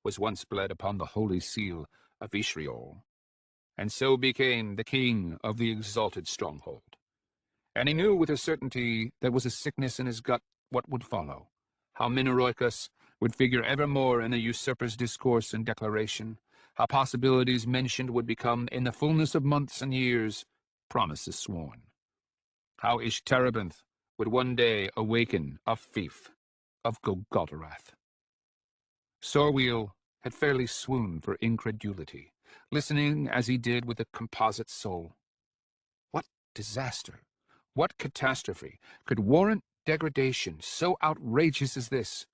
was once bled upon the holy seal of Ishriol, and so became the king of the exalted stronghold. And he knew with a certainty there was a sickness in his gut what would follow, how Minoroicus would figure evermore in a usurper's discourse and declaration, how possibilities mentioned would become, in the fullness of months and years, promises sworn, how Ishtarabinth would one day awaken of fief, of Golgothorath. Sorwheel had fairly swooned for incredulity, listening as he did with a composite soul. What disaster, what catastrophe could warrant degradation so outrageous as this?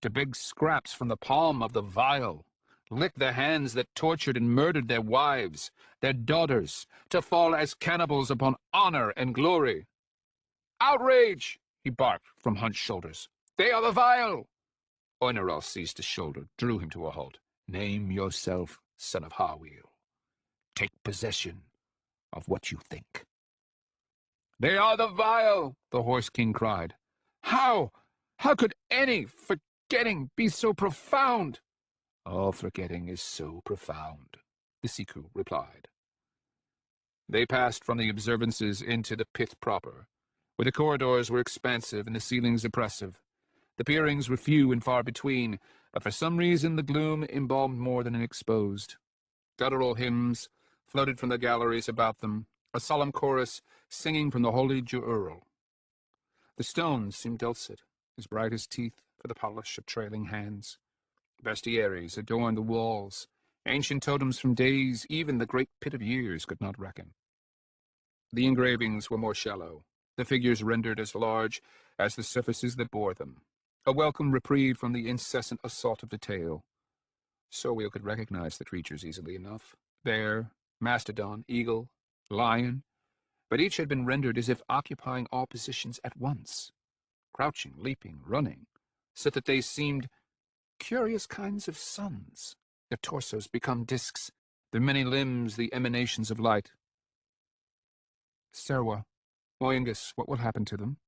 To beg scraps from the palm of the vile, lick the hands that tortured and murdered their wives, their daughters, to fall as cannibals upon honor and glory. "Outrage!" he barked from hunched shoulders. "They are the vile!" Oineral seized his shoulder, drew him to a halt. "Name yourself, son of Harwheel. Take possession of what you think." "They are the vile!" the Horse King cried. "How? How could any forgetting be so profound?" "All forgetting is so profound," the Siku replied. They passed from the observances into the pit proper, where the corridors were expansive and the ceilings oppressive. The peerings were few and far between, but for some reason the gloom embalmed more than it exposed. Guttural hymns floated from the galleries about them, a solemn chorus singing from the holy Juurl. The stones seemed dulcet, as bright as teeth for the polish of trailing hands. Bestiaries adorned the walls, ancient totems from days even the great pit of years could not reckon. The engravings were more shallow, the figures rendered as large as the surfaces that bore them, a welcome reprieve from the incessant assault of detail. Sorwheel could recognize the creatures easily enough: bear, mastodon, eagle, lion, but each had been rendered as if occupying all positions at once, crouching, leaping, running, so that they seemed curious kinds of suns, their torsos become discs, their many limbs the emanations of light. "Serwa, Moyingus, what will happen to them?"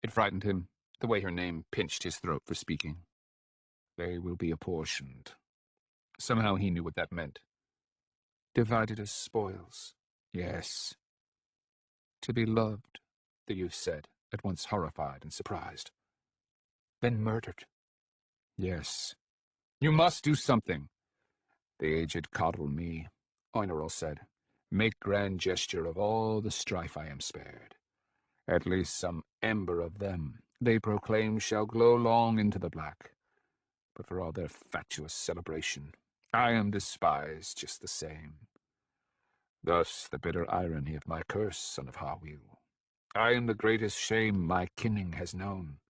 It frightened him, the way her name pinched his throat for speaking. "They will be apportioned." Somehow he knew what that meant. "Divided as spoils." "Yes." "To be loved," the youth said, at once horrified and surprised. "Then murdered." "Yes." "You must do something." "The aged coddle me," Oineral said. "Make grand gesture of all the strife I am spared. At least some ember of them, they proclaim, shall glow long into the black. But for all their fatuous celebration, I am despised just the same. Thus the bitter irony of my curse, son of Harwheel. I am the greatest shame my kinning has known,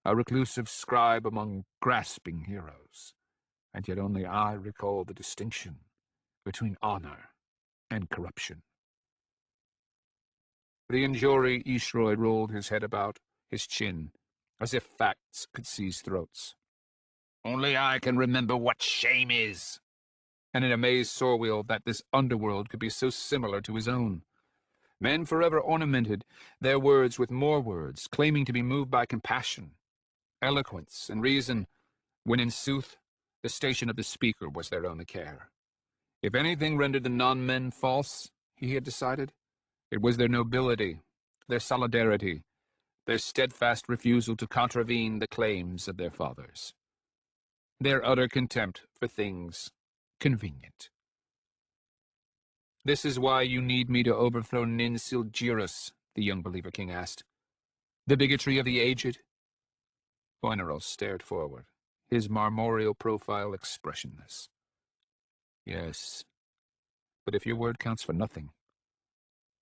a reclusive scribe among grasping heroes, and yet only I recall the distinction between honor and corruption." The Injori Ishroy rolled his head about, his chin, as if facts could seize throats. "Only I can remember what shame is." And it amazed Sorwheel that this underworld could be so similar to his own. Men forever ornamented their words with more words, claiming to be moved by compassion, eloquence, and reason, when in sooth the station of the speaker was their only care. If anything rendered the non-men false, he had decided, it was their nobility, their solidarity, their steadfast refusal to contravene the claims of their fathers, their utter contempt for things convenient. "This is why you need me to overthrow Nin Silgirus," the young believer king asked. "The bigotry of the aged?" Oineral stared forward, his marmoreal profile expressionless. "Yes, but if your word counts for nothing,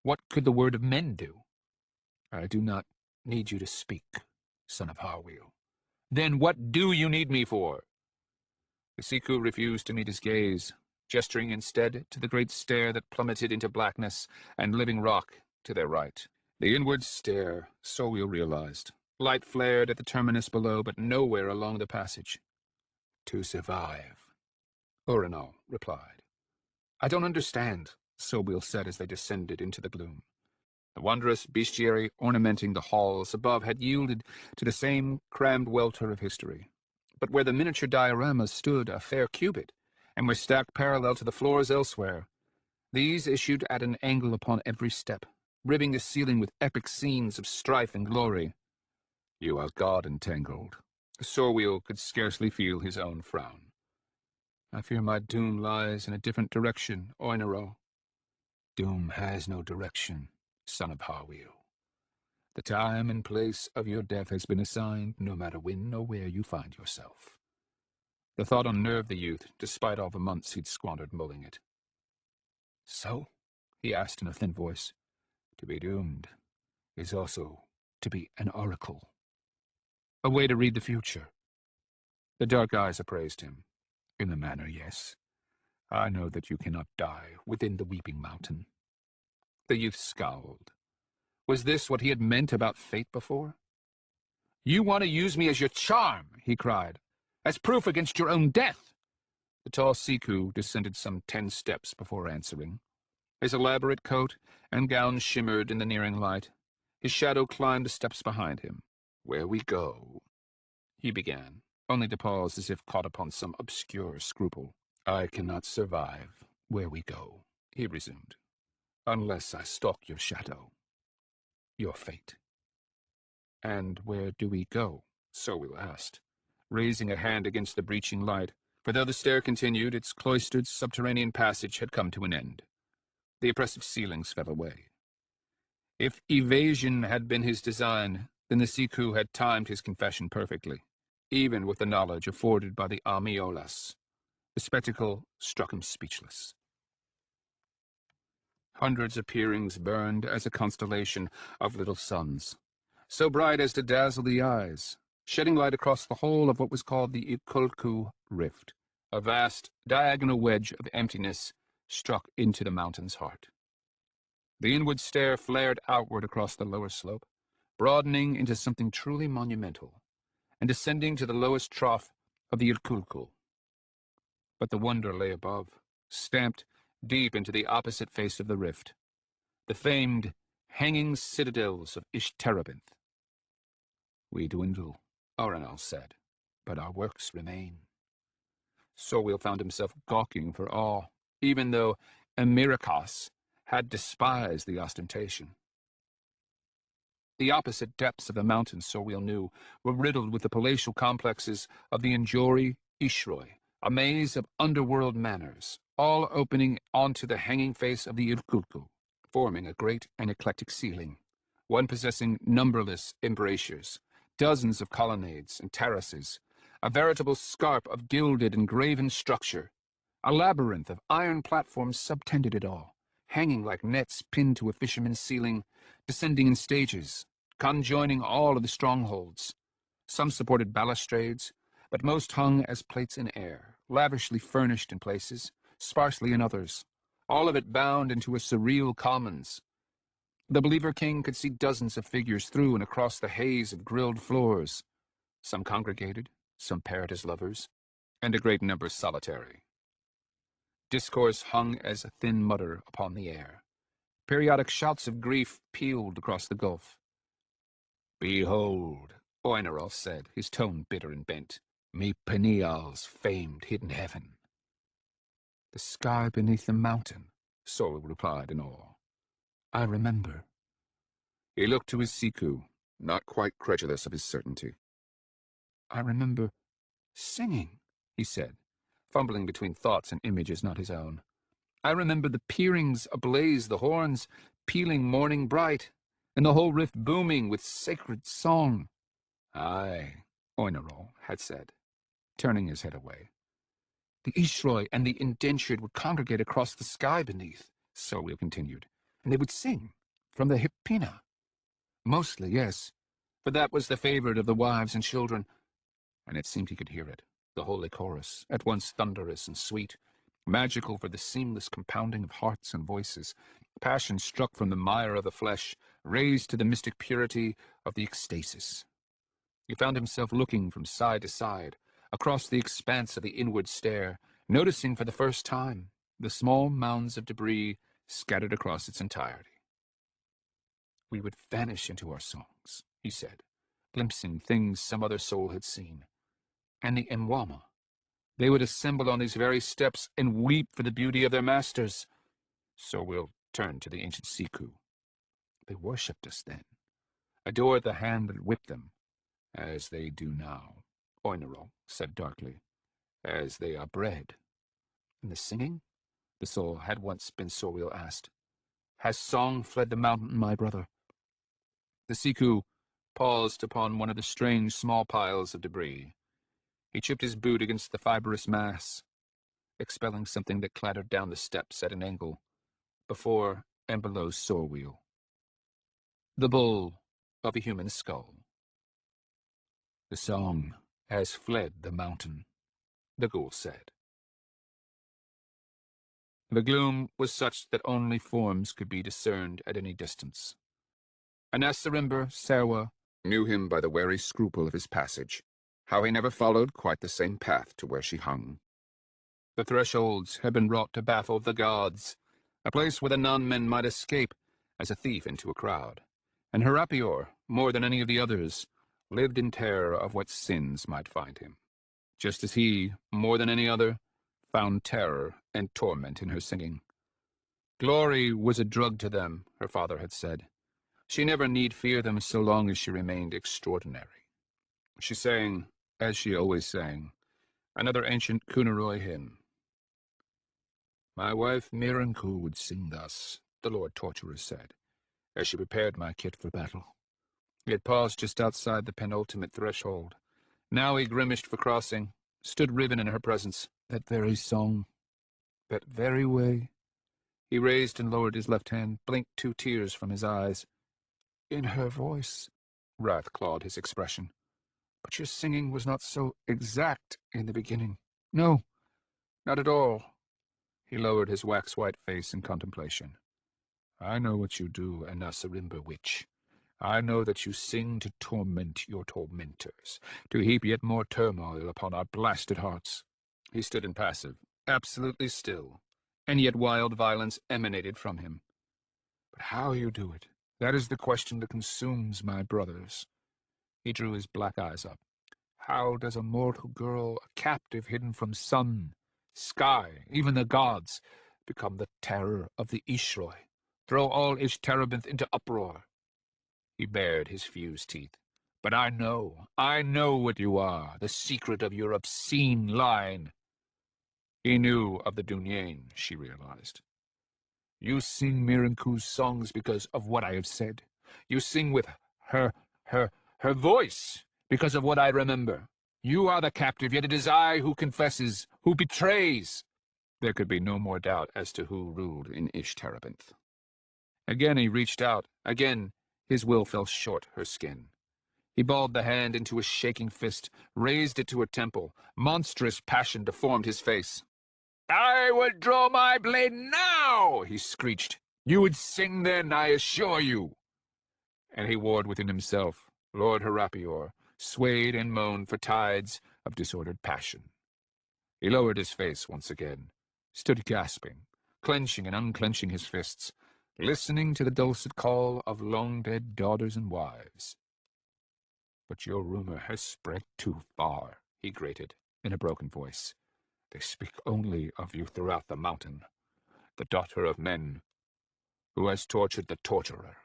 what could the word of men do?" "I do not need you to speak, son of Harwheel." "Then what do you need me for?" The Siku refused to meet his gaze, gesturing instead to the great stair that plummeted into blackness and living rock to their right. The inward stair, Sorwheel realized. Light flared at the terminus below, but nowhere along the passage. "To survive," Orinal replied. "I don't understand," Sorwheel said as they descended into the gloom. The wondrous bestiary ornamenting the halls above had yielded to the same crammed welter of history. but where the miniature dioramas stood a fair cubit, and were stacked parallel to the floors elsewhere. These issued at an angle upon every step, ribbing the ceiling with epic scenes of strife and glory. You are God-entangled. Sorwheel could scarcely feel his own frown. I fear my doom lies in a different direction, Oinero. Doom has no direction, son of Harwheel. The time and place of your death has been assigned, no matter when or where you find yourself. The thought unnerved the youth, despite all the months he'd squandered mulling it. So? He asked in a thin voice. To be doomed is also to be an oracle. A way to read the future. The dark eyes appraised him. In a manner, yes. I know that you cannot die within the Weeping Mountain. The youth scowled. Was this what he had meant about fate before? You want to use me as your charm, he cried, as proof against your own death. The tall Siku descended some 10 steps before answering. His elaborate coat and gown shimmered in the nearing light. His shadow climbed the steps behind him. Where we go, he began, only to pause as if caught upon some obscure scruple. I cannot survive where we go, he resumed, unless I stalk your shadow, your fate. And where do we go? Sorwheel asked, raising a hand against the breaching light, for though the stair continued, its cloistered subterranean passage had come to an end. The oppressive ceilings fell away. If evasion had been his design, then the Siku had timed his confession perfectly, even with the knowledge afforded by the Amiolas. The spectacle struck him speechless. Hundreds of peerings burned as a constellation of little suns, so bright as to dazzle the eyes, shedding light across the whole of what was called the Ikulku Rift, a vast, diagonal wedge of emptiness struck into the mountain's heart. The inward stair flared outward across the lower slope, broadening into something truly monumental, and descending to the lowest trough of the Ikulku. But the wonder lay above, stamped deep into the opposite face of the rift, the famed hanging citadels of Ishtarabinth. We dwindle, Aranal said, but our works remain. Sorwheel found himself gawking for awe, even though Emirikas had despised the ostentation. The opposite depths of the mountains, Sorwheel knew, were riddled with the palatial complexes of the Injori Ishroi, a maze of underworld manors, all opening onto the hanging face of the Irkulku, forming a great and eclectic ceiling, one possessing numberless embrasures, dozens of colonnades and terraces, a veritable scarp of gilded and graven structure. A labyrinth of iron platforms subtended it all, hanging like nets pinned to a fisherman's ceiling, descending in stages, conjoining all of the strongholds. Some supported balustrades, but most hung as plates in air, lavishly furnished in places, sparsely in others, all of it bound into a surreal commons. The Believer King could see dozens of figures through and across the haze of grilled floors. Some congregated, some paired as lovers, and a great number solitary. Discourse hung as a thin mutter upon the air. Periodic shouts of grief pealed across the gulf. Behold, Oinerolf said, his tone bitter and bent, me Penial's famed hidden heaven. The sky beneath the mountain, Sorwheel replied in awe. I remember. He looked to his Siku, not quite credulous of his certainty. I remember singing, he said, fumbling between thoughts and images not his own. I remember the peerings ablaze, the horns pealing morning bright, and the whole rift booming with sacred song. Aye, Oinerol had said, turning his head away. The Ishroi and the indentured would congregate across the sky beneath, Sorwheel continued, and they would sing from the Hippina. Mostly, yes, for that was the favorite of the wives and children, and it seemed he could hear it, the holy chorus, at once thunderous and sweet, magical for the seamless compounding of hearts and voices, passion struck from the mire of the flesh, raised to the mystic purity of the ecstasis. He found himself looking from side to side, across the expanse of the inward stair, noticing for the first time the small mounds of debris scattered across its entirety. We would vanish into our songs, he said, glimpsing things some other soul had seen. and the Mwama. They would assemble on these very steps and weep for the beauty of their masters. So we'll turn to the ancient Siku. They worshipped us then, adored the hand that whipped them, as they do now, Oinarol said darkly, as they are bred. And the singing? The soul had once been Sorweel asked. Has song fled the mountain, my brother? The Siku paused upon one of the strange small piles of debris. He chipped his boot against the fibrous mass, expelling something that clattered down the steps at an angle, before and below Sorweel. The bull of a human skull. The song has fled the mountain, the ghoul said. The gloom was such that only forms could be discerned at any distance. Anasarimber Serwa knew him by the wary scruple of his passage, how he never followed quite the same path to where she hung. The thresholds had been wrought to baffle the gods, a place where the non-men might escape as a thief into a crowd, and Herapior, more than any of the others, lived in terror of what sins might find him, just as he, more than any other, found terror and torment in her singing. Glory was a drug to them, her father had said. She never need fear them so long as she remained extraordinary. She sang, as she always sang, another ancient Coonaroy hymn. My wife Miranku would sing thus, the Lord Torturer said, as she prepared my kit for battle. He had paused just outside the penultimate threshold. Now he grimaced for crossing, stood riven in her presence. That very song, that very way. He raised and lowered his left hand, blinked 2 tears from his eyes. In her voice, wrath clawed his expression. But your singing was not so exact in the beginning. No, not at all. He lowered his wax-white face in contemplation. I know what you do, Anasarimber witch. I know that you sing to torment your tormentors, to heap yet more turmoil upon our blasted hearts. He stood impassive, absolutely still, and yet wild violence emanated from him. But how you do it, that is the question that consumes my brothers. He drew his black eyes up. How does a mortal girl, a captive hidden from sun, sky, even the gods, become the terror of the Ishroi, throw all Ishtarabinth into uproar? He bared his fused teeth. But I know what you are, the secret of your obscene line. He knew of the Dunyain, she realized. You sing Miranku's songs because of what I have said. You sing with her voice because of what I remember. You are the captive, yet it is I who confesses, who betrays. There could be no more doubt as to who ruled in Ishtarabinth. Again he reached out. Again his will fell short her skin. He balled the hand into a shaking fist, raised it to her temple. Monstrous passion deformed his face. I would draw my blade now, he screeched. You would sing then, I assure you. And he warred within himself. Lord Herapior swayed and moaned for tides of disordered passion. He lowered his face once again, stood gasping, clenching and unclenching his fists, listening to the dulcet call of long-dead daughters and wives. But your rumor has spread too far, he grated, in a broken voice. They speak only of you throughout the mountain, the daughter of men, who has tortured the torturer.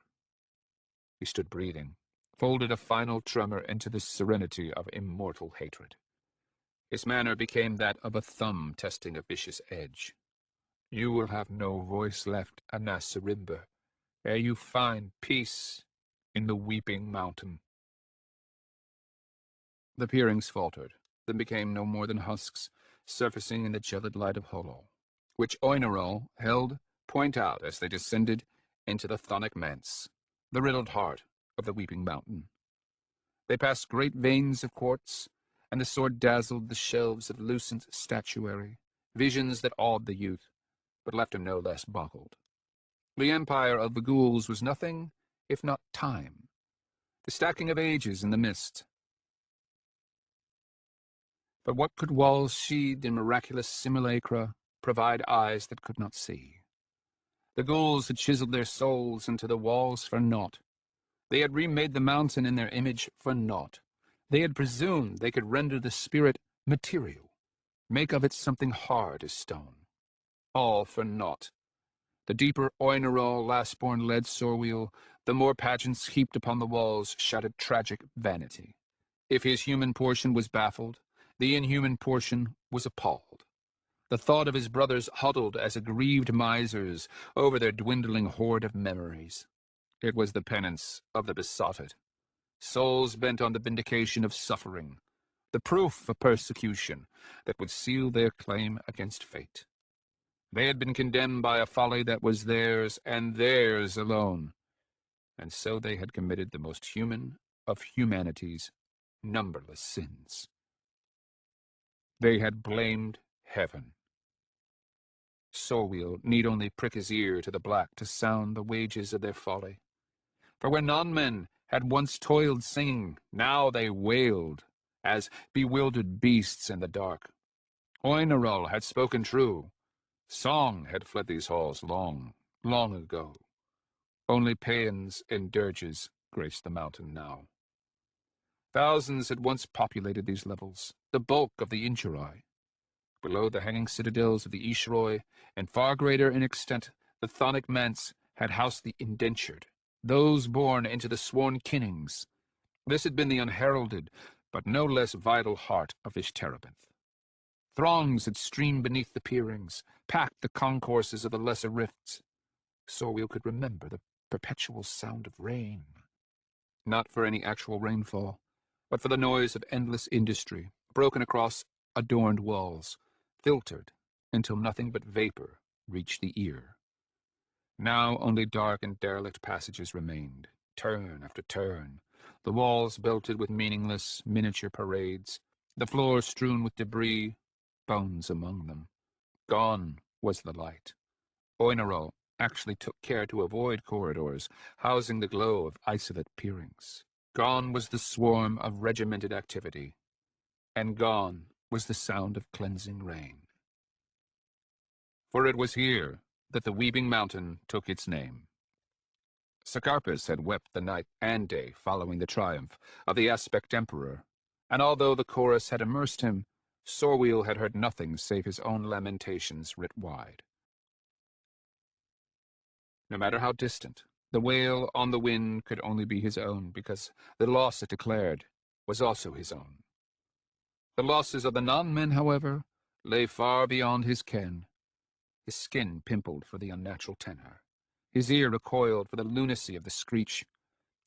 He stood breathing, folded a final tremor into the serenity of immortal hatred. His manner became that of a thumb testing a vicious edge. You will have no voice left, Anasarimber, ere you find peace in the weeping mountain. The peerings faltered, then became no more than husks, surfacing in the gelid light of Holol, which Oinarol held point out as they descended into the chthonic manse, the riddled heart of the weeping mountain. They passed great veins of quartz, and the sword dazzled the shelves of lucent statuary, visions that awed the youth, but left him no less boggled. The empire of the ghouls was nothing if not time, the stacking of ages in the mist. But what could walls sheathed in miraculous simulacra provide eyes that could not see? The ghouls had chiseled their souls into the walls for naught. They had remade the mountain in their image for naught. They had presumed they could render the spirit material, make of it something hard as stone. All for naught. The deeper Oinerall lastborn led Sorweel, the more pageants heaped upon the walls shouted tragic vanity. If his human portion was baffled, the inhuman portion was appalled. The thought of his brothers huddled as aggrieved misers over their dwindling hoard of memories. It was the penance of the besotted. Souls bent on the vindication of suffering, the proof of persecution that would seal their claim against fate. They had been condemned by a folly that was theirs and theirs alone, and so they had committed the most human of humanity's numberless sins. They had blamed heaven. Sorweel need only prick his ear to the black to sound the wages of their folly. For where non-men had once toiled singing, now they wailed, as bewildered beasts in the dark. Oinerall had spoken true. Song had fled these halls long, long ago. Only paeans and dirges graced the mountain now. Thousands had once populated these levels, the bulk of the Inchuroi. Below the hanging citadels of the Ishroi, and far greater in extent, the Thonic manse had housed the indentured, those born into the sworn kinnings. This had been the unheralded, but no less vital heart of Ishtarabinth. Throngs had streamed beneath the pierings, packed the concourses of the lesser rifts. Sorweel could remember the perpetual sound of rain. Not for any actual rainfall, but for the noise of endless industry, broken across adorned walls, filtered until nothing but vapor reached the ear. Now only dark and derelict passages remained, turn after turn, the walls belted with meaningless miniature parades, the floor strewn with debris, bones among them. Gone was the light. Oinerall actually took care to avoid corridors housing the glow of isolate peerings. Gone was the swarm of regimented activity, and gone was the sound of cleansing rain. For it was here that the Weeping Mountain took its name. Sakarpus had wept the night and day following the triumph of the Aspect Emperor, and although the chorus had immersed him, Sorweel had heard nothing save his own lamentations writ wide. No matter how distant, the wail on the wind could only be his own, because the loss it declared was also his own. The losses of the non-men, however, lay far beyond his ken. His skin pimpled for the unnatural tenor. His ear recoiled for the lunacy of the screech.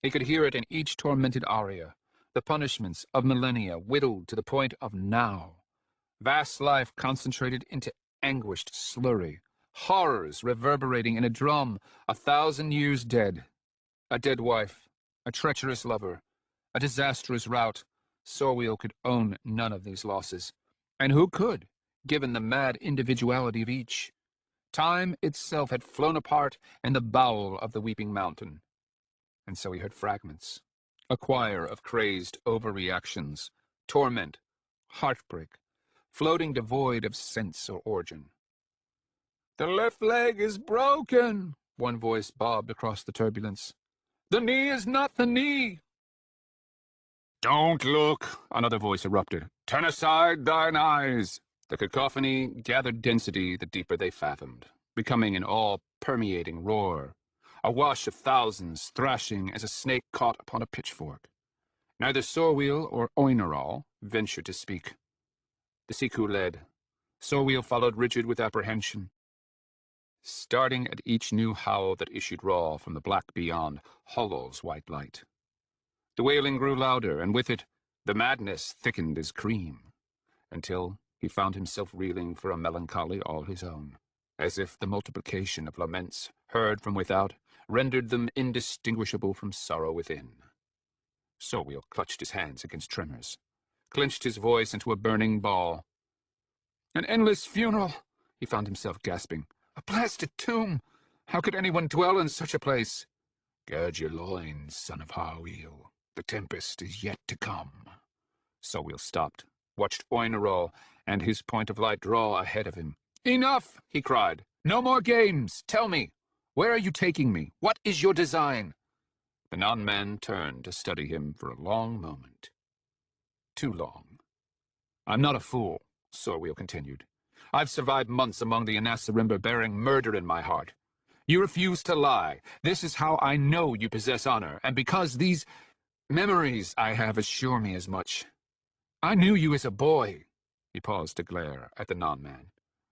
He could hear it in each tormented aria, the punishments of millennia whittled to the point of now. Vast life concentrated into anguished slurry, horrors reverberating in a drum 1,000 years dead. A dead wife, a treacherous lover, a disastrous rout. Sorweel could own none of these losses. And who could, given the mad individuality of each? Time itself had flown apart in the bowel of the Weeping Mountain. And so he heard fragments, a choir of crazed overreactions, torment, heartbreak, floating devoid of sense or origin. "The left leg is broken," one voice bobbed across the turbulence. "The knee is not the knee." "Don't look," another voice erupted. "Turn aside thine eyes." The cacophony gathered density the deeper they fathomed, becoming an all-permeating roar, a wash of thousands thrashing as a snake caught upon a pitchfork. Neither Sorweel or Oinerall ventured to speak. The Siku led. Sorweel followed rigid with apprehension, starting at each new howl that issued raw from the black beyond Hollow's white light. The wailing grew louder, and with it, the madness thickened as cream, until he found himself reeling for a melancholy all his own, as if the multiplication of laments heard from without rendered them indistinguishable from sorrow within. Sorweel clutched his hands against tremors, clenched his voice into a burning ball. "An endless funeral," he found himself gasping. "A blasted tomb! How could anyone dwell in such a place?" "Gird your loins, son of Harweel. The tempest is yet to come." Sorweel stopped, watched Oinerall and his point of light draw ahead of him. "Enough!" he cried. "No more games! Tell me, where are you taking me? What is your design?" The non-man turned to study him for a long moment. Too long. I'm not a fool, Sorwheel continued. I've survived months among the Anasarimba bearing murder in my heart. You refuse to lie. This is how I know you possess honor, and because these memories I have assure me as much. I knew you as a boy. He paused to glare at the non-man.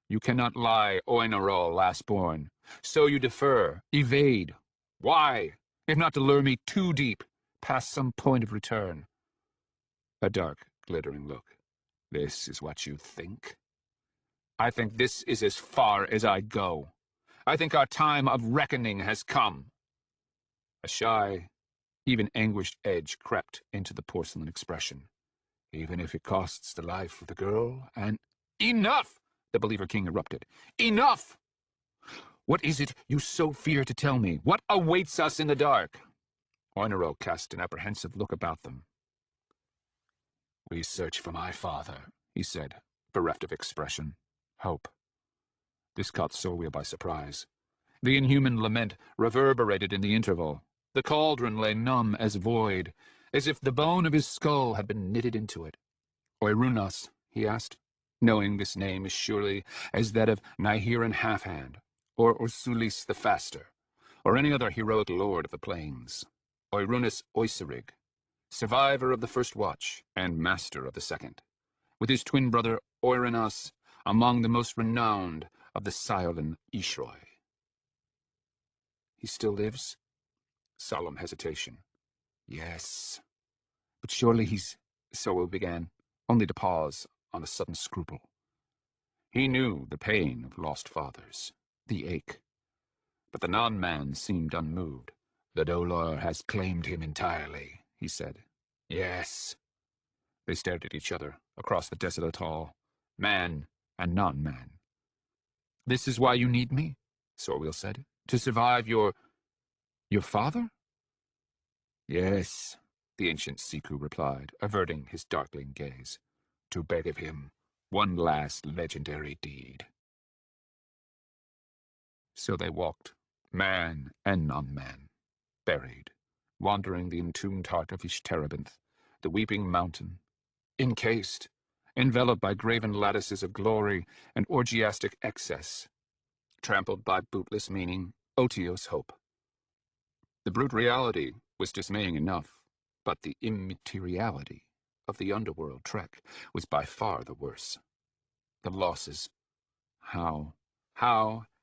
You cannot lie, Oinerol, last-born. So you defer, evade. Why? If not to lure me too deep, past some point of return. A dark, glittering look. This is what you think? I think this is as far as I go. I think our time of reckoning has come. A shy, even anguished edge crept into the porcelain expression. Even if it costs the life of the girl, and— Enough! The Believer King erupted. Enough! What is it you so fear to tell me? What awaits us in the dark? Oinero cast an apprehensive look about them. We search for my father, he said, bereft of expression. Hope. This caught Sorwheel by surprise. The inhuman lament reverberated in the interval. The cauldron lay numb as void, as if the bone of his skull had been knitted into it. Oirunas, he asked, knowing this name as surely as that of Naihiran Halfhand, or Ursulis the Faster, or any other heroic lord of the plains. Oirunas Oiserig, survivor of the first watch and master of the second, with his twin brother Oirinas among the most renowned of the Siolan Ishroi. He still lives? Solemn hesitation. Yes. But surely he's— Sorwell began, only to pause on a sudden scruple. He knew the pain of lost fathers, the ache. But the non-man seemed unmoved. The Dolor has claimed him entirely, he said. Yes. They stared at each other across the desolate hall, man and non-man. This is why you need me, Sorwell said, to survive your father? Yes, the ancient Siku replied, averting his darkling gaze. To beg of him one last legendary deed. So they walked, man and non-man, buried, wandering the entombed heart of Ishterebinth, the weeping mountain, encased, enveloped by graven lattices of glory and orgiastic excess, trampled by bootless meaning, otiose hope. The brute reality was dismaying enough, but the immateriality of the underworld trek was by far the worse. The losses. How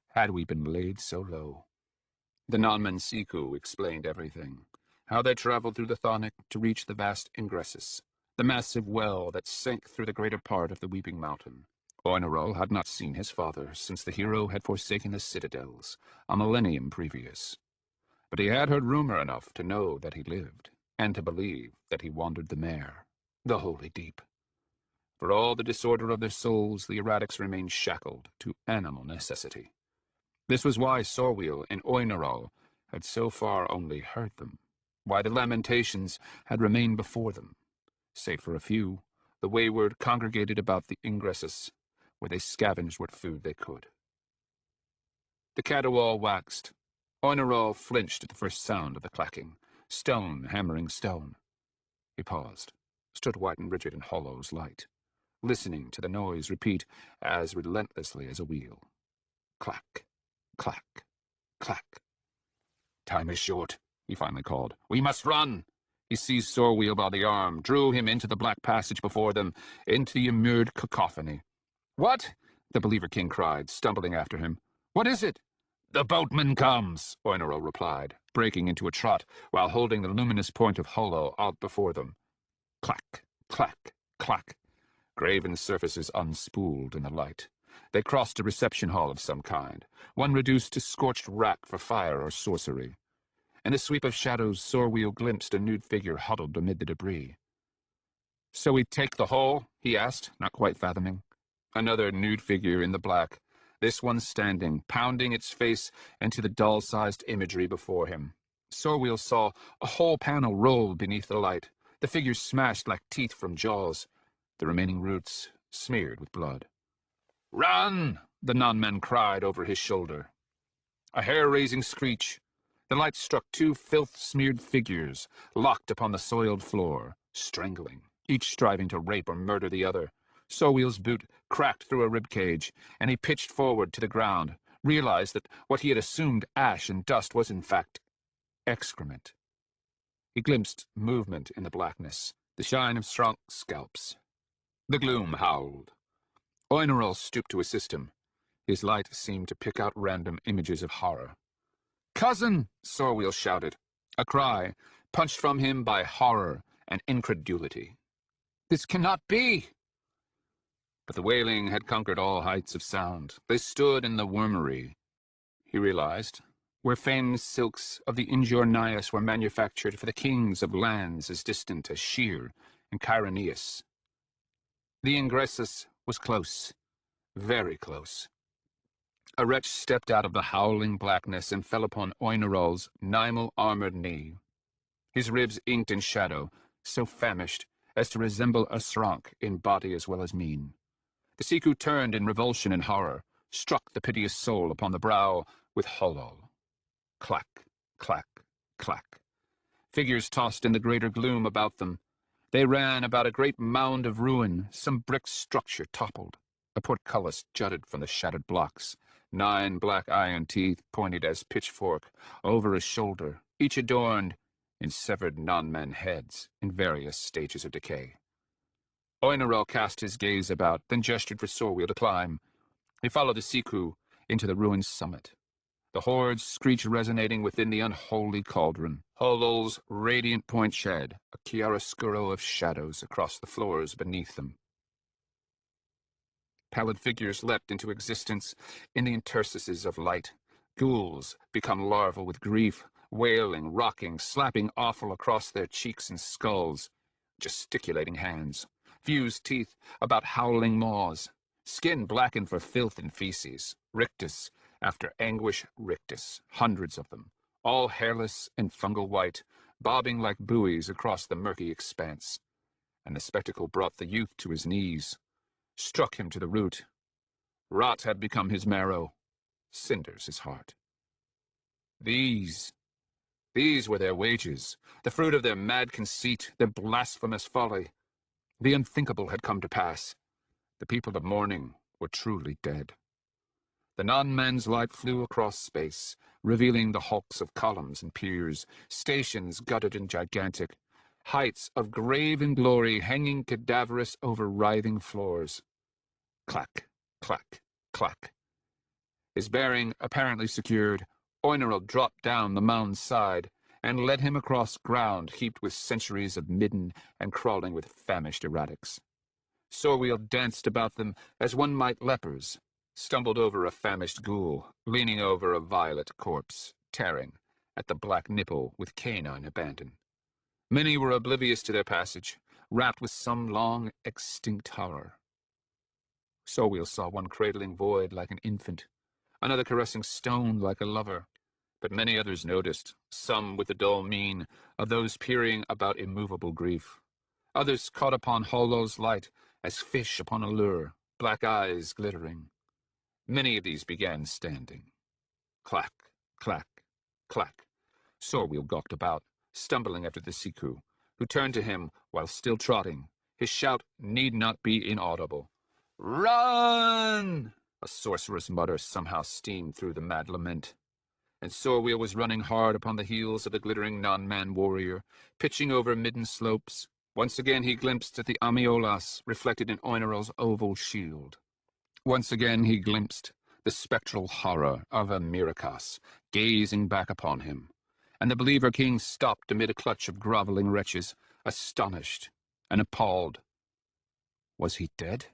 had we been laid so low? The non-man Siku explained everything. How they traveled through the Thonic to reach the vast ingressus, the massive well that sank through the greater part of the Weeping Mountain. Oinerol had not seen his father since the hero had forsaken the citadels, a millennium previous. But he had heard rumor enough to know that he lived, and to believe that he wandered the mare, the holy deep. For all the disorder of their souls, the erratics remained shackled to animal necessity. This was why Sorwheel and Oinerol had so far only heard them, why the lamentations had remained before them. Save for a few, the wayward congregated about the ingressus, where they scavenged what food they could. The caterwaul waxed. Oinerol flinched at the first sound of the clacking, stone hammering stone. He paused, stood white and rigid in Hollow's light, listening to the noise repeat as relentlessly as a wheel. Clack, clack, clack. Time is short, he finally called. We must run! He seized Sorwheel by the arm, drew him into the black passage before them, into the immured cacophony. What? The Believer King cried, stumbling after him. What is it? The boatman comes, Oinerol replied, breaking into a trot while holding the luminous point of Hollow out before them. Clack, clack, clack. Graven surfaces unspooled in the light. They crossed a reception hall of some kind, one reduced to scorched rack for fire or sorcery. In a sweep of shadows, Sorwheel glimpsed a nude figure huddled amid the debris. So we take the hall? He asked, not quite fathoming. Another nude figure in the black, this one standing, pounding its face into the dull-sized imagery before him. Sorwheel saw a whole panel roll beneath the light, the figure smashed like teeth from jaws, the remaining roots smeared with blood. Run! The non-man cried over his shoulder. A hair-raising screech. The light struck two filth-smeared figures, locked upon the soiled floor, strangling, each striving to rape or murder the other. Sorwheel's boot cracked through a ribcage, and he pitched forward to the ground, realized that what he had assumed ash and dust was in fact excrement. He glimpsed movement in the blackness, the shine of shrunk scalps. The gloom howled. Oinerol stooped to assist him. His light seemed to pick out random images of horror. "Cousin!" Sorwheel shouted, a cry punched from him by horror and incredulity. "This cannot be!" But the wailing had conquered all heights of sound. They stood in the wormery, he realized, where famed silks of the Injornius were manufactured for the kings of lands as distant as Sheer and Chironeus. The ingressus was close, very close. A wretch stepped out of the howling blackness and fell upon Oinerol's Nymal-armored knee. His ribs inked in shadow, so famished as to resemble a sronk in body as well as mien. The Siku turned in revulsion and horror, struck the piteous soul upon the brow with holol. Clack, clack, clack. Figures tossed in the greater gloom about them. They ran about a great mound of ruin. Some brick structure toppled. A portcullis jutted from the shattered blocks. 9 black iron teeth pointed as pitchfork over a shoulder, each adorned in severed non-man heads in various stages of decay. Oinerol cast his gaze about, then gestured for Sorwheel to climb. He followed the Siku into the ruin's summit. The horde's screech resonating within the unholy cauldron. Holol's radiant point shed a chiaroscuro of shadows across the floors beneath them. Pallid figures leapt into existence in the interstices of light. Ghouls become larval with grief, wailing, rocking, slapping awful across their cheeks and skulls. Gesticulating hands, fused teeth about howling maws, skin blackened for filth and feces, rictus after anguish rictus, hundreds of them, all hairless and fungal white, bobbing like buoys across the murky expanse. And the spectacle brought the youth to his knees, struck him to the root. Rot had become his marrow, cinders his heart. These were their wages, the fruit of their mad conceit, their blasphemous folly. The unthinkable had come to pass. The people of morning were truly dead. The non-man's light flew across space, revealing the hulks of columns and piers, stations gutted and gigantic, heights of graven glory hanging cadaverous over writhing floors. Clack, clack, clack. His bearing apparently secured, Oinerol dropped down the mound's side and led him across ground heaped with centuries of midden and crawling with famished erratics. Sorwheel danced about them as one might lepers, stumbled over a famished ghoul, leaning over a violet corpse, tearing at the black nipple with canine abandon. Many were oblivious to their passage, wrapped with some long extinct horror. Sorwheel saw one cradling void like an infant, another caressing stone like a lover, but many others noticed, some with the dull mien of those peering about immovable grief. Others caught upon Holol's light as fish upon a lure, black eyes glittering. Many of these began standing. Clack, clack, clack. Sorwheel gawked about, stumbling after the Siku, who turned to him while still trotting. His shout need not be inaudible. "Run!" A sorcerous mutter somehow steamed through the mad lament. And Sorwheel was running hard upon the heels of the glittering non-man warrior, pitching over midden slopes. Once again he glimpsed at the Amiolas reflected in Oinerol's oval shield. Once again he glimpsed the spectral horror of a Mirakas gazing back upon him, and the Believer King stopped amid a clutch of groveling wretches, astonished and appalled. Was he dead?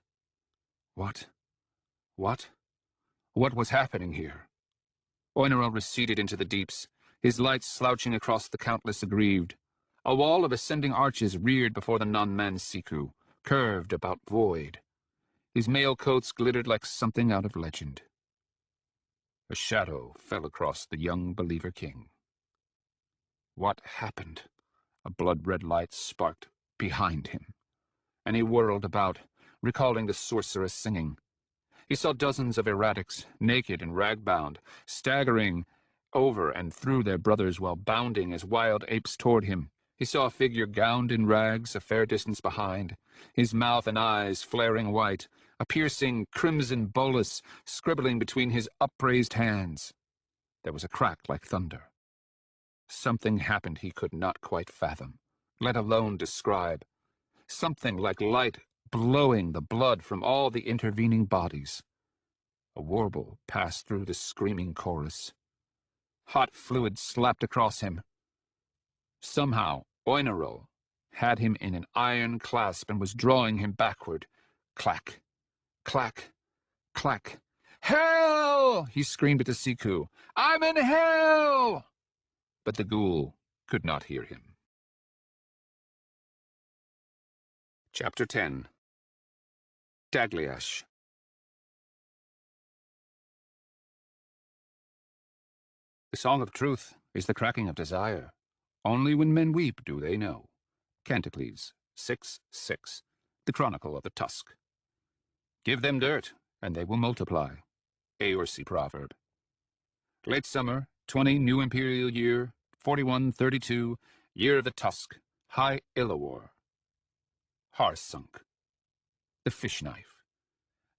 What was happening here? Oinerol receded into the deeps, his light slouching across the countless aggrieved. A wall of ascending arches reared before the non-man Siku, curved about void. His mail coats glittered like something out of legend. A shadow fell across the young Believer King. What happened? A blood-red light sparked behind him, and he whirled about, recalling the sorceress singing. He saw dozens of erratics, naked and rag-bound, staggering over and through their brothers while bounding as wild apes toward him. He saw a figure gowned in rags a fair distance behind, his mouth and eyes flaring white, a piercing crimson bolus scribbling between his upraised hands. There was a crack like thunder. Something happened he could not quite fathom, let alone describe. Something like light blowing the blood from all the intervening bodies. A warble passed through the screaming chorus. Hot fluid slapped across him. Somehow, Oinarol had him in an iron clasp and was drawing him backward. Clack, clack, clack. "Hell!" he screamed at the Siku. "I'm in hell!" But the ghoul could not hear him. Chapter 10. Dagliash. The song of truth is the cracking of desire. Only when men weep do they know. Canticles 6:6, the Chronicle of the Tusk. Give them dirt, and they will multiply. Aorsi proverb. Late summer, 20 New Imperial Year, 4132, Year of the Tusk, High Illawar. Harsunk. The fish knife.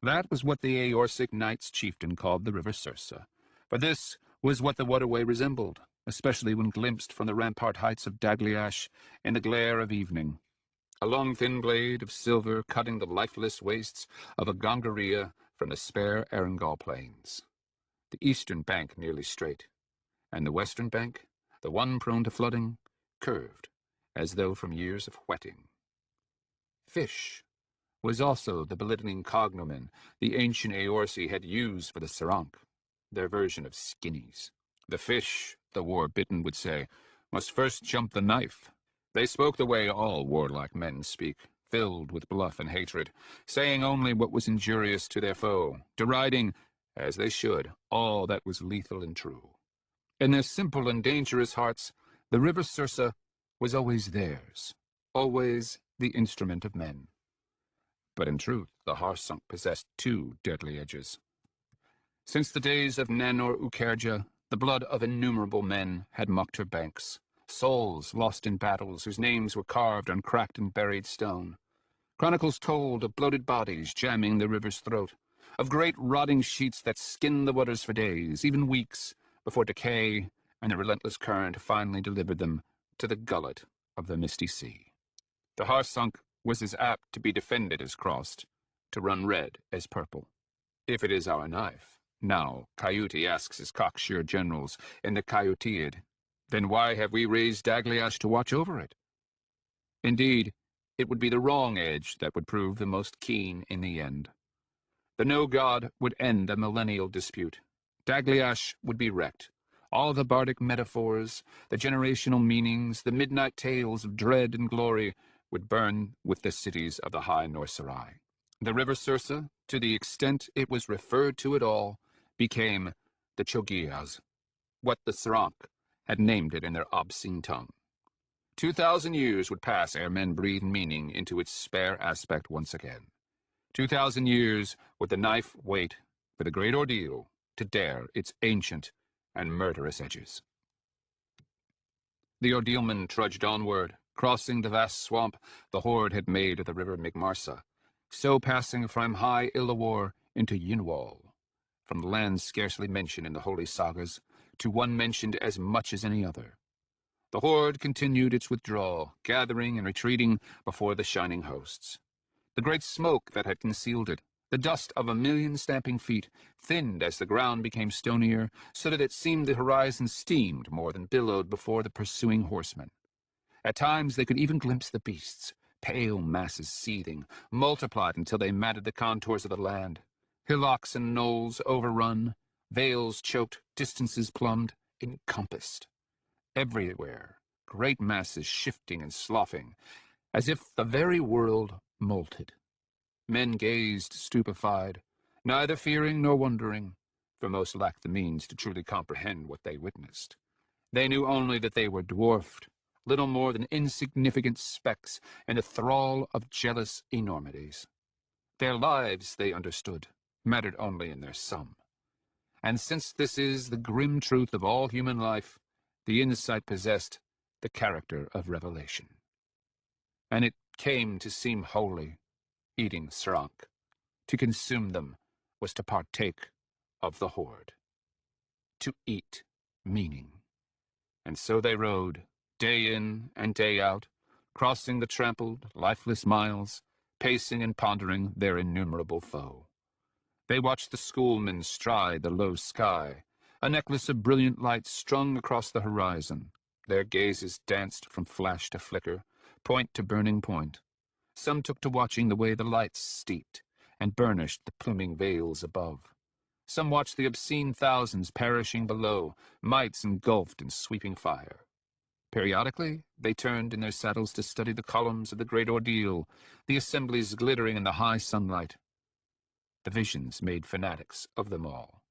That was what the Aorsic Knights chieftain called the River Sursa. For this was what the waterway resembled, especially when glimpsed from the rampart heights of Dagliash in the glare of evening. A long thin blade of silver cutting the lifeless wastes of a Gongaria from the spare Erangel plains. The eastern bank nearly straight, and the western bank, the one prone to flooding, curved, as though from years of whetting. Fish was also the belittling cognomen the ancient Aorsi had used for the Sarank, their version of skinnies. The fish, the war-bitten would say, must first jump the knife. They spoke the way all warlike men speak, filled with bluff and hatred, saying only what was injurious to their foe, deriding, as they should, all that was lethal and true. In their simple and dangerous hearts, the River Sursa was always theirs, always the instrument of men. But in truth, the Harsunk possessed two deadly edges. Since the days of Nanor Ukerja, the blood of innumerable men had mucked her banks, souls lost in battles whose names were carved on cracked and buried stone. Chronicles told of bloated bodies jamming the river's throat, of great rotting sheets that skinned the waters for days, even weeks, before decay and the relentless current finally delivered them to the gullet of the misty sea. The Harsunk was as apt to be defended as crossed, to run red as purple. If it is our knife, now Coyote asks his cocksure generals in the Coyoteid, then why have we raised Dagliash to watch over it? Indeed, it would be the wrong edge that would prove the most keen in the end. The no-god would end the millennial dispute. Dagliash would be wrecked. All the bardic metaphors, the generational meanings, the midnight tales of dread and glory would burn with the cities of the High Norserai. The River Sursa, to the extent it was referred to at all, became the Chogias, what the Sarank had named it in their obscene tongue. 2,000 years would pass ere men breathed meaning into its spare aspect once again. 2,000 years would the knife wait for the great ordeal to dare its ancient and murderous edges. The ordealmen trudged onward, crossing the vast swamp the horde had made of the river Migmarsa, so passing from High Illawar into Yinwal, from the land scarcely mentioned in the holy sagas to one mentioned as much as any other. The horde continued its withdrawal, gathering and retreating before the shining hosts. The great smoke that had concealed it, the dust of 1,000,000 stamping feet, thinned as the ground became stonier, so that it seemed the horizon steamed more than billowed before the pursuing horsemen. At times they could even glimpse the beasts, pale masses seething, multiplied until they matted the contours of the land. Hillocks and knolls overrun, vales choked, distances plumbed, encompassed. Everywhere, great masses shifting and sloughing, as if the very world molted. Men gazed stupefied, neither fearing nor wondering, for most lacked the means to truly comprehend what they witnessed. They knew only that they were dwarfed, little more than insignificant specks in the thrall of jealous enormities. Their lives, they understood, mattered only in their sum. And since this is the grim truth of all human life, the insight possessed the character of revelation. And it came to seem holy, eating Srank. To consume them was to partake of the horde. To eat meaning. And so they rode, day in and day out, crossing the trampled, lifeless miles, pacing and pondering their innumerable foe. They watched the schoolmen stride the low sky, a necklace of brilliant lights strung across the horizon. Their gazes danced from flash to flicker, point to burning point. Some took to watching the way the lights steeped and burnished the pluming veils above. Some watched the obscene thousands perishing below, mites engulfed in sweeping fire. Periodically, they turned in their saddles to study the columns of the great Ordeal, the assemblies glittering in the high sunlight. The visions made fanatics of them all.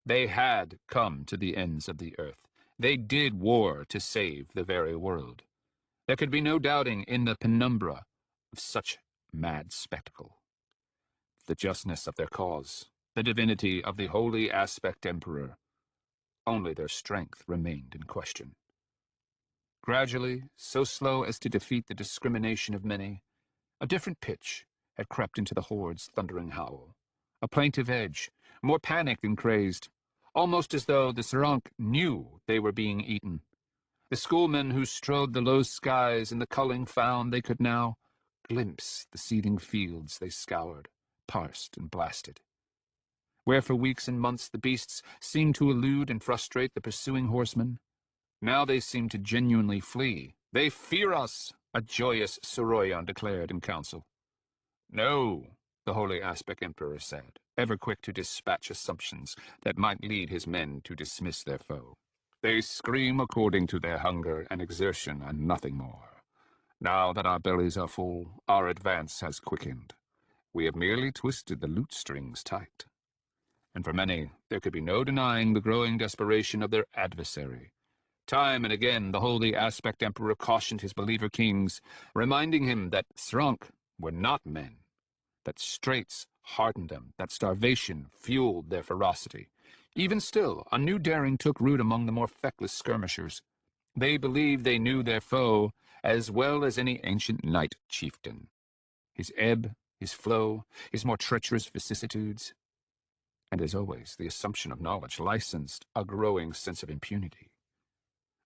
They had come to the ends of the earth. They did war to save the very world. There could be no doubting in the penumbra of such mad spectacle. The justness of their cause, the divinity of the holy aspect emperor. Only their strength remained in question. Gradually, so slow as to defeat the discrimination of many, a different pitch had crept into the horde's thundering howl. A plaintive edge, more panicked than crazed, almost as though the Srank knew they were being eaten. The schoolmen who strode the low skies in the culling found they could now glimpse the seething fields they scoured, parsed and blasted. Where for weeks and months the beasts seemed to elude and frustrate the pursuing horsemen, now they seemed to genuinely flee. "They fear us," a joyous Soroyan declared in council. "No," the holy aspect emperor said, ever quick to dispatch assumptions that might lead his men to dismiss their foe. "They scream according to their hunger and exertion and nothing more. Now that our bellies are full, our advance has quickened. We have merely twisted the lute strings tight." And for many, there could be no denying the growing desperation of their adversary. Time and again, the holy aspect emperor cautioned his believer kings, reminding him that Srank were not men, that straits hardened them, that starvation fueled their ferocity. Even still, a new daring took root among the more feckless skirmishers. They believed they knew their foe as well as any ancient knight chieftain. His ebb, his flow, his more treacherous vicissitudes. And as always, the assumption of knowledge licensed a growing sense of impunity.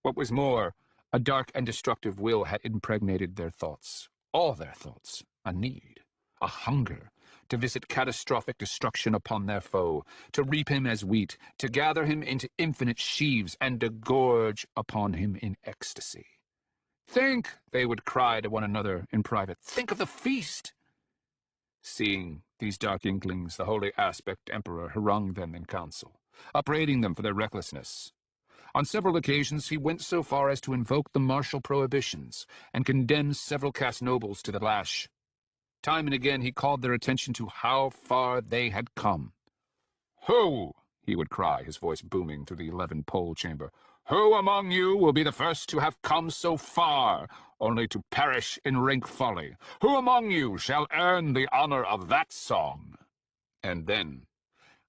What was more, a dark and destructive will had impregnated their thoughts, all their thoughts, a need, a hunger, to visit catastrophic destruction upon their foe, to reap him as wheat, to gather him into infinite sheaves, and to gorge upon him in ecstasy. "Think," they would cry to one another in private, "think of the feast!" Seeing these dark inklings, the holy aspect emperor harangued them in council, upbraiding them for their recklessness. On several occasions he went so far as to invoke the martial prohibitions and condemn several caste nobles to the lash. Time and again he called their attention to how far they had come. "Who," he would cry, his voice booming through the 11-pole chamber, "who among you will be the first to have come so far, only to perish in rank folly? Who among you shall earn the honor of that song?" And then,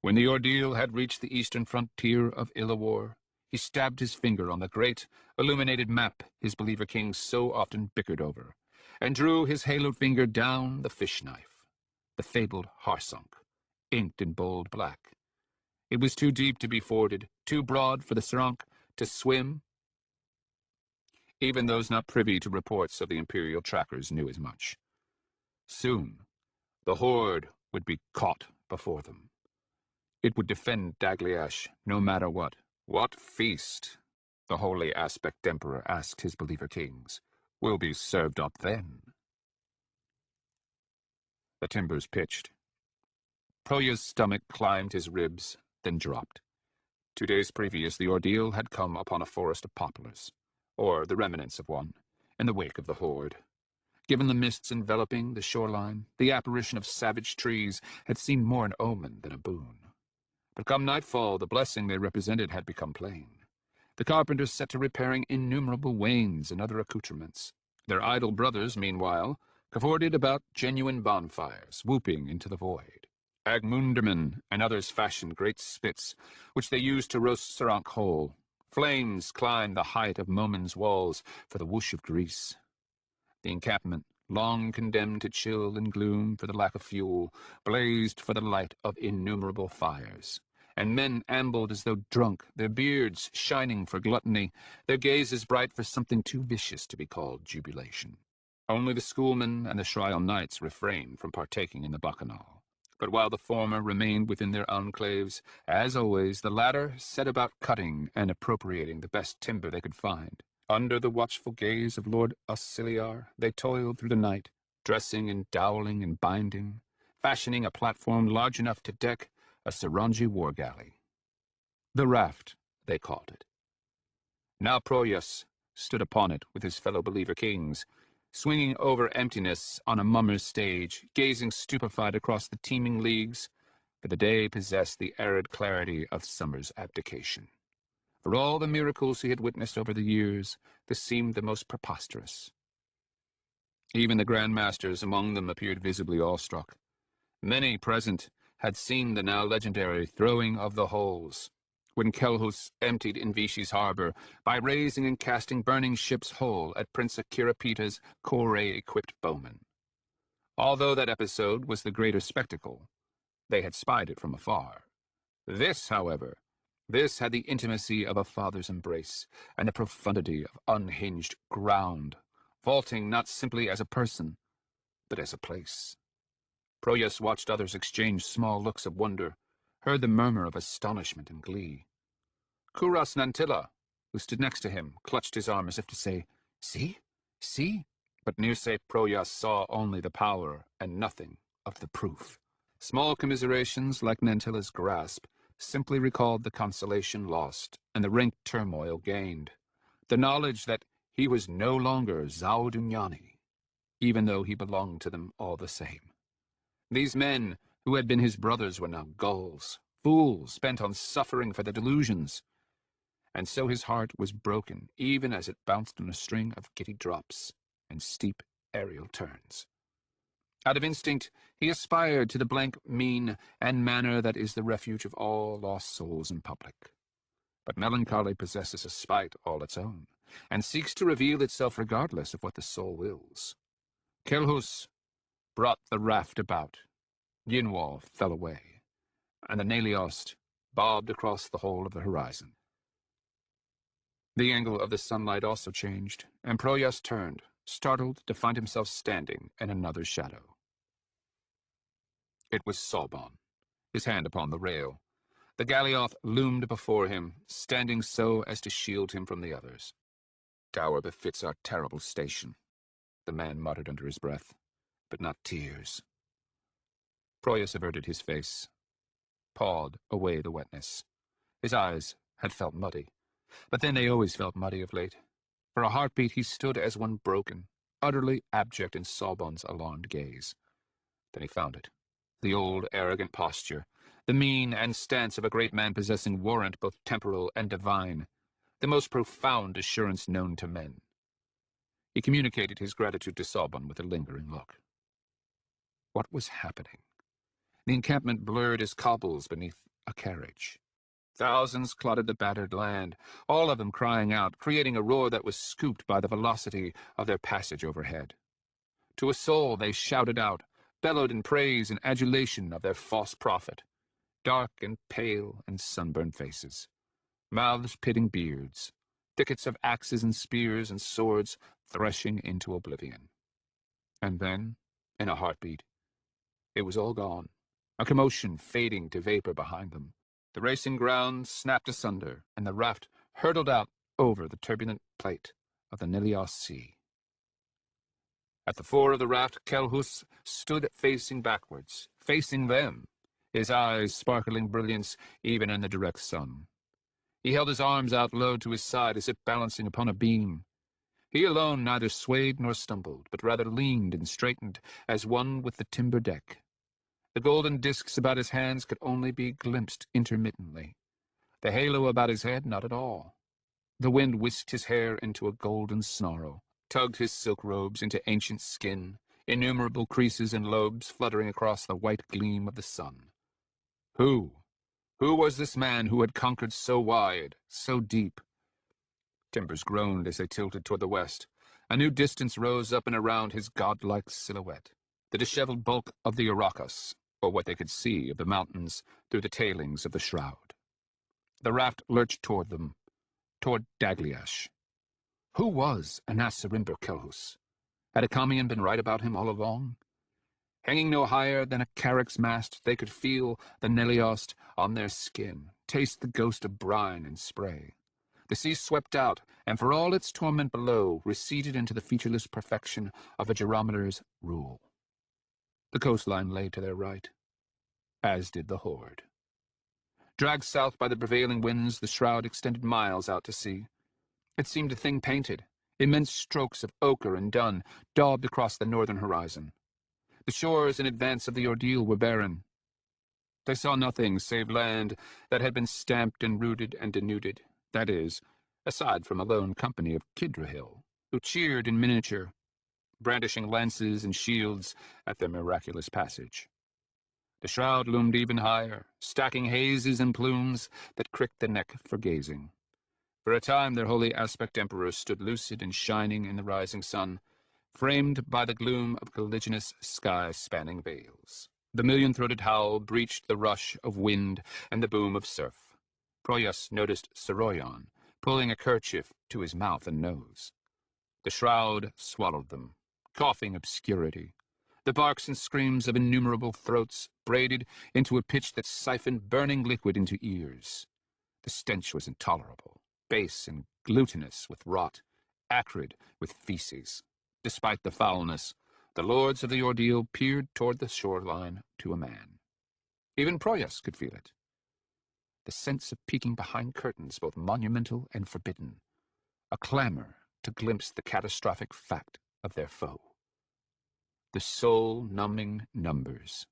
when the ordeal had reached the eastern frontier of Illawar, he stabbed his finger on the great, illuminated map his believer kings so often bickered over, and drew his haloed finger down the fish-knife, the fabled Harsunk, inked in bold black. It was too deep to be forded, too broad for the Srank to swim. Even those not privy to reports of the Imperial trackers knew as much. Soon, the horde would be caught before them. It would defend Dagliash no matter what. "What feast," the holy aspect emperor asked his believer kings, "will be served up then?" The timbers pitched. Proya's stomach climbed his ribs, then dropped. 2 days previous, the ordeal had come upon a forest of poplars, or the remnants of one, in the wake of the horde. Given the mists enveloping the shoreline, the apparition of savage trees had seemed more an omen than a boon. But come nightfall, the blessing they represented had become plain. The carpenters set to repairing innumerable wains and other accoutrements. Their idle brothers, meanwhile, cavorted about genuine bonfires, whooping into the void. Agmundermen and others fashioned great spits, which they used to roast Srank whole. Flames climbed the height of Momin's walls for the whoosh of grease. The encampment, long condemned to chill and gloom for the lack of fuel, blazed for the light of innumerable fires. And men ambled as though drunk, their beards shining for gluttony, their gazes bright for something too vicious to be called jubilation. Only the schoolmen and the Shrial knights refrained from partaking in the bacchanal. But while the former remained within their enclaves, as always, the latter set about cutting and appropriating the best timber they could find. Under the watchful gaze of Lord Auxiliar, they toiled through the night, dressing and doweling and binding, fashioning a platform large enough to deck a Sarangi war galley. The raft, they called it. Now Proyas stood upon it with his fellow believer kings, swinging over emptiness on a mummer's stage, gazing stupefied across the teeming leagues, for the day possessed the arid clarity of summer's abdication. For all the miracles he had witnessed over the years, this seemed the most preposterous. Even the Grand Masters among them appeared visibly awestruck. Many present had seen the now legendary throwing of the holes, when Kelhus emptied Invishi's harbor by raising and casting burning ships whole at Prince Akirapita's Kore-equipped bowmen. Although that episode was the greater spectacle, they had spied it from afar. This, however, this had the intimacy of a father's embrace and the profundity of unhinged ground, vaulting not simply as a person, but as a place. Proyas watched others exchange small looks of wonder, heard the murmur of astonishment and glee. Kuras Nantilla, who stood next to him, clutched his arm as if to say, "See? See?" But Nirse Proyas saw only the power and nothing of the proof. Small commiserations, like Nantilla's grasp, simply recalled the consolation lost and the rank turmoil gained, the knowledge that he was no longer Zaudunyani, even though he belonged to them all the same. These men who had been his brothers were now gulls, fools bent on suffering for their delusions. And so his heart was broken, even as it bounced on a string of giddy drops and steep aerial turns. Out of instinct, he aspired to the blank mien and manner that is the refuge of all lost souls in public. But melancholy possesses a spite all its own, and seeks to reveal itself regardless of what the soul wills. Kelhus brought the raft about. Yinwal fell away, and the Naliost bobbed across the whole of the horizon. The angle of the sunlight also changed, and Proyas turned, startled to find himself standing in another shadow. It was Saubon, his hand upon the rail. The Galioth loomed before him, standing so as to shield him from the others. "Dower befits our terrible station," the man muttered under his breath, "but not tears." Proyas averted his face, pawed away the wetness. His eyes had felt muddy, but then they always felt muddy of late. For a heartbeat he stood as one broken, utterly abject in Saubon's alarmed gaze. Then he found it. The old arrogant posture, the mien and stance of a great man possessing warrant both temporal and divine, the most profound assurance known to men. He communicated his gratitude to Saubon with a lingering look. What was happening? The encampment blurred as cobbles beneath a carriage. Thousands clotted the battered land, all of them crying out, creating a roar that was scooped by the velocity of their passage overhead. To a soul they shouted out, bellowed in praise and adulation of their false prophet, dark and pale and sunburned faces, mouths pitting beards, thickets of axes and spears and swords threshing into oblivion. And then, in a heartbeat, it was all gone, a commotion fading to vapor behind them. The racing ground snapped asunder, and the raft hurtled out over the turbulent plate of the Nilios Sea. At the fore of the raft, Kelhus stood facing backwards, facing them, his eyes sparkling brilliance even in the direct sun. He held his arms out low to his side as if balancing upon a beam. He alone neither swayed nor stumbled, but rather leaned and straightened as one with the timber deck. The golden discs about his hands could only be glimpsed intermittently. The halo about his head, not at all. The wind whisked his hair into a golden snarl, tugged his silk robes into ancient skin, innumerable creases and lobes fluttering across the white gleam of the sun. Who? Who was this man who had conquered so wide, so deep, Timbers groaned as they tilted toward the west. A new distance rose up and around his godlike silhouette. The disheveled bulk of the Urachus, or what they could see of the mountains through the tailings of the shroud. The raft lurched toward them, toward Dagliash. Who was Anasarimber Kelhus? Had Akamian been right about him all along? Hanging no higher than a carrack's mast, they could feel the Neliost on their skin, taste the ghost of brine and spray. The sea swept out, and for all its torment below, receded into the featureless perfection of a gerometer's rule. The coastline lay to their right, as did the horde. Dragged south by the prevailing winds, the shroud extended miles out to sea. It seemed a thing painted, immense strokes of ochre and dun daubed across the northern horizon. The shores in advance of the Ordeal were barren. They saw nothing save land that had been stamped and rooted and denuded, that is, aside from a lone company of Kidrahill, who cheered in miniature, brandishing lances and shields at their miraculous passage. The shroud loomed even higher, stacking hazes and plumes that cricked the neck for gazing. For a time their holy aspect emperor stood lucid and shining in the rising sun, framed by the gloom of colliginous sky-spanning veils. The million-throated howl breached the rush of wind and the boom of surf. Proyas noticed Soroyan, pulling a kerchief to his mouth and nose. The shroud swallowed them, coughing obscurity. The barks and screams of innumerable throats braided into a pitch that siphoned burning liquid into ears. The stench was intolerable, base and glutinous with rot, acrid with feces. Despite the foulness, the lords of the Ordeal peered toward the shoreline to a man. Even Proyas could feel it. The sense of peeking behind curtains both monumental and forbidden, a clamor to glimpse the catastrophic fact of their foe. The soul-numbing numbers.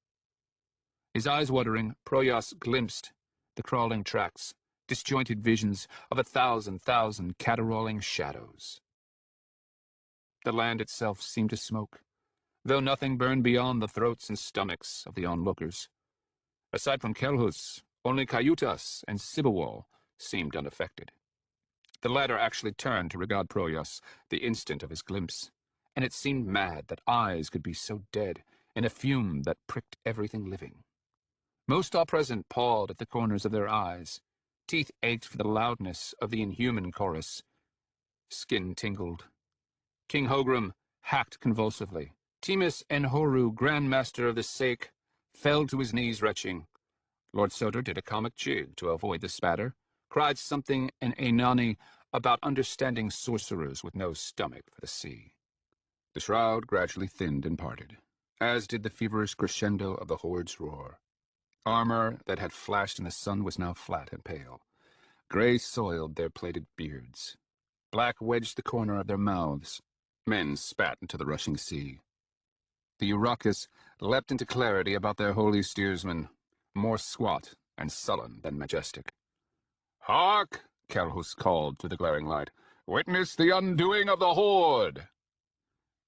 His eyes watering, Proyas glimpsed the crawling tracks, disjointed visions of 1,000 caterwauling shadows. The land itself seemed to smoke, though nothing burned beyond the throats and stomachs of the onlookers. Aside from Kelhus, only Cayutas and Sibawal seemed unaffected. The latter actually turned to regard Proyas the instant of his glimpse, and it seemed mad that eyes could be so dead in a fume that pricked everything living. Most all present pawed at the corners of their eyes. Teeth ached for the loudness of the inhuman chorus. Skin tingled. King Hogrum hacked convulsively. Timus Enhoru, Grand Master of the Sake, fell to his knees retching. Lord Soter did a comic jig to avoid the spatter, cried something in Ainani about understanding sorcerers with no stomach for the sea. The shroud gradually thinned and parted, as did the feverish crescendo of the horde's roar. Armor that had flashed in the sun was now flat and pale. Gray soiled their plaited beards. Black wedged the corner of their mouths. Men spat into the rushing sea. The Urachus leapt into clarity about their holy steersman, more squat and sullen than majestic. "Hark!" Kelhus called through the glaring light. "Witness the undoing of the horde!"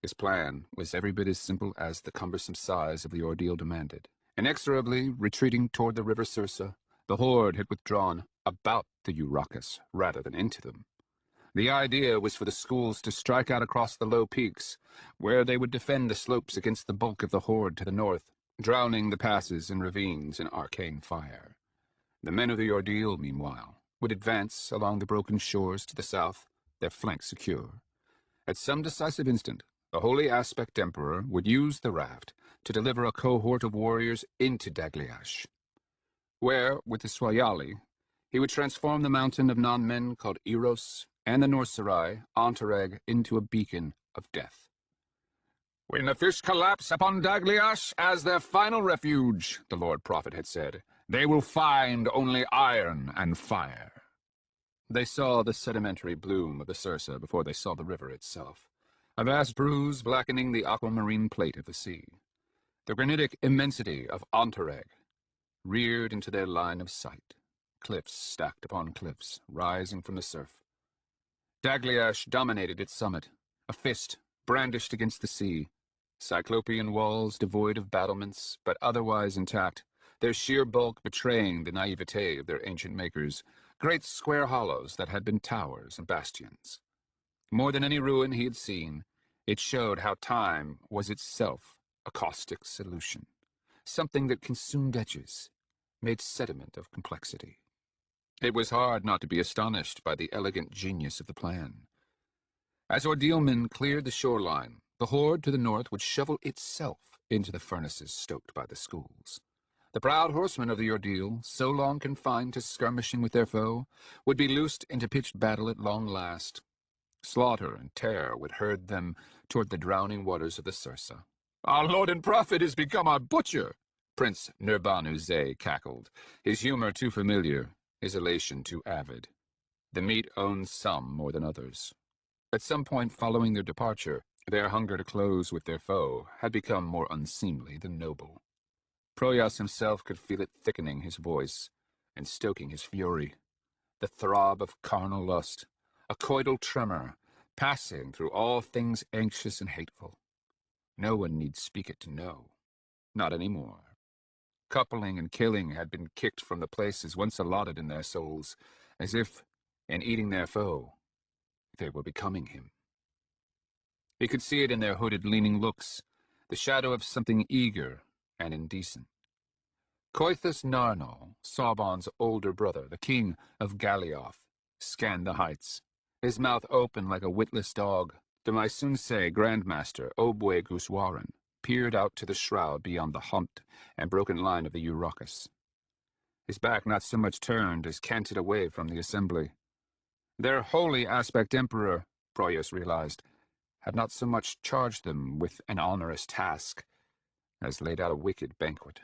His plan was every bit as simple as the cumbersome size of the ordeal demanded. Inexorably retreating toward the river Sursa, the horde had withdrawn about the Urachus rather than into them. The idea was for the schools to strike out across the low peaks, where they would defend the slopes against the bulk of the horde to the north, drowning the passes and ravines in arcane fire. The men of the Ordeal, meanwhile, would advance along the broken shores to the south, their flanks secure. At some decisive instant, the Holy Aspect Emperor would use the raft to deliver a cohort of warriors into Dagliash, where, with the Swayali, he would transform the mountain of non-men called Eros and the Norserai, Antareg, into a beacon of death. "When the fish collapse upon Dagliash as their final refuge," the Lord Prophet had said, "they will find only iron and fire." They saw the sedimentary bloom of the Sursa before they saw the river itself, a vast bruise blackening the aquamarine plate of the sea. The granitic immensity of Antareg reared into their line of sight, cliffs stacked upon cliffs, rising from the surf. Dagliash dominated its summit, a fist brandished against the sea. Cyclopean walls devoid of battlements, but otherwise intact, their sheer bulk betraying the naivete of their ancient makers, great square hollows that had been towers and bastions. More than any ruin he had seen, it showed how time was itself a caustic solution, something that consumed edges, made sediment of complexity. It was hard not to be astonished by the elegant genius of the plan. As ordealmen cleared the shoreline, the horde to the north would shovel itself into the furnaces stoked by the schools. The proud horsemen of the ordeal, so long confined to skirmishing with their foe, would be loosed into pitched battle at long last. Slaughter and terror would herd them toward the drowning waters of the Sursa. "Our lord and prophet has become our butcher," Prince Nurbanu Zay cackled, his humor too familiar, his elation too avid. The meat owned some more than others. At some point following their departure, their hunger to close with their foe had become more unseemly than noble. Proyas himself could feel it thickening his voice and stoking his fury. The throb of carnal lust, a coital tremor, passing through all things anxious and hateful. No one need speak it to know. Not any more. Coupling and killing had been kicked from the places once allotted in their souls, as if, in eating their foe, they were becoming him. He could see it in their hooded, leaning looks, the shadow of something eager and indecent. Coithus Narnal, Sauban's older brother, the king of Galioth, scanned the heights, his mouth open like a witless dog. The Mysunse Grandmaster, Obwe Guswaran, peered out to the shroud beyond the humped and broken line of the Urocus. His back not so much turned as canted away from the assembly. Their holy aspect emperor, Proyas realized, had not so much charged them with an onerous task as laid out a wicked banquet.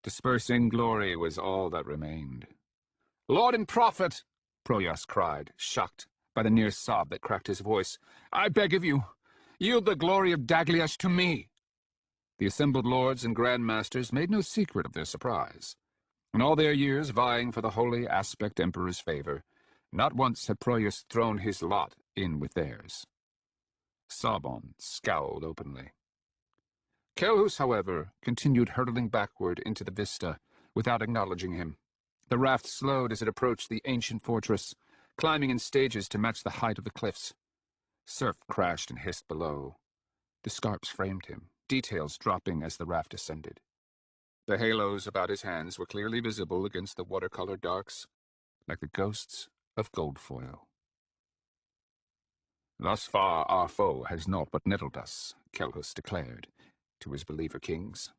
Dispersing glory was all that remained. "Lord and prophet," Proyas cried, shocked by the near sob that cracked his voice, "I beg of you, yield the glory of Dagliash to me." The assembled lords and grandmasters made no secret of their surprise. In all their years vying for the holy aspect emperor's favor, not once had Proyas thrown his lot in with theirs. Sabon scowled openly. Kelhus, however, continued hurtling backward into the vista without acknowledging him. The raft slowed as it approached the ancient fortress, climbing in stages to match the height of the cliffs. Surf crashed and hissed below. The scarps framed him, details dropping as the raft ascended. The halos about his hands were clearly visible against the watercolor darks, like the ghosts of gold foil. "Thus far our foe has naught but nettled us," Kelhus declared to his believer kings,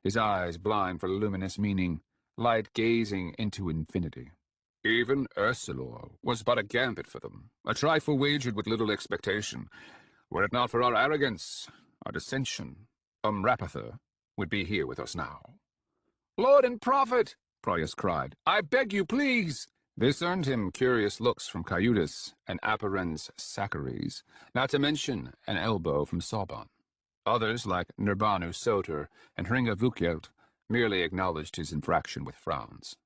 his eyes blind for luminous meaning, light gazing into infinity. "Even Ursulor was but a gambit for them, a trifle wagered with little expectation. Were it not for our arrogance, our dissension, Rapatha would be here with us now." "Lord and prophet," Proyas cried, "I beg you, please." This earned him curious looks from Caiudus and Apparen's Saccharies, not to mention an elbow from Sauban. Others, like Nurbanu Soter and Hringa Vukielt, merely acknowledged his infraction with frowns.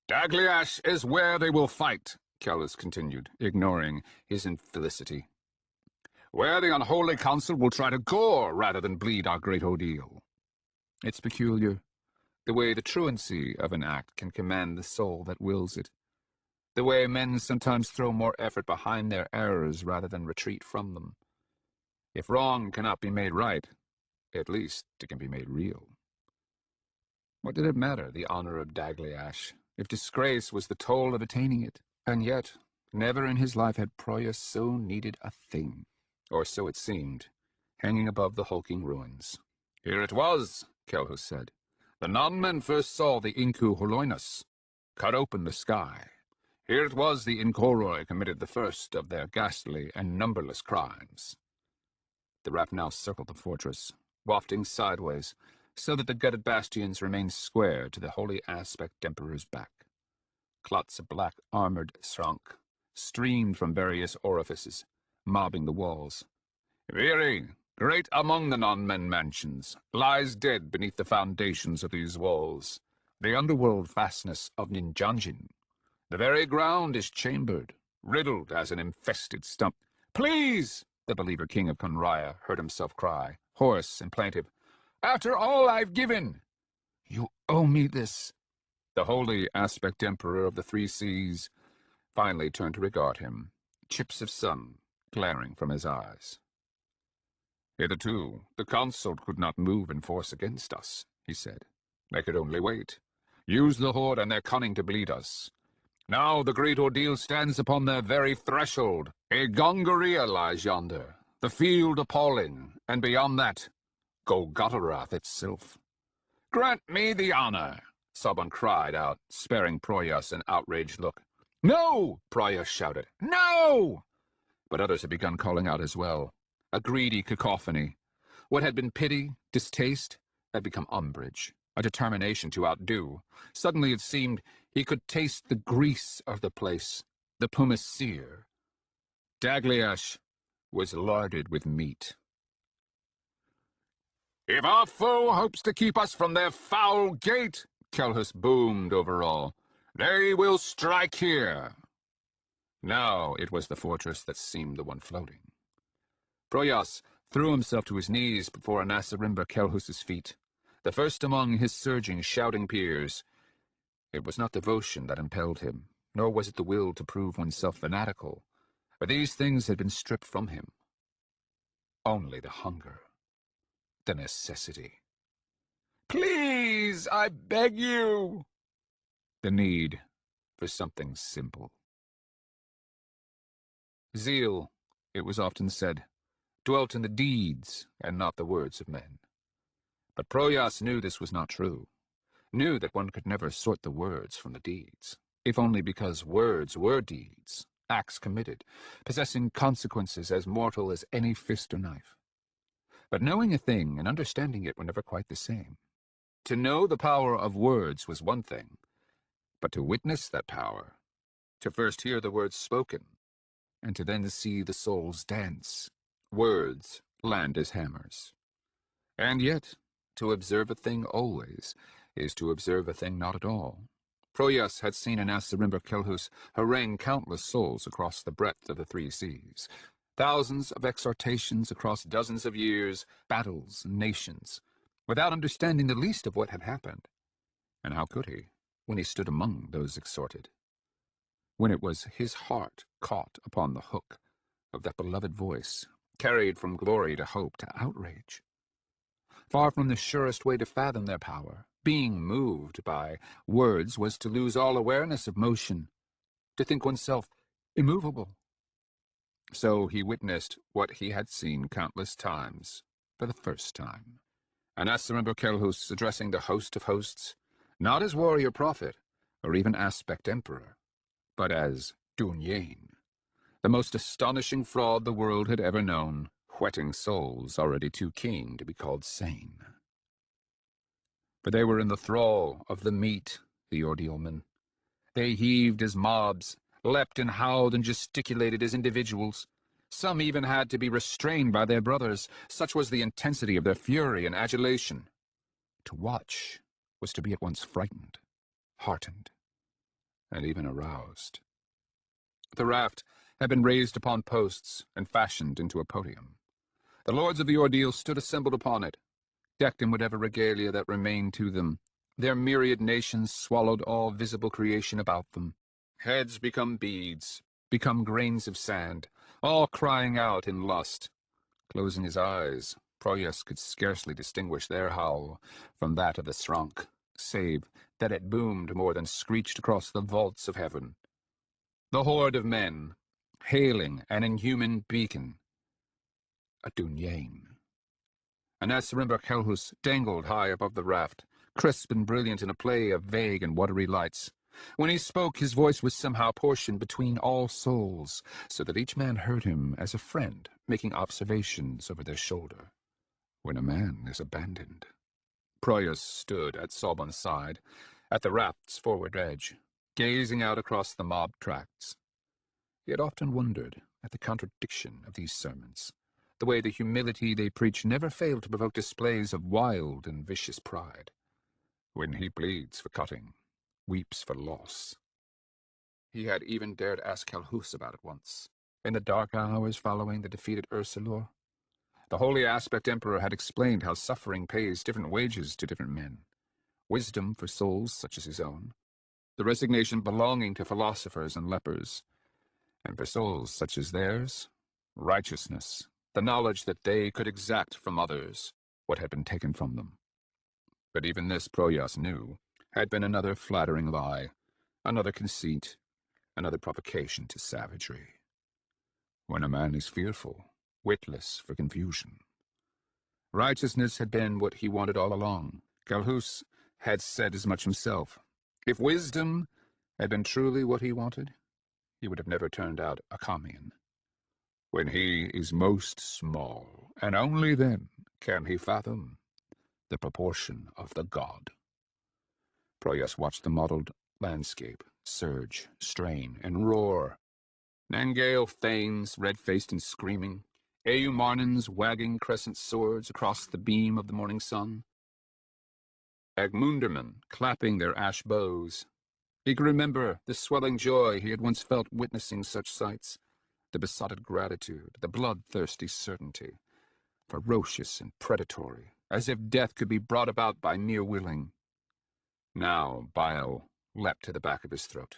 "Dagliash is where they will fight," Kellis continued, ignoring his infelicity. "Where the unholy council will try to gore rather than bleed our great ordeal." It's peculiar, the way the truancy of an act can command the soul that wills it, the way men sometimes throw more effort behind their errors rather than retreat from them. If wrong cannot be made right, at least it can be made real. What did it matter, the honor of Dagliash, if disgrace was the toll of attaining it? And yet, never in his life had Proyas so needed a thing, or so it seemed, hanging above the hulking ruins. "Here it was," Kelhus said. "The non-men first saw the Inku Holoinus, cut open the sky. Here it was the Inkoroi committed the first of their ghastly and numberless crimes." The raft now circled the fortress, wafting sideways, so that the gutted bastions remained square to the holy aspect emperor's back. Clots of black armored srank streamed from various orifices, mobbing the walls. "Viri, great among the non-men mansions, lies dead beneath the foundations of these walls, the underworld fastness of Ninjanjin. The very ground is chambered, riddled as an infested stump." "Please!" the believer king of Kunraya heard himself cry, hoarse and plaintive. After all I've given! You owe me this. The holy aspect emperor of the three seas finally turned to regard him, chips of sun glaring from his eyes. Hitherto, the consort could not move in force against us, he said. They could only wait, use the horde and their cunning to bleed us. Now the great ordeal stands upon their very threshold. A Gongoria lies yonder, the field appalling, and beyond that, Golgotharath itself. Grant me the honor, Soban cried out, sparing Proyas an outraged look. No! Proyas shouted. No! But others had begun calling out as well. A greedy cacophony. What had been pity, distaste, had become umbrage, a determination to outdo. Suddenly it seemed he could taste the grease of the place, the pumice sear. Dagliash was larded with meat. If our foe hopes to keep us from their foul gate, Kelhus boomed over all, they will strike here. Now it was the fortress that seemed the one floating. Proyas threw himself to his knees before Anasarimber Kelhus's feet, the first among his surging, shouting peers. It was not devotion that impelled him, nor was it the will to prove oneself fanatical, for these things had been stripped from him. Only the hunger, the necessity. Please, I beg you! The need for something simple. Zeal, it was often said, dwelt in the deeds and not the words of men. But Proyas knew this was not true, knew that one could never sort the words from the deeds, if only because words were deeds, acts committed, possessing consequences as mortal as any fist or knife. But knowing a thing and understanding it were never quite the same. To know the power of words was one thing, but to witness that power, to first hear the words spoken, and to then see the souls dance, words land as hammers. And yet, to observe a thing always is to observe a thing not at all. Proyas had seen Anasarimber Kelhus harangue countless souls across the breadth of the three seas. Thousands of exhortations across dozens of years, battles and nations, without understanding the least of what had happened. And how could he, when he stood among those exhorted? When it was his heart caught upon the hook of that beloved voice, carried from glory to hope to outrage. Far from the surest way to fathom their power, being moved by words was to lose all awareness of motion, to think oneself immovable. So he witnessed what he had seen countless times for the first time. Anasarimber Kelhus addressing the host of hosts, not as warrior prophet, or even aspect emperor, but as Dunyain, the most astonishing fraud the world had ever known, whetting souls already too keen to be called sane. For they were in the thrall of the meat, the ordealmen. They heaved as mobs, leapt and howled and gesticulated as individuals. Some even had to be restrained by their brothers, such was the intensity of their fury and adulation. To watch was to be at once frightened, heartened, and even aroused. The raft had been raised upon posts and fashioned into a podium. The lords of the ordeal stood assembled upon it, decked in whatever regalia that remained to them. Their myriad nations swallowed all visible creation about them. Heads become beads, become grains of sand, all crying out in lust. Closing his eyes, Proyas could scarcely distinguish their howl from that of the Srank, save that it boomed more than screeched across the vaults of heaven. The horde of men, hailing an inhuman beacon, a Dunyain. Anasarimber Kelhus dangled high above the raft, crisp and brilliant in a play of vague and watery lights. When he spoke, his voice was somehow portioned between all souls, so that each man heard him as a friend making observations over their shoulder. When a man is abandoned. Proyas stood at Soban's side, at the raft's forward edge, gazing out across the mob tracts. He had often wondered at the contradiction of these sermons, the way the humility they preach never failed to provoke displays of wild and vicious pride. When he bleeds for cutting, weeps for loss. He had even dared ask Kelhus about it once, in the dark hours following the defeat at Ursulur. The Holy Aspect Emperor had explained how suffering pays different wages to different men. Wisdom for souls such as his own, the resignation belonging to philosophers and lepers, and for souls such as theirs, righteousness, the knowledge that they could exact from others what had been taken from them. But even this, Proyas knew, had been another flattering lie, another conceit, another provocation to savagery. When a man is fearful, witless for confusion. Righteousness had been what he wanted all along. Calhus had said as much himself. If wisdom had been truly what he wanted, he would have never turned out a commune. When he is most small, and only then can he fathom the proportion of the god. Proyas watched the mottled landscape surge, strain, and roar. Nangale thanes, red-faced and screaming, Eumannans wagging crescent swords across the beam of the morning sun, Agmundermen clapping their ash bows. He could remember the swelling joy he had once felt witnessing such sights, the besotted gratitude, the bloodthirsty certainty, ferocious and predatory, as if death could be brought about by mere willing. Now bile leapt to the back of his throat.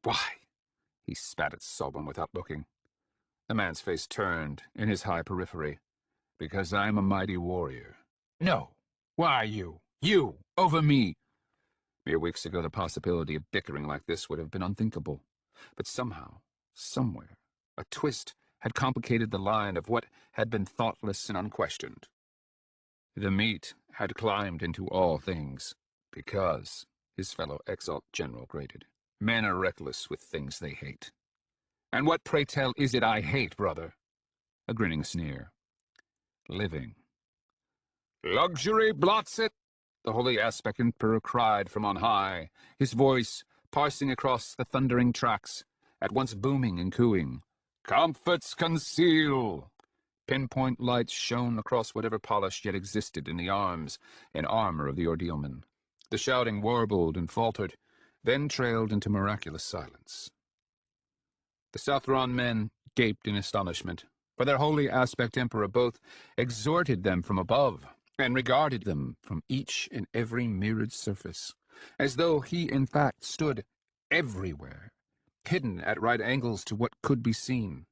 Why? He spat at Sobon without looking. The man's face turned in his high periphery. Because I'm a mighty warrior. No. Why you? You, over me. Mere weeks ago, the possibility of bickering like this would have been unthinkable. But somehow, somewhere, a twist had complicated the line of what had been thoughtless and unquestioned. The meat had climbed into all things, because, his fellow exalt general grated, men are reckless with things they hate. And what, pray tell, is it I hate, brother? A grinning sneer. Living. Luxury blots it, the Holy Aspect Emperor cried from on high, his voice parsing across the thundering tracks, at once booming and cooing. Comforts conceal! Pinpoint lights shone across whatever polish yet existed in the arms and armor of the ordealmen. The shouting warbled and faltered, then trailed into miraculous silence. The Southron men gaped in astonishment, for their Holy Aspect Emperor both exhorted them from above and regarded them from each and every mirrored surface, as though he in fact stood everywhere, hidden at right angles to what could be seen,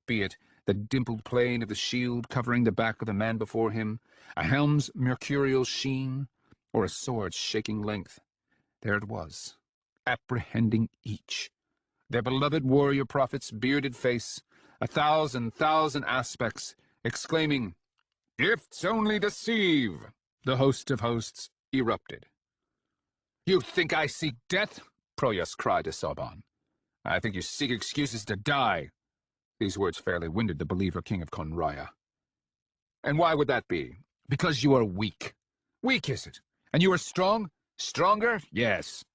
be it the dimpled plane of the shield covering the back of the man before him, a helm's mercurial sheen, or a sword's shaking length. There it was, apprehending each. Their beloved warrior prophet's bearded face, a thousand aspects, exclaiming, "Gifts only deceive!" The host of hosts erupted. "You think I seek death?" Proyas cried to Sauban. "I think you seek excuses to die." These words fairly winded the believer king of Conraya. "And why would that be? Because you are weak. Weak, is it? And you are strong? Stronger? Yes."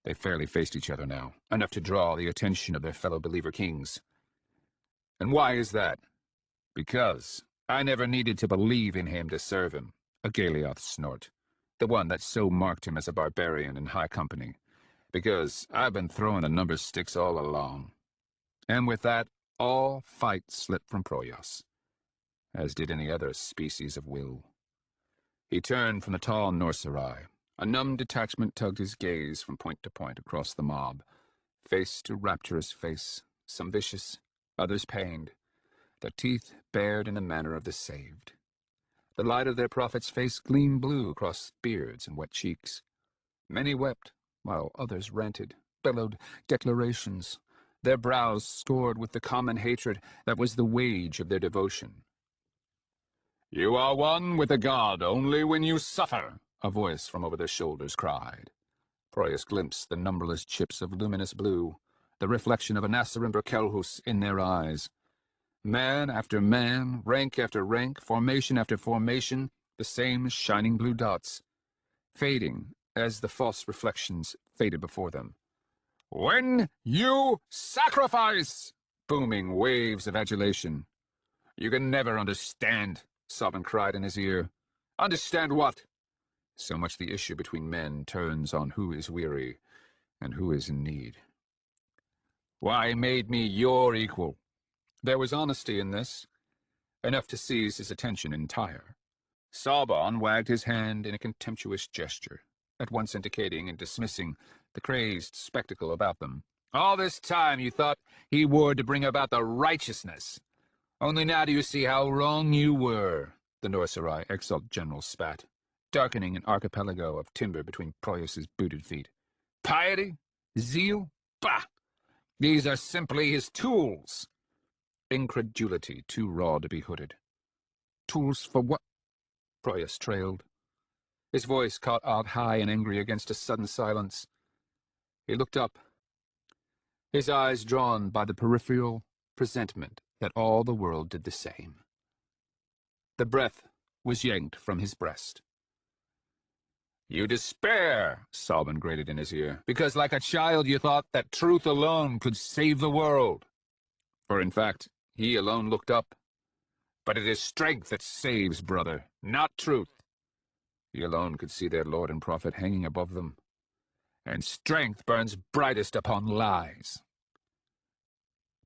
They fairly faced each other now, enough to draw the attention of their fellow believer kings. "And why is that?" "Because I never needed to believe in him to serve him," a Galioth snort, the one that so marked him as a barbarian in high company. "Because I've been throwing the number sticks all along." And with that, all fight slipped from Proyas, as did any other species of will. He turned from the tall Norserai. A numb detachment tugged his gaze from point to point across the mob, face to rapturous face, some vicious, others pained, their teeth bared in the manner of the saved. The light of their prophet's face gleamed blue across beards and wet cheeks. Many wept, while others ranted, bellowed declarations, their brows scored with the common hatred that was the wage of their devotion. "You are one with the god only when you suffer," a voice from over their shoulders cried. Proyas glimpsed the numberless chips of luminous blue, the reflection of a Nassarimber Kelhus in their eyes. Man after man, rank after rank, formation after formation, the same shining blue dots, fading as the false reflections faded before them. "When you sacrifice!" Booming waves of adulation. "You can never understand," Sobin cried in his ear. "Understand what?" So much the issue between men turns on who is weary and who is in need. "Why made me your equal?" There was honesty in this. enough to seize his attention entire. Sabon wagged his hand in a contemptuous gesture, at once indicating and dismissing the crazed spectacle about them. All this time you thought he would to bring about the righteousness. Only now do you see how wrong you were, the Norserai exalt general spat, darkening an archipelago of timber between Proyas's booted feet. Piety? Zeal? Bah! These are simply his tools. Incredulity too raw to be hooded. Tools for what? Proyas trailed. His voice caught out high and angry against a sudden silence. He looked up, his eyes drawn by the peripheral presentiment that all the world did the same. The breath was yanked from his breast. You despair, Sabon grated in his ear, because like a child you thought that truth alone could save the world. For in fact, he alone looked up. But it is strength that saves, brother, not truth. He alone could see their Lord and Prophet hanging above them, and strength burns brightest upon lies.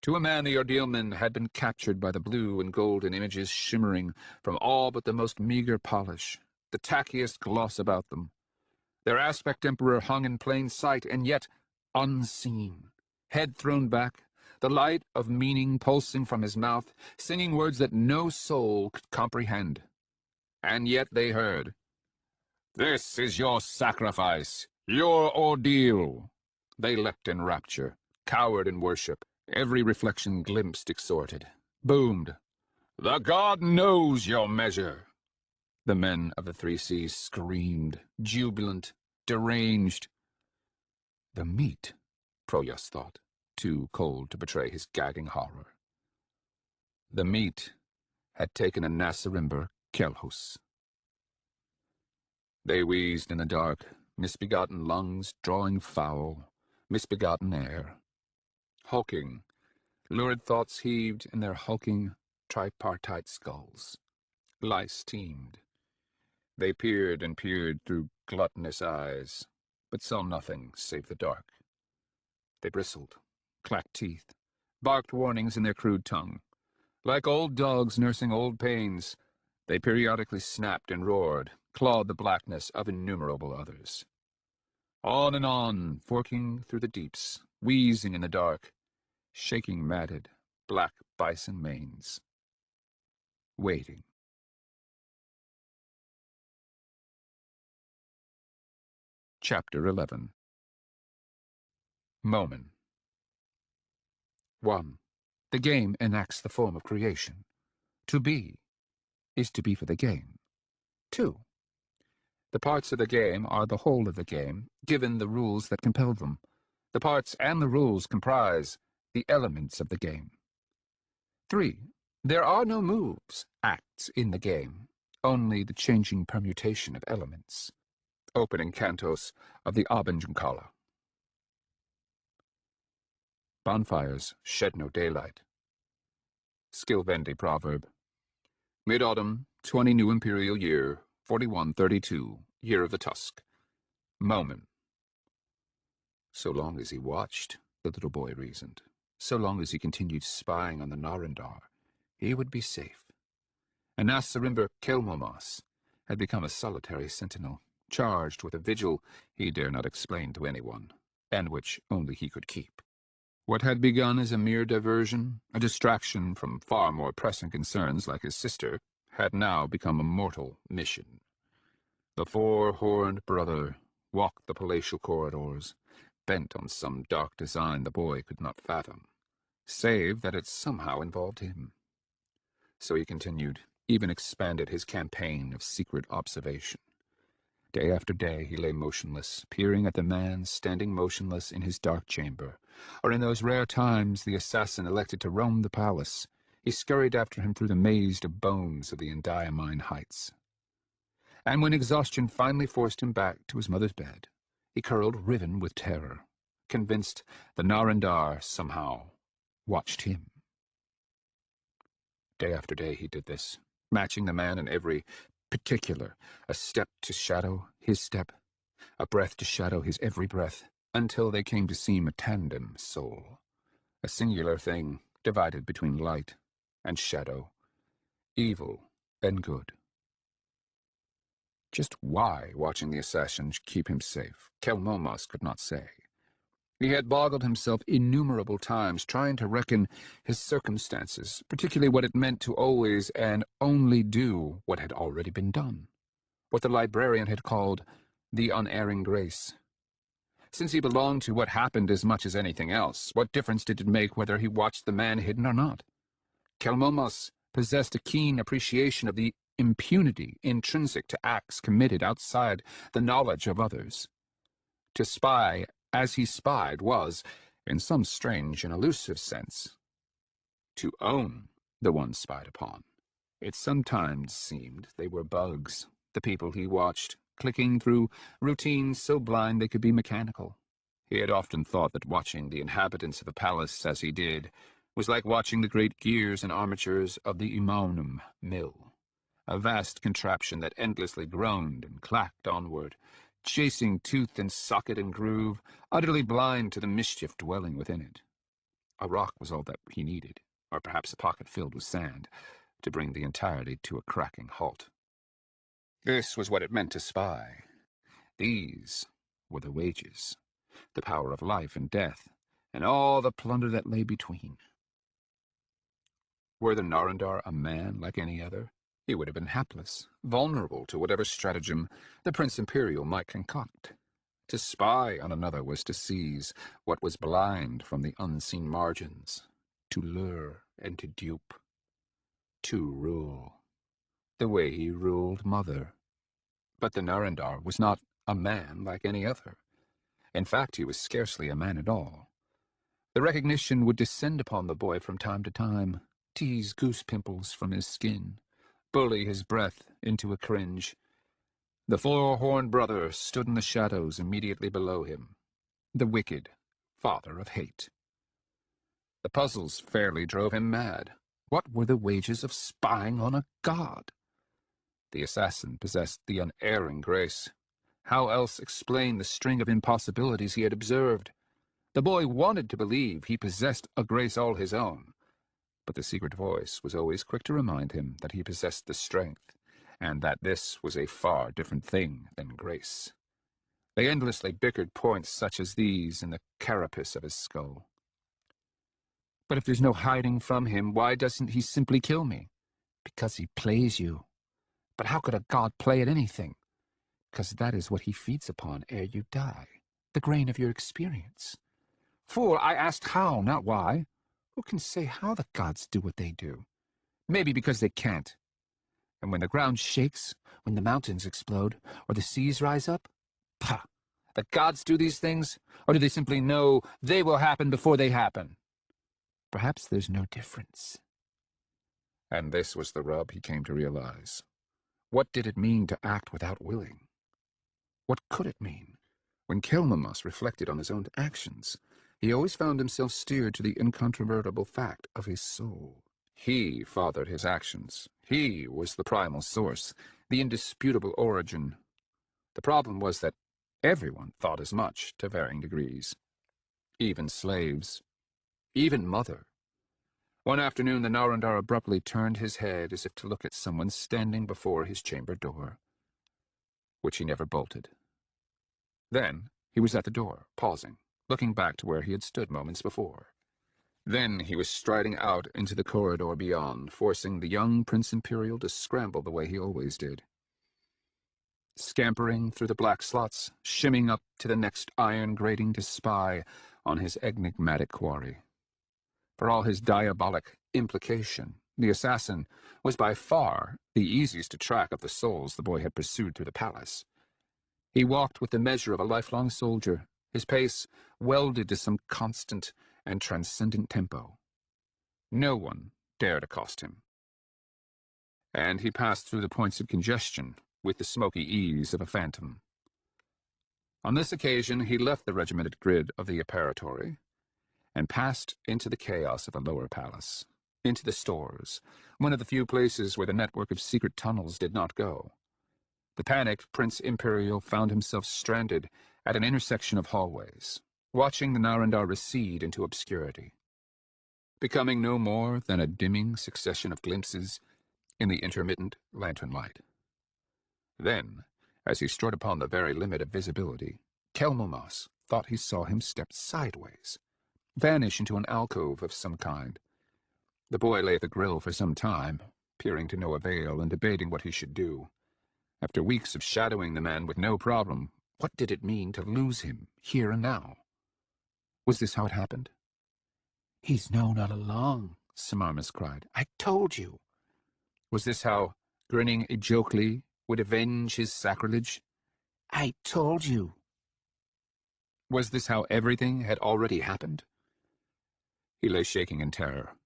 To a man, the Ordeal men had been captured by the blue and golden images shimmering from all but the most meager polish, the tackiest gloss about them. Their aspect emperor hung in plain sight, and yet unseen, head thrown back, the light of meaning pulsing from his mouth, singing words that no soul could comprehend. And yet they heard. This is your sacrifice, your ordeal. They leapt in rapture, cowered in worship, every reflection glimpsed exhorted, boomed. The god knows your measure. The men of the Three Seas screamed, jubilant, deranged. The meat, Proyas thought, too cold to betray his gagging horror. The meat had taken a Nasarimber Kelhus. They wheezed in the dark, misbegotten lungs drawing foul, misbegotten air. Hulking, lurid thoughts heaved in their hulking, tripartite skulls. Lice teemed. They peered and peered through gluttonous eyes, but saw nothing save the dark. They bristled, clacked teeth, barked warnings in their crude tongue. Like old dogs nursing old pains, they periodically snapped and roared, clawed the blackness of innumerable others. On and on, forking through the deeps, wheezing in the dark, shaking matted, black bison manes. Waiting. Chapter 11. Momen. 1. The game enacts the form of creation. To be is to be for the game. 2. The parts of the game are the whole of the game, given the rules that compel them. The parts and the rules comprise the elements of the game. 3. There are no moves, acts in the game, only the changing permutation of elements. Opening cantos of the Abendjungkala. Bonfires shed no daylight. Skilvendi proverb. Mid-autumn, 20 New Imperial Year, 4132, Year of the Tusk. Momen. So long as he watched, the little boy reasoned, so long as he continued spying on the Narendar, he would be safe. And Nasarimber Kelmomas had become a solitary sentinel, charged with a vigil he dare not explain to anyone, and which only he could keep. What had begun as a mere diversion, a distraction from far more pressing concerns like his sister, had now become a mortal mission. The four-horned brother walked the palatial corridors, bent on some dark design the boy could not fathom, save that it somehow involved him. So he continued, even expanded his campaign of secret observation. Day after day he lay motionless, peering at the man standing motionless in his dark chamber, or in those rare times the assassin elected to roam the palace, he scurried after him through the maze of bones of the Endiamine heights. And when exhaustion finally forced him back to his mother's bed, he curled riven with terror, convinced the Narendar somehow watched him. Day after day he did this, matching the man in every particular, a step to shadow his step, a breath to shadow his every breath, until they came to seem a tandem soul, a singular thing divided between light and shadow, evil and good. Just why watching the assassins keep him safe, Kelmomas could not say. He had boggled himself innumerable times trying to reckon his circumstances, particularly what it meant to always and only do what had already been done, what the librarian had called the unerring grace. Since he belonged to what happened as much as anything else, what difference did it make whether he watched the man hidden or not? Kelmomas possessed a keen appreciation of the impunity intrinsic to acts committed outside the knowledge of others. To spy as he spied was, in some strange and elusive sense, to own the one spied upon. It sometimes seemed they were bugs, the people he watched, clicking through routines so blind they could be mechanical. He had often thought that watching the inhabitants of a palace as he did was like watching the great gears and armatures of the Imaunum mill, a vast contraption that endlessly groaned and clacked onward, chasing tooth and socket and groove, utterly blind to the mischief dwelling within it. A rock was all that he needed, or perhaps a pocket filled with sand, to bring the entirety to a cracking halt. This was what it meant to spy. These were the wages, the power of life and death, and all the plunder that lay between. Were the Narendar a man like any other, he would have been hapless, vulnerable to whatever stratagem the Prince Imperial might concoct. To spy on another was to seize what was blind from the unseen margins, to lure and to dupe, to rule, the way he ruled Mother. But the Narendar was not a man like any other. In fact, he was scarcely a man at all. The recognition would descend upon the boy from time to time, tease goose pimples from his skin, bully his breath into a cringe. The four-horned brother stood in the shadows immediately below him, the wicked father of hate. The puzzles fairly drove him mad. What were the wages of spying on a god? The assassin possessed the unerring grace. How else explain the string of impossibilities he had observed? The boy wanted to believe he possessed a grace all his own, but the secret voice was always quick to remind him that he possessed the strength, and that this was a far different thing than grace. They endlessly bickered points such as these in the carapace of his skull. But if there's no hiding from him, why doesn't he simply kill me? Because he plays you. But how could a god play at anything? Because that is what he feeds upon ere you die, the grain of your experience. Fool, I asked how, not why. Who can say how the gods do what they do? Maybe because they can't. And when the ground shakes, when the mountains explode, or the seas rise up, pah! The gods do these things, or do they simply know they will happen before they happen? Perhaps there's no difference. And this was the rub he came to realize. What did it mean to act without willing? What could it mean? When Kelmamas reflected on his own actions, he always found himself steered to the incontrovertible fact of his soul. He fathered his actions. He was the primal source, the indisputable origin. The problem was that everyone thought as much to varying degrees. Even slaves. Even Mother. One afternoon the Narendar abruptly turned his head as if to look at someone standing before his chamber door, which he never bolted. Then he was at the door, pausing, looking back to where he had stood moments before. Then he was striding out into the corridor beyond, forcing the young Prince Imperial to scramble the way he always did. Scampering through the black slots, shimming up to the next iron grating to spy on his enigmatic quarry. For all his diabolic implication, the assassin was by far the easiest to track of the souls the boy had pursued through the palace. He walked with the measure of a lifelong soldier, his pace welded to some constant and transcendent tempo. No one dared accost him. And he passed through the points of congestion with the smoky ease of a phantom. On this occasion he left the regimented grid of the apparatory and passed into the chaos of a lower palace, into the stores, one of the few places where the network of secret tunnels did not go. The panicked Prince Imperial found himself stranded at an intersection of hallways, watching the Narendar recede into obscurity. Becoming no more than a dimming succession of glimpses, in the intermittent lantern light. Then, as he strode upon the very limit of visibility, Kelmomas thought he saw him step sideways, vanish into an alcove of some kind. The boy lay at the grill for some time, peering to no avail and debating what he should do. After weeks of shadowing the man with no problem, what did it mean to lose him, here and now? Was this how it happened? "He's known all along," Samarmas cried. "I told you." Was this how, grinning Ejokli, would avenge his sacrilege? "I told you." Was this how everything had already happened? He lay shaking in terror,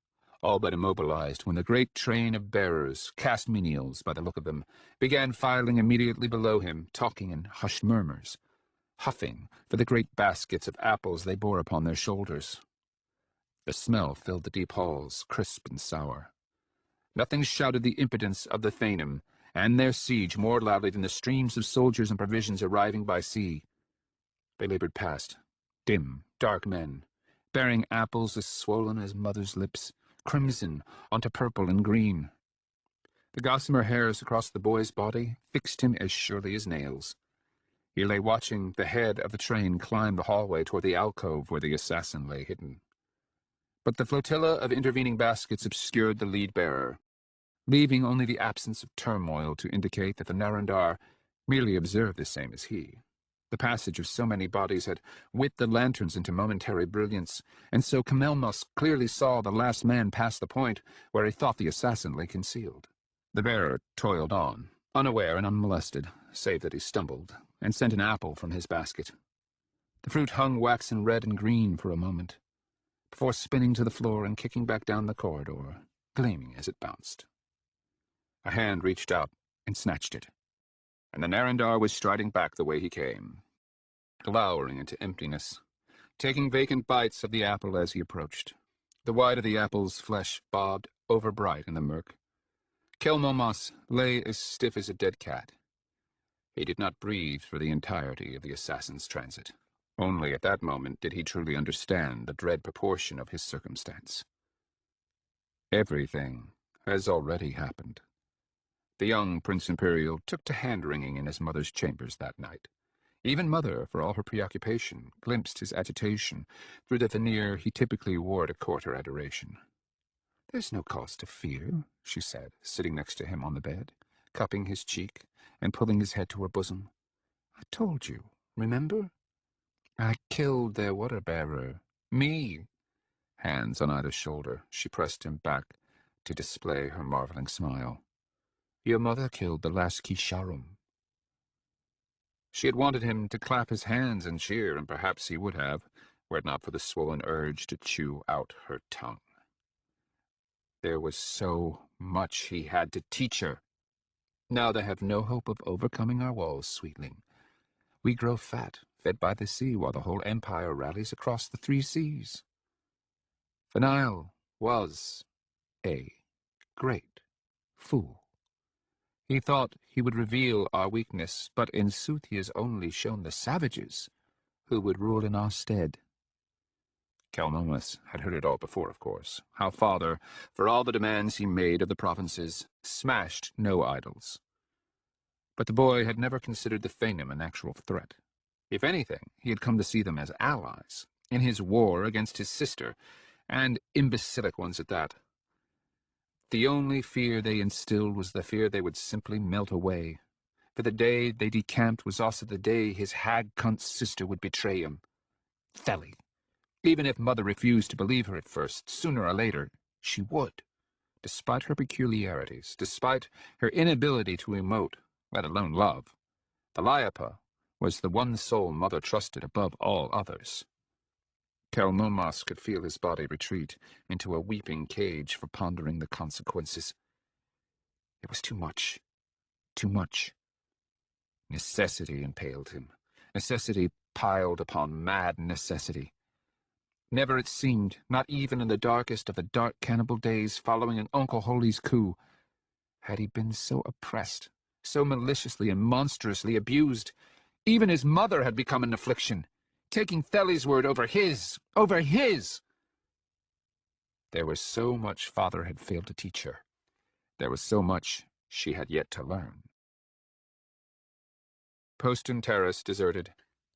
all but immobilized, when the great train of bearers, caste menials by the look of them, began filing immediately below him, talking in hushed murmurs, huffing for the great baskets of apples they bore upon their shoulders. The smell filled the deep halls, crisp and sour. Nothing shouted the impotence of the Thanem and their siege more loudly than the streams of soldiers and provisions arriving by sea. They labored past, dim, dark men, bearing apples as swollen as mothers' lips, crimson onto purple and green. The gossamer hairs across the boy's body fixed him as surely as nails. He lay watching the head of the train climb the hallway toward the alcove where the assassin lay hidden. But the flotilla of intervening baskets obscured the lead-bearer, leaving only the absence of turmoil to indicate that the Narendar merely observed the same as he. The passage of so many bodies had whipped the lanterns into momentary brilliance, and so Camelmus clearly saw the last man pass the point where he thought the assassin lay concealed. The bearer toiled on, unaware and unmolested, save that he stumbled, and sent an apple from his basket. The fruit hung waxen red and green for a moment, before spinning to the floor and kicking back down the corridor, gleaming as it bounced. A hand reached out and snatched it, and the Narendar was striding back the way he came, glowering into emptiness, taking vacant bites of the apple as he approached. The white of the apple's flesh bobbed overbright in the murk. Kelmomas lay as stiff as a dead cat. He did not breathe for the entirety of the assassin's transit. Only at that moment did he truly understand the dread proportion of his circumstance. Everything has already happened. The young Prince Imperial took to hand-wringing in his mother's chambers that night. Even Mother, for all her preoccupation, glimpsed his agitation through the veneer he typically wore to court her adoration. "There's no cause to fear," she said, sitting next to him on the bed, cupping his cheek and pulling his head to her bosom. "I told you, remember? I killed their water-bearer. Me." Hands on either shoulder, she pressed him back to display her marveling smile. "Your mother killed the last Kisharum." She had wanted him to clap his hands and cheer, and perhaps he would have, were it not for the swollen urge to chew out her tongue. There was so much he had to teach her. "Now they have no hope of overcoming our walls, sweetling. We grow fat, fed by the sea, while the whole empire rallies across the 3 seas. The Nile was a great fool. He thought he would reveal our weakness, but in sooth he has only shown the savages who would rule in our stead." Kelmomas had heard it all before, of course. How father, for all the demands he made of the provinces, smashed no idols. But the boy had never considered the Thanem an actual threat. If anything, he had come to see them as allies in his war against his sister, and imbecilic ones at that. The only fear they instilled was the fear they would simply melt away, for the day they decamped was also the day his hag-cunt's sister would betray him. Theli. Even if Mother refused to believe her at first, sooner or later, she would. Despite her peculiarities, despite her inability to emote, let alone love, the Liapa was the one soul Mother trusted above all others. Kelmomas could feel his body retreat into a weeping cage for pondering the consequences. It was too much. Too much. Necessity impaled him. Necessity piled upon mad necessity. Never, it seemed, not even in the darkest of the dark cannibal days following an Uncle Holy's coup, had he been so oppressed, so maliciously and monstrously abused. Even his mother had become an affliction, taking Theli's word over his. There was so much father had failed to teach her, There was so much she had yet to learn. Poston Terrace deserted.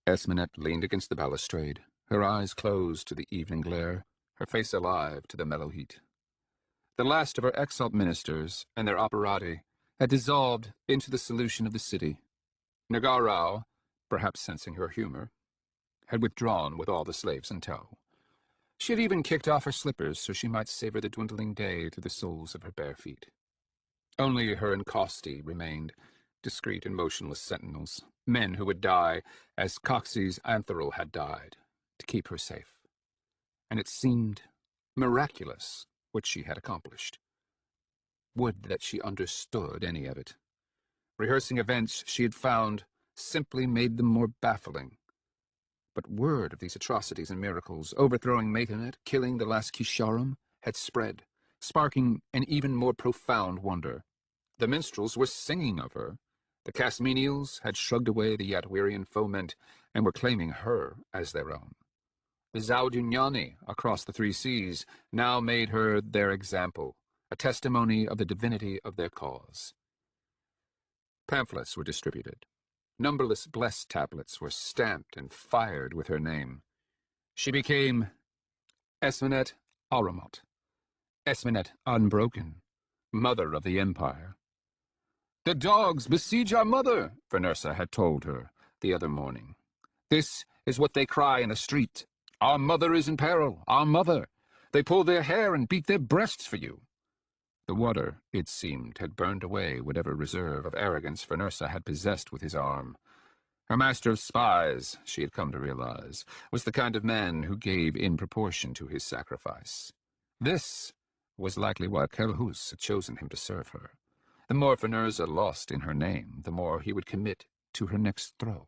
Esmenet leaned against the balustrade, her eyes closed to the evening glare, her face alive to the mellow heat. The last of her exiled ministers and their operati had dissolved into the solution of the city. Nagar Rao, perhaps sensing her humor, had withdrawn with all the slaves in tow. She had even kicked off her slippers so she might savor the dwindling day through the soles of her bare feet. Only her encausty remained, discreet and motionless sentinels, men who would die as Coxey's Antheril had died, to keep her safe. And it seemed miraculous what she had accomplished. Would that she understood any of it. Rehearsing events she had found simply made them more baffling. But word of these atrocities and miracles, overthrowing Maithenet, killing the last Kisharam, had spread, sparking an even more profound wonder. The minstrels were singing of her. The Casmenials had shrugged away the Yatwirian foment and were claiming her as their own. The Zaudunyani across the three seas now made her their example, a testimony of the divinity of their cause. Pamphlets were distributed. Numberless blessed tablets were stamped and fired with her name. She became Esmenet Aramot, Esmenet Unbroken, Mother of the Empire. "The dogs besiege our mother," Fernursa had told her the other morning. "This is what they cry in the street. Our mother is in peril, our mother. They pull their hair and beat their breasts for you." The water, it seemed, had burned away whatever reserve of arrogance Fernursa had possessed with his arm. Her master of spies, she had come to realize, was the kind of man who gave in proportion to his sacrifice. This was likely why Kelhus had chosen him to serve her. The more Fernursa lost in her name, the more he would commit to her next throw.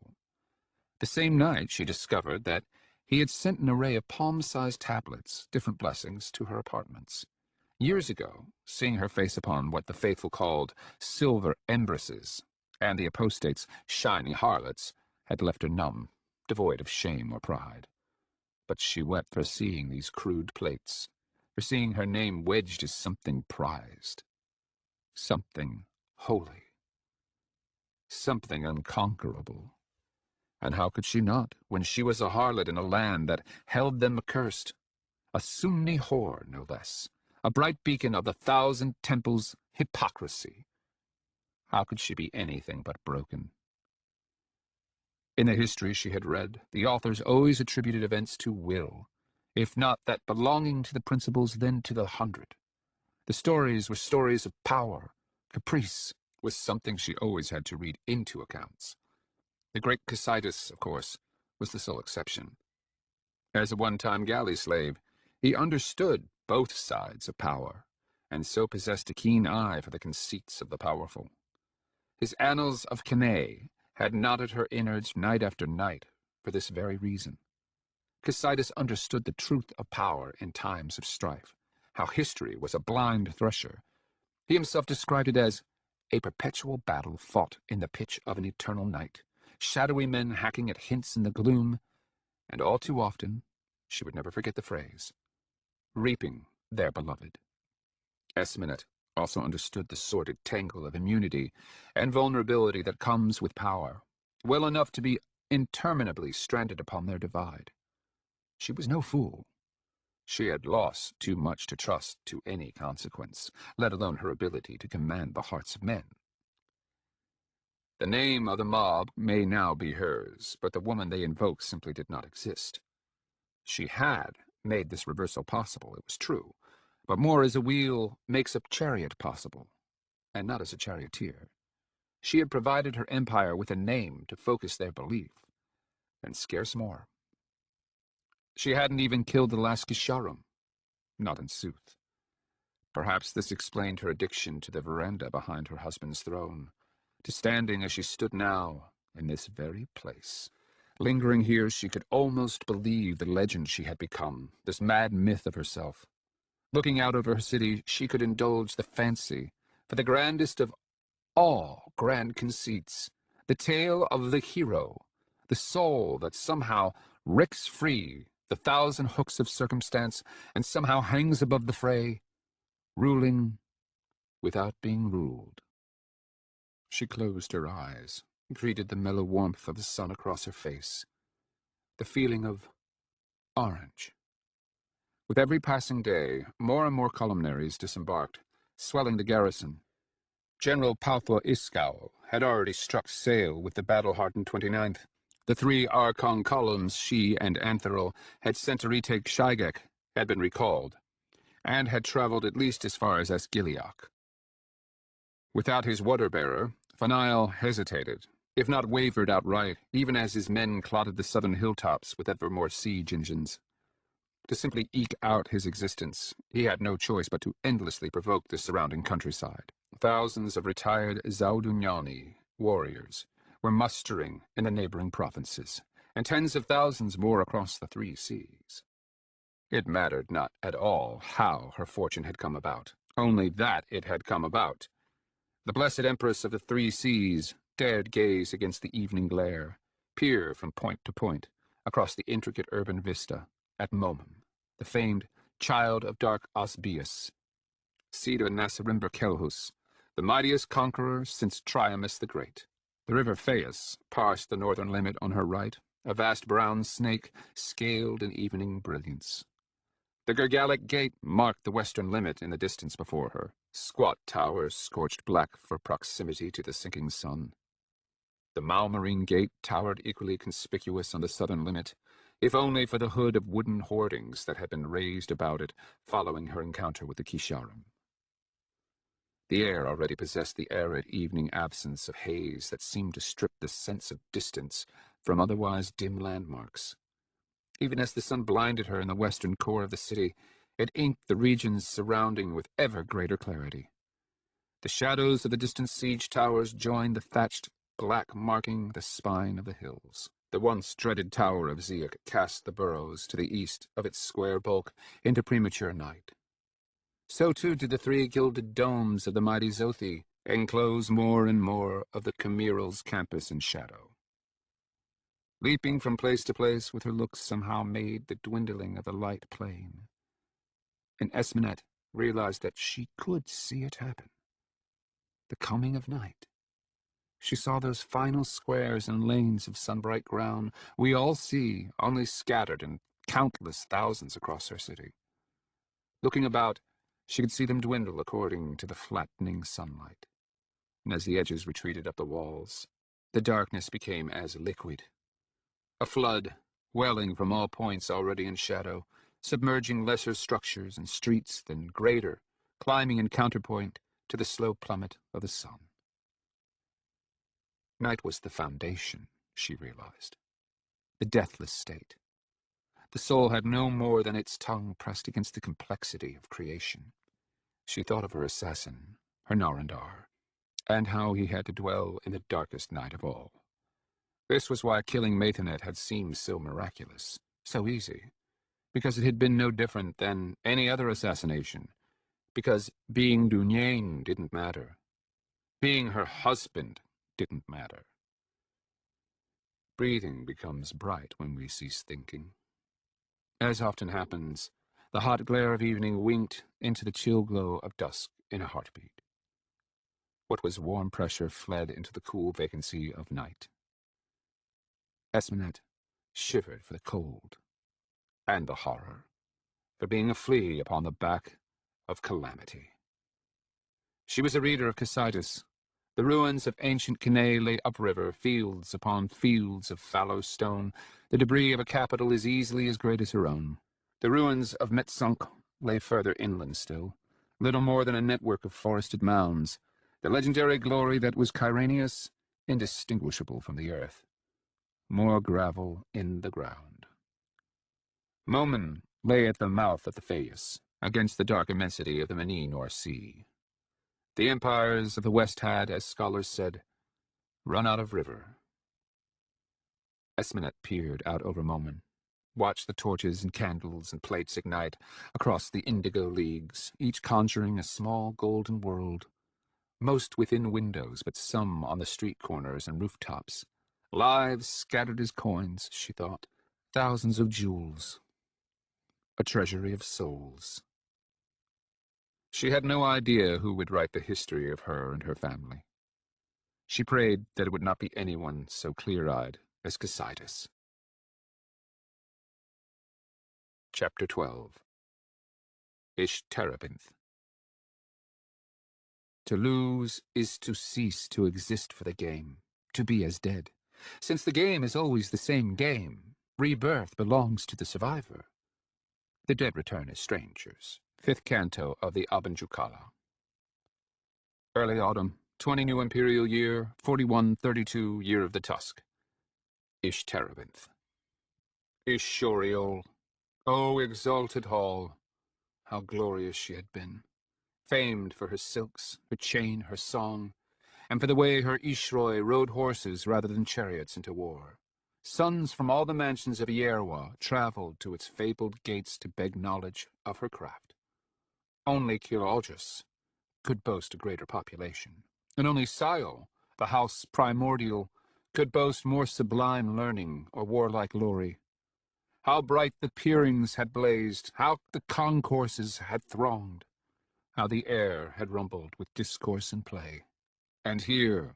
The same night she discovered that he had sent an array of palm-sized tablets, different blessings, to her apartments. Years ago, seeing her face upon what the faithful called silver embresses, and the apostates shining harlots, had left her numb, devoid of shame or pride. But she wept for seeing these crude plates, for seeing her name wedged as something prized, something holy, something unconquerable. And how could she not, when she was a harlot in a land that held them accursed? A Sunni whore, no less, a bright beacon of the thousand temples' hypocrisy. How could she be anything but broken? In the history she had read, the authors always attributed events to will, if not that belonging to the principles, then to the 100. The stories were stories of power. Caprice was something she always had to read into accounts. The great Casidas, of course, was the sole exception. As a one-time galley slave, he understood both sides of power, and so possessed a keen eye for the conceits of the powerful. His Annals of Cannae had knotted her innards night after night for this very reason. Casidas understood the truth of power in times of strife, how history was a blind thresher. He himself described it as a perpetual battle fought in the pitch of an eternal night, shadowy men hacking at hints in the gloom, and all too often, she would never forget the phrase, reaping their beloved. Esmenet also understood the sordid tangle of immunity and vulnerability that comes with power, well enough to be interminably stranded upon their divide. She was no fool. She had lost too much to trust to any consequence, let alone her ability to command the hearts of men. The name of the mob may now be hers, but the woman they invoke simply did not exist. She had made this reversal possible, it was true, but more as a wheel makes a chariot possible, and not as a charioteer. She had provided her empire with a name to focus their belief, and scarce more. She hadn't even killed the last Gisharum, not in sooth. Perhaps this explained her addiction to the veranda behind her husband's throne, to standing as she stood now, in this very place. Lingering here, she could almost believe the legend she had become, this mad myth of herself. Looking out over her city, she could indulge the fancy for the grandest of all grand conceits, the tale of the hero, the soul that somehow wrecks free the thousand hooks of circumstance and somehow hangs above the fray, ruling without being ruled. She closed her eyes, greeted the mellow warmth of the sun across her face, the feeling of orange. With every passing day, more and more columnaries disembarked, swelling the garrison. General Palthor Iskow had already struck sail with the battle-hardened 29th. The 3 Archon columns she and Antheril had sent to retake Shigek had been recalled, and had traveled at least as far as Asgiliok. Without his water-bearer, Fanail hesitated, if not wavered outright, even as his men clotted the southern hilltops with ever more siege engines. To simply eke out his existence, he had no choice but to endlessly provoke the surrounding countryside. Thousands of retired Zaudunyani warriors were mustering in the neighboring provinces, and tens of thousands more across the 3 seas. It mattered not at all how her fortune had come about, only that it had come about. The blessed Empress of the 3 seas dared gaze against the evening glare, peer from point to point, across the intricate urban vista, at Momon, the famed child of dark Osbius, seed of Nassarimber Kelhus, the mightiest conqueror since Triamus the Great. The river Phaeus parsed the northern limit on her right, a vast brown snake scaled in evening brilliance. The Gergalic Gate marked the western limit in the distance before her, squat towers scorched black for proximity to the sinking sun. The Malmarine Gate towered equally conspicuous on the southern limit, if only for the hood of wooden hoardings that had been raised about it following her encounter with the Kisharim. The air already possessed the arid evening absence of haze that seemed to strip the sense of distance from otherwise dim landmarks. Even as the sun blinded her in the western core of the city, it inked the regions surrounding with ever greater clarity. The shadows of the distant siege towers joined the thatched black marking the spine of the hills. The once dreaded tower of Ziak cast the burrows to the east of its square bulk into premature night. So too did the 3 gilded domes of the mighty Zothi enclose more and more of the Camiral's campus in shadow. Leaping from place to place with her looks somehow made the dwindling of the light plain. And Esmenet realized that she could see it happen. The coming of night. She saw those final squares and lanes of sunbright ground we all see, only scattered in countless thousands across her city. Looking about, she could see them dwindle according to the flattening sunlight. And as the edges retreated up the walls, the darkness became as liquid. A flood, welling from all points already in shadow, submerging lesser structures and streets than greater, climbing in counterpoint to the slow plummet of the sun. Night was the foundation, she realized. The deathless state. The soul had no more than its tongue pressed against the complexity of creation. She thought of her assassin, her Narendar, and how he had to dwell in the darkest night of all. This was why killing Maithanet had seemed so miraculous, so easy, because it had been no different than any other assassination, because being Dunyain didn't matter. Being her husband didn't matter. Breathing becomes bright when we cease thinking. As often happens, the hot glare of evening winked into the chill glow of dusk in a heartbeat. What was warm pressure fled into the cool vacancy of night. Esmenet shivered for the cold and the horror, for being a flea upon the back of calamity. She was a reader of Casitas. The ruins of ancient Cannae lay upriver, fields upon fields of fallow stone. The debris of a capital as easily as great as her own. The ruins of Metsunk lay further inland still, little more than a network of forested mounds. The legendary glory that was Kyranius, indistinguishable from the earth. More gravel in the ground. Momon lay at the mouth of the Phaeus, against the dark immensity of the Menine Sea. The empires of the West had, as scholars said, run out of river. Esmenet peered out over Momon, watched the torches and candles and plates ignite across the indigo leagues, each conjuring a small golden world, most within windows, but some on the street corners and rooftops. Lives scattered as coins, she thought, thousands of jewels, a treasury of souls. She had no idea who would write the history of her and her family. She prayed that it would not be anyone so clear-eyed as Casidas. Chapter 12. Ishtarabinth. To lose is to cease to exist for the game, to be as dead. Since the game is always the same game, rebirth belongs to the survivor. The dead return as strangers. 5th Canto of the Abanjukala. Early autumn, 20 new imperial year, 4132 year of the Tusk. Ishtarabinth. Ishoriol. O exalted hall! How glorious she had been, famed for her silks, her chain, her song, and for the way her Ishroi rode horses rather than chariots into war. Sons from all the mansions of Yerwa travelled to its fabled gates to beg knowledge of her craft. Only Kilaugus could boast a greater population, and only Sio, the house primordial, could boast more sublime learning or warlike glory. How bright the peerings had blazed, how the concourses had thronged, how the air had rumbled with discourse and play. And here,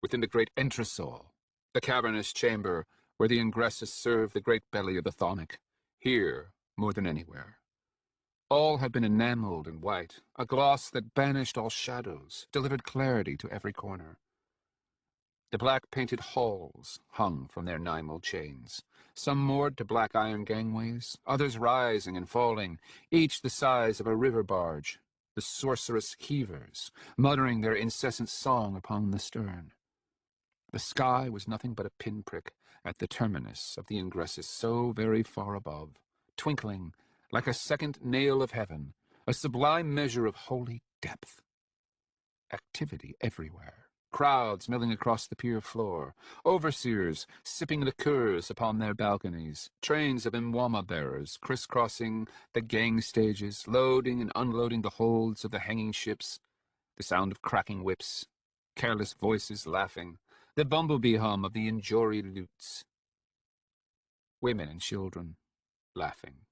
within the great entresol, the cavernous chamber where the ingressus served the great belly of the Thonic, here, more than anywhere, all had been enameled in white, a gloss that banished all shadows, delivered clarity to every corner. The black-painted halls hung from their nymal chains, some moored to black iron gangways, others rising and falling, each the size of a river barge, the sorcerous heavers, muttering their incessant song upon the stern. The sky was nothing but a pinprick at the terminus of the ingressus so very far above, twinkling like a second nail of heaven, a sublime measure of holy depth. Activity everywhere. Crowds milling across the pier floor, overseers sipping liqueurs upon their balconies, trains of imwama bearers crisscrossing the gang stages, loading and unloading the holds of the hanging ships, the sound of cracking whips, careless voices laughing, the bumblebee hum of the injori lutes. Women and children laughing.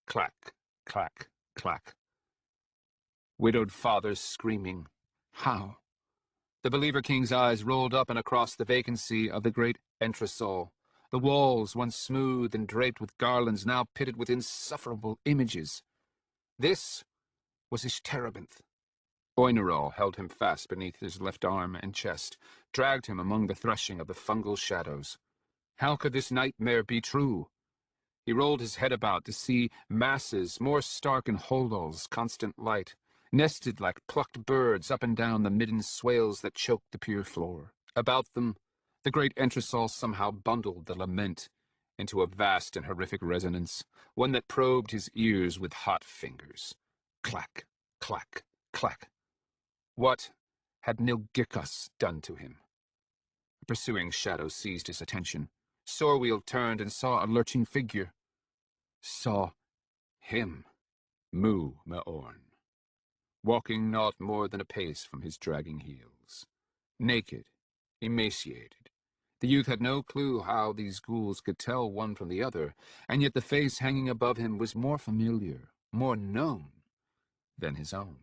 Clack, clack, clack. Widowed fathers screaming. How? The Believer King's eyes rolled up and across the vacancy of the great entresol. The walls, once smooth and draped with garlands, now pitted with insufferable images. This was Ishtarabinth. Oinerol held him fast beneath his left arm and chest, dragged him among the threshing of the fungal shadows. How could this nightmare be true? He rolled his head about to see masses more stark in Holdal's constant light, nested like plucked birds up and down the midden swales that choked the pier floor. About them, the great entresol somehow bundled the lament into a vast and horrific resonance, one that probed his ears with hot fingers. Clack, clack, clack. What had Nilgikas done to him? A pursuing shadow seized his attention. Sorwheel turned and saw a lurching figure. Saw him, Mu Meorn, walking not more than a pace from his dragging heels. Naked, emaciated. The youth had no clue how these ghouls could tell one from the other, and yet the face hanging above him was more familiar, more known than his own.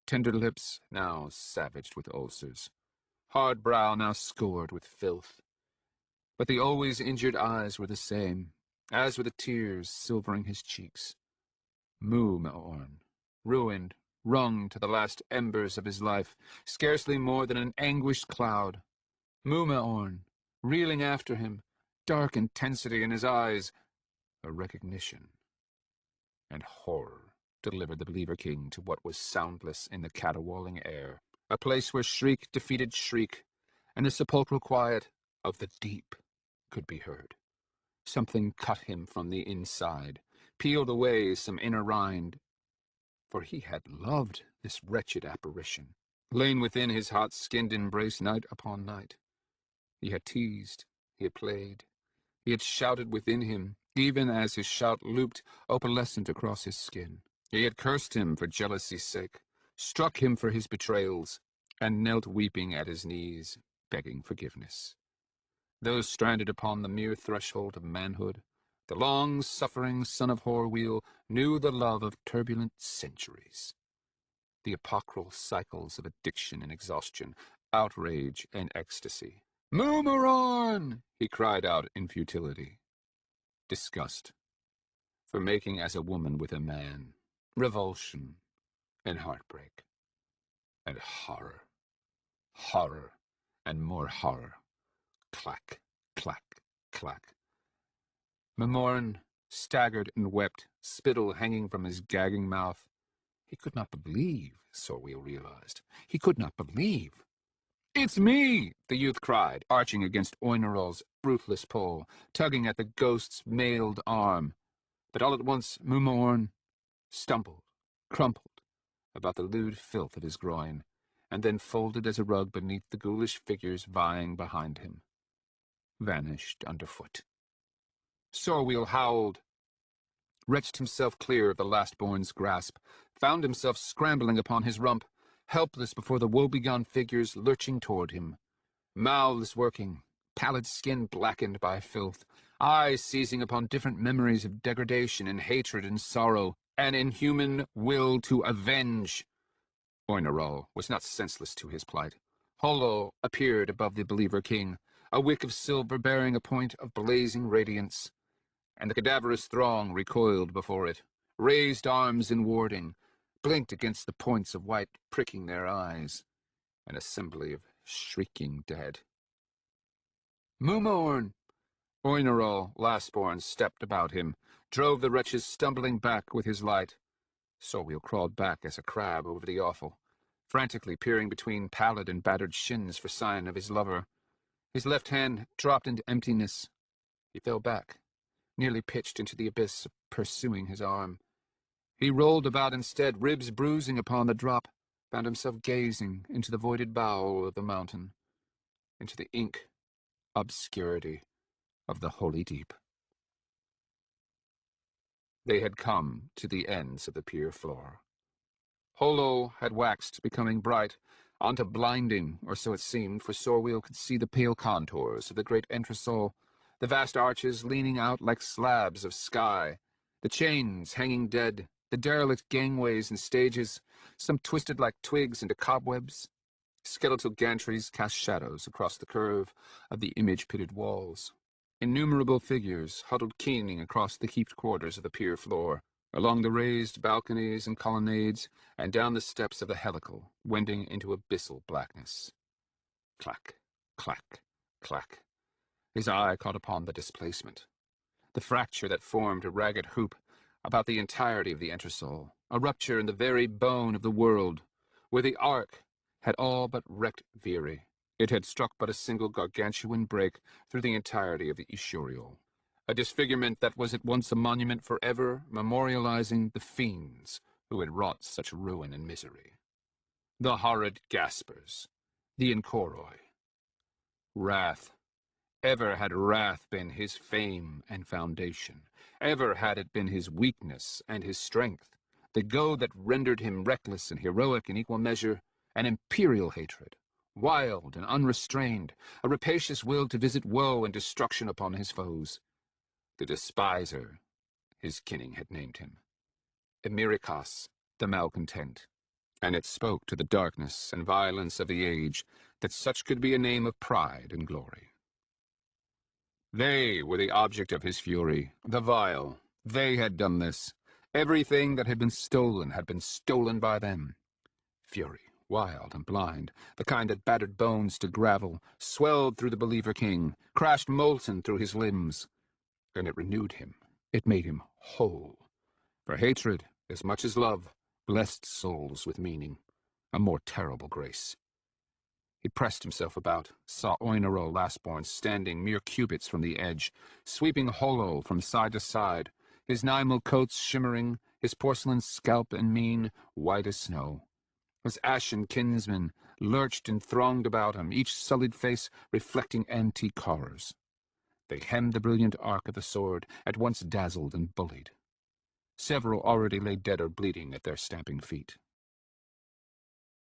Tender lips, now savaged with ulcers. Hard brow, now scored with filth. But the always injured eyes were the same, as were the tears silvering his cheeks. Mu Meorn, ruined, wrung to the last embers of his life, scarcely more than an anguished cloud. Mu Meorn, reeling after him, dark intensity in his eyes, a recognition. And horror delivered the Believer King to what was soundless in the caterwauling air, a place where shriek defeated shriek, and the sepulchral quiet of the deep could be heard. Something cut him from the inside, peeled away some inner rind, for he had loved this wretched apparition, lain within his hot-skinned embrace night upon night. He had teased, he had played, he had shouted within him, even as his shout looped opalescent across his skin. He had cursed him for jealousy's sake, struck him for his betrayals, and knelt weeping at his knees, begging forgiveness. Those stranded upon the mere threshold of manhood, The long-suffering son of Ordeal knew the love of turbulent centuries, the epochal cycles of addiction and exhaustion, outrage and ecstasy. "Moomaron!" he cried out in futility. Disgust for making as a woman with a man, revulsion and heartbreak, and horror, horror, and more horror. Clack, clack, clack. Moomaron staggered and wept, spittle hanging from his gagging mouth. He could not believe, Sorweel realized. He could not believe. "It's me!" the youth cried, arching against Oinerol's ruthless pull, tugging at the ghost's mailed arm. But all at once Moomaron stumbled, crumpled, about the lewd filth of his groin, and then folded as a rug beneath the ghoulish figures vying behind him. Vanished underfoot. Sorweel howled, wrenched himself clear of the last-born's grasp, found himself scrambling upon his rump, helpless before the woebegone figures lurching toward him. Mouths working, pallid skin blackened by filth, eyes seizing upon different memories of degradation and hatred and sorrow, an inhuman will to avenge. Oinerol was not senseless to his plight. Holo appeared above the Believer King, a wick of silver bearing a point of blazing radiance, and the cadaverous throng recoiled before it, raised arms in warding, blinked against the points of white pricking their eyes, an assembly of shrieking dead. "Moomaron!" Oinerol, lastborn, stepped about him, drove the wretches stumbling back with his light. Sorweel crawled back as a crab over the offal, frantically peering between pallid and battered shins for sign of his lover. His left hand dropped into emptiness. He fell back, nearly pitched into the abyss, pursuing his arm. He rolled about instead, ribs bruising upon the drop, found himself gazing into the voided bowel of the mountain, into the ink obscurity of the holy deep. They had come to the ends of the pier floor. Holo had waxed, becoming bright, onto blinding, or so it seemed, for Sorweel could see the pale contours of the great entresol, the vast arches leaning out like slabs of sky, the chains hanging dead, the derelict gangways and stages, some twisted like twigs into cobwebs. Skeletal gantries cast shadows across the curve of the image-pitted walls. Innumerable figures huddled keening across the heaped quarters of the pier floor, along the raised balconies and colonnades, and down the steps of the helical, wending into abyssal blackness. Clack, clack, clack. His eye caught upon the displacement, the fracture that formed a ragged hoop about the entirety of the entresol, a rupture in the very bone of the world, where the arc had all but wrecked Viri. It had struck but a single gargantuan break through the entirety of the Ishuriel, a disfigurement that was at once a monument forever memorializing the fiends who had wrought such ruin and misery. The horrid Gaspers, the Incoroi. Wrath. Ever had wrath been his fame and foundation. Ever had it been his weakness and his strength, the goad that rendered him reckless and heroic in equal measure, an imperial hatred, wild and unrestrained, a rapacious will to visit woe and destruction upon his foes. The despiser, his kinning had named him. Emirikos, the malcontent. And it spoke to the darkness and violence of the age that such could be a name of pride and glory. They were the object of his fury, the vile. They had done this. Everything that had been stolen by them. Fury, wild and blind, the kind that battered bones to gravel, swelled through the Believer King, crashed molten through his limbs. And it renewed him. It made him whole. For hatred, as much as love, blessed souls with meaning, a more terrible grace. He pressed himself about, saw Oinerol lastborn standing mere cubits from the edge, sweeping Holo from side to side, his nymal coats shimmering, his porcelain scalp and mien white as snow. His ashen kinsmen lurched and thronged about him, each sullied face reflecting antique horrors. They hemmed the brilliant arc of the sword, at once dazzled and bullied. Several already lay dead or bleeding at their stamping feet.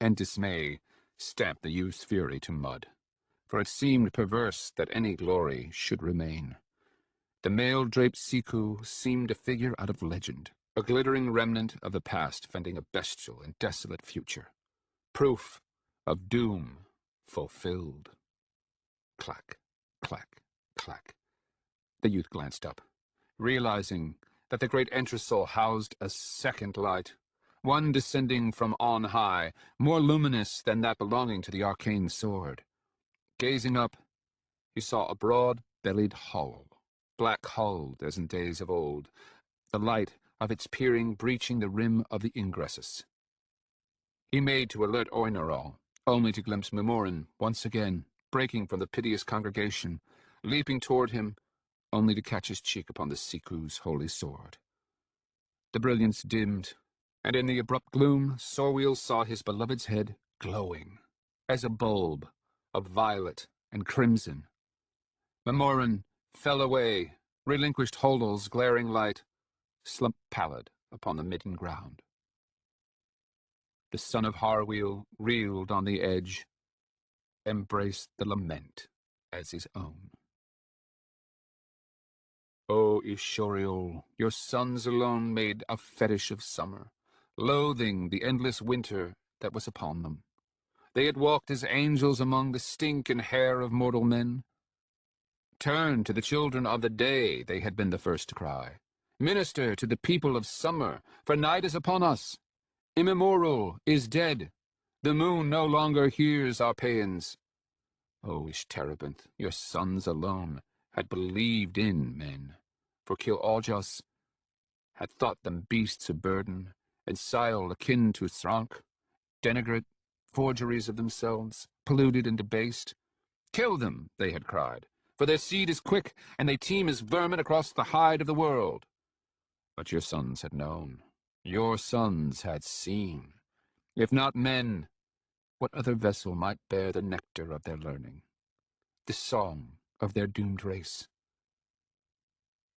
And dismay stamped the youth's fury to mud, for it seemed perverse that any glory should remain. The mail-draped Siku seemed a figure out of legend, a glittering remnant of the past fending a bestial and desolate future. Proof of doom fulfilled. Clack, clack, clack. The youth glanced up, realizing that the great entresol housed a second light, one descending from on high, more luminous than that belonging to the arcane sword. Gazing up, he saw a broad-bellied hull, black-hulled as in days of old, the light of its peering breaching the rim of the ingressus. He made to alert Oinerol, only to glimpse Memorin once again, breaking from the piteous congregation, leaping toward him, only to catch his cheek upon the Siku's holy sword. The brilliance dimmed, and in the abrupt gloom, Sorwheel saw his beloved's head glowing, as a bulb of violet and crimson. Memorin fell away, relinquished Holdal's glaring light, slumped pallid upon the midden ground. The son of Harwheel reeled on the edge, embraced the lament as his own. O Ishoriel, your sons alone made a fetish of summer, loathing the endless winter that was upon them. They had walked as angels among the stink and hair of mortal men. Turn to the children of the day, they had been the first to cry. Minister to the people of summer, for night is upon us. Immemorial is dead. The moon no longer hears our paeans. O Ishtarabinth, your sons alone had believed in men, for Kil-Aljas had thought them beasts of burden, and Sile akin to Thrank, denigrate, forgeries of themselves, polluted and debased. Kill them, they had cried, for their seed is quick, and they teem as vermin across the hide of the world. But your sons had known, your sons had seen. If not men, what other vessel might bear the nectar of their learning, the song of their doomed race?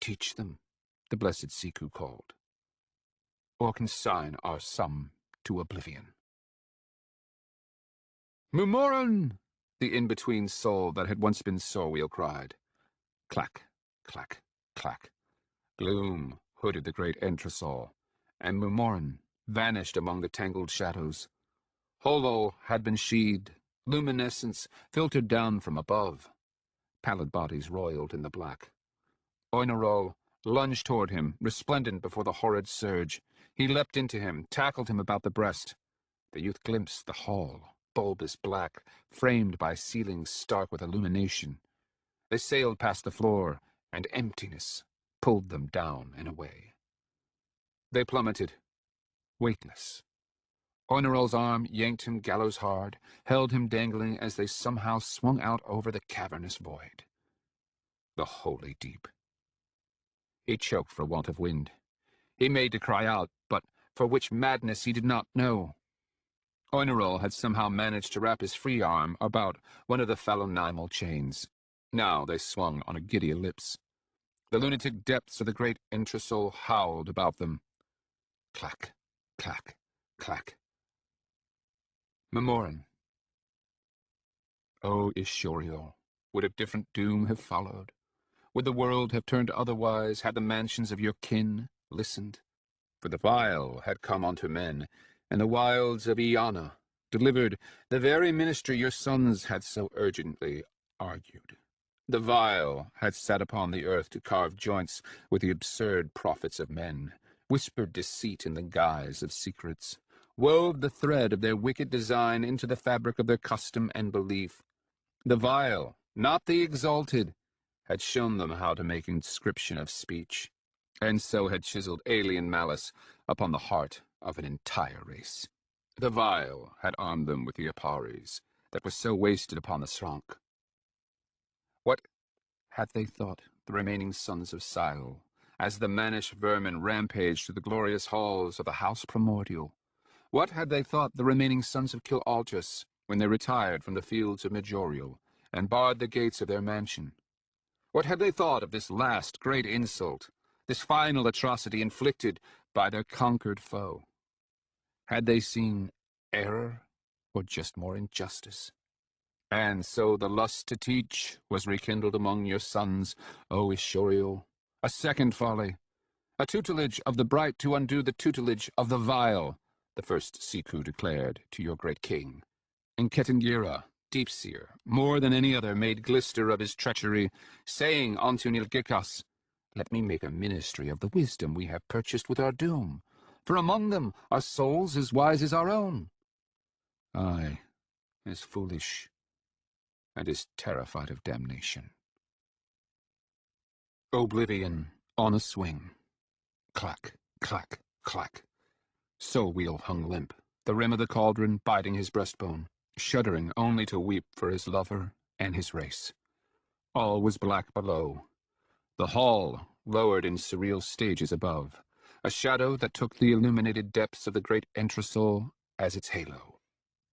Teach them, the blessed Siku called, or consign our sum to oblivion. Mumoran! The in-between soul that had once been Sorwheel cried. Clack, clack, clack. Gloom hooded the great entresol, and Mumoran vanished among the tangled shadows. Holol had been sheathed, luminescence filtered down from above. Pallid bodies roiled in the black. Oinerol lunged toward him, resplendent before the horrid surge. He leapt into him, tackled him about the breast. The youth glimpsed the hall, bulbous black, framed by ceilings stark with illumination. They sailed past the floor, and emptiness pulled them down and away. They plummeted, weightless. Oinerol's arm yanked him gallows hard, held him dangling as they somehow swung out over the cavernous void. The holy deep. He choked for want of wind. He made to cry out, but for which madness he did not know. Oinerol had somehow managed to wrap his free arm about one of the phalonymal chains. Now they swung on a giddy ellipse. The lunatic depths of the great entresol howled about them. Clack, clack, clack. Memorin. O Ishoriel, would a different doom have followed? Would the world have turned otherwise had the mansions of your kin listened? For the vial had come unto men, and the wilds of Iana delivered the very ministry your sons had so urgently argued. The vial had sat upon the earth to carve joints with the absurd prophets of men, whispered deceit in the guise of secrets, wove the thread of their wicked design into the fabric of their custom and belief. The vile, not the exalted, had shown them how to make inscription of speech, and so had chiseled alien malice upon the heart of an entire race. The vile had armed them with the Aparis that was so wasted upon the Srank. What had they thought, the remaining sons of Sile, as the mannish vermin rampaged through the glorious halls of the House Primordial? What had they thought, the remaining sons of Kil-Aljas, when they retired from the fields of Majorial and barred the gates of their mansion? What had they thought of this last great insult, this final atrocity inflicted by their conquered foe? Had they seen error, or just more injustice? And so the lust to teach was rekindled among your sons, O Ishoriel, A second folly. A tutelage of the bright to undo the tutelage of the vile, the first Siku declared to your great king. And Ketangira, Deep-seer, more than any other, made glister of his treachery, saying unto Nilgikas, let me make a ministry of the wisdom we have purchased with our doom, for among them are souls as wise as our own. I is foolish, and is terrified of damnation. Oblivion on a swing. Clack, clack, clack. So Wheel hung limp, the rim of the cauldron biting his breastbone, shuddering only to weep for his lover and his race. All was black below. The hall lowered in surreal stages above, a shadow that took the illuminated depths of the great entresol as its halo.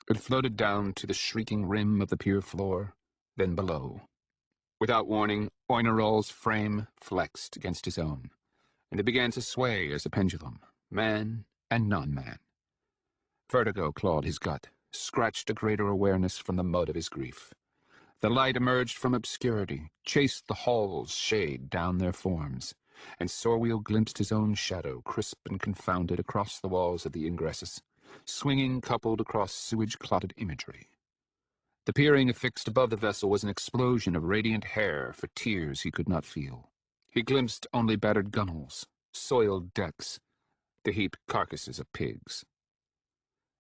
It floated down to the shrieking rim of the pier floor, then below. Without warning, Oinerol's frame flexed against his own, and it began to sway as a pendulum, man and non-man. Vertigo clawed his gut, scratched a greater awareness from the mud of his grief. The light emerged from obscurity, chased the hall's shade down their forms, and Sorwheel glimpsed his own shadow, crisp and confounded, across the walls of the ingresses, swinging coupled across sewage-clotted imagery. The peering affixed above the vessel was an explosion of radiant hair for tears he could not feel. He glimpsed only battered gunwales, soiled decks, the heaped carcasses of pigs,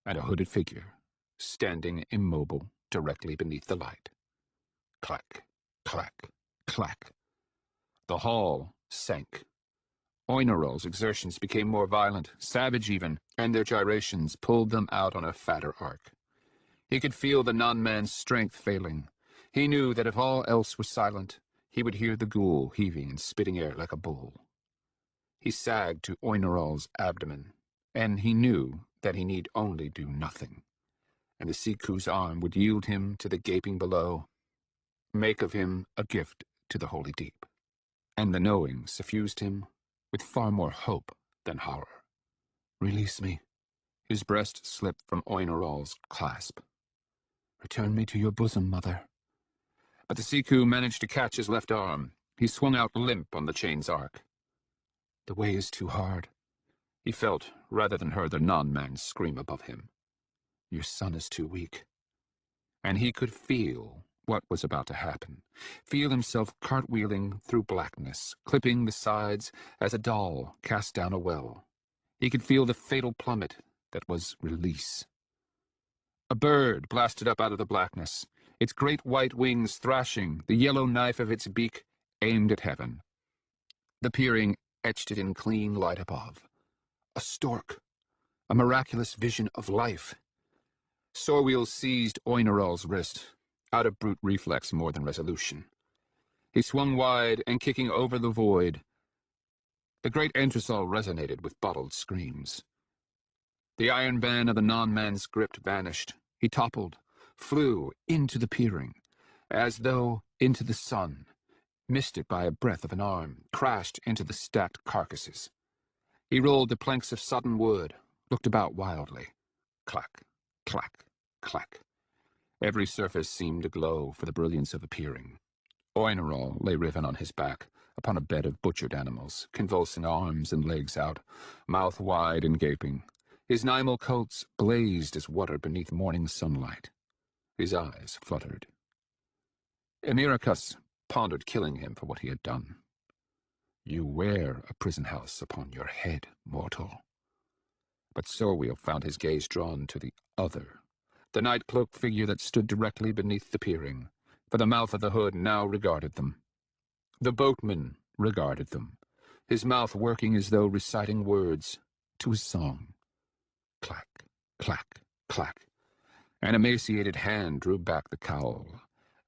and a hooded figure, standing immobile directly beneath the light. Clack, clack, clack. The hall sank. Oinerol's exertions became more violent, savage even, and their gyrations pulled them out on a fatter arc. He could feel the non-man's strength failing. He knew that if all else was silent, he would hear the ghoul heaving and spitting air like a bull. He sagged to Oinerol's abdomen, and he knew that he need only do nothing, and the Siku's arm would yield him to the gaping below, make of him a gift to the holy deep. And the knowing suffused him with far more hope than horror. Release me. His breast slipped from Oinerol's clasp. Return me to your bosom, mother. But the Siku managed to catch his left arm. He swung out limp on the chain's arc. The way is too hard. He felt, rather than heard, the non-man scream above him. Your son is too weak. And he could feel what was about to happen, feel himself cartwheeling through blackness, clipping the sides as a doll cast down a well. He could feel the fatal plummet that was release. A bird blasted up out of the blackness, its great white wings thrashing, the yellow knife of its beak aimed at heaven. The peering etched it in clean light above. A stork, a miraculous vision of life. Sorwheel seized Oinerol's wrist, out of brute reflex more than resolution. He swung wide and, kicking over the void, the great entresol resonated with bottled screams. The iron band of the non-man's grip vanished. He toppled, flew into the peering, as though into the sun, missed it by a breath of an arm, crashed into the stacked carcasses. He rolled the planks of sodden wood, looked about wildly. Clack, clack, clack. Every surface seemed to glow for the brilliance of the peering. Oinerol lay riven on his back, upon a bed of butchered animals, convulsing arms and legs out, mouth wide and gaping. His nymal coats blazed as water beneath morning sunlight. His eyes fluttered. Emiricus pondered killing him for what he had done. You wear a prison house upon your head, mortal. But Sorwheel found his gaze drawn to the other, the night-cloaked figure that stood directly beneath the peering, for the mouth of the hood now regarded them. The boatman regarded them, his mouth working as though reciting words to his song. Clack, clack, clack. An emaciated hand drew back the cowl,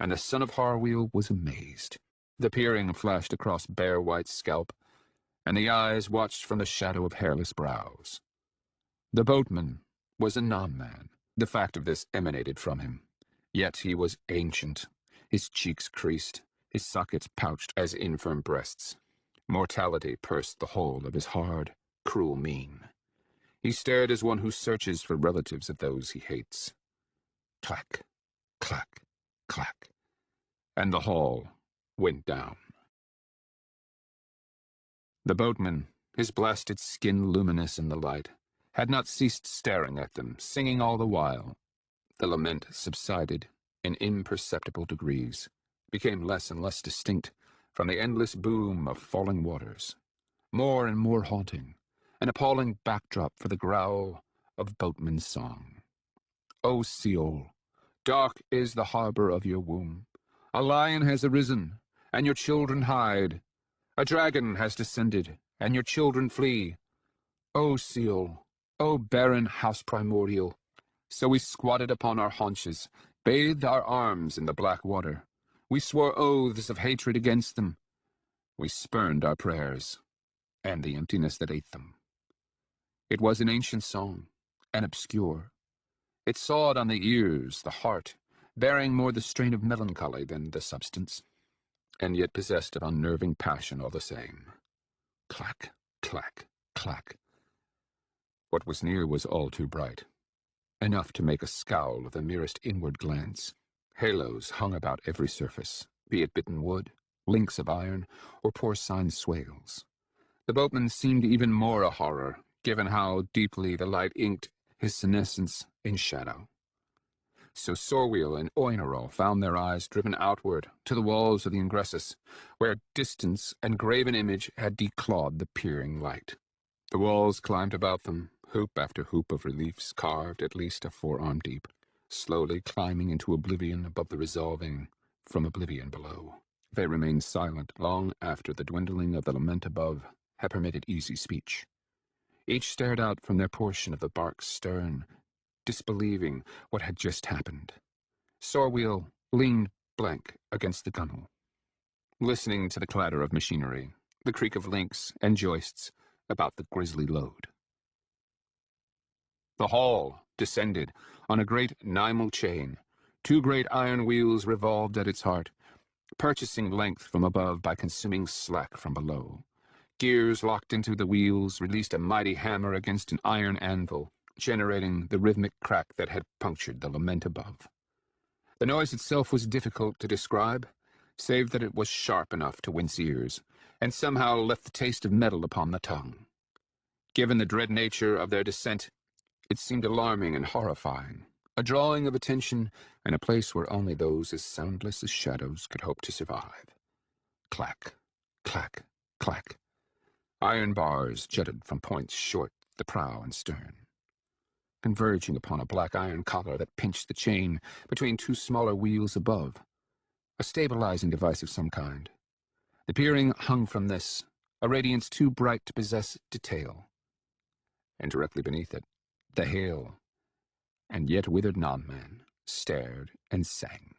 and the son of Harwheel was amazed. The peering flashed across bare white scalp, and the eyes watched from the shadow of hairless brows. The boatman was a non-man. The fact of this emanated from him. Yet he was ancient, his cheeks creased, his sockets pouched as infirm breasts. Mortality pursed the whole of his hard, cruel mien. He stared as one who searches for relatives of those he hates. Clack, clack, clack, and the hall went down. The boatman, his blasted skin luminous in the light, had not ceased staring at them, singing all the while. The lament subsided in imperceptible degrees, became less and less distinct from the endless boom of falling waters, more and more haunting, an appalling backdrop for the growl of boatmen's song. O Seol, dark is the harbor of your womb. A lion has arisen, and your children hide. A dragon has descended, and your children flee. O Seol, O barren house primordial. So we squatted upon our haunches, bathed our arms in the black water. We swore oaths of hatred against them. We spurned our prayers, and the emptiness that ate them. It was an ancient song, and obscure. It sawed on the ears, the heart, bearing more the strain of melancholy than the substance, and yet possessed of unnerving passion all the same. Clack, clack, clack. What was near was all too bright, enough to make a scowl of the merest inward glance. Halos hung about every surface, be it bitten wood, links of iron, or porcine swales. The boatman seemed even more a horror, given how deeply the light inked his senescence in shadow. So Sorwheel and Oinerol found their eyes driven outward to the walls of the ingressus, where distance and graven image had declawed the peering light. The walls climbed about them, hoop after hoop of reliefs carved at least a forearm deep, slowly climbing into oblivion above the resolving from oblivion below. They remained silent long after the dwindling of the lament above had permitted easy speech. Each stared out from their portion of the bark's stern, disbelieving what had just happened. Sorwheel leaned blank against the gunwale, listening to the clatter of machinery, the creak of links and joists about the grisly load. The hull descended on a great Nymal chain. Two great iron wheels revolved at its heart, purchasing length from above by consuming slack from below. Gears locked into the wheels released a mighty hammer against an iron anvil, generating the rhythmic crack that had punctured the lament above. The noise itself was difficult to describe, save that it was sharp enough to wince ears, and somehow left the taste of metal upon the tongue. Given the dread nature of their descent, it seemed alarming and horrifying, a drawing of attention in a place where only those as soundless as shadows could hope to survive. Clack, clack, clack. Iron bars jutted from points short the prow and stern, converging upon a black iron collar that pinched the chain between two smaller wheels above, a stabilizing device of some kind. The peering hung from this, a radiance too bright to possess detail, and directly beneath it, the hale and yet withered non-man stared and sang.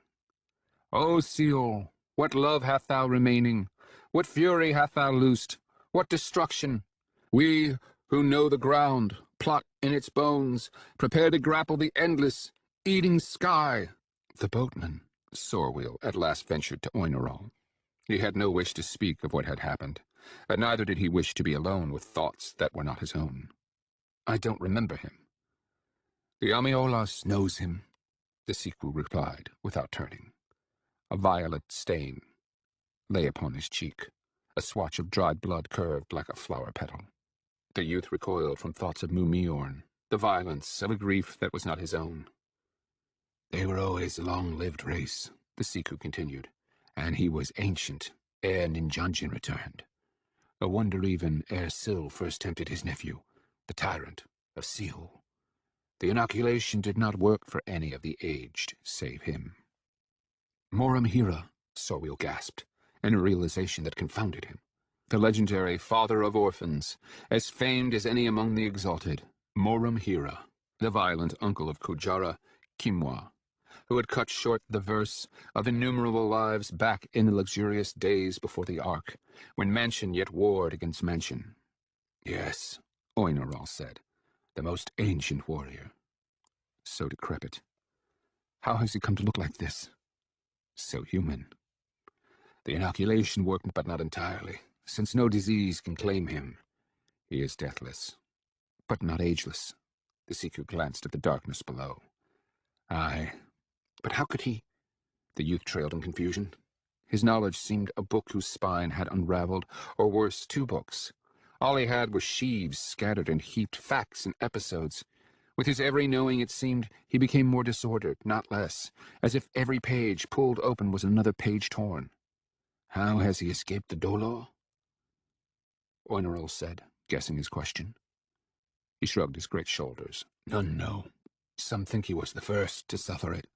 O Seol, what love hath thou remaining? What fury hath thou loosed? What destruction? We, who know the ground, plot in its bones, prepare to grapple the endless, eating sky. The boatman, Sorwheel, at last ventured to Oinerol. He had no wish to speak of what had happened, and neither did he wish to be alone with thoughts that were not his own. I don't remember him. The Amiolas knows him, the Siku replied, without turning. A violet stain lay upon his cheek. A swatch of dried blood curved like a flower petal. The youth recoiled from thoughts of Mumiorn, the violence of a grief that was not his own. They were always a long-lived race, the Siku continued, and he was ancient ere Ninjanjin returned. A wonder even ere Sil first tempted his nephew, the tyrant of Seol. The inoculation did not work for any of the aged save him. Moram Hira, Sorwheel gasped, in a realization that confounded him. The legendary father of orphans, as famed as any among the exalted, Moram Hira, the violent uncle of Kujara Kimwa, who had cut short the verse of innumerable lives back in the luxurious days before the Ark, when mansion yet warred against mansion. Yes, Oinerol said, the most ancient warrior. So decrepit. How has he come to look like this? So human. The inoculation worked, but not entirely, since no disease can claim him. He is deathless, but not ageless. The Siku glanced at the darkness below. Aye, but how could he? The youth trailed in confusion. His knowledge seemed a book whose spine had unraveled, or worse, two books, All he had was sheaves scattered and heaped, facts and episodes. With his every knowing, it seemed, he became more disordered, not less, as if every page pulled open was another page torn. How has he escaped the Dolo? Oinerol said, guessing his question. He shrugged his great shoulders. None know. Some think he was the first to suffer it,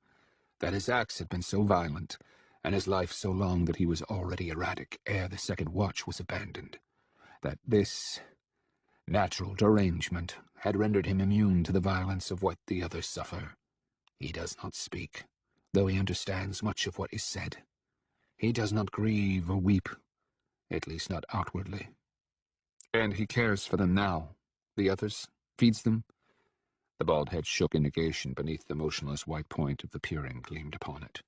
that his acts had been so violent, and his life so long that he was already erratic ere the second watch was abandoned, that this natural derangement had rendered him immune to the violence of what the others suffer. He does not speak, though he understands much of what is said. He does not grieve or weep, at least not outwardly. And he cares for them now. The others, feeds them. The bald head shook in negation beneath the motionless white point of the peering gleamed upon it.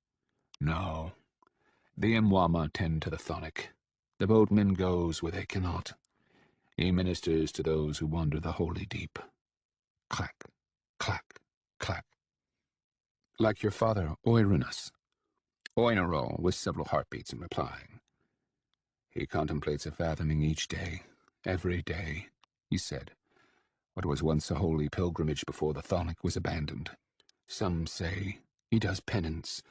No. The Mwama tend to the Thonic. The boatman goes where they cannot. He ministers to those who wander the holy deep. Clack, clack, clack. Like your father, Oirinus. Oinerol, with several heartbeats in replying. He contemplates a fathoming each day, every day, he said. What was once a holy pilgrimage before the Thonic was abandoned. Some say he does penance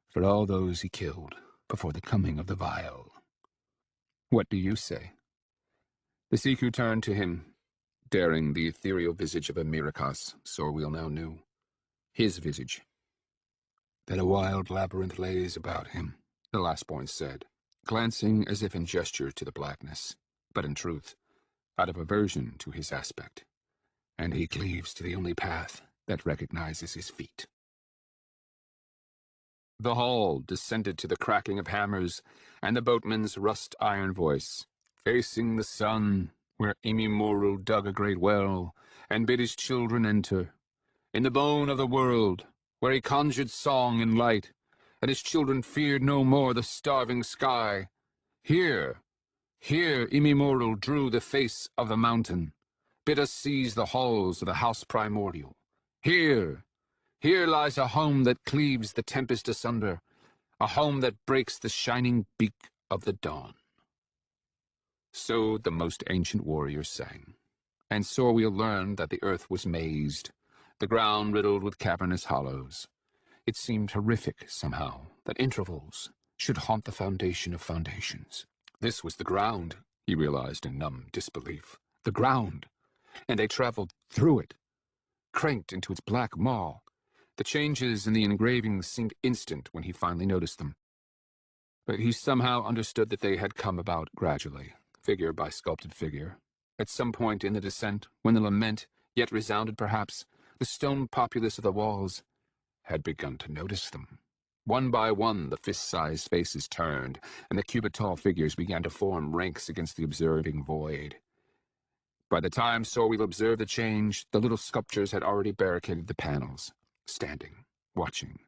for all those he killed before the coming of the Vile. What do you say? The Siku turned to him, daring the ethereal visage of a Mirakas, Sorweel now knew. His visage. That a wild labyrinth lays about him, the last-born said, glancing as if in gesture to the blackness, but in truth, out of aversion to his aspect. And he cleaves to the only path that recognizes his feet. The hall descended to the cracking of hammers and the boatman's rust-iron voice, facing the sun, where Imimoru dug a great well and bid his children enter. In the bone of the world, where he conjured song and light, and his children feared no more the starving sky. Here Imimoru drew the face of the mountain, bid us seize the halls of the house primordial. Here lies a home that cleaves the tempest asunder, a home that breaks the shining beak of the dawn. So the most ancient warriors sang, and Sorweel learned that the earth was mazed, the ground riddled with cavernous hollows. It seemed horrific, somehow, that intervals should haunt the foundation of foundations. This was the ground, he realized in numb disbelief. The ground! And they traveled through it, cranked into its black maw. The changes in the engravings seemed instant when he finally noticed them. But he somehow understood that they had come about gradually, figure by sculpted figure. At some point in the descent, when the lament, yet resounded perhaps, the stone populace of the walls had begun to notice them. One by one, the fist-sized faces turned, and the cubit-tall figures began to form ranks against the observing void. By the time Sorweel observed the change, the little sculptures had already barricaded the panels, standing, watching,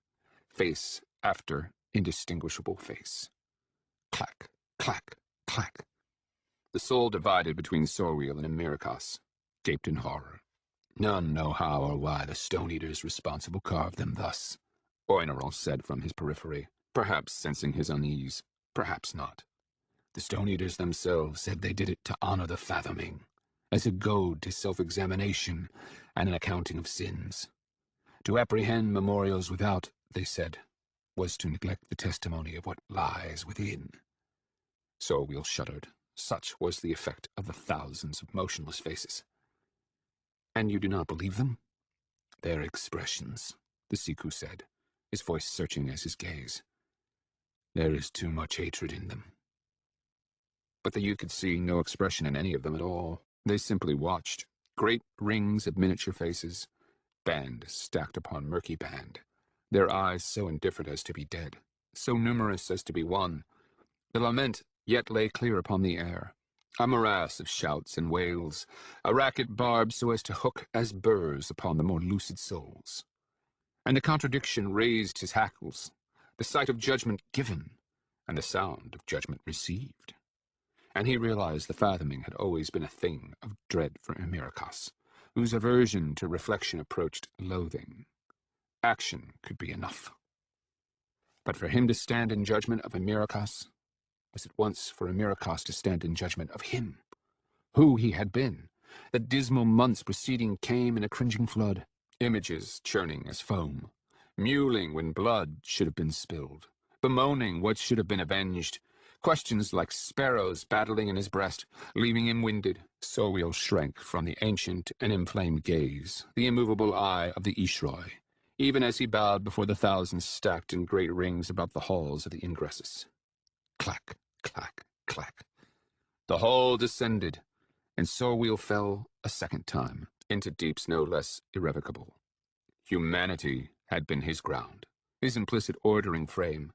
face after indistinguishable face. Clack, clack, clack. The soul divided between Sorweel and Emirikas, gaped in horror. None know how or why the stone-eaters responsible carved them thus, Oinerol said from his periphery, perhaps sensing his unease, perhaps not. The stone-eaters themselves said they did it to honor the fathoming, as a goad to self-examination and an accounting of sins. To apprehend memorials without, they said, was to neglect the testimony of what lies within. Sorweel shuddered. Such was the effect of the thousands of motionless faces. And you do not believe them? Their expressions, the Siku said, his voice searching as his gaze. There is too much hatred in them. But the youth could see no expression in any of them at all. They simply watched. Great rings of miniature faces, band stacked upon murky band, their eyes so indifferent as to be dead, so numerous as to be one. The lament yet lay clear upon the air, a morass of shouts and wails, a racket barbed so as to hook as burrs upon the more lucid souls. And the contradiction raised his hackles, the sight of judgment given, and the sound of judgment received. And he realized the fathoming had always been a thing of dread for Emirikas, whose aversion to reflection approached loathing. Action could be enough. But for him to stand in judgment of Emirikas was at once for Emirikas to stand in judgment of him, who he had been. The dismal months preceding came in a cringing flood, images churning as foam, mewling when blood should have been spilled, bemoaning what should have been avenged, questions like sparrows battling in his breast, leaving him winded. Sorweel shrank from the ancient and inflamed gaze, the immovable eye of the Ishroy, even as he bowed before the thousands stacked in great rings about the halls of the ingresses. Clack, clack, clack. The hall descended, and Sorweel fell a second time into deeps no less irrevocable. Humanity had been his ground, his implicit ordering frame,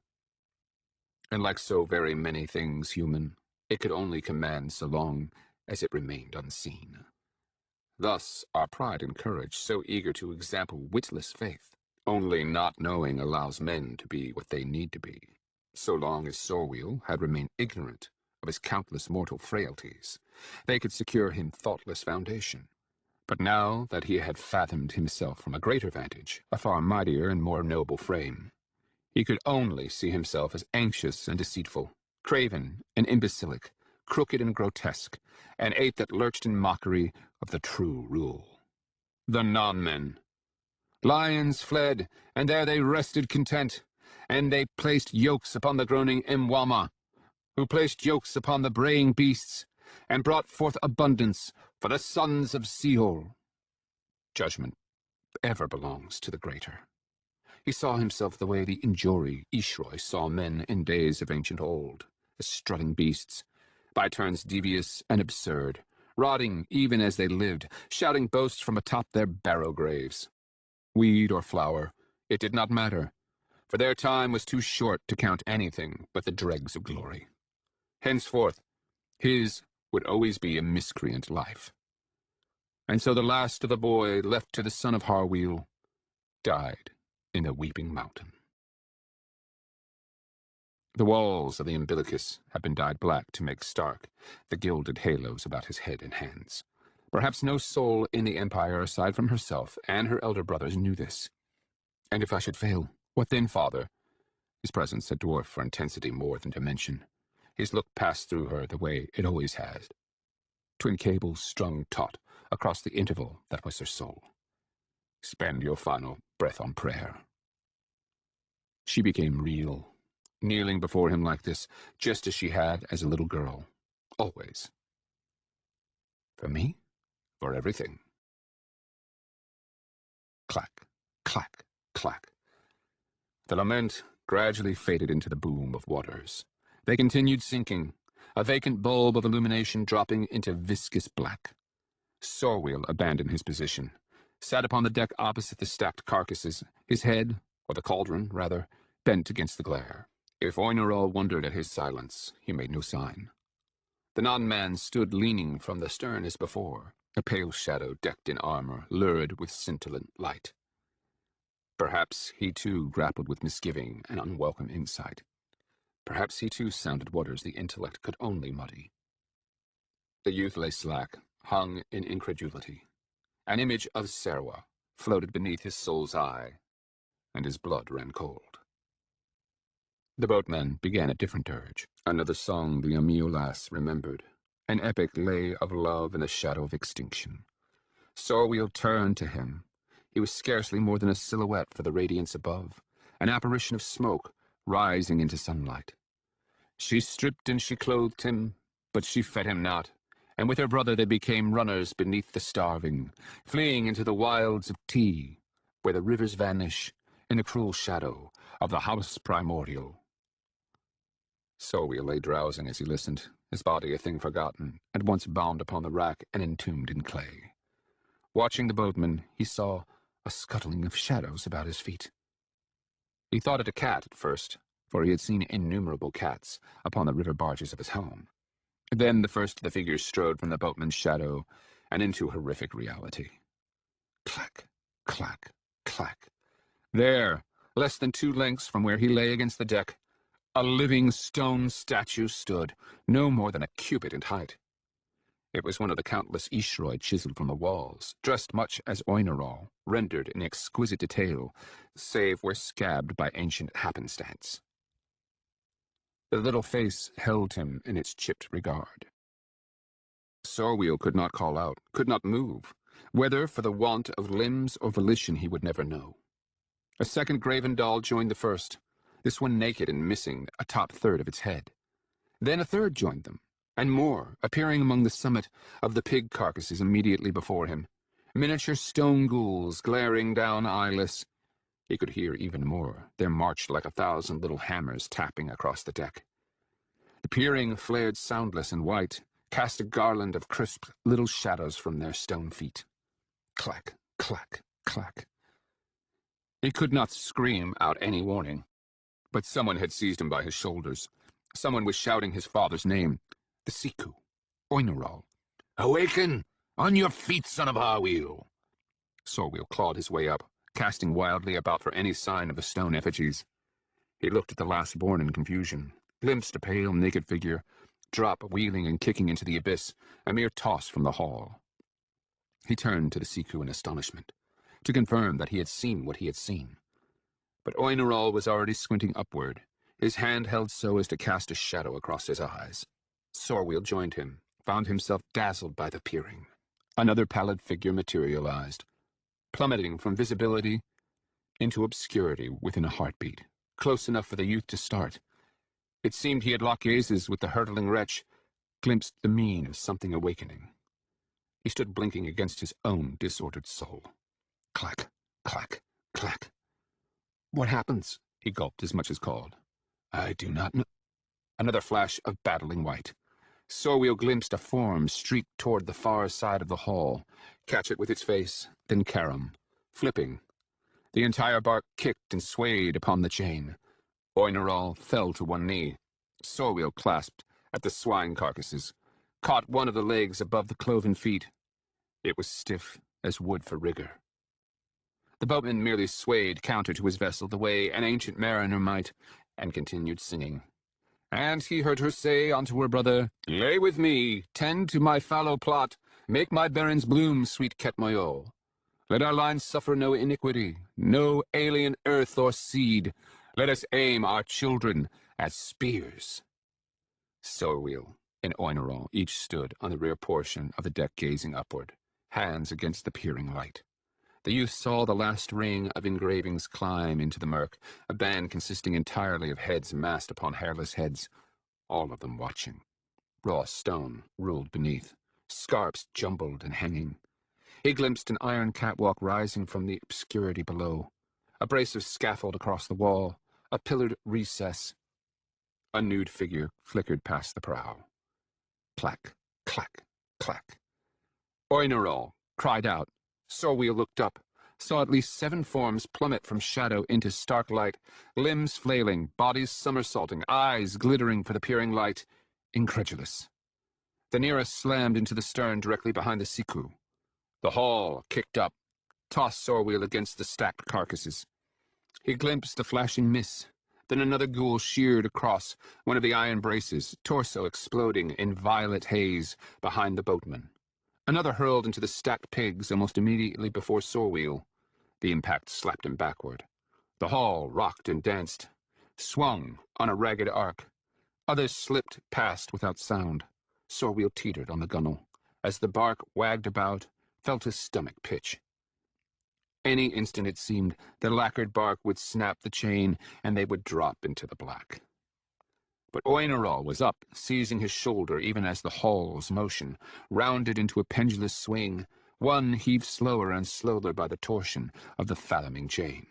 and like so very many things human, it could only command so long as it remained unseen. Thus our pride and courage, so eager to example witless faith. Only not knowing allows men to be what they need to be. So long as Sorweel had remained ignorant of his countless mortal frailties, they could secure him thoughtless foundation. But now that he had fathomed himself from a greater vantage, a far mightier and more noble frame, he could only see himself as anxious and deceitful, craven and imbecilic, crooked and grotesque, an ape that lurched in mockery of the true rule. The non-men. Lions fled, and there they rested content, and they placed yokes upon the groaning Imwama, who placed yokes upon the braying beasts, and brought forth abundance for the sons of Seol. Judgment ever belongs to the greater. He saw himself the way the Injori Ishroy saw men in days of ancient old, as strutting beasts, by turns devious and absurd, rotting even as they lived, shouting boasts from atop their barrow graves. Weed or flower, it did not matter, for their time was too short to count anything but the dregs of glory. Henceforth, his would always be a miscreant life. And so the last of the boy left to the son of Harweel died in the Weeping Mountain. The walls of the umbilicus had been dyed black to make stark the gilded halos about his head and hands. Perhaps no soul in the Empire aside from herself and her elder brothers knew this. And if I should fail, what then, father? His presence had dwarfed for intensity more than dimension. His look passed through her the way it always has. Twin cables strung taut across the interval that was her soul. Spend your final breath on prayer. She became real, kneeling before him like this, just as she had as a little girl. Always. For me? For everything. Clack, clack, clack. The lament gradually faded into the boom of waters. They continued sinking, a vacant bulb of illumination dropping into viscous black. Sorweel abandoned his position, sat upon the deck opposite the stacked carcasses, his head, or the cauldron, rather, bent against the glare. If Oinerol wondered at his silence, he made no sign. The non-man stood leaning from the stern as before, a pale shadow decked in armor, lurid with scintillant light. Perhaps he too grappled with misgiving and unwelcome insight. Perhaps he too sounded waters the intellect could only muddy. The youth lay slack, hung in incredulity. An image of Serwa floated beneath his soul's eye, and his blood ran cold. The boatman began a different dirge, another song the Amiolas remembered, an epic lay of love in the shadow of extinction. Sorweel turned to him. He was scarcely more than a silhouette for the radiance above, an apparition of smoke rising into sunlight. She stripped and she clothed him, but she fed him not, and with her brother they became runners beneath the starving, fleeing into the wilds of Tea, where the rivers vanish in the cruel shadow of the house primordial. Sorweel lay drowsing as he listened, his body a thing forgotten, at once bound upon the rack and entombed in clay. Watching the boatman, he saw a scuttling of shadows about his feet. He thought it a cat at first, for he had seen innumerable cats upon the river barges of his home. Then the first of the figures strode from the boatman's shadow and into horrific reality. Clack, clack, clack. There, less than 2 lengths from where he lay against the deck, a living stone statue stood, no more than a cubit in height. It was one of the countless Ishroy chiseled from the walls, dressed much as Oinerol, rendered in exquisite detail, save where scabbed by ancient happenstance. The little face held him in its chipped regard. Sorwheel could not call out, could not move. Whether for the want of limbs or volition he would never know. A second graven doll joined the first, this one naked and missing a top third of its head. Then a third joined them, and more, appearing among the summit of the pig carcasses immediately before him. Miniature stone ghouls glaring down eyeless. He could hear even more. There marched like 1,000 little hammers tapping across the deck. The peering flared soundless and white, cast a garland of crisp little shadows from their stone feet. Clack, clack, clack. He could not scream out any warning, but someone had seized him by his shoulders. Someone was shouting his father's name, the Siku, Oineral. "Awaken! On your feet, son of Harwheel!" Sorwheel clawed his way up, casting wildly about for any sign of the stone effigies. He looked at the last-born in confusion, glimpsed a pale, naked figure, drop wheeling and kicking into the abyss, a mere toss from the hall. He turned to the Siku in astonishment, to confirm that he had seen what he had seen. But Oineral was already squinting upward, his hand held so as to cast a shadow across his eyes. Sorwheel joined him, found himself dazzled by the peering. Another pallid figure materialized, plummeting from visibility into obscurity within a heartbeat, close enough for the youth to start. It seemed he had locked gazes with the hurtling wretch, glimpsed the mien of something awakening. He stood blinking against his own disordered soul. Clack, clack, clack. "What happens?" he gulped as much as called. "I do not know." Another flash of battling white. Sorwheel glimpsed a form streak toward the far side of the hall, catch it with its face, then carom, flipping. The entire bark kicked and swayed upon the chain. Oineral fell to one knee. Sorwheel clasped at the swine carcasses, caught one of the legs above the cloven feet. It was stiff as wood for rigor. The boatman merely swayed counter to his vessel the way an ancient mariner might, and continued singing. And he heard her say unto her brother, "Lay with me, tend to my fallow plot, make my barrens bloom, sweet Ketmoyo. Let our line suffer no iniquity, no alien earth or seed. Let us aim our children at spears." Sorwheel and Oineral each stood on the rear portion of the deck gazing upward, hands against the peering light. The youth saw the last ring of engravings climb into the murk, a band consisting entirely of heads massed upon hairless heads, all of them watching. Raw stone ruled beneath, scarps jumbled and hanging. He glimpsed an iron catwalk rising from the obscurity below, a brace of scaffold across the wall, a pillared recess. A nude figure flickered past the prow. Clack, clack, clack. Oineral cried out. Sorwheel looked up, saw at least 7 forms plummet from shadow into stark light, limbs flailing, bodies somersaulting, eyes glittering for the peering light, incredulous. The nearest slammed into the stern directly behind the Siku. The hall kicked up, tossed Sorwheel against the stacked carcasses. He glimpsed a flashing miss. Then another ghoul sheared across one of the iron braces, torso exploding in violet haze behind the boatman. Another hurled into the stacked pigs almost immediately before Sorwheel. The impact slapped him backward. The hall rocked and danced, swung on a ragged arc. Others slipped past without sound. Sorwheel teetered on the gunwale. As the bark wagged about, felt his stomach pitch. Any instant, it seemed, the lacquered bark would snap the chain, and they would drop into the black. But Oineral was up, seizing his shoulder even as the hall's motion rounded into a pendulous swing, one heaved slower and slower by the torsion of the fathoming chain.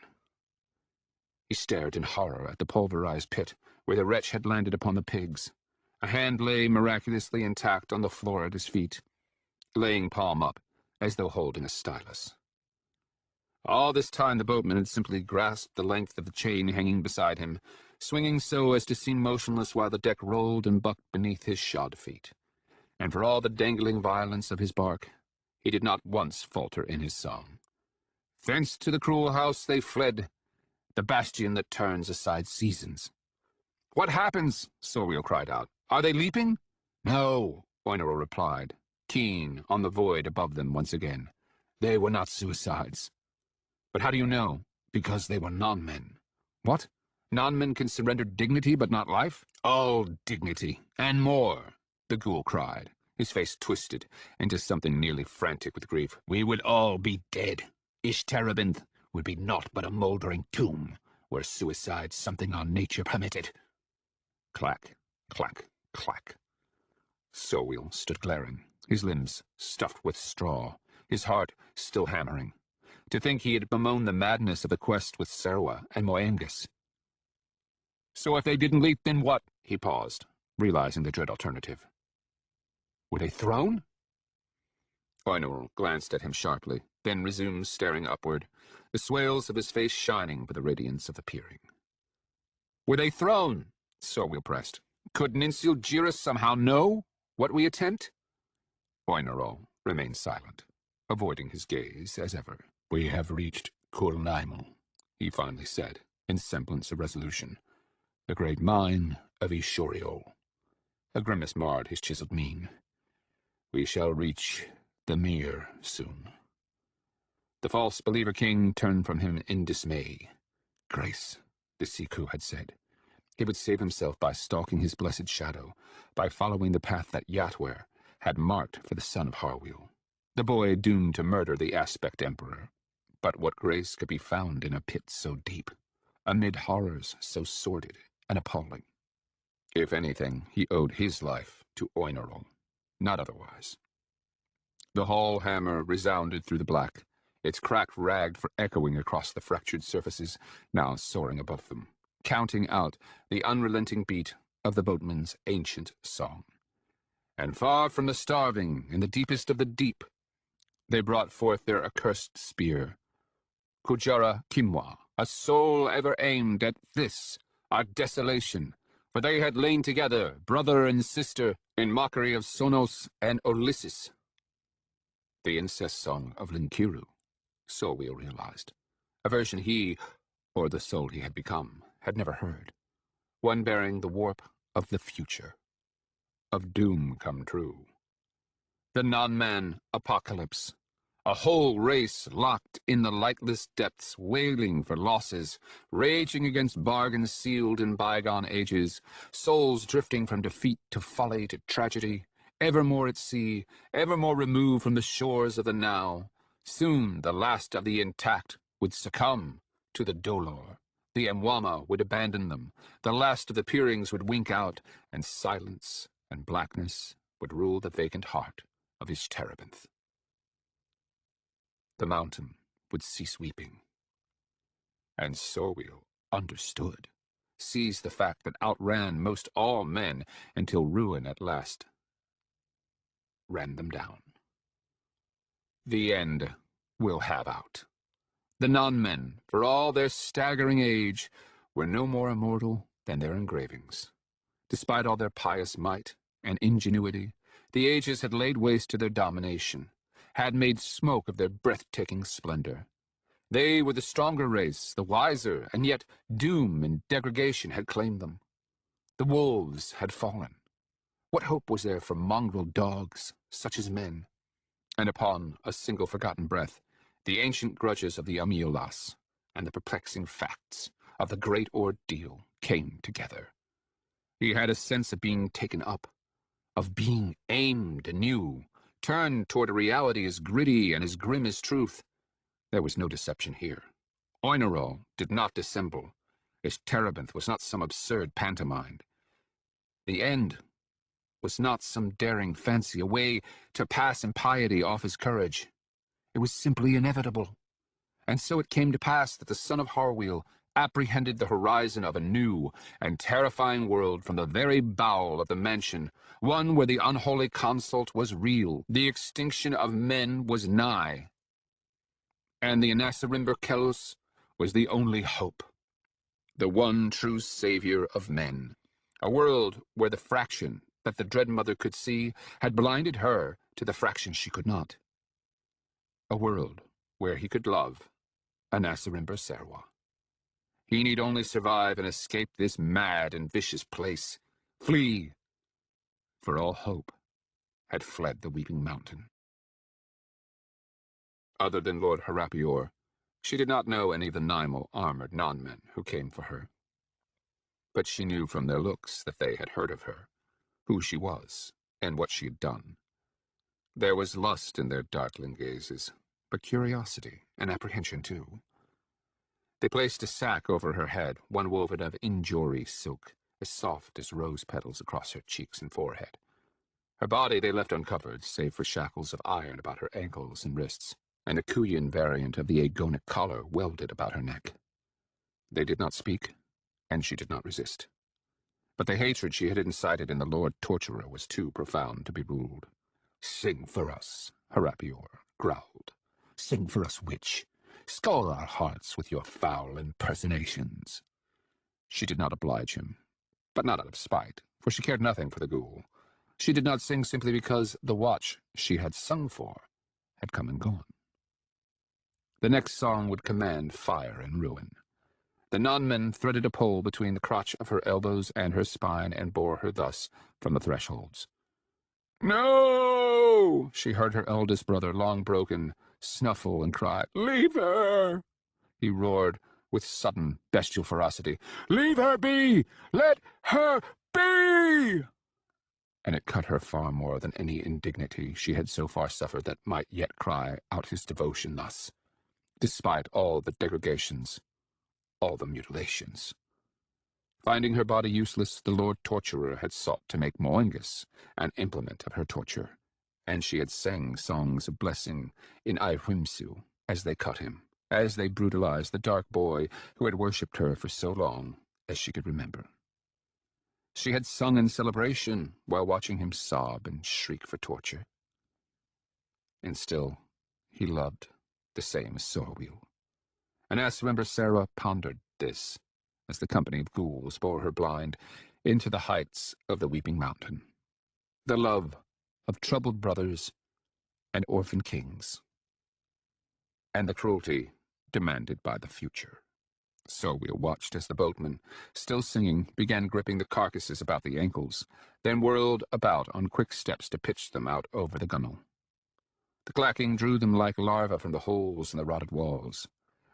He stared in horror at the pulverized pit where the wretch had landed upon the pigs. A hand lay miraculously intact on the floor at his feet, laying palm up, as though holding a stylus. All this time the boatman had simply grasped the length of the chain hanging beside him, swinging so as to seem motionless while the deck rolled and bucked beneath his shod feet. And for all the dangling violence of his bark, he did not once falter in his song. Thence to the cruel house they fled, the bastion that turns aside seasons. "What happens?" Sorwheel cried out. "Are they leaping?" "No," Oineral replied, keen on the void above them once again. "They were not suicides." "But how do you know?" "Because they were non-men." "What? Non-men can surrender dignity but not life?" "All dignity, and more," the ghoul cried, His face twisted into something nearly frantic with grief. "We would all be dead. Ishtarabinth would be naught but a mouldering tomb, were suicide something our nature permitted." Clack, clack, clack. Sowiel stood glaring, his limbs stuffed with straw, his heart still hammering. To think he had bemoaned the madness of the quest with Serwa and Moengus. So if they didn't leap, then what? He paused, realizing the dread alternative. Were they thrown? Oinor glanced at him sharply, then resumed staring upward, the swales of his face shining with the radiance of the peering. Were they thrown? Sowiel pressed. Could Ninsil Jirus somehow know what we attempt? Oinor remained silent, avoiding his gaze as ever. "We have reached Kurnaimel," he finally said, in semblance of resolution. "The great mine of Ishoriol." A grimace marred his chiseled mien. "We shall reach the Mere soon." The false believer king turned from him in dismay. Grace, the Siku had said. He would save himself by stalking his blessed shadow, by following the path that Yatwer had marked for the son of Harwil, the boy doomed to murder the Aspect Emperor. But what grace could be found in a pit so deep, amid horrors so sordid and appalling? If anything, he owed his life to Oinerol, not otherwise. The hall hammer resounded through the black, its cracked rag for echoing across the fractured surfaces, now soaring above them, counting out the unrelenting beat of the boatman's ancient song. And far from the starving, in the deepest of the deep, they brought forth their accursed spear. Kujara Kimwa, a soul ever aimed at this, our desolation, for they had lain together, brother and sister, in mockery of Sonos and Ulysses. The incest song of Linkiru, Sowiel realized, a version he, or the soul he had become, had never heard, one bearing the warp of the future, of doom come true. The non-man apocalypse, a whole race locked in the lightless depths, wailing for losses, raging against bargains sealed in bygone ages, souls drifting from defeat to folly to tragedy, ever more at sea, ever more removed from the shores of the now. Soon the last of the intact would succumb to the dolor. The Mwama would abandon them. The last of the peerings would wink out, and silence and blackness would rule the vacant heart of Ishtarabinth. The mountain would cease weeping. And Sowiel understood, seized the fact that outran most all men until ruin at last ran them down. The end will have out. The non-men, for all their staggering age, were no more immortal than their engravings. Despite all their pious might and ingenuity, the ages had laid waste to their domination, had made smoke of their breathtaking splendor. They were the stronger race, the wiser, and yet doom and degradation had claimed them. The wolves had fallen. What hope was there for mongrel dogs, such as men? And upon a single forgotten breath, the ancient grudges of the Amiolas and the perplexing facts of the great ordeal came together. He had a sense of being taken up, of being aimed anew, turned toward a reality as gritty and as grim as truth. There was no deception here. Oinerol did not dissemble. Ishtarabinth was not some absurd pantomime. The end was not some daring fancy, a way to pass impiety off as courage. It was simply inevitable. And so it came to pass that the son of Harwil apprehended the horizon of a new and terrifying world from the very bowel of the mansion, one where the unholy consult was real, the extinction of men was nigh, and the Anasarimber Kelos was the only hope, the one true savior of men. A world where the fraction that the Dread Mother could see had blinded her to the fraction she could not. A world where he could love Anasarimber Serwa. He need only survive and escape this mad and vicious place. Flee, for all hope had fled the Weeping Mountain. Other than Lord Harapior, she did not know any of the Nymal armored non-men who came for her. But she knew from their looks that they had heard of her, who she was, and what she had done. There was lust in their darkling gazes, but curiosity and apprehension too. They placed a sack over her head, one woven of injori silk, as soft as rose petals across her cheeks and forehead. Her body they left uncovered, save for shackles of iron about her ankles and wrists, and a Kuyan variant of the agonic collar welded about her neck. They did not speak, and she did not resist. But the hatred she had incited in the Lord Torturer was too profound to be ruled. "Sing for us," Harapior growled. "Sing for us, witch. Scald our hearts with your foul impersonations." She did not oblige him, but not out of spite, for she cared nothing for the ghoul. She did not sing simply because the watch she had sung for had come and gone. The next song would command fire and ruin. The nonman threaded a pole between the crotch of her elbows and her spine and bore her thus from the thresholds. "No!" she heard her eldest brother, long broken, snuffle and cry. "Leave her!" he roared with sudden bestial ferocity. "Leave her be! Let her be!" And it cut her far more than any indignity she had so far suffered that might yet cry out his devotion thus, despite all the degradations, all the mutilations. Finding her body useless, the Lord Torturer had sought to make Moengus an implement of her torture, and she had sang songs of blessing in Aihwimsu as they cut him, as they brutalized the dark boy who had worshipped her for so long as she could remember. She had sung in celebration while watching him sob and shriek for torture. And still, he loved the same as Sorwheel. And Aswember Sarah pondered this as the company of ghouls bore her blind into the heights of the Weeping Mountain. The love of troubled brothers and orphan kings, and the cruelty demanded by the future. Sorwheel watched as the boatman, still singing, began gripping the carcasses about the ankles, then whirled about on quick steps to pitch them out over the gunwale. The clacking drew them like larvae from the holes in the rotted walls.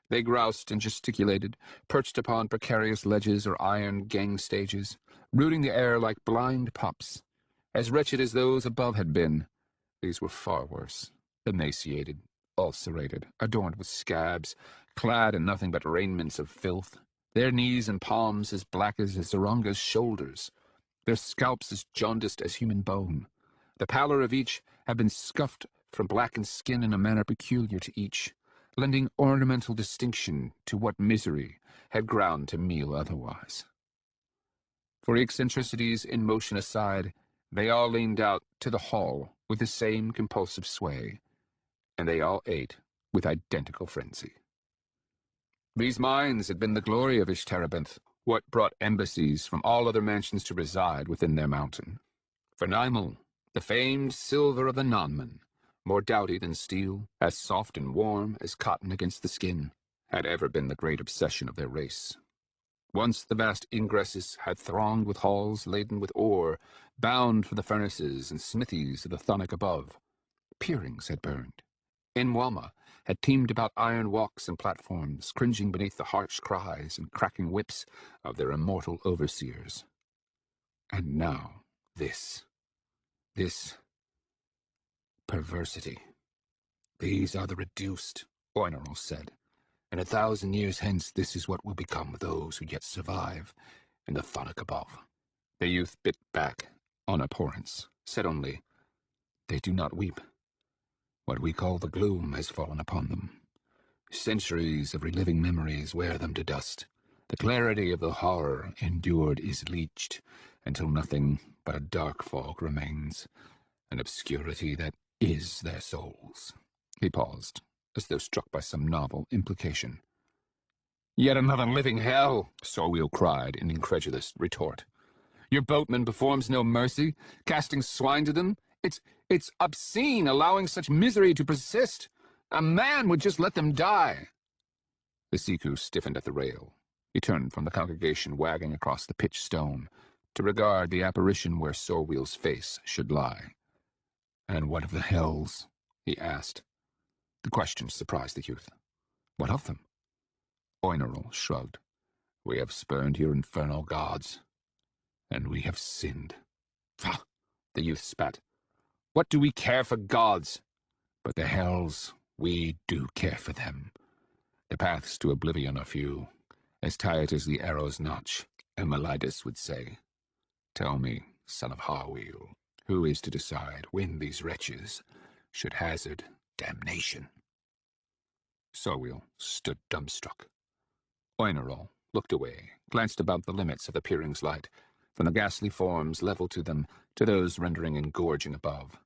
They groused and gesticulated, perched upon precarious ledges or iron gang stages, rooting the air like blind pups. As wretched as those above had been, these were far worse, emaciated, ulcerated, adorned with scabs, clad in nothing but raiments of filth, their knees and palms as black as Zoronga's shoulders, their scalps as jaundiced as human bone. The pallor of each had been scuffed from blackened skin in a manner peculiar to each, lending ornamental distinction to what misery had ground to meal otherwise. For eccentricities in motion aside, they all leaned out to the hall with the same compulsive sway, and they all ate with identical frenzy. These mines had been the glory of Ishtarabinth, what brought embassies from all other mansions to reside within their mountain. For Nimel, the famed silver of the Nonman, more doughty than steel, as soft and warm as cotton against the skin, had ever been the great obsession of their race. Once the vast ingresses had thronged with halls laden with ore, bound for the furnaces and smithies of the Thonic above. Peerings had burned. Enwama had teemed about iron walks and platforms, cringing beneath the harsh cries and cracking whips of their immortal overseers. And now this perversity. "These are the reduced," Oinerl said, "and 1,000 years hence this is what will become of those who yet survive in the Thonic above." The youth bit back on abhorrence, said only, "They do not weep. What we call the gloom has fallen upon them. Centuries of reliving memories wear them to dust. The clarity of the horror endured is leached until nothing but a dark fog remains, an obscurity that is their souls." He paused, as though struck by some novel implication. "Yet another living hell," Sorwheel cried in incredulous retort. "Your boatman performs no mercy, casting swine to them? It's obscene, allowing such misery to persist. A man would just let them die." The Siku stiffened at the rail. He turned from the congregation wagging across the pitched stone to regard the apparition where Sorwheel's face should lie. "And what of the hells?" he asked. The question surprised the youth. "What of them?" Oinerl shrugged. "We have spurned your infernal gods, and we have sinned." "Pah!" the youth spat. What do we care for gods? But the hells, we do care for them. The paths to oblivion are few, as tight as the arrow's notch, and Melitus would say. Tell me, son of Harwheel, who is to decide when these wretches should hazard damnation? Sorwheel stood dumbstruck. Oinerol looked away, glanced about the limits of the peering's light, from the ghastly forms level to them, to those rendering and gorging above.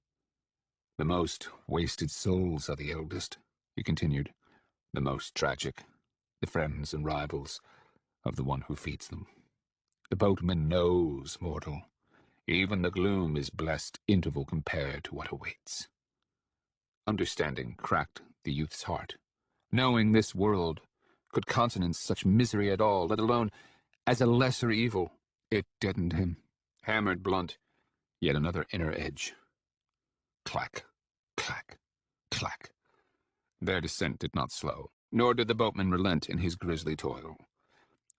The most wasted souls are the eldest, he continued, the most tragic, the friends and rivals of the one who feeds them. The boatman knows, mortal. Even the gloom is blessed interval compared to what awaits. Understanding cracked the youth's heart. Knowing this world could countenance such misery at all, let alone as a lesser evil, it deadened him, hammered blunt, yet another inner edge. Clack, clack, clack. Their descent did not slow, nor did the boatman relent in his grisly toil.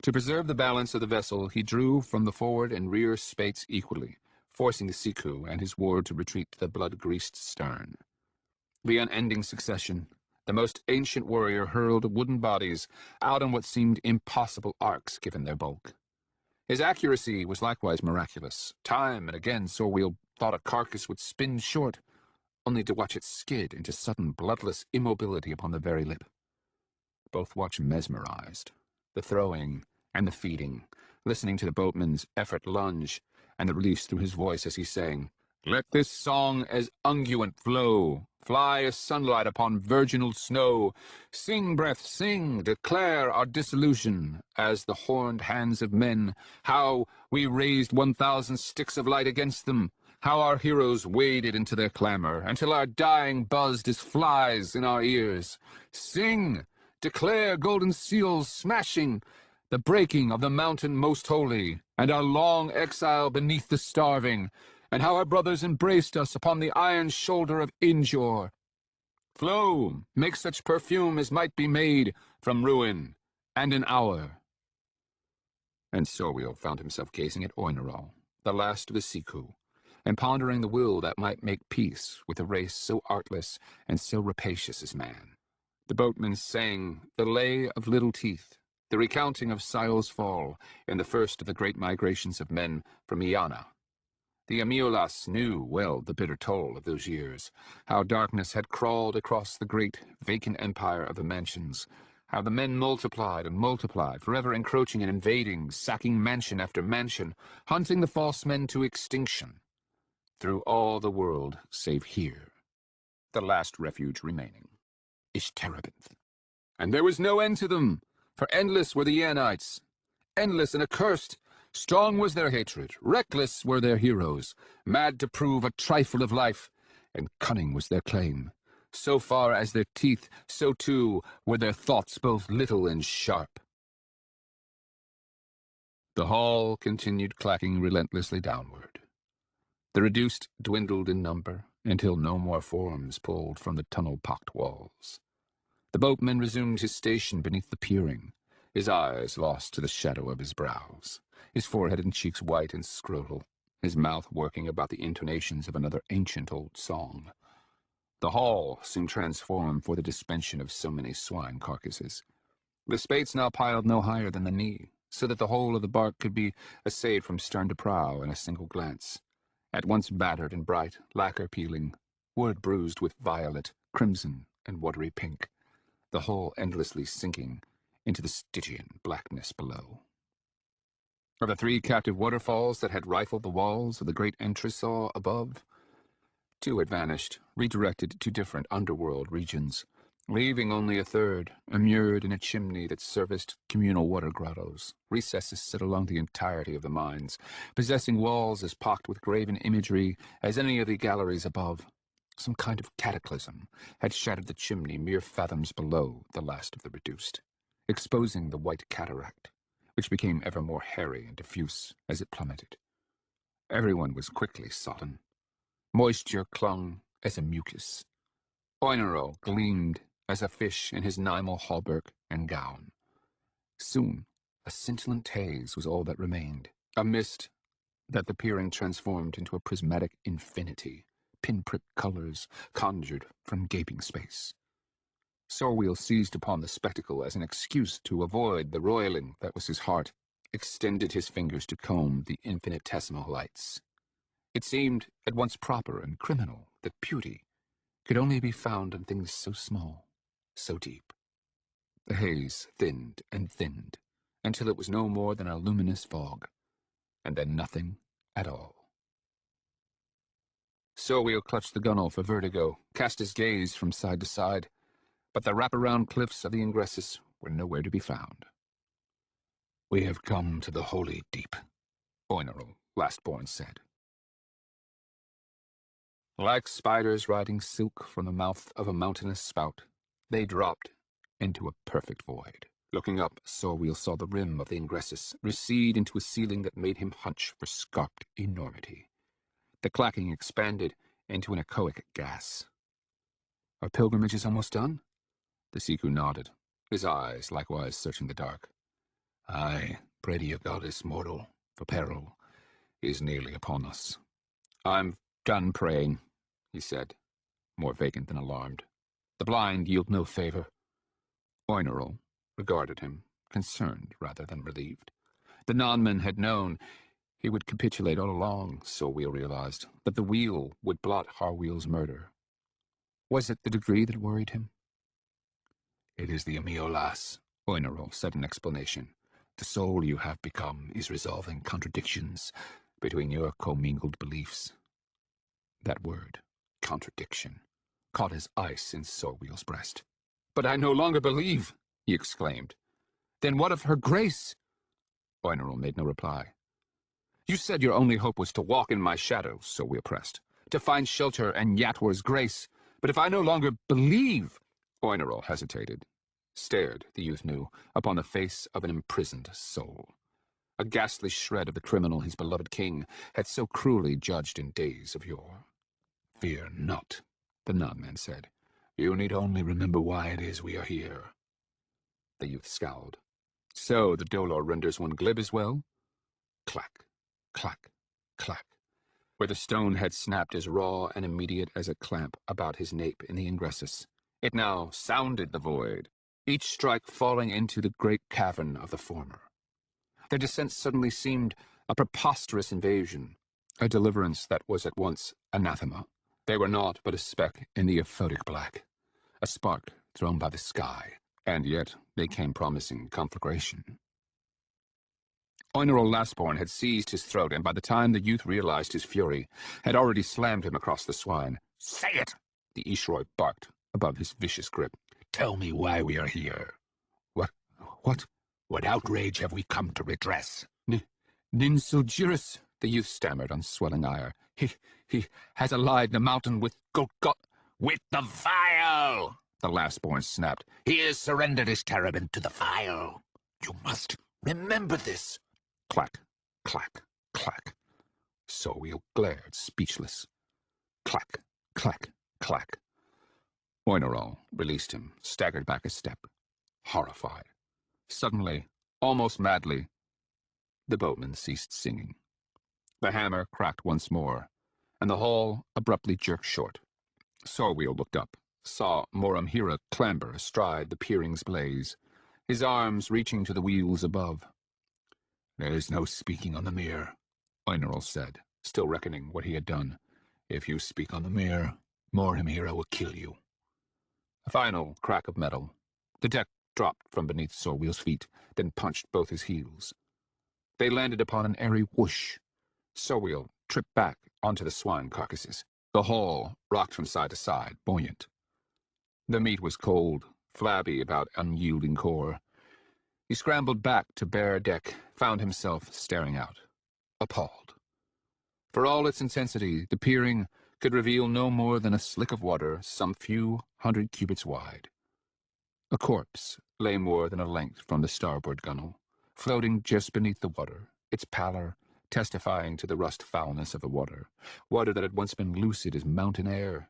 To preserve the balance of the vessel, he drew from the forward and rear spates equally, forcing the Siku and his ward to retreat to the blood-greased stern. The unending succession, the most ancient warrior hurled wooden bodies out on what seemed impossible arcs given their bulk. His accuracy was likewise miraculous. Time and again Sorwheel thought a carcass would spin short, only to watch it skid into sudden bloodless immobility upon the very lip. Both watched mesmerized, the throwing and the feeding, listening to the boatman's effort lunge, and the release through his voice as he sang, "Let this song as unguent flow, fly as sunlight upon virginal snow. Sing, breath, sing, declare our dissolution, as the horned hands of men, how we raised 1,000 sticks of light against them, how our heroes waded into their clamor, until our dying buzzed as flies in our ears. Sing, declare golden seals smashing, the breaking of the mountain most holy, and our long exile beneath the starving, and how our brothers embraced us upon the iron shoulder of Injor. Flow, make such perfume as might be made from ruin and an hour." And Sorwheel found himself gazing at Oinerol, the last of the Siku, and pondering the will that might make peace with a race so artless and so rapacious as man. The boatman sang the Lay of Little Teeth, the recounting of Sile's fall in the first of the great migrations of men from Iana. The Amiolas knew well the bitter toll of those years, how darkness had crawled across the great, vacant empire of the mansions, how the men multiplied and multiplied, forever encroaching and invading, sacking mansion after mansion, hunting the false men to extinction, through all the world save here, the last refuge remaining, Ishtarabinth. And there was no end to them, for endless were the Aenites, endless and accursed. Strong was their hatred, reckless were their heroes, mad to prove a trifle of life, and cunning was their claim. So far as their teeth, so too were their thoughts both little and sharp. The hall continued clacking relentlessly downward. The reduced dwindled in number, until no more forms pulled from the tunnel-pocked walls. The boatman resumed his station beneath the piering, his eyes lost to the shadow of his brows, his forehead and cheeks white and scrotal, his mouth working about the intonations of another ancient old song. The hall seemed transformed for the suspension of so many swine carcasses. The spates now piled no higher than the knee, so that the whole of the bark could be assayed from stern to prow in a single glance. At once battered and bright, lacquer peeling, wood bruised with violet, crimson, and watery pink, the whole endlessly sinking into the Stygian blackness below. Of the 3 captive waterfalls that had rifled the walls of the great entresol above, 2 had vanished, redirected to different underworld regions, leaving only a third, immured in a chimney that serviced communal water grottos, recesses set along the entirety of the mines, possessing walls as pocked with graven imagery as any of the galleries above. Some kind of cataclysm had shattered the chimney mere fathoms below the last of the reduced, exposing the white cataract, which became ever more hairy and diffuse as it plummeted. Everyone was quickly sodden. Moisture clung as a mucus. Oinerol gleamed as a fish in his Nymal hauberk and gown. Soon, a scintillant haze was all that remained, a mist that the peering transformed into a prismatic infinity, pinprick colors conjured from gaping space. Sorwheel seized upon the spectacle as an excuse to avoid the roiling that was his heart, extended his fingers to comb the infinitesimal lights. It seemed at once proper and criminal that beauty could only be found in things so small, so deep. The haze thinned and thinned, until it was no more than a luminous fog, and then nothing at all. Sorwheel clutched the gunwale for vertigo, cast his gaze from side to side, but the wraparound cliffs of the ingressus were nowhere to be found. "We have come to the holy deep," Oinerl, lastborn, said. Like spiders riding silk from the mouth of a mountainous spout, they dropped into a perfect void. Looking up, Sorwheel saw the rim of the ingressus recede into a ceiling that made him hunch for scarped enormity. The clacking expanded into an echoic gas. "Our pilgrimage is almost done?" The Siku nodded, his eyes likewise searching the dark. "Aye, pray to your goddess, mortal, for peril is nearly upon us." "I'm done praying," he said, more vacant than alarmed. "The blind yield no favor." Oinerl regarded him, concerned rather than relieved. The nonman had known he would capitulate all along, Sorwheel realized, that the wheel would blot Harwheel's murder. Was it the degree that worried him? "It is the Amiolas," Oinerl said in explanation. "The soul you have become is resolving contradictions between your commingled beliefs." That word, contradiction, caught as ice in Sorwheel's breast. "But I no longer believe," he exclaimed. "Then what of her grace?" Oinerl made no reply. "You said your only hope was to walk in my shadow," Sorwheel pressed, "to find shelter and Yatwar's grace. But if I no longer believe—" Oinerl hesitated, stared, the youth knew, upon the face of an imprisoned soul. A ghastly shred of the criminal his beloved king had so cruelly judged in days of yore. "Fear not," the nonman said. "You need only remember why it is we are here." The youth scowled. "So the dolor renders one glib as well?" Clack, clack, clack. Where the stone had snapped as raw and immediate as a clamp about his nape in the ingressus, it now sounded the void, each strike falling into the great cavern of the former. Their descent suddenly seemed a preposterous invasion, a deliverance that was at once anathema. They were naught but a speck in the aphotic black, a spark thrown by the sky, and yet they came promising conflagration. Oinerl Lastborn had seized his throat, and by the time the youth realized his fury, had already slammed him across the swine. "Say it!" the Ishroi barked above his vicious grip. "Tell me why we are here. What? What outrage have we come to redress?" Ninsulgiris, the youth stammered on swelling ire. He has allied the mountain with With the vial! The lastborn snapped. "He has surrendered his terebinth to the vial. You must remember this." Clack, clack, clack. Sorwheel glared, speechless. Clack, clack, clack. Oinerl released him, staggered back a step, horrified. Suddenly, almost madly, the boatman ceased singing. The hammer cracked once more, and the haul abruptly jerked short. Sorwheel looked up, saw Moramhira clamber astride the peering's blaze, his arms reaching to the wheels above. "There is no speaking on the mere," Oinerl said, still reckoning what he had done. "If you speak on the mere, Moramhira will kill you." A final crack of metal. The deck dropped from beneath Sorwheel's feet, then punched both his heels. They landed upon an airy whoosh. Sorwheel tripped back onto the swine carcasses. The hull rocked from side to side, buoyant. The meat was cold, flabby about unyielding core. He scrambled back to bare deck, found himself staring out, appalled. For all its intensity, the peering could reveal no more than a slick of water some few hundred cubits wide. A corpse lay more than a length from the starboard gunwale, floating just beneath the water, its pallor testifying to the rust foulness of the water that had once been lucid as mountain air.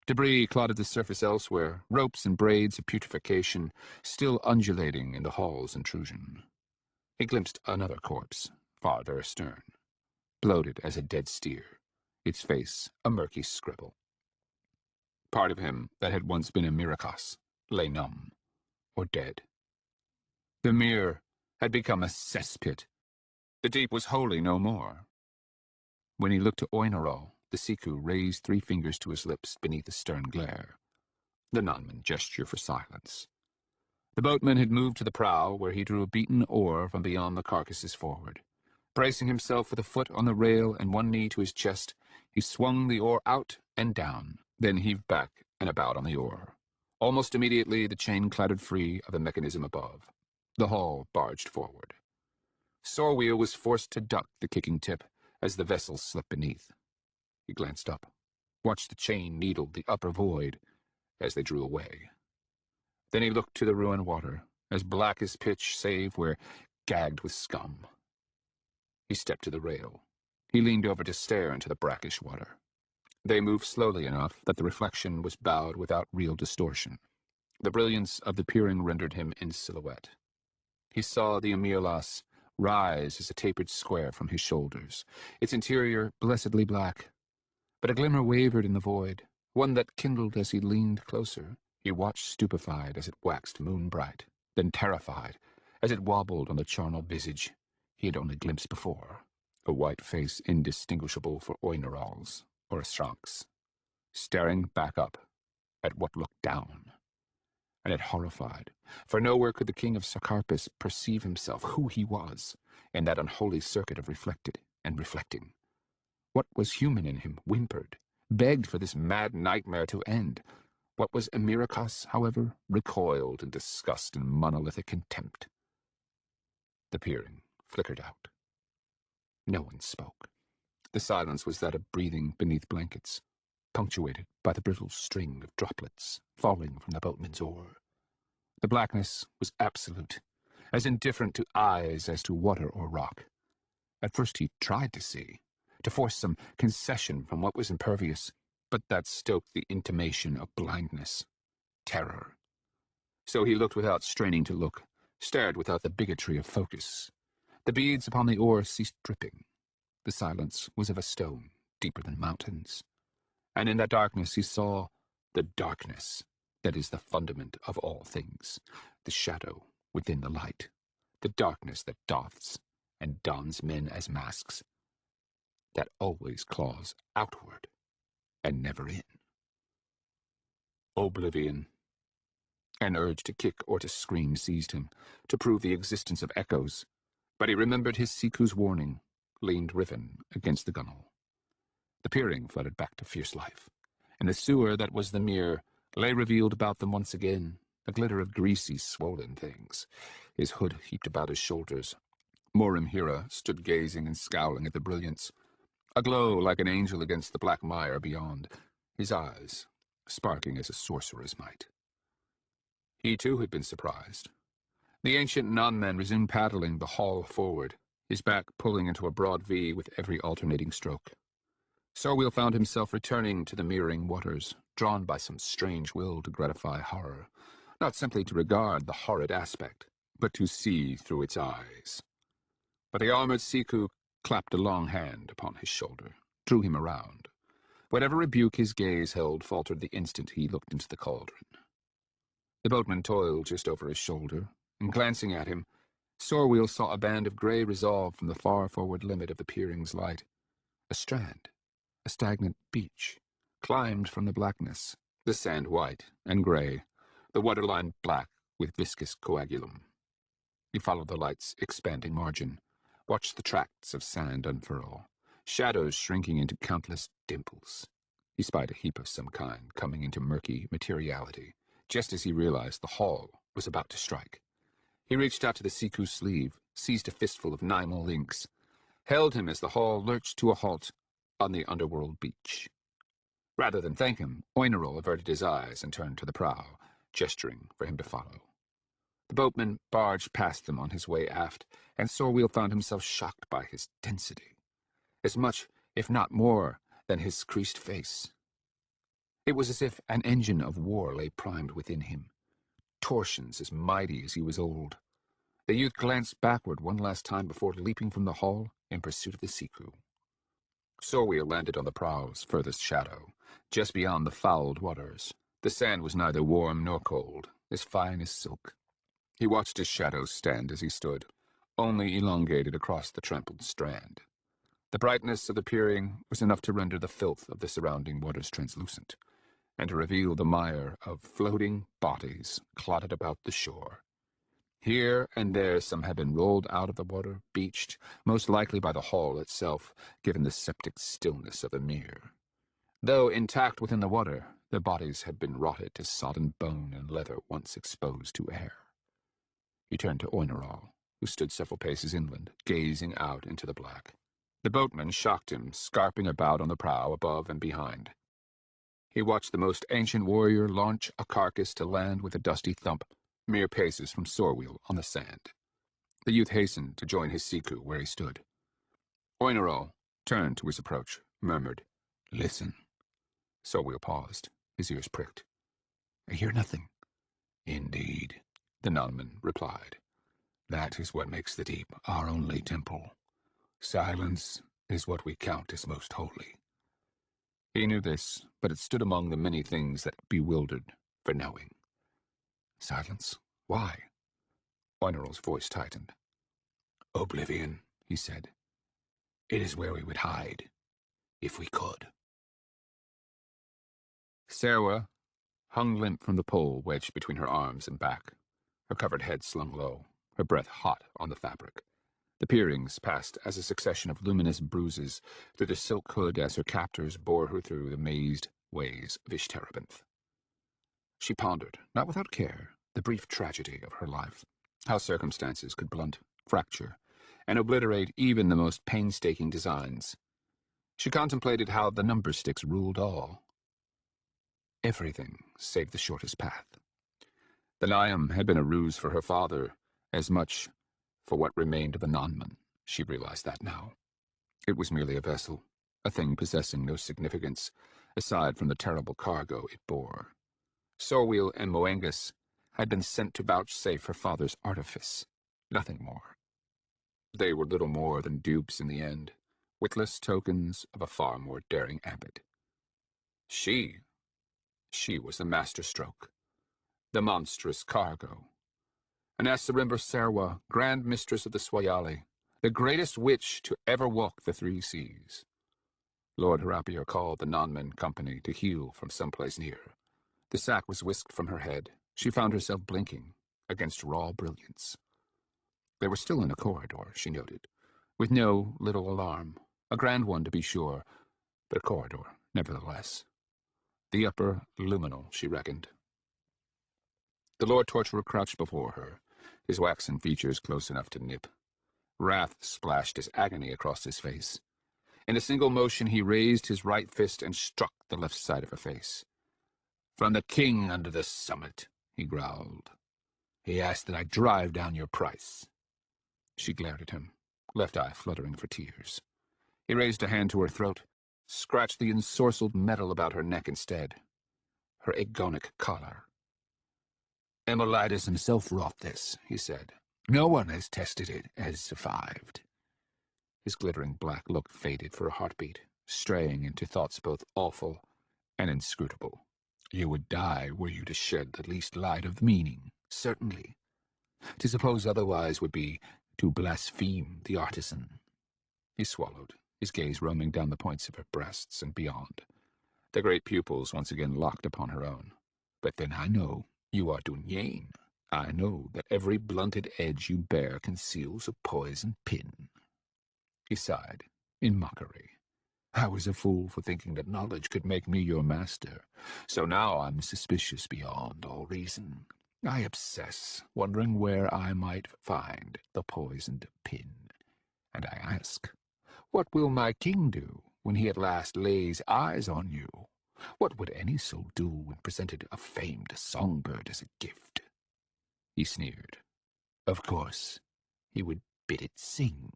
Debris clotted the surface elsewhere, ropes and braids of putrefaction still undulating in the hull's intrusion. He glimpsed another corpse, farther astern, bloated as a dead steer, its face a murky scribble. Part of him that had once been a Miracos lay numb or dead. The mere had become a cesspit. The deep was wholly no more. When he looked to Oinarol, the Siku raised 3 fingers to his lips beneath a stern glare. The nonman gestured for silence. The boatman had moved to the prow, where he drew a beaten oar from beyond the carcasses forward. Bracing himself with a foot on the rail and one knee to his chest, he swung the oar out and down, then heaved back and about on the oar. Almost immediately, the chain clattered free of the mechanism above. The hull barged forward. Sorwheel was forced to duck the kicking tip as the vessel slipped beneath. He glanced up, watched the chain needle the upper void as they drew away. Then he looked to the ruined water, as black as pitch save where gagged with scum. He stepped to the rail. He leaned over to stare into the brackish water. They moved slowly enough that the reflection was bowed without real distortion. The brilliance of the peering rendered him in silhouette. He saw the Amirlas rise as a tapered square from his shoulders, its interior blessedly black. But a glimmer wavered in the void, one that kindled as he leaned closer. He watched stupefied as it waxed moon-bright, then terrified as it wobbled on the charnel visage he had only glimpsed before, a white face indistinguishable for Oinarol's or a Strank's, staring back up at what looked down. And it horrified, for nowhere could the king of Sakarpis perceive himself who he was in that unholy circuit of reflected and reflecting. What was human in him whimpered, begged for this mad nightmare to end. What was Emirikos, however, recoiled in disgust and monolithic contempt. The peering flickered out. No one spoke. The silence was that of breathing beneath blankets, punctuated by the brittle string of droplets falling from the boatman's oar. The blackness was absolute, as indifferent to eyes as to water or rock. At first he tried to see, to force some concession from what was impervious, but that stoked the intimation of blindness, terror. So he looked without straining to look, stared without the bigotry of focus. The beads upon the oar ceased dripping. The silence was of a stone, deeper than mountains. And in that darkness he saw the darkness that is the fundament of all things, the shadow within the light, the darkness that doths and dons men as masks, that always claws outward and never in. Oblivion. An urge to kick or to scream seized him, to prove the existence of echoes, but he remembered his Siku's warning, leaned riven against the gunwale. The peering flooded back to fierce life, and the sewer that was the mere lay revealed about them once again, a glitter of greasy, swollen things, his hood heaped about his shoulders. Morim Hira stood gazing and scowling at the brilliance, aglow like an angel against the black mire beyond, his eyes sparkling as a sorcerer's might. He too had been surprised. The ancient non-man resumed paddling the hull forward, his back pulling into a broad V with every alternating stroke. Sorwheel found himself returning to the mirroring waters, drawn by some strange will to gratify horror, not simply to regard the horrid aspect, but to see through its eyes. But the armored Siku clapped a long hand upon his shoulder, drew him around. Whatever rebuke his gaze held faltered the instant he looked into the cauldron. The boatman toiled just over his shoulder, and glancing at him, Sorwheel saw a band of grey resolve from the far forward limit of the peering's light. A strand, a stagnant beach, climbed from the blackness, the sand white and grey, the waterline black with viscous coagulum. He followed the light's expanding margin, watched the tracts of sand unfurl, shadows shrinking into countless dimples. He spied a heap of some kind coming into murky materiality, just as he realized the hull was about to strike. He reached out to the Siku's sleeve, seized a fistful of Nymal inks, held him as the hull lurched to a halt on the underworld beach. Rather than thank him, Oinarol averted his eyes and turned to the prow, gesturing for him to follow. The boatman barged past them on his way aft, and Sorwheel found himself shocked by his density, as much, if not more, than his creased face. It was as if an engine of war lay primed within him, torsions as mighty as he was old. The youth glanced backward one last time before leaping from the hull in pursuit of the Siku. Sorwheel landed on the prow's furthest shadow, just beyond the fouled waters. The sand was neither warm nor cold, as fine as silk. He watched his shadow stand as he stood, only elongated across the trampled strand. The brightness of the peering was enough to render the filth of the surrounding waters translucent, and to reveal the mire of floating bodies clotted about the shore. Here and there some had been rolled out of the water, beached, most likely by the hull itself, given the septic stillness of the mere. Though intact within the water, their bodies had been rotted to sodden bone and leather once exposed to air. He turned to Ordeal, who stood several paces inland, gazing out into the black. The boatman shocked him, scarping about on the prow above and behind. He watched the most ancient warrior launch a carcass to land with a dusty thump, mere paces from Sorwheel on the sand. The youth hastened to join his Siku where he stood. Ordeal turned to his approach, murmured, "Listen." Sorwheel paused, his ears pricked. "I hear nothing." "Indeed," the nunman replied. "That is what makes the deep our only temple. Silence is what we count as most holy." He knew this, but it stood among the many things that bewildered for knowing. "Silence? Why?" Ordeal's voice tightened. "Oblivion," he said. "It is where we would hide, if we could." Serwa hung limp from the pole wedged between her arms and back, her covered head slung low, her breath hot on the fabric. The peerings passed as a succession of luminous bruises through the silk hood as her captors bore her through the mazed ways of Ishtarabinth. She pondered, not without care, the brief tragedy of her life, how circumstances could blunt, fracture, and obliterate even the most painstaking designs. She contemplated how the number sticks ruled all. Everything save the shortest path. The Niam had been a ruse for her father, as much for what remained of the Nonman. She realized that now. It was merely a vessel, a thing possessing no significance, aside from the terrible cargo it bore. Sorwheel and Moangus had been sent to vouchsafe her father's artifice, nothing more. They were little more than dupes in the end, witless tokens of a far more daring abbot. She was the masterstroke, the monstrous cargo. And as Sarimber Serwa, Grand Mistress of the Swayali, the greatest witch to ever walk the three seas. Lord Harapier called the Nonman company to heal from someplace near. The sack was whisked from her head. She found herself blinking against raw brilliance. They were still in a corridor, she noted, with no little alarm. A grand one, to be sure, but a corridor, nevertheless. The upper luminal, she reckoned. The Lord Torturer crouched before her, his waxen features close enough to nip. Wrath splashed his agony across his face. In a single motion he raised his right fist and struck the left side of her face. "From the king under the summit," he growled. "He asked that I drive down your price." She glared at him, left eye fluttering for tears. He raised a hand to her throat, scratched the ensorcelled metal about her neck instead. Her agonic collar. "Emolitus himself wrought this," he said. "No one has tested it has survived." His glittering black look faded for a heartbeat, straying into thoughts both awful and inscrutable. "You would die were you to shed the least light of meaning, certainly. To suppose otherwise would be to blaspheme the artisan." He swallowed, his gaze roaming down the points of her breasts and beyond. The great pupils once again locked upon her own. "But then I know you are Dunyain. I know that every blunted edge you bear conceals a poisoned pin." He sighed, in mockery. "I was a fool for thinking that knowledge could make me your master. So now I'm suspicious beyond all reason. I obsess, wondering where I might find the poisoned pin. And I ask, what will my king do when he at last lays eyes on you? What would any soul do when presented a famed songbird as a gift?" He sneered. "Of course, he would bid it sing."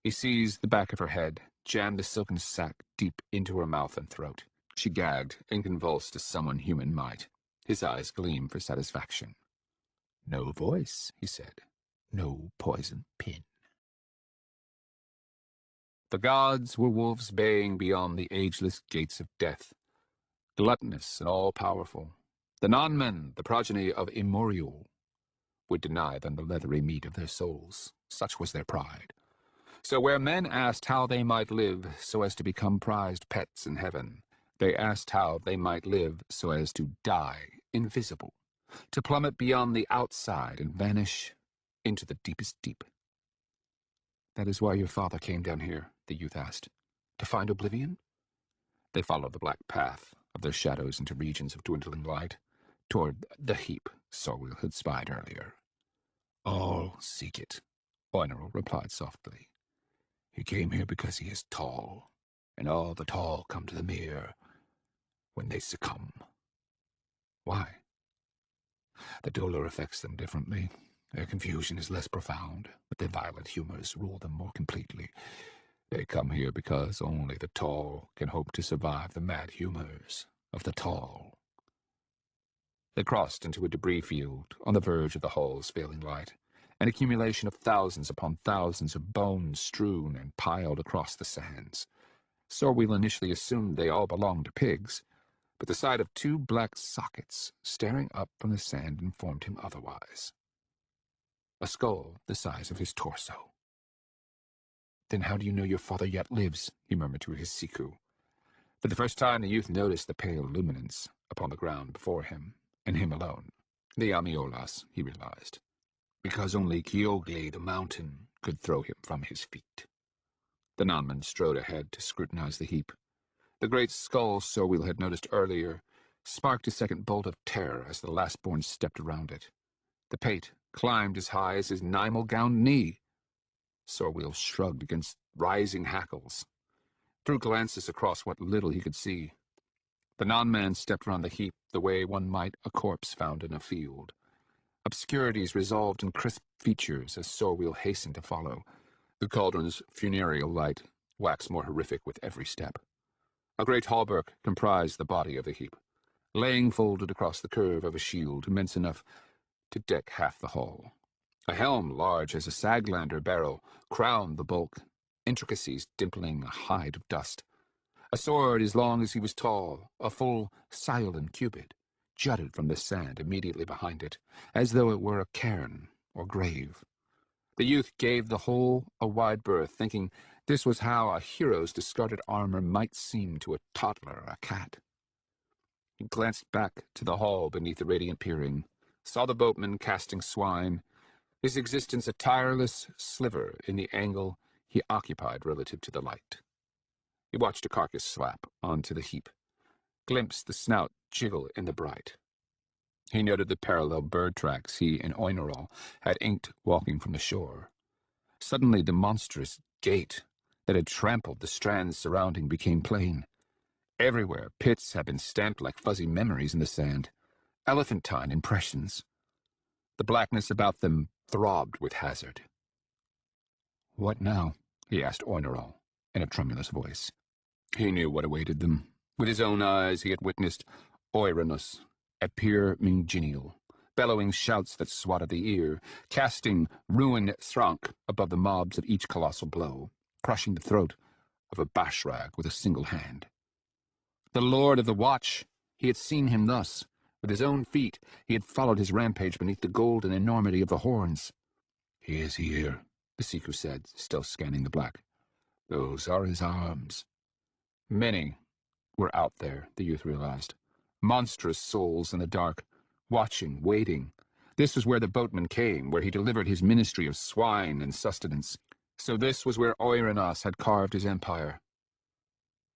He seized the back of her head, jammed the silken sack deep into her mouth and throat. She gagged and convulsed as someone human might. His eyes gleamed for satisfaction. "No voice," he said. "No poison pin." The gods were wolves baying beyond the ageless gates of death, gluttonous and all-powerful. The non-men, the progeny of Immorial, would deny them the leathery meat of their souls. Such was their pride. So where men asked how they might live so as to become prized pets in heaven, they asked how they might live so as to die invisible, to plummet beyond the outside and vanish into the deepest deep. "That is why your father came down here," the youth asked. "To find oblivion?" They followed the black path of their shadows into regions of dwindling light, toward the heap Sorwell had spied earlier. "All seek it," Oinerl replied softly. "He came here because he is tall, and all the tall come to the mere when they succumb." "Why?" "The dolor affects them differently. Their confusion is less profound, but their violent humors rule them more completely. They come here because only the tall can hope to survive the mad humors of the tall." They crossed into a debris field on the verge of the hall's failing light, an accumulation of thousands upon thousands of bones strewn and piled across the sands. Sorwell initially assumed they all belonged to pigs, but the sight of two black sockets staring up from the sand informed him otherwise. A skull the size of his torso. "Then how do you know your father yet lives?" he murmured to his Siku. For the first time the youth noticed the pale luminance upon the ground before him, and him alone. The Amiolas, he realized, because only Kyogli the mountain could throw him from his feet. The non-man strode ahead to scrutinize the heap. The great skull Sorwell had noticed earlier sparked a second bolt of terror as the last-born stepped around it. The pate climbed as high as his nimal-gowned knee. Sorwell shrugged against rising hackles, threw glances across what little he could see. The non-man stepped around the heap the way one might a corpse found in a field. Obscurities resolved in crisp features as Sorwell hastened to follow. The cauldron's funereal light waxed more horrific with every step. A great hauberk comprised the body of the heap, laying folded across the curve of a shield immense enough to deck half the hall. A helm large as a Saglander barrel crowned the bulk, intricacies dimpling a hide of dust. A sword as long as he was tall, a full Syolan cubit, jutted from the sand immediately behind it, as though it were a cairn or grave. The youth gave the whole a wide berth, thinking this was how a hero's discarded armor might seem to a toddler or a cat. He glanced back to the hall beneath the radiant peering, saw the boatman casting swine, his existence a tireless sliver in the angle he occupied relative to the light. He watched a carcass slap onto the heap, glimpsed the snout jiggle in the bright. He noted the parallel bird tracks he and Oinerl had inked walking from the shore. Suddenly the monstrous gait that had trampled the strands surrounding became plain. Everywhere pits had been stamped like fuzzy memories in the sand, elephantine impressions. The blackness about them throbbed with hazard. "What now?" he asked Oinerl in a tremulous voice. He knew what awaited them. With his own eyes he had witnessed Oiranus at Pyr Mingenial, bellowing shouts that swatted the ear, casting ruined Thrank above the mobs at each colossal blow, crushing the throat of a bashrag with a single hand. The Lord of the Watch, he had seen him thus. With his own feet he had followed his rampage beneath the golden enormity of the horns. "He is here," the Siku said, still scanning the black. "Those are his arms." Many were out there, the youth realized. Monstrous souls in the dark, watching, waiting. This was where the boatman came, where he delivered his ministry of swine and sustenance. So this was where Oirenas had carved his empire.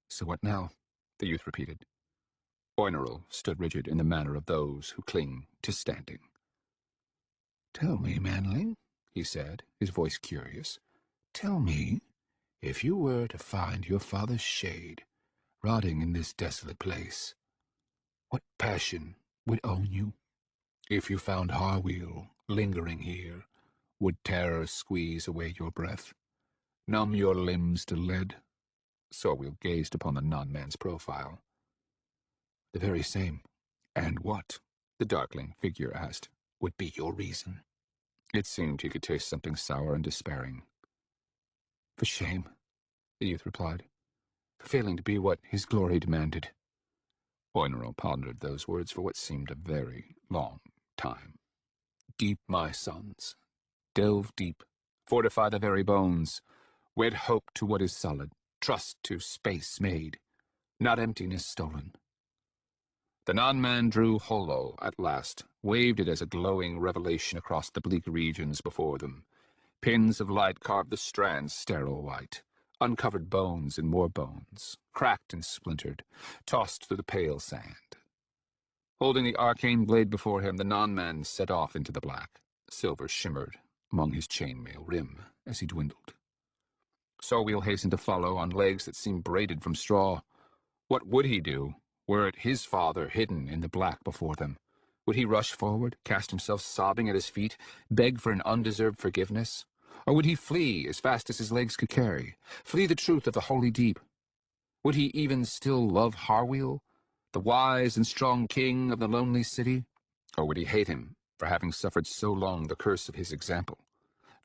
"So what now?" the youth repeated. Oinerl stood rigid in the manner of those who cling to standing. "Tell me, manling," he said, his voice curious. "Tell me, if you were to find your father's shade rotting in this desolate place, what passion would own you? If you found Harwheel lingering here, would terror squeeze away your breath, numb your limbs to lead?" Sorwell gazed upon the non-man's profile. "The very same." "And what," the darkling figure asked, "would be your reason?" It seemed he could taste something sour and despairing. "For shame. the youth replied, for failing to be what his glory demanded. Oinerl pondered those words for what seemed a very long time. Deep, my sons, delve deep, fortify the very bones, wed hope to what is solid, trust to space made, not emptiness stolen. The non-man drew Holo at last, waved it as a glowing revelation across the bleak regions before them. Pins of light carved the strands sterile white, uncovered bones and more bones, cracked and splintered, tossed through the pale sand. Holding the arcane blade before him, the non-man set off into the black. Silver shimmered among his chainmail rim as he dwindled. Sorwheel hastened to follow on legs that seemed braided from straw. What would he do, were it his father hidden in the black before them? Would he rush forward, cast himself sobbing at his feet, beg for an undeserved forgiveness? Or would he flee as fast as his legs could carry, flee the truth of the holy deep? Would he even still love Harwheel, the wise and strong king of the lonely city? Or would he hate him for having suffered so long the curse of his example,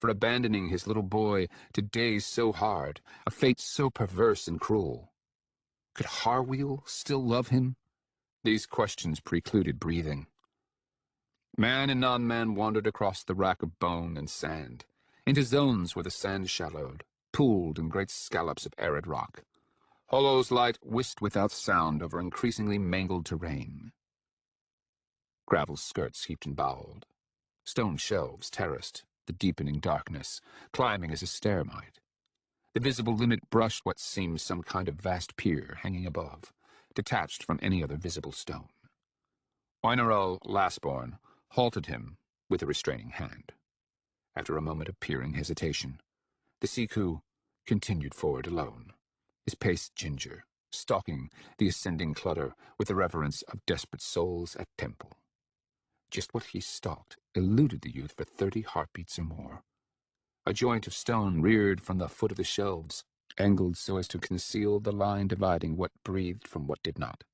for abandoning his little boy to days so hard, a fate so perverse and cruel? Could Harwheel still love him? These questions precluded breathing. Man and non-man wandered across the rack of bone and sand, into zones where the sand shallowed, pooled in great scallops of arid rock. Holo's light whisked without sound over increasingly mangled terrain. Gravel skirts heaped and bowled. Stone shelves terraced the deepening darkness, climbing as a stair might. The visible limit brushed what seemed some kind of vast pier hanging above, detached from any other visible stone. Oinerl Lastborn halted him with a restraining hand. After a moment of peering hesitation, the Siku continued forward alone, his pace ginger, stalking the ascending clutter with the reverence of desperate souls at temple. Just what he stalked eluded the youth for 30 heartbeats or more. A joint of stone reared from the foot of the shelves, angled so as to conceal the line dividing what breathed from what did not.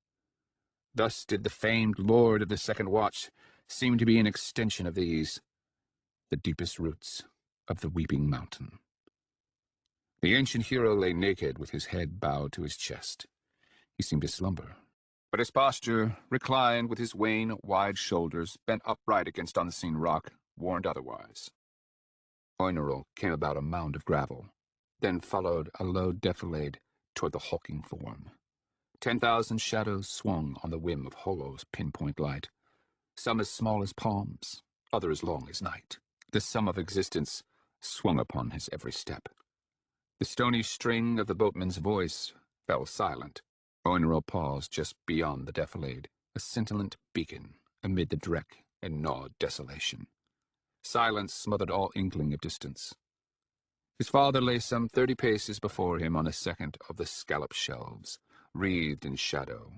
Thus did the famed lord of the second watch seem to be an extension of these, the deepest roots of the weeping mountain. The ancient hero lay naked with his head bowed to his chest. He seemed to slumber, but his posture, reclined with his wan, wide shoulders bent upright against unseen rock, warned otherwise. Oinerl came about a mound of gravel, then followed a low defilade toward the hulking form. 10,000 shadows swung on the whim of Holo's pinpoint light, some as small as palms, others long as night. The sum of existence swung upon his every step. The stony string of the boatman's voice fell silent. Oinerl paused just beyond the defilade, a scintillant beacon amid the dreck and gnawed desolation. Silence smothered all inkling of distance. His father lay some 30 paces before him on a second of the scallop shelves, wreathed in shadow,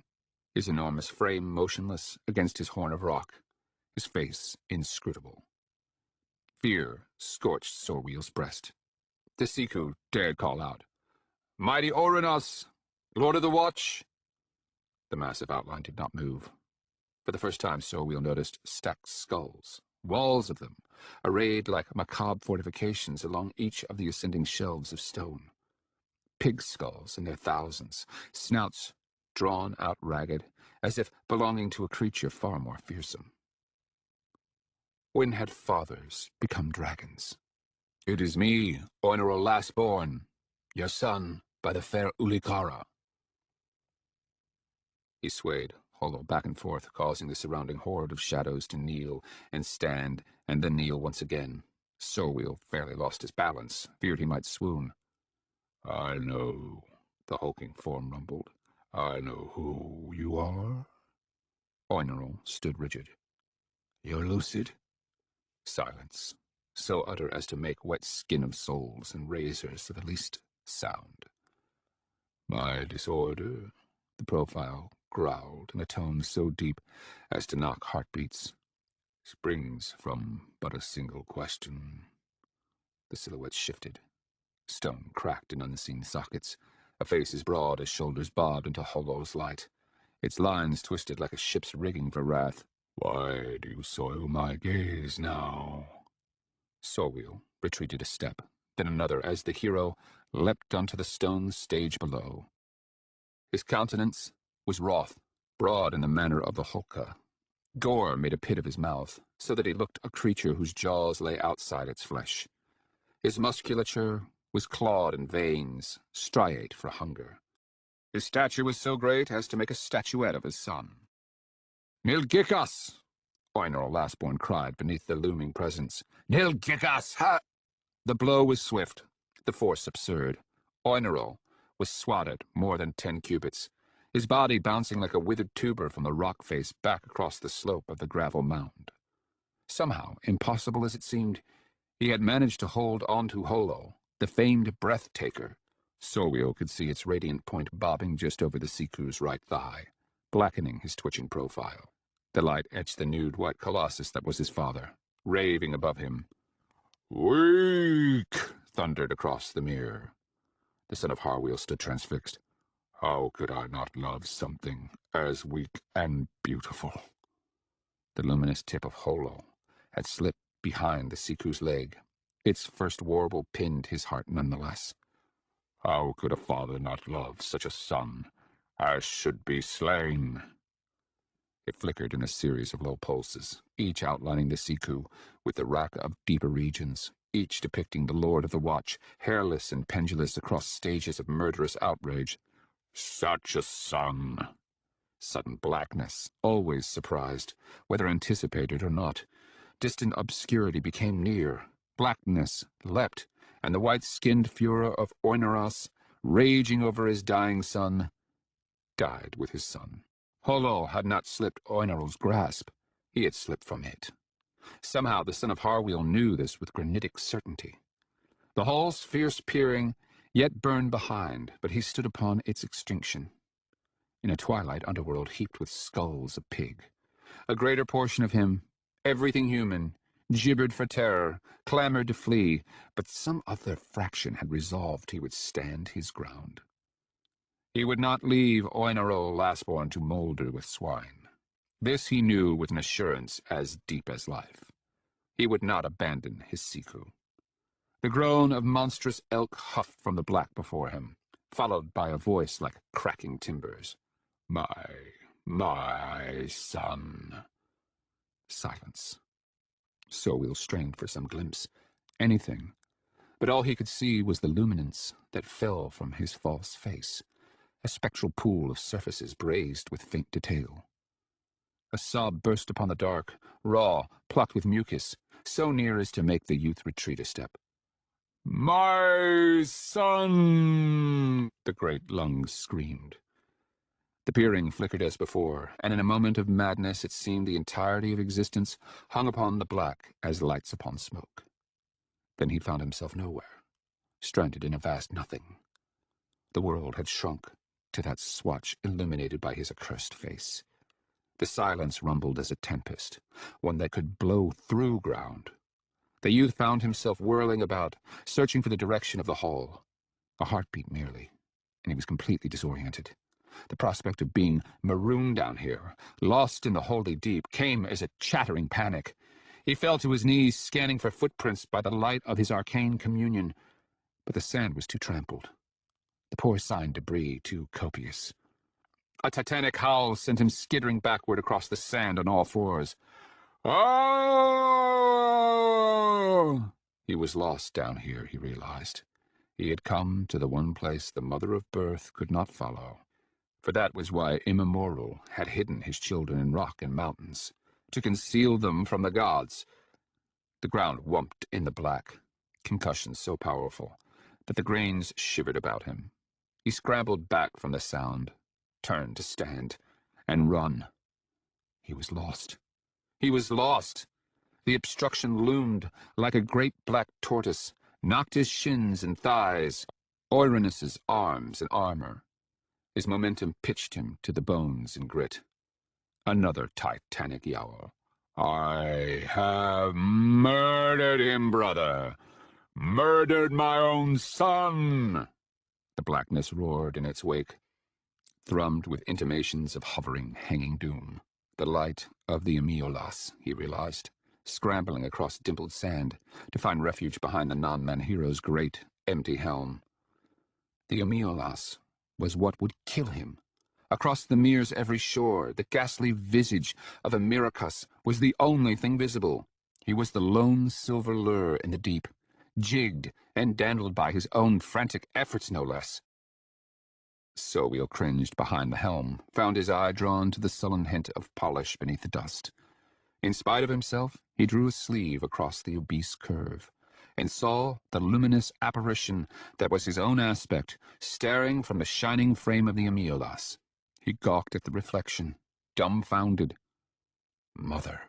his enormous frame motionless against his horn of rock, his face inscrutable. Fear scorched Sorwheel's breast. The Siku dared call out, "Mighty Oranos, Lord of the Watch!" The massive outline did not move. For the first time, Sorwheel noticed stacked skulls, walls of them, arrayed like macabre fortifications along each of the ascending shelves of stone. Pig skulls in their thousands, snouts drawn out ragged, as if belonging to a creature far more fearsome. When had fathers become dragons? "It is me, Oinerl Lastborn, your son by the fair Ulikara." He swayed, Holo, back and forth, causing the surrounding horde of shadows to kneel and stand, and then kneel once again. Sorwheel fairly lost his balance, feared he might swoon. "I know," the hulking form rumbled. "I know who you are." Oinerl stood rigid. "You're lucid?" Silence, so utter as to make wet skin of souls and razors to the least sound. "My disorder," the profile growled in a tone so deep as to knock heartbeats, "springs from but a single question." The silhouette shifted. Stone cracked in unseen sockets, a face as broad as shoulders bobbed into Holo's light, its lines twisted like a ship's rigging for wrath. "Why do you soil my gaze now?" Sorwheel retreated a step, then another as the hero leapt onto the stone stage below. His countenance was wroth, broad in the manner of the Holka. Gore made a pit of his mouth, so that he looked a creature whose jaws lay outside its flesh. His musculature was clawed in veins, striate for hunger. His stature was so great as to make a statuette of his son. "Nilgikas!" Oinar Lastborn cried beneath the looming presence. "Nilgikas! Ha!" The blow was swift, the force absurd. Oinar was swatted more than 10 cubits, his body bouncing like a withered tuber from the rock face back across the slope of the gravel mound. Somehow, impossible as it seemed, he had managed to hold on to Holo, the famed breath-taker. Sorwheel could see its radiant point bobbing just over the Siku's right thigh, blackening his twitching profile. The light etched the nude white colossus that was his father, raving above him. "Weak!" thundered across the mirror. The son of Harwheel stood transfixed. How could I not love something as weak and beautiful? The luminous tip of Holo had slipped behind the Siku's leg. Its first warble pinned his heart nonetheless. How could a father not love such a son as should be slain? It flickered in a series of low pulses, each outlining the Siku with the rack of deeper regions, each depicting the Lord of the Watch, hairless and pendulous across stages of murderous outrage. Such a son! Sudden blackness, always surprised, whether anticipated or not. Distant obscurity became near. Blackness leapt, and the white-skinned furor of Oinaros, raging over his dying son, died with his son. Holo had not slipped Oinaros's grasp. He had slipped from it. Somehow the son of Harwheel knew this with granitic certainty. The hall's fierce peering yet burned behind, but he stood upon its extinction. In a twilight underworld heaped with skulls of pig, a greater portion of him, everything human, gibbered for terror, clamored to flee, but some other fraction had resolved he would stand his ground. He would not leave Oinar Lastborn to moulder with swine. This he knew with an assurance as deep as life. He would not abandon his Siku. The groan of monstrous elk huffed from the black before him, followed by a voice like cracking timbers. My son. Silence. Sorwheel strained for some glimpse. Anything. But all he could see was the luminance that fell from his false face, a spectral pool of surfaces brazed with faint detail. A sob burst upon the dark, raw, plucked with mucus, so near as to make the youth retreat a step. My son! The great lungs screamed. The peering flickered as before, and in a moment of madness it seemed the entirety of existence hung upon the black as lights upon smoke. Then he found himself nowhere, stranded in a vast nothing. The world had shrunk to that swatch illuminated by his accursed face. The silence rumbled as a tempest, one that could blow through ground. The youth found himself whirling about, searching for the direction of the hall. A heartbeat merely, and he was completely disoriented. The prospect of being marooned down here, lost in the holy deep, came as a chattering panic. He fell to his knees, scanning for footprints by the light of his arcane communion, but the sand was too trampled, the porcine debris too copious. A titanic howl sent him skittering backward across the sand on all fours. Oh! He was lost down here, he realized. He had come to the one place the mother of birth could not follow. For that was why Immemorial had hidden his children in rock and mountains, to conceal them from the gods. The ground whumped in the black, concussion so powerful that the grains shivered about him. He scrambled back from the sound, turned to stand, and run. He was lost. He was lost. The obstruction loomed like a great black tortoise, knocked his shins and thighs, Oiranus's arms and armor. His momentum pitched him to the bones and grit. Another titanic yowl. I have murdered him, brother. Murdered my own son. The blackness roared in its wake, thrummed with intimations of hovering, hanging doom. The light of the Emiolas, he realized. scrambling across dimpled sand to find refuge behind the non-man hero's great, empty helm. The Aeolus was what would kill him. Across the mere's every shore, the ghastly visage of Amiracus was the only thing visible. He was the lone silver lure in the deep, jigged and dandled by his own frantic efforts, no less. Sowiel cringed behind the helm, found his eye drawn to the sullen hint of polish beneath the dust. In spite of himself, he drew a sleeve across the obese curve, and saw the luminous apparition that was his own aspect, staring from the shining frame of the Aeolus. He gawked at the reflection, dumbfounded. Mother.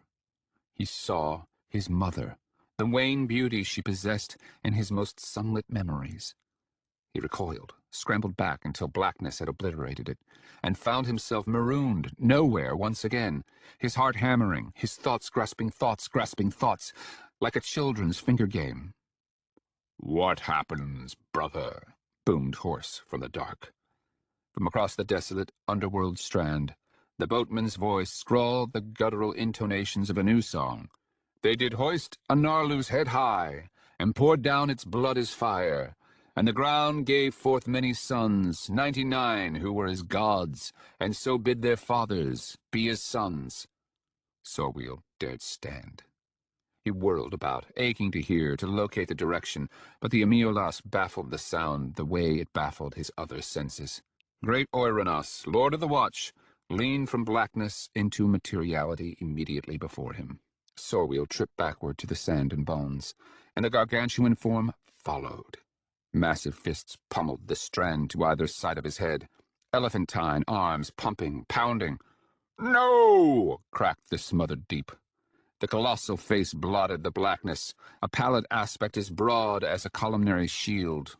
He saw his mother, the wan beauty she possessed in his most sunlit memories. He recoiled, scrambled back until blackness had obliterated it, and found himself marooned nowhere once again, his heart hammering, his thoughts grasping thoughts, like a children's finger game. "What happens, brother?" boomed hoarse from the dark. From across the desolate underworld strand, the boatman's voice scrawled the guttural intonations of a new song. They did hoist Anarlu's head high, and poured down its blood as fire, and the ground gave forth many sons, 99 who were as gods, and so bid their fathers be as sons. Sowiel dared stand. He whirled about, aching to hear, to locate the direction, but the Aeolus baffled the sound the way it baffled his other senses. Great Ouranos, Lord of the Watch, leaned from blackness into materiality immediately before him. Sowiel tripped backward to the sand and bones, and the gargantuan form followed. Massive fists pummeled the strand to either side of his head, elephantine arms pumping, pounding. "No!" cracked the smothered deep. The colossal face blotted the blackness, a pallid aspect as broad as a columnary shield.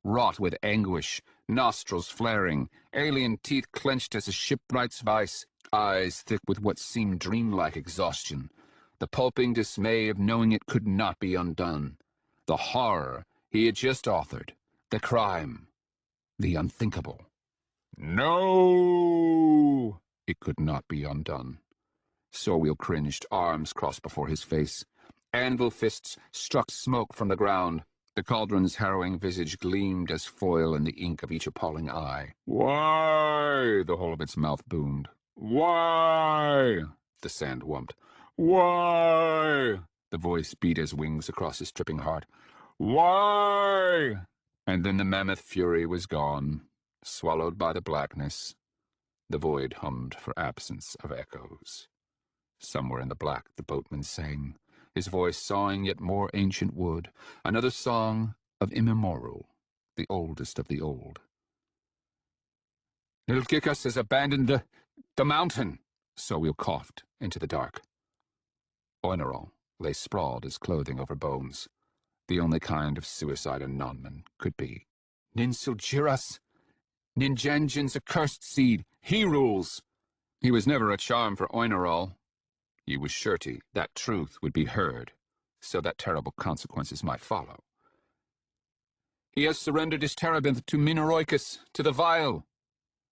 Wrought with anguish, nostrils flaring, alien teeth clenched as a shipwright's vice, eyes thick with what seemed dreamlike exhaustion, the pulping dismay of knowing it could not be undone, the horror he had just authored, the crime, the unthinkable. No! It could not be undone. Sowiel cringed, arms crossed before his face. Anvil fists struck smoke from the ground. The cauldron's harrowing visage gleamed as foil in the ink of each appalling eye. "Why?" the whole of its mouth boomed. "Why?" the sand whumped. "Why?" the voice beat as wings across his tripping heart. "Why?" And then the mammoth fury was gone, swallowed by the blackness. The void hummed for absence of echoes. Somewhere in the black the boatman sang, his voice sawing yet more ancient wood, another song of immemorial, the oldest of the old. "Nilgikas has abandoned the mountain," Sowiel coughed into the dark. Oinerol lay sprawled, his clothing over bones, the only kind of suicide a nonman could be. "Ninsuljiras, Ninjanjin's accursed seed, he rules." He was never a charm for Oinerol. He was surety that truth would be heard, so that terrible consequences might follow. "He has surrendered his terebinth to Minoroicus, to the Vile."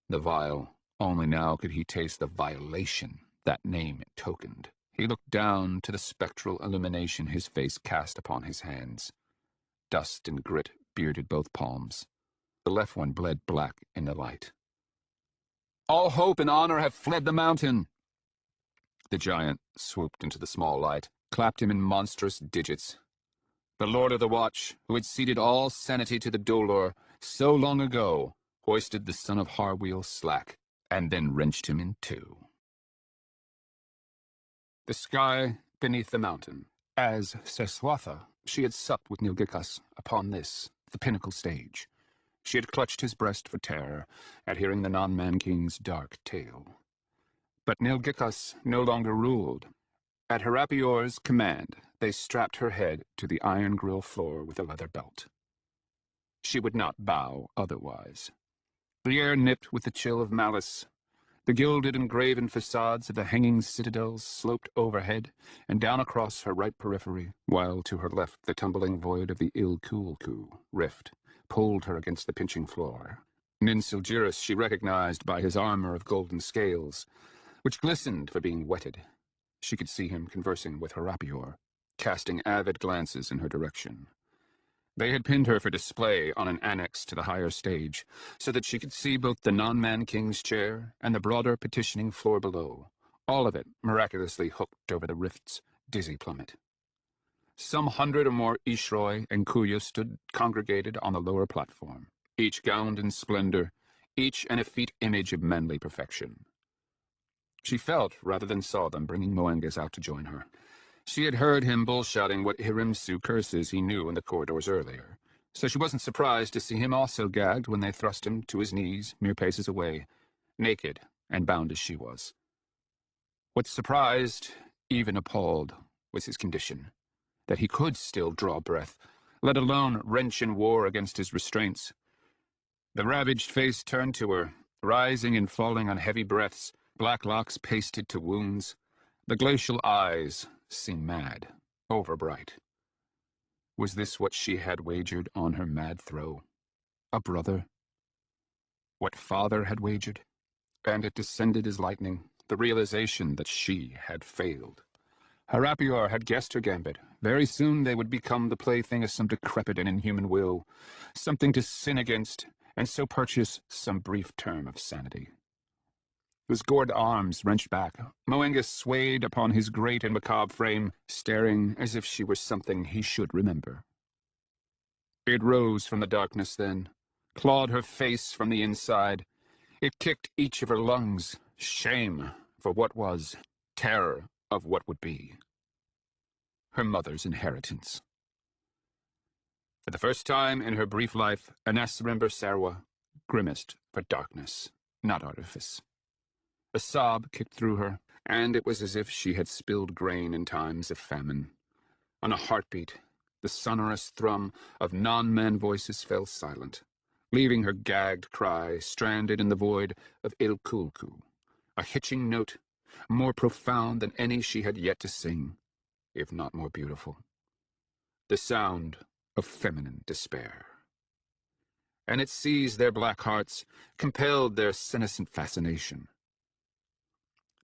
The Vile. Only now could he taste the violation that name tokened. He looked down to the spectral illumination his face cast upon his hands. Dust and grit bearded both palms. The left one bled black in the light. "All hope and honor have fled the mountain." The giant swooped into the small light, clapped him in monstrous digits. The Lord of the Watch, who had ceded all sanity to the dolor so long ago, hoisted the son of Harwheel slack, and then wrenched him in two. The sky beneath the mountain. As Seswatha, she had supped with Nilgikas upon this, the pinnacle stage. She had clutched his breast for terror at hearing the non-man king's dark tale. But Nilgikas no longer ruled. At Herapior's command, they strapped her head to the iron grill floor with a leather belt. She would not bow otherwise. The air nipped with the chill of malice. The gilded and graven facades of the hanging citadels sloped overhead and down across her right periphery, while to her left the tumbling void of the Ilkulku rift pulled her against the pinching floor. Ninsuljiras she recognized by his armor of golden scales, which glistened for being wetted. She could see him conversing with Herapior, casting avid glances in her direction. They had pinned her for display on an annex to the higher stage, so that she could see both the non-man king's chair and the broader petitioning floor below, all of it miraculously hooked over the rift's dizzy plummet. Some 100 or more Ishroi and Kuya stood congregated on the lower platform, each gowned in splendor, each an effete image of manly perfection. She felt rather than saw them bringing Moenges out to join her. She had heard him bullshouting what Hirimsu curses he knew in the corridors earlier, so she wasn't surprised to see him also gagged when they thrust him to his knees mere paces away, naked and bound as she was. What surprised, even appalled, was his condition, that he could still draw breath, let alone wrench in war against his restraints. The ravaged face turned to her, rising and falling on heavy breaths, black locks pasted to wounds. The glacial eyes seemed mad, overbright. Was this what she had wagered on her mad throw? A brother? What father had wagered? And it descended as lightning, the realization that she had failed. Herapior had guessed her gambit. Very soon they would become the plaything of some decrepit and inhuman will, something to sin against, and so purchase some brief term of sanity. His gored arms wrenched back. Moenges swayed upon his great and macabre frame, staring as if she were something he should remember. It rose from the darkness then, clawed her face from the inside. It kicked each of her lungs, shame for what was, terror of what would be. Her mother's inheritance. For the first time in her brief life, Anasrimber Sarwa grimaced for darkness, not artifice. A sob kicked through her, and it was as if she had spilled grain in times of famine. On a heartbeat, the sonorous thrum of non-man voices fell silent, leaving her gagged cry stranded in the void of Ilkulku, a hitching note more profound than any she had yet to sing, if not more beautiful. The sound of feminine despair. And it seized their black hearts, compelled their senescent fascination.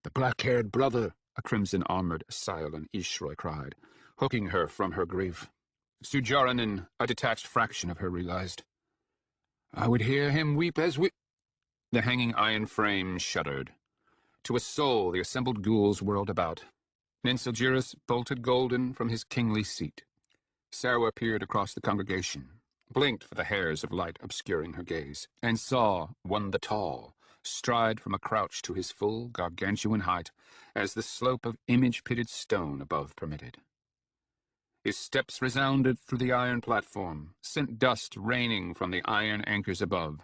"The black-haired brother," a crimson-armored Siolan Ishroi cried, hooking her from her grief. Sujaranin, a detached fraction of her, realized. "I would hear him weep as we—" The hanging iron frame shuddered. To a soul the assembled ghouls whirled about. Ninsilgiris bolted golden from his kingly seat. Sarwa peered across the congregation, blinked for the hairs of light obscuring her gaze, and saw one the tall stride from a crouch to his full gargantuan height as the slope of image-pitted stone above permitted. His steps resounded through the iron platform, sent dust raining from the iron anchors above.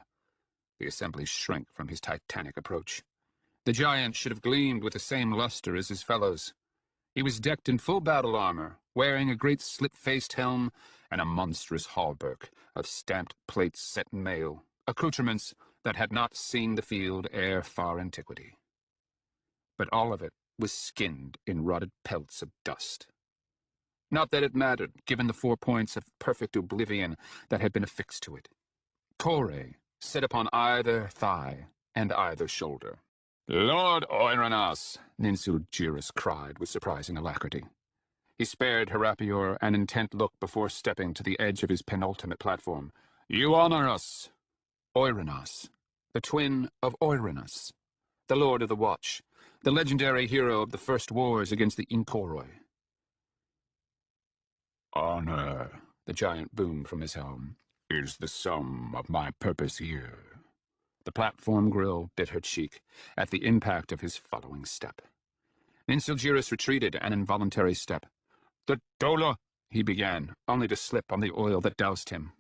The assembly shrank from his titanic approach. The giant should have gleamed with the same luster as his fellows. He was decked in full battle armor, wearing a great slit-faced helm and a monstrous hauberk of stamped plates set in mail, accoutrements that had not seen the field ere far antiquity. But all of it was skinned in rotted pelts of dust. Not that it mattered, given the 4 points of perfect oblivion that had been affixed to it. Kore set upon either thigh and either shoulder. "Lord Oiranas!" Ninsulgiris cried with surprising alacrity. He spared Herapior an intent look before stepping to the edge of his penultimate platform. "You honor us!" Oiranas, the twin of Oirinus, the Lord of the Watch, the legendary hero of the first wars against the Inkoroi. "Honor," the giant boomed from his helm, "is the sum of my purpose here." The platform grill bit her cheek at the impact of his following step. Ninsilgiris retreated an involuntary step. "The Dola," he began, only to slip on the oil that doused him.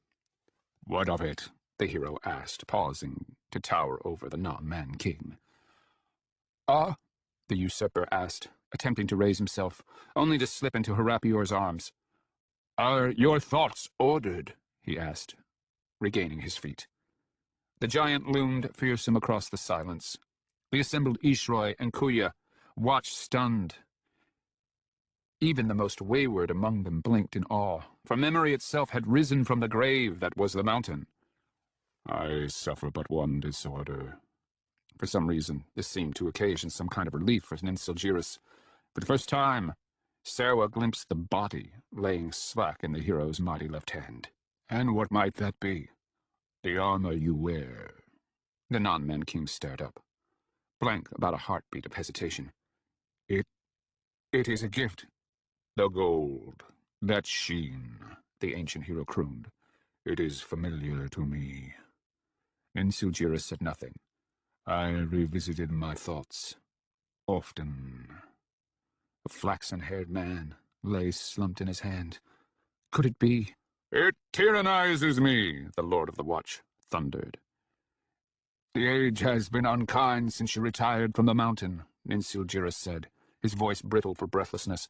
"What of it?" the hero asked, pausing to tower over the non-man king. "Ah?" the usurper asked, attempting to raise himself, only to slip into Herapior's arms. "Are your thoughts ordered?" he asked, regaining his feet. The giant loomed fearsome across the silence. The assembled Ishroi and Kuya watched stunned. Even the most wayward among them blinked in awe, for memory itself had risen from the grave that was the mountain. "I suffer but one disorder." For some reason, this seemed to occasion some kind of relief for Ninsilgiris. For the first time, Sarah glimpsed the body laying slack in the hero's mighty left hand. And what might that be? The armor you wear. The non-man king stared up, blank about a heartbeat of hesitation. It is a gift. The gold, that sheen, the ancient hero crooned. It is familiar to me. Insulgira said nothing. I revisited my thoughts. Often. A flaxen-haired man lay slumped in his hand. Could it be? It tyrannizes me, the Lord of the Watch thundered. The age has been unkind since you retired from the mountain, Ninsulgira said, his voice brittle for breathlessness.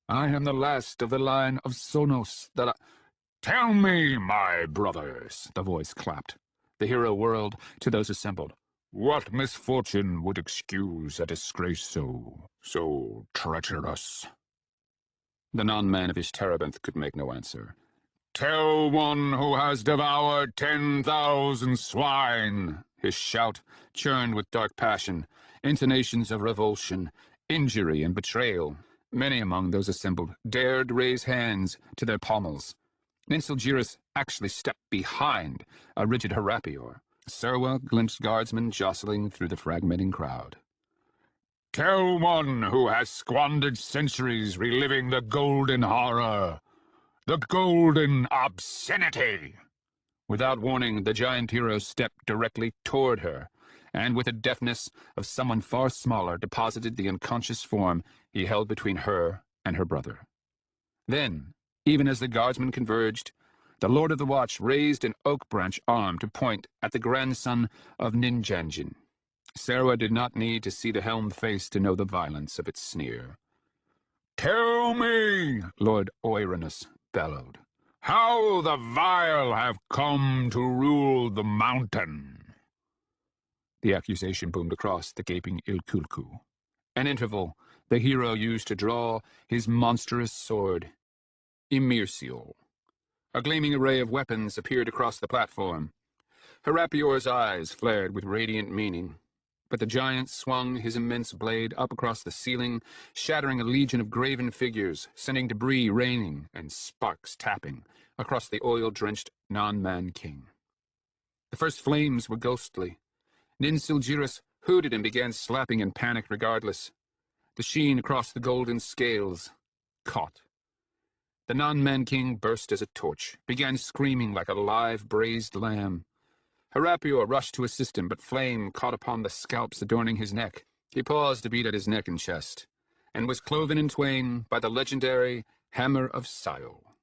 I am the last of the line of Sonos that I— Tell me, my brothers, the voice clapped. The hero whirled to those assembled. What misfortune would excuse a disgrace so treacherous? The non-man of his terebinth could make no answer. Tell one who has devoured 10,000 swine, his shout churned with dark passion, intonations of revulsion, injury, and betrayal. Many among those assembled dared raise hands to their pommels. Ninsulgiris actually stepped behind a rigid Herapior. Serwa glimpsed guardsmen jostling through the fragmenting crowd. Tell one who has squandered centuries reliving the golden horror, the golden obscenity. Without warning, the giant hero stepped directly toward her, and with the deftness of someone far smaller, deposited the unconscious form he held between her and her brother. Then, even as the guardsmen converged, the Lord of the Watch raised an oak branch arm to point at the grandson of Ninjanjin. Sarah did not need to see the helmed face to know the violence of its sneer. Tell me, Lord Oiranus bellowed, how the vile have come to rule the mountain. The accusation boomed across the gaping Ilkulku. An interval the hero used to draw his monstrous sword, Imirsiol. A gleaming array of weapons appeared across the platform. Herapior's eyes flared with radiant meaning, but the giant swung his immense blade up across the ceiling, shattering a legion of graven figures, sending debris raining and sparks tapping across the oil-drenched non-man king. The first flames were ghostly. Ninsulgiris hooted and began slapping in panic regardless. The sheen across the golden scales caught. The non-man king burst as a torch, began screaming like a live, braised lamb. Herapior rushed to assist him, but flame caught upon the scalps adorning his neck. He paused to beat at his neck and chest, and was cloven in twain by the legendary Hammer of Sile.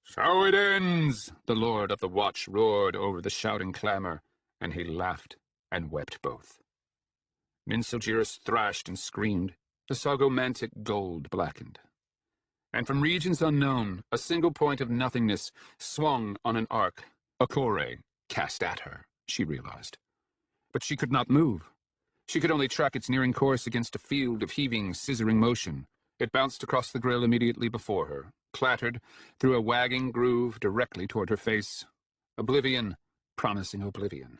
So it ends, the Lord of the Watch roared over the shouting clamor, and he laughed and wept both. Ninsulgiris thrashed and screamed. The Sagomantic gold blackened. And from regions unknown, a single point of nothingness swung on an arc, a core cast at her, she realized. But she could not move. She could only track its nearing course against a field of heaving, scissoring motion. It bounced across the grill immediately before her, clattered through a wagging groove directly toward her face. Oblivion, promising oblivion.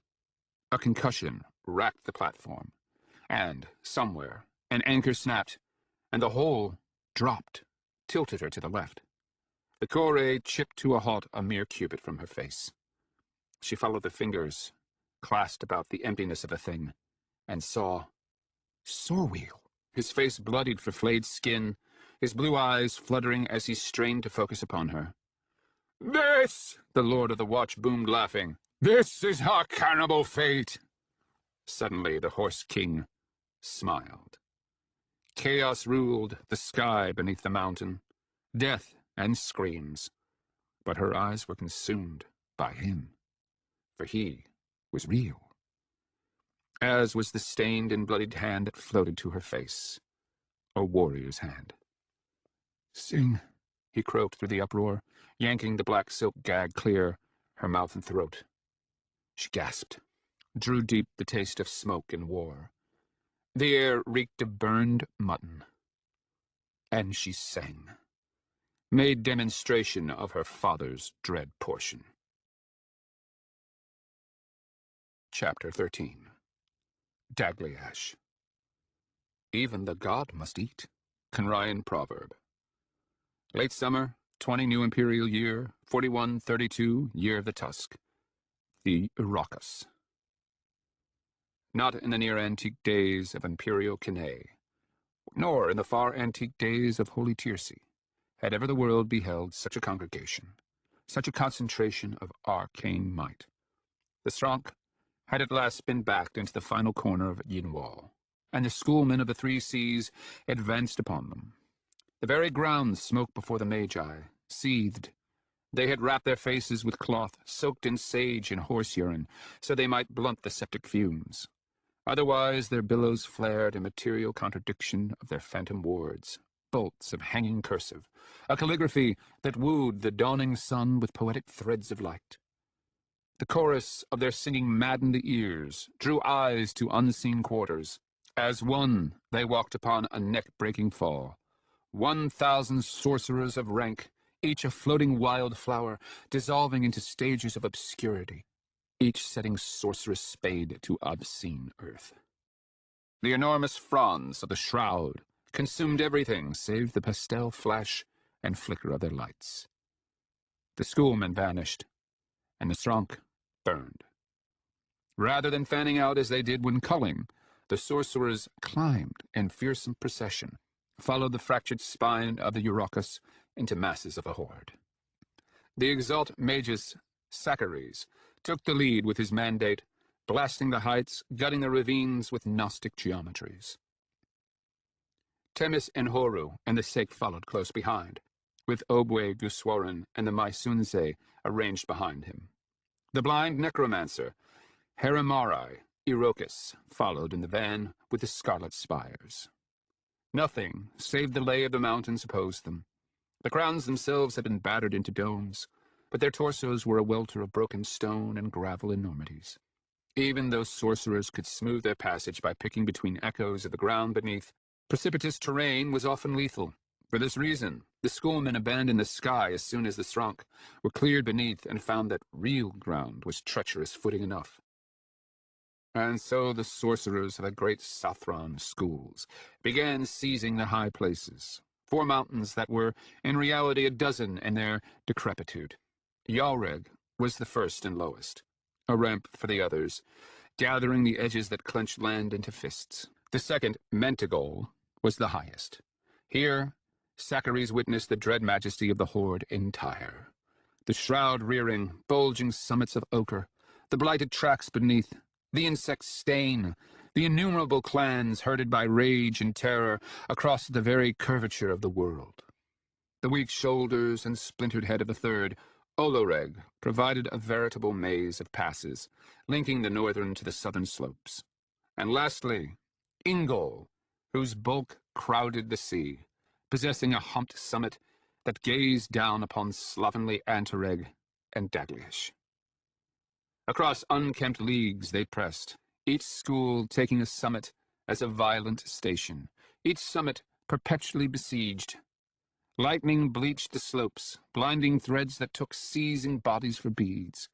A concussion racked the platform, and, somewhere, an anchor snapped, and the whole dropped, tilted her to the left. The core chipped to a halt a mere cubit from her face. She followed the fingers, clasped about the emptiness of a thing, and saw Sorwheel. His face bloodied for flayed skin, his blue eyes fluttering as he strained to focus upon her. This, the Lord of the Watch boomed, laughing. This is our cannibal fate. Suddenly the Horse King smiled. Chaos ruled the sky beneath the mountain, death and screams, but her eyes were consumed by him, for he was real, as was the stained and bloodied hand that floated to her face, a warrior's hand. Sing, he croaked through the uproar, yanking the black silk gag clear, her mouth and throat. She gasped, drew deep the taste of smoke and war. The air reeked of burned mutton. And she sang, made demonstration of her father's dread portion. Chapter 13. Dagliash. Even the god must eat. Canryan proverb. Late summer, 20 new imperial year, 4132, year of the tusk. The Urocus. Not in the near antique days of imperial Kinnae, nor in the far antique days of holy Tirce, had ever the world beheld such a congregation, such a concentration of arcane might. The Srank had at last been backed into the final corner of Yinwall, and the schoolmen of the Three Seas advanced upon them. The very ground smoked before the Magi, seethed. They had wrapped their faces with cloth soaked in sage and horse urine, so they might blunt the septic fumes. Otherwise their billows flared in material contradiction of their phantom words, bolts of hanging cursive, a calligraphy that wooed the dawning sun with poetic threads of light. The chorus of their singing maddened the ears, drew eyes to unseen quarters. As one, they walked upon a neck-breaking fall. 1,000 sorcerers of rank, each a floating wildflower, dissolving into stages of obscurity, each setting sorcerous spade to obscene earth. The enormous fronds of the shroud consumed everything save the pastel flash and flicker of their lights. The schoolmen vanished, and the Srank burned. Rather than fanning out as they did when culling, the sorcerers climbed in fearsome procession, followed the fractured spine of the Urocus into masses of a horde. The exalt magus Sachares took the lead with his mandate, blasting the heights, gutting the ravines with Gnostic geometries. Temis and Horu and the Sake followed close behind, with Obwe Guswaran and the Maisunze arranged behind him. The blind necromancer, Heramarai Irokis, followed in the van with the scarlet spires. Nothing, save the lay of the mountains, opposed them. The crowns themselves had been battered into domes, but their torsos were a welter of broken stone and gravel enormities. Even those sorcerers could smooth their passage by picking between echoes of the ground beneath. Precipitous terrain was often lethal. For this reason, the schoolmen abandoned the sky as soon as the Srank were cleared beneath and found that real ground was treacherous footing enough. And so the sorcerers of the great Sathron schools began seizing the high places, 4 mountains that were in reality a dozen in their decrepitude. Yalreg was the first and lowest, a ramp for the others, gathering the edges that clenched land into fists. The second, Mentagol, was the highest. Here, Sachares witnessed the dread majesty of the horde entire. The shroud rearing, bulging summits of ochre, the blighted tracks beneath, the insect stain, the innumerable clans herded by rage and terror across the very curvature of the world. The weak shoulders and splintered head of the third, Oloreg, provided a veritable maze of passes, linking the northern to the southern slopes. And lastly, Ingol, whose bulk crowded the sea, possessing a humped summit that gazed down upon slovenly Antareg and Daglish. Across unkempt leagues they pressed, each school taking a summit as a violent station, each summit perpetually besieged. Lightning bleached the slopes, blinding threads that took seizing bodies for beads.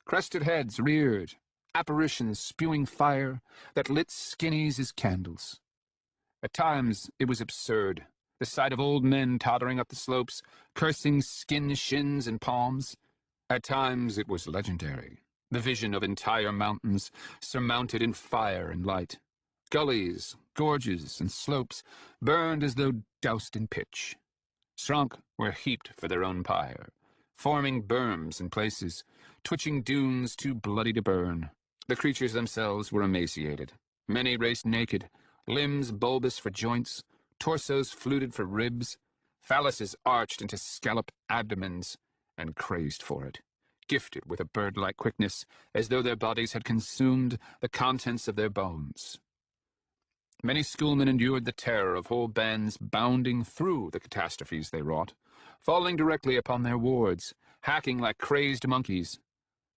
Crested heads reared, apparitions spewing fire that lit skinnies as candles. At times it was absurd, the sight of old men tottering up the slopes, cursing skin, shins, and palms. At times it was legendary, the vision of entire mountains surmounted in fire and light. Gullies, gorges, and slopes burned as though doused in pitch. Srank were heaped for their own pyre, forming berms in places, twitching dunes too bloody to burn. The creatures themselves were emaciated. Many raced naked, limbs bulbous for joints, torsos fluted for ribs, phalluses arched into scalloped abdomens, and crazed for it, gifted with a bird-like quickness, as though their bodies had consumed the contents of their bones. Many schoolmen endured the terror of whole bands bounding through the catastrophes they wrought, falling directly upon their wards, hacking like crazed monkeys.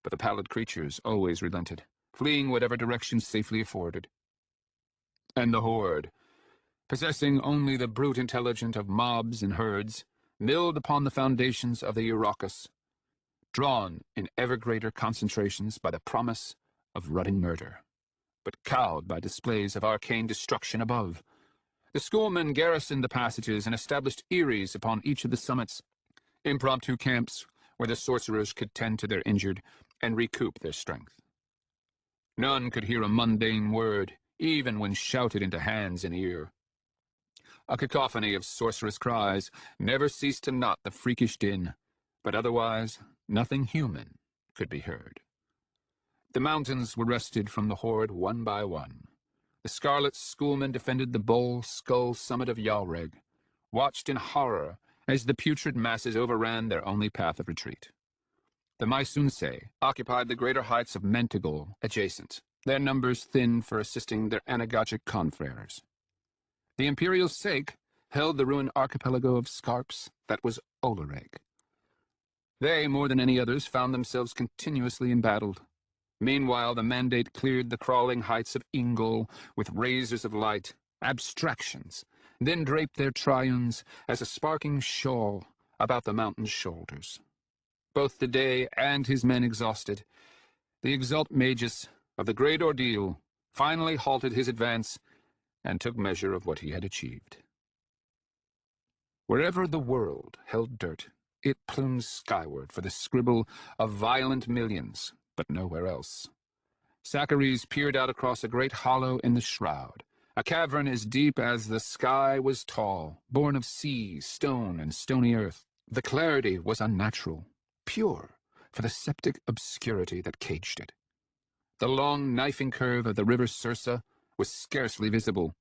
But the pallid creatures always relented, fleeing whatever direction safely afforded. And the horde, possessing only the brute intelligence of mobs and herds, milled upon the foundations of the Urocus, drawn in ever greater concentrations by the promise of rutting murder, but cowed by displays of arcane destruction above. The schoolmen garrisoned the passages and established eyries upon each of the summits, impromptu camps where the sorcerers could tend to their injured and recoup their strength. None could hear a mundane word, even when shouted into hands and ear. A cacophony of sorcerous cries never ceased to knot the freakish din, but otherwise nothing human could be heard. The mountains were wrested from the horde one by one. The scarlet schoolmen defended the bull-skull summit of Yalreg, watched in horror as the putrid masses overran their only path of retreat. The Maisunse occupied the greater heights of Mentigol adjacent, their numbers thin for assisting their anagogic confreres. The Imperial Sake held the ruined archipelago of Scarps that was Olereg. They, more than any others, found themselves continuously embattled. Meanwhile, the Mandate cleared the crawling heights of Ingol with razors of light, abstractions, then draped their triunes as a sparking shawl about the mountain's shoulders. Both the Day and his men exhausted, the Exalt Magus of the Great Ordeal finally halted his advance and took measure of what he had achieved. Wherever the world held dirt, it plumed skyward for the scribble of violent millions, but nowhere else. Zachary's peered out across a great hollow in the shroud, a cavern as deep as the sky was tall, born of sea, stone, and stony earth. The clarity was unnatural, pure, for the septic obscurity that caged it. The long knifing curve of the river Sursa was scarcely visible.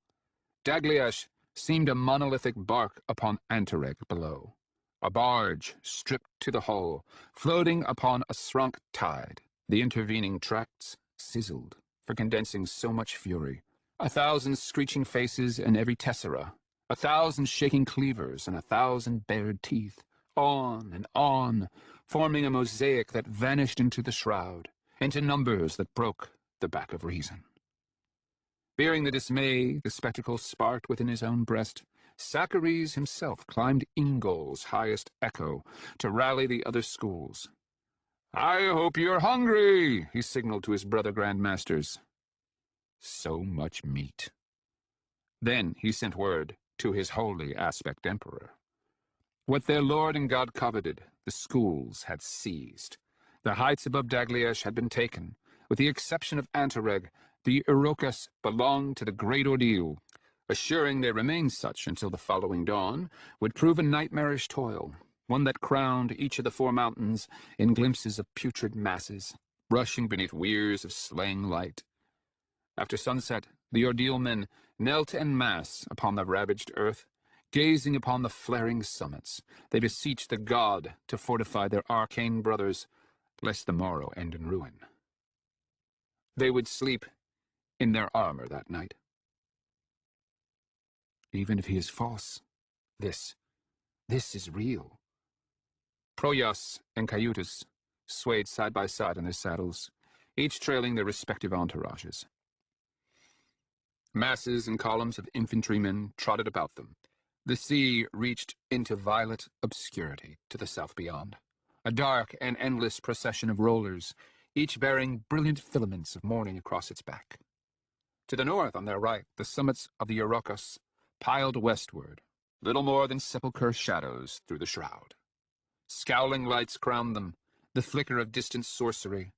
Dagliash seemed a monolithic bark upon Antareg below, a barge stripped to the hull, floating upon a shrunk tide. The intervening tracts sizzled for condensing so much fury. 1,000 screeching faces in every tessera, 1,000 shaking cleavers, and 1,000 bared teeth. On, forming a mosaic that vanished into the shroud, into numbers that broke the back of reason. Fearing the dismay the spectacle sparked within his own breast, Zachary's himself climbed Ingol's highest echo to rally the other schools. "I hope you're hungry," he signaled to his brother grandmasters. So much meat. Then he sent word to his holy aspect emperor. What their lord and god coveted, the schools had seized. The heights above Dagliash had been taken. With the exception of Antareg, the Irokas belonged to the Great Ordeal, assuring they remained such until the following dawn would prove a nightmarish toil, one that crowned each of the 4 mountains in glimpses of putrid masses, rushing beneath weirs of slaying light. After sunset, the Ordeal men knelt en masse upon the ravaged earth. Gazing upon the flaring summits, they beseeched the god to fortify their arcane brothers, lest the morrow end in ruin. They would sleep in their armor that night. Even if he is false, this is real. Proyas and Cayutas swayed side by side in their saddles, each trailing their respective entourages. Masses and columns of infantrymen trotted about them. The sea reached into violet obscurity to the south beyond, a dark and endless procession of rollers, each bearing brilliant filaments of morning across its back. To the north, on their right, the summits of the Irokas piled westward, little more than sepulchre shadows through the shroud. Scowling lights crowned them, the flicker of distant sorcery.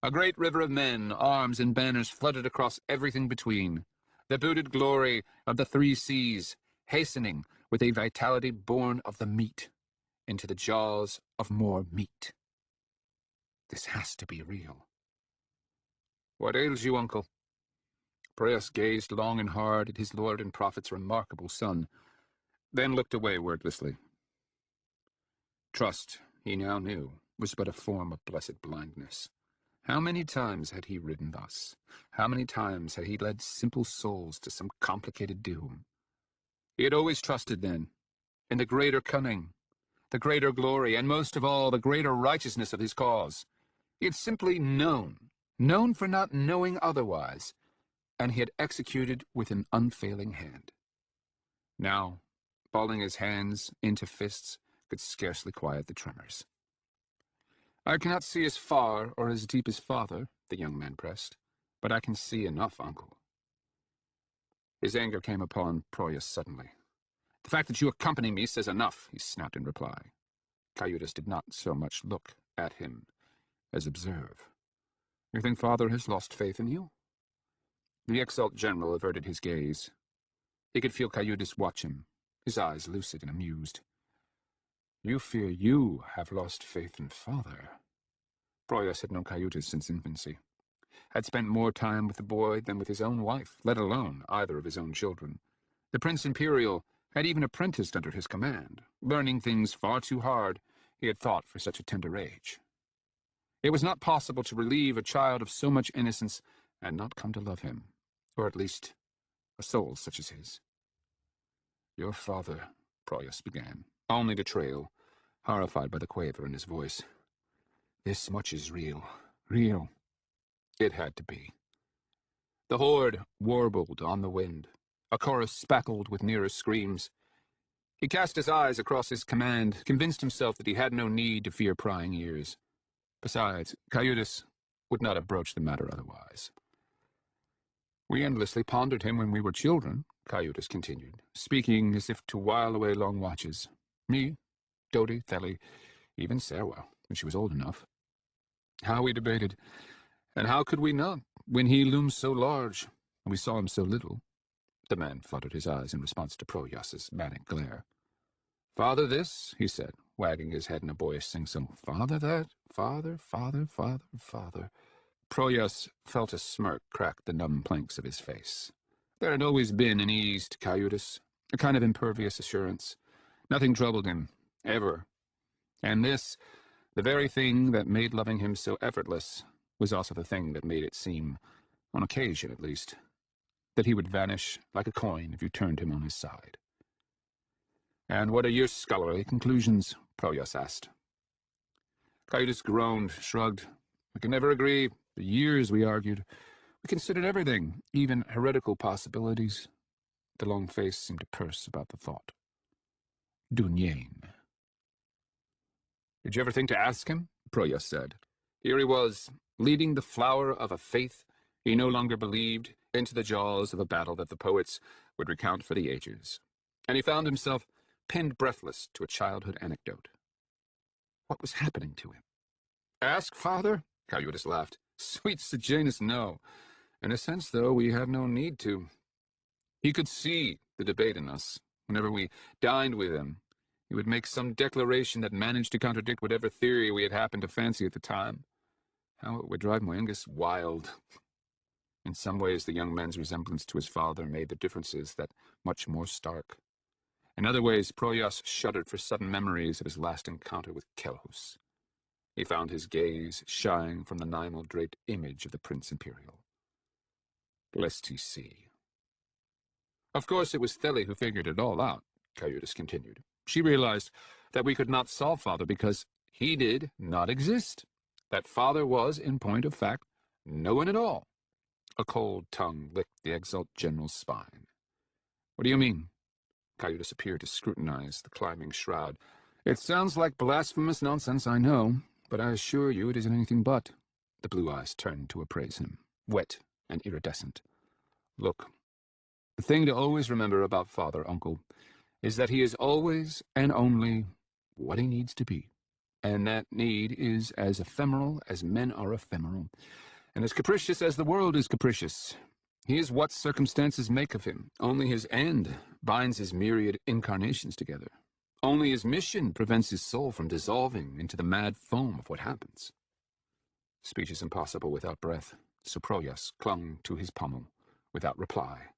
A great river of men, arms, and banners flooded across everything between, the booted glory of the 3 seas, hastening with a vitality born of the meat into the jaws of more meat. This has to be real. "What ails you, uncle?" Proyas gazed long and hard at his lord and prophet's remarkable son, then looked away wordlessly. Trust, he now knew, was but a form of blessed blindness. How many times had he ridden thus? How many times had he led simple souls to some complicated doom? He had always trusted, then, in the greater cunning, the greater glory, and most of all, the greater righteousness of his cause. He had simply known for not knowing otherwise, and he had executed with an unfailing hand. Now, balling his hands into fists could scarcely quiet the tremors. "I cannot see as far or as deep as father," the young man pressed, "but I can see enough, uncle." His anger came upon Proyas suddenly. "The fact that you accompany me says enough," he snapped in reply. Caius did not so much look at him as observe. "You think father has lost faith in you?" The exalt general averted his gaze. He could feel Caius watch him, his eyes lucid and amused. "You fear you have lost faith in father." Proyas had known Caius since infancy, had spent more time with the boy than with his own wife, let alone either of his own children. The Prince Imperial had even apprenticed under his command, learning things far too hard, he had thought, for such a tender age. It was not possible to relieve a child of so much innocence and not come to love him, or at least a soul such as his. "Your father," Proyas began, only to trail, horrified by the quaver in his voice. "This much is real. Real." It had to be. The horde warbled on the wind, a chorus spackled with nearer screams. He cast his eyes across his command, convinced himself that he had no need to fear prying ears. Besides, Caius would not have broached the matter otherwise. "We endlessly pondered him when we were children," Caius continued, speaking as if to while away long watches. "Me, Dodi, Theli, even Serwa, when she was old enough. How we debated, and how could we not, when he loomed so large, and we saw him so little?" The man fluttered his eyes in response to Proyas's manic glare. "Father this," he said, wagging his head in a boyish sing-song. "Father that, father, father, father, father." Proyas felt a smirk crack the numb planks of his face. There had always been an ease to Caius, a kind of impervious assurance. Nothing troubled him, ever. And this, the very thing that made loving him so effortless, was also the thing that made it seem, on occasion at least, that he would vanish like a coin if you turned him on his side. "And what are your scholarly conclusions?" Proyas asked. Caius groaned, shrugged. "We could never agree. For years we argued. We considered everything, even heretical possibilities." The long face seemed to curse about the thought. "Dunyain." "Did you ever think to ask him?" Proyas said. Here he was, leading the flower of a faith he no longer believed into the jaws of a battle that the poets would recount for the ages. And he found himself pinned breathless to a childhood anecdote. What was happening to him? "Ask, father?" Caius laughed. "Sweet Sejanus, no. In a sense, though, we have no need to. He could see the debate in us. Whenever we dined with him, he would make some declaration that managed to contradict whatever theory we had happened to fancy at the time. How it would drive Moengus wild." In some ways, the young man's resemblance to his father made the differences that much more stark. In other ways, Proyas shuddered for sudden memories of his last encounter with Kelhus. He found his gaze shying from the Nymel-draped image of the Prince Imperial. Lest he see. "Of course, it was Theli who figured it all out," Caius continued. "She realized that we could not solve father because he did not exist. That father was, in point of fact, no one at all." A cold tongue licked the exalt general's spine. "What do you mean?" Caius appeared to scrutinize the climbing shroud. "It sounds like blasphemous nonsense, I know, but I assure you it isn't anything but." The blue eyes turned to appraise him, wet and iridescent. "Look, the thing to always remember about father, uncle, is that he is always and only what he needs to be. And that need is as ephemeral as men are ephemeral, and as capricious as the world is capricious. He is what circumstances make of him. Only his end binds his myriad incarnations together. Only his mission prevents his soul from dissolving into the mad foam of what happens." Speech is impossible without breath, so Proyas clung to his pommel, without reply.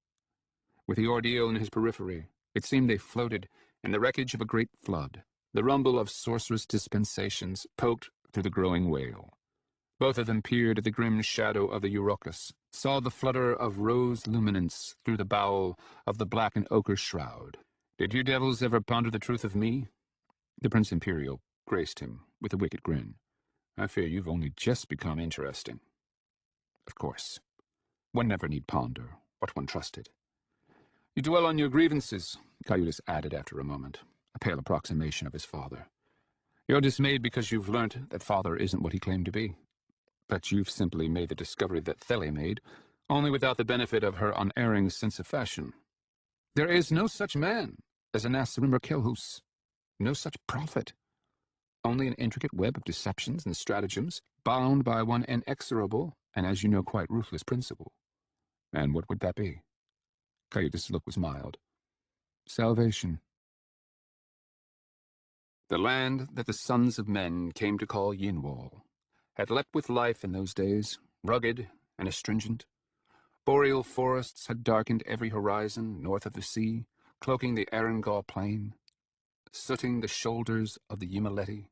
With the ordeal in his periphery, it seemed they floated in the wreckage of a great flood. The rumble of sorcerous dispensations poked through the growing wail. Both of them peered at the grim shadow of the Eurocus, saw the flutter of rose luminance through the bowel of the black and ochre shroud. "Did you devils ever ponder the truth of me?" The Prince Imperial graced him with a wicked grin. "I fear you've only just become interesting." "Of course. One never need ponder what one trusted." "You dwell on your grievances," Caius added after a moment, a pale approximation of his father. "You're dismayed because you've learnt that father isn't what he claimed to be. But you've simply made the discovery that Theli made, only without the benefit of her unerring sense of fashion. There is no such man as Anasarimber Kilhus, no such prophet, only an intricate web of deceptions and stratagems, bound by one inexorable and, as you know, quite ruthless principle. And what would that be? Caius' look was mild. Salvation. The land that the sons of men came to call Yinwal had leapt with life in those days, rugged and astringent. Boreal forests had darkened every horizon north of the sea, cloaking the Erangel plain, sooting the shoulders of the Yimaletti.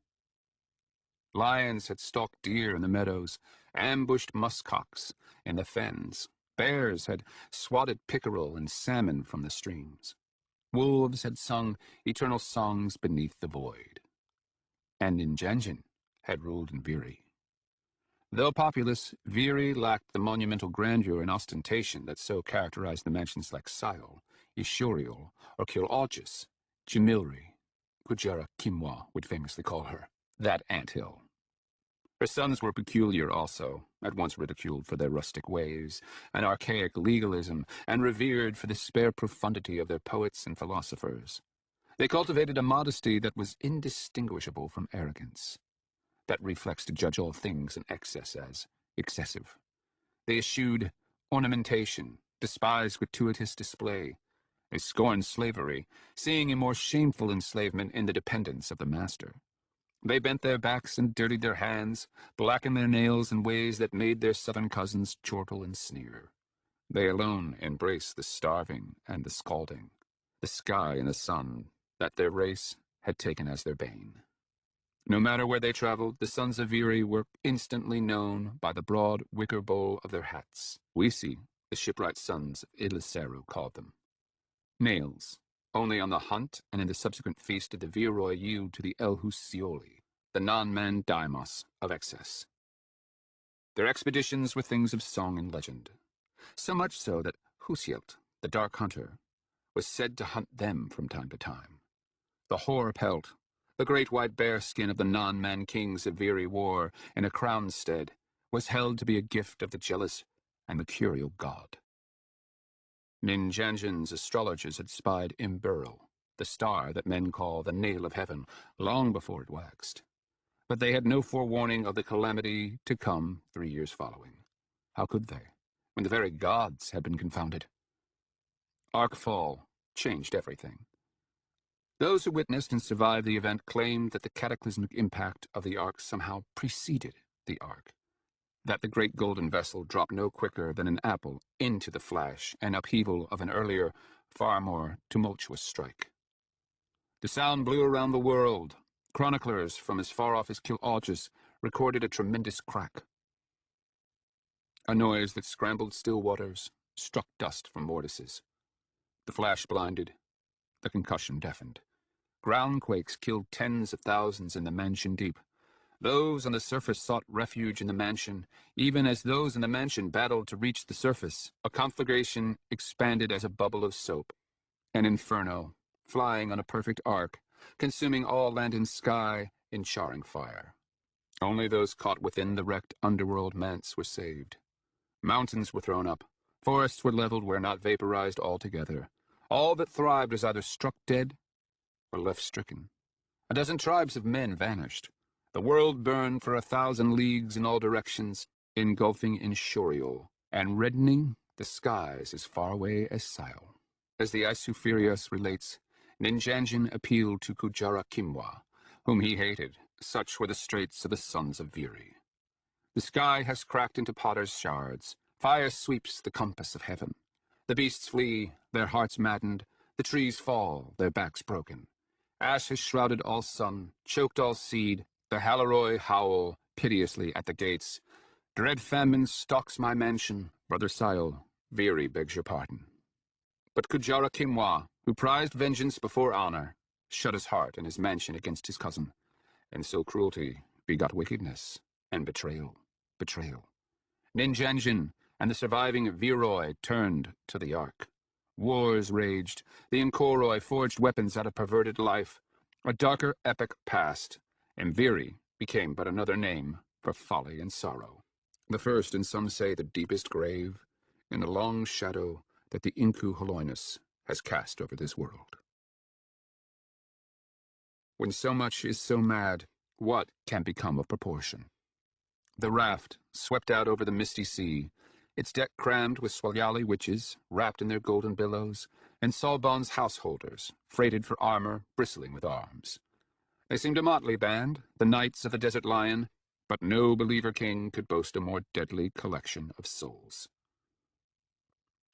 Lions had stalked deer in the meadows, ambushed muskox in the fens. Bears had swatted pickerel and salmon from the streams. Wolves had sung eternal songs beneath the void. And Ninjanjin had ruled in Viri. Though populous, Viri lacked the monumental grandeur and ostentation that so characterized the mansions like Sayol, Ishuriel, or Kilaugus, Jamilri, Gujarra Kimwa would famously call her, that anthill. Her sons were peculiar also, at once ridiculed for their rustic ways and archaic legalism, and revered for the spare profundity of their poets and philosophers. They cultivated a modesty that was indistinguishable from arrogance, that reflects to judge all things in excess as excessive. They eschewed ornamentation, despised gratuitous display. They scorned slavery, seeing a more shameful enslavement in the dependence of the master. They bent their backs and dirtied their hands, blackened their nails in ways that made their southern cousins chortle and sneer. They alone embraced the starving and the scalding, the sky and the sun that their race had taken as their bane. No matter where they traveled, the sons of Viri were instantly known by the broad wicker bowl of their hats. We see, the shipwright sons of Idliseru called them. Nails. Only on the hunt and in the subsequent feast did the Viroi yield to the Elhusioli, the non-man daimos of excess. Their expeditions were things of song and legend, so much so that Husielt, the dark hunter, was said to hunt them from time to time. The hoar pelt, the great white bear skin of the non-man kings of Viri wore in a crown's stead, was held to be a gift of the jealous and mercurial god. Ninjanjin's astrologers had spied Imburl, the star that men call the nail of heaven, long before it waxed. But they had no forewarning of the calamity to come 3 years following. How could they, when the very gods had been confounded? Arkfall changed everything. Those who witnessed and survived the event claimed that the cataclysmic impact of the Ark somehow preceded the Ark, that the great golden vessel dropped no quicker than an apple into the flash and upheaval of an earlier, far more tumultuous strike. The sound blew around the world. Chroniclers from as far off as Kilaugus recorded a tremendous crack, a noise that scrambled still waters, struck dust from mortices. The flash blinded, the concussion deafened. Ground quakes killed tens of thousands in the mansion deep. Those on the surface sought refuge in the mansion, even as those in the mansion battled to reach the surface. A conflagration expanded as a bubble of soap, an inferno, flying on a perfect arc, consuming all land and sky in charring fire. Only those caught within the wrecked underworld manse were saved. Mountains were thrown up. Forests were leveled where not vaporized altogether. All that thrived was either struck dead or left stricken. A dozen tribes of men vanished. The world burned for 1,000 leagues in all directions, engulfing Inshuriel, and reddening the skies as far away as Sayol. As the Isufirius relates, Ninjanjin appealed to Gujarra Kimwa, whom he hated. Such were the straits of the sons of Viri. The sky has cracked into potter's shards. Fire sweeps the compass of heaven. The beasts flee, their hearts maddened. The trees fall, their backs broken. Ash has shrouded all sun, choked all seed. The Halaroi howl piteously at the gates. Dread famine stalks my mansion. Brother Sayol, Viri begs your pardon. But Gujarra Kimwa, who prized vengeance before honor, shut his heart and his mansion against his cousin. And so cruelty begot wickedness and betrayal. Ninjanjin and the surviving Viroi turned to the Ark. Wars raged. The Inkoroi forged weapons out of perverted life. A darker epoch passed, and Viri became but another name for folly and sorrow. The first, and some say the deepest grave, in the long shadow that the Inku Holiness has cast over this world. When so much is so mad, what can become of proportion? The raft swept out over the misty sea, its deck crammed with Swalyali witches, wrapped in their golden billows, and Solbon's householders, freighted for armor, bristling with arms. They seemed a motley band, the knights of the Desert Lion, but no believer king could boast a more deadly collection of souls.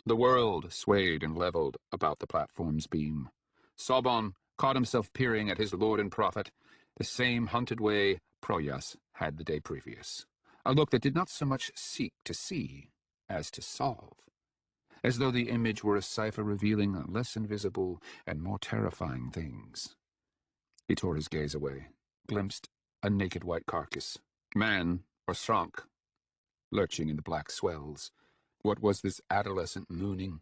The world swayed and leveled about the platform's beam. Solbon caught himself peering at his lord and prophet, the same hunted way Proyas had the day previous. A look that did not so much seek to see as to solve, as though the image were a cipher revealing less invisible and more terrifying things. He tore his gaze away, glimpsed a naked white carcass, man or Srank, lurching in the black swells. What was this adolescent mooning?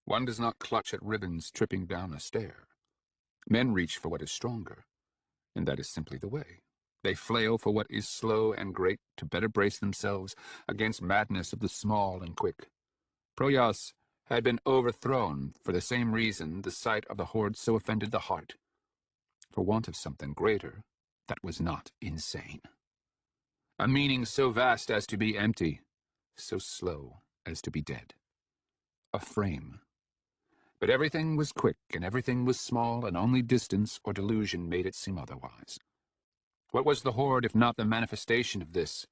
One does not clutch at ribbons tripping down a stair. Men reach for what is stronger, and that is simply the way. They flail for what is slow and great to better brace themselves against madness of the small and quick. Proyas had been overthrown for the same reason the sight of the horde so offended the heart, for want of something greater that was not insane. A meaning so vast as to be empty, so slow as to be dead. A frame. But everything was quick, and everything was small, and only distance or delusion made it seem otherwise. What was the horde if not the manifestation of this?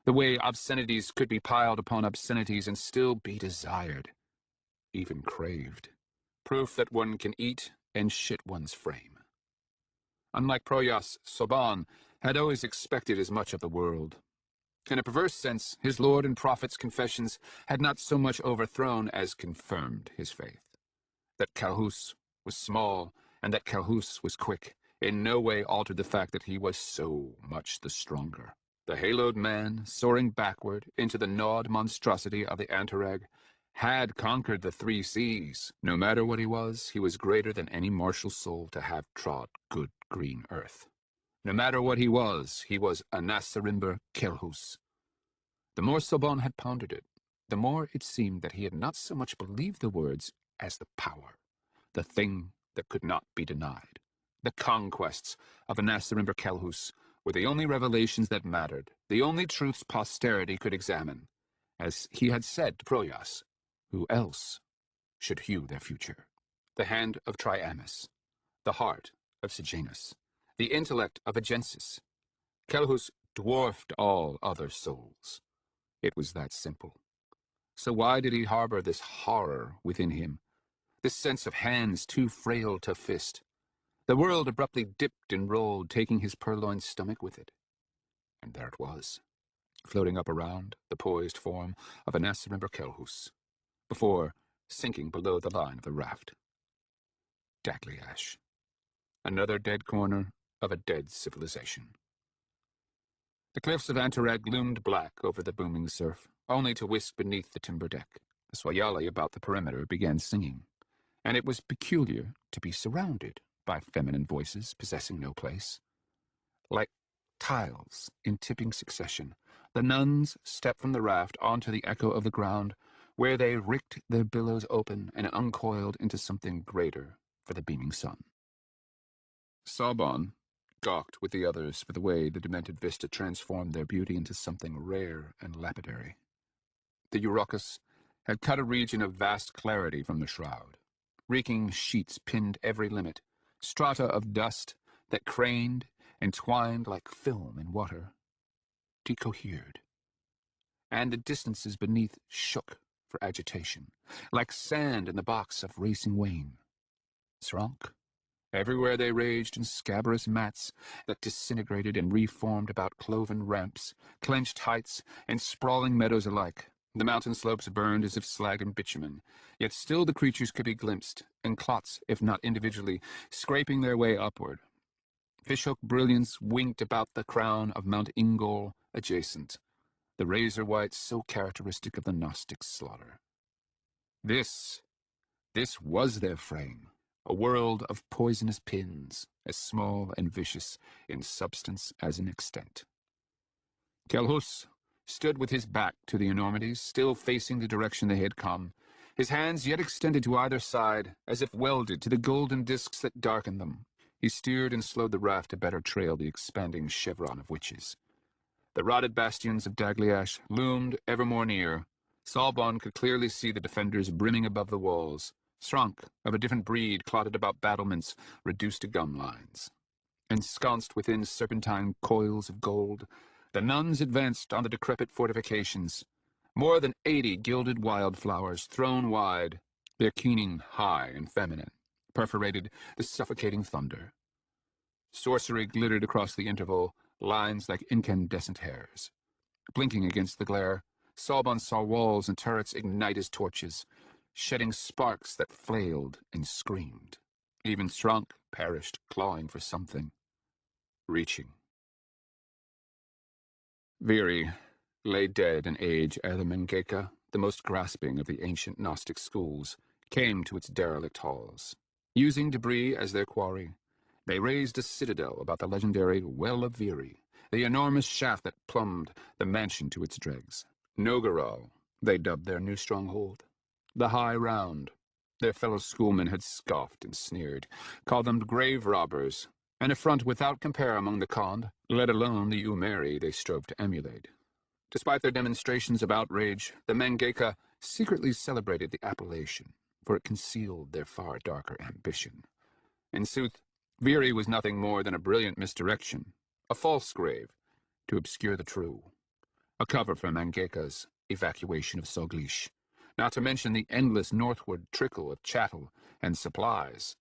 The way obscenities could be piled upon obscenities and still be desired, even craved. Proof that one can eat and shit one's frame. Unlike Proyas, Soban had always expected as much of the world. In a perverse sense, his lord and prophet's confessions had not so much overthrown as confirmed his faith. That Calhus was small and that Calhus was quick in no way altered the fact that he was so much the stronger. The haloed man, soaring backward into the gnawed monstrosity of the Antarag, had conquered the 3 seas. No matter what he was greater than any martial soul to have trod good green earth. No matter what he was Anasarimber Kelhus. The more Soban had pondered it, the more it seemed that he had not so much believed the words as the power, the thing that could not be denied. The conquests of Anasarimber Kelhus were the only revelations that mattered, the only truths posterity could examine. As he had said to Proyas, who else should hew their future? The hand of Triamus, the heart of Sejanus, the intellect of Agensis. Kelhus dwarfed all other souls. It was that simple. So why did he harbor this horror within him? This sense of hands too frail to fist? The world abruptly dipped and rolled, taking his purloined stomach with it. And there it was, floating up around the poised form of Anasarimber Kelhus, before sinking below the line of the raft. Dagliash. Another dead corner of a dead civilization. The cliffs of Antarag loomed black over the booming surf, only to whisk beneath the timber deck. The Swayali about the perimeter began singing, and it was peculiar to be surrounded by feminine voices possessing no place. Like tiles in tipping succession, the nuns stepped from the raft onto the echo of the ground, where they ricked their billows open and uncoiled into something greater for the beaming sun. Soban gawked with the others for the way the demented vista transformed their beauty into something rare and lapidary. The Eurochus had cut a region of vast clarity from the shroud. Reeking sheets pinned every limit, strata of dust that craned and twined like film in water, decohered. And the distances beneath shook for agitation, like sand in the box of racing Wayne. Srank? Everywhere they raged in scabrous mats that disintegrated and reformed about cloven ramps, clenched heights, and sprawling meadows alike. The mountain slopes burned as if slag and bitumen, yet still the creatures could be glimpsed, in clots, if not individually, scraping their way upward. Fishhook brilliance winked about the crown of Mount Ingol adjacent, the razor white so characteristic of the Gnostic slaughter. This was their frame. A world of poisonous pins, as small and vicious in substance as in extent. Kelhus stood with his back to the enormities, still facing the direction they had come, his hands yet extended to either side, as if welded to the golden discs that darkened them. He steered and slowed the raft to better trail the expanding chevron of witches. The rotted bastions of Dagliash loomed ever more near. Salbon could clearly see the defenders brimming above the walls, shrunk, of a different breed, clotted about battlements, reduced to gum lines. Ensconced within serpentine coils of gold, the nuns advanced on the decrepit fortifications. More than 80 gilded wildflowers thrown wide, their keening high and feminine, perforated the suffocating thunder. Sorcery glittered across the interval, lines like incandescent hairs. Blinking against the glare, Salbon saw walls and turrets ignite as torches, shedding sparks that flailed and screamed. Even Shrunk perished, clawing for something. Reaching. Viri lay dead in age ere the Mengeka, the most grasping of the ancient Gnostic schools, came to its derelict halls. Using debris as their quarry, they raised a citadel about the legendary Well of Viri, the enormous shaft that plumbed the mansion to its dregs. Nogaral, they dubbed their new stronghold. The High Round. Their fellow schoolmen had scoffed and sneered, called them grave robbers, an affront without compare among the Khand, let alone the Umeri they strove to emulate. Despite their demonstrations of outrage, the Mangeka secretly celebrated the appellation, for it concealed their far darker ambition. In sooth, Viri was nothing more than a brilliant misdirection, a false grave, to obscure the true. A cover for Mangeka's evacuation of Soglish, not to mention the endless northward trickle of chattel and supplies.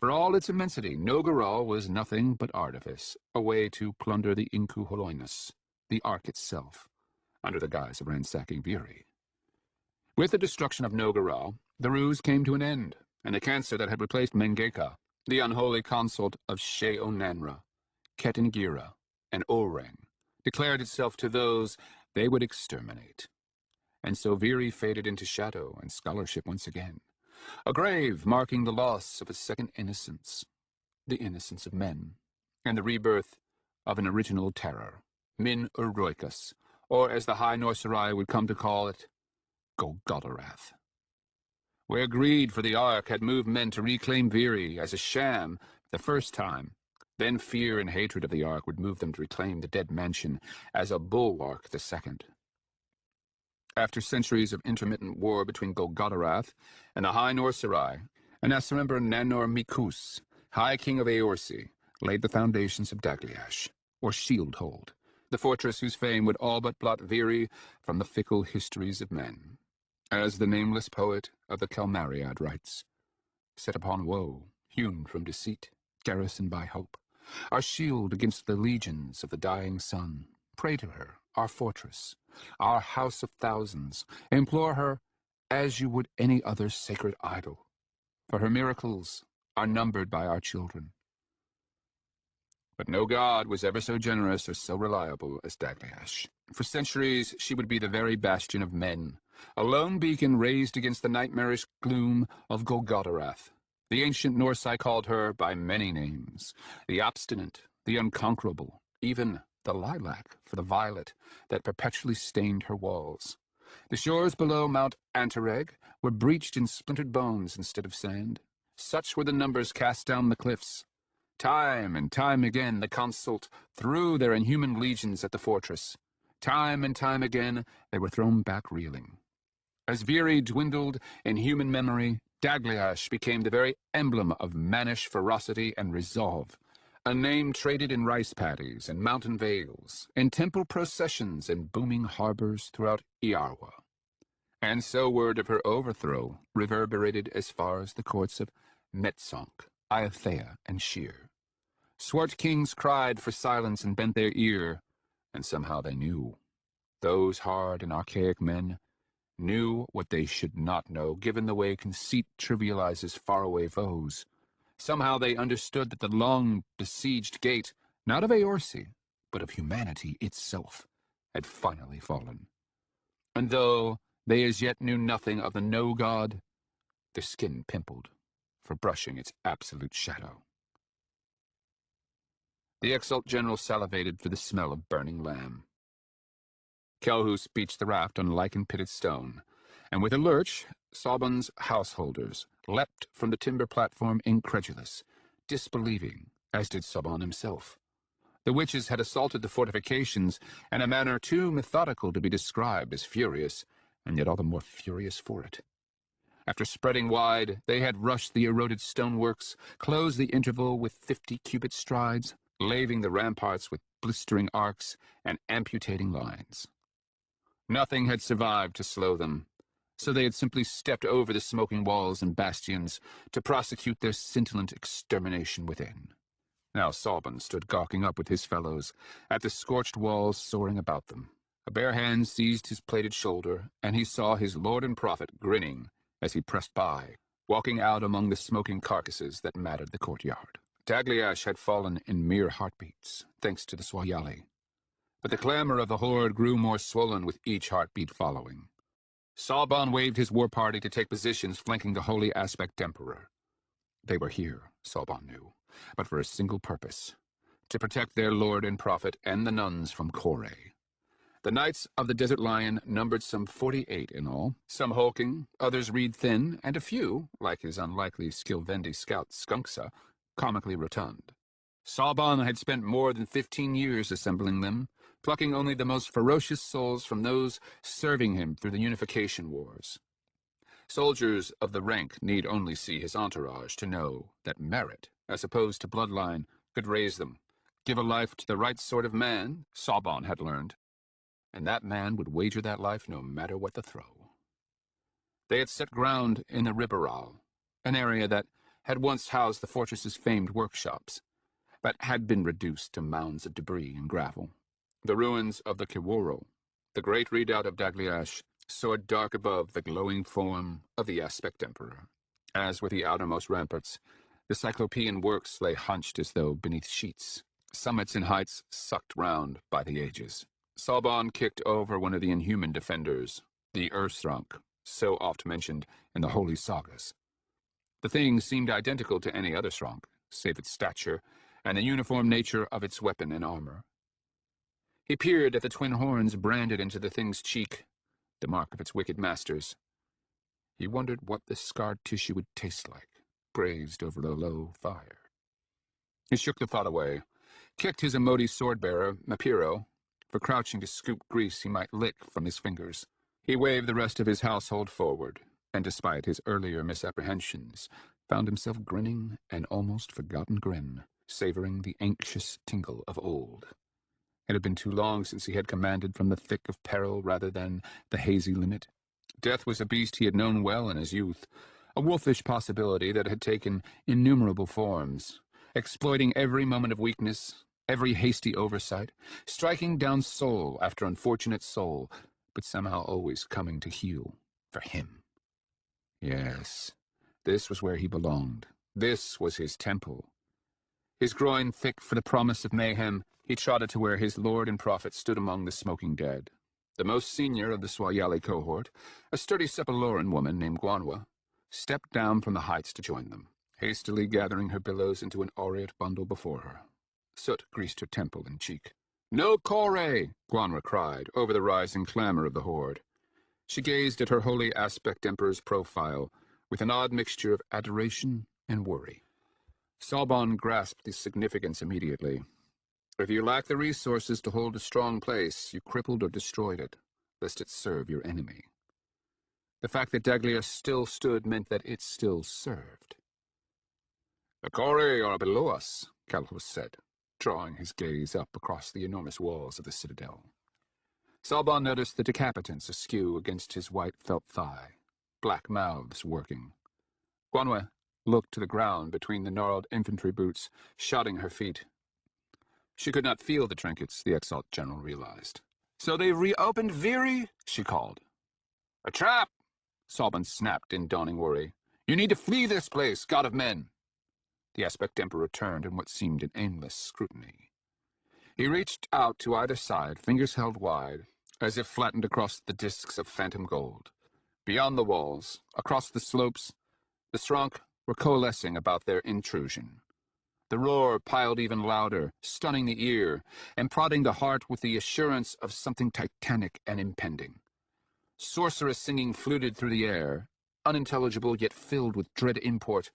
For all its immensity, Nogaral was nothing but artifice, a way to plunder the Inku Holoinus, the Ark itself, under the guise of ransacking Viri. With the destruction of Nogaral, the ruse came to an end, and the cancer that had replaced Mengeka, the unholy consort of She-Onanra, Ketangira, and Oreng, declared itself to those they would exterminate. And so Viri faded into shadow and scholarship once again, a grave marking the loss of a second innocence, the innocence of men, and the rebirth of an original terror, Min Urroikus, or as the High Norserai would come to call it, Golgothorath. Where greed for the Ark had moved men to reclaim Viri as a sham the first time, then fear and hatred of the Ark would move them to reclaim the dead mansion as a bulwark the second. After centuries of intermittent war between Golgothorath and the High Norserai, Anasarimber Nanor Mikus, High King of Eorsi, laid the foundations of Dagliash, or Shieldhold, the fortress whose fame would all but blot Viri from the fickle histories of men. As the nameless poet of the Kelmariad writes, set upon woe, hewn from deceit, garrisoned by hope, our shield against the legions of the dying sun. Pray to her, our fortress, our house of thousands. Implore her as you would any other sacred idol, for her miracles are numbered by our children. But no god was ever so generous or so reliable as Dagliash. For centuries she would be the very bastion of men, a lone beacon raised against the nightmarish gloom of Golgothorath. The ancient Norsai called her by many names, the obstinate, the unconquerable, even the lilac for the violet that perpetually stained her walls. The shores below Mount Antereg were breached in splintered bones instead of sand. Such were the numbers cast down the cliffs. Time and time again the consult threw their inhuman legions at the fortress. Time and time again they were thrown back reeling. As Viri dwindled in human memory, Dagliash became the very emblem of mannish ferocity and resolve, a name traded in rice paddies and mountain vales, in temple processions and booming harbors throughout Iarwa. And so word of her overthrow reverberated as far as the courts of Metzonk, Iathea, and Sheer. Swart kings cried for silence and bent their ear, and somehow they knew. Those hard and archaic men knew what they should not know, given the way conceit trivializes faraway foes. Somehow they understood that the long-besieged gate, not of Eorsi, but of humanity itself, had finally fallen. And though they as yet knew nothing of the no-god, their skin pimpled for brushing its absolute shadow. The Exalt General salivated for the smell of burning lamb. Kelhus beached the raft on lichen-pitted stone, and with a lurch, Sabon's householders leapt from the timber platform incredulous, disbelieving, as did Sabon himself. The witches had assaulted the fortifications in a manner too methodical to be described as furious, and yet all the more furious for it. After spreading wide, they had rushed the eroded stoneworks, closed the interval with 50-cubit strides, laving the ramparts with blistering arcs and amputating lines. Nothing had survived to slow them, so they had simply stepped over the smoking walls and bastions to prosecute their scintillant extermination within. Now Sabon stood gawking up with his fellows at the scorched walls soaring about them. A bare hand seized his plated shoulder, and he saw his lord and prophet grinning as he pressed by, walking out among the smoking carcasses that matted the courtyard. Dagliash had fallen in mere heartbeats, thanks to the Swayali. But the clamor of the horde grew more swollen with each heartbeat following. Sabon waved his war party to take positions flanking the Holy Aspect Emperor. They were here, Sabon knew, but for a single purpose: to protect their lord and prophet and the nuns from Kore. The Knights of the Desert Lion numbered some 48 in all, some hulking, others reed-thin, and a few, like his unlikely Skilvendi scout Skunksa, comically rotund. Sabon had spent more than 15 years assembling them, plucking only the most ferocious souls from those serving him through the Unification Wars. Soldiers of the rank need only see his entourage to know that merit, as opposed to bloodline, could raise them, give a life to the right sort of man, Sabon had learned, and that man would wager that life no matter what the throw. They had set ground in the Riberal, an area that had once housed the fortress's famed workshops, but had been reduced to mounds of debris and gravel. The ruins of the Kiworo, the great redoubt of Dagliash, soared dark above the glowing form of the Aspect Emperor. As with the outermost ramparts, the Cyclopean works lay hunched as though beneath sheets, summits and heights sucked round by the ages. Sabon kicked over one of the inhuman defenders, the Urstrank, so oft mentioned in the holy sagas. The thing seemed identical to any other Srank, save its stature and the uniform nature of its weapon and armor. He peered at the twin horns branded into the thing's cheek, the mark of its wicked masters. He wondered what the scarred tissue would taste like, braised over a low fire. He shook the thought away, kicked his Emoti sword-bearer, Mapiro, for crouching to scoop grease he might lick from his fingers. He waved the rest of his household forward, and despite his earlier misapprehensions, found himself grinning an almost forgotten grin, savoring the anxious tingle of old. It had been too long since he had commanded from the thick of peril rather than the hazy limit. Death was a beast he had known well in his youth, a wolfish possibility that had taken innumerable forms, exploiting every moment of weakness, every hasty oversight, striking down soul after unfortunate soul, but somehow always coming to heal for him. Yes, this was where he belonged. This was his temple. His groin thick for the promise of mayhem, he trotted to where his lord and prophet stood among the smoking dead. The most senior of the Swayali cohort, a sturdy Sepaloran woman named Gwanwa, stepped down from the heights to join them, hastily gathering her billows into an aureate bundle before her. Soot greased her temple and cheek. "No Kore!" Gwanwa cried, over the rising clamor of the horde. She gazed at her Holy Aspect Emperor's profile, with an odd mixture of adoration and worry. Sabon grasped the significance immediately. If you lack the resources to hold a strong place, you crippled or destroyed it, lest it serve your enemy. The fact that Dagliash still stood meant that it still served. "The Kore are below us," Calhus said, drawing his gaze up across the enormous walls of the citadel. Sabon noticed the decapitants askew against his white felt thigh, black mouths working. Gwanwa looked to the ground between the gnarled infantry boots, shodding her feet. She could not feel the trinkets, the Exalt General realized. "So they've reopened Viri?" she called. "A trap!" Sabon snapped in dawning worry. "You need to flee this place, god of men!" The Aspect Emperor turned in what seemed an aimless scrutiny. He reached out to either side, fingers held wide, as if flattened across the discs of phantom gold. Beyond the walls, across the slopes, the Srank were coalescing about their intrusion. The roar piled even louder, stunning the ear, and prodding the heart with the assurance of something titanic and impending. Sorcerous singing fluted through the air, unintelligible yet filled with dread import,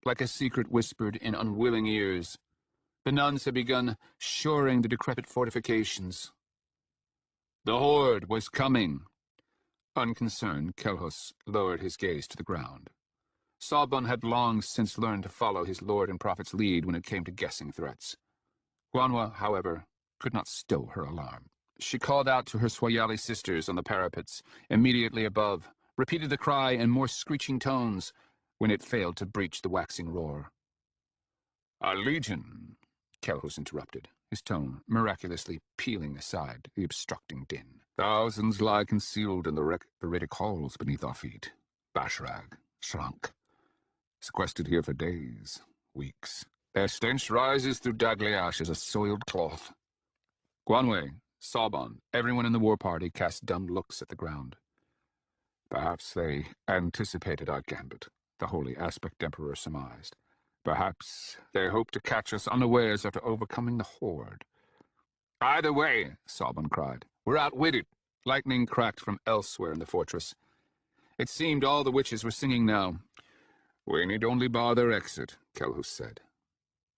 like a secret whispered in unwilling ears. The nuns had begun shoring the decrepit fortifications. The horde was coming. Unconcerned, Kelhus lowered his gaze to the ground. Sabon had long since learned to follow his lord and prophet's lead when it came to guessing threats. Guanwa, however, could not stow her alarm. She called out to her Swayali sisters on the parapets, immediately above, repeated the cry in more screeching tones when it failed to breach the waxing roar. "A legion," Kelhus interrupted, his tone miraculously peeling aside the obstructing din. "Thousands lie concealed in the veridic halls beneath our feet. Bashrag, shrunk, sequestered here for days, weeks. Their stench rises through Dagliash as a soiled cloth." Guanwei, Sabon, everyone in the war party cast dumb looks at the ground. "Perhaps they anticipated our gambit," the Holy Aspect Emperor surmised. "Perhaps they hoped to catch us unawares after overcoming the horde." "Either way," Sabon cried, "we're outwitted." Lightning cracked from elsewhere in the fortress. It seemed all the witches were singing now. "We need only bar their exit," Kelhus said.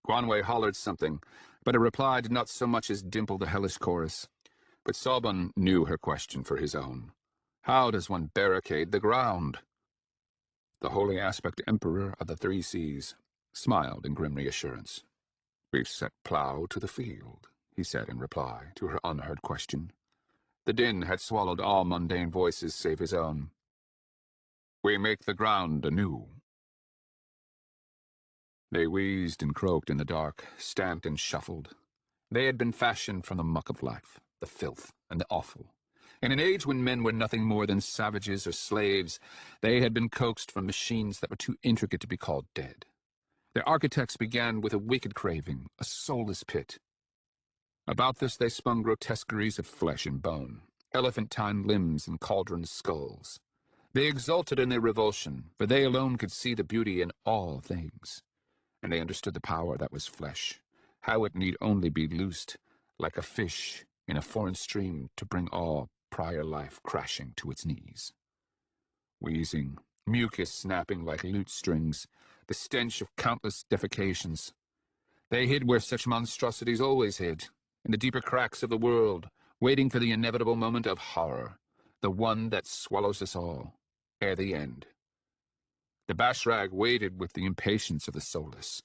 Guanwei hollered something, but a reply did not so much as dimple the hellish chorus. But Sabon knew her question for his own. How does one barricade the ground? The Holy Aspect Emperor of the Three Seas smiled in grim reassurance. "We've set plough to the field," he said in reply to her unheard question. The din had swallowed all mundane voices save his own. "We make the ground anew." They wheezed and croaked in the dark, stamped and shuffled. They had been fashioned from the muck of life, the filth, and the offal. In an age when men were nothing more than savages or slaves, they had been coaxed from machines that were too intricate to be called dead. Their architects began with a wicked craving, a soulless pit. About this they spun grotesqueries of flesh and bone, elephantine limbs and cauldron skulls. They exulted in their revulsion, for they alone could see the beauty in all things. And they understood the power that was flesh, how it need only be loosed, like a fish in a foreign stream, to bring all prior life crashing to its knees. Wheezing, mucus snapping like lute strings, the stench of countless defecations. They hid where such monstrosities always hid, in the deeper cracks of the world, waiting for the inevitable moment of horror, the one that swallows us all, ere the end. The Bashrag waited with the impatience of the soulless.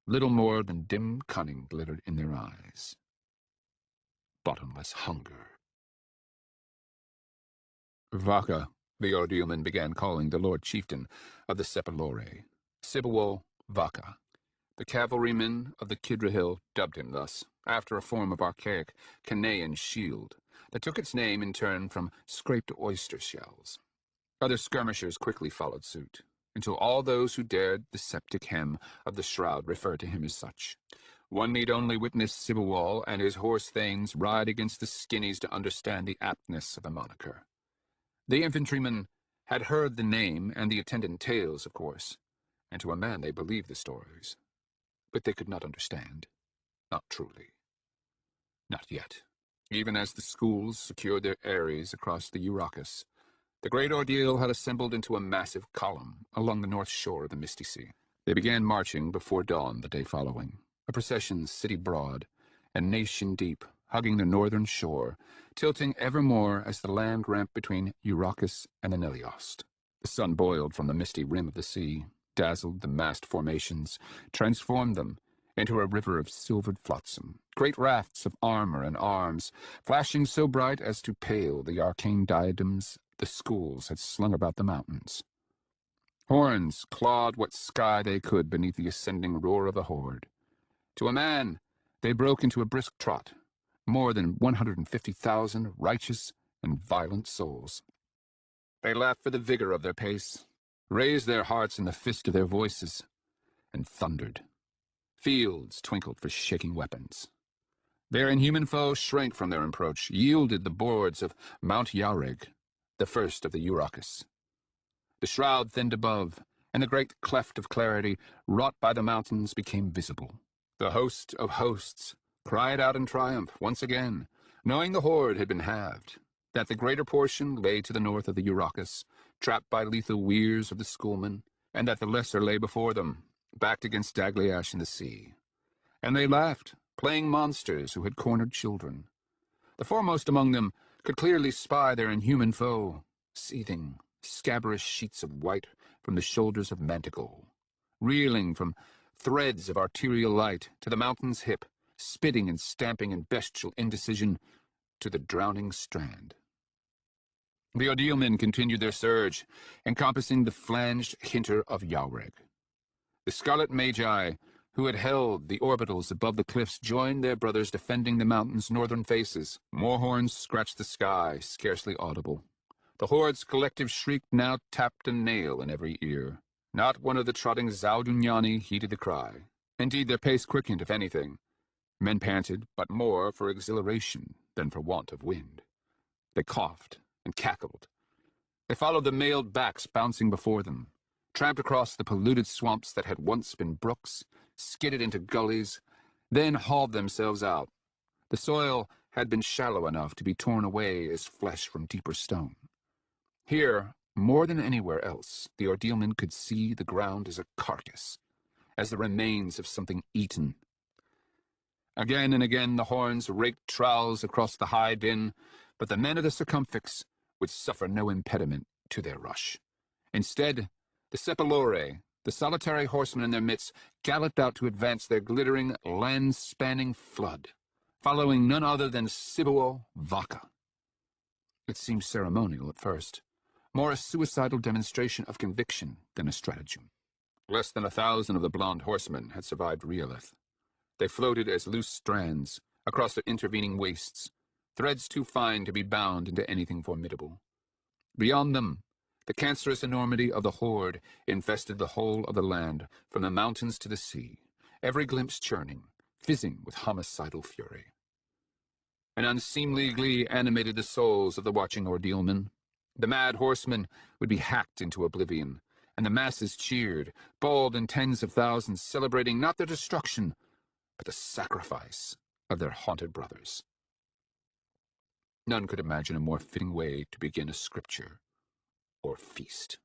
Little more than dim cunning glittered in their eyes. Bottomless hunger. Vaka, the Ordealman began calling the Lord Chieftain of the Sepulore. Sibawal Vaka. The cavalrymen of the Kidrahill dubbed him thus, after a form of archaic Canaan shield that took its name in turn from scraped oyster shells. Other skirmishers quickly followed suit, until all those who dared the septic hem of the shroud referred to him as such. One need only witness Sibawal and his horse thanes ride against the skinnies to understand the aptness of the moniker. The infantrymen had heard the name and the attendant tales, of course, and to a man they believed the stories. But they could not understand. Not truly. Not yet. Even as the schools secured their eyries across the Euracus, the great ordeal had assembled into a massive column along the north shore of the Misty Sea. They began marching before dawn the day following, a procession city broad and nation deep, hugging the northern shore, tilting ever more as the land ramped between Euracus and the Neliost. The sun boiled from the misty rim of the sea, dazzled the massed formations, transformed them into a river of silvered flotsam, great rafts of armor and arms, flashing so bright as to pale the arcane diadems the schools had slung about the mountains. Horns clawed what sky they could beneath the ascending roar of the horde. To a man, they broke into a brisk trot, more than 150,000 righteous and violent souls. They laughed for the vigor of their pace, raised their hearts in the fist of their voices, and thundered. Fields twinkled for shaking weapons. Their inhuman foe shrank from their approach, yielded the boards of Mount Yareg, the first of the Euracus. The shroud thinned above, and the great cleft of clarity wrought by the mountains became visible. The host of hosts cried out in triumph once again, knowing the horde had been halved, that the greater portion lay to the north of the Euracus, trapped by lethal weirs of the schoolmen, and that the lesser lay before them, backed against Dagliash in the sea. And they laughed, playing monsters who had cornered children. The foremost among them could clearly spy their inhuman foe, seething, scabrous sheets of white from the shoulders of Manticore, reeling from threads of arterial light to the mountain's hip, spitting and stamping in bestial indecision to the drowning strand. The Ordeal men continued their surge, encompassing the flanged hinter of Yaureg. The Scarlet Magi, who had held the orbitals above the cliffs, joined their brothers defending the mountain's northern faces. More horns scratched the sky, scarcely audible. The horde's collective shriek now tapped a nail in every ear. Not one of the trotting Zaudunyani heeded the cry. Indeed, their pace quickened, if anything. Men panted, but more for exhilaration than for want of wind. They coughed and cackled. They followed the mailed backs bouncing before them, tramped across the polluted swamps that had once been brooks, skidded into gullies, then hauled themselves out. The soil had been shallow enough to be torn away as flesh from deeper stone. Here, more than anywhere else, the Ordealmen could see the ground as a carcass, as the remains of something eaten. Again and again the horns raked trowels across the high din, but the men of the circumfix would suffer no impediment to their rush. Instead, the Sepulore, the solitary horsemen in their midst, galloped out to advance their glittering, land-spanning flood, following none other than Sibuo Vaca. It seemed ceremonial at first, more a suicidal demonstration of conviction than a stratagem. Less than 1,000 of the blond horsemen had survived Riolith. They floated as loose strands across the intervening wastes, threads too fine to be bound into anything formidable. Beyond them, the cancerous enormity of the horde infested the whole of the land, from the mountains to the sea, every glimpse churning, fizzing with homicidal fury. An unseemly glee animated the souls of the watching Ordealmen. The mad horsemen would be hacked into oblivion, and the masses cheered, bawled in tens of thousands, celebrating not their destruction, but the sacrifice of their haunted brothers. None could imagine a more fitting way to begin a scripture or feast.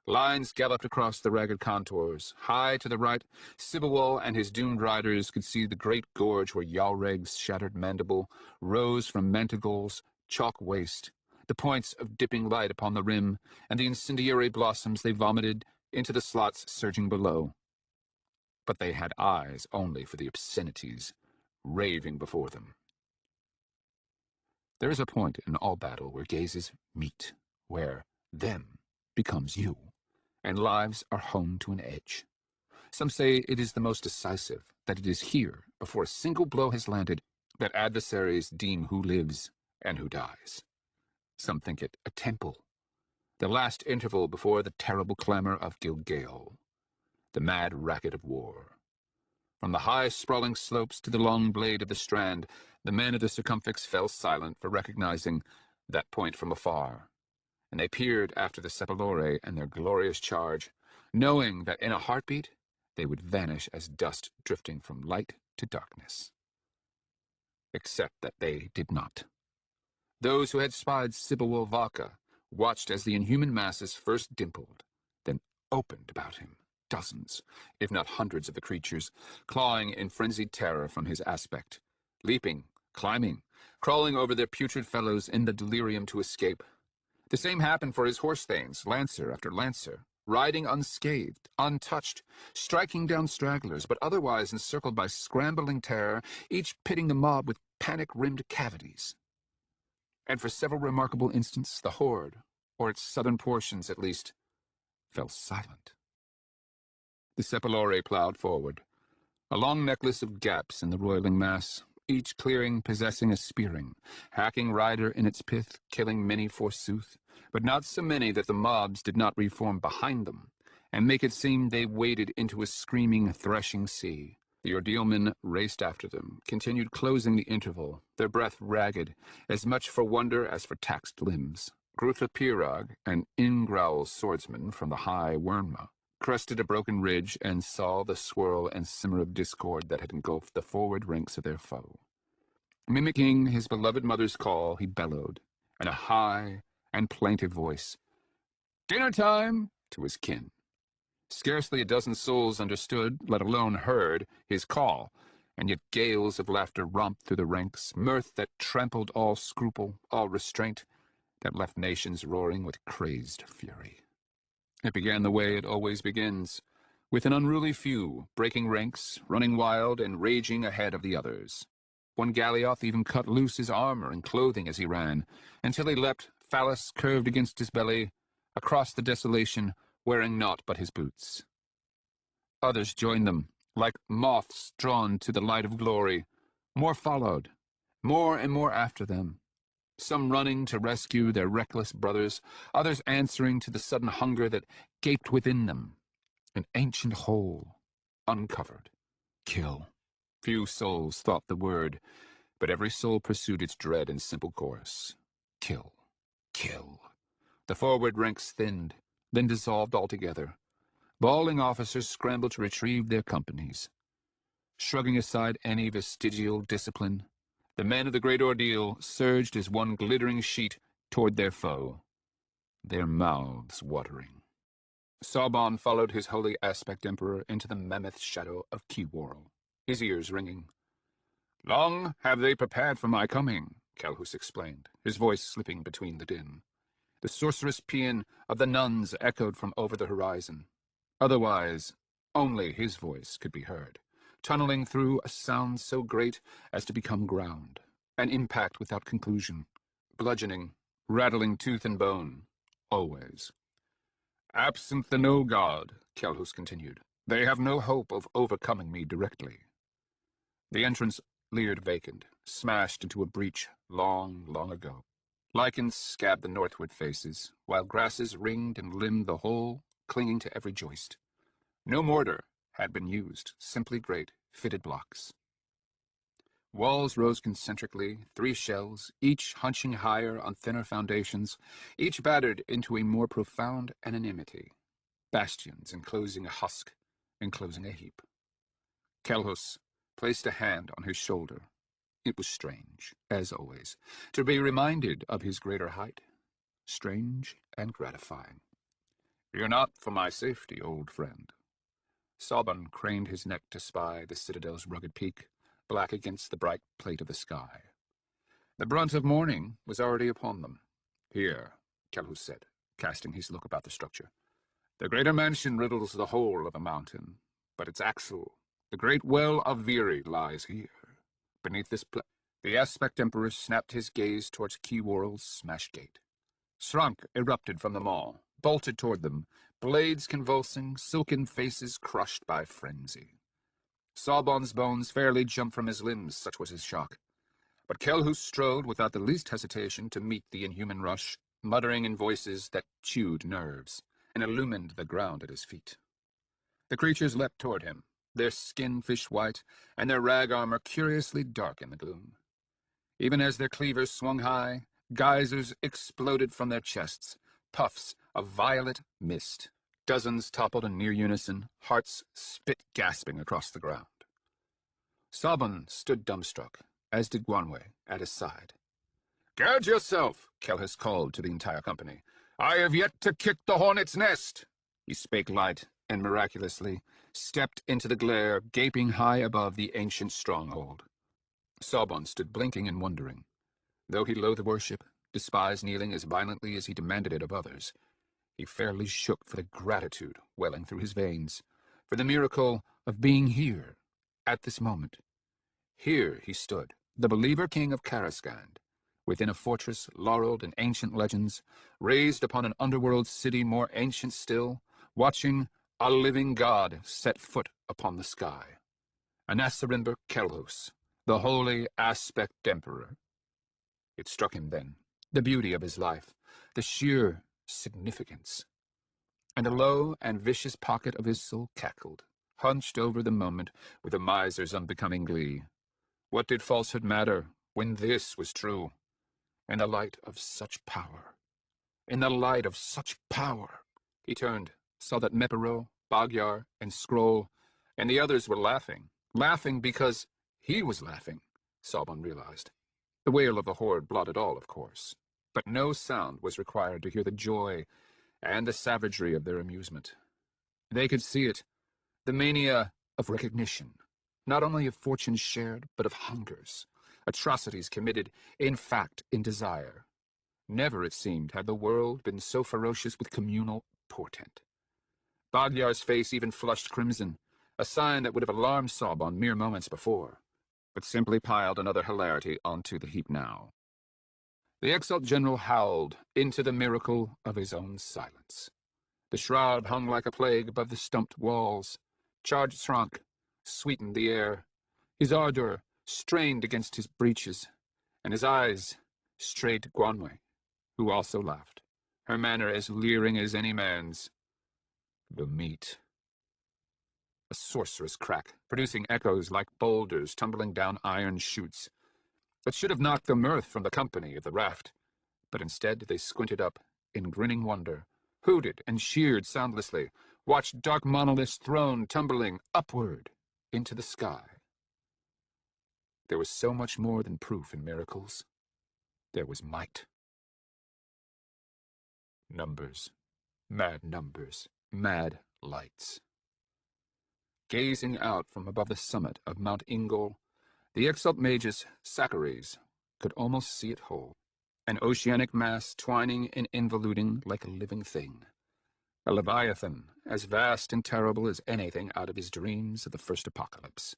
Lines galloped across the ragged contours. High to the right, Sibuo and his doomed riders could see the great gorge where Yaoreg's shattered mandible rose from Mantigore's chalk waste, the points of dipping light upon the rim, and the incendiary blossoms they vomited into the slots surging below. But they had eyes only for the obscenities raving before them. There is a point in all battle where gazes meet, where them becomes you, and lives are honed to an edge. Some say it is the most decisive, that it is here, before a single blow has landed, that adversaries deem who lives and who dies. Some think it a temple, the last interval before the terrible clamor of Gilgal, the mad racket of war. From the high sprawling slopes to the long blade of the strand, the men of the circumfix fell silent for recognizing that point from afar, and they peered after the Sepulore and their glorious charge, knowing that in a heartbeat they would vanish as dust drifting from light to darkness. Except that they did not. Those who had spied Sibuo Vaca watched as the inhuman masses first dimpled, then opened about him. Dozens, if not hundreds of the creatures, clawing in frenzied terror from his aspect, leaping, climbing, crawling over their putrid fellows in the delirium to escape. The same happened for his horse-thanes, lancer after lancer, riding unscathed, untouched, striking down stragglers, but otherwise encircled by scrambling terror, each pitting the mob with panic-rimmed cavities. And for several remarkable instants, the horde, or its southern portions at least, fell silent. The Sepulore plowed forward, a long necklace of gaps in the roiling mass, each clearing possessing a spearing, hacking rider in its pith, killing many forsooth, but not so many that the mobs did not reform behind them, and make it seem they waded into a screaming, threshing sea. The Ordealmen raced after them, continued closing the interval, their breath ragged, as much for wonder as for taxed limbs. Grutha Pirag, an Ingrowl swordsman from the High Wernma, crested a broken ridge, and saw the swirl and simmer of discord that had engulfed the forward ranks of their foe. Mimicking his beloved mother's call, he bellowed, in a high and plaintive voice, "Dinner time!" to his kin. Scarcely a dozen souls understood, let alone heard, his call, and yet gales of laughter romped through the ranks, mirth that trampled all scruple, all restraint, that left nations roaring with crazed fury. It began the way it always begins, with an unruly few, breaking ranks, running wild, and raging ahead of the others. One Galioth even cut loose his armor and clothing as he ran, until he leapt, phallus curved against his belly, across the desolation, wearing naught but his boots. Others joined them, like moths drawn to the light of glory. More followed, more and more after them, some running to rescue their reckless brothers, others answering to the sudden hunger that gaped within them. An ancient hole, uncovered. Kill. Few souls thought the word, but every soul pursued its dread and simple chorus. Kill. Kill. The forward ranks thinned, then dissolved altogether. Bawling officers scrambled to retrieve their companies. Shrugging aside any vestigial discipline, the men of the great ordeal surged as one glittering sheet toward their foe, their mouths watering. Sabon followed his holy aspect emperor into the mammoth shadow of Keworl, his ears ringing. "Long have they prepared for my coming," Calhus explained, his voice slipping between the din. The sorcerous paean of the nuns echoed from over the horizon. Otherwise, only his voice could be heard, tunneling through a sound so great as to become ground, an impact without conclusion, bludgeoning, rattling tooth and bone, always. "Absent the no-god," Calhus continued, "they have no hope of overcoming me directly." The entrance leered vacant, smashed into a breach long, long ago. Lichens scabbed the northward faces, while grasses ringed and limbed the whole, clinging to every joist. No mortar had been used, simply great, fitted blocks. Walls rose concentrically, 3 shells, each hunching higher on thinner foundations, each battered into a more profound anonymity. Bastions enclosing a husk, enclosing a heap. Calhus placed a hand on his shoulder. It was strange, as always, to be reminded of his greater height. Strange and gratifying. "Fear not for my safety, old friend." Sabon craned his neck to spy the citadel's rugged peak, black against the bright plate of the sky. The brunt of morning was already upon them. "Here," Calhus said, casting his look about the structure. "The greater mansion riddles the whole of the mountain, but its axle, the great well of Viri, lies here, beneath this The aspect emperor snapped his gaze towards Keworl's smashed gate. Srunk erupted from them all, bolted toward them, blades convulsing, silken faces crushed by frenzy. Sabon's bones fairly jumped from his limbs, such was his shock. But Calhus strode without the least hesitation to meet the inhuman rush, muttering in voices that chewed nerves, and illumined the ground at his feet. The creatures leapt toward him, their skin fish-white, and their rag armor curiously dark in the gloom. Even as their cleavers swung high, geysers exploded from their chests, puffs of violet mist. Dozens toppled in near unison, hearts spit gasping across the ground. Sabon stood dumbstruck, as did Guanwei, at his side. "Gird yourself," Calhus called to the entire company. "I have yet to kick the hornet's nest." He spake light and miraculously, stepped into the glare, gaping high above the ancient stronghold. Sabon stood blinking and wondering. Though he loathed worship, despised kneeling as violently as he demanded it of others, he fairly shook for the gratitude welling through his veins, for the miracle of being here, at this moment. Here he stood, the believer king of Karasgand, within a fortress laureled in ancient legends, raised upon an underworld city more ancient still, watching a living god set foot upon the sky. Anasarimber Calhus, the holy aspect emperor. It struck him then, the beauty of his life, the sheer significance. And a low and vicious pocket of his soul cackled, hunched over the moment with a miser's unbecoming glee. What did falsehood matter when this was true? In the light of such power. In the light of such power. He turned, saw that Mepero, Magyar and Scroll, and the others were laughing. Laughing because he was laughing, Sabon realized. The wail of the horde blotted all, of course. But no sound was required to hear the joy and the savagery of their amusement. They could see it, the mania of recognition, not only of fortunes shared, but of hungers, atrocities committed, in fact, in desire. Never, it seemed, had the world been so ferocious with communal portent. Bagyar's face even flushed crimson, a sign that would have alarmed Sabon mere moments before, but simply piled another hilarity onto the heap now. The exalt general howled into the miracle of his own silence. The shroud hung like a plague above the stumped walls. Charged Srank sweetened the air. His ardor strained against his breeches, and his eyes strayed to Guanwe, who also laughed, her manner as leering as any man's. The meat. A sorcerous crack, producing echoes like boulders tumbling down iron chutes. It should have knocked the mirth from the company of the raft, but instead they squinted up in grinning wonder, hooted and sheared soundlessly, watched dark monoliths thrown tumbling upward into the sky. There was so much more than proof in miracles. There was might. Numbers, mad lights. Gazing out from above the summit of Mount Ingol, the exalt magus Sachares could almost see it whole, an oceanic mass twining and involuting like a living thing. A leviathan as vast and terrible as anything out of his dreams of the first apocalypse,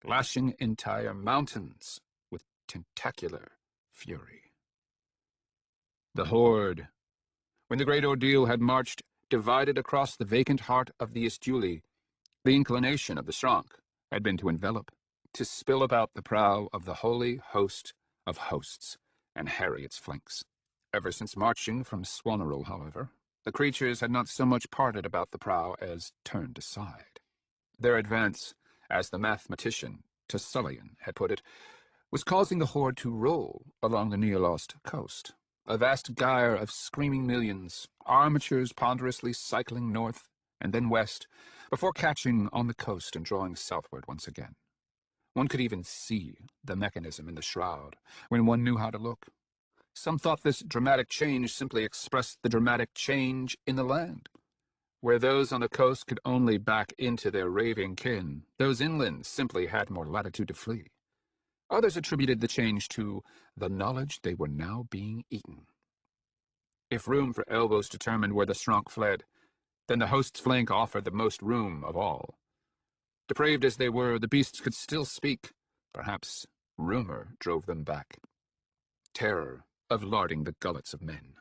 lashing entire mountains with tentacular fury. The horde, when the great ordeal had marched, divided across the vacant heart of the Istuli, the inclination of the Srank had been to envelop, to spill about the prow of the holy host of hosts, and harry its flanks. Ever since marching from Swaneril, however, the creatures had not so much parted about the prow as turned aside. Their advance, as the mathematician Tessulian had put it, was causing the horde to roll along the near-lost coast, a vast gyre of screaming millions, armatures ponderously cycling north and then west, before catching on the coast and drawing southward once again. One could even see the mechanism in the shroud when one knew how to look. Some thought this dramatic change simply expressed the dramatic change in the land. Where those on the coast could only back into their raving kin, those inland simply had more latitude to flee. Others attributed the change to the knowledge they were now being eaten. If room for elbows determined where the Srank fled, then the host's flank offered the most room of all. Depraved as they were, the beasts could still speak. Perhaps rumor drove them back. Terror of larding the gullets of men.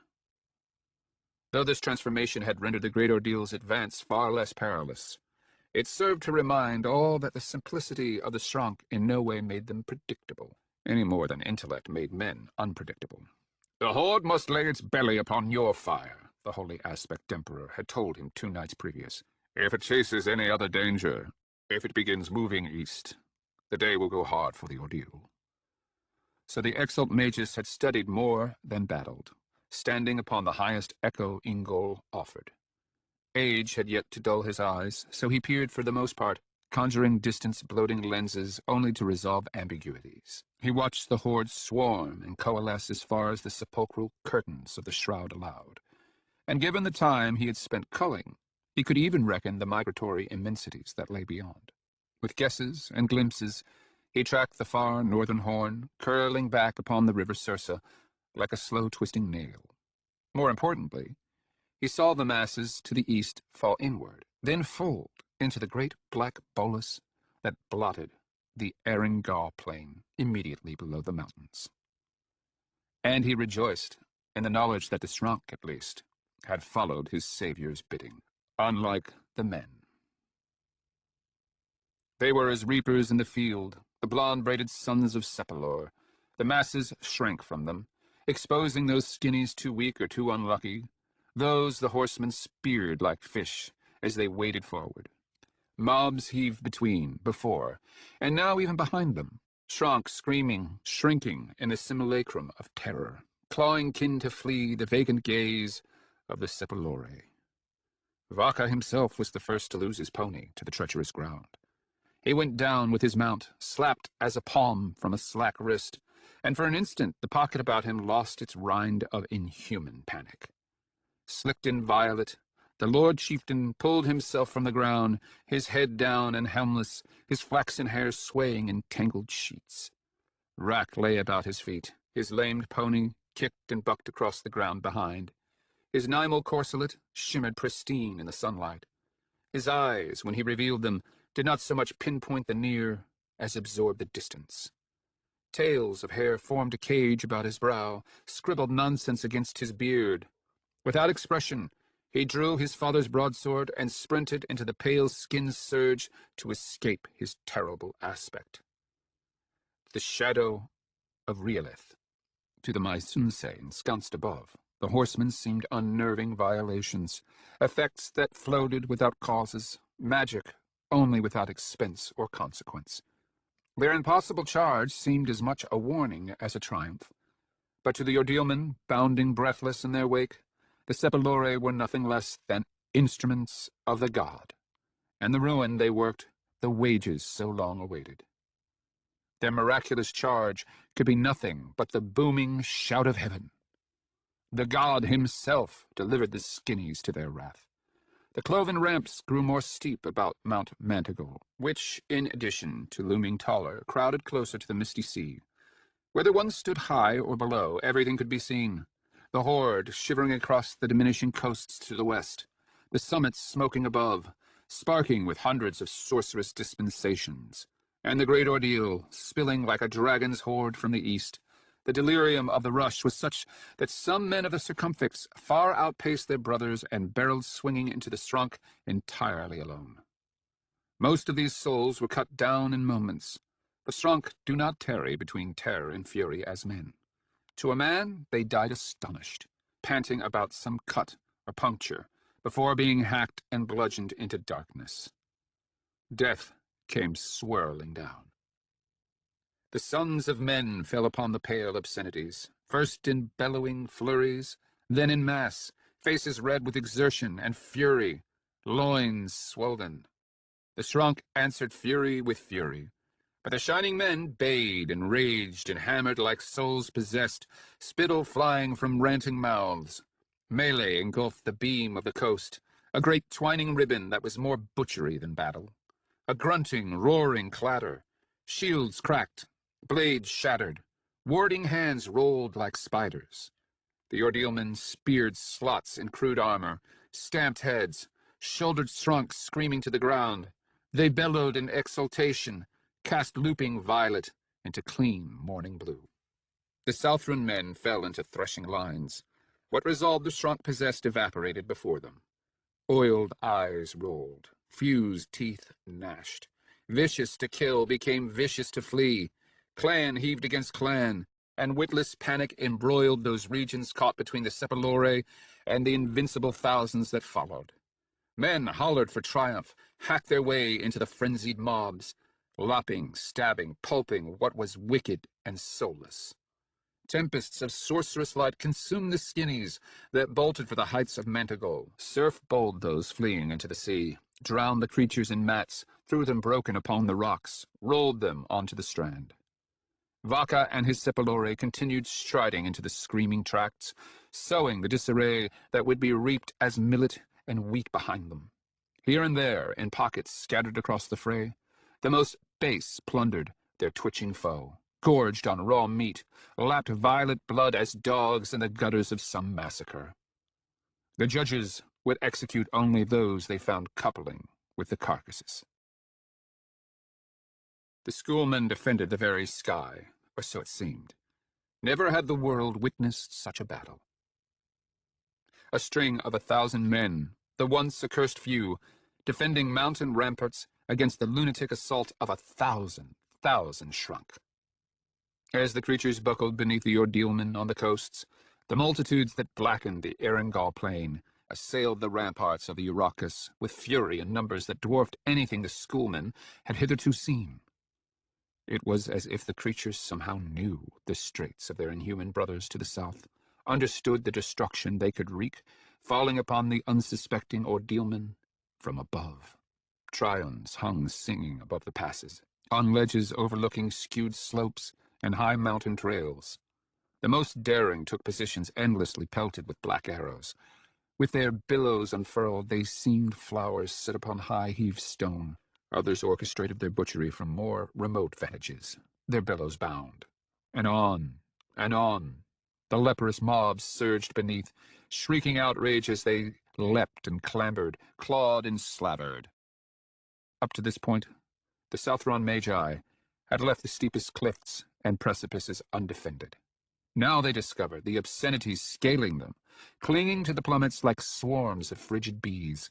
Though this transformation had rendered the great ordeal's advance far less perilous, it served to remind all that the simplicity of the Srank in no way made them predictable, any more than intellect made men unpredictable. The horde must lay its belly upon your fire, the holy aspect emperor had told him 2 nights previous. If it chases any other danger, if it begins moving east, the day will go hard for the ordeal. So the exalt magus had studied more than battled, standing upon the highest echo Ingol offered. Age had yet to dull his eyes, so he peered for the most part, conjuring distance-bloating lenses only to resolve ambiguities. He watched the horde swarm and coalesce as far as the sepulchral curtains of the shroud allowed. And given the time he had spent culling, he could even reckon the migratory immensities that lay beyond. With guesses and glimpses, he tracked the far northern horn, curling back upon the river Sursa like a slow-twisting nail. More importantly, he saw the masses to the east fall inward, then fold into the great black bolus that blotted the Erengar plain immediately below the mountains. And he rejoiced in the knowledge that the Srank, at least, had followed his savior's bidding, unlike the men. They were as reapers in the field, the blonde-braided sons of Sepulor. The masses shrank from them, exposing those skinnies too weak or too unlucky. Those the horsemen speared like fish as they waded forward. Mobs heaved between, before, and now even behind them, Srank screaming, shrinking in the simulacrum of terror, clawing kin to flee the vacant gaze of the Sepulore. Vaca himself was the first to lose his pony to the treacherous ground. He went down with his mount, slapped as a palm from a slack wrist, and for an instant the pocket about him lost its rind of inhuman panic. Slicked in violet, the Lord Chieftain pulled himself from the ground, his head down and helmless, his flaxen hair swaying in tangled sheets. Wrack lay about his feet, his lamed pony kicked and bucked across the ground behind. His nymal corselet shimmered pristine in the sunlight. His eyes, when he revealed them, did not so much pinpoint the near as absorb the distance. Tails of hair formed a cage about his brow, scribbled nonsense against his beard. Without expression, he drew his father's broadsword and sprinted into the pale skin surge to escape his terrible aspect. The shadow of Rielith. To the Maisunse ensconced above, the horsemen seemed unnerving violations, effects that floated without causes, magic only without expense or consequence. Their impossible charge seemed as much a warning as a triumph. But to the Ordealmen, bounding breathless in their wake, the Sepulchre were nothing less than instruments of the god, and the ruin they worked, the wages so long awaited. Their miraculous charge could be nothing but the booming shout of heaven. The god himself delivered the skinnies to their wrath. The cloven ramps grew more steep about Mount Mantigal, which, in addition to looming taller, crowded closer to the misty sea. Whether one stood high or below, everything could be seen. The horde shivering across the diminishing coasts to the west, the summits smoking above, sparking with hundreds of sorcerous dispensations, and the great Ordeal spilling like a dragon's horde from the east. The delirium of the rush was such that some men of the circumfix far outpaced their brothers and barreled swinging into the Strunk entirely alone. Most of these souls were cut down in moments. The Strunk do not tarry between terror and fury as men. To a man, they died astonished, panting about some cut or puncture, before being hacked and bludgeoned into darkness. Death came swirling down. The sons of men fell upon the pale obscenities, first in bellowing flurries, then in mass, faces red with exertion and fury, loins swollen. The Strunk answered fury with fury, but the shining men bayed and raged and hammered like souls possessed, spittle flying from ranting mouths. Melee engulfed the beam of the coast, a great twining ribbon that was more butchery than battle. A grunting, roaring clatter. Shields cracked, blades shattered, warding hands rolled like spiders. The Ordealmen speared slots in crude armor, stamped heads, shouldered Strunks screaming to the ground. They bellowed in exultation, cast looping violet into clean morning blue. The Southron men fell into threshing lines. What resolve the Strunk possessed evaporated before them. Oiled eyes rolled, fused teeth gnashed. Vicious to kill became vicious to flee. Clan heaved against clan, and witless panic embroiled those regions caught between the Sepulchre and the invincible thousands that followed. Men hollered for triumph, hacked their way into the frenzied mobs, lopping, stabbing, pulping what was wicked and soulless. Tempests of sorcerous light consumed the skinnies that bolted for the heights of Mantigal. Surf bowled those fleeing into the sea, drowned the creatures in mats, threw them broken upon the rocks, rolled them onto the strand. Vaca and his Sepulchre continued striding into the screaming tracts, sowing the disarray that would be reaped as millet and wheat behind them. Here and there, in pockets scattered across the fray, the most base plundered their twitching foe, gorged on raw meat, lapped violet blood as dogs in the gutters of some massacre. The judges would execute only those they found coupling with the carcasses. The schoolmen defended the very sky, or so it seemed. Never had the world witnessed such a battle. A string of 1,000 men, the once accursed few, defending mountain ramparts against the lunatic assault of 1,000 Strunk. As the creatures buckled beneath the Ordealmen on the coasts, the multitudes that blackened the Erangel plain assailed the ramparts of the Urarchus with fury and numbers that dwarfed anything the schoolmen had hitherto seen. It was as if the creatures somehow knew the straits of their inhuman brothers to the south, understood the destruction they could wreak, falling upon the unsuspecting Ordealmen from above. Trions hung singing above the passes, on ledges overlooking skewed slopes and high mountain trails. The most daring took positions endlessly pelted with black arrows. With their billows unfurled, they seemed flowers set upon high-heaved stone. Others orchestrated their butchery from more remote vantages, their billows bound. And on, and on. The leprous mobs surged beneath, shrieking outrage as they leapt and clambered, clawed and slavered. Up to this point, the Southron Magi had left the steepest cliffs and precipices undefended. Now they discovered the obscenities scaling them, clinging to the plummets like swarms of frigid bees.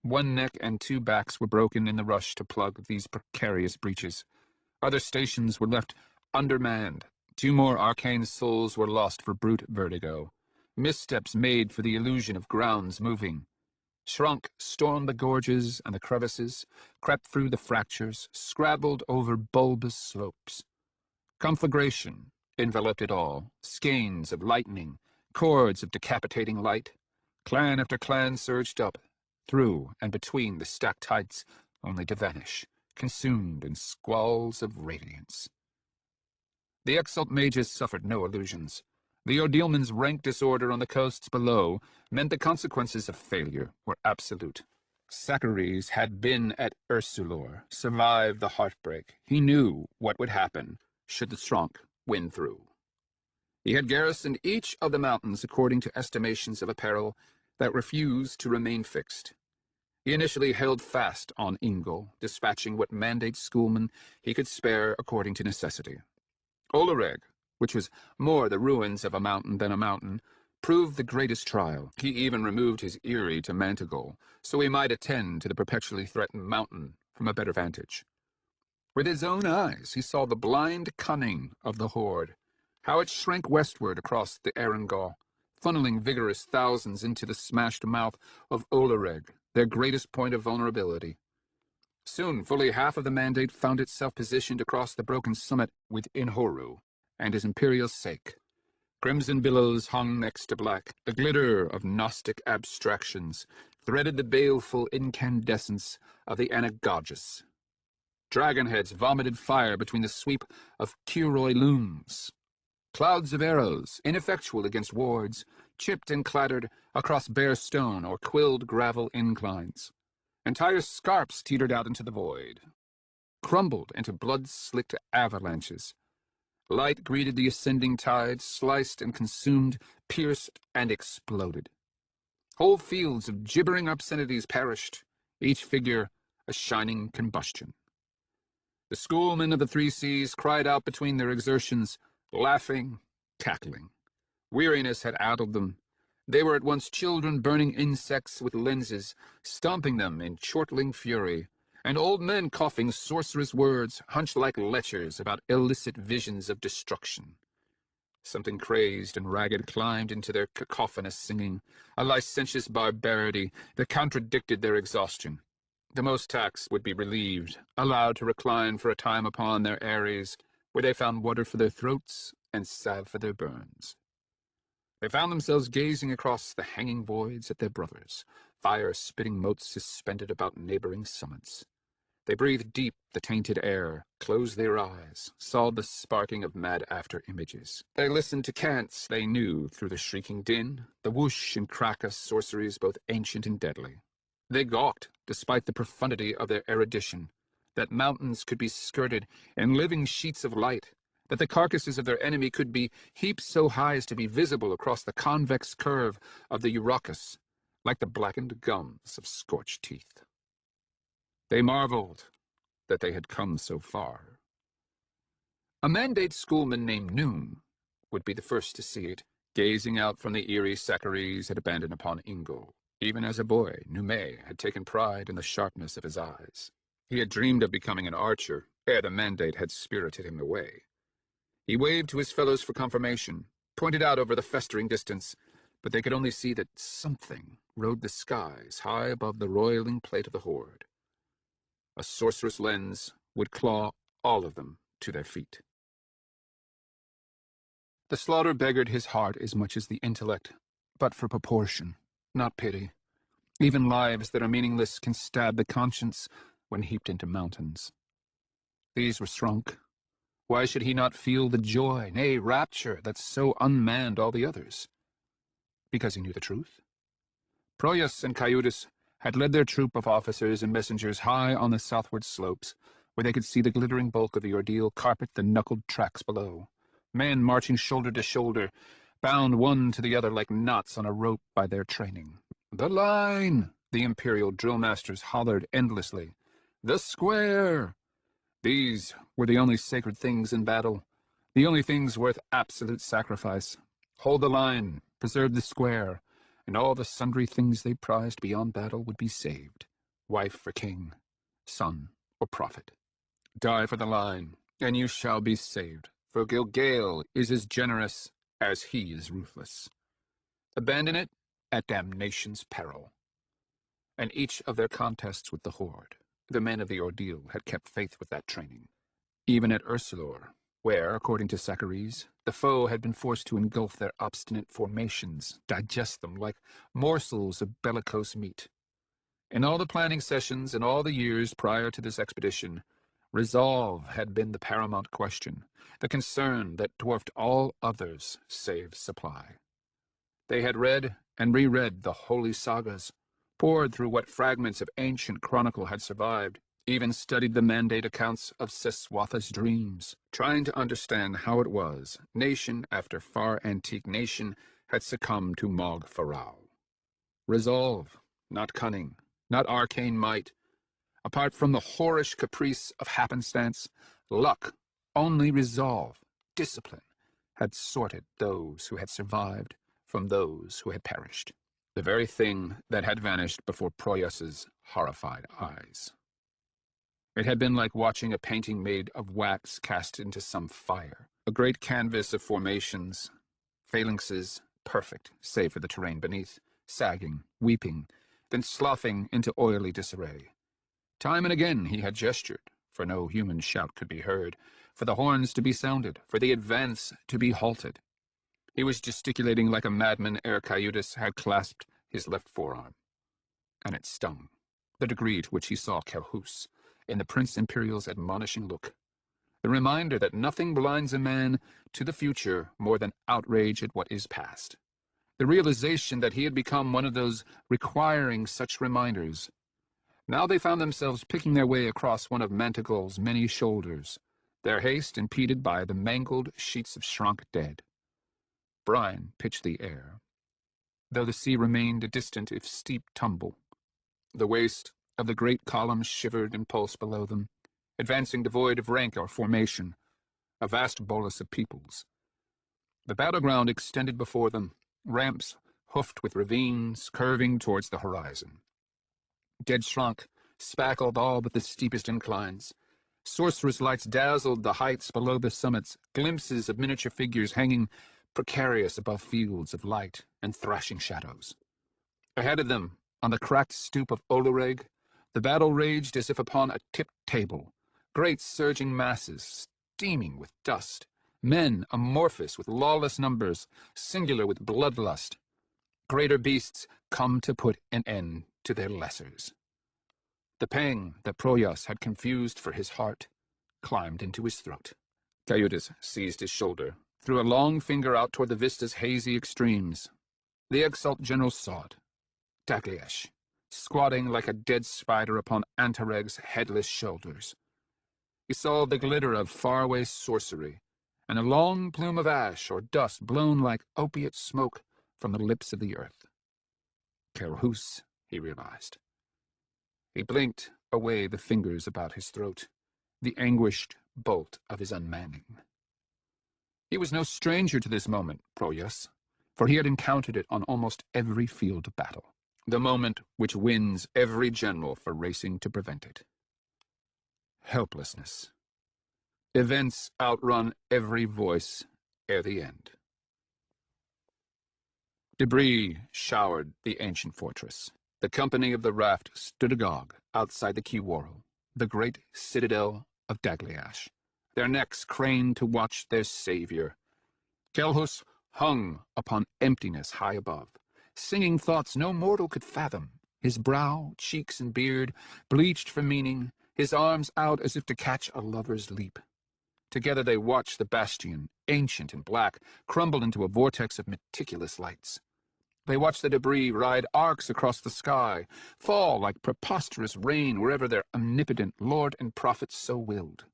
One neck and two backs were broken in the rush to plug these precarious breaches. Other stations were left undermanned. Two more arcane souls were lost for brute vertigo. Missteps made for the illusion of grounds moving. Shrunk stormed the gorges and the crevices, crept through the fractures, scrabbled over bulbous slopes. Conflagration enveloped it all, skeins of lightning, cords of decapitating light. Clan after clan surged up, through and between the stacked heights, only to vanish, consumed in squalls of radiance. The exalt mages suffered no illusions. The Ordealmen's rank disorder on the coasts below meant the consequences of failure were absolute. Sachares had been at Ursulor, survived the heartbreak. He knew what would happen should the Stronk win through. He had garrisoned each of the mountains according to estimations of a peril that refused to remain fixed. He initially held fast on Ingol, dispatching what mandate schoolmen he could spare according to necessity. Olereg, which was more the ruins of a mountain than a mountain, proved the greatest trial. He even removed his eyrie to Mantagol, so he might attend to the perpetually threatened mountain from a better vantage. With his own eyes he saw the blind cunning of the horde, how it shrank westward across the Erangel, funneling vigorous thousands into the smashed mouth of Olereg, their greatest point of vulnerability. Soon, fully half of the mandate found itself positioned across the broken summit with Inhoru and his imperial sake. Crimson billows hung next to black. The glitter of Gnostic abstractions threaded the baleful incandescence of the Anagogus. Dragonheads vomited fire between the sweep of Kuroi looms. Clouds of arrows, ineffectual against wards, chipped and clattered across bare stone or quilled gravel inclines. Entire scarps teetered out into the void, crumbled into blood-slicked avalanches. Light greeted the ascending tide, sliced and consumed, pierced and exploded. Whole fields of gibbering obscenities perished, each figure a shining combustion. The schoolmen of the Three Seas cried out between their exertions, laughing, cackling. Weariness had addled them. They were at once children burning insects with lenses, stomping them in chortling fury, and old men coughing sorcerous words, hunched like lechers about illicit visions of destruction. Something crazed and ragged climbed into their cacophonous singing, a licentious barbarity that contradicted their exhaustion. The most taxed would be relieved, allowed to recline for a time upon their eyries, where they found water for their throats and salve for their burns. They found themselves gazing across the hanging voids at their brothers, fire-spitting motes suspended about neighboring summits. They breathed deep the tainted air, closed their eyes, saw the sparking of mad after-images. They listened to cants they knew through the shrieking din, the whoosh and crack of sorceries both ancient and deadly. They gawked, despite the profundity of their erudition, that mountains could be skirted in living sheets of light, that the carcasses of their enemy could be heaped so high as to be visible across the convex curve of the Urachus, like the blackened gums of scorched teeth. They marveled that they had come so far. A mandate schoolman named Noon would be the first to see it, gazing out from the eerie Sachares had abandoned upon Ingol. Even as a boy, Nume had taken pride in the sharpness of his eyes. He had dreamed of becoming an archer, ere the mandate had spirited him away. He waved to his fellows for confirmation, pointed out over the festering distance, but they could only see that something rode the skies high above the roiling plate of the horde. A sorcerous lens would claw all of them to their feet. The slaughter beggared his heart as much as the intellect, but for proportion. not pity. Even lives that are meaningless can stab the conscience when heaped into mountains. These were shrunk. Why should he not feel the joy, nay, rapture, that so unmanned all the others? Because he knew the truth? Proyas and Caiudus had led their troop of officers and messengers high on the southward slopes, where they could see the glittering bulk of the ordeal carpet the knuckled tracks below. Men marching shoulder to shoulder, bound one to the other like knots on a rope by their training. "The line!" the imperial drill masters hollered endlessly. "The square!" These were the only sacred things in battle, the only things worth absolute sacrifice. Hold the line, preserve the square, and all the sundry things they prized beyond battle would be saved. Wife for king, son or prophet. Die for the line, and you shall be saved, for Gilgael is as generous as he is ruthless. Abandon it at damnation's peril. And each of their contests with the Horde, the men of the ordeal had kept faith with that training. Even at Ursulor, where, according to Sacharies, the foe had been forced to engulf their obstinate formations, digest them like morsels of bellicose meat. In all the planning sessions and all the years prior to this expedition, resolve had been the paramount question, the concern that dwarfed all others save supply. They had read and reread the holy sagas, pored through what fragments of ancient chronicle had survived, even studied the mandate accounts of Seswatha's dreams, trying to understand how it was nation after far antique nation had succumbed to Mog Faral. Resolve, not cunning, not arcane might. Apart from the whorish caprice of happenstance, luck, only resolve, discipline, had sorted those who had survived from those who had perished. The very thing that had vanished before Proyas's horrified eyes. It had been like watching a painting made of wax cast into some fire. A great canvas of formations, phalanxes, perfect, save for the terrain beneath, sagging, weeping, then sloughing into oily disarray. Time and again he had gestured, for no human shout could be heard, for the horns to be sounded, for the advance to be halted. He was gesticulating like a madman ere Caiudus had clasped his left forearm. And it stung, the degree to which he saw Kelhus, in the Prince Imperial's admonishing look. The reminder that nothing blinds a man to the future more than outrage at what is past. The realization that he had become one of those requiring such reminders. Now they found themselves picking their way across one of Manticole's many shoulders, their haste impeded by the mangled sheets of shrunk dead. Brine pitched the air, though the sea remained a distant if steep tumble. The waist of the great column shivered and pulsed below them, advancing devoid of rank or formation, a vast bolus of peoples. The battleground extended before them, ramps hoofed with ravines curving towards the horizon. Dead shrunk, spackled all but the steepest inclines. Sorceress lights dazzled the heights below the summits, glimpses of miniature figures hanging precarious above fields of light and thrashing shadows. Ahead of them, on the cracked stoop of Oloreg, the battle raged as if upon a tipped table, great surging masses, steaming with dust, men amorphous with lawless numbers, singular with bloodlust, greater beasts come to put an end to their lessers. The pang that Proyas had confused for his heart climbed into his throat. Caiudus seized his shoulder, threw a long finger out toward the vista's hazy extremes. The exalt general saw it. Dagliesh, squatting like a dead spider upon Antareg's headless shoulders. He saw the glitter of faraway sorcery, and a long plume of ash or dust blown like opiate smoke from the lips of the earth. Kelhus, he realized. He blinked away the fingers about his throat, the anguished bolt of his unmanning. He was no stranger to this moment, Proyas, for he had encountered it on almost every field of battle. The moment which wins every general for racing to prevent it. Helplessness. Events outrun every voice ere the end. Debris showered the ancient fortress. The company of the raft stood agog outside the Kiworo, the great citadel of Dagliash, their necks craned to watch their savior. Kelhus hung upon emptiness high above, singing thoughts no mortal could fathom, his brow, cheeks, and beard bleached for meaning, his arms out as if to catch a lover's leap. Together they watched the bastion, ancient and black, crumble into a vortex of meticulous lights. They watched the debris ride arcs across the sky, fall like preposterous rain wherever their omnipotent lord and prophet so willed.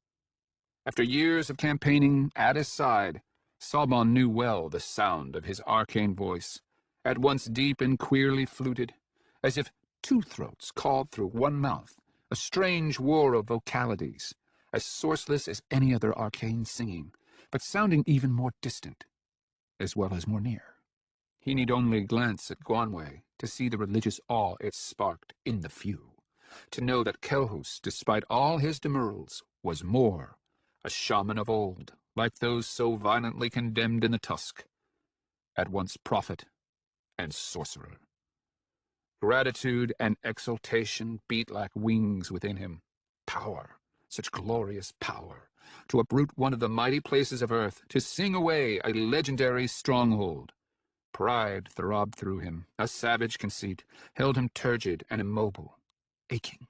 After years of campaigning at his side, Sabon knew well the sound of his arcane voice, at once deep and queerly fluted, as if two throats called through one mouth, a strange war of vocalities, as sourceless as any other arcane singing, but sounding even more distant, as well as more near. He need only glance at Guanwei to see the religious awe it sparked in the few, to know that Kelhus, despite all his demurrals, was more a shaman of old, like those so violently condemned in the Tusk, at once prophet and sorcerer. Gratitude and exultation beat like wings within him. Power, such glorious power, to uproot one of the mighty places of earth, to sing away a legendary stronghold. Pride throbbed through him. A savage conceit held him turgid and immobile, aching.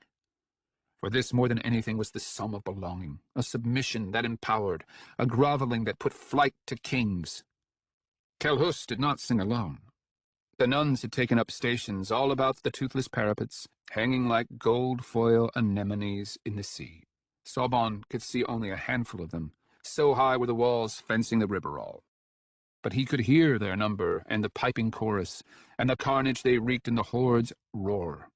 For this more than anything was the sum of belonging, a submission that empowered, a groveling that put flight to kings. Kelhus did not sing alone. The nuns had taken up stations all about the toothless parapets, hanging like gold foil anemones in the sea. Sabon could see only a handful of them, so high were the walls fencing the Riverall. But he could hear their number and the piping chorus, and the carnage they wreaked in the horde's roar.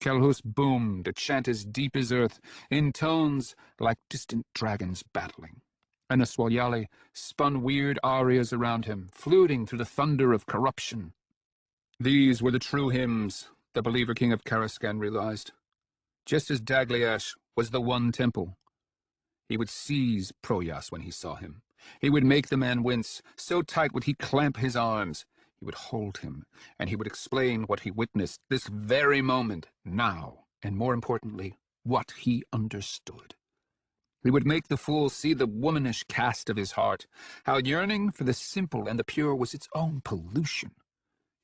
Kelhus boomed, a chant as deep as earth, in tones like distant dragons battling. And the Swalyali spun weird arias around him, fluting through the thunder of corruption. These were the true hymns, the believer king of Karaskan realized. Just as Dagliash was the one temple. He would seize Proyas when he saw him. He would make the man wince, so tight would he clamp his arms. He would hold him, and he would explain what he witnessed this very moment, now, and more importantly, what he understood. He would make the fool see the womanish cast of his heart, how yearning for the simple and the pure was its own pollution.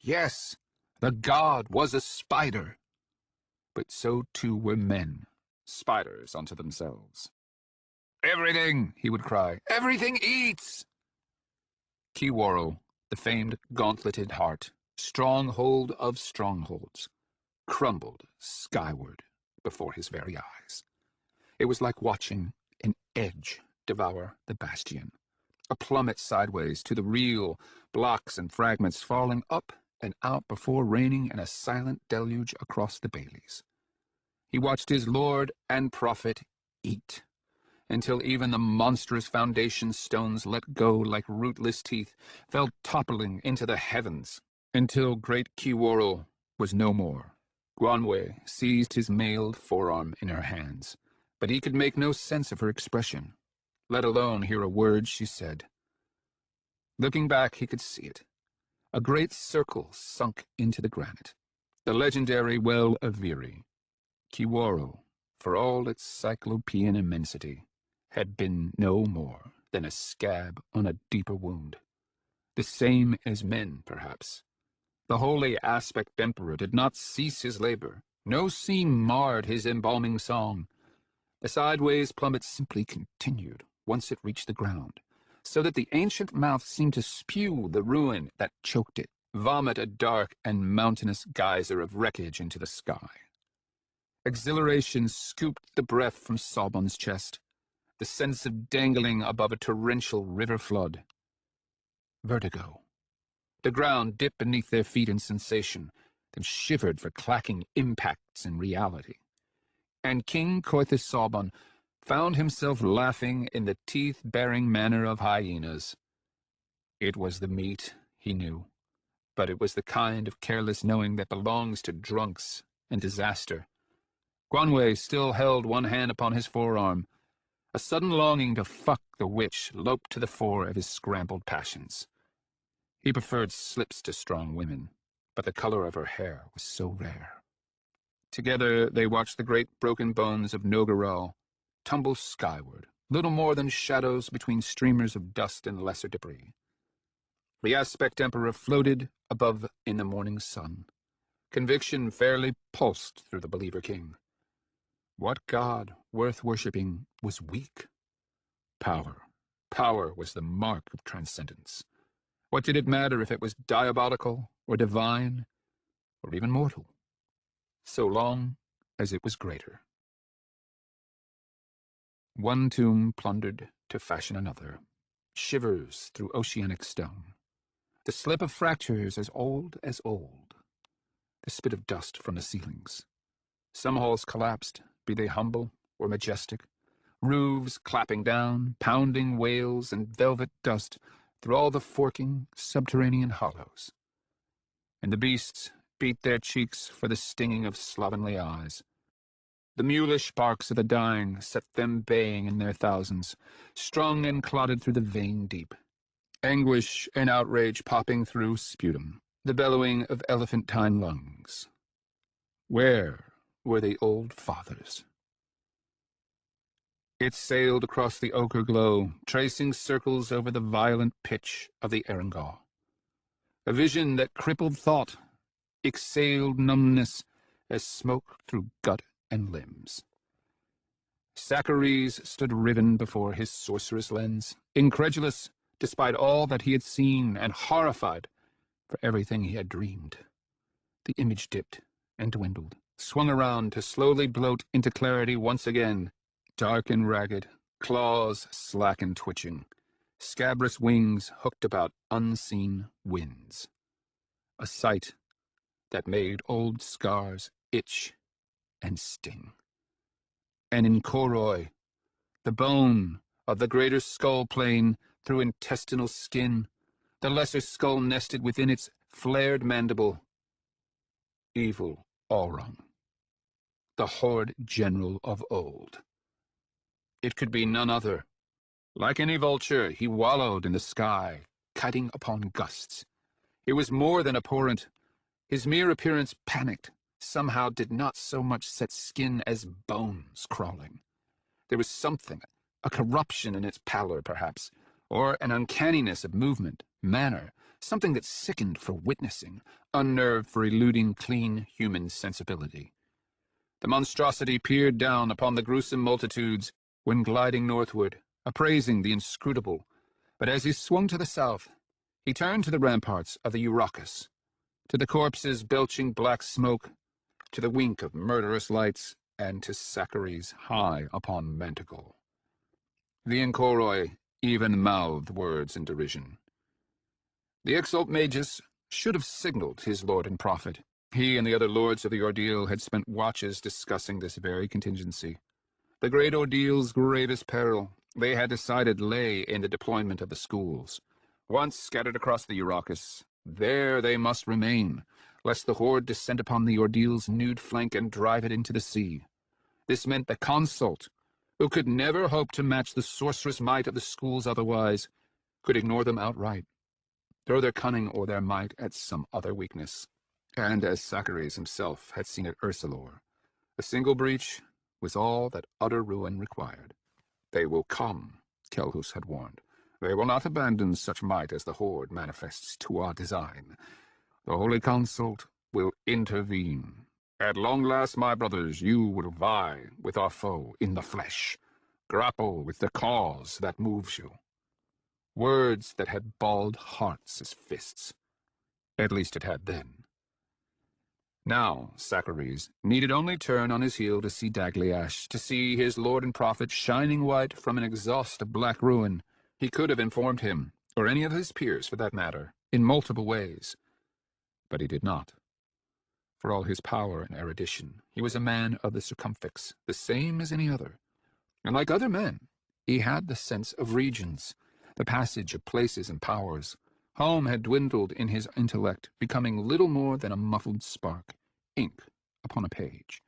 Yes, the god was a spider, but so too were men, spiders unto themselves. "Everything," he would cry, "everything eats!" Kiworo, the famed gauntleted heart, stronghold of strongholds, crumbled skyward before his very eyes. It was like watching an edge devour the bastion, a plummet sideways to the real blocks and fragments falling up and out before raining in a silent deluge across the baileys. He watched his lord and prophet eat, until even the monstrous foundation stones let go like rootless teeth, fell toppling into the heavens, until great Kiworo was no more. Guanwei seized his mailed forearm in her hands, but he could make no sense of her expression, let alone hear a word she said. Looking back, he could see it. A great circle sunk into the granite. The legendary well of Viri. Kiworo, for all its cyclopean immensity, had been no more than a scab on a deeper wound. The same as men, perhaps. The holy aspect emperor did not cease his labor. No seam marred his embalming song. The sideways plummet simply continued once it reached the ground, so that the ancient mouth seemed to spew the ruin that choked it, vomit a dark and mountainous geyser of wreckage into the sky. Exhilaration scooped the breath from Sabon's chest, the sense of dangling above a torrential river flood. Vertigo. The ground dipped beneath their feet in sensation, then shivered for clacking impacts in reality. And King Coithus Sabon found himself laughing in the teeth-baring manner of hyenas. It was the meat, he knew, but it was the kind of careless knowing that belongs to drunks and disaster. Guanwei still held one hand upon his forearm. A sudden longing to fuck the witch loped to the fore of his scrambled passions. He preferred slips to strong women, but the color of her hair was so rare. Together they watched the great broken bones of Nogaral tumble skyward, little more than shadows between streamers of dust and lesser debris. The aspect emperor floated above in the morning sun. Conviction fairly pulsed through the believer king. What god worth worshipping was weak? Power. Power was the mark of transcendence. What did it matter if it was diabolical or divine or even mortal, so long as it was greater? One tomb plundered to fashion another, shivers through oceanic stone, the slip of fractures as old, the spit of dust from the ceilings. Some halls collapsed, be they humble or majestic, roofs clapping down, pounding wails and velvet dust through all the forking, subterranean hollows. And the beasts beat their cheeks for the stinging of slovenly eyes. The mulish barks of the dying set them baying in their thousands, strung and clotted through the vein deep. Anguish and outrage popping through sputum, the bellowing of elephantine lungs. Where were the old fathers? It sailed across the ochre glow, tracing circles over the violent pitch of the Erangel. A vision that crippled thought, exhaled numbness as smoke through gut and limbs. Sacharies stood riven before his sorcerous lens, incredulous despite all that he had seen, and horrified for everything he had dreamed. The image dipped and dwindled, swung around to slowly bloat into clarity once again, dark and ragged, claws slack and twitching, scabrous wings hooked about unseen winds. A sight that made old scars itch and sting. And in Koroi, the bone of the greater skull plane through intestinal skin, the lesser skull nested within its flared mandible. Evil Aurung, the horde general of old. It could be none other. Like any vulture, he wallowed in the sky, kiting upon gusts. It was more than abhorrent. His mere appearance panicked, somehow did not so much set skin as bones crawling. There was something, a corruption in its pallor, perhaps, or an uncanniness of movement, manner, something that sickened for witnessing, unnerved for eluding clean human sensibility. The monstrosity peered down upon the gruesome multitudes when gliding northward, appraising the inscrutable, but as he swung to the south, he turned to the ramparts of the Eurocus, to the corpses belching black smoke, to the wink of murderous lights, and to Sacharies high upon Manticore. The Inkoroi even-mouthed words in derision. The Exalt Magus should have signaled his lord and prophet. He and the other lords of the Ordeal had spent watches discussing this very contingency. The great Ordeal's gravest peril, they had decided, lay in the deployment of the schools. Once scattered across the Eurocus, there they must remain, lest the horde descend upon the Ordeal's nude flank and drive it into the sea. This meant the consult, who could never hope to match the sorcerous might of the schools otherwise, could ignore them outright, throw their cunning or their might at some other weakness. And as Sacharies himself had seen at Ursulor, a single breach was all that utter ruin required. They will come, Kelhus had warned. They will not abandon such might as the horde manifests to our design. The Holy Consult will intervene. At long last, my brothers, you will vie with our foe in the flesh, grapple with the cause that moves you. Words that had balled hearts as fists. At least it had then. Now, Sacharies needed only turn on his heel to see Dagliash, to see his lord and prophet shining white from an exhaust of black ruin. He could have informed him, or any of his peers for that matter, in multiple ways. But he did not. For all his power and erudition, he was a man of the circumfix, the same as any other. And like other men, he had the sense of regions, the passage of places and powers. Home had dwindled in his intellect, becoming little more than a muffled spark, ink upon a page.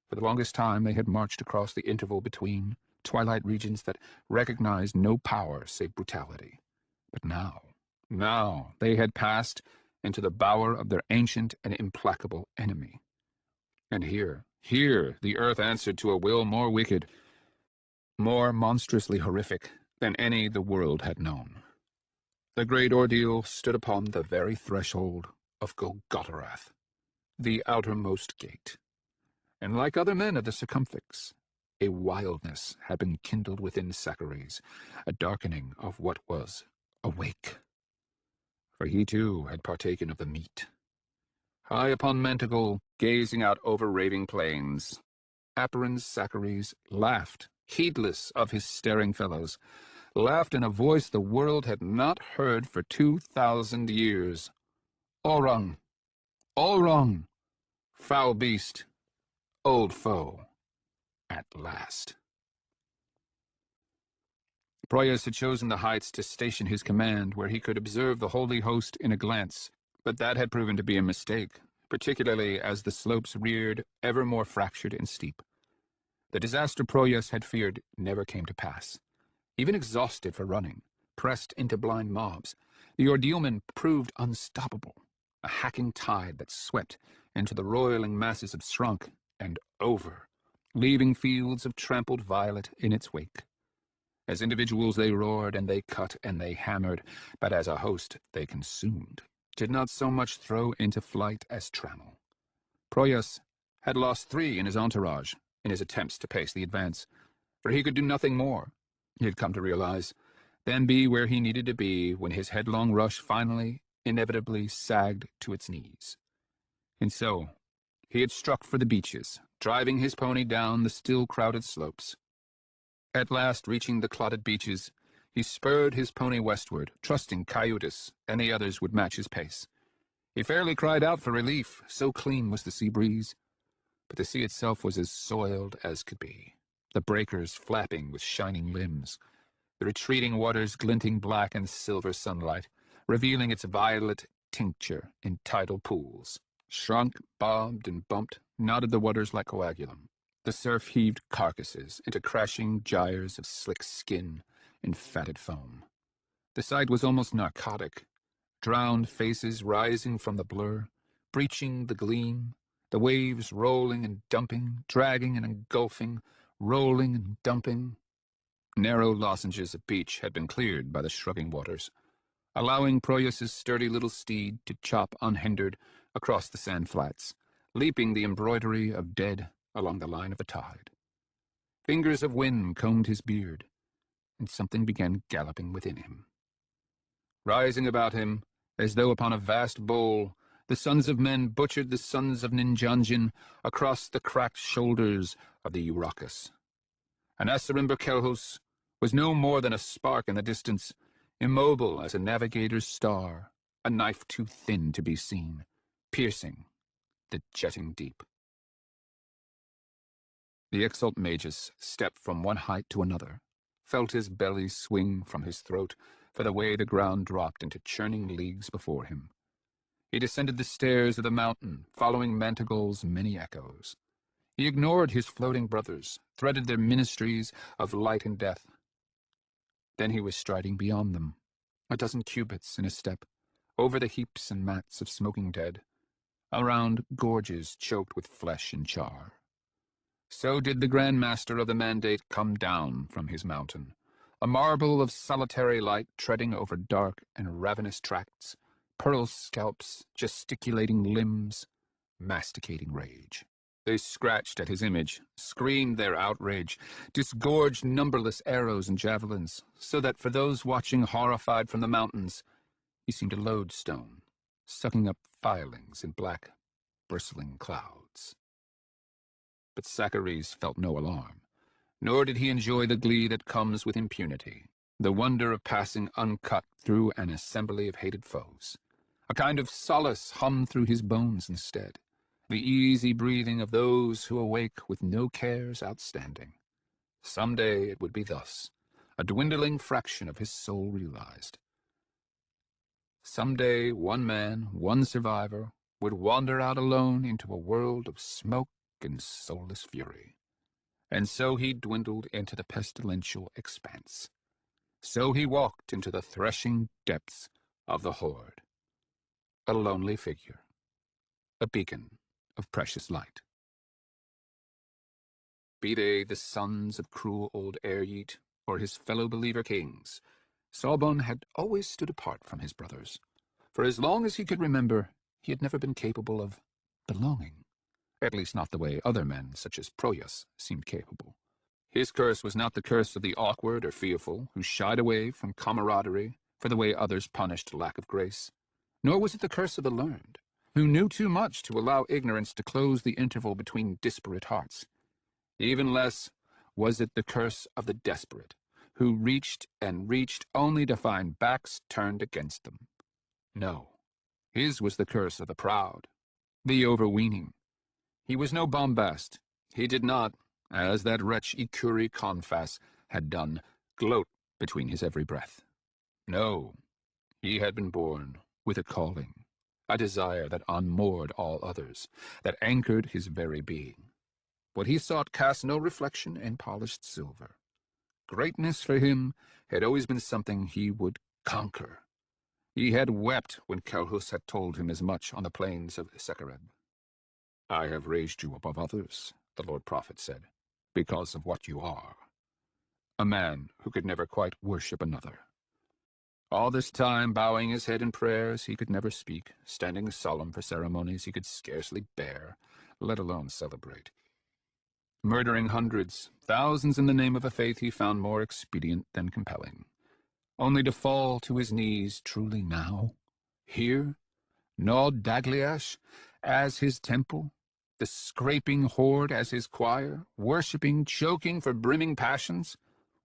For the longest time they had marched across the interval between, twilight regions that recognized no power save brutality. But now they had passed into the bower of their ancient and implacable enemy. And here, the earth answered to a will more wicked, more monstrously horrific than any the world had known. The great Ordeal stood upon the very threshold of Golgotharath, the outermost gate, and like other men of the circumfix, a wildness had been kindled within Sachares, a darkening of what was awake. For he too had partaken of the meat. High upon Manticore, gazing out over raving plains, Apparin's Sachares laughed, heedless of his staring fellows, laughed in a voice the world had not heard for 2,000 years. All wrong, foul beast, old foe, at last. Proyas had chosen the heights to station his command, where he could observe the holy host in a glance, but that had proven to be a mistake, particularly as the slopes reared ever more fractured and steep. The disaster Proyas had feared never came to pass. Even exhausted for running, pressed into blind mobs, the ordealmen proved unstoppable, a hacking tide that swept into the roiling masses of Shrunk and over, leaving fields of trampled violet in its wake. As individuals they roared and they cut and they hammered, but as a host they consumed, did not so much throw into flight as trammel. Proyas had lost 3 in his entourage in his attempts to pace the advance, for he could do nothing more, he had come to realize, than be where he needed to be when his headlong rush finally, inevitably sagged to its knees. And so, he had struck for the beaches, driving his pony down the still crowded slopes. At last, reaching the clotted beaches, he spurred his pony westward, trusting Coyotus and the others would match his pace. He fairly cried out for relief, so clean was the sea breeze. But the sea itself was as soiled as could be, the breakers flapping with shining limbs, the retreating waters glinting black in silver sunlight, revealing its violet tincture in tidal pools. Shrunk, bobbed, and bumped, knotted the waters like coagulum. The surf heaved carcasses into crashing gyres of slick skin and fatted foam. The sight was almost narcotic, drowned faces rising from the blur, breaching the gleam, the waves rolling and dumping, dragging and engulfing, rolling and dumping. Narrow lozenges of beach had been cleared by the shrugging waters, allowing Proyas's sturdy little steed to chop unhindered across the sand flats, leaping the embroidery of dead along the line of the tide. Fingers of wind combed his beard, and something began galloping within him. Rising about him, as though upon a vast bowl, the sons of men butchered the sons of Ninjanjin across the cracked shoulders of the Urachus. And Asarim Berkelhos was no more than a spark in the distance, immobile as a navigator's star, a knife too thin to be seen, piercing the jetting deep. The exalt magus stepped from one height to another, felt his belly swing from his throat for the way the ground dropped into churning leagues before him. He descended the stairs of the mountain, following Manticore's many echoes. He ignored his floating brothers, threaded their ministries of light and death. Then he was striding beyond them, a dozen cubits in a step, over the heaps and mats of smoking dead, around gorges choked with flesh and char. So did the Grand Master of the Mandate come down from his mountain, a marble of solitary light treading over dark and ravenous tracts, pearl scalps, gesticulating limbs, masticating rage. They scratched at his image, screamed their outrage, disgorged numberless arrows and javelins, so that for those watching horrified from the mountains, he seemed a lodestone, sucking up filings in black, bristling clouds. But Sachares felt no alarm, nor did he enjoy the glee that comes with impunity, the wonder of passing uncut through an assembly of hated foes. A kind of solace hummed through his bones instead, the easy breathing of those who awake with no cares outstanding. Some day it would be thus, a dwindling fraction of his soul realized. Some day one man, one survivor, would wander out alone into a world of smoke and soulless fury. And so he dwindled into the pestilential expanse. So he walked into the threshing depths of the horde. A lonely figure, a beacon of precious light. Be they the sons of cruel old Eryet, or his fellow-believer kings, Sabon had always stood apart from his brothers. For as long as he could remember, he had never been capable of belonging, at least not the way other men, such as Proyas, seemed capable. His curse was not the curse of the awkward or fearful, who shied away from camaraderie for the way others punished lack of grace. Nor was it the curse of the learned, who knew too much to allow ignorance to close the interval between disparate hearts. Even less was it the curse of the desperate, who reached and reached only to find backs turned against them. No, his was the curse of the proud, the overweening. He was no bombast. He did not, as that wretch Ecuri Confas had done, gloat between his every breath. No, he had been born with a calling, a desire that unmoored all others, that anchored his very being. What he sought cast no reflection in polished silver. Greatness for him had always been something he would conquer. He had wept when Calhus had told him as much on the plains of Sekhareb. "I have raised you above others," the Lord Prophet said, "because of what you are. A man who could never quite worship another." All this time, bowing his head in prayers he could never speak, standing solemn for ceremonies he could scarcely bear, let alone celebrate. Murdering hundreds, thousands in the name of a faith he found more expedient than compelling. Only to fall to his knees truly now, here, Nod Dagliash as his temple, the scraping horde as his choir, worshipping, choking for brimming passions.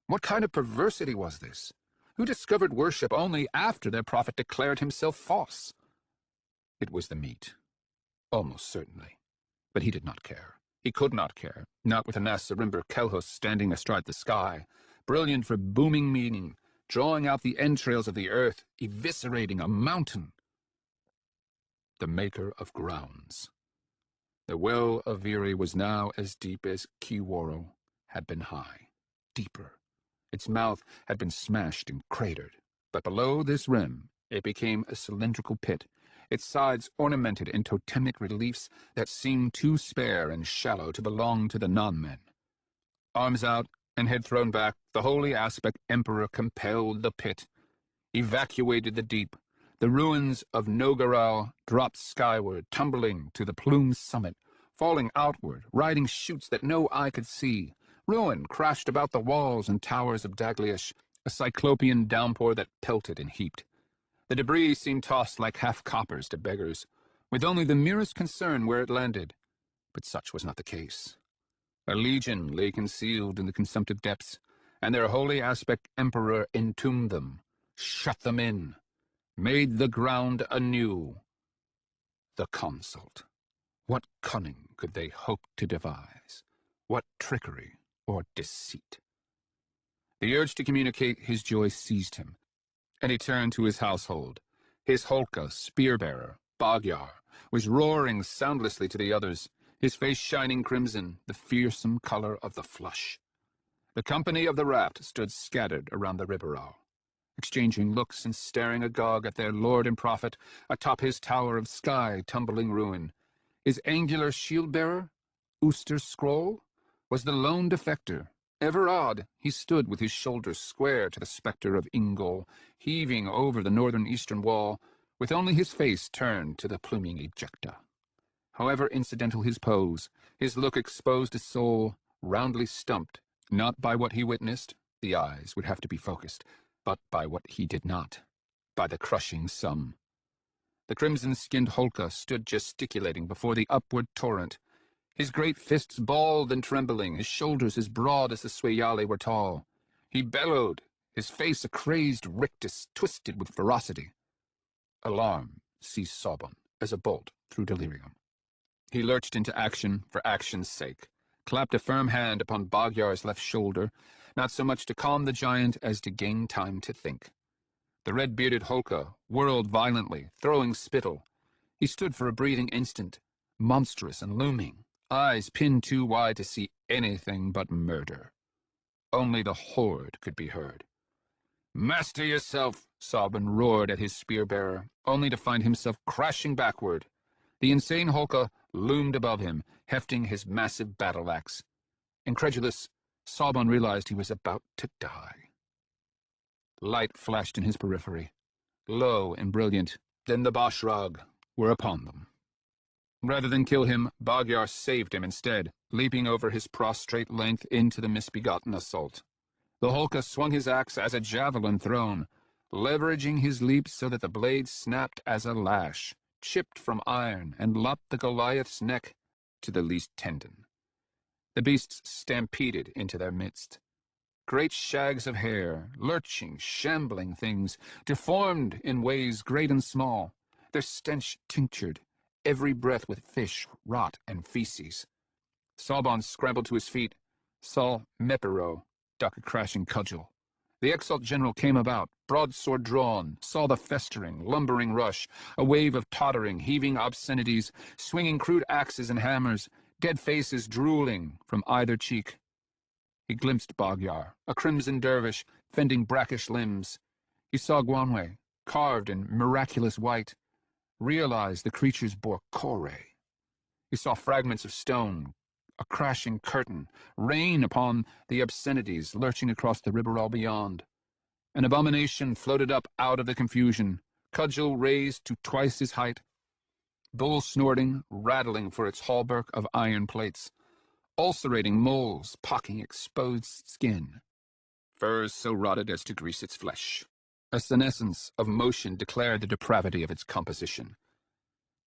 What kind of perversity was this? Who discovered worship only after their prophet declared himself false? It was the meat, almost certainly. But he did not care. He could not care, not with Anasarimber Kelhus standing astride the sky, brilliant for booming meaning, drawing out the entrails of the earth, eviscerating a mountain. The maker of grounds. The well of Viri was now as deep as Kiworo had been high, deeper. Its mouth had been smashed and cratered, but below this rim it became a cylindrical pit, its sides ornamented in totemic reliefs that seemed too spare and shallow to belong to the non-men. Arms out and head thrown back, the holy aspect emperor compelled the pit, evacuated the deep. The ruins of Nogarau dropped skyward, tumbling to the plume's summit, falling outward, riding chutes that no eye could see. Ruin crashed about the walls and towers of Dagliash, a cyclopean downpour that pelted and heaped. The debris seemed tossed like half-coppers to beggars, with only the merest concern where it landed. But such was not the case. A legion lay concealed in the consumptive depths, and their holy aspect emperor entombed them, shut them in, made the ground anew. The consult. What cunning could they hope to devise? What trickery or deceit? The urge to communicate his joy seized him, and he turned to his household. His Holka, spear-bearer, Bagyar, was roaring soundlessly to the others, his face shining crimson, the fearsome color of the flush. The company of the raft stood scattered around the riverau, exchanging looks and staring agog at their lord and prophet atop his tower of sky-tumbling ruin. His angular shield-bearer, Ooster Scroll, was the lone defector. Ever odd, he stood with his shoulders square to the spectre of Ingol, heaving over the northern eastern wall, with only his face turned to the pluming ejecta. However incidental his pose, his look exposed a soul roundly stumped, not by what he witnessed, the eyes would have to be focused, but by what he did not, by the crushing sum. The crimson-skinned Holka stood gesticulating before the upward torrent, his great fists balled and trembling, his shoulders as broad as the Swayale were tall. He bellowed, his face a crazed rictus twisted with ferocity. Alarm seized Sabon as a bolt through delirium. He lurched into action for action's sake, clapped a firm hand upon Bagyar's left shoulder, not so much to calm the giant as to gain time to think. The red-bearded Holka whirled violently, throwing spittle. He stood for a breathing instant, monstrous and looming, eyes pinned too wide to see anything but murder. Only the horde could be heard. "Master yourself!" Sabon roared at his spear-bearer, only to find himself crashing backward. The insane Holka loomed above him, hefting his massive battle-axe. Incredulous, Sabon realized he was about to die. Light flashed in his periphery, low and brilliant. Then the Bashrag were upon them. Rather than kill him, Magyar saved him instead, leaping over his prostrate length into the misbegotten assault. The Holka swung his axe as a javelin thrown, leveraging his leap so that the blade snapped as a lash, chipped from iron, and lopped the Goliath's neck to the least tendon. The beasts stampeded into their midst. Great shags of hair, lurching, shambling things, deformed in ways great and small, their stench tinctured every breath with fish, rot, and feces. Sabon scrambled to his feet, saw Mepero duck a crashing cudgel. The exalt general came about, broadsword drawn, saw the festering, lumbering rush, a wave of tottering, heaving obscenities, swinging crude axes and hammers, dead faces drooling from either cheek. He glimpsed Magyar, a crimson dervish, fending brackish limbs. He saw Guanwe, carved in miraculous white, realized the creatures bore Kore. He saw fragments of stone, a crashing curtain, rain upon the obscenities lurching across the riverol beyond. An abomination floated up out of the confusion, cudgel raised to twice his height, bull snorting, rattling for its hauberk of iron plates, ulcerating moles, pocking exposed skin, furs so rotted as to grease its flesh. A senescence of motion declared the depravity of its composition.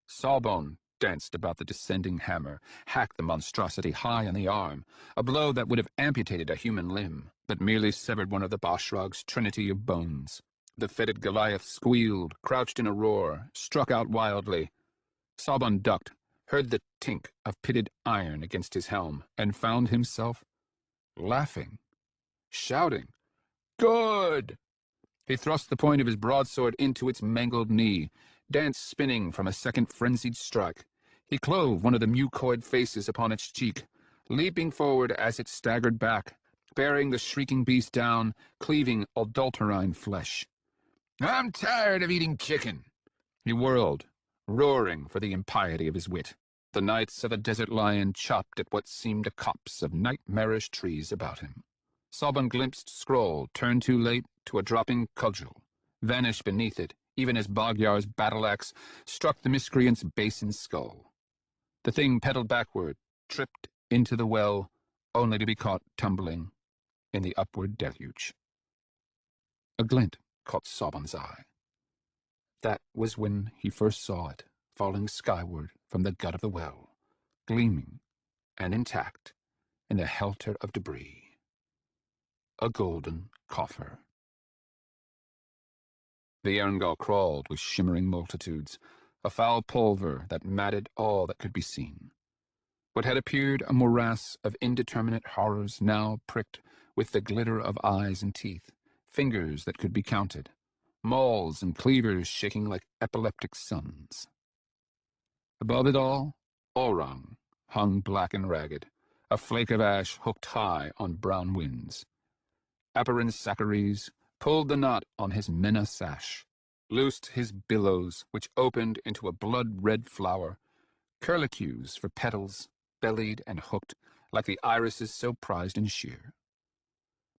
Sawbone danced about the descending hammer, hacked the monstrosity high on the arm, a blow that would have amputated a human limb, but merely severed one of the Bashrag's trinity of bones. The fetid Goliath squealed, crouched in a roar, struck out wildly. Sawbone ducked, heard the tink of pitted iron against his helm, and found himself laughing, shouting, "Good!" He thrust the point of his broadsword into its mangled knee, danced spinning from a second frenzied strike. He clove one of the mucoid faces upon its cheek, leaping forward as it staggered back, bearing the shrieking beast down, cleaving adulterine flesh. "I'm tired of eating chicken." He whirled, roaring for the impiety of his wit. The knights of a desert lion chopped at what seemed a copse of nightmarish trees about him. Sabon glimpsed scroll, turned too late to a dropping cudgel, vanished beneath it, even as Magyar's battle-axe struck the miscreant's basin skull. The thing pedaled backward, tripped into the well, only to be caught tumbling in the upward deluge. A glint caught Sabon's eye. That was when he first saw it, falling skyward from the gut of the well, gleaming and intact in the helter of debris. A golden coffer. The Erngel crawled with shimmering multitudes, a foul pulver that matted all that could be seen. What had appeared a morass of indeterminate horrors now pricked with the glitter of eyes and teeth, fingers that could be counted, mauls and cleavers shaking like epileptic suns. Above it all, Orang hung black and ragged, a flake of ash hooked high on brown winds. Apparin Saccharies pulled the knot on his menna sash, loosed his billows, which opened into a blood-red flower, curlicues for petals, bellied and hooked like the irises so prized in sheer.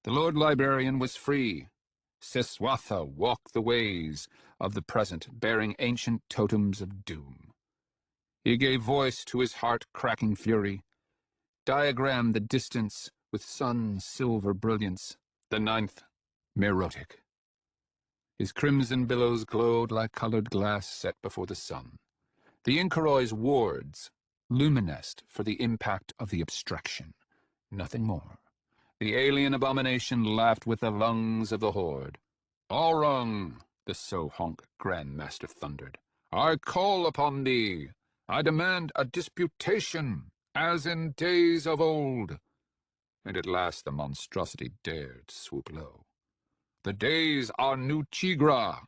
The Lord Librarian was free. Seswatha walked the ways of the present, bearing ancient totems of doom. He gave voice to his heart-cracking fury, diagrammed the distance with sun's silver brilliance, the ninth Merotic. His crimson billows glowed like colored glass set before the sun. The Inkaroy's wards luminesced for the impact of the abstraction, nothing more. The alien abomination laughed with the lungs of the horde. "Aurung," the Sohonk Grand Master thundered, "I call upon thee. I demand a disputation, as in days of old." And at last the monstrosity dared swoop low. "The days are new Chigra."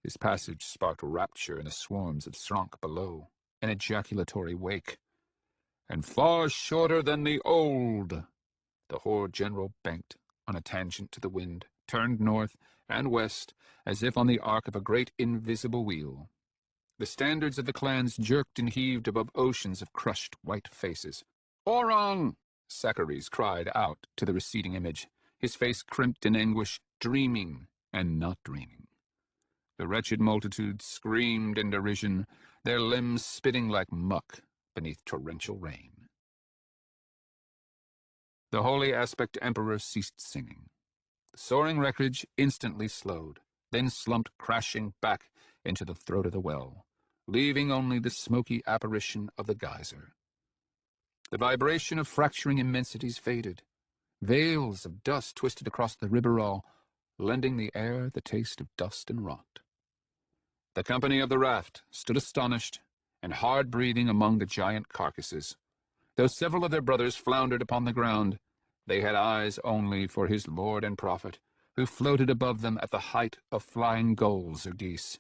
His passage sparked rapture in the swarms of Sronk below, an ejaculatory wake. "And far shorter than the old." The horde general banked on a tangent to the wind, turned north and west as if on the arc of a great invisible wheel. The standards of the clans jerked and heaved above oceans of crushed white faces. "Orang!" Saccharies cried out to the receding image. his face crimped in anguish, dreaming and not dreaming. The wretched multitude screamed in derision, their limbs spitting like muck beneath torrential rain. The holy aspect emperor ceased singing. The soaring wreckage instantly slowed, then slumped crashing back into the throat of the well, leaving only the smoky apparition of the geyser. The vibration of fracturing immensities faded. Veils of dust twisted across the riverol, lending the air the taste of dust and rot. The company of the raft stood astonished and hard-breathing among the giant carcasses. Though several of their brothers floundered upon the ground, they had eyes only for his lord and prophet, who floated above them at the height of flying gulls or geese.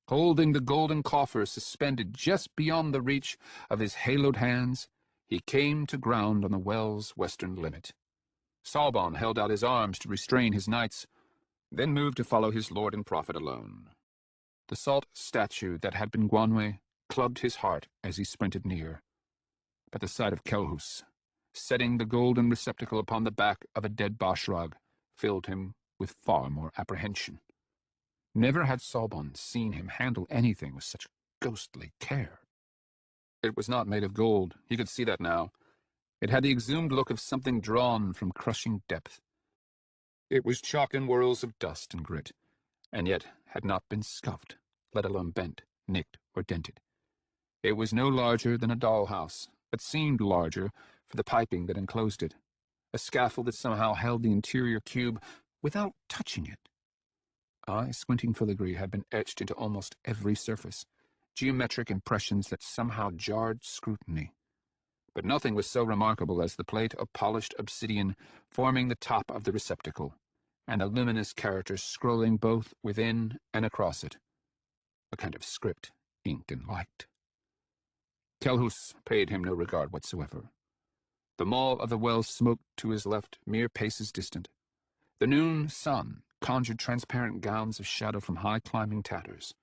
Holding the golden coffer suspended just beyond the reach of his haloed hands, he came to ground on the well's western limit. Salbon held out his arms to restrain his knights, then moved to follow his lord and prophet alone. The salt statue that had been Gwanwe clubbed his heart as he sprinted near. But the sight of Kelhus, setting the golden receptacle upon the back of a dead Bashrag, filled him with far more apprehension. Never had Salbon seen him handle anything with such ghostly care. It was not made of gold, he could see that now. It had the exhumed look of something drawn from crushing depth. It was chalk and whirls of dust and grit, and yet had not been scuffed, let alone bent, nicked, or dented. It was no larger than a dollhouse, but seemed larger for the piping that enclosed it, a scaffold that somehow held the interior cube without touching it. Eye-squinting filigree had been etched into almost every surface, geometric impressions that somehow jarred scrutiny. But nothing was so remarkable as the plate of polished obsidian forming the top of the receptacle, and the luminous characters scrolling both within and across it, a kind of script inked in light. Kelhus paid him no regard whatsoever. The maw of the well smoked to his left, mere paces distant. The noon sun conjured transparent gowns of shadow from high-climbing tatters.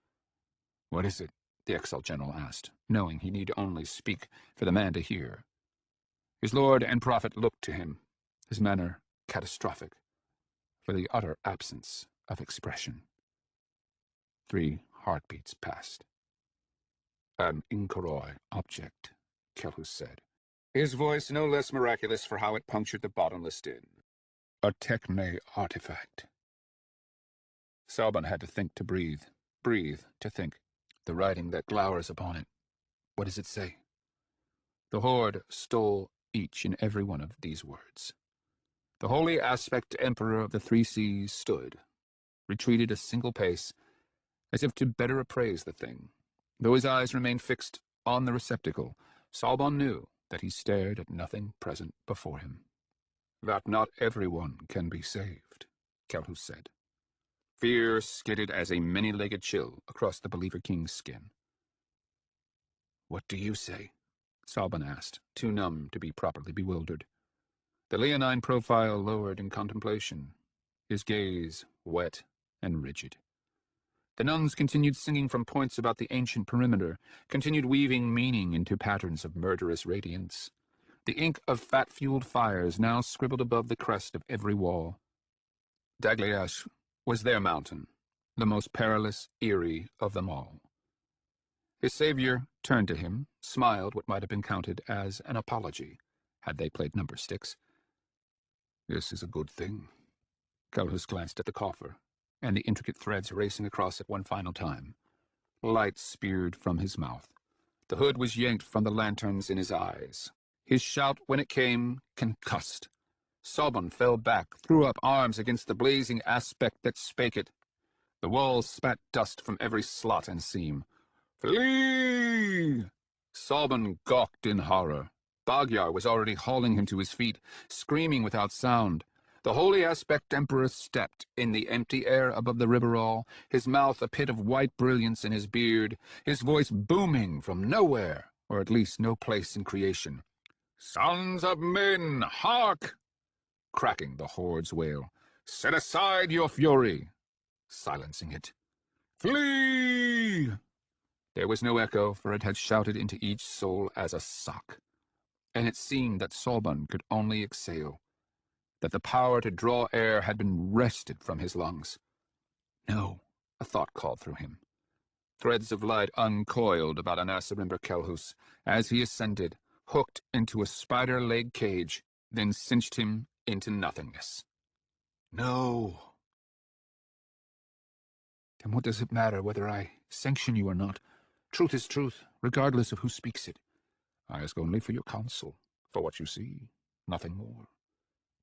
"What is it?" the Exalt General asked, knowing he need only speak for the man to hear. His lord and prophet looked to him, his manner catastrophic, for the utter absence of expression. 3 heartbeats passed. "An Inkoroi object," Kelhus said, his voice no less miraculous for how it punctured the bottomless din. "A Techne artifact." Salbon had to think to breathe to think. "The writing that glowers upon it, what does it say?" The Horde stole each and every one of these words. The holy aspect emperor of the 3 seas stood, retreated a single pace, as if to better appraise the thing. Though his eyes remained fixed on the receptacle, Salbon knew that he stared at nothing present before him. "That not everyone can be saved," Kelhus said. Fear skidded as a many-legged chill across the Believer King's skin. "What do you say?" Salbon asked, too numb to be properly bewildered. The leonine profile lowered in contemplation, his gaze wet and rigid. The nuns continued singing from points about the ancient perimeter, continued weaving meaning into patterns of murderous radiance. The ink of fat-fueled fires now scribbled above the crest of every wall. Dagliash was their mountain, the most perilous, eerie of them all. His savior turned to him, smiled what might have been counted as an apology, had they played number sticks. "This is a good thing." Kelhus glanced at the coffer, and the intricate threads racing across it one final time. Light speared from his mouth. The hood was yanked from the lanterns in his eyes. His shout, when it came, concussed. Salbon fell back, threw up arms against the blazing aspect that spake it. The walls spat dust from every slot and seam. "Flee!" Salbon gawked in horror. Bagyar was already hauling him to his feet, screaming without sound. The holy aspect emperor stepped in the empty air above the riverol, his mouth a pit of white brilliance in his beard, his voice booming from nowhere, or at least no place in creation. "Sons of men, hark!" Cracking the horde's wail. "Set aside your fury!" Silencing it. "Flee!" There was no echo, for it had shouted into each soul as a sock, and it seemed that Salbon could only exhale. that the power to draw air had been wrested from his lungs. No, a thought called through him. Threads of light uncoiled about Anasarimber Kelhus as he ascended, hooked into a spider-leg cage, then cinched him into nothingness. No. Then what does it matter whether I sanction you or not? Truth is truth, regardless of who speaks it. I ask only for your counsel, for what you see, nothing more.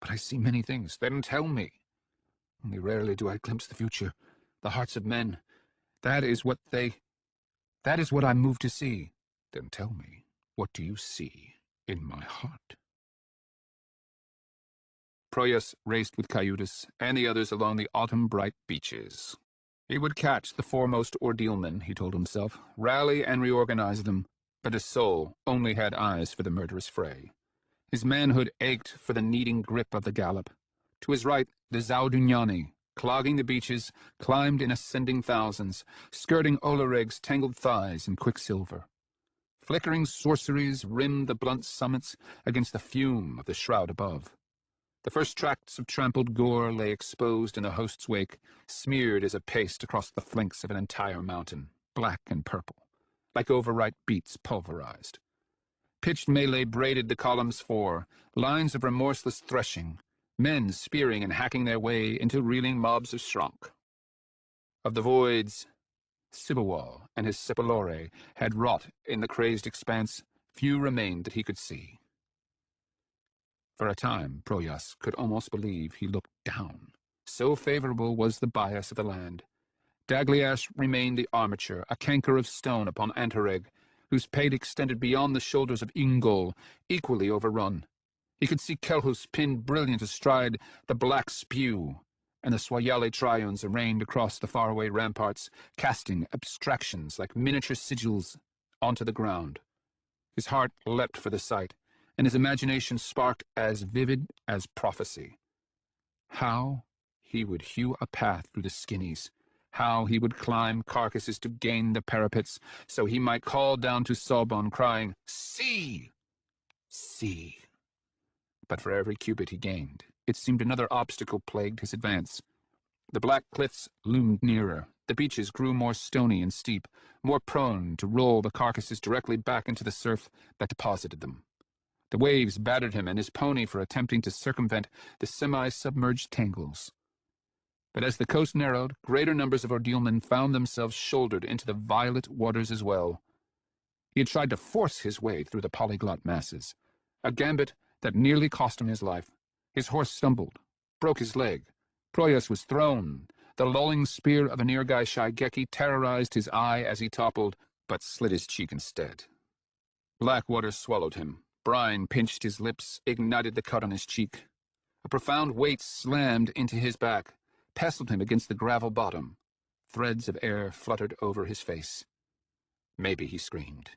But I see many things. Then tell me. Only rarely do I glimpse the future, the hearts of men. That is what I'm moved to see. Then tell me, what do you see in my heart? Proyas raced with Caiutas and the others along the autumn-bright beaches. He would catch the foremost ordealmen, he told himself, rally and reorganize them, but his soul only had eyes for the murderous fray. His manhood ached for the kneading grip of the gallop. To his right, the Zaudunyani, clogging the beaches, climbed in ascending thousands, skirting Olareg's tangled thighs in quicksilver. Flickering sorceries rimmed the blunt summits against the fume of the shroud above. The first tracts of trampled gore lay exposed in the host's wake, smeared as a paste across the flanks of an entire mountain, black and purple, like overripe beets pulverized. Pitched melee braided the columns four, lines of remorseless threshing, men spearing and hacking their way into reeling mobs of Shronk. Of the voids, Sibawal and his Sepulore had wrought in the crazed expanse, few remained that he could see. For a time, Proyas could almost believe he looked down. So favorable was the bias of the land. Dagliash remained the armature, a canker of stone upon Antareg, whose pate extended beyond the shoulders of Ingol, equally overrun. He could see Kelhus pinned brilliant astride the black spew, and the Swayale triunes arraigned across the faraway ramparts, casting abstractions like miniature sigils onto the ground. His heart leapt for the sight, and his imagination sparked as vivid as prophecy. How he would hew a path through the skinnies, how he would climb carcasses to gain the parapets, so he might call down to Sobon, crying, "See! See!" But for every cubit he gained, it seemed another obstacle plagued his advance. The black cliffs loomed nearer. The beaches grew more stony and steep, more prone to roll the carcasses directly back into the surf that deposited them. The waves battered him and his pony for attempting to circumvent the semi-submerged tangles. But as the coast narrowed, greater numbers of ordealmen found themselves shouldered into the violet waters as well. He had tried to force his way through the polyglot masses, a gambit that nearly cost him his life. His horse stumbled, broke his leg. Proyas was thrown. The lolling spear of a Nirgai Shaigeki terrorized his eye as he toppled, but slit his cheek instead. Black water swallowed him. Brine pinched his lips, ignited the cut on his cheek. A profound weight slammed into his back, pestled him against the gravel bottom. Threads of air fluttered over his face. Maybe he screamed.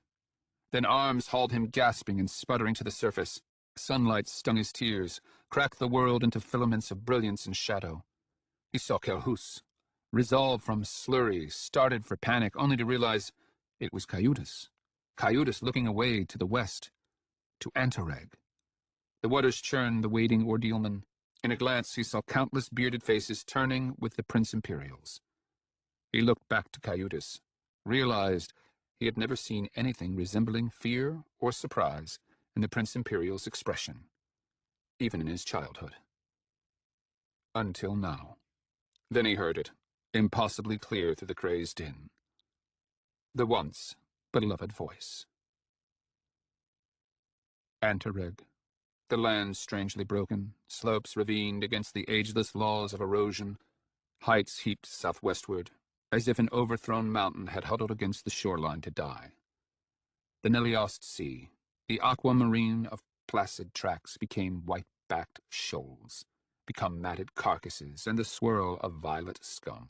Then arms hauled him gasping and sputtering to the surface. Sunlight stung his tears, cracked the world into filaments of brilliance and shadow. He saw Kelhus. Resolve from slurry, started for panic, only to realize it was Caiutas. Caiutas looking away to the west, to Antareg. The waters churned the waiting ordealmen. In a glance, he saw countless bearded faces turning with the Prince Imperials. He looked back to Caiutas, realized he had never seen anything resembling fear or surprise in the Prince Imperial's expression, even in his childhood. Until now. Then he heard it, impossibly clear through the crazed din. The once beloved voice. Antareg. The land strangely broken, slopes ravined against the ageless laws of erosion, heights heaped southwestward, as if an overthrown mountain had huddled against the shoreline to die. The Neliost Sea, the aquamarine of placid tracks, became white-backed shoals, become matted carcasses and the swirl of violet scum.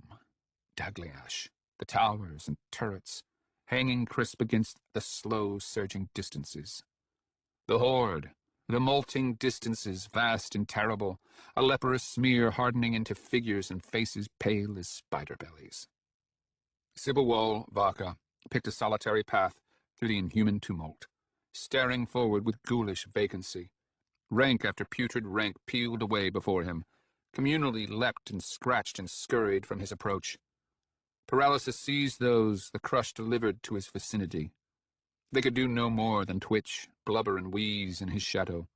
Dagliash, the towers and turrets, hanging crisp against the slow-surging distances. The horde, the molting distances, vast and terrible, a leprous smear hardening into figures and faces pale as spider bellies. Sibawal Vaka picked a solitary path through the inhuman tumult, staring forward with ghoulish vacancy. Rank after putrid rank peeled away before him, communally leapt and scratched and scurried from his approach. Paralysis seized those the crush delivered to his vicinity. They could do no more than twitch, blubber, and wheeze in his shadow.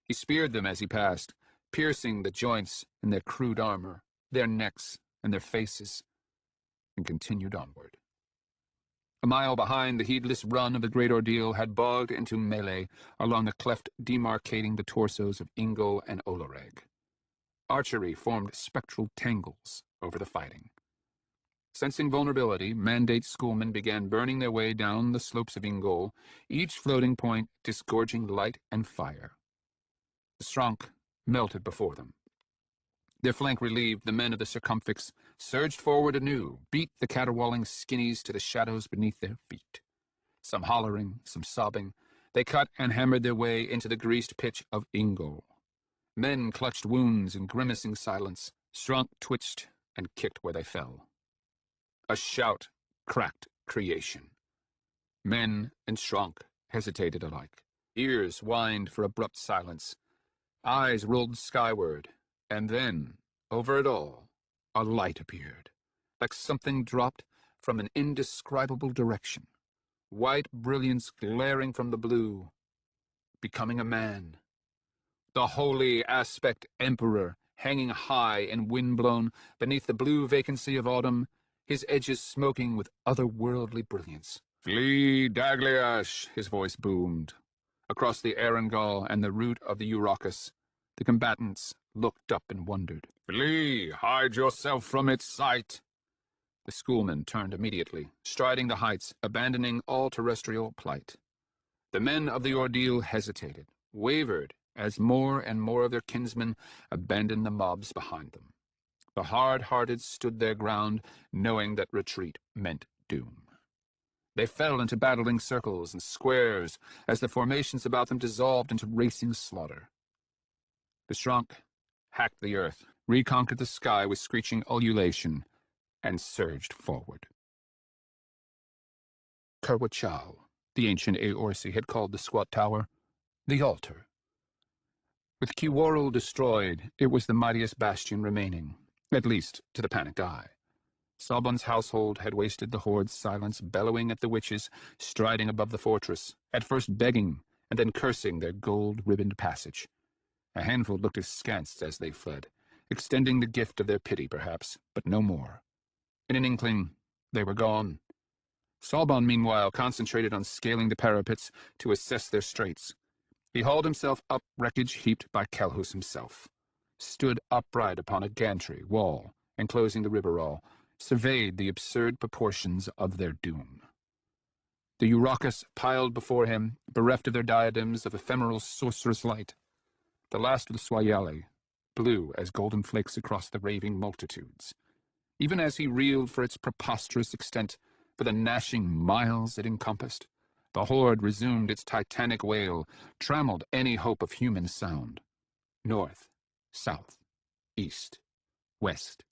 He speared them as he passed, piercing the joints in their crude armor, their necks, and their faces, and continued onward. A mile behind, the heedless run of the great Ordeal had bogged into melee along the cleft demarcating the torsos of Ingol and Olereg. Archery formed spectral tangles over the fighting. Sensing vulnerability, Mandate schoolmen began burning their way down the slopes of Ingol, each floating point disgorging light and fire. The Stronk melted before them. Their flank relieved, the men of the circumfix surged forward anew, beat the caterwauling skinnies to the shadows beneath their feet. Some hollering, some sobbing, they cut and hammered their way into the greased pitch of Ingol. Men clutched wounds in grimacing silence. Stronk twitched and kicked where they fell. A shout cracked creation. Men and Stronk hesitated alike. Ears whined for abrupt silence. Eyes rolled skyward, and then, over it all, a light appeared, like something dropped from an indescribable direction. White brilliance glaring from the blue, becoming a man. The holy aspect emperor, hanging high and wind-blown beneath the blue vacancy of autumn, his edges smoking with otherworldly brilliance. "Flee, Dagliash," his voice boomed. Across the Erangel and the root of the Urachus, the combatants looked up and wondered. "Flee, hide yourself from its sight." The schoolmen turned immediately, striding the heights, abandoning all terrestrial plight. The men of the Ordeal hesitated, wavered, as more and more of their kinsmen abandoned the mobs behind them. The hard-hearted stood their ground, knowing that retreat meant doom. They fell into battling circles and squares as the formations about them dissolved into racing slaughter. The Stronk hacked the earth, reconquered the sky with screeching ululation, and surged forward. Kerwachal, the ancient Eorsi had called the squat tower, the altar. With Kiworl destroyed, it was the mightiest bastion remaining, at least to the panicked eye. Sabon's household had wasted the horde's silence, bellowing at the witches striding above the fortress, at first begging and then cursing their gold-ribboned passage. A handful looked askance as they fled, extending the gift of their pity, perhaps, but no more. In an inkling, they were gone. Sabon, meanwhile, concentrated on scaling the parapets to assess their straits. He hauled himself up wreckage heaped by Kelhus himself, stood upright upon a gantry wall enclosing the Riverall, surveyed the absurd proportions of their doom. The Urachus piled before him, bereft of their diadems of ephemeral sorcerous light. The last of the Swayale, blue as golden flakes across the raving multitudes. Even as he reeled for its preposterous extent, for the gnashing miles it encompassed, the horde resumed its titanic wail, trammeled any hope of human sound. North, south, east, west.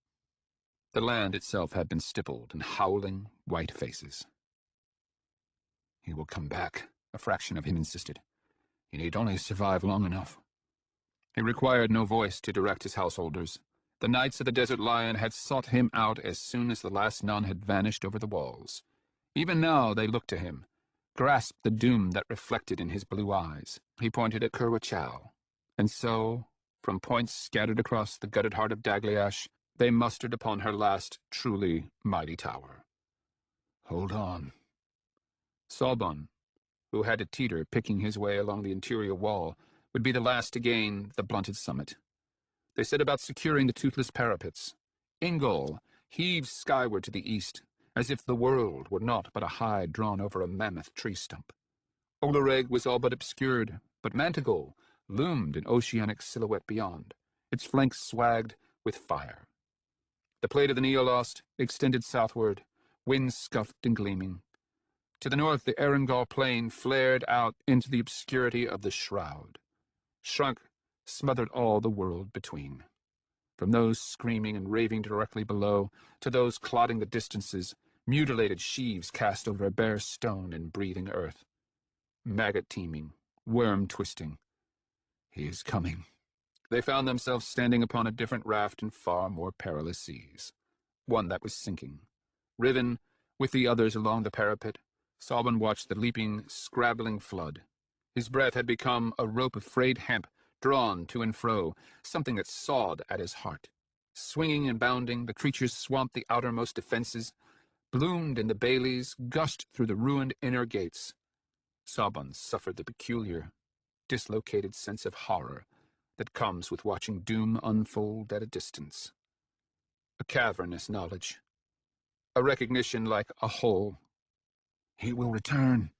The land itself had been stippled in howling white faces. "He will come back," a fraction of him insisted. "He need only survive long enough." He required no voice to direct his householders. The Knights of the Desert Lion had sought him out as soon as the last nun had vanished over the walls. Even now they looked to him, grasped the doom that reflected in his blue eyes. He pointed at Kerwachal, and so, from points scattered across the gutted heart of Dagliash, they mustered upon her last truly mighty tower. "Hold on." Sabon, who had to teeter picking his way along the interior wall, would be the last to gain the blunted summit. They set about securing the toothless parapets. Ingol heaved skyward to the east, as if the world were naught but a hide drawn over a mammoth tree stump. Olereg was all but obscured, but Mantagol loomed in oceanic silhouette beyond, its flanks swagged with fire. The plate of the Neolost extended southward, wind scuffed and gleaming. To the north, the Erangel plain flared out into the obscurity of the shroud. Shrunk smothered all the world between. From those screaming and raving directly below to those clotting the distances, mutilated sheaves cast over a bare stone and breathing earth. Maggot teeming, worm twisting. He is coming. They found themselves standing upon a different raft in far more perilous seas, one that was sinking. Riven with the others along the parapet, Sabon watched the leaping, scrabbling flood. His breath had become a rope of frayed hemp, drawn to and fro, something that sawed at his heart. Swinging and bounding, the creatures swamped the outermost defenses, bloomed in the baileys, gushed through the ruined inner gates. Sabon suffered the peculiar, dislocated sense of horror that comes with watching doom unfold at a distance. A cavernous knowledge, a recognition like a whole. He will return.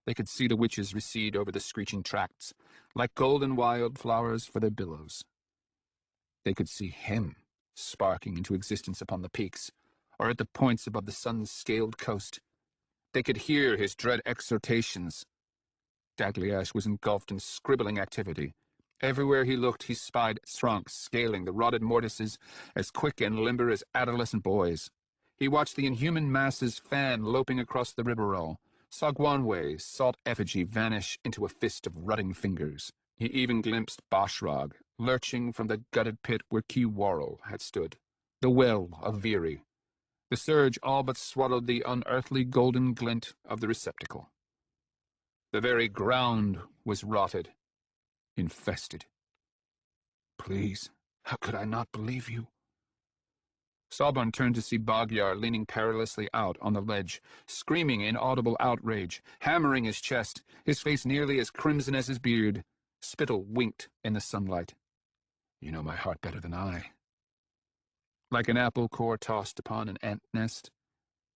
They could see the witches recede over the screeching tracts, like golden wildflowers for their billows. They could see him sparking into existence upon the peaks, or at the points above the sun-scaled coast. They could hear his dread exhortations. Dagliash was engulfed in scribbling activity. Everywhere he looked, he spied Srank scaling the rotted mortises as quick and limber as adolescent boys. He watched the inhuman masses fan loping across the riverroll, saw Guanwei's salt effigy vanish into a fist of rutting fingers. He even glimpsed Bashrag, lurching from the gutted pit where Kiwarl had stood, the well of Viri. The surge all but swallowed the unearthly golden glint of the receptacle. The very ground was rotted, infested. Please, how could I not believe you? Sabon turned to see Baghyar leaning perilously out on the ledge, screaming in audible outrage, hammering his chest, his face nearly as crimson as his beard. Spittle winked in the sunlight. You know my heart better than I. Like an apple core tossed upon an ant nest,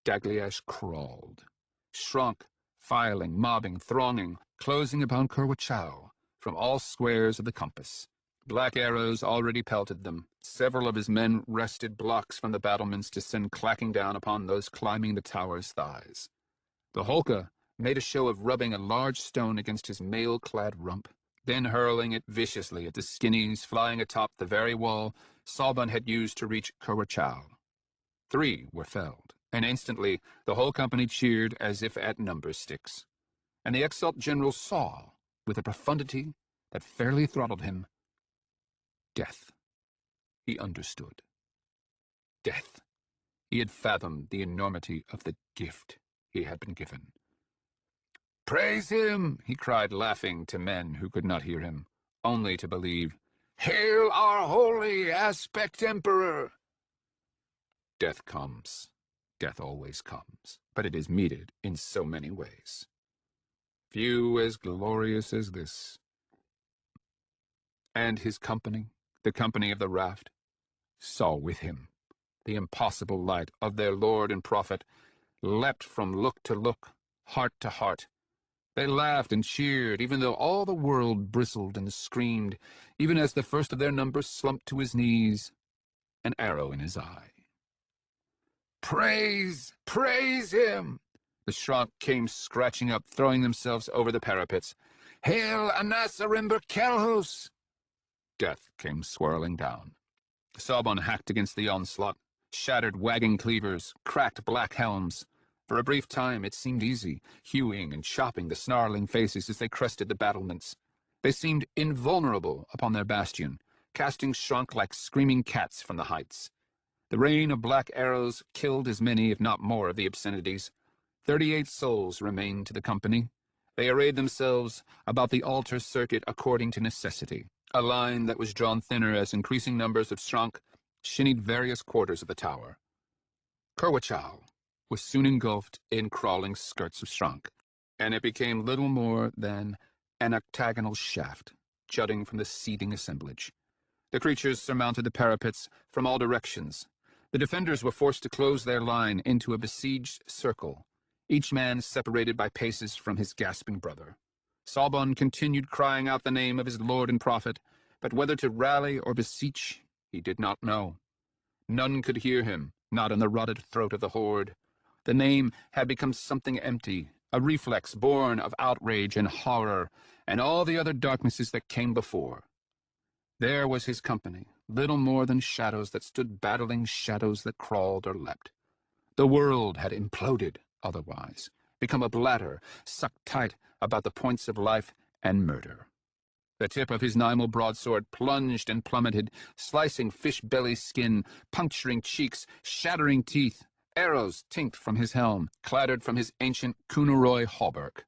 Dagliash crawled, shrunk, filing, mobbing, thronging, closing upon Kurwachao from all squares of the compass. Black arrows already pelted them. Several of his men wrested blocks from the battlements to send clacking down upon those climbing the tower's thighs. The Holka made a show of rubbing a large stone against his mail-clad rump, then hurling it viciously at the skinnies flying atop the very wall Sabon had used to reach Kurwachao. 3 were felled, and instantly the whole company cheered as if at number sticks. And the exalt general saw, with a profundity that fairly throttled him, death. He understood. Death. He had fathomed the enormity of the gift he had been given. Praise him, he cried, laughing to men who could not hear him, only to believe. Hail our holy aspect emperor! Death comes. Death always comes, but it is meted in so many ways. Few as glorious as this. And his company, the company of the raft, saw with him the impossible light of their Lord and Prophet, leapt from look to look, heart to heart. They laughed and cheered, even though all the world bristled and screamed, even as the first of their number slumped to his knees, an arrow in his eye. Praise! Praise him! The Shrank came scratching up, throwing themselves over the parapets. Hail Anasarimber Kelhus! Death came swirling down. Sabon hacked against the onslaught, shattered wagging cleavers, cracked black helms. For a brief time it seemed easy, hewing and chopping the snarling faces as they crested the battlements. They seemed invulnerable upon their bastion, casting Shrunk like screaming cats from the heights. The rain of black arrows killed as many, if not more, of the obscenities. 38 souls remained to the company. They arrayed themselves about the altar circuit according to necessity, a line that was drawn thinner as increasing numbers of Shrunk shinnied various quarters of the tower. Kurwachao was soon engulfed in crawling skirts of Shrunk, and it became little more than an octagonal shaft jutting from the seething assemblage. The creatures surmounted the parapets from all directions. The defenders were forced to close their line into a besieged circle, each man separated by paces from his gasping brother. Sabon continued crying out the name of his lord and prophet, but whether to rally or beseech, he did not know. None could hear him, not in the rotted throat of the horde. The name had become something empty, a reflex born of outrage and horror, and all the other darknesses that came before. There was his company, little more than shadows that stood battling shadows that crawled or leapt. The world had imploded otherwise, become a bladder sucked tight about the points of life and murder. The tip of his Nymal broadsword plunged and plummeted, slicing fish belly skin, puncturing cheeks, shattering teeth. Arrows tinked from his helm, clattered from his ancient Cunoroy hauberk.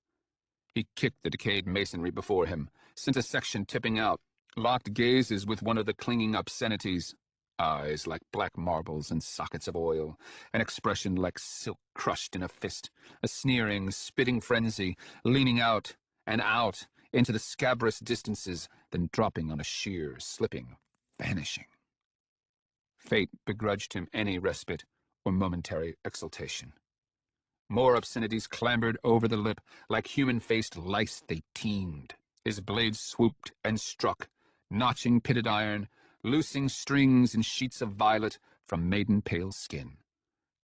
He kicked the decayed masonry before him, sent a section tipping out, locked gazes with one of the clinging obscenities. Eyes like black marbles in sockets of oil, an expression like silk crushed in a fist, a sneering, spitting frenzy, leaning out and out into the scabrous distances, then dropping on a sheer, slipping, vanishing. Fate begrudged him any respite or momentary exultation. More obscenities clambered over the lip, like human-faced lice they teemed. His blade swooped and struck, notching pitted iron, loosing strings and sheets of violet from maiden-pale skin.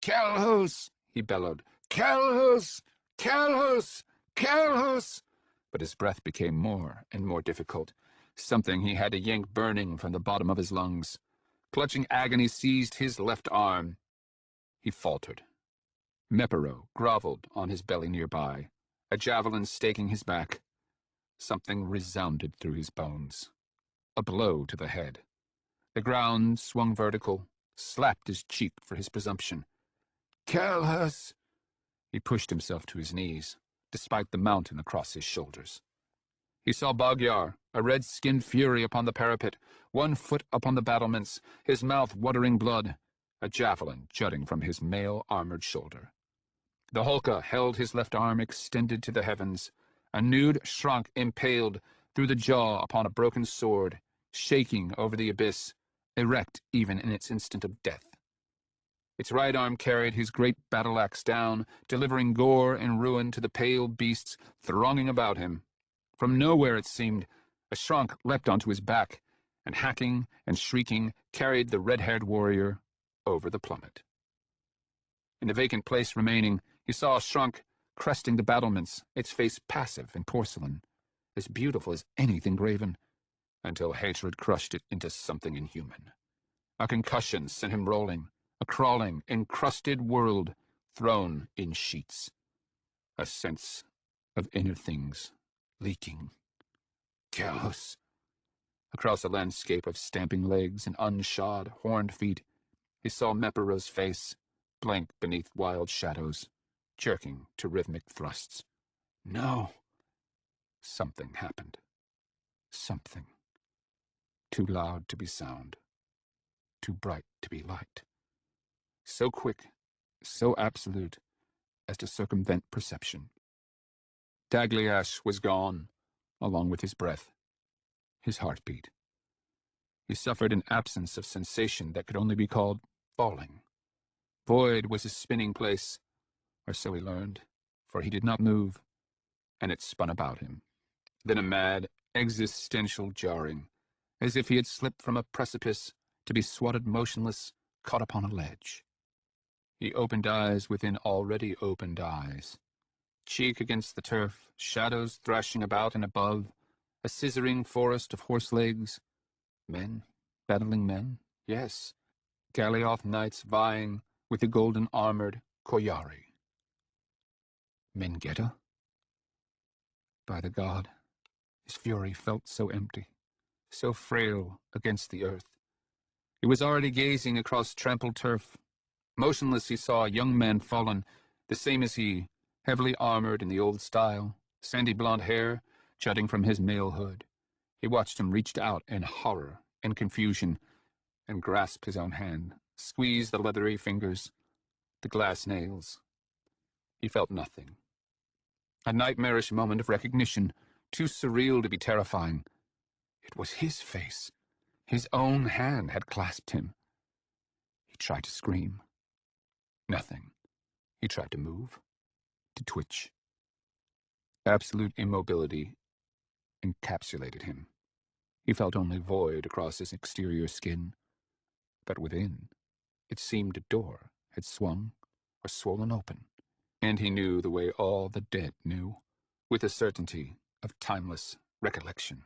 "Calhouse!" he bellowed. "Calhouse! Calhouse! Calhouse!" But his breath became more and more difficult, something he had to yank burning from the bottom of his lungs. Clutching agony seized his left arm. He faltered. Mepero groveled on his belly nearby, a javelin staking his back. Something resounded through his bones. A blow to the head. The ground swung vertical, slapped his cheek for his presumption. "Calhouse!" He pushed himself to his knees, despite the mountain across his shoulders. He saw Magyar, a red-skinned fury upon the parapet, 1 foot upon the battlements, his mouth watering blood, a javelin jutting from his mail-armored shoulder. The Holka held his left arm extended to the heavens, a nude shrunk impaled through the jaw upon a broken sword, shaking over the abyss, erect even in its instant of death. Its right arm carried his great battle-axe down, delivering gore and ruin to the pale beasts thronging about him. From nowhere, it seemed, a shrunk leapt onto his back, and hacking and shrieking carried the red-haired warrior over the plummet. In the vacant place remaining, he saw a shrunk cresting the battlements, its face passive and porcelain, as beautiful as anything graven, until hatred crushed it into something inhuman. A concussion sent him rolling, a crawling, encrusted world thrown in sheets. A sense of inner things leaking. Chaos. Across a landscape of stamping legs and unshod, horned feet, he saw Mepero's face, blank beneath wild shadows, jerking to rhythmic thrusts. No. Something happened. Something. Too loud to be sound. Too bright to be light. So quick, so absolute, as to circumvent perception. Dagliash was gone, along with his breath, his heartbeat. He suffered an absence of sensation that could only be called falling. Void was his spinning place, or so he learned, for he did not move, and it spun about him. Then a mad, existential jarring, as if he had slipped from a precipice to be swatted motionless, caught upon a ledge. He opened eyes within already opened eyes. Cheek against the turf, shadows thrashing about and above, a scissoring forest of horse legs. Men, battling men, yes. Galioth knights vying with the golden-armored Koyari. Mengeta? By the god, his fury felt so empty, so frail against the earth. He was already gazing across trampled turf. Motionless he saw a young man fallen, the same as he, heavily armored in the old style, sandy blonde hair jutting from his mail hood. He watched him reach out in horror and confusion, and grasp his own hand, squeeze the leathery fingers, the glass nails. He felt nothing. A nightmarish moment of recognition, too surreal to be terrifying. It was his face. His own hand had clasped him. He tried to scream. Nothing. He tried to move, to twitch. Absolute immobility encapsulated him. He felt only void across his exterior skin, but within, it seemed a door had swung or swollen open, and he knew the way all the dead knew, with the certainty of timeless recollection.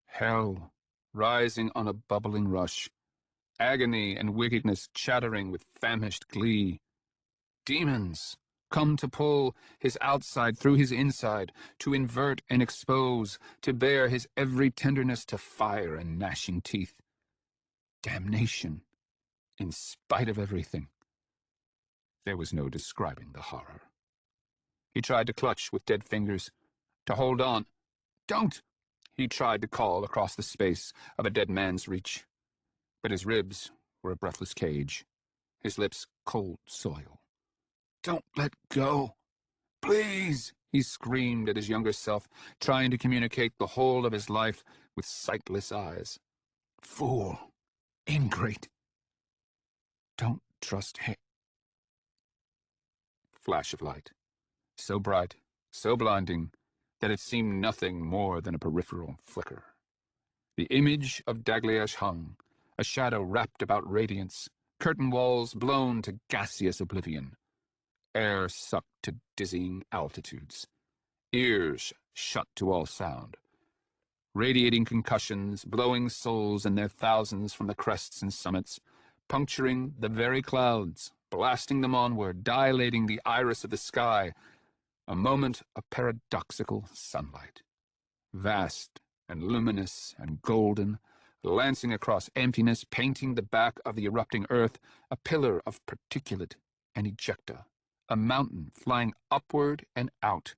Hell, rising on a bubbling rush, agony and wickedness chattering with famished glee. Demons, come to pull his outside through his inside, to invert and expose, to bare his every tenderness to fire and gnashing teeth. Damnation, in spite of everything. There was no describing the horror. He tried to clutch with dead fingers, to hold on. Don't! He tried to call across the space of a dead man's reach, but his ribs were a breathless cage, his lips cold soil. Don't let go! Please! He screamed at his younger self, trying to communicate the whole of his life with sightless eyes. Fool! Ingrate! Don't trust him. Flash of light, so bright, so blinding, that it seemed nothing more than a peripheral flicker. The image of Dagliash hung, a shadow wrapped about radiance, curtain walls blown to gaseous oblivion, air sucked to dizzying altitudes, ears shut to all sound, radiating concussions, blowing souls in their thousands from the crests and summits, puncturing the very clouds, blasting them onward, dilating the iris of the sky, a moment of paradoxical sunlight, vast and luminous and golden, lancing across emptiness, painting the back of the erupting earth, a pillar of particulate and ejecta, a mountain flying upward and out,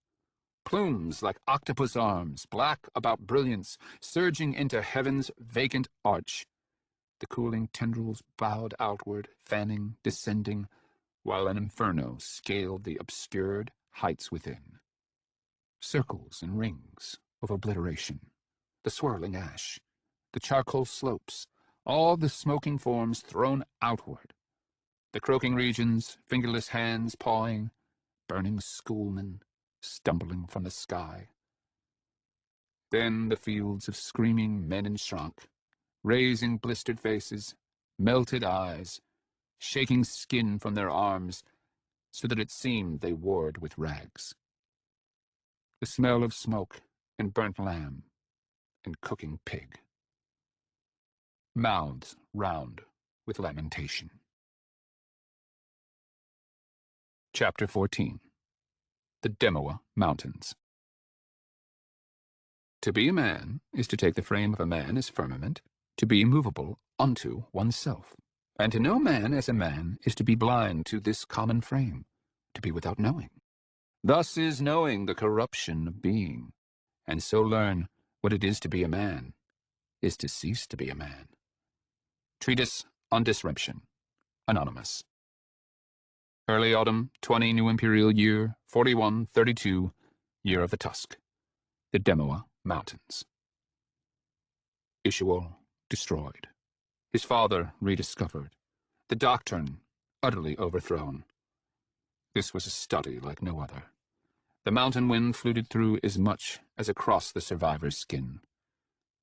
plumes like octopus arms, black about brilliance, surging into heaven's vacant arch. The cooling tendrils bowed outward, fanning, descending, while an inferno scaled the obscured heights within. Circles and rings of obliteration, the swirling ash, the charcoal slopes, all the smoking forms thrown outward, the croaking regions, fingerless hands pawing, burning schoolmen stumbling from the sky. Then the fields of screaming men in shrunk, raising blistered faces, melted eyes, shaking skin from their arms, so that it seemed they warred with rags. The smell of smoke and burnt lamb and cooking pig. Mouths round with lamentation. Chapter 14. The Demoa Mountains. To be a man is to take the frame of a man as firmament, to be immovable unto oneself. And to know man as a man is to be blind to this common frame, to be without knowing. Thus is knowing the corruption of being, and so learn what it is to be a man, is to cease to be a man. Treatise on Disruption, Anonymous. Early autumn, 20 New Imperial Year, 4132, Year of the Tusk. The Demoa Mountains. Ishuol destroyed. His father rediscovered. The doctrine utterly overthrown. This was a study like no other. The mountain wind fluted through as much as across the survivor's skin.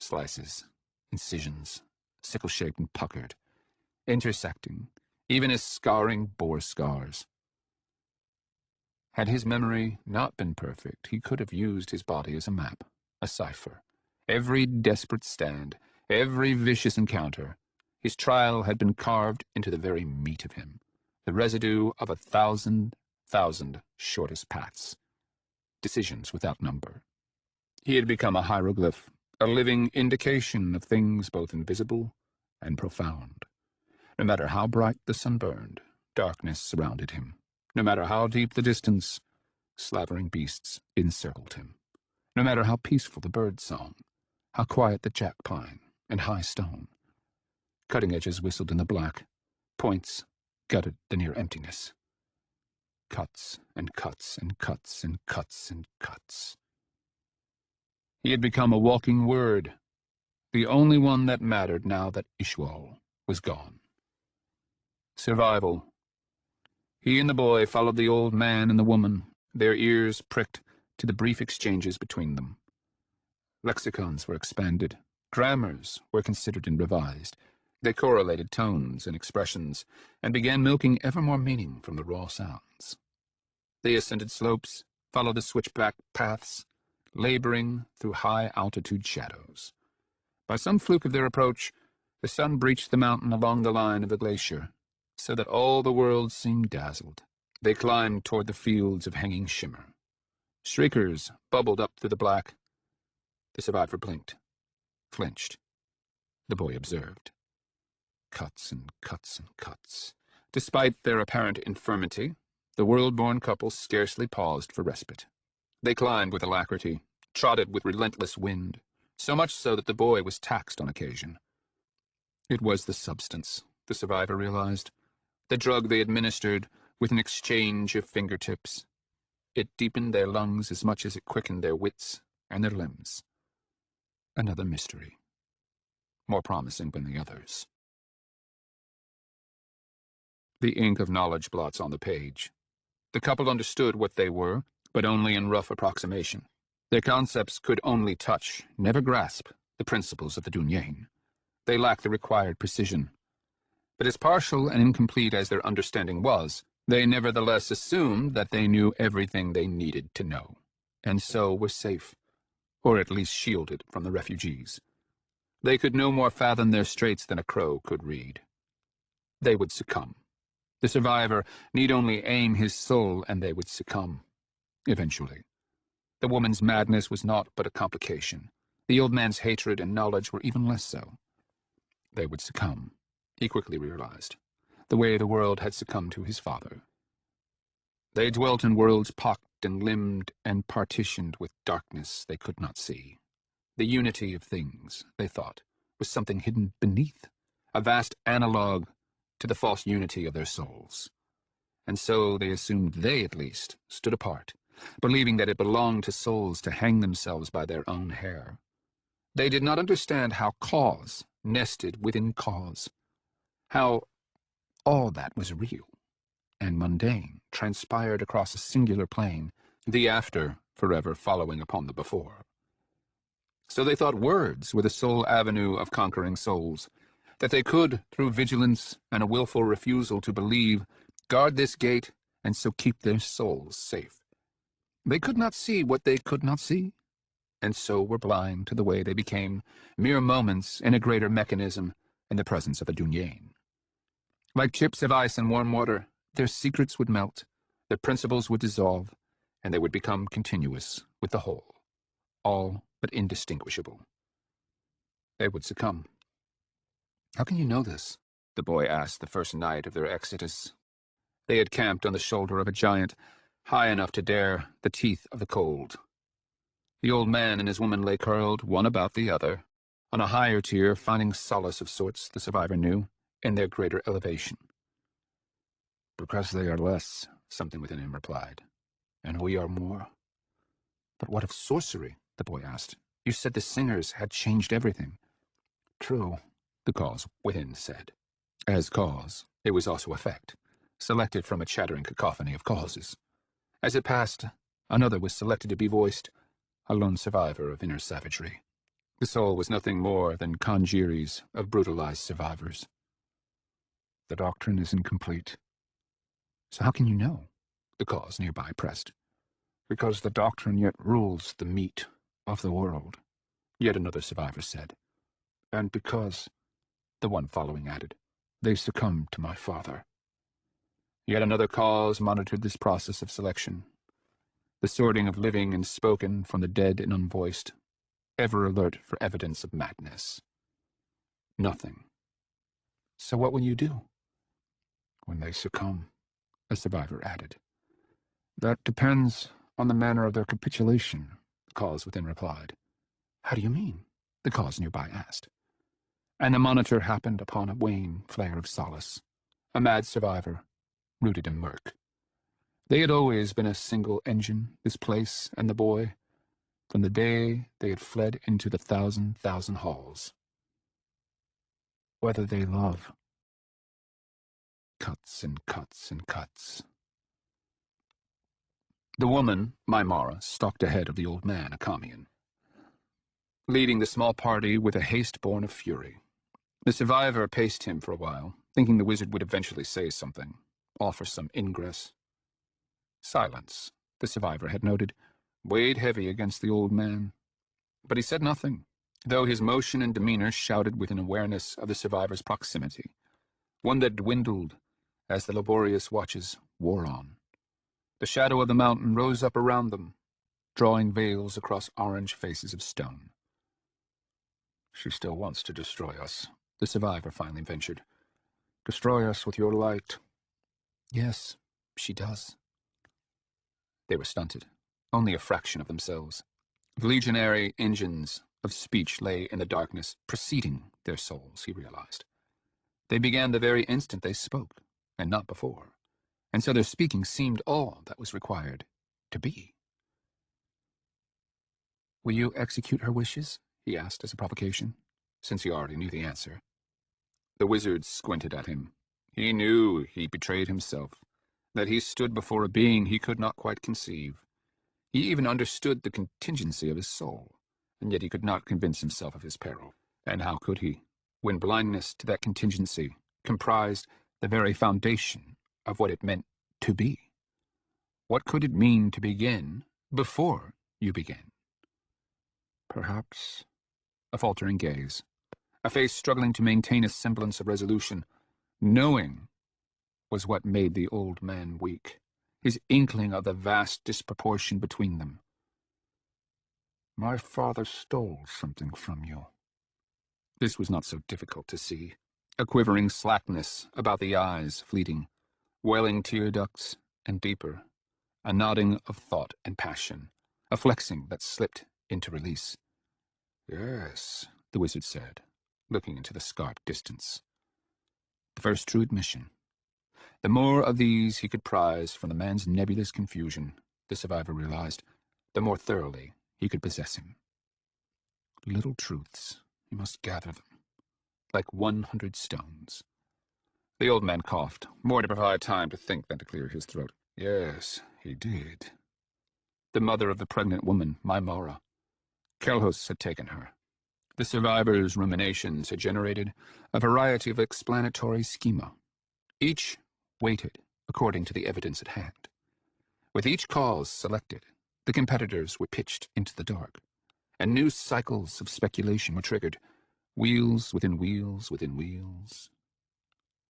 Slices, incisions, sickle-shaped and puckered, intersecting, even as scarring bore scars. Had his memory not been perfect, he could have used his body as a map, a cipher. Every desperate stand, every vicious encounter, his trial had been carved into the very meat of him, the residue of 1,000 shortest paths, decisions without number. He had become a hieroglyph, a living indication of things both invisible and profound. No matter how bright the sun burned, darkness surrounded him. No matter how deep the distance, slavering beasts encircled him. No matter how peaceful the bird song, how quiet the jack pine and high stone. Cutting edges whistled in the black, points gutted the near emptiness. Cuts and cuts and cuts and cuts and cuts. He had become a walking word, the only one that mattered now that Ishuol was gone. Survival. He and the boy followed the old man and the woman, their ears pricked to the brief exchanges between them. Lexicons were expanded. Grammars were considered and revised. They correlated tones and expressions, and began milking ever more meaning from the raw sounds. They ascended slopes, followed the switchback paths, laboring through high-altitude shadows. By some fluke of their approach, the sun breached the mountain along the line of the glacier, so that all the world seemed dazzled. They climbed toward the fields of hanging shimmer. Shriekers bubbled up through the black. The survivor blinked, flinched. The boy observed. Cuts and cuts and cuts. Despite their apparent infirmity, the world-born couple scarcely paused for respite. They climbed with alacrity, trotted with relentless wind, so much so that the boy was taxed on occasion. It was the substance, the survivor realized, the drug they administered with an exchange of fingertips. It deepened their lungs as much as it quickened their wits and their limbs. Another mystery, more promising than the others. The ink of knowledge blots on the page. The couple understood what they were, but only in rough approximation. Their concepts could only touch, never grasp, the principles of the Dunyain. They lacked the required precision. But as partial and incomplete as their understanding was, they nevertheless assumed that they knew everything they needed to know, and so were safe, or at least shielded from the refugees. They could no more fathom their straits than a crow could read. They would succumb. The survivor need only aim his soul, and they would succumb. Eventually. The woman's madness was naught but a complication. The old man's hatred and knowledge were even less so. They would succumb, he quickly realized, the way the world had succumbed to his father. They dwelt in worlds pocked and limbed and partitioned with darkness they could not see. The unity of things, they thought, was something hidden beneath, a vast analogue to the false unity of their souls. And so they assumed they, at least, stood apart, believing that it belonged to souls to hang themselves by their own hair. They did not understand how cause nested within cause, how all that was real and mundane transpired across a singular plane, the after forever following upon the before. So they thought words were the sole avenue of conquering souls, that they could, through vigilance and a willful refusal to believe, guard this gate and so keep their souls safe. They could not see what they could not see, and so were blind to the way they became mere moments in a greater mechanism in the presence of a Dunyain. Like chips of ice in warm water, their secrets would melt, their principles would dissolve, and they would become continuous with the whole, all but indistinguishable. They would succumb. "How can you know this?" the boy asked the first night of their exodus. They had camped on the shoulder of a giant, high enough to dare the teeth of the cold. The old man and his woman lay curled, one about the other, on a higher tier, finding solace of sorts, the survivor knew, in their greater elevation. "Because they are less," something within him replied, "and we are more." "But what of sorcery?" the boy asked. "You said the singers had changed everything." "True," the cause within said. As cause, it was also effect, selected from a chattering cacophony of causes. As it passed, another was selected to be voiced, a lone survivor of inner savagery. The soul was nothing more than congeries of brutalized survivors. "The doctrine is incomplete." "So how can you know?" the cause nearby pressed. "Because the doctrine yet rules the meat of the world," yet another survivor said. "And because," the one following added, "they succumbed to my father." Yet another cause monitored this process of selection, the sorting of living and spoken from the dead and unvoiced, ever alert for evidence of madness. Nothing. "So what will you do?" "When they succumb," a survivor added. "That depends on the manner of their capitulation," the cause within replied. "How do you mean?" the cause nearby asked. And the monitor happened upon a wan flare of solace, a mad survivor, rooted in murk. They had always been a single engine, this place and the boy, from the day they had fled into the thousand halls. Whether they love. Cuts and cuts and cuts. The woman, Maimara, stalked ahead of the old man, Akamian, leading the small party with a haste born of fury. The survivor paced him for a while, thinking the wizard would eventually say something, offer some ingress. Silence, the survivor had noted, weighed heavy against the old man. But he said nothing, though his motion and demeanor shouted with an awareness of the survivor's proximity, one that dwindled as the laborious watches wore on. The shadow of the mountain rose up around them, drawing veils across orange faces of stone. "She still wants to destroy us," the survivor finally ventured. "Destroy us with your light." "Yes, she does." They were stunted, only a fraction of themselves. The legionary engines of speech lay in the darkness, preceding their souls, he realized. They began the very instant they spoke, and not before, and so their speaking seemed all that was required to be. "Will you execute her wishes?" he asked as a provocation, since he already knew the answer. The wizard squinted at him. He knew he betrayed himself, that he stood before a being he could not quite conceive. He even understood the contingency of his soul, and yet he could not convince himself of his peril. And how could he, when blindness to that contingency comprised the very foundation of what it meant to be? What could it mean to begin before you begin? Perhaps a faltering gaze, a face struggling to maintain a semblance of resolution. Knowing was what made the old man weak, his inkling of the vast disproportion between them. "My father stole something from you." This was not so difficult to see. A quivering slackness about the eyes, fleeting, welling tear ducts, and deeper. A nodding of thought and passion, a flexing that slipped into release. "Yes," the wizard said, looking into the scarred distance. The first true admission. The more of these he could prize from the man's nebulous confusion, the survivor realized, the more thoroughly he could possess him. Little truths, he must gather them, like 100 stones. The old man coughed, more to provide time to think than to clear his throat. "Yes, he did. The mother of the pregnant woman, my Mara. Kelhos had taken her." The survivor's ruminations had generated a variety of explanatory schema. Each weighted according to the evidence at hand. With each cause selected, the competitors were pitched into the dark, and new cycles of speculation were triggered, wheels within wheels within wheels.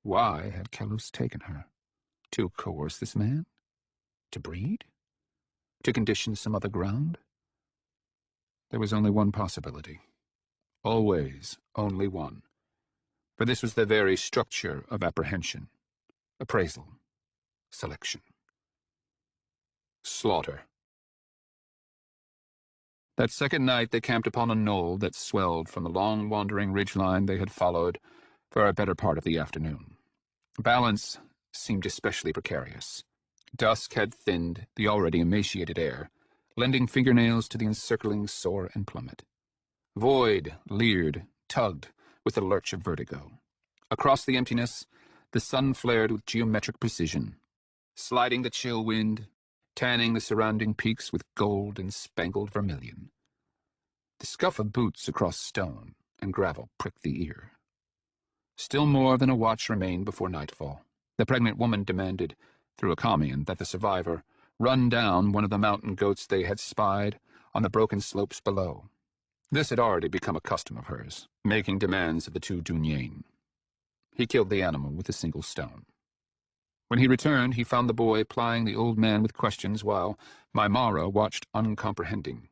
Why had Kelhos taken her? To coerce this man? To breed? To condition some other ground? There was only one possibility. Always only one. For this was the very structure of apprehension, appraisal, selection. Slaughter. That second night they camped upon a knoll that swelled from the long wandering ridgeline they had followed for a better part of the afternoon. Balance seemed especially precarious. Dusk had thinned the already emaciated air, lending fingernails to the encircling soar and plummet. Void leered, tugged with the lurch of vertigo. Across the emptiness, the sun flared with geometric precision, sliding the chill wind, tanning the surrounding peaks with gold and spangled vermilion. The scuff of boots across stone and gravel pricked the ear. Still more than a watch remained before nightfall. The pregnant woman demanded, through a commune, that the survivor run down one of the mountain goats they had spied on the broken slopes below. This had already become a custom of hers, making demands of the two Dunyain. He killed the animal with a single stone. When he returned, he found the boy plying the old man with questions while Maimara watched uncomprehending.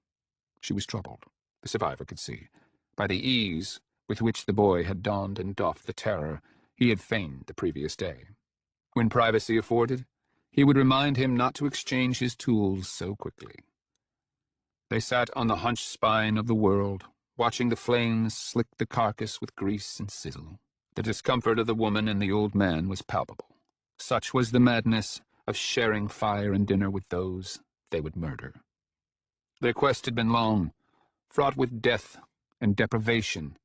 She was troubled, the survivor could see, by the ease with which the boy had donned and doffed the terror he had feigned the previous day. When privacy afforded, he would remind him not to exchange his tools so quickly. They sat on the hunched spine of the world, watching the flames slick the carcass with grease and sizzle. The discomfort of the woman and the old man was palpable. Such was the madness of sharing fire and dinner with those they would murder. Their quest had been long, fraught with death and deprivation,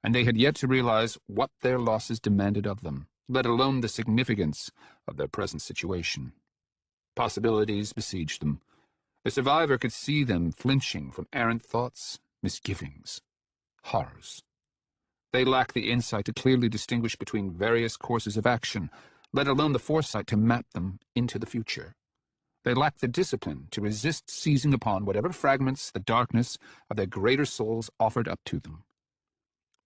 and they had yet to realize what their losses demanded of them, let alone the significance of their present situation. Possibilities besieged them. The survivor could see them flinching from errant thoughts, misgivings, horrors. They lacked the insight to clearly distinguish between various courses of action, let alone the foresight to map them into the future. They lacked the discipline to resist seizing upon whatever fragments the darkness of their greater souls offered up to them.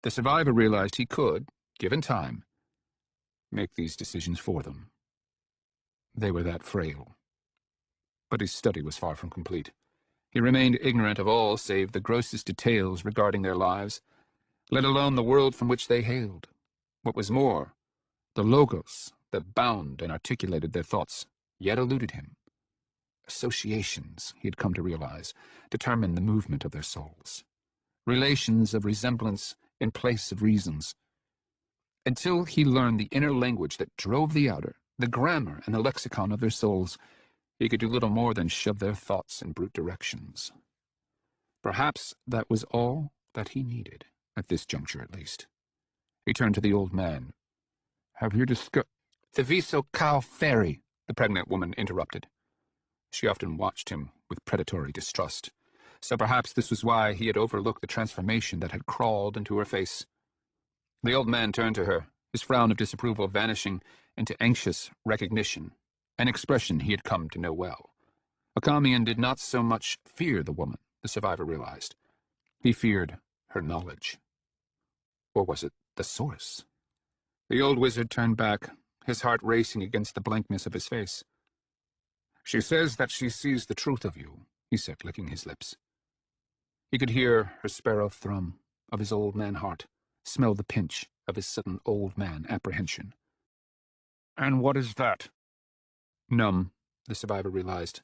The survivor realized he could, given time, make these decisions for them. They were that frail, But his study was far from complete. He remained ignorant of all save the grossest details regarding their lives, let alone the world from which they hailed. What was more, the logos that bound and articulated their thoughts yet eluded him. Associations, he had come to realize, determined the movement of their souls. Relations of resemblance in place of reasons. Until he learned the inner language that drove the outer, the grammar and the lexicon of their souls, he could do little more than shove their thoughts in brute directions. Perhaps that was all that he needed, at this juncture at least. He turned to the old man. "Have you discussed—" "The Viso Cow Fairy," the pregnant woman interrupted. She often watched him with predatory distrust, so perhaps this was why he had overlooked the transformation that had crawled into her face. The old man turned to her, his frown of disapproval vanishing into anxious recognition, an expression he had come to know well. Akamian did not so much fear the woman, the survivor realized. He feared her knowledge. Or was it the source? The old wizard turned back, his heart racing against the blankness of his face. "She says that she sees the truth of you," he said, licking his lips. He could hear her sparrow thrum of his old man heart, smell the pinch of his sudden old man apprehension. "And what is that?" "Numb," the survivor realized.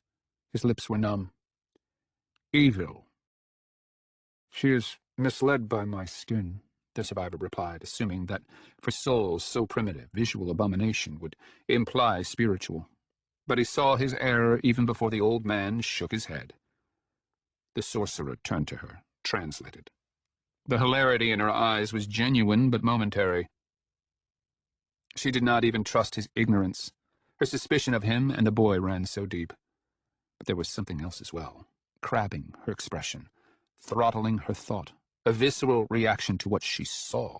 His lips were numb. "Evil." "She is misled by my skin," the survivor replied, assuming that for souls so primitive, visual abomination would imply spiritual. But he saw his error even before the old man shook his head. The sorcerer turned to her, translated. The hilarity in her eyes was genuine but momentary. She did not even trust his ignorance. Her suspicion of him and the boy ran so deep. But there was something else as well, crabbing her expression, throttling her thought, a visceral reaction to what she saw.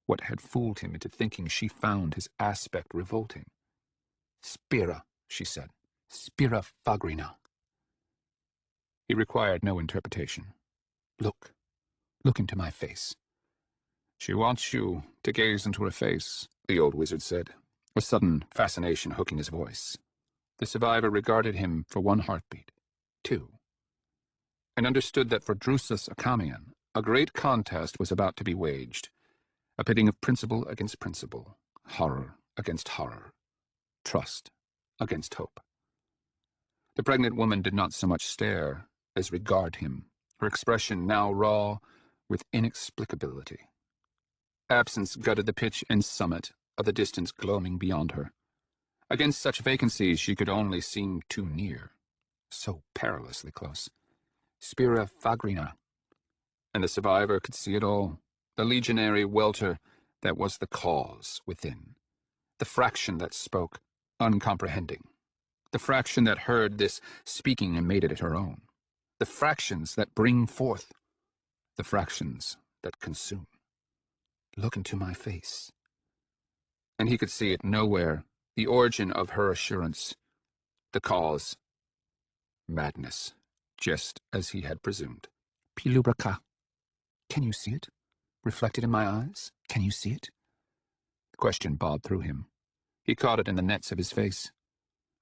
What had fooled him into thinking she found his aspect revolting? "Spira," she said. "Spira fagrina." He required no interpretation. "Look. Look into my face." "She wants you to gaze into her face," the old wizard said, a sudden fascination hooking his voice. The survivor regarded him for one heartbeat, two, and understood that for Drusus Akamian, a great contest was about to be waged, a pitting of principle against principle, horror against horror, trust against hope. The pregnant woman did not so much stare as regard him, her expression now raw with inexplicability. Absence gutted the pitch and summit of the distance gloaming beyond her. Against such vacancies she could only seem too near, so perilously close. Spira fagrina. And the survivor could see it all, the legionary welter that was the cause within, the fraction that spoke, uncomprehending, the fraction that heard this speaking and made it her own, the fractions that bring forth, the fractions that consume. "Look into my face." And he could see it nowhere, the origin of her assurance, the cause. Madness, just as he had presumed. "Pilubraka. Can you see it? Reflected in my eyes? Can you see it?" The question bobbed through him. He caught it in the nets of his face.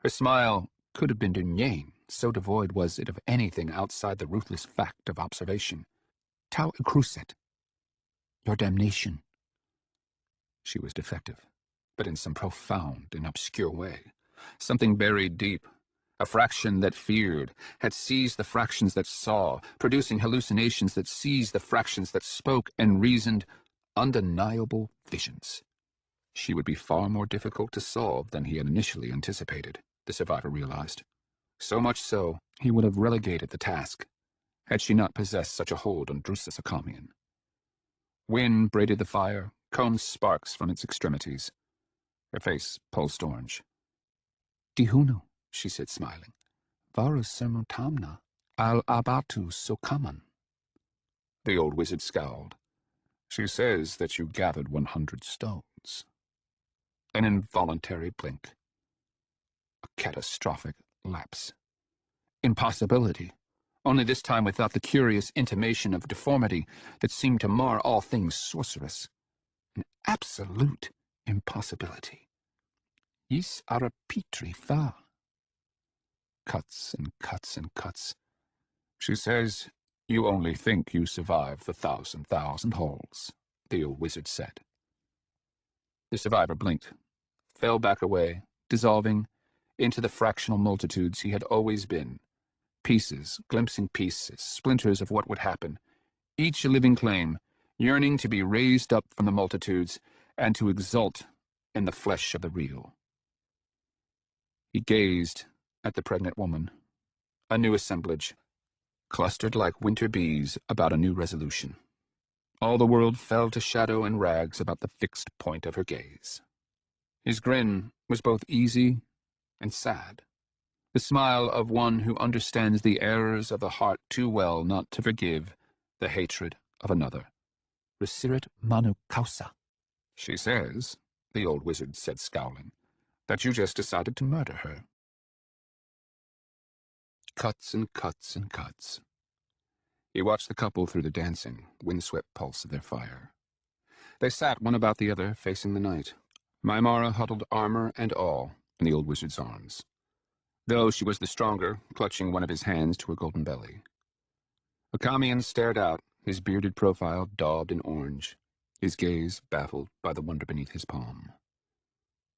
Her smile could have been Dunyane, so devoid was it of anything outside the ruthless fact of observation. "Tau cruset. Your damnation." She was defective, but in some profound and obscure way. Something buried deep. A fraction that feared, had seized the fractions that saw, producing hallucinations that seized the fractions that spoke and reasoned, undeniable visions. She would be far more difficult to solve than he had initially anticipated, the survivor realized. So much so, he would have relegated the task, had she not possessed such a hold on Drusus Akamian. Wind braided the fire, combed sparks from its extremities. Her face pulsed orange. "Dihunu," she said, smiling. "Varus sermutamna al abatu sokaman." The old wizard scowled. "She says that you gathered 100 stones." An involuntary blink. A catastrophic lapse. Impossibility, only this time without the curious intimation of deformity that seemed to mar all things sorcerous. An absolute impossibility. "Yis ara pitri fa." cuts and cuts and cuts. She says, "You only think you survived the thousand holes," the old wizard said. The survivor blinked, fell back away, dissolving into the fractional multitudes he had always been. Pieces, glimpsing pieces, splinters of what would happen, each a living claim, yearning to be raised up from the multitudes and to exult in the flesh of the real. He gazed at the pregnant woman, a new assemblage, clustered like winter bees about a new resolution. All the world fell to shadow and rags about the fixed point of her gaze. His grin was both easy and sad, the smile of one who understands the errors of the heart too well not to forgive the hatred of another. Recirit manu causa. She says, the old wizard said, scowling, that you just decided to murder her. Cuts and cuts and cuts. He watched the couple through the dancing, windswept pulse of their fire. They sat one about the other, facing the night. Mymara huddled armor and all in the old wizard's arms, though she was the stronger, clutching one of his hands to her golden belly. Akamian stared out, his bearded profile daubed in orange, his gaze baffled by the wonder beneath his palm.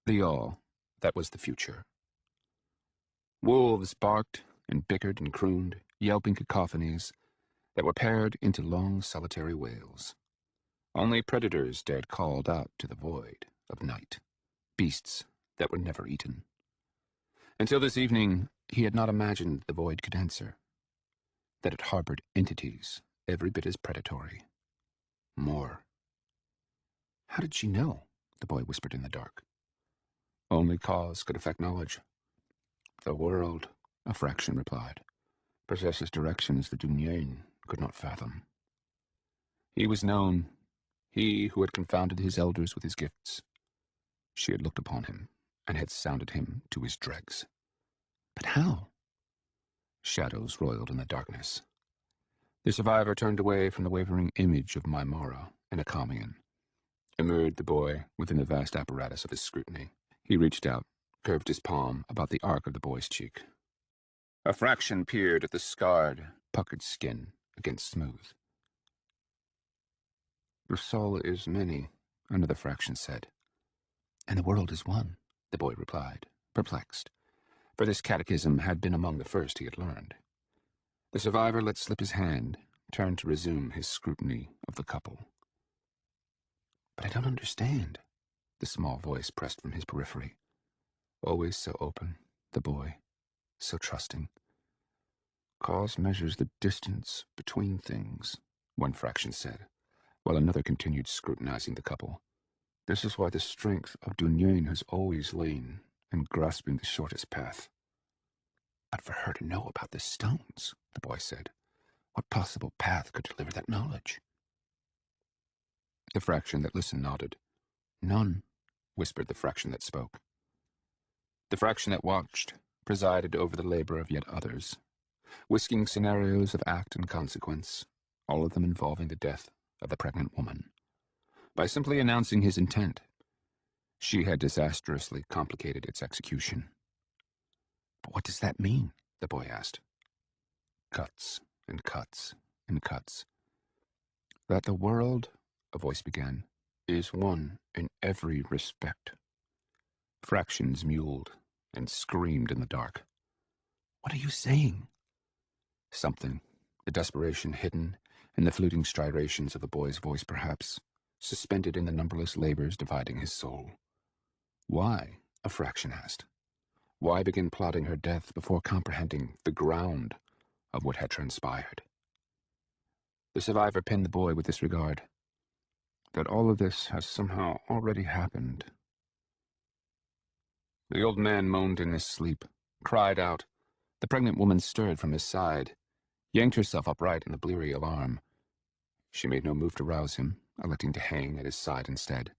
The all that was the future. Wolves barked and bickered and crooned, yelping cacophonies that were paired into long solitary wails. Only predators dared call out to the void of night, beasts that were never eaten. Until this evening, he had not imagined the void could answer, that it harbored entities every bit as predatory. More. How did she know? The boy whispered in the dark. Only cause could affect knowledge. The world, a fraction replied, possesses directions the Dunyain could not fathom. He was known, he who had confounded his elders with his gifts. She had looked upon him and had sounded him to his dregs. But how? Shadows roiled in the darkness. The survivor turned away from the wavering image of Mymara and Akamian. Emerged the boy within the vast apparatus of his scrutiny. He reached out, curved his palm about the arc of the boy's cheek. A fraction peered at the scarred, puckered skin against smooth. The soul is many, another fraction said. And the world is one, the boy replied, perplexed, for this catechism had been among the first he had learned. The survivor let slip his hand, turned to resume his scrutiny of the couple. But I don't understand, the small voice pressed from his periphery. Always so open, the boy, so trusting. Cause measures the distance between things, one fraction said, while another continued scrutinizing the couple. This is why the strength of Dunyain has always lain in grasping the shortest path. But for her to know about the stones, the boy said, what possible path could deliver that knowledge? The fraction that listened nodded. None, whispered the fraction that spoke. The fraction that watched presided over the labor of yet others, whisking scenarios of act and consequence, all of them involving the death of the pregnant woman. By simply announcing his intent, she had disastrously complicated its execution. But what does that mean? The boy asked. Cuts and cuts and cuts. That the world, a voice began, is one in every respect. Fractions mewled and screamed in the dark. What are you saying? Something, the desperation hidden in the fluting striations of the boy's voice perhaps, suspended in the numberless labors dividing his soul. Why? A fraction asked. Why begin plotting her death before comprehending the ground of what had transpired? The survivor pinned the boy with this regard. That all of this has somehow already happened. The old man moaned in his sleep, cried out. The pregnant woman stirred from his side, yanked herself upright in the bleary alarm. She made no move to rouse him, electing to hang at his side instead,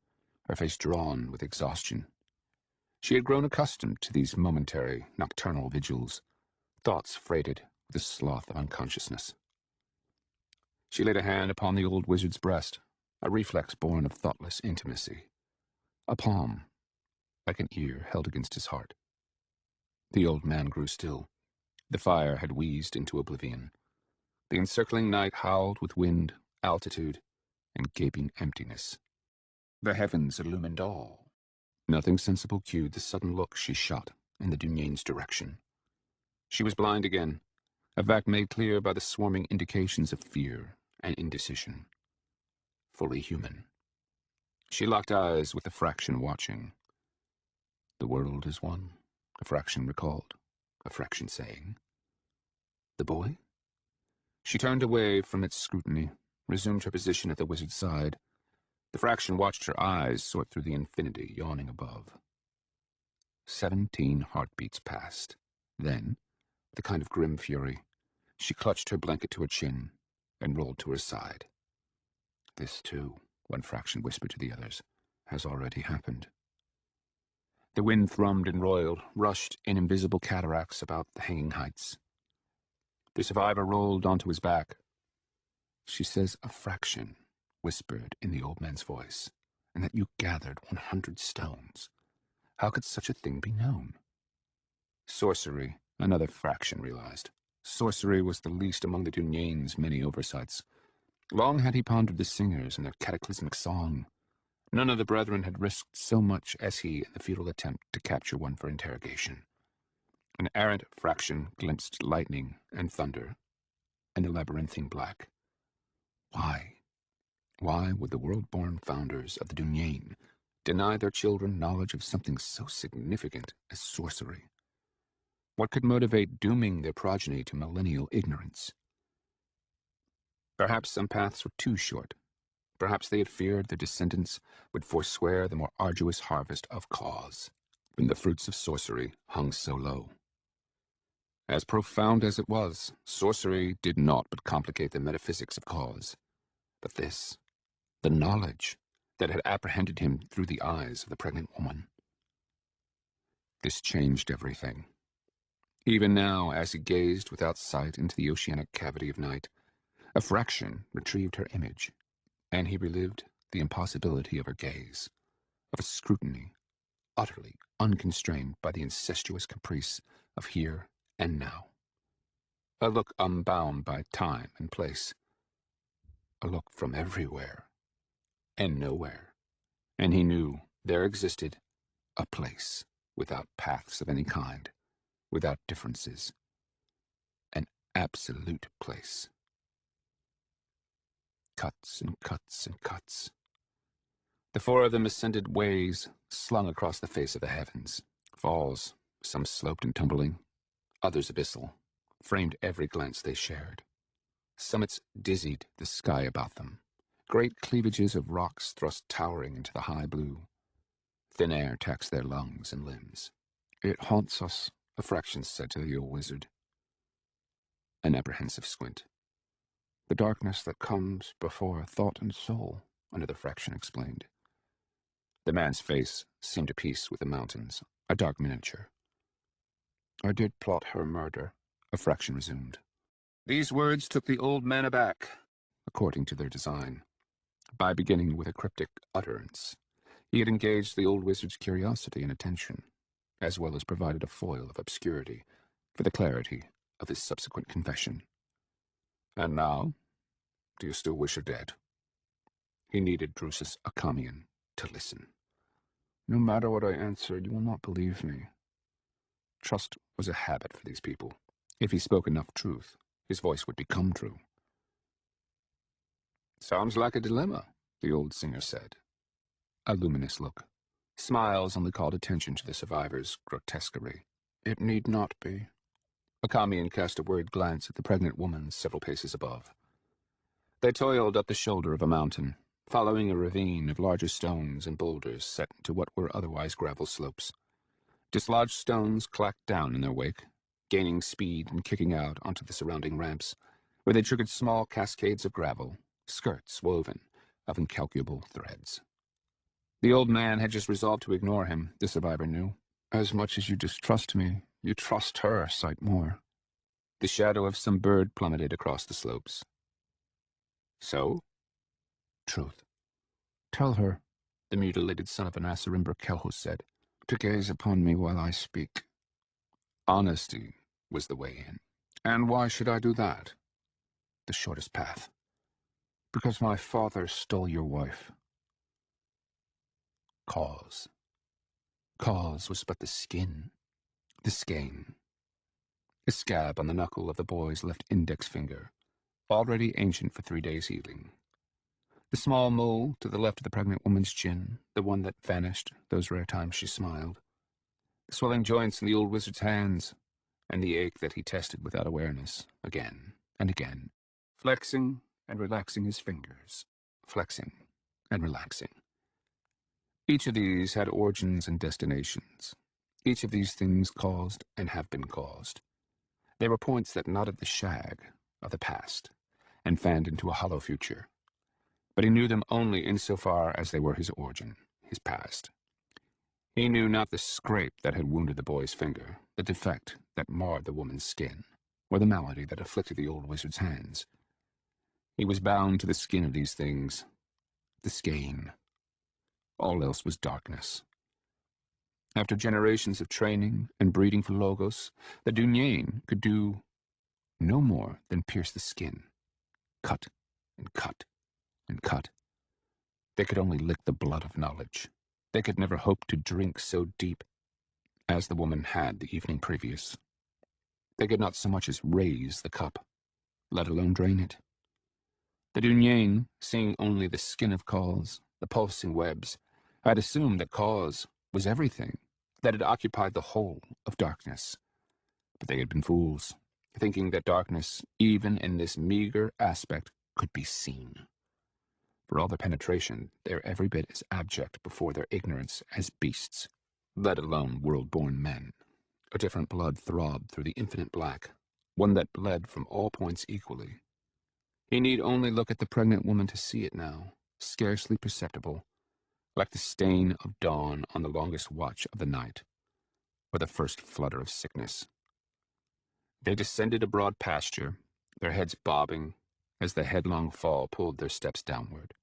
her face drawn with exhaustion. She had grown accustomed to these momentary, nocturnal vigils, thoughts freighted with the sloth of unconsciousness. She laid a hand upon the old wizard's breast, a reflex born of thoughtless intimacy. A palm, like an ear held against his heart. The old man grew still, The fire had wheezed into oblivion. The encircling night howled with wind, altitude, and gaping emptiness. The heavens illumined all. Nothing sensible cued the sudden look she shot in the Dunyane's direction. She was blind again, a fact made clear by the swarming indications of fear and indecision. Fully human. She locked eyes with the fraction watching. The world is one, a fraction recalled, a fraction saying. The boy? She turned away from its scrutiny, resumed her position at the wizard's side. The fraction watched her eyes sort through the infinity yawning above. 17 heartbeats passed. Then, with a kind of grim fury, she clutched her blanket to her chin and rolled to her side. This, too, one fraction whispered to the others, has already happened. The wind thrummed and roiled, rushed in invisible cataracts about the hanging heights. The survivor rolled onto his back. She says a fraction whispered in the old man's voice, and that you gathered 100 stones. How could such a thing be known? Sorcery, another fraction realized. Sorcery was the least among the Dunyane's many oversights. Long had he pondered the singers and their cataclysmic song. None of the brethren had risked so much as he in the futile attempt to capture one for interrogation. An errant fraction glimpsed lightning and thunder and the labyrinthine black. Why? Why would the world-born founders of the Dunyane deny their children knowledge of something so significant as sorcery? What could motivate dooming their progeny to millennial ignorance? Perhaps some paths were too short. Perhaps they had feared their descendants would forswear the more arduous harvest of cause, when the fruits of sorcery hung so low. As profound as it was, sorcery did naught but complicate the metaphysics of cause. But this, the knowledge that had apprehended him through the eyes of the pregnant woman, this changed everything. Even now, as he gazed without sight into the oceanic cavity of night, a fraction retrieved her image, and he relived the impossibility of her gaze, of a scrutiny utterly unconstrained by the incestuous caprice of here and now. A look unbound by time and place. A look from everywhere and nowhere. And he knew there existed a place without paths of any kind, without differences. An absolute place. Cuts and cuts and cuts. The four of them ascended ways slung across the face of the heavens. Falls, some sloped and tumbling, others abyssal, framed every glance they shared. Summits dizzied the sky about them. Great cleavages of rocks thrust towering into the high blue. Thin air taxed their lungs and limbs. It haunts us, a fraction said to the old wizard. An apprehensive squint. The darkness that comes before thought and soul, another fraction explained. The man's face seemed a piece with the mountains, a dark miniature. I did plot her murder, a fraction resumed. These words took the old man aback, according to their design. By beginning with a cryptic utterance, he had engaged the old wizard's curiosity and attention, as well as provided a foil of obscurity for the clarity of his subsequent confession. And now, do you still wish her dead? He needed Drusus Acamian to listen. No matter what I answered, you will not believe me. Trust was a habit for these people. If he spoke enough truth, his voice would become true. Sounds like a dilemma, the old singer said. A luminous look. Smiles only called attention to the survivor's grotesquerie. It need not be. Acamian cast a worried glance at the pregnant woman several paces above. They toiled up the shoulder of a mountain, following a ravine of larger stones and boulders set into what were otherwise gravel slopes. Dislodged stones clacked down in their wake, gaining speed and kicking out onto the surrounding ramps, where they triggered small cascades of gravel, skirts woven of incalculable threads. The old man had just resolved to ignore him, the survivor knew. As much as you distrust me, you trust her a sight more. The shadow of some bird plummeted across the slopes. So? Truth. Tell her, the mutilated son of an Asarimber Kelhus said, to gaze upon me while I speak. Honesty was the way in. And why should I do that? The shortest path. Because my father stole your wife. Cause. Cause was but the skin, the skein. A scab on the knuckle of the boy's left index finger, already ancient for 3 days' healing. The small mole to the left of the pregnant woman's chin, the one that vanished those rare times she smiled. The swelling joints in the old wizard's hands, and the ache that he tested without awareness, again and again, flexing and relaxing his fingers, flexing and relaxing. Each of these had origins and destinations. Each of these things caused and have been caused. They were points that knotted the shag of the past and fanned into a hollow future. But he knew them only insofar as they were his origin, his past. He knew not the scrape that had wounded the boy's finger, the defect that marred the woman's skin, or the malady that afflicted the old wizard's hands. He was bound to the skin of these things, the skein. All else was darkness. After generations of training and breeding for Logos, the Dunyain could do no more than pierce the skin, cut and cut and cut. They could only lick the blood of knowledge. They could never hope to drink so deep as the woman had the evening previous. They could not so much as raise the cup, let alone drain it. The Dunyain, seeing only the skin of cause, the pulsing webs, had assumed that cause was everything, that it occupied the whole of darkness. But they had been fools, thinking that darkness, even in this meager aspect, could be seen. For all their penetration, they are every bit as abject before their ignorance as beasts, let alone world-born men. A different blood throbbed through the infinite black, one that bled from all points equally. He need only look at the pregnant woman to see it now, scarcely perceptible, like the stain of dawn on the longest watch of the night, or the first flutter of sickness. They descended a broad pasture, their heads bobbing as the headlong fall pulled their steps downward.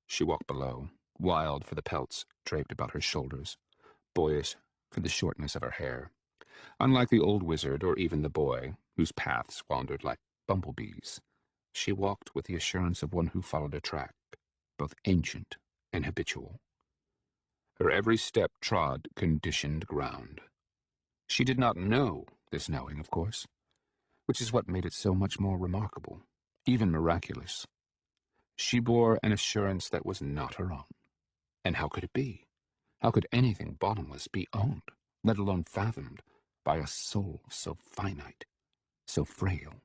She walked below, wild for the pelts draped about her shoulders, boyish for the shortness of her hair. Unlike the old wizard or even the boy, whose paths wandered like bumblebees, she walked with the assurance of one who followed a track, both ancient and habitual. Her every step trod conditioned ground. She did not know this knowing, of course, which is what made it so much more remarkable, even miraculous. She bore an assurance that was not her own. And how could it be? How could anything bottomless be owned, let alone fathomed, by a soul so finite, so frail?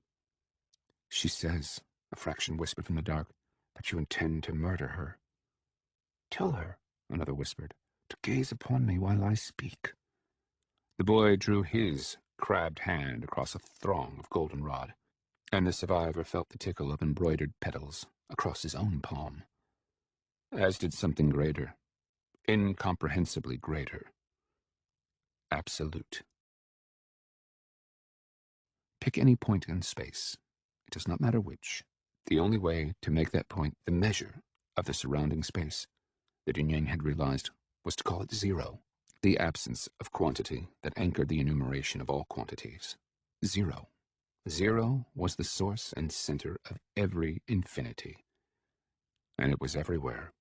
She says, a fraction whispered from the dark, that you intend to murder her. Tell her, another whispered, to gaze upon me while I speak. The boy drew his crabbed hand across a throng of goldenrod, and the survivor felt the tickle of embroidered petals across his own palm, as did something greater, incomprehensibly greater. Absolute. Pick any point in space. It does not matter which. The only way to make that point the measure of the surrounding space, that Yang had realized, was to call it zero, the absence of quantity that anchored the enumeration of all quantities. Zero. Zero was the source and center of every infinity. And it was everywhere.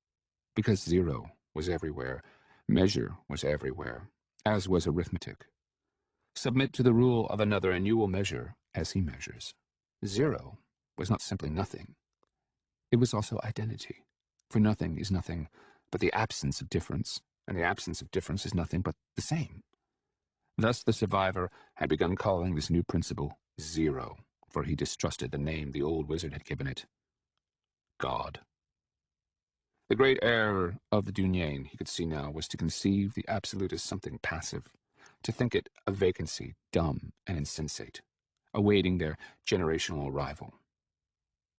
Because zero was everywhere, measure was everywhere, as was arithmetic. Submit to the rule of another and you will measure as he measures. Zero was not simply nothing. It was also identity, for nothing is nothing but the absence of difference, and the absence of difference is nothing but the same. Thus the survivor had begun calling this new principle zero, for he distrusted the name the old wizard had given it. God. The great error of the Dunyain, he could see now, was to conceive the absolute as something passive, to think it a vacancy, dumb and insensate, awaiting their generational arrival.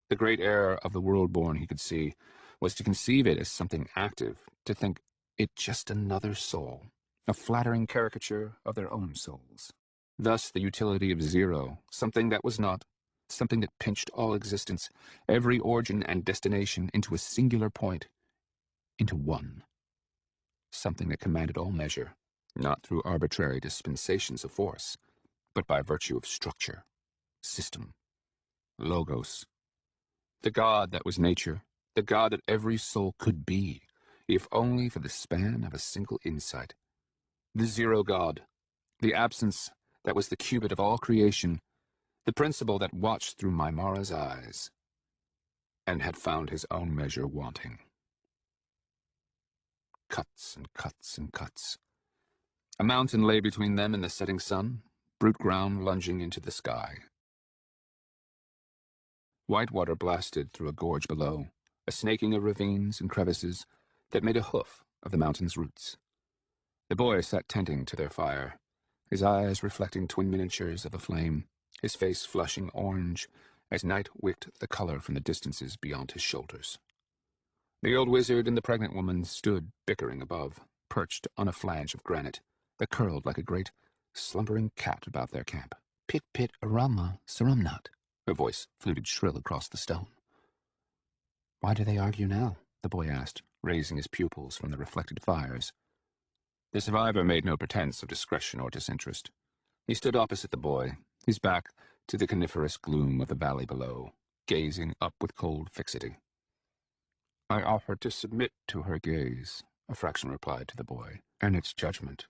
The great error of the world-born, he could see, was to conceive it as something active, to think it just another soul, a flattering caricature of their own souls. Thus the utility of zero, something that was not, something that pinched all existence, every origin and destination into a singular point, into one. Something that commanded all measure, not through arbitrary dispensations of force, but by virtue of structure, system, logos. The God that was nature, the God that every soul could be, if only for the span of a single insight. The zero God, the absence that was the cubit of all creation, the principle that watched through Maimara's eyes, and had found his own measure wanting. Cuts and cuts and cuts. A mountain lay between them and the setting sun, brute ground lunging into the sky. White water blasted through a gorge below, a snaking of ravines and crevices that made a hoof of the mountain's roots. The boy sat tenting to their fire, his eyes reflecting twin miniatures of a flame, his face flushing orange as night wicked the color from the distances beyond his shoulders. The old wizard and the pregnant woman stood bickering above, perched on a flange of granite that curled like a great, slumbering cat about their camp. Pit pit arama sarumnat, her voice fluted shrill across the stone. Why do they argue now? The boy asked, raising his pupils from the reflected fires. The survivor made no pretense of discretion or disinterest. He stood opposite the boy, his back to the coniferous gloom of the valley below, gazing up with cold fixity. I offered to submit to her gaze, a fraction replied to the boy, and its judgment.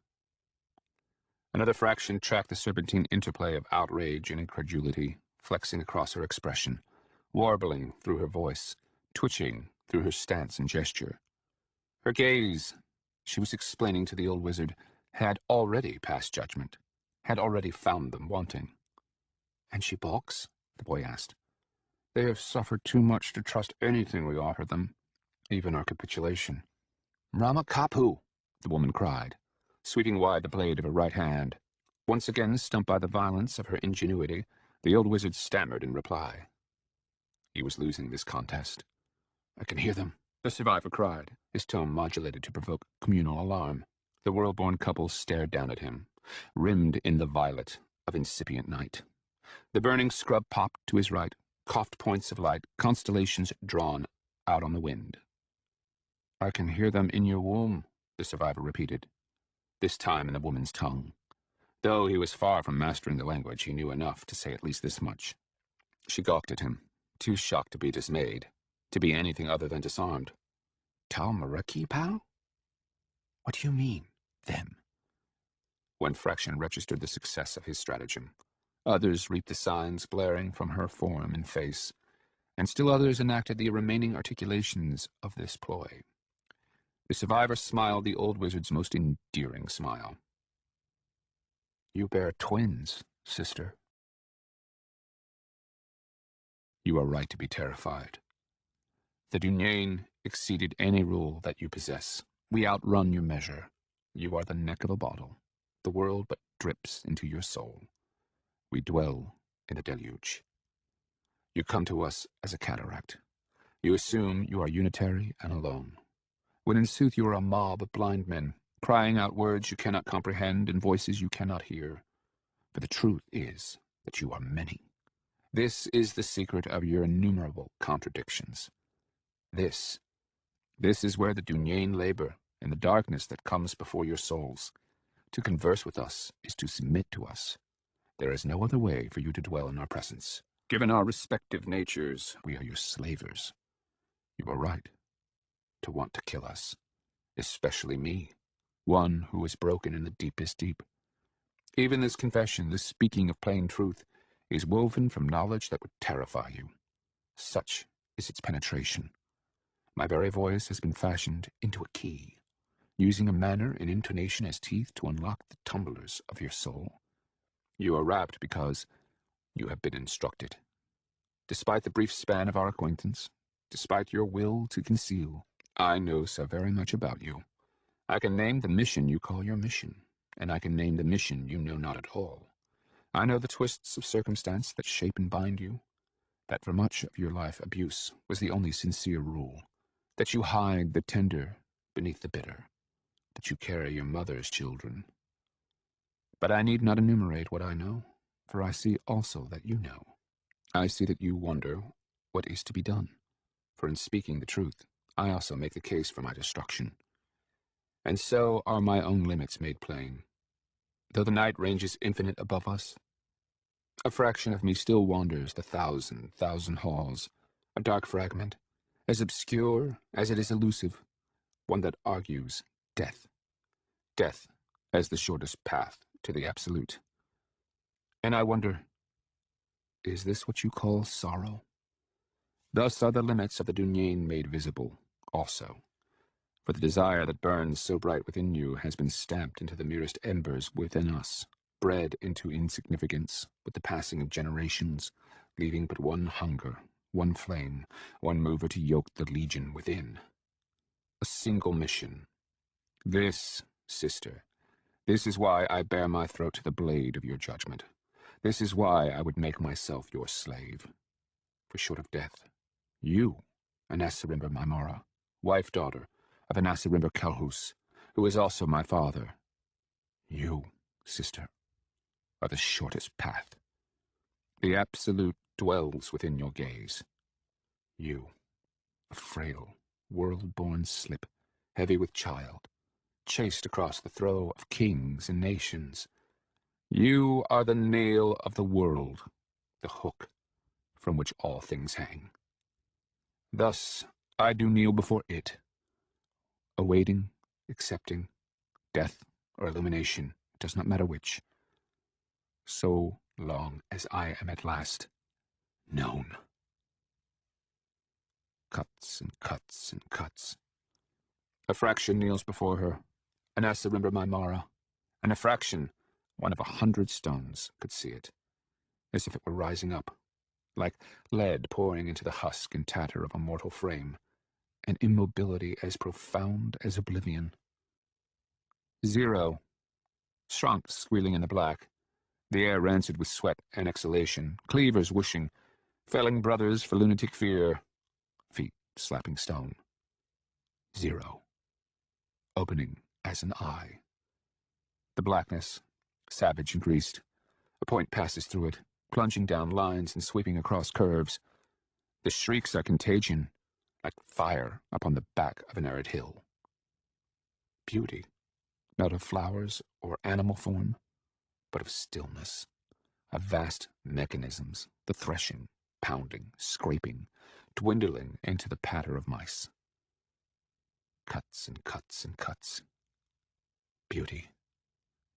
Another fraction tracked the serpentine interplay of outrage and incredulity, flexing across her expression, warbling through her voice, twitching through her stance and gesture. Her gaze, she was explaining to the old wizard, had already passed judgment, had already found them wanting. And she balks? The boy asked. They have suffered too much to trust anything we offer them, even our capitulation. Rama Kapu, the woman cried, sweeping wide the blade of her right hand. Once again, stumped by the violence of her ingenuity, the old wizard stammered in reply. He was losing this contest. I can hear them, the survivor cried, his tone modulated to provoke communal alarm. The world-born couple stared down at him, rimmed in the violet of incipient night. The burning scrub popped to his right, coughed points of light, constellations drawn out on the wind. I can hear them in your womb, the survivor repeated, this time in the woman's tongue. Though he was far from mastering the language, he knew enough to say at least this much. She gawked at him, too shocked to be dismayed, to be anything other than disarmed. Tal Mareki, pal? What do you mean, them? One fraction registered the success of his stratagem. Others reaped the signs blaring from her form and face, and still others enacted the remaining articulations of this ploy. The survivor smiled the old wizard's most endearing smile. You bear twins, sister. You are right to be terrified. The Dunyain exceeded any rule that you possess. We outrun your measure. You are the neck of a bottle. The world but drips into your soul. We dwell in the deluge. You come to us as a cataract. You assume you are unitary and alone, when in sooth you are a mob of blind men, crying out words you cannot comprehend and voices you cannot hear. For the truth is that you are many. This is the secret of your innumerable contradictions. This is where the Dunyain labor, in the darkness that comes before your souls. To converse with us is to submit to us. There is no other way for you to dwell in our presence. Given our respective natures, we are your slavers. You are right to want to kill us, especially me, one who is broken in the deepest deep. Even this confession, this speaking of plain truth, is woven from knowledge that would terrify you. Such is its penetration. My very voice has been fashioned into a key, using a manner and intonation as teeth to unlock the tumblers of your soul. You are rapt because you have been instructed. Despite the brief span of our acquaintance, despite your will to conceal, I know so very much about you. I can name the mission you call your mission, and I can name the mission you know not at all. I know the twists of circumstance that shape and bind you, that for much of your life abuse was the only sincere rule, that you hide the tender beneath the bitter, that you carry your mother's children. But I need not enumerate what I know, for I see also that you know. I see that you wonder what is to be done, for in speaking the truth, I also make the case for my destruction. And so are my own limits made plain. Though the night ranges infinite above us, A fraction of me still wanders the thousand halls, a dark fragment, as obscure as it is elusive, one that argues death. Death as the shortest path to the absolute. And I wonder, is this what you call sorrow? Thus are the limits of the Dunyain made visible, also. For the desire that burns so bright within you has been stamped into the merest embers within us, bred into insignificance with the passing of generations, leaving but one hunger, one flame, one mover to yoke the legion within. A single mission. This, sister, this is why I bare my throat to the blade of your judgment. This is why I would make myself your slave. For short of death, you, Anasarimber Maimara, wife-daughter of Anasarimber Kalhus, who is also my father, you, sister, are the shortest path. The absolute dwells within your gaze. You, a frail, world-born slip, heavy with child, chased across the throe of kings and nations. You are the nail of the world, the hook from which all things hang. Thus I do kneel before it, awaiting, accepting, death or illumination, it does not matter which, so long as I am at last known. Cuts and cuts and cuts. A fraction kneels before her, Anasarimber Maimara, and a fraction, one of 100 stones, could see it, as if it were rising up, like lead pouring into the husk and tatter of a mortal frame, an immobility as profound as oblivion. Zero, shrunk squealing in the black, the air rancid with sweat and exhalation, cleavers whooshing, felling brothers for lunatic fear, feet slapping stone. Zero, opening as an eye. The blackness, savage and greased. A point passes through it, plunging down lines and sweeping across curves. The shrieks are contagion, like fire upon the back of an arid hill. Beauty, not of flowers or animal form, but of stillness, of vast mechanisms, the threshing, pounding, scraping, dwindling into the patter of mice. Cuts and cuts and cuts. Beauty,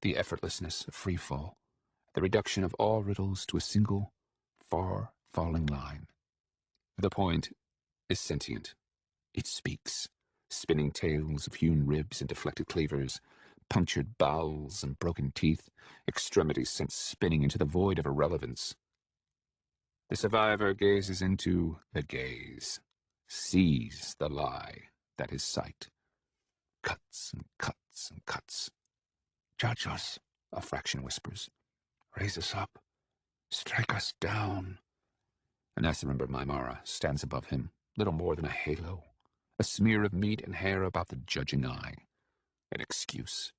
the effortlessness of free fall, the reduction of all riddles to a single, far-falling line. The point is sentient. It speaks, spinning tails of hewn ribs and deflected cleavers, punctured bowels and broken teeth, extremities sent spinning into the void of irrelevance. The survivor gazes into the gaze, sees the lie that is sight. Cuts and cuts and cuts. Judge us, a fraction whispers. Raise us up. Strike us down. Anasarimber Maimara stands above him, little more than a halo, a smear of meat and hair about the judging eye, an excuse,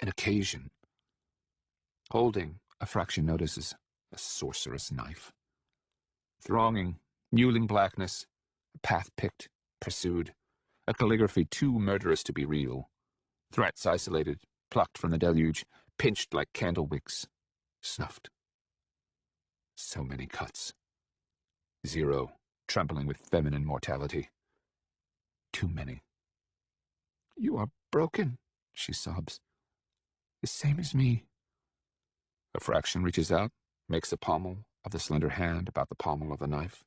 an occasion. Holding, a fraction notices, a sorcerous knife. Thronging, mewling blackness, a path picked, pursued, a calligraphy too murderous to be real. Threats isolated, plucked from the deluge, pinched like candle wicks, snuffed. So many cuts. Zero, trembling with feminine mortality. Too many. You are broken, she sobs. The same as me. A fraction reaches out, makes a pommel of the slender hand about the pommel of the knife.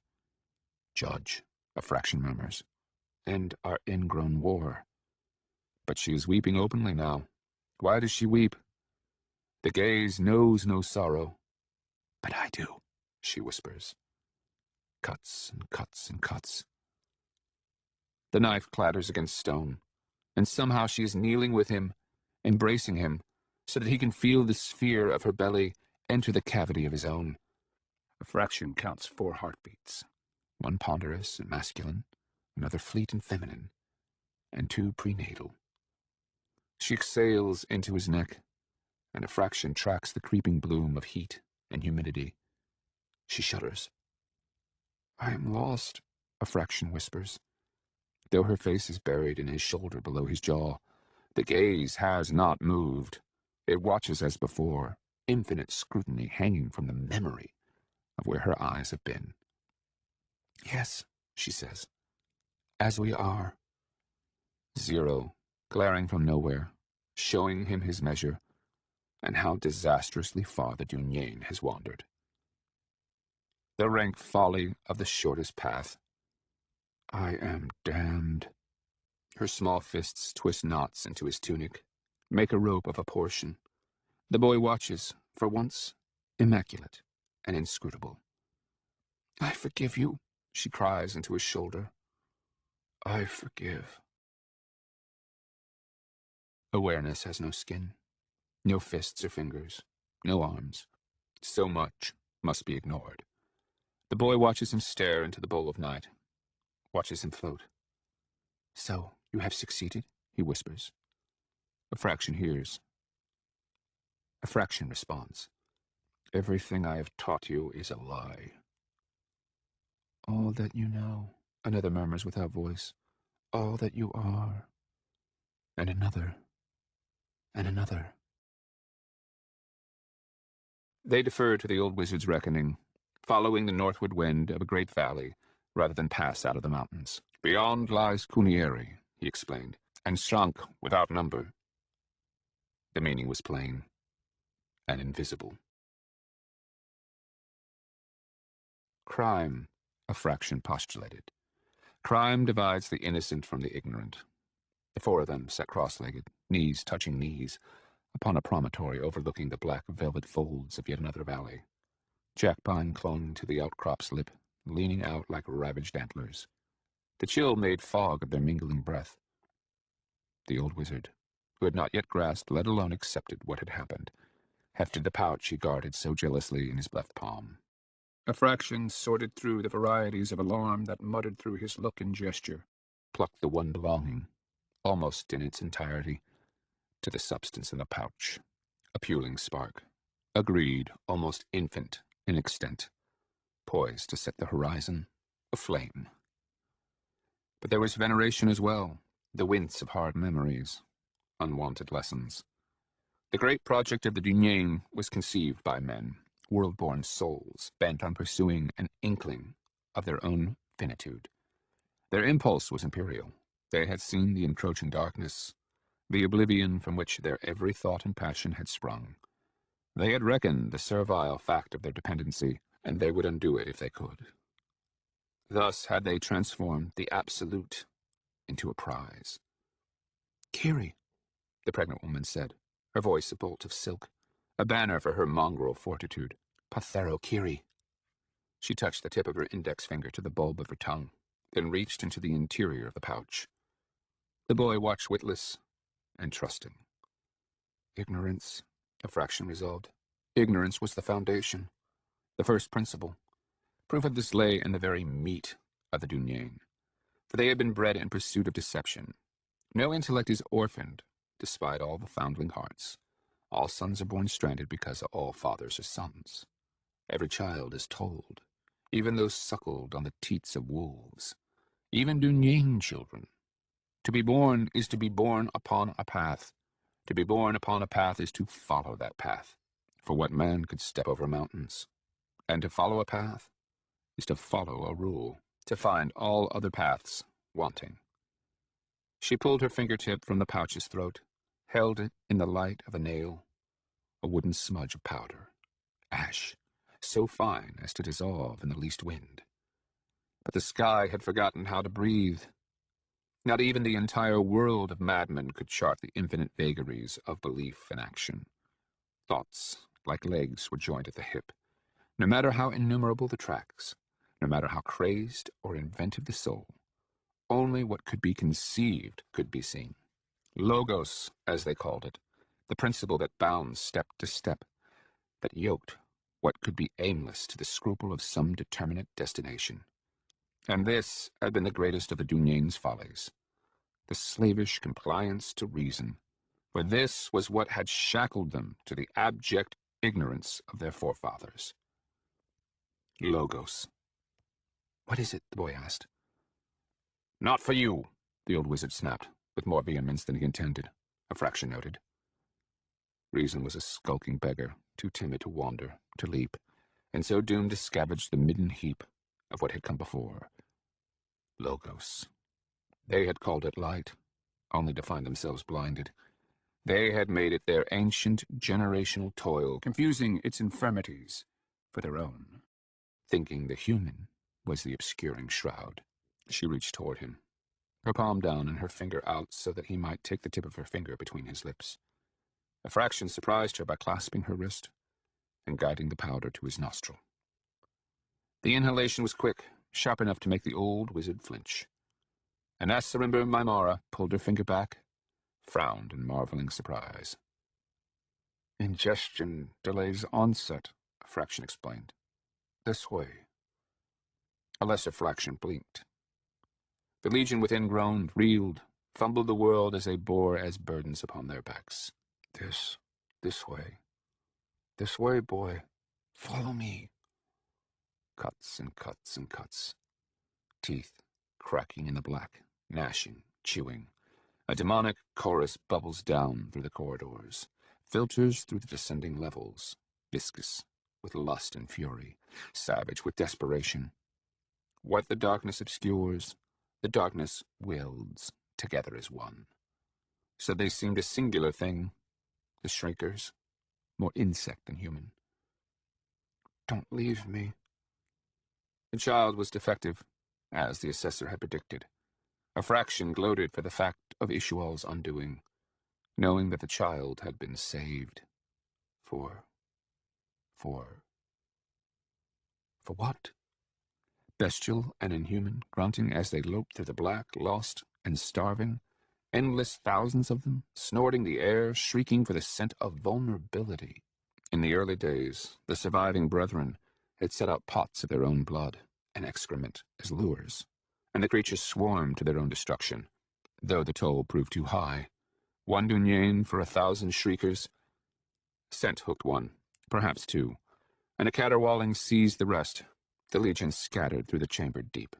Judge, a fraction murmurs, end our ingrown war. But she is weeping openly now. Why does she weep? The gaze knows no sorrow. But I do, she whispers. Cuts and cuts and cuts. The knife clatters against stone, and somehow she is kneeling with him, embracing him, so that he can feel the sphere of her belly enter the cavity of his own. A fraction counts 4 heartbeats, one ponderous and masculine, another fleet and feminine, and 2 prenatal. She exhales into his neck, and a fraction tracks the creeping bloom of heat and humidity. She shudders. I am lost, a fraction whispers. Though her face is buried in his shoulder below his jaw, the gaze has not moved. It watches as before, infinite scrutiny hanging from the memory of where her eyes have been. "Yes," she says, "as we are." Zero, glaring from nowhere, showing him his measure, and how disastrously far the Dunyain has wandered. The rank folly of the shortest path. I am damned. Her small fists twist knots into his tunic, make a rope of a portion. The boy watches, for once, immaculate and inscrutable. "I forgive you," she cries into his shoulder. "I forgive." Awareness has no skin, no fists or fingers, no arms. So much must be ignored. The boy watches him stare into the bowl of night, watches him float. "So, you have succeeded?" he whispers. A fraction hears. A fraction responds. "Everything I have taught you is a lie." "All that you know," another murmurs without voice. "All that you are." And another. And another. They defer to the old wizard's reckoning, following the northward wind of a great valley, rather than pass out of the mountains. "Beyond lies Kunieri," he explained, "and Shank without number." The meaning was plain and invisible. Crime, a fraction postulated. Crime divides the innocent from the ignorant. The four of them sat cross-legged, knees touching knees, upon a promontory overlooking the black velvet folds of yet another valley. Jackpine clung to the outcrop's lip, leaning out like ravaged antlers. The chill made fog of their mingling breath. The old wizard, who had not yet grasped, let alone accepted what had happened, hefted the pouch he guarded so jealously in his left palm. A fraction sorted through the varieties of alarm that muttered through his look and gesture, plucked the one belonging, almost in its entirety, to the substance in the pouch. A puling spark, a greed almost infant in extent, poised to set the horizon aflame. But there was veneration as well, the wince of hard memories, unwanted lessons. The great project of the Dunyain was conceived by men, world-born souls, bent on pursuing an inkling of their own finitude. Their impulse was imperial. They had seen the encroaching darkness, the oblivion from which their every thought and passion had sprung. They had reckoned the servile fact of their dependency, and they would undo it if they could. Thus had they transformed the absolute into a prize. "Kiri," the pregnant woman said, her voice a bolt of silk, a banner for her mongrel fortitude. "Pathero Kiri." She touched the tip of her index finger to the bulb of her tongue, then reached into the interior of the pouch. The boy watched witless and trusting. Ignorance, a fraction resolved. Ignorance was the foundation, the first principle. Proof of this lay in the very meat of the Dunyain, for they had been bred in pursuit of deception. No intellect is orphaned, despite all the foundling hearts. All sons are born stranded because all fathers are sons. Every child is told, even those suckled on the teats of wolves, even Dunyain children. To be born is to be born upon a path. To be born upon a path is to follow that path. For what man could step over mountains? And to follow a path is to follow a rule, to find all other paths wanting. She pulled her fingertip from the pouch's throat, held it in the light of a nail, a wooden smudge of powder, ash, so fine as to dissolve in the least wind. But the sky had forgotten how to breathe. Not even the entire world of madmen could chart the infinite vagaries of belief and action. Thoughts, like legs, were joined at the hip. No matter how innumerable the tracks, no matter how crazed or inventive the soul, only what could be conceived could be seen. Logos, as they called it, the principle that bound step to step, that yoked what could be aimless to the scruple of some determinate destination. And this had been the greatest of the Dunyain's follies, the slavish compliance to reason, for this was what had shackled them to the abject ignorance of their forefathers. Logos. "What is it?" the boy asked. "Not for you," the old wizard snapped, with more vehemence than he intended, a fraction noted. Reason was a skulking beggar, too timid to wander, to leap, and so doomed to scavenge the midden heap of what had come before. Logos. They had called it light, only to find themselves blinded. They had made it their ancient generational toil, confusing its infirmities for their own, thinking the human was the obscuring shroud. She reached toward him, her palm down and her finger out so that he might take the tip of her finger between his lips. A fraction surprised her by clasping her wrist and guiding the powder to his nostril. The inhalation was quick, sharp enough to make the old wizard flinch. And as Sarimba Maimara pulled her finger back, frowned in marveling surprise. Ingestion delays onset, a fraction explained. This way. A lesser fraction blinked. The legion within groaned, reeled, fumbled the world as they bore as burdens upon their backs. This way. This way, boy. Follow me. Cuts and cuts and cuts. Teeth cracking in the black, gnashing, chewing. A demonic chorus bubbles down through the corridors, filters through the descending levels, viscous with lust and fury, savage with desperation. What the darkness obscures, the darkness wields together as one. So they seemed a singular thing, the shrinkers, more insect than human. Don't leave me. The child was defective, as the assessor had predicted. A fraction gloated for the fact of Ishual's undoing, knowing that the child had been saved. For what? Bestial and inhuman, grunting as they loped through the black, lost and starving, endless thousands of them, snorting the air, shrieking for the scent of vulnerability. In the early days, the surviving brethren had set out pots of their own blood and excrement as lures, and the creatures swarmed to their own destruction, though the toll proved too high. 1 dunier for 1,000 shriekers. Scent hooked one, perhaps two, and a caterwauling seized the rest. The legion scattered through the chamber deep.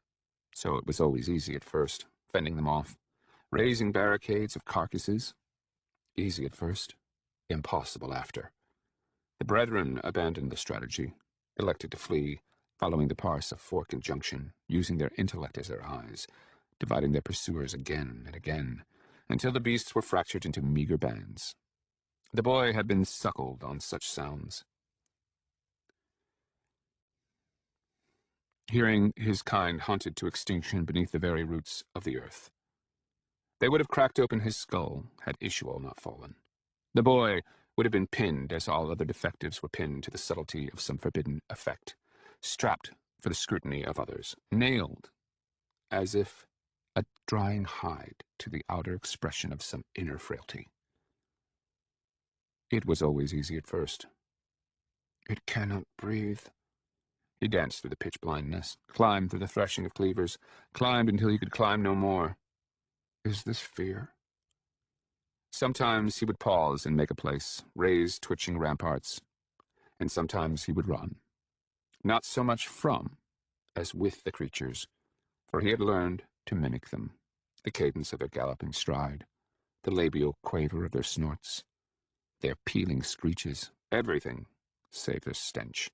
So it was always easy at first, fending them off, raising barricades of carcasses. Easy at first, impossible after. The brethren abandoned the strategy, elected to flee, following the parse of Fork and Junction, using their intellect as their eyes, dividing their pursuers again and again, until the beasts were fractured into meager bands. The boy had been suckled on such sounds. Hearing his kind hunted to extinction beneath the very roots of the earth. They would have cracked open his skull had Ishual not fallen. The boy would have been pinned as all other defectives were pinned to the subtlety of some forbidden effect, strapped for the scrutiny of others, nailed as if a drying hide to the outer expression of some inner frailty. It was always easy at first. It cannot breathe. He danced through the pitch blindness, climbed through the threshing of cleavers, climbed until he could climb no more. Is this fear? Sometimes he would pause and make a place, raise twitching ramparts, and sometimes he would run. Not so much from as with the creatures, for he had learned to mimic them, the cadence of their galloping stride, the labial quaver of their snorts, their pealing screeches, everything save their stench.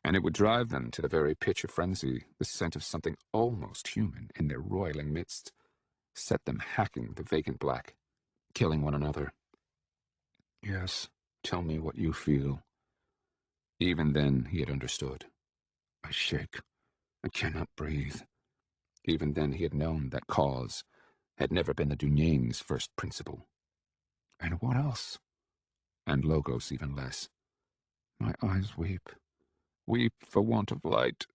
And it would drive them to the very pitch of frenzy, the scent of something almost human in their roiling midst, set them hacking the vacant black, killing one another. Yes, tell me what you feel. Even then he had understood. I shake. I cannot breathe. Even then he had known that cause had never been the Dunyane's first principle. And what else? And Logos even less. My eyes weep for want of light.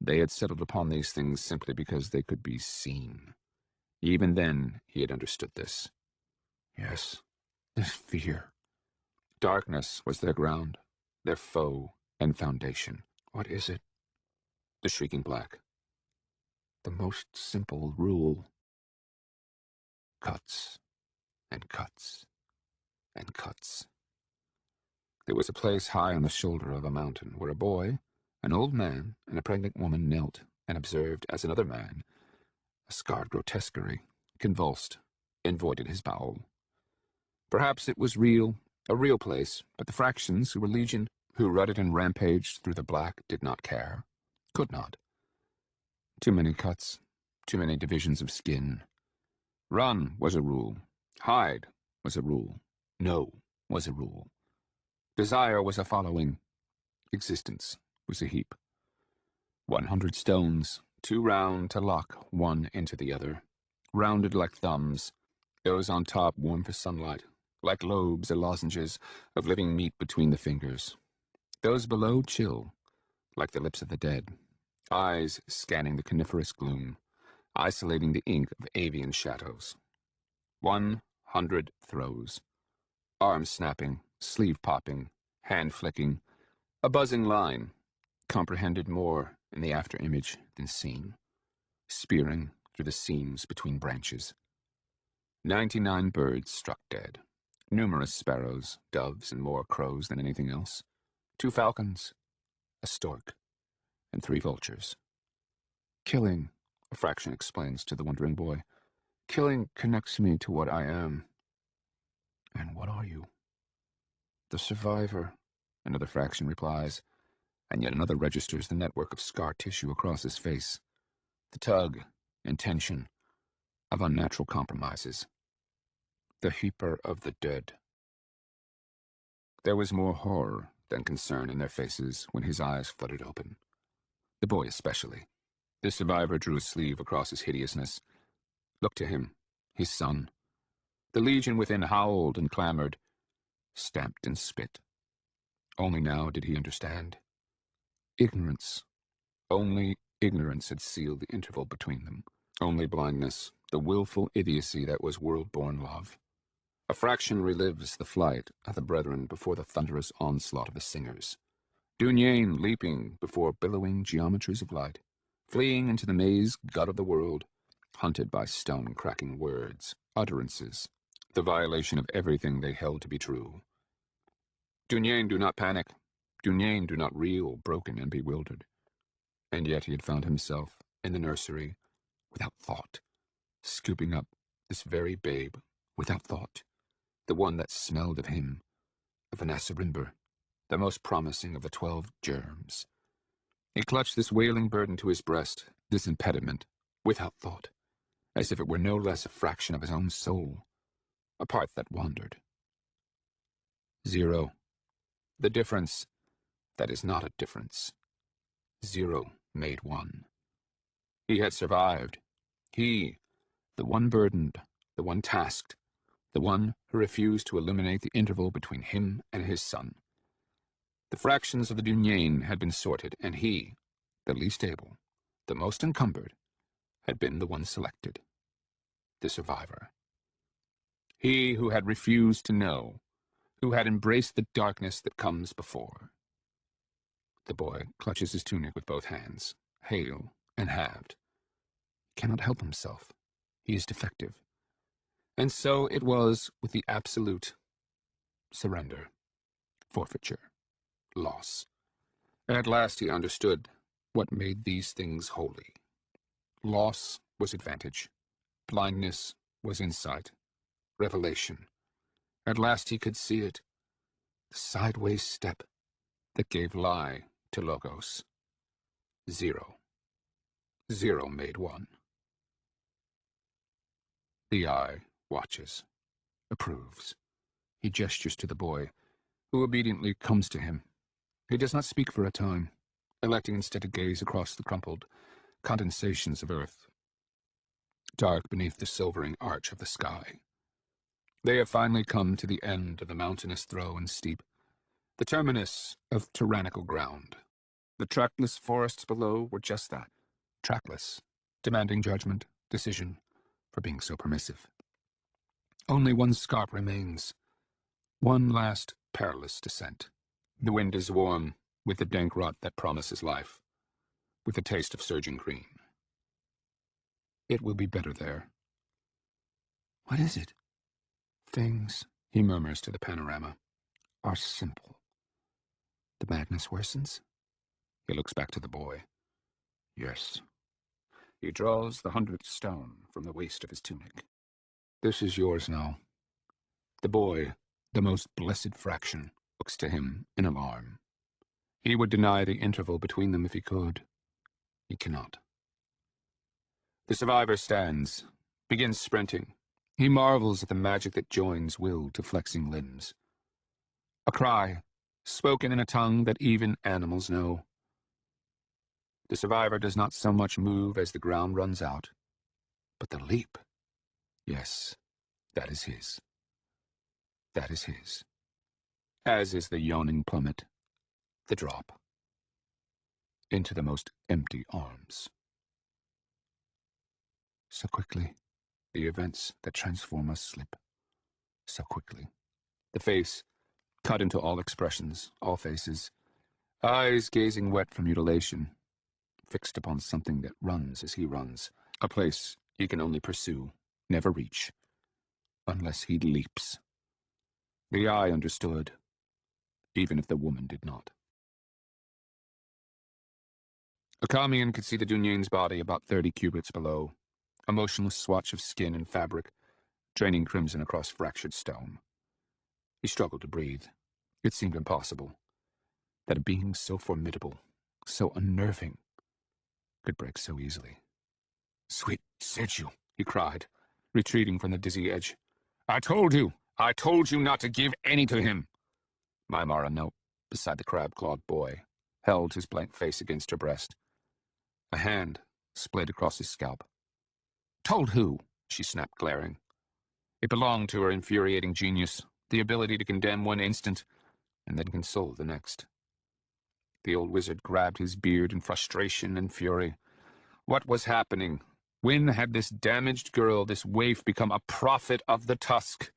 They had settled upon these things simply because they could be seen. Even then he had understood this. Yes, this fear. Darkness was their ground, their foe and foundation. What is it? The shrieking black. The most simple rule. Cuts and cuts and cuts. There was a place high on the shoulder of a mountain where a boy, an old man, and a pregnant woman knelt and observed as another man, a scarred grotesquerie, convulsed and voided his bowel. Perhaps it was real, A real place, but the fractions who were legion, who rutted and rampaged through the black, did not care. Could not. Too many cuts, too many divisions of skin. Run was a rule. Hide was a rule. No was a rule. Desire was a following. Existence was a heap. 100 stones, too round to lock one into the other, rounded like thumbs, those on top warm for sunlight, like lobes or lozenges of living meat between the fingers. Those below chill, like the lips of the dead, eyes scanning the coniferous gloom, isolating the ink of avian shadows. 100 throws. Arms snapping, sleeve popping, hand flicking, a buzzing line, comprehended more in the after-image than seen, spearing through the seams between branches. 99 birds struck dead, numerous sparrows, doves, and more crows than anything else, 2 falcons, a stork, and 3 vultures. Killing, a fraction explains to the wondering boy, killing connects me to what I am. And what are you? The survivor, another fraction replies, and yet another registers the network of scar tissue across his face, the tug and tension of unnatural compromises. The heaper of the dead. There was more horror than concern in their faces when his eyes fluttered open. The boy especially. The survivor drew a sleeve across his hideousness, looked to him, his son. The legion within howled and clamored, stamped and spit. Only now did he understand. Ignorance. Only ignorance had sealed the interval between them. Only blindness, the willful idiocy that was world-born love. A fraction relives the flight of the brethren before the thunderous onslaught of the singers. Dunyain leaping before billowing geometries of light, fleeing into the maze gut of the world, hunted by stone-cracking words, utterances, the violation of everything they held to be true. Dunyain, do not panic. Dunyain, do not reel, broken and bewildered. And yet he had found himself in the nursery, without thought, scooping up this very babe, without thought, the one that smelled of him, of an Asarimber, the most promising of the 12 germs. He clutched this wailing burden to his breast, this impediment, without thought, as if it were no less a fraction of his own soul, a part that wandered. 0. The difference that is not a difference. 0 made 1. He had survived. He, the one burdened, the one tasked, the one who refused to eliminate the interval between him and his son. The fractions of the Dunyain had been sorted, and he, the least able, the most encumbered, had been the one selected, the survivor. He who had refused to know, who had embraced the darkness that comes before. The boy clutches his tunic with both hands, hale and halved. He cannot help himself. He is defective. And so it was with the absolute surrender, forfeiture, loss. At last he understood what made these things holy. Loss was advantage. Blindness was insight. Revelation. At last he could see it. The sideways step that gave lie to Logos. 0. 0 made 1. The eye watches, approves. He gestures to the boy, who obediently comes to him. He does not speak for a time, electing instead to gaze across the crumpled condensations of earth, dark beneath the silvering arch of the sky. They have finally come to the end of the mountainous throw and steep, the terminus of tyrannical ground. The trackless forests below were just that, trackless, demanding judgment, decision, for being so permissive. Only one scarp remains, one last perilous descent. The wind is warm, with the dank rot that promises life, with the taste of surging green. It will be better there. What is it? Things, he murmurs to the panorama, are simple. The madness worsens. He looks back to the boy. Yes. He draws the 100th stone from the waist of his tunic. This is yours now. The boy, the most blessed fraction, looks to him in alarm. He would deny the interval between them if he could. He cannot. The survivor stands, begins sprinting. He marvels at the magic that joins will to flexing limbs. A cry, spoken in a tongue that even animals know. The survivor does not so much move as the ground runs out, but the leap, yes, that is his. That is his. As is the yawning plummet, the drop, into the most empty arms. So quickly, the events that transform us slip. So quickly. The face, cut into all expressions, all faces, eyes gazing wet from mutilation, fixed upon something that runs as he runs, a place he can only pursue, never reach, unless he leaps. The eye understood, even if the woman did not. Akamian could see the Dunyane's body about 30 cubits below, a motionless swatch of skin and fabric, draining crimson across fractured stone. He struggled to breathe. It seemed impossible that a being so formidable, so unnerving, could break so easily. "Sweet Sergio," he cried, retreating from the dizzy edge. I told you not to give any to him." Maimara knelt beside the crab-clawed boy, held his blank face against her breast. A hand splayed across his scalp. "Told who?" she snapped, glaring. It belonged to her infuriating genius, the ability to condemn one instant and then console the next. The old wizard grabbed his beard in frustration and fury. What was happening? When had this damaged girl, this waif, become a prophet of the tusk?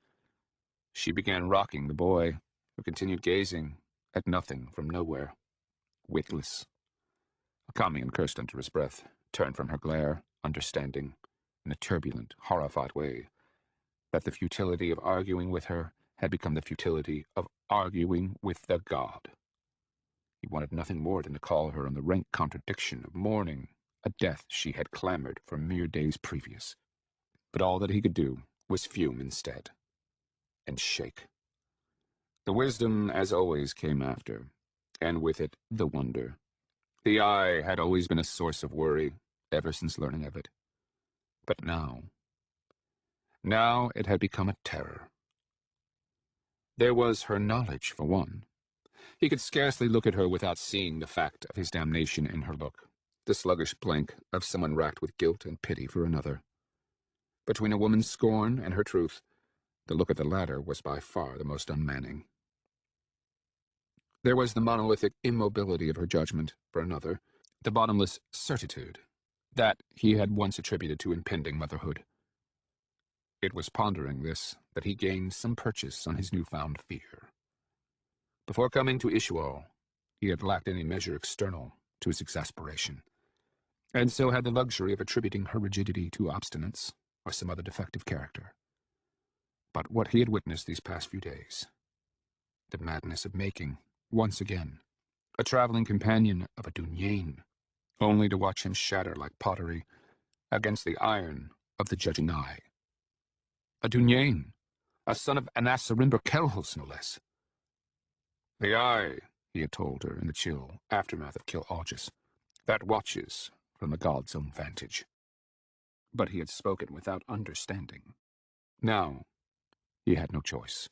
She began rocking the boy, who continued gazing at nothing from nowhere, witless. Akamian cursed under his breath, turned from her glare, understanding, in a turbulent, horrified way, that the futility of arguing with her had become the futility of arguing with the god. He wanted nothing more than to call her on the rank contradiction of mourning a death she had clamored for mere days previous. But all that he could do was fume instead, and shake. The wisdom, as always, came after, and with it the wonder. The eye had always been a source of worry, ever since learning of it. But now it had become a terror. There was her knowledge, for one. He could scarcely look at her without seeing the fact of his damnation in her look, the sluggish blank of someone racked with guilt and pity for another. Between a woman's scorn and her truth, the look of the latter was by far the most unmanning. There was the monolithic immobility of her judgment, for another, the bottomless certitude that he had once attributed to impending motherhood. It was pondering this that he gained some purchase on his newfound fear. Before coming to Ishual, he had lacked any measure external to his exasperation, and so had the luxury of attributing her rigidity to obstinance or some other defective character. But what he had witnessed these past few days, the madness of making, once again, a traveling companion of a Dunyane, only to watch him shatter like pottery against the iron of the judging eye. A Dunyane, a son of Anasarimber Kelhos, no less. The eye, he had told her in the chill aftermath of Kill Algis, that watches from the god's own vantage. But he had spoken without understanding. Now, he had no choice.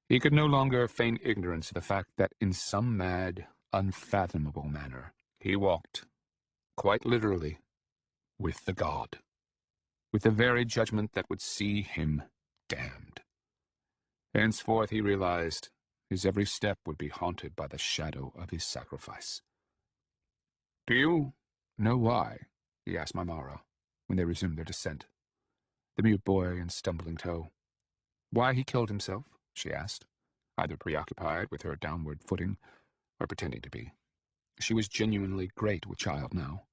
He could no longer feign ignorance of the fact that in some mad, unfathomable manner, he walked, quite literally, with the god, with the very judgment that would see him damned. Henceforth, he realized, his every step would be haunted by the shadow of his sacrifice. "Do you know why?" he asked Maimara, when they resumed their descent. The mute boy in stumbling toe. "Why he killed himself?" she asked, either preoccupied with her downward footing or pretending to be. She was genuinely great with child now,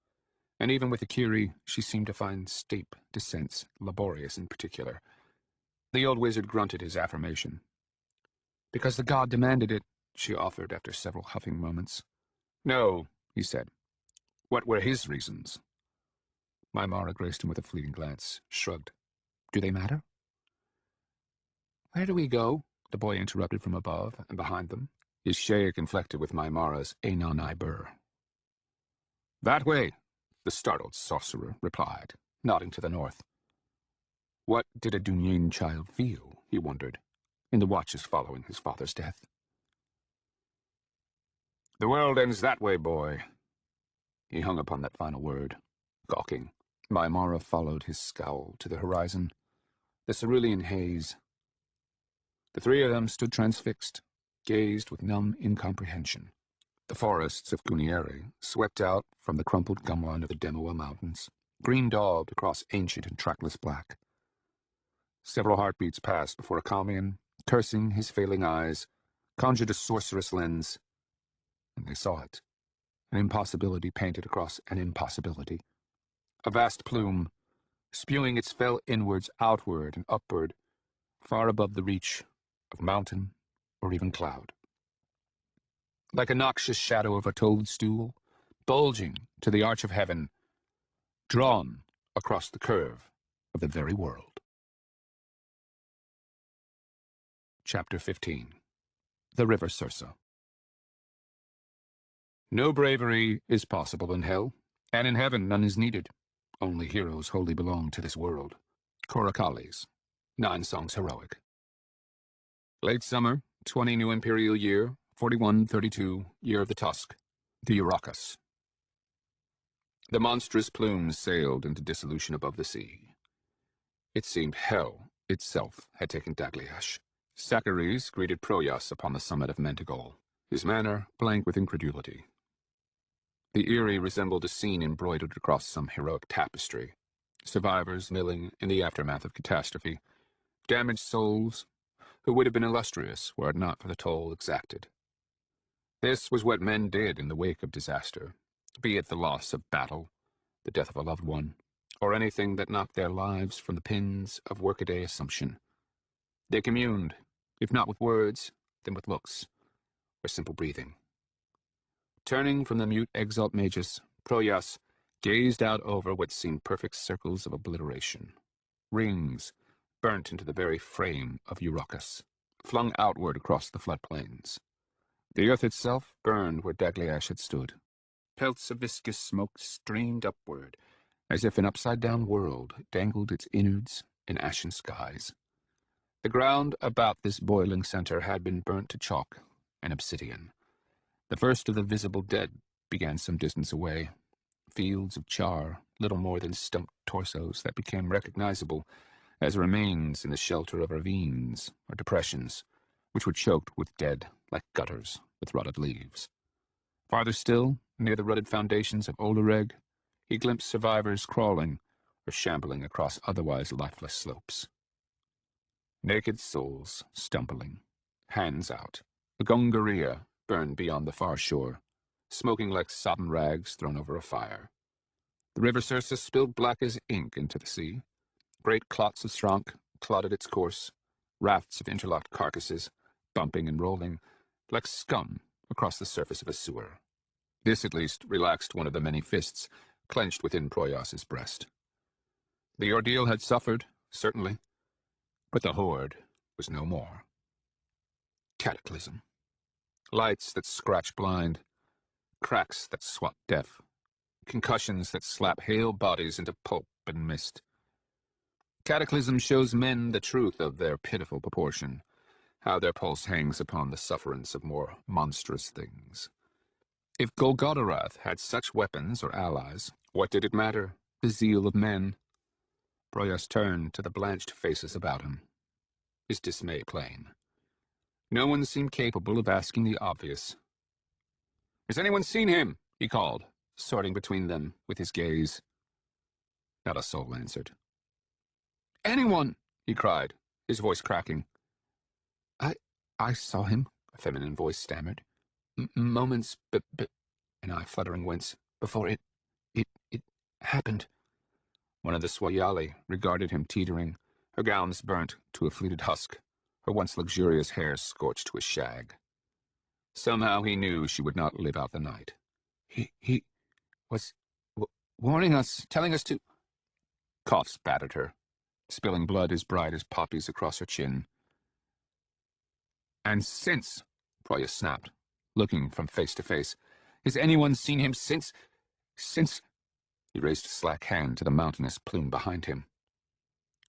and even with Akiri, she seemed to find steep descents laborious in particular. The old wizard grunted his affirmation. "Because the god demanded it," she offered after several huffing moments. "No," he said. "What were his reasons?" Maimara graced him with a fleeting glance, shrugged. "Do they matter?" "Where do we go?" the boy interrupted from above and behind them, his shake inflected with Maimara's Anon Ibur. That way, the startled sorcerer replied, nodding to the north. What did a Dunyin child feel, he wondered, in the watches following his father's death? The world ends that way, boy. He hung upon that final word, gawking. Maimara followed his scowl to the horizon, the cerulean haze. The three of them stood transfixed, gazed with numb incomprehension. The forests of Kunieri swept out from the crumpled gumline of the Demoa Mountains, green-daubed across ancient and trackless black. Several heartbeats passed before Akamian, cursing his failing eyes, conjured a sorcerous lens, and they saw it. An impossibility painted across an impossibility. A vast plume, spewing its fell inwards, outward, and upward, far above the reach of mountain or even cloud. Like a noxious shadow of a toadstool, bulging to the arch of heaven, drawn across the curve of the very world. Chapter 15. The River Sursa. No bravery is possible in hell, and in heaven none is needed. Only heroes wholly belong to this world. Korakalis, 9 songs heroic. Late summer, 20 new imperial year, 4132, year of the Tusk, the Urarkas. The monstrous plumes sailed into dissolution above the sea. It seemed hell itself had taken Dagliash. Sakaris greeted Proyas upon the summit of Mentigol, his manner blank with incredulity. The Eyrie resembled a scene embroidered across some heroic tapestry. Survivors milling in the aftermath of catastrophe, damaged souls who would have been illustrious were it not for the toll exacted. This was what men did in the wake of disaster, be it the loss of battle, the death of a loved one, or anything that knocked their lives from the pins of workaday assumption. They communed, if not with words, then with looks, or simple breathing. Turning from the mute exalt magus, Proyas gazed out over what seemed perfect circles of obliteration. Rings burnt into the very frame of Urarkas, flung outward across the floodplains. The earth itself burned where Dagliash had stood. Pelts of viscous smoke streamed upward, as if an upside-down world dangled its innards in ashen skies. The ground about this boiling center had been burnt to chalk and obsidian. The first of the visible dead began some distance away. Fields of char, little more than stumped torsos that became recognizable as remains in the shelter of ravines or depressions, which were choked with dead like gutters with rotted leaves. Farther still, near the rutted foundations of Olereg, he glimpsed survivors crawling or shambling across otherwise lifeless slopes. Naked souls stumbling, hands out. A gongaria burned beyond the far shore, smoking like sodden rags thrown over a fire. The river Sursa spilled black as ink into the sea. Great clots of Srank clotted its course, rafts of interlocked carcasses, bumping and rolling, like scum across the surface of a sewer. This, at least, relaxed one of the many fists clenched within Proyas's breast. The ordeal had suffered, certainly, but the horde was no more. Cataclysm. Lights that scratch blind, cracks that swat deaf, concussions that slap hale bodies into pulp and mist. Cataclysm shows men the truth of their pitiful proportion, how their pulse hangs upon the sufferance of more monstrous things. If Golgothorath had such weapons or allies, what did it matter? The zeal of men. Proyas turned to the blanched faces about him, his dismay plain. No one seemed capable of asking the obvious. "Has anyone seen him?" he called, sorting between them with his gaze. Not a soul answered. "Anyone!" he cried, his voice cracking. I saw him," a feminine voice stammered. "Moments, but an eye fluttering wince, before it happened." One of the Swayali regarded him teetering, her gowns burnt to a fleeted husk, her once luxurious hair scorched to a shag. Somehow he knew she would not live out the night. He was warning us, telling us to... Coughs battered her, spilling blood as bright as poppies across her chin. And since, Proyas snapped, looking from face to face, has anyone seen him since... He raised a slack hand to the mountainous plume behind him.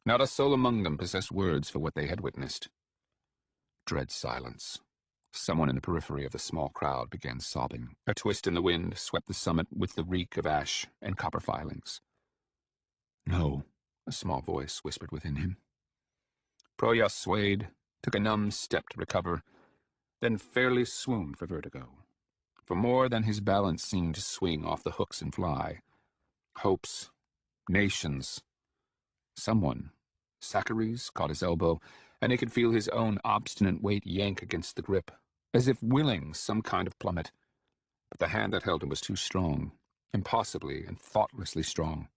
Not a soul among them possessed words for what they had witnessed. Dread silence. Someone in the periphery of the small crowd began sobbing. A twist in the wind swept the summit with the reek of ash and copper filings. No, a small voice whispered within him. Proyas swayed, took a numb step to recover, then fairly swooned for vertigo. For more than his balance seemed to swing off the hooks and fly. Hopes, nations. Someone, Sacharies, caught his elbow, and he could feel his own obstinate weight yank against the grip, as if willing some kind of plummet. But the hand that held him was too strong, impossibly and thoughtlessly strong,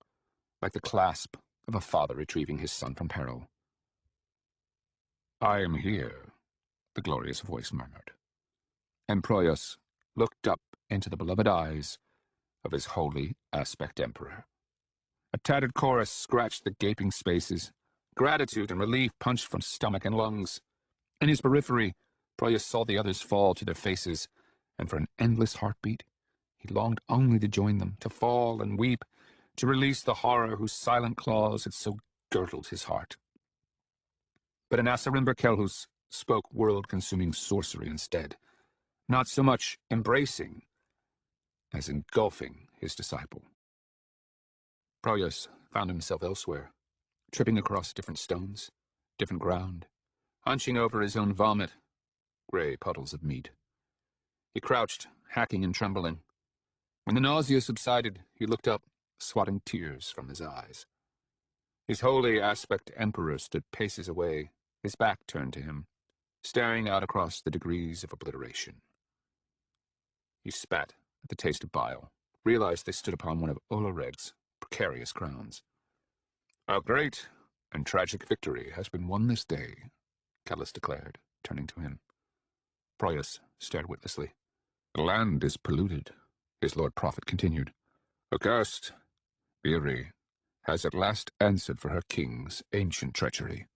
like the clasp of a father retrieving his son from peril. "I am here," the glorious voice murmured. And Proyas looked up into the beloved eyes of his holy aspect emperor. A tattered chorus scratched the gaping spaces. Gratitude and relief punched from stomach and lungs. In his periphery, Proyas saw the others fall to their faces, and for an endless heartbeat, he longed only to join them, to fall and weep, to release the horror whose silent claws had so girdled his heart. But Anasarimber Kelhus spoke world-consuming sorcery instead, not so much embracing as engulfing his disciple. Proyas found himself elsewhere, tripping across different stones, different ground, hunching over his own vomit, gray puddles of meat. He crouched, hacking and trembling. When the nausea subsided, he looked up, swatting tears from his eyes. His holy aspect emperor stood paces away, his back turned to him, staring out across the degrees of obliteration. He spat at the taste of bile, realized they stood upon one of Olareg's precarious grounds. "A great and tragic victory has been won this day," Kellis declared, turning to him. Proyas stared witlessly. "The land is polluted," his lord prophet continued. "Accursed, Biri, has at last answered for her king's ancient treachery."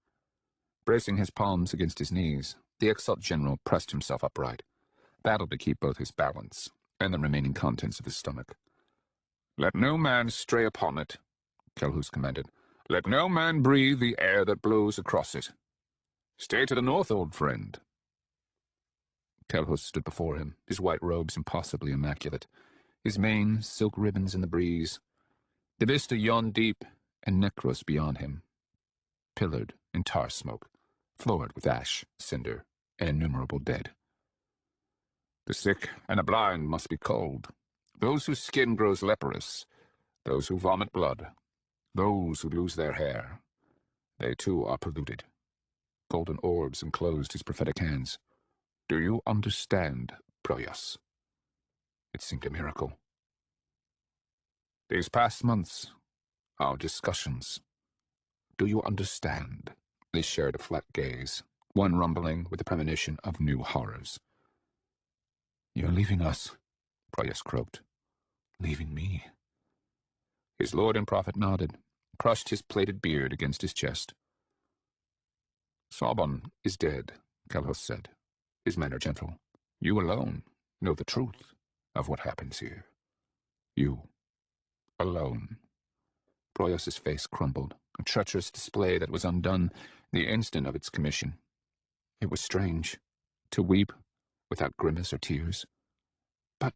Bracing his palms against his knees, the exalt general pressed himself upright, battled to keep both his balance and the remaining contents of his stomach. "Let no man stray upon it," Kelhus commanded. "Let no man breathe the air that blows across it. Stay to the north, old friend." Kelhus stood before him, his white robes impossibly immaculate, his mane silk ribbons in the breeze. The vista yawned deep, and Necros beyond him, pillared in tar smoke, floored with ash, cinder, and innumerable dead. "The sick and the blind must be cold, those whose skin grows leprous, those who vomit blood, those who lose their hair. They too are polluted." Golden orbs enclosed his prophetic hands. "Do you understand, Proyas?" It seemed a miracle. "These past months, our discussions. Do you understand?" They shared a flat gaze, one rumbling with the premonition of new horrors. "You're leaving us," Proyas croaked. "Leaving me?" His lord and prophet nodded, crushed his plaited beard against his chest. "Sabon is dead," Kelhos said, his manner gentle. "You alone know the truth of what happens here. You alone." Proyas's face crumbled, a treacherous display that was undone the instant of its commission. It was strange to weep without grimace or tears. "But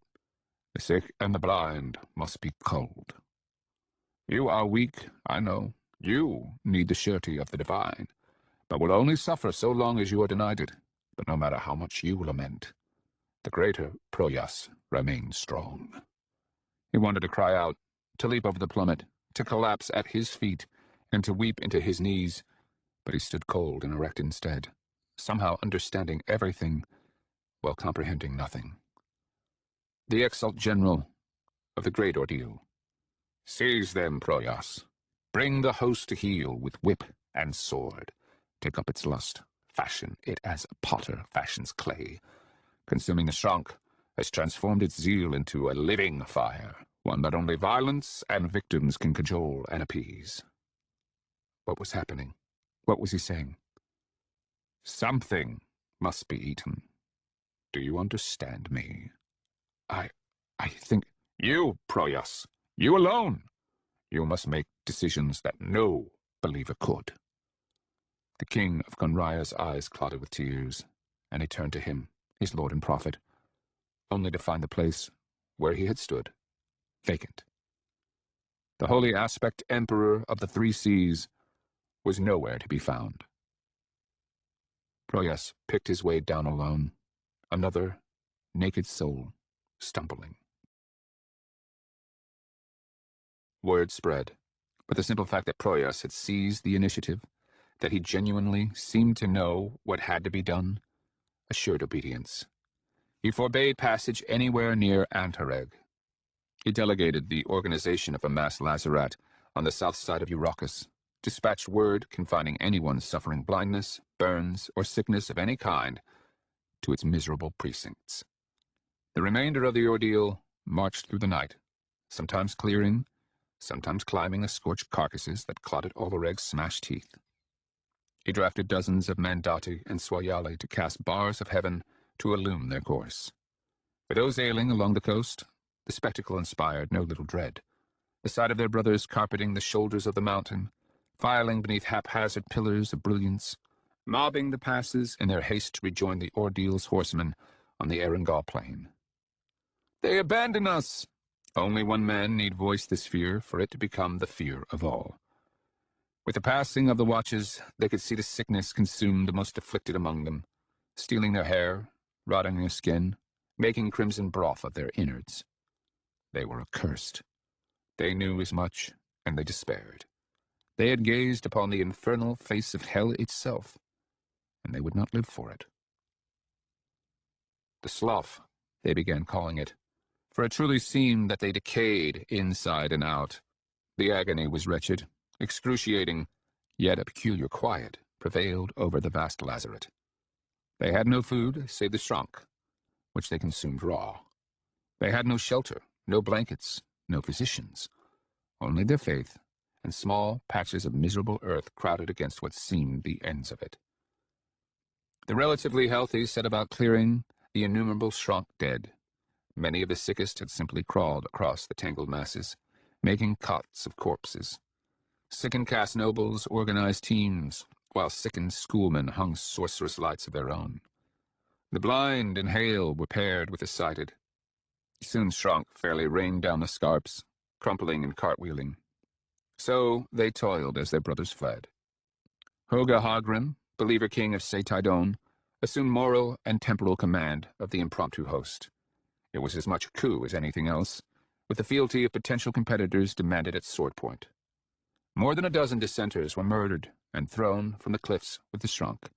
the sick and the blind must be cold. You are weak, I know. You need the surety of the divine, but will only suffer so long as you are denied it. But no matter how much you lament, the greater Proyas remains strong." He wanted to cry out, to leap over the plummet, to collapse at his feet, and to weep into his knees, but he stood cold and erect instead, somehow understanding everything while comprehending nothing. The exalt general of the great Ordeal. "Seize them, Proyas. Bring the host to heel with whip and sword. Take up its lust, fashion it as a potter fashions clay. Consuming the shrunk has transformed its zeal into a living fire, one that only violence and victims can cajole and appease." What was happening? What was he saying? "Something," must be eaten. Do you understand me? I think you, Proyas, you alone. You must make decisions that no believer could. The king of Gunraya's eyes clouded with tears, and he turned to him, his lord and prophet, only to find the place where he had stood vacant. The holy aspect emperor of the three seas was nowhere to be found. Proyas picked his way down alone, another naked soul stumbling. Word spread, but the simple fact that Proyas had seized the initiative, that he genuinely seemed to know what had to be done, assured obedience. He forbade passage anywhere near Antareg. He delegated the organization of a mass lazaret on the south side of Eurocus, dispatched word confining anyone suffering blindness, burns, or sickness of any kind to its miserable precincts. The remainder of the ordeal marched through the night, sometimes clearing, sometimes climbing the scorched carcasses that clotted Olvareg's smashed teeth. He drafted dozens of mandati and swayali to cast bars of heaven to illume their course. For those ailing along the coast, the spectacle inspired no little dread. The sight of their brothers carpeting the shoulders of the mountain, filing beneath haphazard pillars of brilliance, mobbing the passes in their haste to rejoin the Ordeal's horsemen on the Erangel plain. They abandon us! Only one man need voice this fear for it to become the fear of all. With the passing of the watches, they could see the sickness consume the most afflicted among them, stealing their hair, rotting their skin, making crimson broth of their innards. They were accursed. They knew as much, and they despaired. They had gazed upon the infernal face of hell itself, and they would not live for it. The slough, they began calling it, for it truly seemed that they decayed inside and out. The agony was wretched, excruciating, yet a peculiar quiet prevailed over the vast lazaret. They had no food save the shrank, which they consumed raw. They had no shelter, no blankets, no physicians, only their faith and small patches of miserable earth crowded against what seemed the ends of it. The relatively healthy set about clearing the innumerable shrunk dead. Many of the sickest had simply crawled across the tangled masses, making cots of corpses. Sickened cast nobles organized teams, while sickened schoolmen hung sorcerous lights of their own. The blind and hale were paired with the sighted. Soon Shrunk fairly rained down the scarps, crumpling and cartwheeling. So they toiled as their brothers fled. Hoga Hagrim, believer king of Setidon, assumed moral and temporal command of the impromptu host. It was as much a coup as anything else, with the fealty of potential competitors demanded at sword point. More than a dozen dissenters were murdered and thrown from the cliffs with the Shrunk.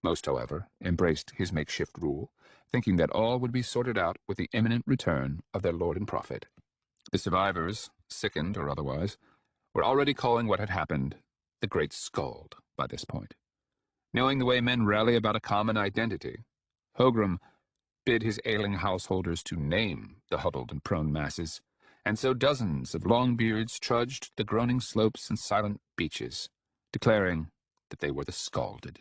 Most, however, embraced his makeshift rule, thinking that all would be sorted out with the imminent return of their lord and prophet. The survivors, sickened or otherwise, were already calling what had happened the Great Scald by this point. Knowing the way men rally about a common identity, Hogrim bid his ailing householders to name the huddled and prone masses, and so dozens of Longbeards trudged the groaning slopes and silent beaches, declaring that they were the Scalded.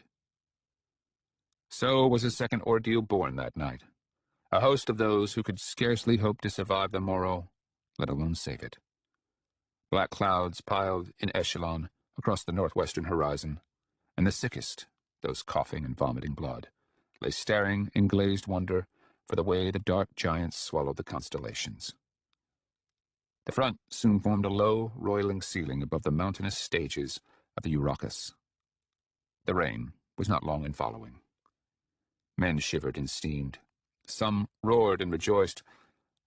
So was a second ordeal born that night, a host of those who could scarcely hope to survive the morrow, let alone save it. Black clouds piled in echelon across the northwestern horizon, and the sickest, those coughing and vomiting blood, lay staring in glazed wonder for the way the dark giants swallowed the constellations. The front soon formed a low, roiling ceiling above the mountainous stages of the Eurocus. The rain was not long in following. Men shivered and steamed. Some roared and rejoiced,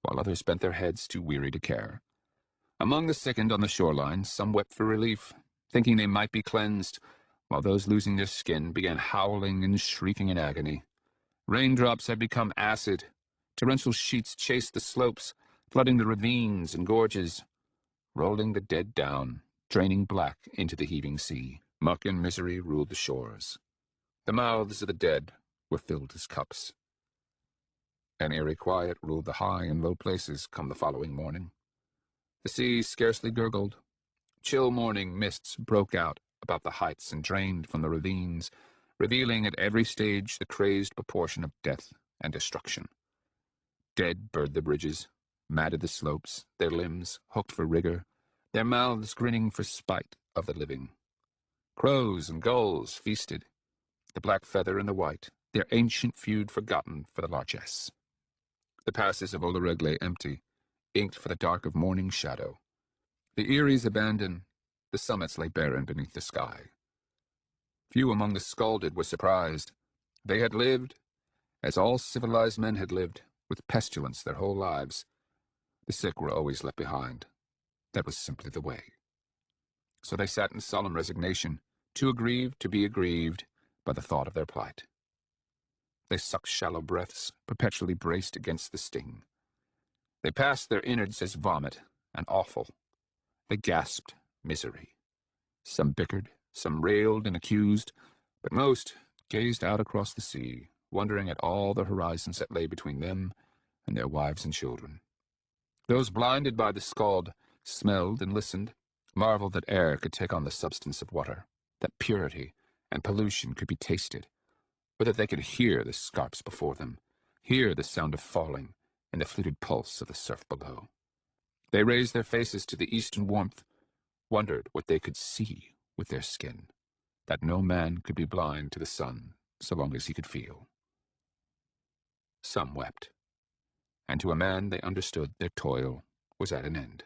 while others bent their heads too weary to care. Among the sickened on the shoreline, some wept for relief, thinking they might be cleansed, while those losing their skin began howling and shrieking in agony. Raindrops had become acid. Torrential sheets chased the slopes, flooding the ravines and gorges, rolling the dead down, draining black into the heaving sea. Muck and misery ruled the shores. The mouths of the dead were filled as cups. An eerie quiet ruled the high and low places come the following morning. The sea scarcely gurgled. Chill morning mists broke out about the heights and drained from the ravines, revealing at every stage the crazed proportion of death and destruction. Dead burred the bridges, matted the slopes, their limbs hooked for rigor, their mouths grinning for spite of the living. Crows and gulls feasted, the black feather and the white, their ancient feud forgotten for the largesse. The passes of Olereg lay empty, inked for the dark of morning shadow. The eyries abandoned, the summits lay barren beneath the sky. Few among the scalded were surprised. They had lived, as all civilized men had lived, with pestilence their whole lives. The sick were always left behind. That was simply the way. So they sat in solemn resignation, too aggrieved to be aggrieved by the thought of their plight. They sucked shallow breaths, perpetually braced against the sting. They passed their innards as vomit, and awful. They gasped misery. Some bickered, some railed and accused, but most gazed out across the sea, wondering at all the horizons that lay between them and their wives and children. Those blinded by the scald smelled and listened, marveled that air could take on the substance of water, that purity and pollution could be tasted, or that they could hear the scarps before them, hear the sound of falling and the fluted pulse of the surf below. They raised their faces to the eastern warmth, wondered what they could see with their skin, that no man could be blind to the sun so long as he could feel. Some wept, and to a man they understood their toil was at an end.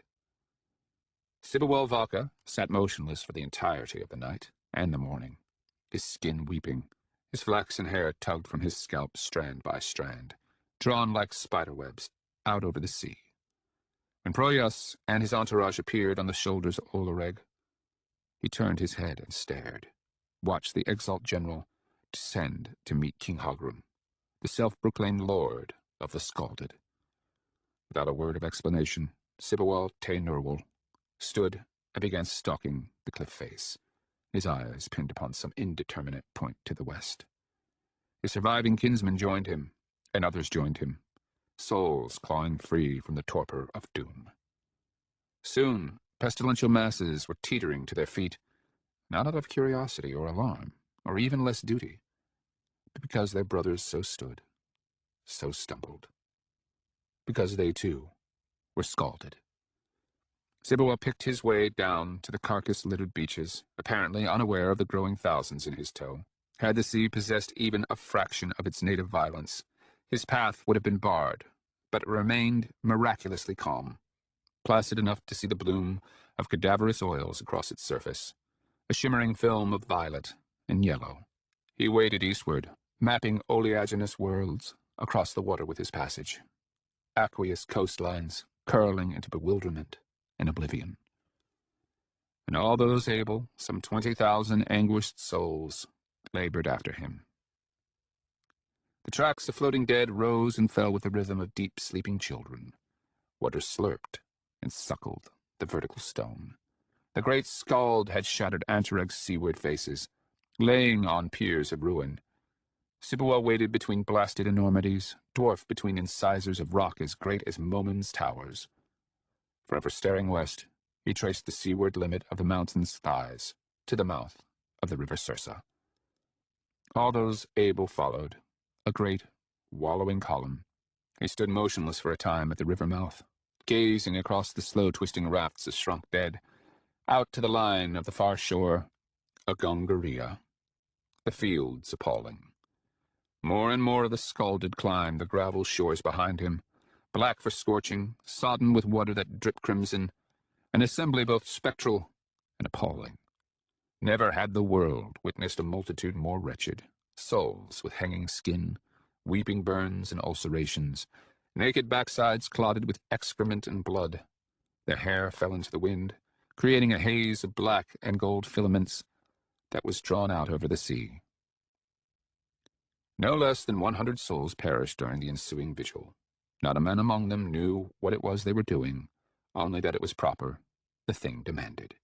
Sibawal Valka sat motionless for the entirety of the night and the morning, his skin weeping, his flaxen hair tugged from his scalp strand by strand, drawn like spiderwebs out over the sea. When Proyas and his entourage appeared on the shoulders of Olereg, he turned his head and stared, watched the exalt general descend to meet King Hagrum, the self-proclaimed lord of the scalded. Without a word of explanation, Sibawal Te Nurwal stood and began stalking the cliff face, his eyes pinned upon some indeterminate point to the west. His surviving kinsmen joined him, and others joined him, souls clawing free from the torpor of doom. Soon, pestilential masses were teetering to their feet, not out of curiosity or alarm, or even less duty, but because their brothers so stood, so stumbled, because they too were scalded. Sibawal picked his way down to the carcass-littered beaches, apparently unaware of the growing thousands in his tow. Had the sea possessed even a fraction of its native violence, his path would have been barred, but it remained miraculously calm, placid enough to see the bloom of cadaverous oils across its surface, a shimmering film of violet and yellow. He waded eastward, mapping oleaginous worlds across the water with his passage, aqueous coastlines curling into bewilderment and oblivion. And all those able, some 20,000 anguished souls, labored after him. The tracks of floating dead rose and fell with the rhythm of deep sleeping children. Water slurped and suckled the vertical stone. The great scald had shattered Antareg's seaward faces, laying on piers of ruin. Sibawal waded between blasted enormities, dwarfed between incisors of rock as great as Momin's towers. Forever staring west, he traced the seaward limit of the mountain's thighs to the mouth of the river Sursa. All those able followed, a great, wallowing column. He stood motionless for a time at the river mouth, gazing across the slow-twisting rafts of shrunk dead, out to the line of the far shore, a Gongaria. The fields appalling. More and more of the scalded climbed the gravel shores behind him, black for scorching, sodden with water that dripped crimson, an assembly both spectral and appalling. Never had the world witnessed a multitude more wretched, souls with hanging skin, weeping burns and ulcerations, naked backsides clotted with excrement and blood. Their hair fell into the wind, creating a haze of black and gold filaments that was drawn out over the sea. No less than 100 souls perished during the ensuing vigil. Not a man among them knew what it was they were doing, only that it was proper, the thing demanded.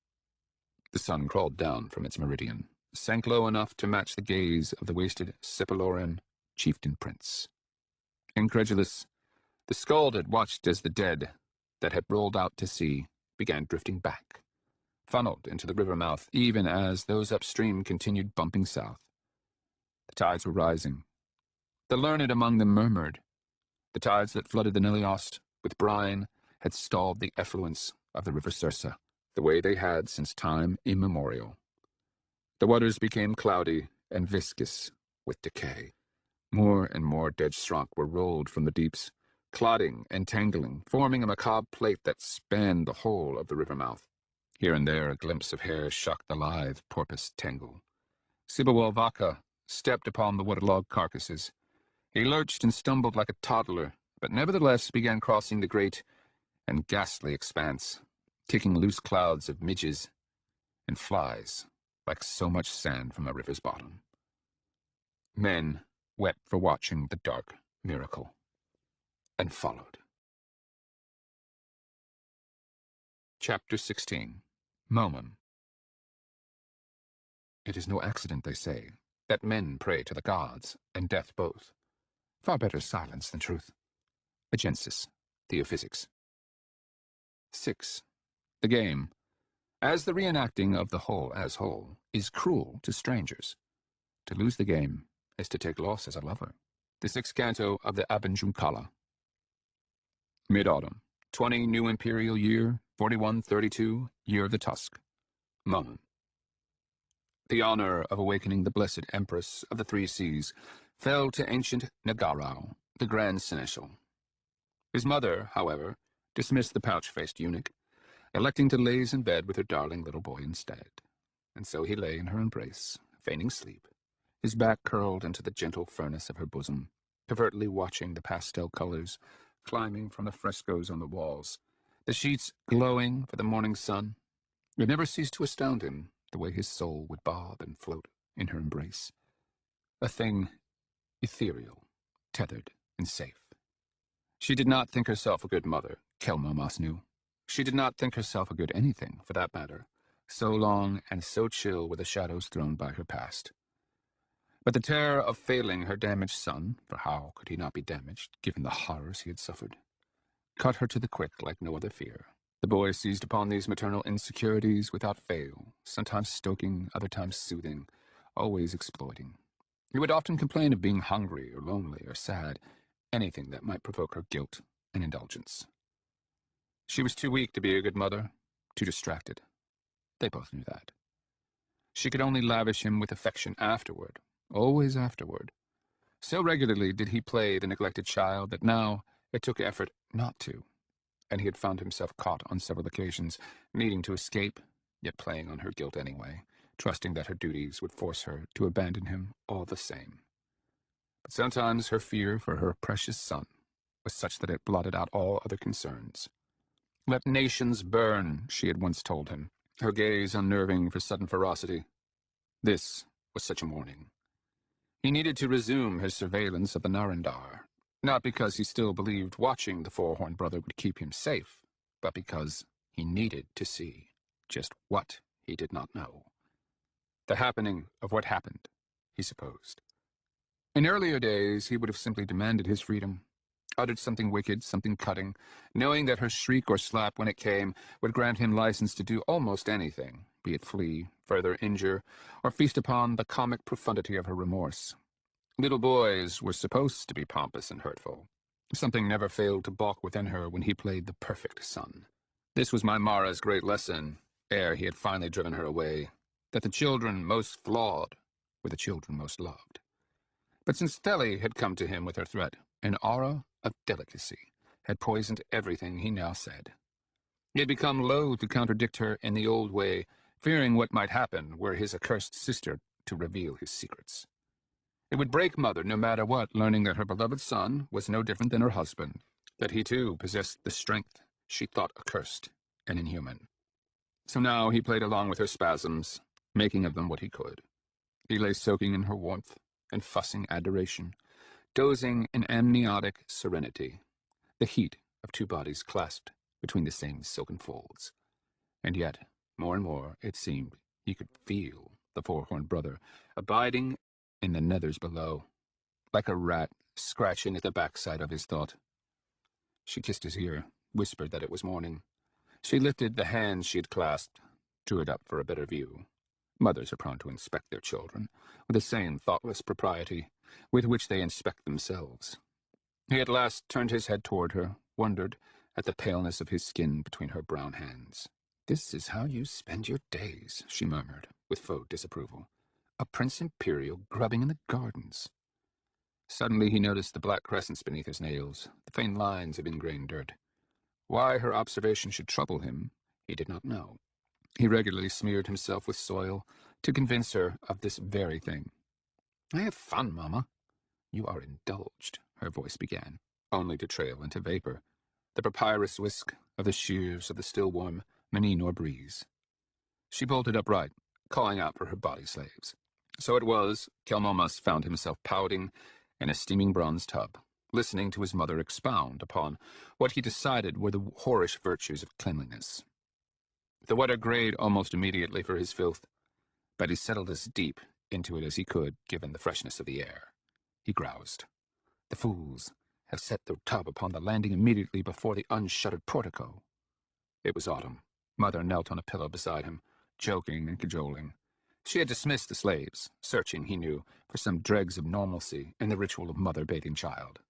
The sun crawled down from its meridian, sank low enough to match the gaze of the wasted Sepulauran chieftain prince. Incredulous, the scalded watched as the dead that had rolled out to sea began drifting back, funneled into the river mouth even as those upstream continued bumping south. The tides were rising. The learned among them murmured. The tides that flooded the Niliost with brine had stalled the effluence of the river Circe, the way they had since time immemorial. The waters became cloudy and viscous with decay. More and more dead shrunk were rolled from the deeps, clotting and tangling, forming a macabre plate that spanned the whole of the river mouth. Here and there a glimpse of hair shocked the lithe porpoise tangle. Sibawal stepped upon the waterlogged carcasses. He lurched and stumbled like a toddler, but nevertheless began crossing the great and ghastly expanse, kicking loose clouds of midges and flies like so much sand from a river's bottom. Men wept for watching the dark miracle, and followed. Chapter 16. Momum. It is no accident, they say, that men pray to the gods, and death both. Far better silence than truth. Agensis, Theophysics. 6. The game, as the reenacting of the whole as whole, is cruel to strangers. To lose the game is to take loss as a lover. The 6th canto of the Abendjunkala. Mid-autumn, 20 New Imperial Year, 4132, Year of the Tusk. Momum. The honor of awakening the blessed Empress of the Three Seas fell to ancient Nagarao, the Grand Seneschal. His mother, however, dismissed the pouch-faced eunuch, electing to laze in bed with her darling little boy instead. And so he lay in her embrace, feigning sleep, his back curled into the gentle furnace of her bosom, covertly watching the pastel colors climbing from the frescoes on the walls, the sheets glowing for the morning sun. It never ceased to astound him the way his soul would bob and float in her embrace, a thing ethereal, tethered, and safe. She did not think herself a good mother, Kelmomas knew. She did not think herself a good anything, for that matter, so long and so chill were the shadows thrown by her past. But the terror of failing her damaged son, for how could he not be damaged, given the horrors he had suffered, cut her to the quick like no other fear. The boy seized upon these maternal insecurities without fail, sometimes stoking, other times soothing, always exploiting. He would often complain of being hungry or lonely or sad, anything that might provoke her guilt and indulgence. She was too weak to be a good mother, too distracted. They both knew that. She could only lavish him with affection afterward, always afterward. So regularly did he play the neglected child that now it took effort not to, and he had found himself caught on several occasions, needing to escape, yet playing on her guilt anyway, trusting that her duties would force her to abandon him all the same. But sometimes her fear for her precious son was such that it blotted out all other concerns. Let nations burn, she had once told him, her gaze unnerving for sudden ferocity. This was such a morning. He needed to resume his surveillance of the Narendar, not because he still believed watching the four-horned brother would keep him safe, but because he needed to see just what he did not know. The happening of what happened, he supposed. In earlier days, he would have simply demanded his freedom, uttered something wicked, something cutting, knowing that her shriek or slap, when it came, would grant him license to do almost anything, be it flee, further injure, or feast upon the comic profundity of her remorse. Little boys were supposed to be pompous and hurtful. Something never failed to balk within her when he played the perfect son. This was my Mara's great lesson, ere he had finally driven her away, that the children most flawed were the children most loved. But since Thele had come to him with her threat, an aura of delicacy had poisoned everything he now said. He had become loath to contradict her in the old way, fearing what might happen were his accursed sister to reveal his secrets. It would break Mother no matter what, learning that her beloved son was no different than her husband, that he too possessed the strength she thought accursed and inhuman. So now he played along with her spasms, making of them what he could. He lay soaking in her warmth and fussing adoration, dozing in amniotic serenity, the heat of two bodies clasped between the same silken folds. And yet, more and more, it seemed, he could feel the four-horned brother abiding in the nethers below, like a rat scratching at the backside of his thought. She kissed his ear, whispered that it was morning. She lifted the hands she had clasped, drew it up for a better view. Mothers are prone to inspect their children with the same thoughtless propriety with which they inspect themselves. He at last turned his head toward her, wondered at the paleness of his skin between her brown hands. "This is how you spend your days," she murmured, with faux disapproval. "A Prince Imperial grubbing in the gardens." Suddenly he noticed the black crescents beneath his nails, the faint lines of ingrained dirt. Why her observation should trouble him, he did not know. He regularly smeared himself with soil to convince her of this very thing. "I have fun, Mama." "You are indulged," her voice began, only to trail into vapor, the papyrus whisk of the shears of the still-warm Menino breeze. She bolted upright, calling out for her body slaves. So it was, Kelmomas found himself pouting in a steaming bronze tub, listening to his mother expound upon what he decided were the whorish virtues of cleanliness. The water grayed almost immediately for his filth, but he settled as deep into it as he could, given the freshness of the air. He groused. "The fools have set the tub upon the landing immediately before the unshuttered portico." It was autumn. Mother knelt on a pillow beside him, joking and cajoling. She had dismissed the slaves, searching, he knew, for some dregs of normalcy in the ritual of mother bathing child.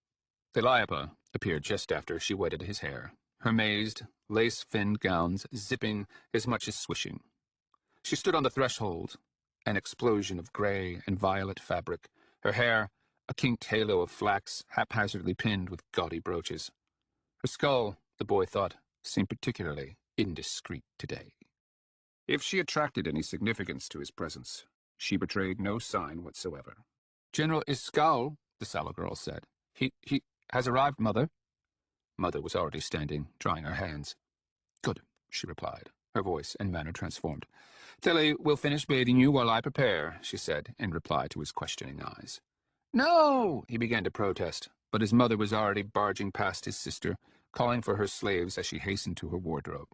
Calliope appeared just after she wetted his hair, her mazed, lace-finned gowns zipping as much as swishing. She stood on the threshold, an explosion of gray and violet fabric, her hair a kinked halo of flax haphazardly pinned with gaudy brooches. Her skull, the boy thought, seemed particularly indiscreet today. If she attracted any significance to his presence, she betrayed no sign whatsoever. "General Iscal," the sallow girl said. He has arrived, Mother." Mother was already standing, drying her hands. "Good," she replied, her voice and manner transformed. "Tilly will finish bathing you while I prepare," she said, in reply to his questioning eyes. "No!" he began to protest, but his mother was already barging past his sister, calling for her slaves as she hastened to her wardrobe.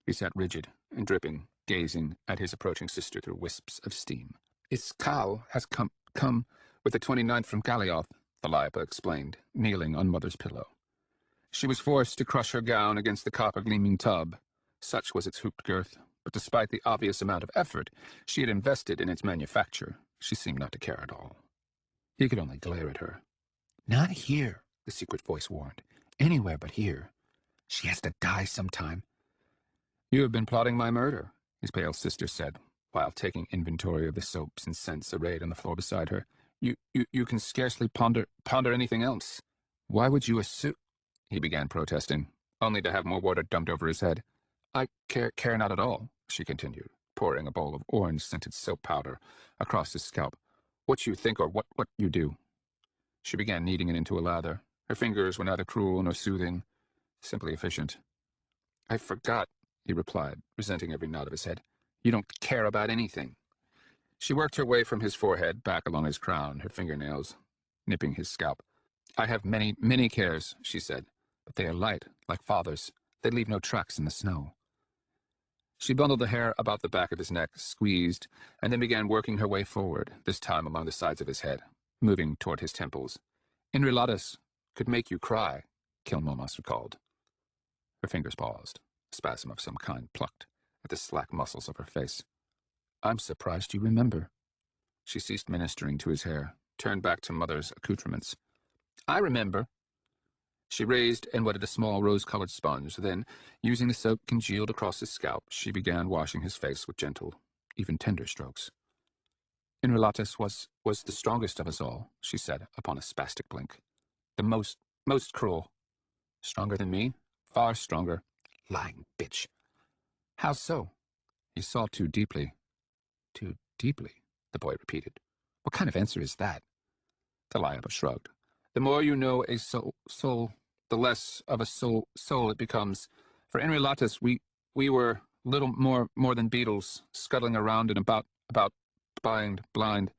He sat rigid and dripping, gazing at his approaching sister through wisps of steam. "Iskal has come with the 29th from Galioth," Calliope explained, kneeling on Mother's pillow. She was forced to crush her gown against the copper-gleaming tub. Such was its hooped girth, but despite the obvious amount of effort she had invested in its manufacture, she seemed not to care at all. He could only glare at her. "Not here," the secret voice warned. "Anywhere but here. She has to die sometime." "You have been plotting my murder," his pale sister said, while taking inventory of the soaps and scents arrayed on the floor beside her. You can scarcely ponder anything else." "Why would you assume—" he began protesting, only to have more water dumped over his head. "I care not at all," she continued, pouring a bowl of orange-scented soap powder across his scalp. "What you think or what you do." She began kneading it into a lather. Her fingers were neither cruel nor soothing, simply efficient. "I forgot," he replied, resenting every nod of his head. "You don't care about anything." She worked her way from his forehead back along his crown, her fingernails nipping his scalp. "I have many, many cares," she said, "but they are light, like father's. They leave no tracks in the snow." She bundled the hair about the back of his neck, squeezed, and then began working her way forward, this time along the sides of his head, moving toward his temples. "Inrilatus could make you cry," Kilmomas recalled. Her fingers paused, a spasm of some kind plucked at the slack muscles of her face. "I'm surprised you remember." She ceased ministering to his hair, turned back to Mother's accoutrements. "I remember." She raised and wetted a small rose-colored sponge, then, using the soap congealed across his scalp, she began washing his face with gentle, even tender strokes. "Inrilatus was the strongest of us all," she said, upon a spastic blink. "The most cruel. Stronger than me? Far stronger. Lying bitch." "How so?" He saw too deeply. "Too deeply," the boy repeated. "What kind of answer is that?" Calliope shrugged. "The more you know a soul, the less of a soul it becomes. For Inrilatus, we were little more than beetles, scuttling around and about, blind.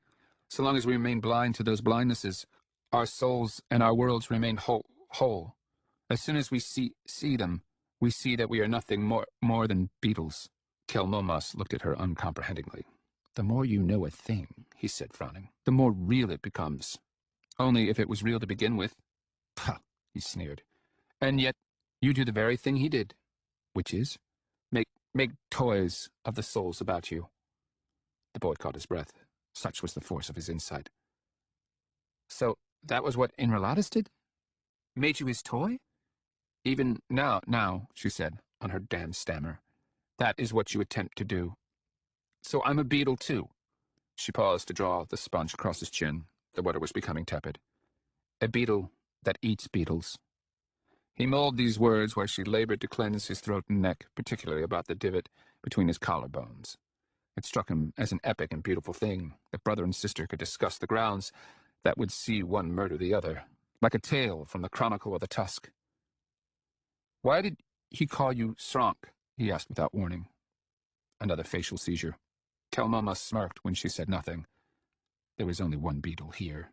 So long as we remain blind to those blindnesses, our souls and our worlds remain whole. As soon as we see them, we see that we are nothing more than beetles." Kelmomas looked at her uncomprehendingly. "The more you know a thing," he said, frowning, "the more real it becomes. Only if it was real to begin with." "Pah," he sneered. "And yet you do the very thing he did." "Which is?" Make toys of the souls about you." The boy caught his breath. Such was the force of his insight. So that was what Inralatus did? Made you his toy? Even now, she said, on her damned stammer. That is what you attempt to do. So I'm a beetle, too. She paused to draw the sponge across his chin. The water was becoming tepid. A beetle that eats beetles. He mulled these words while she labored to cleanse his throat and neck, particularly about the divot between his collarbones. It struck him as an epic and beautiful thing that brother and sister could discuss the grounds that would see one murder the other, like a tale from the Chronicle of the Tusk. Why did he call you Sronk? He asked without warning. Another facial seizure. Kelmoma smirked when she said nothing. There was only one beetle here.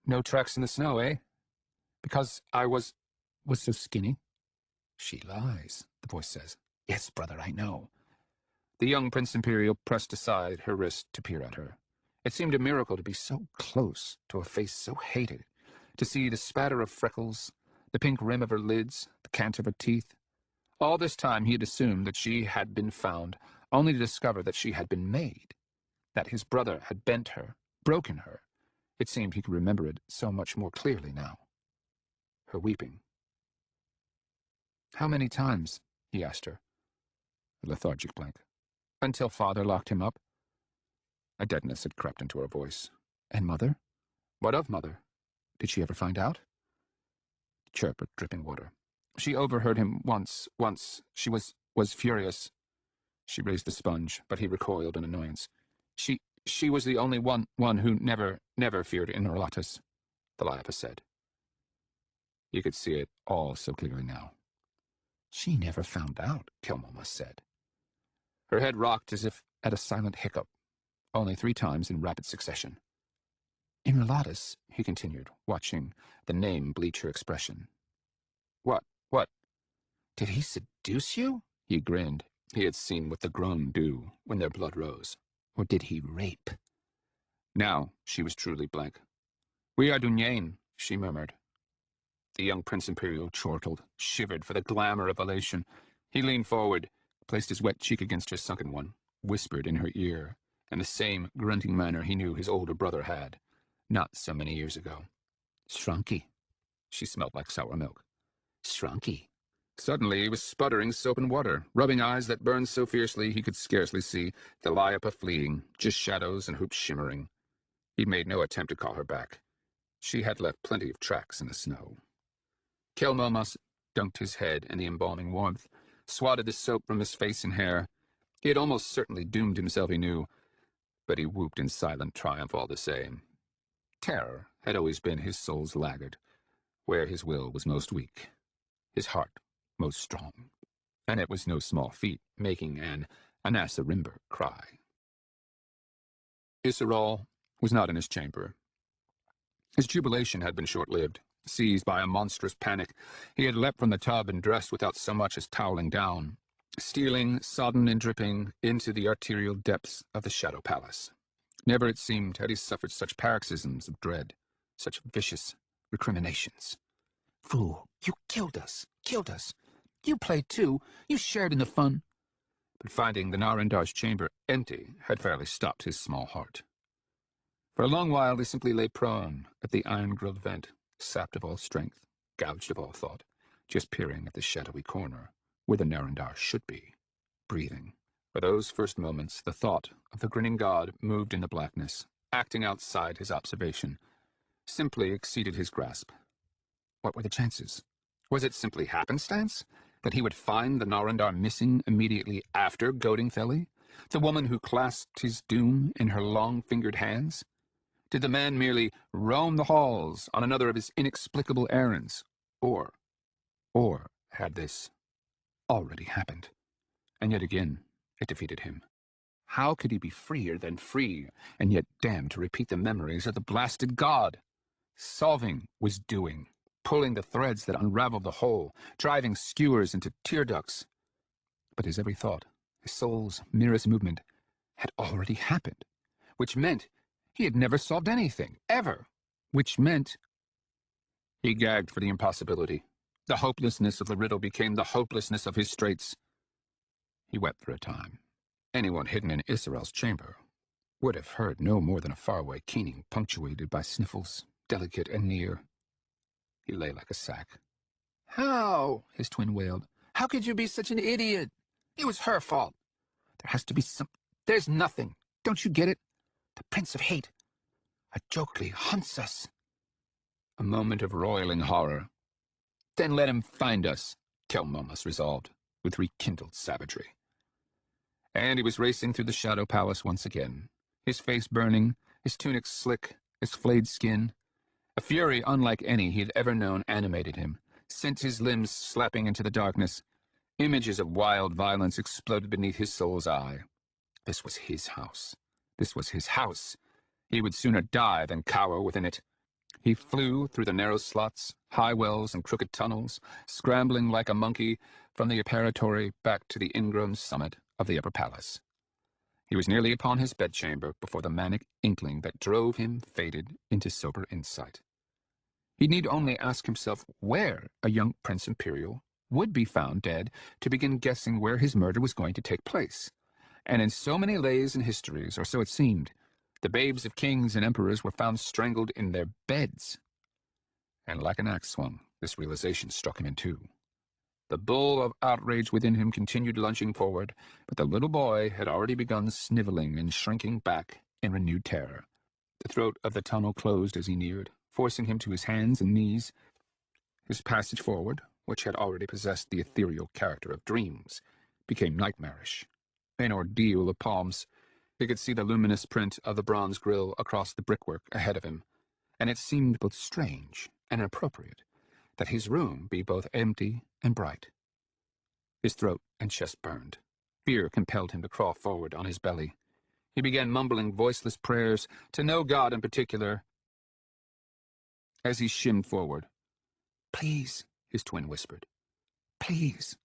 No tracks in the snow, eh? Because I was so skinny? She lies, the voice says. Yes, brother, I know. The young Prince Imperial pressed aside her wrist to peer at her. It seemed a miracle to be so close to a face so hated, to see the spatter of freckles, the pink rim of her lids, the cant of her teeth. All this time he had assumed that she had been found, only to discover that she had been made, that his brother had bent her, broken her. It seemed he could remember it so much more clearly now. Her weeping. How many times? He asked her. A lethargic blank. Until father locked him up. A deadness had crept into her voice. And mother? What of mother? Did she ever find out? Chirp of dripping water. She overheard him once. She was furious. She raised the sponge, but he recoiled in annoyance. She was the only one who never feared Inralatus, the Laiapa said. You could see it all so clearly now. She never found out, Kelmoma said. Her head rocked as if at a silent hiccup, only 3 times in rapid succession. Inralatus, he continued, watching the name bleach her expression. What? Did he seduce you? He grinned. He had seen what the grown do when their blood rose. Or did he rape? Now she was truly blank. We are Dunyain, she murmured. The young Prince Imperial chortled, shivered for the glamour of elation. He leaned forward, placed his wet cheek against her sunken one, whispered in her ear, in the same grunting manner he knew his older brother had, not so many years ago. Shrunky. She smelled like sour milk. Shrunky. Suddenly he was sputtering soap and water, rubbing eyes that burned so fiercely he could scarcely see, the Laiapa fleeing, just shadows and hoops shimmering. He made no attempt to call her back. She had left plenty of tracks in the snow. Kelmomas dunked his head in the embalming warmth, swatted the soap from his face and hair. He had almost certainly doomed himself, he knew, but he whooped in silent triumph all the same. Terror had always been his soul's laggard, where his will was most weak, his heart most strong, and it was no small feat making an Anasarimber cry. Isserol was not in his chamber. His jubilation had been short-lived. Seized by a monstrous panic, he had leapt from the tub and dressed without so much as toweling down, stealing, sodden and dripping, into the arterial depths of the Shadow Palace. Never, it seemed, had he suffered such paroxysms of dread, such vicious recriminations. Fool, you killed us. You played too. You shared in the fun. But finding the Narandar's chamber empty had fairly stopped his small heart. For a long while he simply lay prone at the iron-grilled vent, sapped of all strength, gouged of all thought, just peering at the shadowy corner where the Narandar should be, breathing. For those first moments the thought of the grinning god moved in the blackness, acting outside his observation, simply exceeded his grasp. What were the chances? Was it simply happenstance that he would find the Narandar missing immediately after goading Theli, the woman who clasped his doom in her long-fingered hands? Did the man merely roam the halls on another of his inexplicable errands? Or had this already happened? And yet again, it defeated him. How could he be freer than free, and yet damned to repeat the memories of the blasted god? Solving was doing, pulling the threads that unraveled the whole, driving skewers into tear ducts. But his every thought, his soul's merest movement, had already happened, which meant he had never solved anything, ever, which meant... He gagged for the impossibility. The hopelessness of the riddle became the hopelessness of his straits. He wept for a time. Anyone hidden in Israel's chamber would have heard no more than a faraway keening punctuated by sniffles, delicate and near. He lay like a sack. "How?" his twin wailed. "How could you be such an idiot? It was her fault. There has to be some... There's nothing. Don't you get it? The Prince of Hate. Ajokli hunts us." A moment of roiling horror. "Then let him find us," Kelmomas resolved, with rekindled savagery. And he was racing through the Shadow Palace once again, his face burning, his tunic slick, his flayed skin. A fury unlike any he had ever known animated him, sent his limbs slapping into the darkness. Images of wild violence exploded beneath his soul's eye. This was his house. This was his house. He would sooner die than cower within it. He flew through the narrow slots, high wells, and crooked tunnels, scrambling like a monkey from the apparatory back to the ingrown summit of the upper palace. He was nearly upon his bedchamber before the manic inkling that drove him faded into sober insight. He need only ask himself where a young Prince Imperial would be found dead to begin guessing where his murder was going to take place. And in so many lays and histories, or so it seemed, the babes of kings and emperors were found strangled in their beds. And like an axe swung, this realization struck him in two. The bull of outrage within him continued lunging forward, but the little boy had already begun sniveling and shrinking back in renewed terror. The throat of the tunnel closed as he neared, forcing him to his hands and knees. His passage forward, which had already possessed the ethereal character of dreams, became nightmarish. An ordeal of palms. He could see the luminous print of the bronze grill across the brickwork ahead of him, and it seemed both strange and inappropriate that his room be both empty and bright. His throat and chest burned. Fear compelled him to crawl forward on his belly. He began mumbling voiceless prayers to no god in particular as he shimmed forward. "Please," his twin whispered. "Please."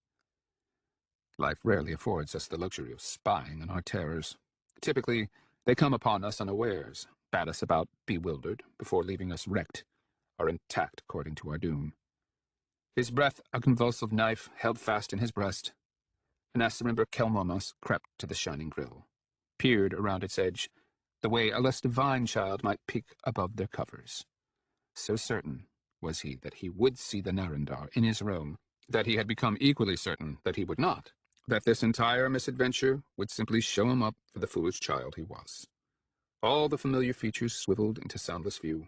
Life rarely affords us the luxury of spying on our terrors. Typically, they come upon us unawares, bat us about bewildered, before leaving us wrecked, or intact according to our doom. His breath a convulsive knife held fast in his breast. An Asarimber Kelmomas crept to the shining grill, peered around its edge, the way a less divine child might peek above their covers. So certain was he that he would see the Narendar in his room, that he had become equally certain that he would not, that this entire misadventure would simply show him up for the foolish child he was. All the familiar features swiveled into soundless view.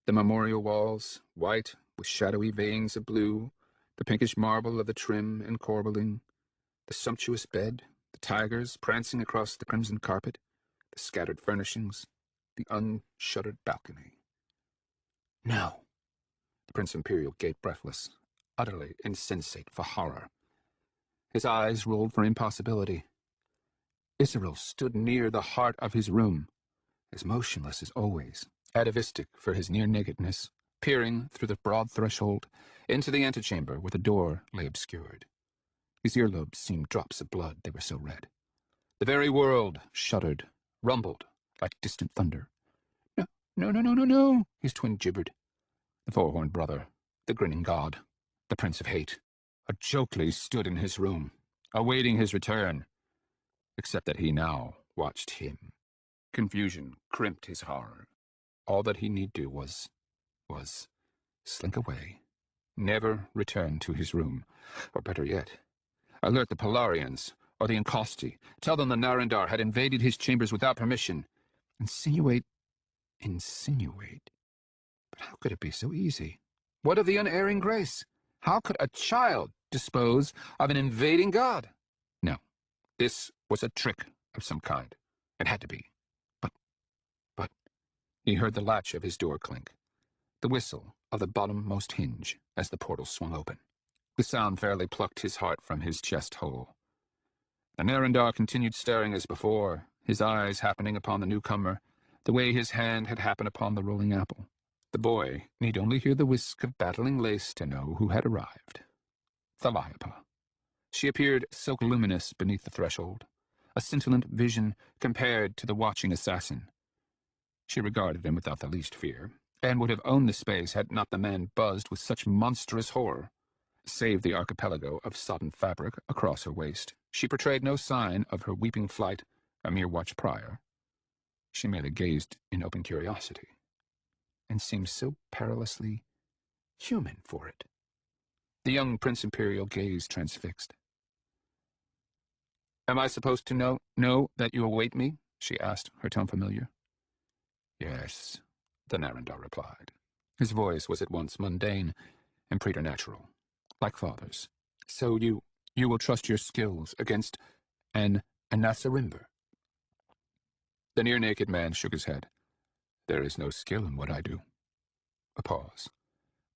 The memorial walls, white with shadowy veins of blue, the pinkish marble of the trim and corbelling, the sumptuous bed, the tigers prancing across the crimson carpet, the scattered furnishings, the unshuttered balcony. No. The Prince Imperial gaped breathless, utterly insensate for horror. His eyes rolled for impossibility. Israel stood near the heart of his room, as motionless as always, atavistic for his near-nakedness, peering through the broad threshold into the antechamber where the door lay obscured. His earlobes seemed drops of blood, they were so red. The very world shuddered, rumbled like distant thunder. "No, no, no, no, no, no," his twin gibbered. The four-horned brother, the grinning god, the Prince of Hate. Ajokli stood in his room, awaiting his return, except that he now watched him. Confusion crimped his horror. All that he need do was slink away, never return to his room, or better yet, alert the Polarians or the Encosti, tell them the Narendar had invaded his chambers without permission. Insinuate. But how could it be so easy? What of the unerring grace? How could a child dispose of an invading god? No, this was a trick of some kind. It had to be. But, he heard the latch of his door clink, the whistle of the bottommost hinge as the portal swung open. The sound fairly plucked his heart from his chest hole. The Narendar continued staring as before, his eyes happening upon the newcomer, the way his hand had happened upon the rolling apple. The boy need only hear the whisk of battling lace to know who had arrived. Thalaipa. She appeared silk-luminous beneath the threshold, a scintillant vision compared to the watching assassin. She regarded him without the least fear, and would have owned the space had not the man buzzed with such monstrous horror. Save the archipelago of sodden fabric across her waist, she portrayed no sign of her weeping flight a mere watch prior. She merely gazed in open curiosity, and seemed so perilously human for it. The young Prince Imperial gazed transfixed. "Am I supposed to know that you await me?" she asked, her tone familiar. "Yes," the Narendar replied. His voice was at once mundane and preternatural, like father's. "So you will trust your skills against an Anasarimber?" The near-naked man shook his head. "There is no skill in what I do." A pause.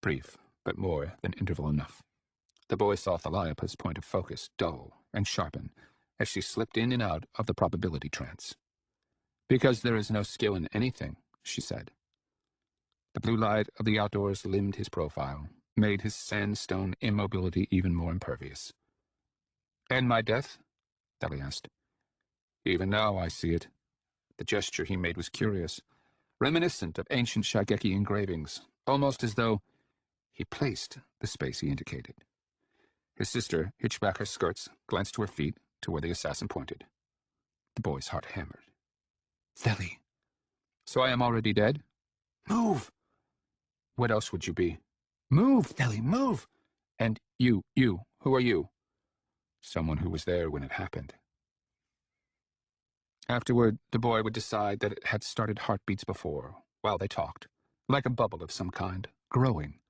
Brief, but more than interval enough. The boy saw Thaliopa's point of focus dull and sharpen as she slipped in and out of the probability trance. "Because there is no skill in anything," she said. The blue light of the outdoors limned his profile, made his sandstone immobility even more impervious. "And my death?" Thali asked. "Even now I see it." The gesture he made was curious, reminiscent of ancient Shigeki engravings, almost as though he placed the space he indicated. His sister hitched back her skirts, glanced to her feet, to where the assassin pointed. The boy's heart hammered. "Thali, so I am already dead? Move!" "What else would you be?" "Move, Thali, move!" "And you, who are you?" "Someone who was there when it happened." Afterward, the boy would decide that it had started heartbeats before, while they talked, like a bubble of some kind, growing.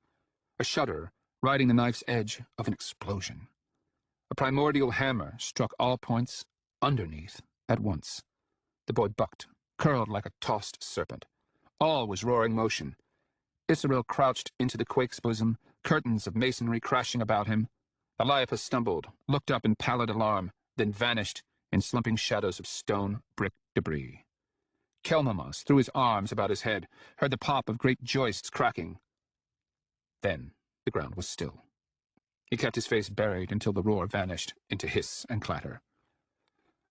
A shudder, riding the knife's edge of an explosion. A primordial hammer struck all points underneath at once. The boy bucked, curled like a tossed serpent. All was roaring motion. Israel crouched into the quake's bosom, curtains of masonry crashing about him. Thaliopa stumbled, looked up in pallid alarm, then vanished in slumping shadows of stone, brick, debris. Kelmamas threw his arms about his head, heard the pop of great joists cracking. Then the ground was still. He kept his face buried until the roar vanished into hiss and clatter.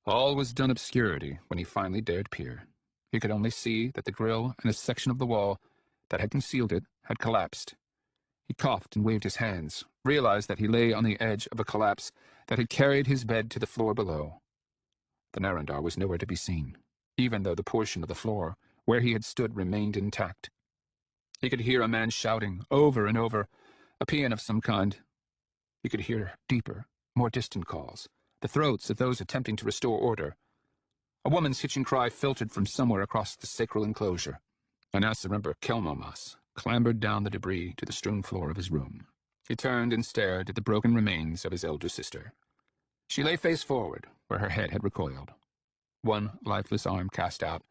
All was dun obscurity when he finally dared peer. He could only see that the grill and a section of the wall that had concealed it had collapsed. He coughed and waved his hands, realized that he lay on the edge of a collapse that had carried his bed to the floor below. The Narendar was nowhere to be seen, even though the portion of the floor where he had stood remained intact. He could hear a man shouting, over and over, a paean of some kind. He could hear deeper, more distant calls, the throats of those attempting to restore order. A woman's hitching cry filtered from somewhere across the sacral enclosure. Anasarimber Kelmomas clambered down the debris to the strewn floor of his room. He turned and stared at the broken remains of his elder sister. She lay face forward, where her head had recoiled. One lifeless arm cast out,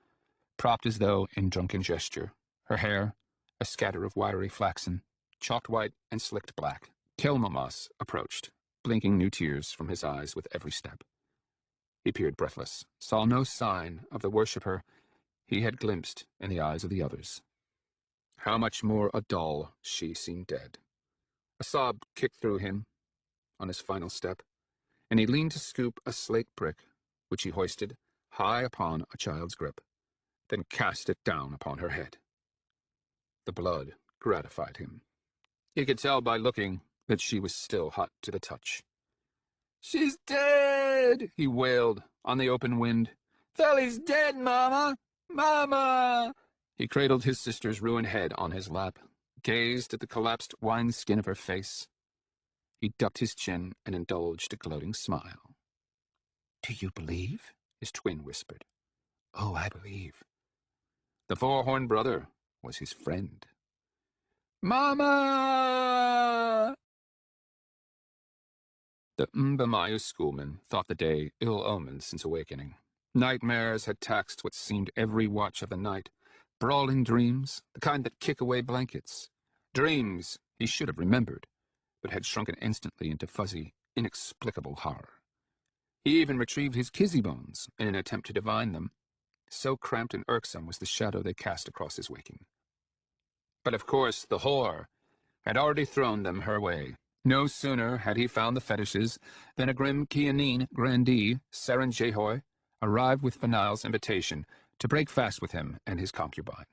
propped as though in drunken gesture. Her hair, a scatter of wiry flaxen, chalked white and slicked black. Kelmomas approached, blinking new tears from his eyes with every step. He peered breathless, saw no sign of the worshipper he had glimpsed in the eyes of the others. How much more a doll she seemed dead. A sob kicked through him on his final step, and he leaned to scoop a slate brick, which he hoisted high upon a child's grip, then cast it down upon her head. The blood gratified him. He could tell by looking that she was still hot to the touch. "She's dead!" he wailed on the open wind. "Thali's dead, Mama! Mama!" He cradled his sister's ruined head on his lap, gazed at the collapsed wineskin of her face. He ducked his chin and indulged a gloating smile. "Do you believe?" his twin whispered. "Oh, I believe." The four-horned brother was his friend. "Mama!" The Mbamayu schoolman thought the day ill-omened since awakening. Nightmares had taxed what seemed every watch of the night. Brawling dreams, the kind that kick away blankets. Dreams he should have remembered, but had shrunken instantly into fuzzy, inexplicable horror. He even retrieved his kizzy bones in an attempt to divine them. So cramped and irksome was the shadow they cast across his waking. But of course the whore had already thrown them her way. No sooner had he found the fetishes than a grim Kianine grandee, Seren Jehoy, arrived with Fanil's invitation to break fast with him and his concubine.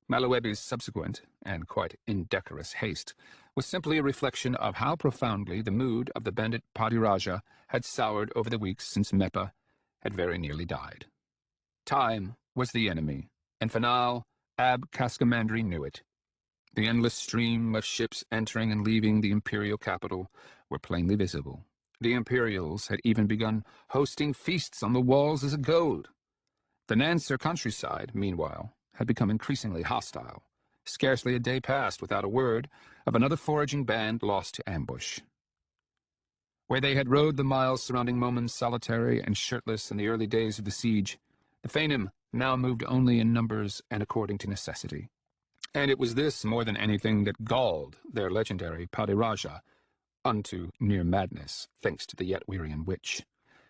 Maluebe's subsequent, and quite indecorous haste, was simply a reflection of how profoundly the mood of the bandit Padiraja had soured over the weeks since Mepa had very nearly died. Time was the enemy, and Fanal Ab Cascamandri knew it. The endless stream of ships entering and leaving the imperial capital were plainly visible. The Imperials had even begun hosting feasts on the walls as a goad. The Nanser countryside, meanwhile, had become increasingly hostile. Scarcely a day passed without a word of another foraging band lost to ambush. Where they had rode the miles surrounding Momon solitary and shirtless in the early days of the siege, the Fainim now moved only in numbers and according to necessity. And it was this, more than anything, that galled their legendary Padiraja unto near madness, thanks to the yet Weirian witch.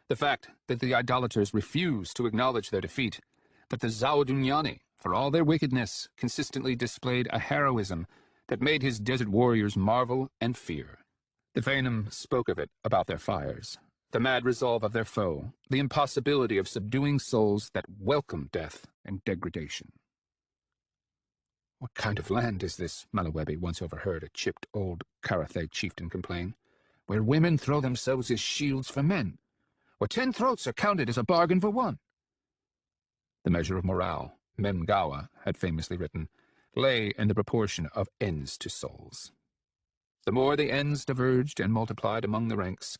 The fact that the idolaters refused to acknowledge their defeat, that the Zawadunyani, for all their wickedness, consistently displayed a heroism that made his desert warriors marvel and fear. The Fainim spoke of it about their fires, the mad resolve of their foe, the impossibility of subduing souls that welcome death and degradation. "What kind of land is this?" Malawebi once overheard a chipped old Karathay chieftain complain, "where women throw themselves as shields for men, where 10 throats are counted as a bargain for one?" The measure of morale, Memgawa had famously written, lay in the proportion of ends to souls. The more the ends diverged and multiplied among the ranks,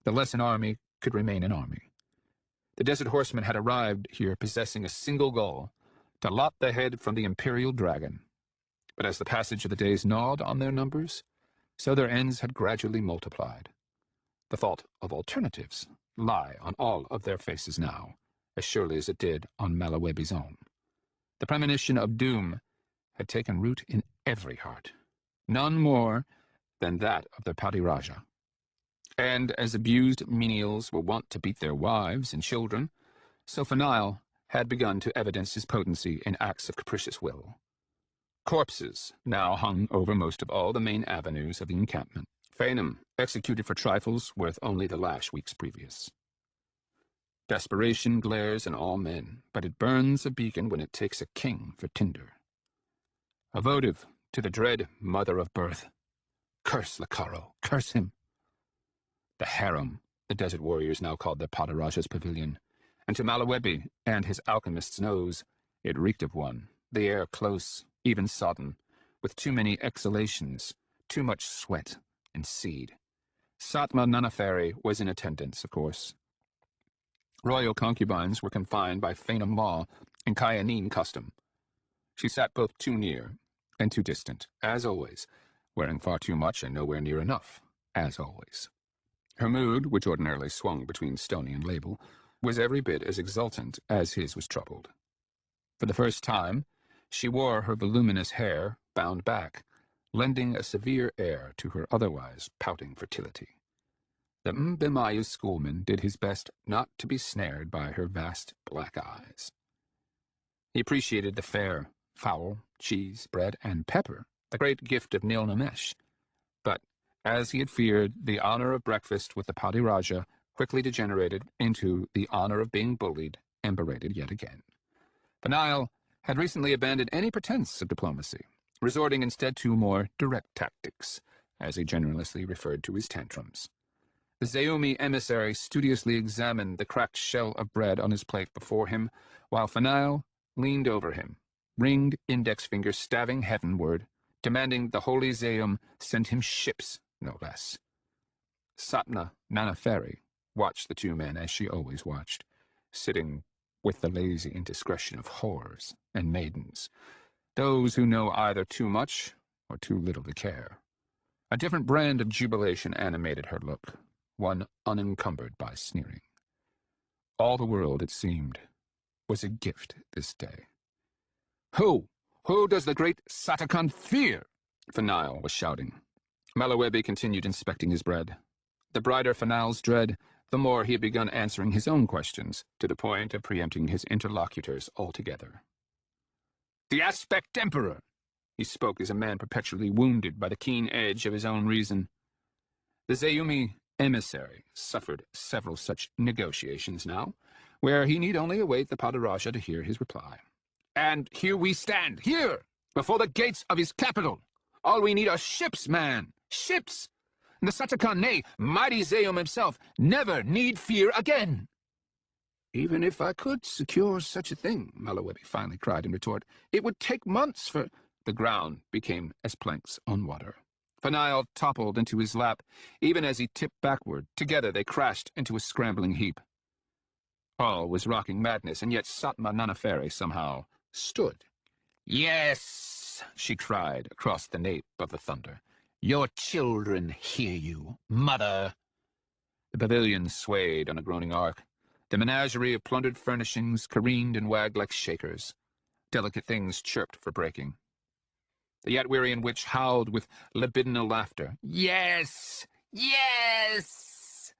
the less an army could remain an army. The desert horsemen had arrived here possessing a single goal, to lop the head from the imperial dragon. But as the passage of the days gnawed on their numbers, so their ends had gradually multiplied. The thought of alternatives lie on all of their faces now, as surely as it did on Malawebi's own. The premonition of doom had taken root in every heart, none more than that of the Padiraja. And as abused menials were wont to beat their wives and children, so Fanal had begun to evidence his potency in acts of capricious will. Corpses now hung over most of all the main avenues of the encampment, Fainim executed for trifles worth only the lash weeks previous. Desperation glares in all men, but it burns a beacon when it takes a king for tinder. A votive to the dread mother of birth. Curse Lakaro, curse him. The harem, the desert warriors now called their Padiraja's pavilion, and to Malawebi and his alchemist's nose, it reeked of one, the air close, even sodden, with too many exhalations, too much sweat and seed. Satma Nanaferi was in attendance, of course. Royal concubines were confined by Fainim law and Kyanine custom. She sat both too near and too distant, as always, wearing far too much and nowhere near enough, as always. Her mood, which ordinarily swung between stony and label, was every bit as exultant as his was troubled. For the first time, she wore her voluminous hair bound back, lending a severe air to her otherwise pouting fertility. The Mbimayu schoolman did his best not to be snared by her vast black eyes. He appreciated the fare, fowl, cheese, bread, and pepper, the great gift of Nil Namesh. But, as he had feared, the honor of breakfast with the Padiraja quickly degenerated into the honor of being bullied and berated yet again. Fanal had recently abandoned any pretense of diplomacy, resorting instead to more direct tactics, as he generously referred to his tantrums. The Zaumi emissary studiously examined the cracked shell of bread on his plate before him, while Fanal leaned over him, ringed index finger stabbing heavenward, demanding the holy Zaum send him ships, no less. Satna Nanaferi watched the two men as she always watched, sitting with the lazy indiscretion of whores and maidens, those who know either too much or too little to care. A different brand of jubilation animated her look, one unencumbered by sneering. All the world, it seemed, was a gift this day. Who does the great Satakan fear? Fanal was shouting. Malawebi continued inspecting his bread. The brighter Fanal's dread, the more he had begun answering his own questions, to the point of preempting his interlocutors altogether. The Aspect Emperor! He spoke as a man perpetually wounded by the keen edge of his own reason. The Zaumi emissary suffered several such negotiations now, where he need only await the Padiraja to hear his reply. And here we stand, here, before the gates of his capital, All we need are ships, man. Ships! And the Satakan, nay, mighty Zeum himself, never need fear again. Even if I could secure such a thing, Malawebi finally cried in retort, it would take months for... The ground became as planks on water. Fanail toppled into his lap, even as he tipped backward. Together they crashed into a scrambling heap. All was rocking madness, and yet Satma Nanafere somehow stood. Yes, she cried across the nape of the thunder. Your children hear you, mother. The pavilion swayed on a groaning arc. The menagerie of plundered furnishings careened and wagged like shakers. Delicate things chirped for breaking. The Yatwirian witch howled with libidinal laughter. Yes! Yes!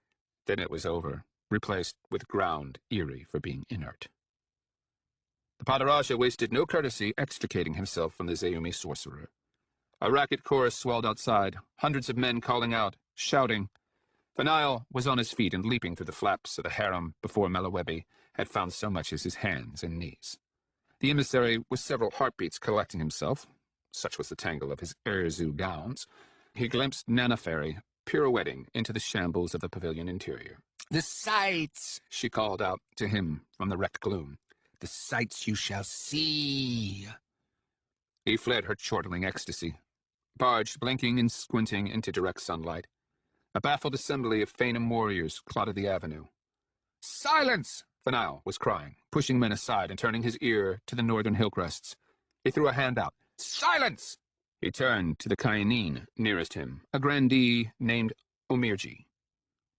Then it was over, replaced with ground eerie for being inert. The Padaraja wasted no courtesy extricating himself from the Zeumi sorcerer. A racket chorus swelled outside, hundreds of men calling out, shouting. Fanail was on his feet and leaping through the flaps of the harem before Malawebi had found so much as his hands and knees. The emissary was several heartbeats collecting himself. Such was the tangle of his Erzu gowns. He glimpsed Nanaferi pirouetting into the shambles of the pavilion interior. The sights, she called out to him from the wreck gloom. The sights you shall see. He fled her chortling ecstasy, barged blinking and squinting into direct sunlight. A baffled assembly of Phanem warriors clotted the avenue. Silence! Fanail was crying, pushing men aside and turning his ear to the northern hillcrests. He threw a hand out. Silence! He turned to the Kyanine nearest him, a grandee named Omirji.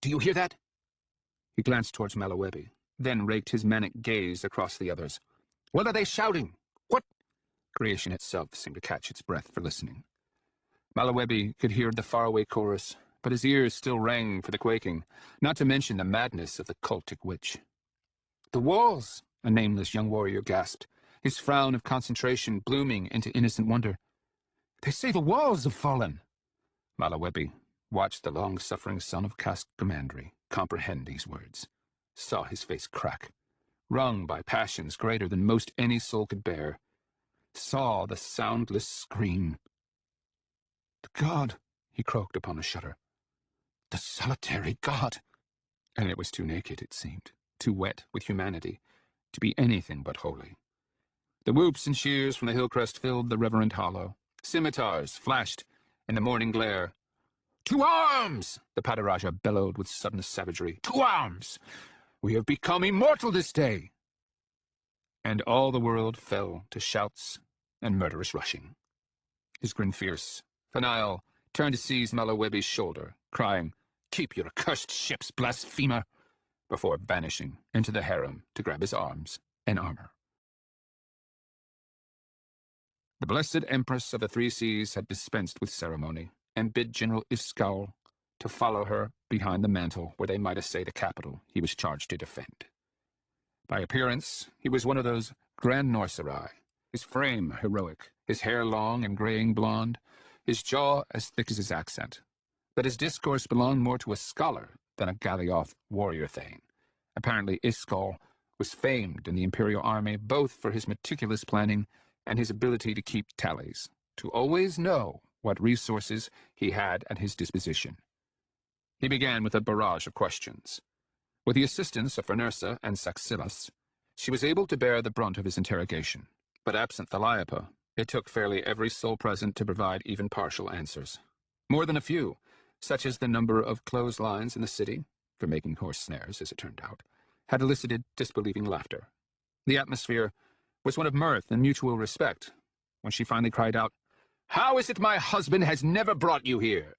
Do you hear that? He glanced towards Malawebi, then raked his manic gaze across the others. What are they shouting? What? Creation itself seemed to catch its breath for listening. Malawebi could hear the faraway chorus, but his ears still rang for the quaking, not to mention the madness of the cultic witch. The walls, a nameless young warrior gasped, his frown of concentration blooming into innocent wonder. They say the walls have fallen. Malawebi watched the long-suffering son of Cask Comandry comprehend these words, saw his face crack, wrung by passions greater than most any soul could bear, saw the soundless scream. The god, he croaked upon a shudder. The solitary god. And it was too naked, it seemed, too wet with humanity, to be anything but holy. The whoops and cheers from the hillcrest filled the reverent hollow. Scimitars flashed in the morning glare. To arms! The Padaraja bellowed with sudden savagery. To arms! We have become immortal this day! And all the world fell to shouts and murderous rushing. His grin fierce, Fanail turned to seize Malawebi's shoulder, crying, Keep your accursed ships, blasphemer! Before vanishing into the harem to grab his arms and armor. The blessed Empress of the Three Seas had dispensed with ceremony, and bid General Iskaul to follow her behind the mantle where they might essay the capital he was charged to defend. By appearance, he was one of those grand Norserai, his frame heroic, his hair long and graying blonde, his jaw as thick as his accent. But his discourse belonged more to a scholar than a Galioth warrior thane. Apparently Iskaul was famed in the Imperial Army both for his meticulous planning and his ability to keep tallies, to always know what resources he had at his disposition. He began with a barrage of questions. With the assistance of Fernersa and Saxilas, she was able to bear the brunt of his interrogation, but absent Thaliopa, it took fairly every soul present to provide even partial answers. More than a few, such as the number of clotheslines in the city, for making horse snares, as it turned out, had elicited disbelieving laughter. The atmosphere was one of mirth and mutual respect, when she finally cried out, How is it my husband has never brought you here?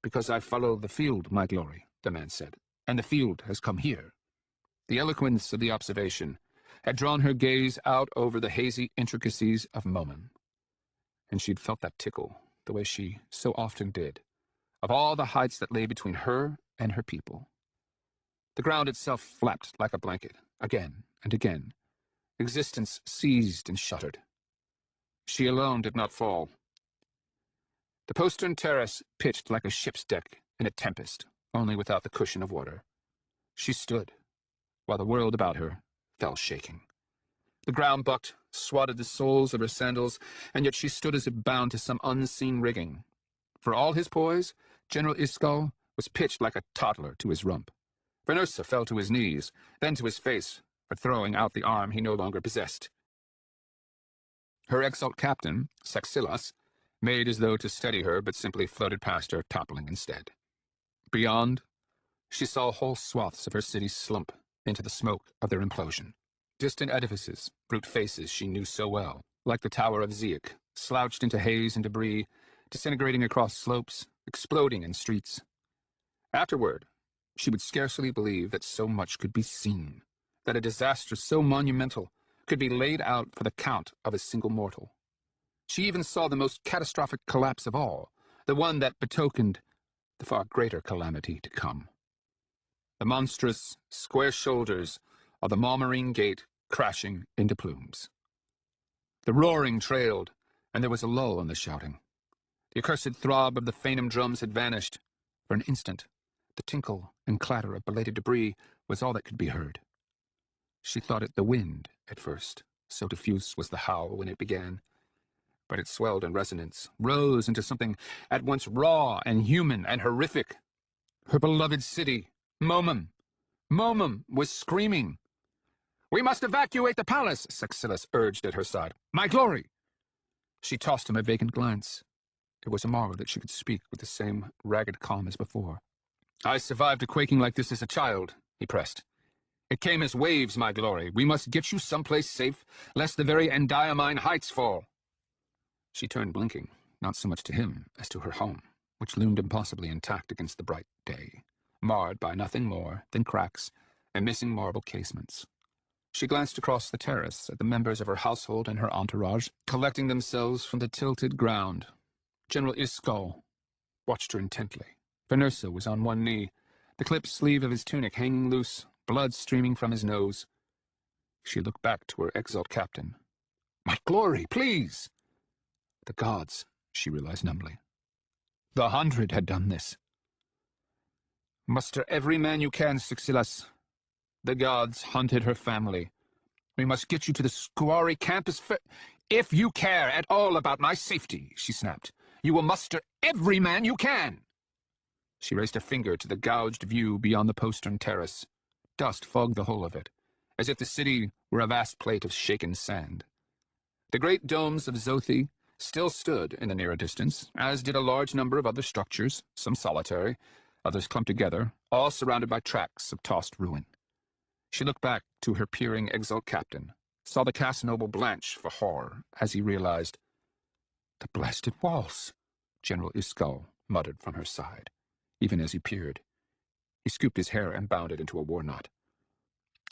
Because I follow the field, my glory, the man said, and the field has come here. The eloquence of the observation had drawn her gaze out over the hazy intricacies of Momen, and she'd felt that tickle, the way she so often did, of all the heights that lay between her and her people. The ground itself flapped like a blanket, again and again. Existence seized and shuddered. She alone did not fall. The postern terrace pitched like a ship's deck in a tempest, only without the cushion of water. She stood, while the world about her fell shaking. The ground bucked, swatted the soles of her sandals, and yet she stood as if bound to some unseen rigging. For all his poise, General Iscal was pitched like a toddler to his rump. Vernusa fell to his knees, then to his face, for throwing out the arm he no longer possessed. Her exalt captain, Saxilas, made as though to steady her, but simply floated past her, toppling instead. Beyond, she saw whole swaths of her city slump into the smoke of their implosion. Distant edifices, brute faces she knew so well, like the Tower of Zeek, slouched into haze and debris, disintegrating across slopes, exploding in streets. Afterward, she would scarcely believe that so much could be seen, that a disaster so monumental could be laid out for the count of a single mortal. She even saw the most catastrophic collapse of all, the one that betokened the far greater calamity to come. The monstrous, square shoulders of the Malmarine Gate crashing into plumes. The roaring trailed, and there was a lull in the shouting. The accursed throb of the Faenum drums had vanished. For an instant, the tinkle and clatter of belated debris was all that could be heard. She thought it the wind at first, so diffuse was the howl when it began. But it swelled in resonance, rose into something at once raw and human and horrific. Her beloved city, Momum, was screaming. "We must evacuate the palace," Saxilas urged at her side. "My glory!" She tossed him a vacant glance. It was a marvel that she could speak with the same ragged calm as before. "I survived a quaking like this as a child," he pressed. "It came as waves, my glory. We must get you someplace safe, lest the very Endiamine heights fall." She turned blinking, not so much to him as to her home, which loomed impossibly intact against the bright day, marred by nothing more than cracks and missing marble casements. She glanced across the terrace at the members of her household and her entourage, collecting themselves from the tilted ground. General Iscal watched her intently. Vernusa was on one knee, the clipped sleeve of his tunic hanging loose, blood streaming from his nose. She looked back to her exalt captain. "My glory, please!" The gods, she realized numbly. The 100 had done this. "Muster every man you can, Saxilas. The gods hunted her family. We must get you to the Squari campus if you care at all about my safety," she snapped. "You will muster every man you can." She raised a finger to the gouged view beyond the postern terrace. Dust fogged the whole of it, as if the city were a vast plate of shaken sand. The great domes of Zothi still stood in the nearer distance, as did a large number of other structures, some solitary, others clumped together, all surrounded by tracts of tossed ruin. She looked back to her peering exalt captain, saw the cast noble blanch for horror as he realized. "The blasted walls," General Iscal muttered from her side, even as he peered. He scooped his hair and bound it into a war knot.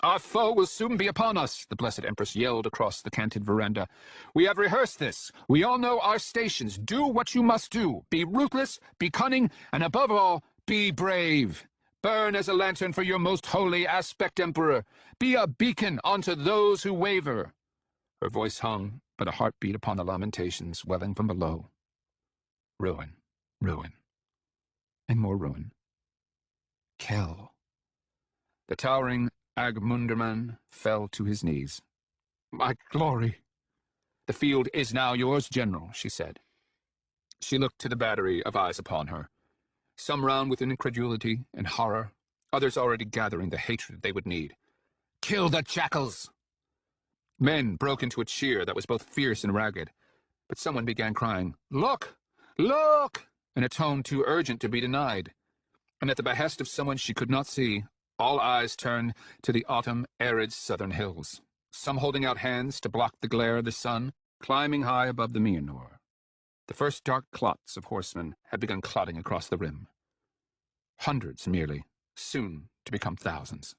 "Our foe will soon be upon us," the Blessed Empress yelled across the canted veranda. "We have rehearsed this. We all know our stations. Do what you must do. Be ruthless, be cunning, and above all, be brave. Burn as a lantern for your most holy aspect, Emperor. Be a beacon unto those who waver." Her voice hung, but a heart beat upon the lamentations welling from below. Ruin, ruin, and more ruin. Kell. The towering Agmunderman fell to his knees. "My glory!" "The field is now yours, General," she said. She looked to the battery of eyes upon her, some round with incredulity and horror, others already gathering the hatred they would need. "Kill the jackals!" Men broke into a cheer that was both fierce and ragged, but someone began crying, "Look! Look!" in a tone too urgent to be denied. And at the behest of someone she could not see, all eyes turned to the autumn, arid southern hills, some holding out hands to block the glare of the sun, climbing high above the Mionor. The first dark clots of horsemen had begun clotting across the rim. Hundreds merely, soon to become thousands.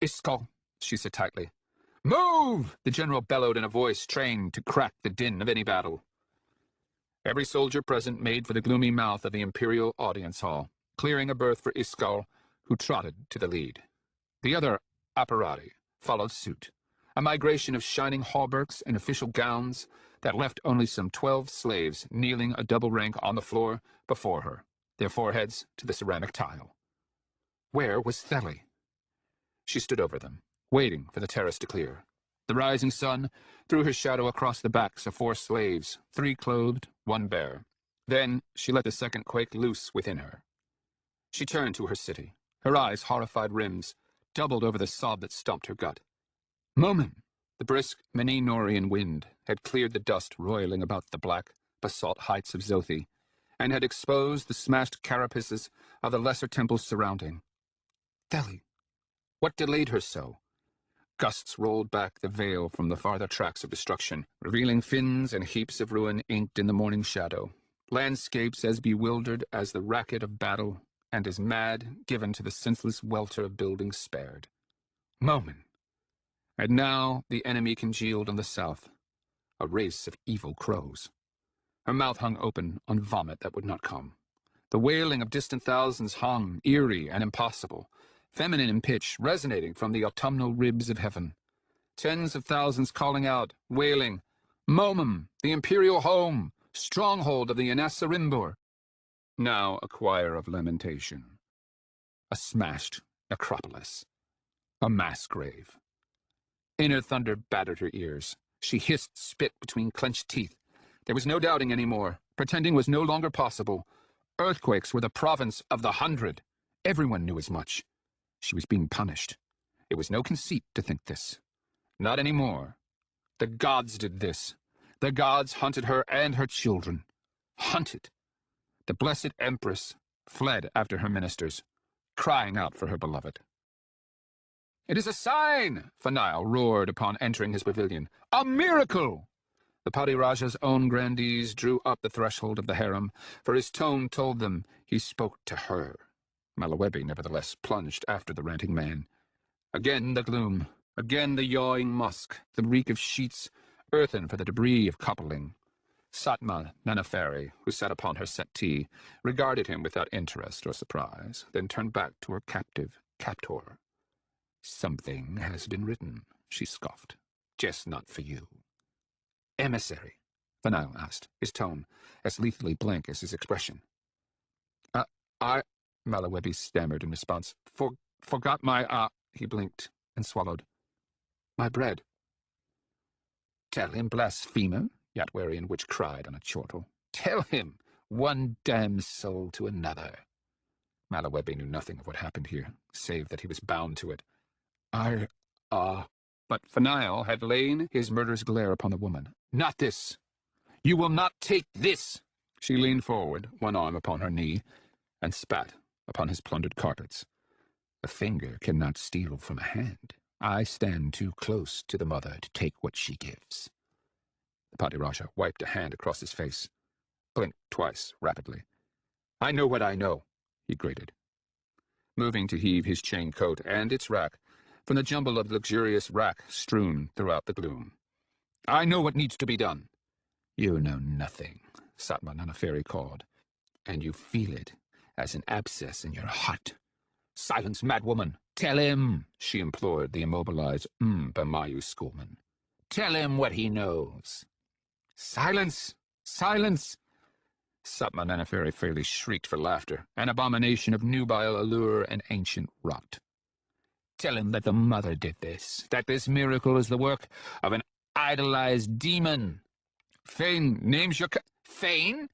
"Iscal," she said tightly. "Move!" the general bellowed in a voice trained to crack the din of any battle. Every soldier present made for the gloomy mouth of the imperial audience hall, clearing a berth for Iscal, who trotted to the lead. The other apparati followed suit, a migration of shining hauberks and official gowns that left only some 12 slaves kneeling a double rank on the floor before her, their foreheads to the ceramic tile. Where was Theli? She stood over them, waiting for the terrace to clear. The rising sun threw her shadow across the backs of 4 slaves, 3 clothed, 1 bare. Then she let the second quake loose within her. She turned to her city, her eyes horrified rims, doubled over the sob that stomped her gut. Moment! The brisk Menenorian wind had cleared the dust roiling about the black basalt heights of Zothi, and had exposed the smashed carapaces of the lesser temples surrounding. Theli! What delayed her so? Gusts rolled back the veil from the farther tracks of destruction, revealing fins and heaps of ruin inked in the morning shadow. Landscapes as bewildered as the racket of battle, and as mad, given to the senseless welter of buildings spared. Moment! And now the enemy congealed on the south, a race of evil crows. Her mouth hung open on vomit that would not come. The wailing of distant thousands hung, eerie and impossible, feminine in pitch, resonating from the autumnal ribs of heaven. Tens of thousands calling out, wailing, Momum, the imperial home, stronghold of the Anasarimbur. Now a choir of lamentation. A smashed necropolis. A mass grave. Inner thunder battered her ears. She hissed spit between clenched teeth. There was no doubting any more. Pretending was no longer possible. Earthquakes were the province of the 100. Everyone knew as much. She was being punished. It was no conceit to think this. Not any more. The gods did this. The gods hunted her and her children. Hunted. The blessed empress fled after her ministers, crying out for her beloved. "It is a sign!" Fanail roared upon entering his pavilion. "A miracle!" The Padiraja's own grandees drew up the threshold of the harem, for his tone told them he spoke to her. Malawebi nevertheless plunged after the ranting man. Again the gloom, again the yawing musk, the reek of sheets, earthen for the debris of coupling. Satma Nanaferi, who sat upon her settee, regarded him without interest or surprise, then turned back to her captor. "Something has been written," she scoffed. "Just not for you." "Emissary?" Fanail asked, his tone as lethally blank as his expression. I, Malawebi stammered in response. Forgot my, he blinked and swallowed. "My bread." "Tell him, blasphemer," Yatwarian witch cried on a chortle. "Tell him, one damned soul to another." Malawebi knew nothing of what happened here, save that he was bound to it. But Fanail had lain his murderous glare upon the woman. "Not this! You will not take this!" She leaned forward, one arm upon her knee, and spat upon his plundered carpets. "A finger cannot steal from a hand. I stand too close to the mother to take what she gives." The Padiraja wiped a hand across his face, blinked twice, rapidly. "I know what I know," he grated, moving to heave his chain coat and its rack from the jumble of luxurious rack strewn throughout the gloom. "I know what needs to be done." "You know nothing," Satma Nanaferi called, "and you feel it as an abscess in your heart." "Silence, madwoman!" "Tell him," she implored the immobilized Bamayu schoolman. "Tell him what he knows." "Silence! Silence!" Satma Nanaferi fairly shrieked for laughter, an abomination of nubile allure and ancient rot. "Tell him that the mother did this, that this miracle is the work of an idolized demon." "Fane names your Fane?"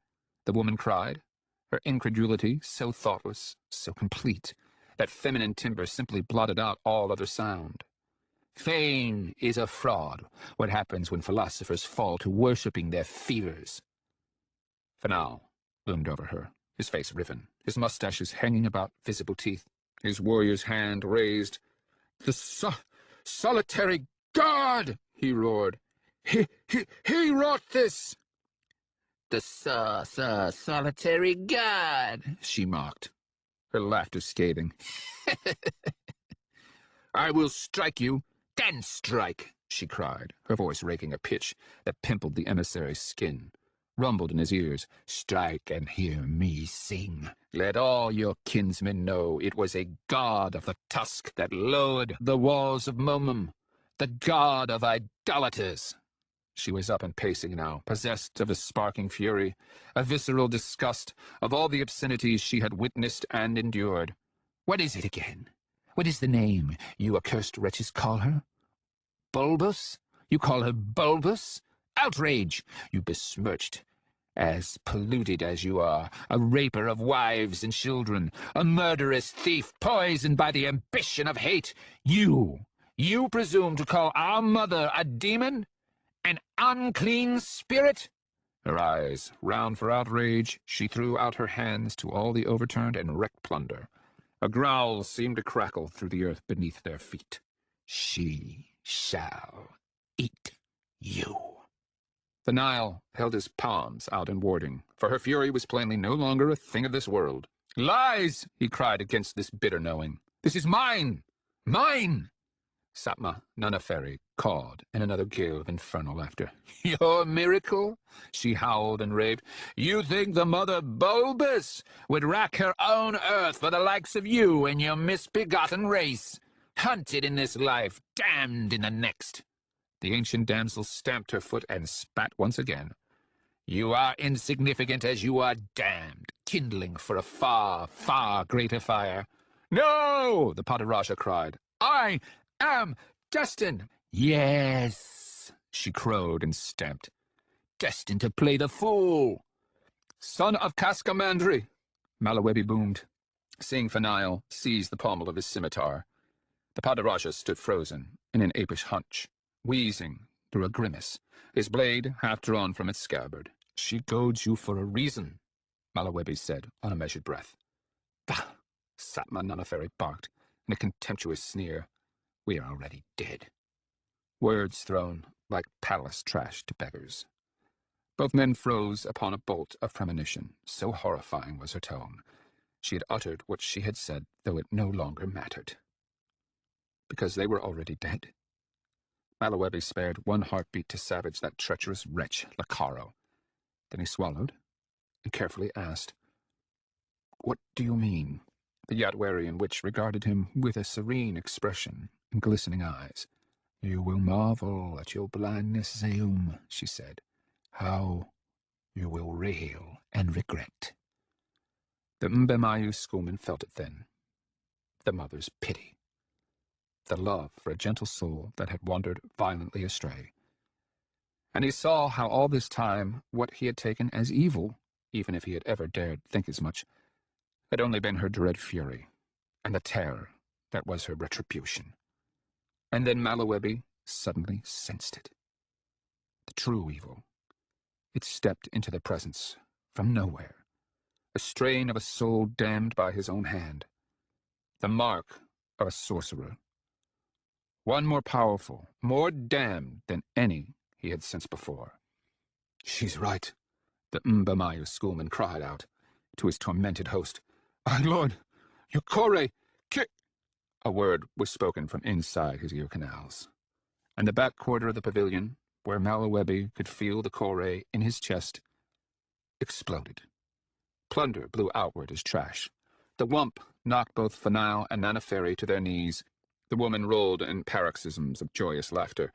the woman cried, her incredulity so thoughtless, so complete, that feminine timbre simply blotted out all other sound. "Fane is a fraud. What happens when philosophers fall to worshipping their fevers?" Fanail loomed over her, his face riven, his mustaches hanging about visible teeth, his warrior's hand raised. "The solitary god!" he roared. He wrought this!" "The solitary god!" she mocked, her laughter scathing. "I will strike you, then strike!" she cried, her voice raking a pitch that pimpled the emissary's skin, rumbled in his ears. "Strike and hear me sing. Let all your kinsmen know it was a god of the tusk that lowered the walls of Momum, the god of idolaters." She was up and pacing now, possessed of a sparking fury, a visceral disgust of all the obscenities she had witnessed and endured. "What is it again? What is the name you accursed wretches call her? Bulbus? You call her bulbous? Outrage! You besmirched, as polluted as you are, a raper of wives and children, a murderous thief poisoned by the ambition of hate. You presume to call our mother a demon? An unclean spirit? Her eyes round for outrage, she threw out her hands to all the overturned and wrecked plunder. A growl seemed to crackle through the earth beneath their feet. She shall eat you. The Nile held his palms out in warding, for her fury was plainly no longer a thing of this world. Lies! He cried against this bitter knowing. This is mine! Mine! Satma Nuneferi cawed in another gale of infernal laughter. Your miracle? She howled and raved. You think the mother bulbous would rack her own earth for the likes of you and your misbegotten race? Hunted in this life, damned in the next. The ancient damsel stamped her foot and spat once again. You are insignificant as you are damned, kindling for a far, far greater fire. No! The Padaraja cried. I am destined. Yes, she crowed and stamped. Destined to play the fool. Son of Cascamandri, Malawebi boomed, seeing Fanile seize the pommel of his scimitar. The Padaraja stood frozen in an apish hunch, wheezing through a grimace, his blade half drawn from its scabbard. She goads you for a reason, Malawebi said on a measured breath. Bah! Satma Nuneferi barked in a contemptuous sneer. We are already dead. Words thrown like palace trash to beggars. Both men froze upon a bolt of premonition, so horrifying was her tone. She had uttered what she had said, though it no longer mattered. Because they were already dead. Malawebi spared one heartbeat to savage that treacherous wretch, Lacaro. Then he swallowed and carefully asked, What do you mean? The Yatwarian witch regarded him with a serene expression and glistening eyes. You will marvel at your blindness, Zeum, she said. How you will rail and regret. The Mbemayu schoolman felt it then. The mother's pity. The love for a gentle soul that had wandered violently astray. And he saw how all this time what he had taken as evil, even if he had ever dared think as much, had only been her dread fury, and the terror that was her retribution. And then Malawebi suddenly sensed it. The true evil. It stepped into the presence, from nowhere, a strain of a soul damned by his own hand, the mark of a sorcerer. One more powerful, more damned than any he had sensed before. She's right, the Mbamayu schoolman cried out to his tormented host. My lord, your Kore, A word was spoken from inside his ear canals, and the back quarter of the pavilion, where Malawebi could feel the Kore in his chest, exploded. Plunder blew outward as trash. The whump knocked both Fanile and Nuneferi to their knees. The woman rolled in paroxysms of joyous laughter.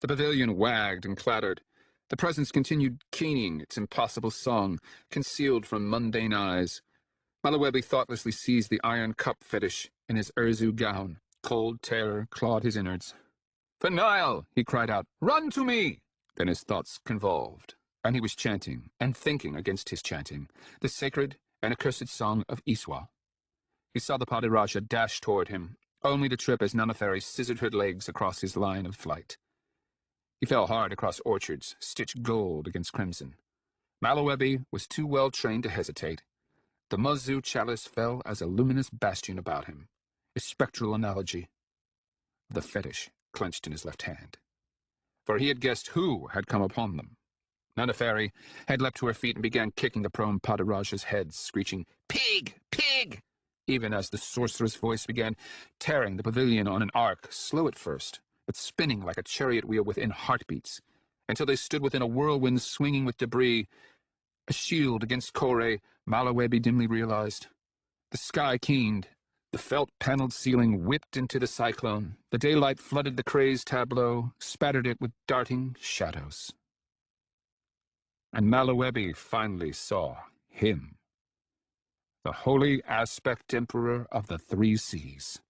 The pavilion wagged and clattered. The presence continued keening its impossible song, concealed from mundane eyes. Malawebi thoughtlessly seized the iron cup fetish in his Urzu gown. Cold terror clawed his innards. Fanile! He cried out. Run to me! Then his thoughts convolved, and he was chanting, and thinking against his chanting, the sacred and accursed song of Iswa. He saw the Padiraja dash toward him, only to trip as Nuneferi scissored her legs across his line of flight. He fell hard across orchards, stitched gold against crimson. Malawebi was too well trained to hesitate. The Muzu chalice fell as a luminous bastion about him, a spectral analogy of the fetish clenched in his left hand. For he had guessed who had come upon them. Nuneferi had leapt to her feet and began kicking the prone Padiraja's head, screeching, Pig! Pig! Even as the sorcerer's voice began tearing the pavilion on an arc, slow at first, but spinning like a chariot wheel within heartbeats, until they stood within a whirlwind swinging with debris, a shield against Kore, Malawebi dimly realized. The sky keened. The felt-paneled ceiling whipped into the cyclone. The daylight flooded the crazed tableau, spattered it with darting shadows. And Malawebi finally saw him, the holy aspect emperor of the three seas.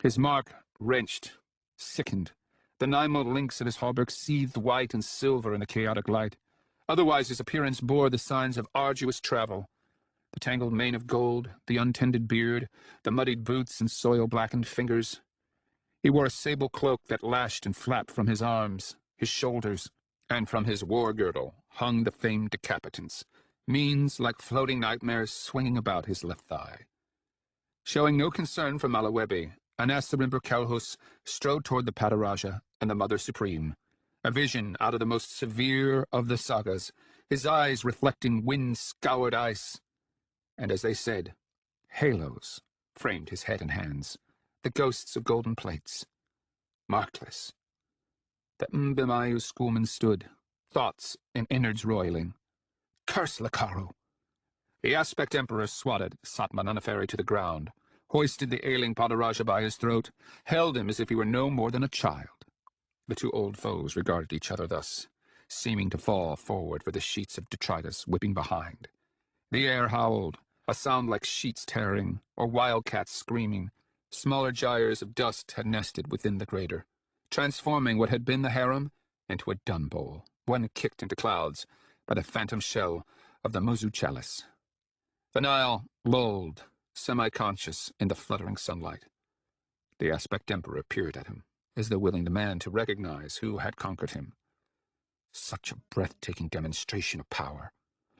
His mark wrenched, sickened, The enamel links of his hauberk seethed white and silver in the chaotic light. Otherwise his appearance bore the signs of arduous travel. The tangled mane of gold, the untended beard, the muddied boots and soil-blackened fingers. He wore a sable cloak that lashed and flapped from his arms, his shoulders, and from his war-girdle hung the famed decapitants, means like floating nightmares swinging about his left thigh. Showing no concern for Malawebi, Anasarimber Kalhus strode toward the Padaraja and the Mother Supreme, a vision out of the most severe of the sagas, his eyes reflecting wind-scoured ice. And as they said, halos framed his head and hands, the ghosts of golden plates. Markless. The Mbimayu schoolman stood, thoughts and innards roiling. Curse Lakaru! The Aspect Emperor swatted Satmananaferi to the ground, hoisted the ailing Padaraja by his throat, held him as if he were no more than a child. The two old foes regarded each other thus, seeming to fall forward for the sheets of detritus whipping behind. The air howled, a sound like sheets tearing, or wildcats screaming. Smaller gyres of dust had nested within the crater, transforming what had been the harem into a dung bowl, one kicked into clouds by the phantom shell of the Mozu chalice. The Nile lulled, semi-conscious in the fluttering sunlight. The Aspect Emperor peered at him, as though willing the man to recognize who had conquered him. Such a breathtaking demonstration of power,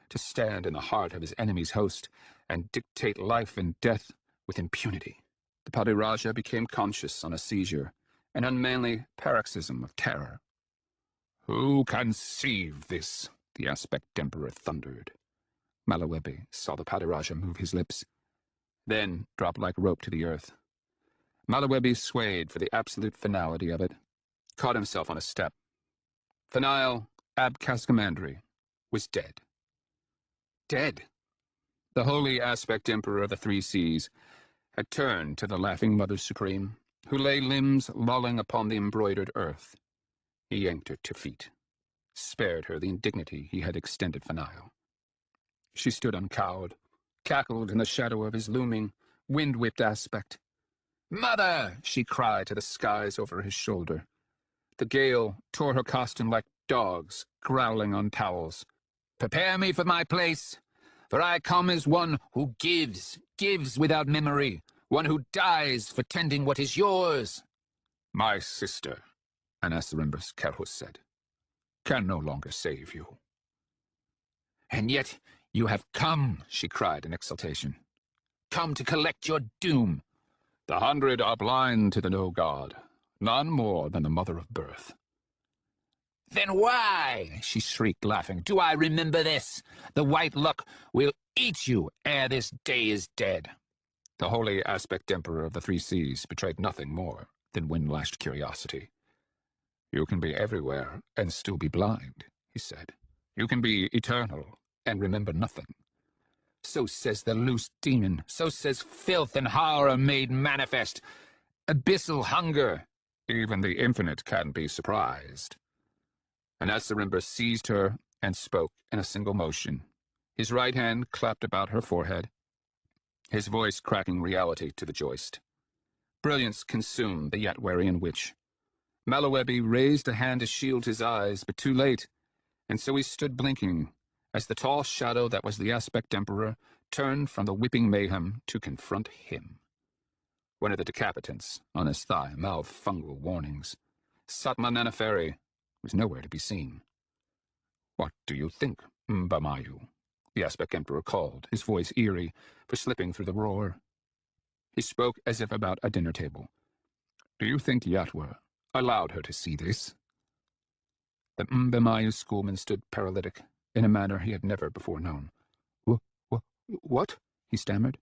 to stand in the heart of his enemy's host and dictate life and death with impunity. The Padiraja became conscious on a seizure, an unmanly paroxysm of terror. "Who conceived this?" the Aspect Emperor thundered. Malawebi saw the Padiraja move his lips, then drop like rope to the earth. Malawebi swayed for the absolute finality of it, caught himself on a step. Thanael Abkaskamandri was dead. Dead. The holy Aspect Emperor of the Three Seas had turned to the laughing Mother Supreme, who lay limbs lolling upon the embroidered earth. He yanked her to feet, spared her the indignity he had extended Thanael. She stood uncowed, cackled in the shadow of his looming, wind-whipped aspect. "Mother!" she cried to the skies over his shoulder. The gale tore her costume like dogs, growling on towels. "Prepare me for my place, for I come as one who gives without memory, one who dies for tending what is yours." "My sister," Anasarimbus Kerhus said, "can no longer save you." "And yet you have come," she cried in exultation. "Come to collect your doom." "The 100 are blind to the no-God, none more than the mother of birth." "Then why," she shrieked, laughing, "do I remember this? The white luck will eat you ere this day is dead." The holy Aspect Emperor of the Three Seas betrayed nothing more than wind-lashed curiosity. "You can be everywhere and still be blind," he said. "You can be eternal and remember nothing." "So says the loose demon. So says filth and horror made manifest. Abyssal hunger." "Even the infinite can be surprised." Anasarimber seized her and spoke in a single motion. His right hand clapped about her forehead, his voice cracking reality to the joist. Brilliance consumed the Yatwarian witch. Malawebi raised a hand to shield his eyes, but too late, and so he stood blinking, as the tall shadow that was the Aspect Emperor turned from the whipping mayhem to confront him. One of the decapitants, on his thigh, mouthed fungal warnings. Satmananaferi was nowhere to be seen. "What do you think, Mbamayu?" the Aspect Emperor called, his voice eerie for slipping through the roar. He spoke as if about a dinner table. "Do you think Yatwa allowed her to see this?" The Mbamayu schoolman stood paralytic, in a manner he had never before known. What?" he stammered.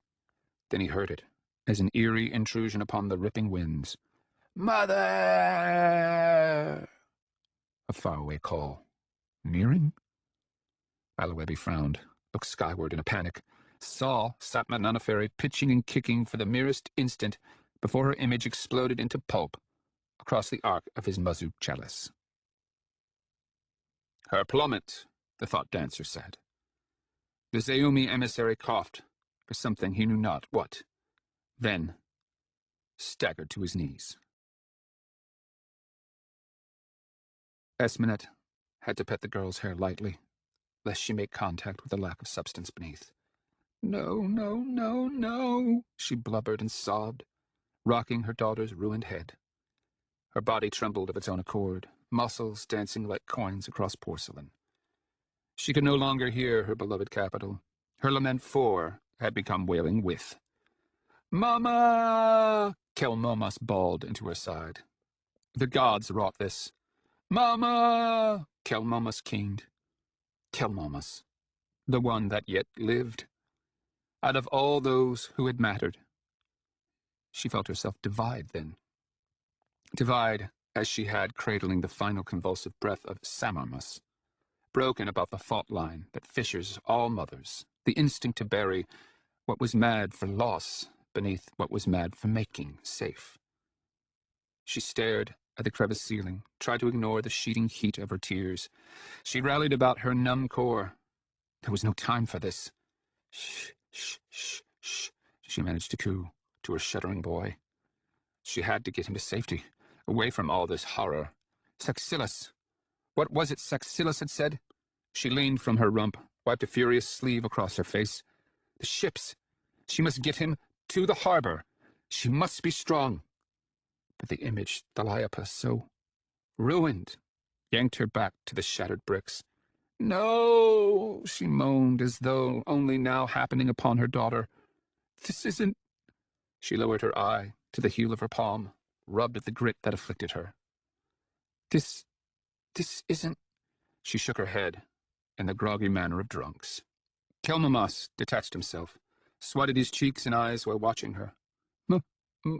Then he heard it, as an eerie intrusion upon the ripping winds. "Mother!" A faraway call. Nearing? Malawebi frowned, looked skyward in a panic, saw Satmananaferi pitching and kicking for the merest instant before her image exploded into pulp across the arc of his Mozu chalice. "Her plummet," the thought dancer said. The Zeumi emissary coughed for something he knew not what, then staggered to his knees. Esmenet had to pet the girl's hair lightly, lest she make contact with the lack of substance beneath. "No, no, no, no," she blubbered and sobbed, rocking her daughter's ruined head. Her body trembled of its own accord, muscles dancing like coins across porcelain. She could no longer hear her beloved capital. Her lament for had become wailing with. "Mama!" Kelmomas bawled into her side. The gods wrought this. "Mama!" Kelmomas keened. Kelmomas, the one that yet lived. Out of all those who had mattered. She felt herself divide then. Divide as she had cradling the final convulsive breath of Samarmus, broken about the fault line that fissures all mothers, the instinct to bury what was mad for loss beneath what was mad for making safe. She stared at the crevice ceiling, tried to ignore the sheeting heat of her tears. She rallied about her numb core. There was no time for this. "Shh, shh, shh, shh," she managed to coo to her shuddering boy. She had to get him to safety, away from all this horror. Saxillus! What was it Saxillus had said? She leaned from her rump, wiped a furious sleeve across her face. The ships! She must get him to the harbor. She must be strong. But the image, Thalaiopus, so ruined, yanked her back to the shattered bricks. "No," she moaned, as though only now happening upon her daughter. "This isn't—" She lowered her eye to the heel of her palm, rubbed at the grit that afflicted her. This isn't—" She shook her head in the groggy manner of drunks. Kelmamas detached himself, swatted his cheeks and eyes while watching her.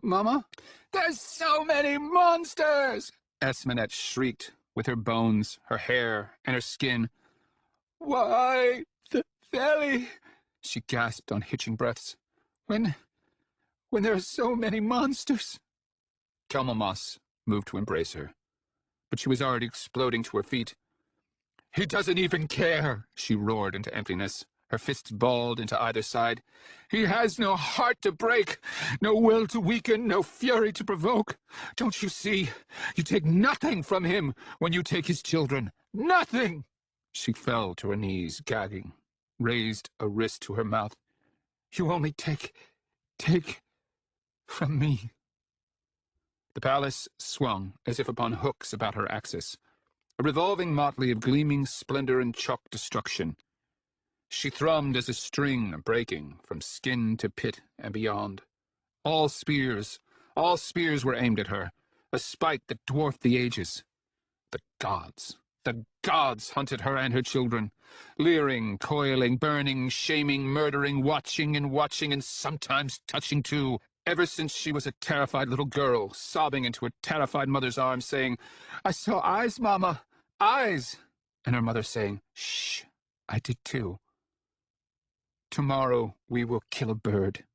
"Mama? There's so many monsters!" Esmenet shrieked, with her bones, her hair, and her skin. "Why, Theli," she gasped on hitching breaths. When there are so many monsters." Kelmamas moved to embrace her, but she was already exploding to her feet. "He doesn't even care," she roared into emptiness, her fists balled into either side. "He has no heart to break, no will to weaken, no fury to provoke. Don't you see? You take nothing from him when you take his children. Nothing!" She fell to her knees, gagging, raised a wrist to her mouth. "You only take from me." The palace swung as if upon hooks about her axis, a revolving motley of gleaming splendor and chalk destruction. She thrummed as a string breaking from skin to pit and beyond. All spears were aimed at her, a spite that dwarfed the ages. The gods hunted her and her children, leering, coiling, burning, shaming, murdering, watching, and sometimes touching too, ever since she was a terrified little girl, sobbing into her terrified mother's arms, saying, "I saw eyes, Mama, eyes," and her mother saying, "Shh, I did too. Tomorrow we will kill a bird."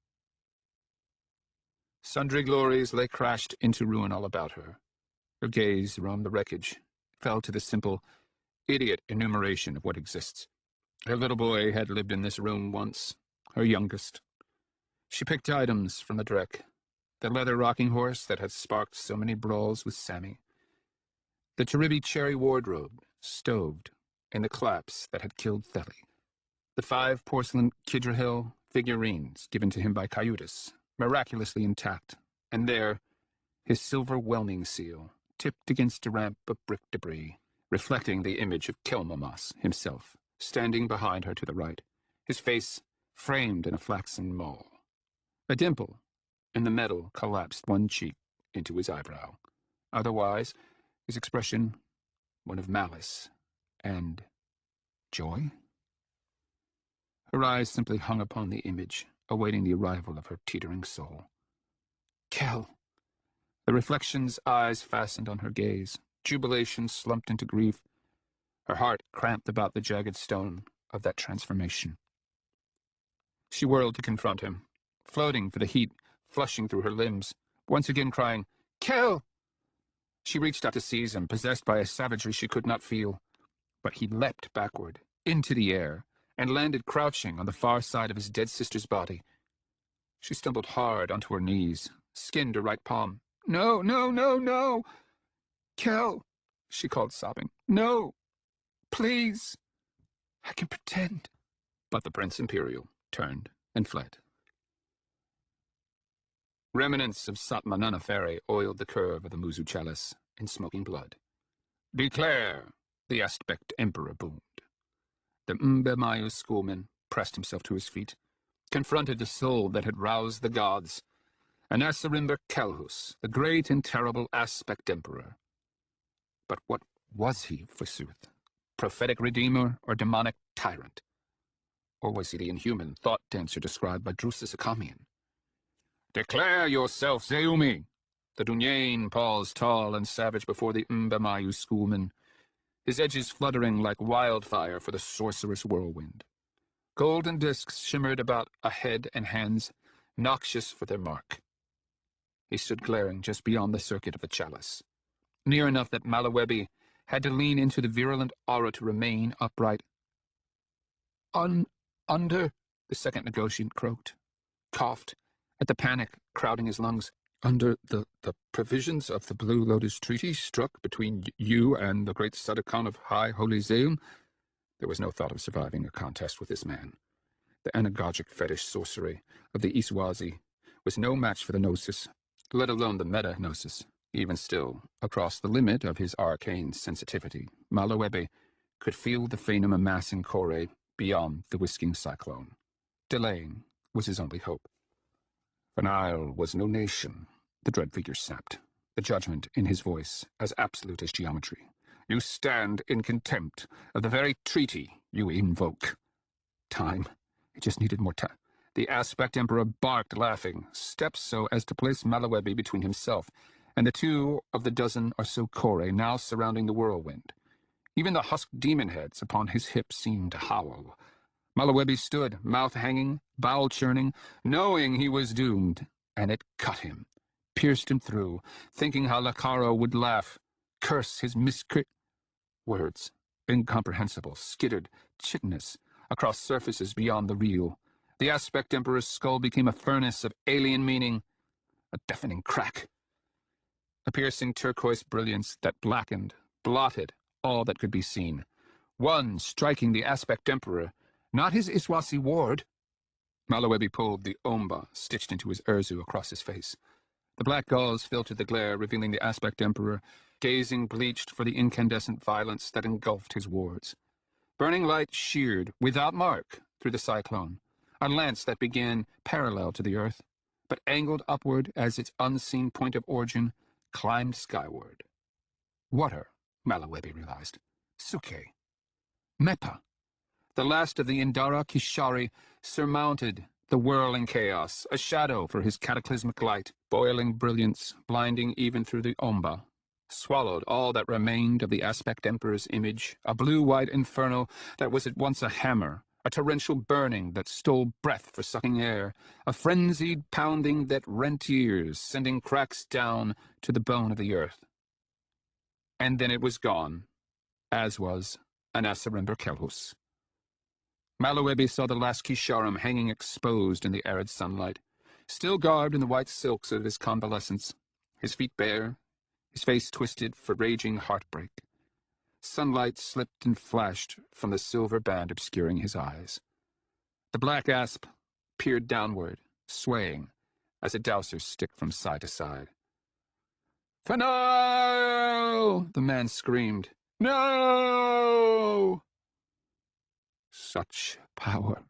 Sundry glories lay crashed into ruin all about her. Her gaze roamed the wreckage, fell to the simple, idiot enumeration of what exists. Her little boy had lived in this room once, her youngest. She picked items from the dreck, the leather rocking horse that had sparked so many brawls with Sammy, the Taribi cherry wardrobe stoved in the collapse that had killed Theli, the 5 porcelain Kidrahill figurines given to him by Caiutas, miraculously intact, and there, his silver whelming seal, tipped against a ramp of brick debris, reflecting the image of Kelmamas himself, standing behind her to the right, his face framed in a flaxen mole. A dimple in the metal collapsed one cheek into his eyebrow. Otherwise, his expression one of malice and joy. Her eyes simply hung upon the image, awaiting the arrival of her teetering soul. Kel! The reflection's eyes fastened on her gaze. Jubilation slumped into grief. Her heart cramped about the jagged stone of that transformation. She whirled to confront him, floating for the heat, flushing through her limbs, once again crying, "Kel!" She reached out to seize him, possessed by a savagery she could not feel. But he leapt backward, into the air, and landed crouching on the far side of his dead sister's body. She stumbled hard onto her knees, skinned her right palm. "No, no, no, no! Kel! she called, sobbing. "No, please. I can pretend." But the Prince Imperial turned and fled. Remnants of Satmanana Ferry oiled the curve of the Muzu chalice in smoking blood. "Declare," the Aspect Emperor boomed. The Mbemayu schoolman pressed himself to his feet, confronted the soul that had roused the gods, Anasarimber Kelhus, the great and terrible Aspect Emperor. But what was he, forsooth? Prophetic redeemer or demonic tyrant? Or was he the inhuman thought dancer described by Drusus Akamian? "Declare yourself, Zeumi!" The Dunyain paused tall and savage before the Mbemayu schoolman, his edges fluttering like wildfire for the sorcerous whirlwind. Golden discs shimmered about a head and hands, noxious for their mark. He stood glaring just beyond the circuit of the chalice, near enough that Malawebi had to lean into the virulent aura to remain upright. Under, the second negotiant croaked, coughed, at the panic crowding his lungs. "Under the provisions of the Blue Lotus Treaty struck between you and the great Sadakon of High Holy Zeum." There was no thought of surviving a contest with this man. The anagogic fetish sorcery of the Iswazi was no match for the Gnosis, let alone the meta-Gnosis. Even still, across the limit of his arcane sensitivity, Malawebe could feel the phantom amassing Kore beyond the whisking cyclone. Delaying was his only hope. Fanile was no nation, the dread figure snapped, the judgment in his voice as absolute as geometry. "You stand in contempt of the very treaty you invoke." Time. He just needed more time. The Aspect Emperor barked, laughing, stepped so as to place Malawebi between himself and the two of the dozen or so Kore now surrounding the whirlwind. Even the husked demon heads upon his hips seemed to howl. Malawebi stood, mouth hanging, bowel churning, knowing he was doomed, and it cut him, pierced him through, thinking how Lakaro would laugh, curse his words, incomprehensible, skittered, chitinous, across surfaces beyond the real. The Aspect Emperor's skull became a furnace of alien meaning, a deafening crack. A piercing turquoise brilliance that blackened, blotted all that could be seen. One striking the Aspect Emperor, not his Iswasi ward. Malawebi pulled the omba stitched into his urzu across his face. The black gauze filtered the glare, revealing the Aspect Emperor, gazing bleached for the incandescent violence that engulfed his wards. Burning light sheared, without mark, through the cyclone, a lance that began parallel to the earth, but angled upward as its unseen point of origin climbed skyward. Water, Malawebi realized. Suke. Mepa. The last of the Indara Kishari surmounted the whirling chaos, a shadow for his cataclysmic light, boiling brilliance, blinding even through the omba, swallowed all that remained of the Aspect Emperor's image, a blue-white inferno that was at once a hammer, a torrential burning that stole breath for sucking air, a frenzied pounding that rent ears, sending cracks down to the bone of the earth. And then it was gone, as was Anasarimber Kelhus. Malawebi saw the last Kisharim hanging exposed in the arid sunlight, still garbed in the white silks of his convalescence, his feet bare, his face twisted for raging heartbreak. Sunlight slipped and flashed from the silver band obscuring his eyes. The black asp peered downward, swaying, as a dowser's stick from side to side. "Fanile!" the man screamed. "No!" "Such power,"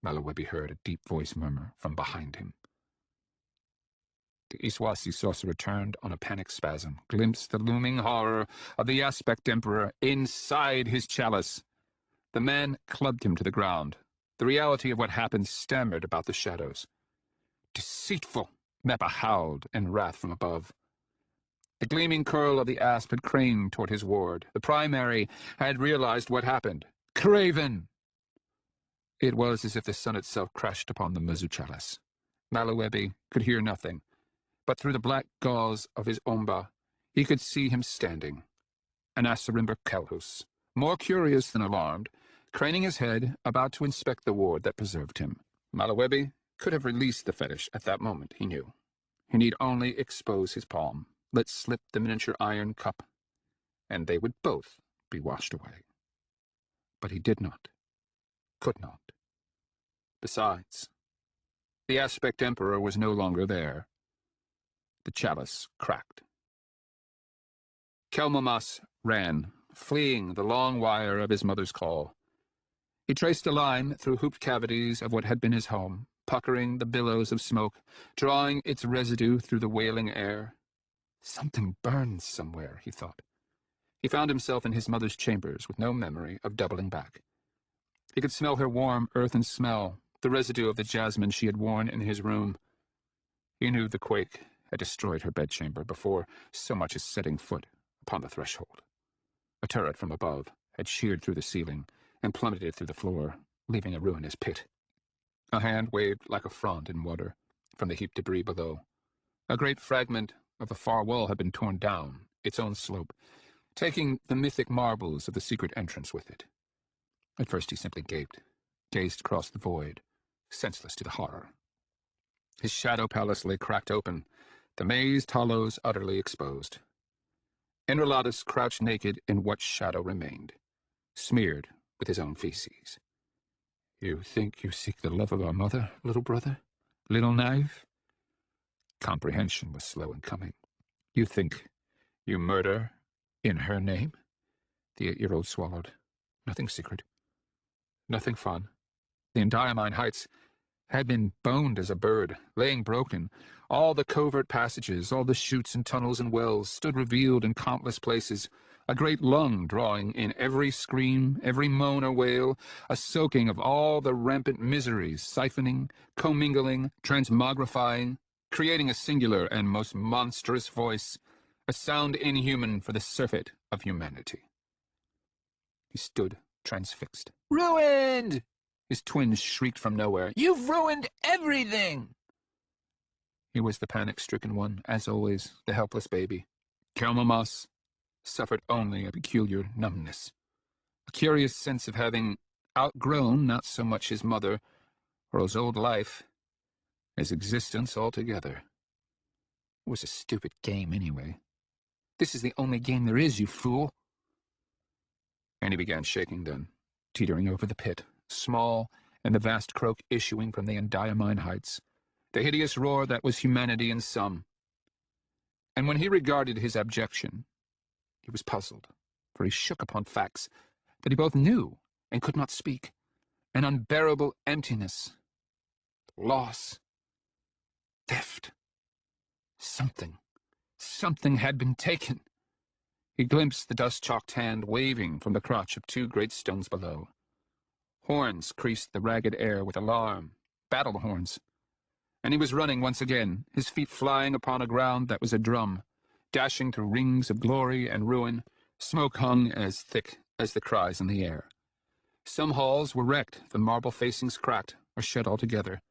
Malawebi heard a deep voice murmur from behind him. The Iswasi sorcerer turned on a panic spasm, glimpsed the looming horror of the Aspect Emperor inside his chalice. The man clubbed him to the ground. The reality of what happened stammered about the shadows. "Deceitful!" Mepa howled in wrath from above. The gleaming curl of the asp had craned toward his ward. The primary had realized what happened. Craven! It was as if the sun itself crashed upon the Muzu chalice. Malawebi could hear nothing, but through the black gauze of his omba, he could see him standing. Anasarimber Kelhus, more curious than alarmed, craning his head, about to inspect the ward that preserved him. Malawebi could have released the fetish at that moment, he knew. He need only expose his palm, let slip the miniature iron cup. and they would both be washed away. But he did not, could not. Besides, the Aspect Emperor was no longer there. The chalice cracked. Kelmamas ran, fleeing the long wire of his mother's call. He traced a line through hooped cavities of what had been his home, puckering the billows of smoke, drawing its residue through the wailing air. Something burns somewhere, he thought. He found himself in his mother's chambers with no memory of doubling back. He could smell her warm earthen smell, the residue of the jasmine she had worn in his room. He knew the quake had destroyed her bedchamber before so much as setting foot upon the threshold. A turret from above had sheared through the ceiling and plummeted through the floor, leaving a ruinous pit. A hand waved like a frond in water from the heaped debris below. A great fragment of the far wall had been torn down, its own slope, taking the mythic marbles of the secret entrance with it. At first he simply gaped, gazed across the void, senseless to the horror. His shadow palace lay cracked open, the mazed hollows utterly exposed. Enrolatus crouched naked in what shadow remained, smeared with his own feces. "You think you seek the love of our mother, little brother? Little knave?" Comprehension was slow in coming. "You think you murder in her name?" The 8-year-old swallowed. Nothing secret. Nothing fun. The Endiamine Heights had been boned as a bird, laying broken. All the covert passages, all the chutes and tunnels and wells stood revealed in countless places, a great lung drawing in every scream, every moan or wail, a soaking of all the rampant miseries, siphoning, commingling, transmogrifying, creating a singular and most monstrous voice, a sound inhuman for the surfeit of humanity. He stood transfixed. "Ruined!" His twins shrieked from nowhere. "You've ruined everything!" He was the panic-stricken one, as always, the helpless baby. Kelmamas suffered only a peculiar numbness, a curious sense of having outgrown not so much his mother or his old life, his existence altogether. It was a stupid game, anyway. "This is the only game there is, you fool!" And he began shaking then, teetering over the pit, small and the vast croak issuing from the Endiamine Heights, the hideous roar that was humanity in some. And when he regarded his abjection, he was puzzled, for he shook upon facts that he both knew and could not speak, an unbearable emptiness, loss, theft. Something had been taken. He glimpsed the dust-chalked hand waving from the crotch of 2 great stones below. Horns creased the ragged air with alarm, battle horns. And he was running once again, his feet flying upon a ground that was a drum, dashing through rings of glory and ruin, smoke hung as thick as the cries in the air. Some halls were wrecked, the marble facings cracked or shed altogether.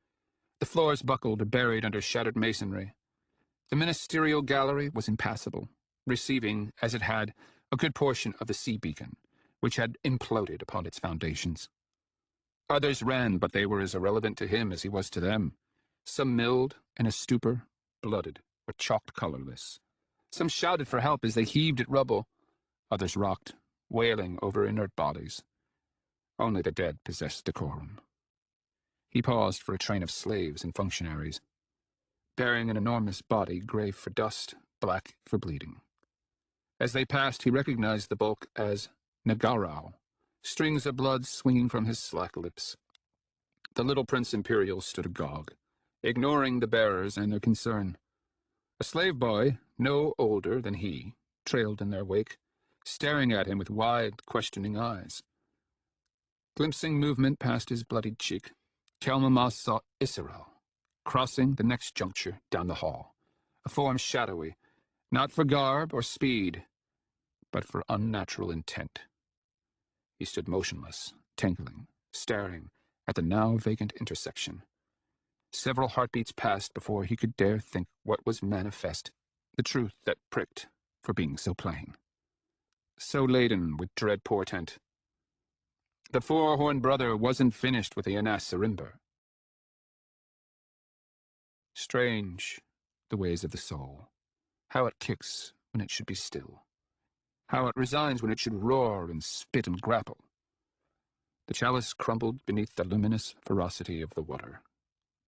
The floors buckled or buried under shattered masonry. The ministerial gallery was impassable, receiving, as it had, a good portion of the sea beacon, which had imploded upon its foundations. Others ran, but they were as irrelevant to him as he was to them. Some milled in a stupor, blooded or chalked colorless. Some shouted for help as they heaved at rubble. Others rocked, wailing over inert bodies. Only the dead possessed decorum. He paused for a train of slaves and functionaries, bearing an enormous body gray for dust, black for bleeding. As they passed, he recognized the bulk as Nagarao, strings of blood swinging from his slack lips. The little Prince Imperial stood agog, ignoring the bearers and their concern. A slave boy, no older than he, trailed in their wake, staring at him with wide, questioning eyes. Glimpsing movement past his bloodied cheek, Kelmamas saw Israel, crossing the next juncture down the hall, a form shadowy, not for garb or speed, but for unnatural intent. He stood motionless, tingling, staring at the now vacant intersection. Several heartbeats passed before he could dare think what was manifest, the truth that pricked for being so plain, so laden with dread portent. The four-horned brother wasn't finished with the Anasarimber. Strange, the ways of the soul, how it kicks when it should be still. how it resigns when it should roar and spit and grapple. The chalice crumbled beneath the luminous ferocity of the water.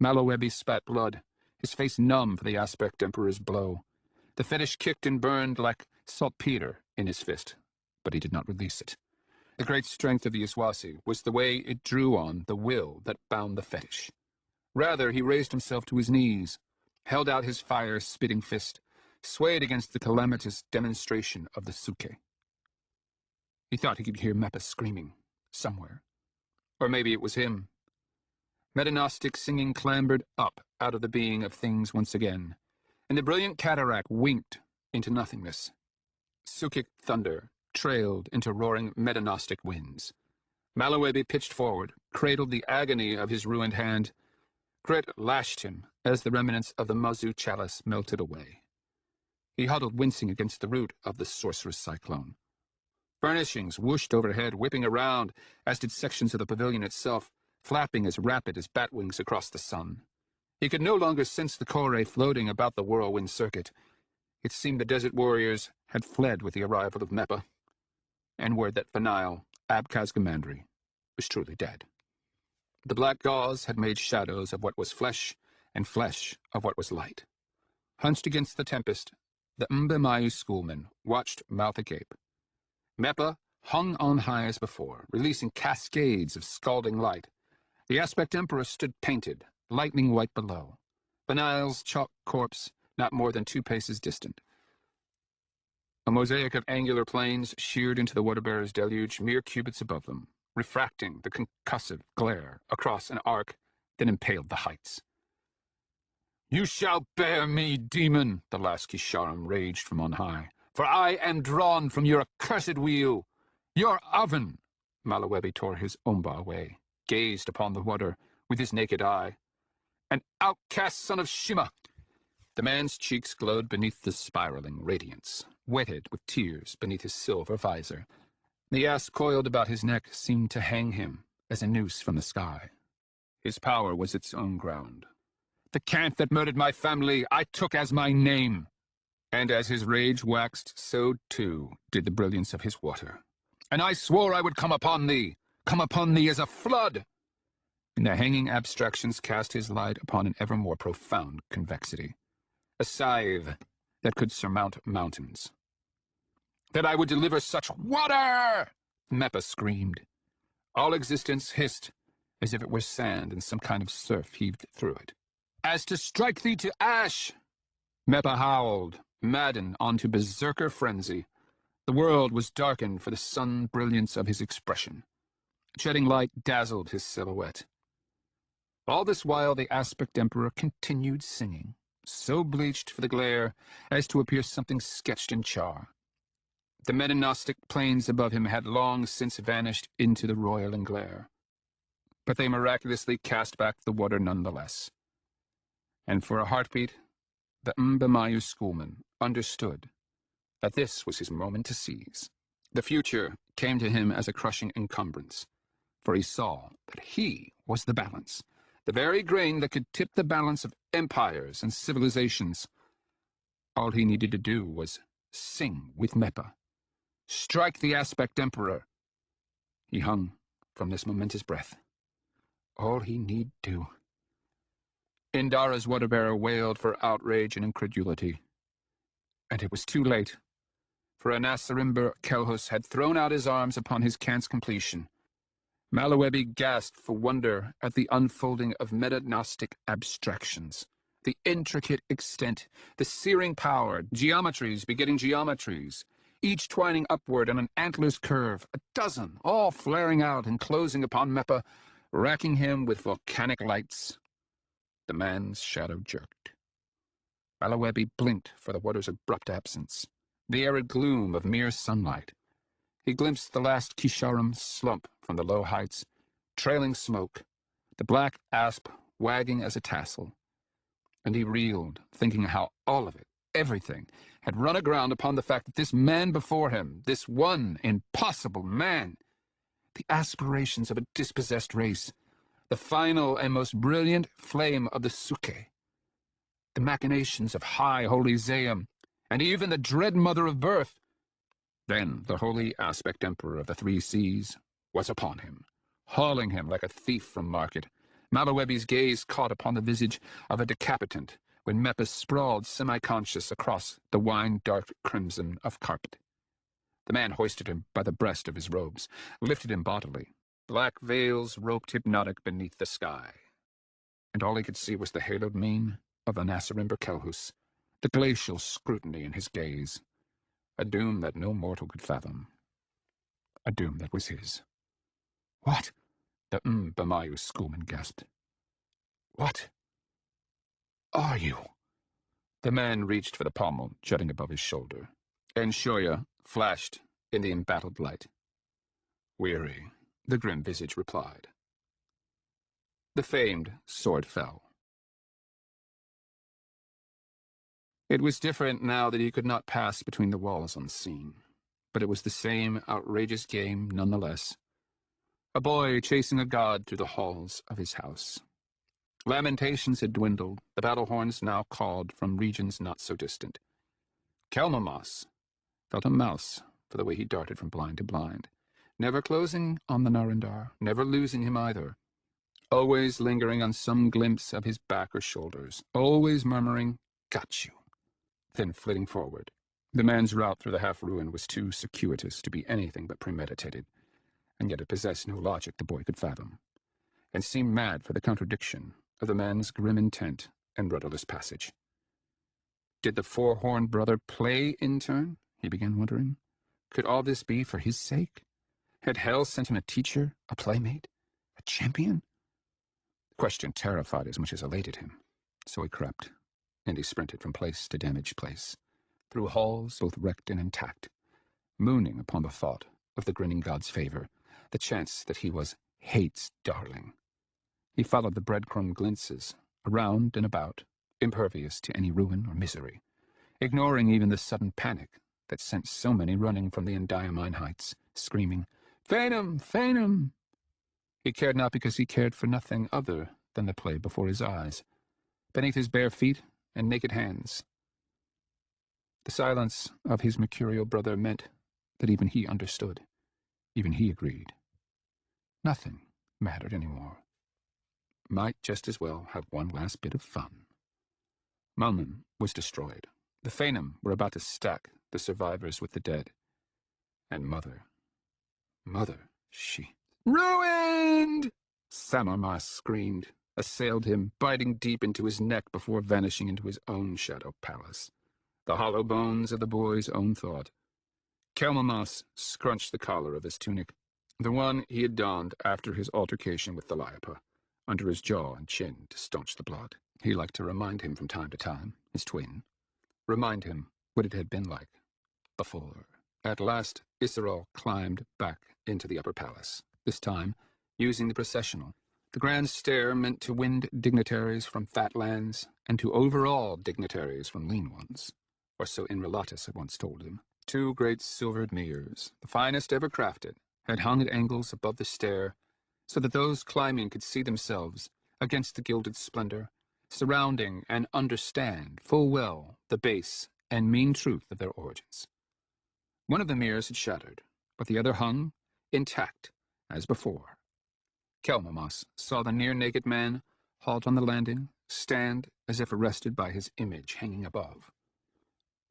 Malowebi spat blood, his face numb for the Aspect Emperor's blow. The fetish kicked and burned like saltpeter in his fist, but he did not release it. The great strength of the Iswasi was the way it drew on the will that bound the fetish. Rather, he raised himself to his knees, held out his fire-spitting fist, swayed against the calamitous demonstration of the Suke. He thought he could hear Meppa screaming, somewhere. Or maybe it was him. Metanostic singing clambered up out of the being of things once again, and the brilliant cataract winked into nothingness. Sukic thunder trailed into roaring metanostic winds. Malowebi pitched forward, cradled the agony of his ruined hand. Grit lashed him as the remnants of the Mazu chalice melted away. He huddled wincing against the root of the sorcerous cyclone. Furnishings whooshed overhead, whipping around, as did sections of the pavilion itself, flapping as rapid as bat wings across the sun. He could no longer sense the Kore floating about the whirlwind circuit. It seemed the desert warriors had fled with the arrival of Meppa, and word that Fanile, Abkhaz-Gamandri, was truly dead. The black gauze had made shadows of what was flesh, and flesh of what was light. Hunched against the tempest, the Mbemayu schoolmen watched mouth agape. Meppa hung on high as before, releasing cascades of scalding light. The Aspect Emperor stood painted, lightning white below. Fanile's chalk corpse not more than 2 paces distant. A mosaic of angular planes sheared into the water-bearer's deluge mere cubits above them, refracting the concussive glare across an arc that impaled the heights. "You shall bear me, demon," the last Kisharam raged from on high, "for I am drawn from your accursed wheel. Your oven!" Malowebi tore his omba away, gazed upon the water with his naked eye. "An outcast son of Shima!" The man's cheeks glowed beneath the spiraling radiance, wetted with tears beneath his silver visor. The asp coiled about his neck seemed to hang him as a noose from the sky. His power was its own ground. "The cant that murdered my family I took as my name." And as his rage waxed, so too did the brilliance of his water. "And I swore I would come upon thee as a flood." And the hanging abstractions cast his light upon an ever more profound convexity. A scythe that could surmount mountains. "That I would deliver such water!" Meppa screamed. All existence hissed, as if it were sand and some kind of surf heaved through it. "As to strike thee to ash!" Meppa howled, maddened onto berserker frenzy. The world was darkened for the sun brilliance of his expression. Shedding light dazzled his silhouette. All this while the Aspect Emperor continued singing, so bleached for the glare as to appear something sketched in char. The metanostic plains above him had long since vanished into the roiling glare, but they miraculously cast back the water nonetheless. And for a heartbeat, the Mbemayu schoolman understood that this was his moment to seize. The future came to him as a crushing encumbrance, for he saw that he was the balance, the very grain that could tip the balance of empires and civilizations. All he needed to do was sing with Meppa, strike the Aspect Emperor. He hung from this momentous breath. All he need do. Indara's water-bearer wailed for outrage and incredulity. And it was too late, for Anasarimber Kelhus had thrown out his arms upon his cant's completion. Malowebi gasped for wonder at the unfolding of metanostic abstractions, the intricate extent, the searing power, geometries begetting geometries, each twining upward on an antler's curve, a dozen, all flaring out and closing upon Meppa, racking him with volcanic lights. The man's shadow jerked. Malowebi blinked for the water's abrupt absence, the arid gloom of mere sunlight. He glimpsed the last Kisharam slump from the low heights, trailing smoke, the black asp wagging as a tassel. And he reeled, thinking how all of it, everything, had run aground upon the fact that this man before him, this one impossible man, the aspirations of a dispossessed race, the final and most brilliant flame of the Suke, the machinations of high holy Zayam, and even the dread mother of birth, Then the holy aspect emperor of the three seas was upon him, hauling him like a thief from market. Malowebi's gaze caught upon the visage of a decapitant when Mepis sprawled semi-conscious across the wine-dark crimson of carpet. The man hoisted him by the breast of his robes, lifted him bodily. Black veils roped hypnotic beneath the sky, and all he could see was the haloed mien of Anasarimber Kelhus, the glacial scrutiny in his gaze, a doom that no mortal could fathom, a doom that was his. "What?" the Bamayu schoolman gasped. "What are you?" The man reached for the pommel jutting above his shoulder, and Shoya flashed in the embattled light. "Weary," the grim visage replied. The famed sword fell. It was different now that he could not pass between the walls unseen, but it was the same outrageous game nonetheless. A boy chasing a god through the halls of his house. Lamentations had dwindled, the battle horns now called from regions not so distant. Kelmamas felt a mouse for the way he darted from blind to blind, never closing on the Narendar, never losing him either, always lingering on some glimpse of his back or shoulders, always murmuring, "Got you," then flitting forward. The man's route through the half-ruin was too circuitous to be anything but premeditated, and yet it possessed no logic the boy could fathom, and seemed mad for the contradiction of the man's grim intent and rudderless passage. Did the four-horned brother play in turn? He began wondering. Could all this be for his sake? Had hell sent him a teacher, a playmate, a champion? The question terrified as much as elated him. So he crept, and he sprinted from place to damaged place, through halls both wrecked and intact, mooning upon the thought of the grinning god's favor, the chance that he was hate's darling. He followed the breadcrumb glimpses, around and about, impervious to any ruin or misery, ignoring even the sudden panic that sent so many running from the Endiamine heights, screaming, "Phanom! Phanom!" He cared not because he cared for nothing other than the play before his eyes, beneath his bare feet and naked hands. The silence of his mercurial brother meant that even he understood, even he agreed. Nothing mattered anymore. Might just as well have one last bit of fun. Malman was destroyed. The Phanom were about to stack the survivors with the dead. And Mother, she... "Ruined!" Samarmas screamed, assailed him, biting deep into his neck before vanishing into his own shadow palace. The hollow bones of the boy's own thought. Kelmamas scrunched the collar of his tunic, the one he had donned after his altercation with Thaliapa, under his jaw and chin to staunch the blood. He liked to remind him from time to time, his twin. Remind him what it had been like before. At last, Isserol climbed back into the upper palace, this time using the processional. The grand stair meant to wind dignitaries from fat lands and to overawe dignitaries from lean ones, or so Inrelatus had once told him. Two great silvered mirrors, the finest ever crafted, had hung at angles above the stair so that those climbing could see themselves against the gilded splendor, surrounding and understand full well the base and mean truth of their origins. One of the mirrors had shattered, but the other hung, intact, as before. Kelmamas saw the near-naked man halt on the landing, stand as if arrested by his image hanging above.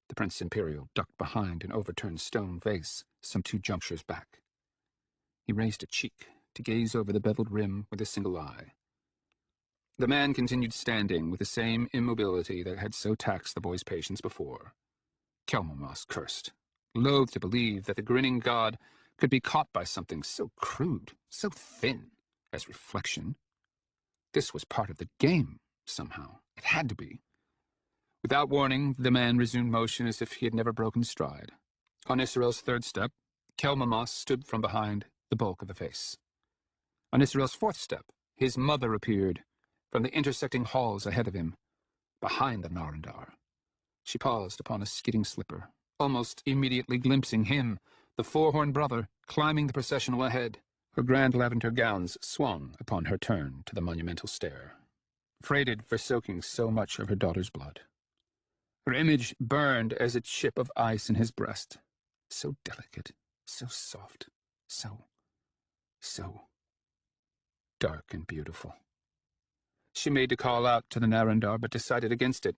The Prince Imperial ducked behind an overturned stone vase some 2 junctures back. He raised a cheek to gaze over the beveled rim with a single eye. The man continued standing with the same immobility that had so taxed the boy's patience before. Kelmamas cursed, loath to believe that the grinning god could be caught by something so crude, so thin, as reflection. This was part of the game, somehow. It had to be. Without warning, the man resumed motion as if he had never broken stride. On Isserel's 3rd step, Kelmamas stood from behind the bulk of the face. On Isserel's 4th step, his mother appeared from the intersecting halls ahead of him, behind the Narendar. She paused upon a skidding slipper, almost immediately glimpsing him, the four-horned brother, climbing the processional ahead. Her grand lavender gowns swung upon her turn to the monumental stair, freighted for soaking so much of her daughter's blood. Her image burned as a chip of ice in his breast, so delicate, so soft, so dark and beautiful. She made to call out to the Narendar, but decided against it,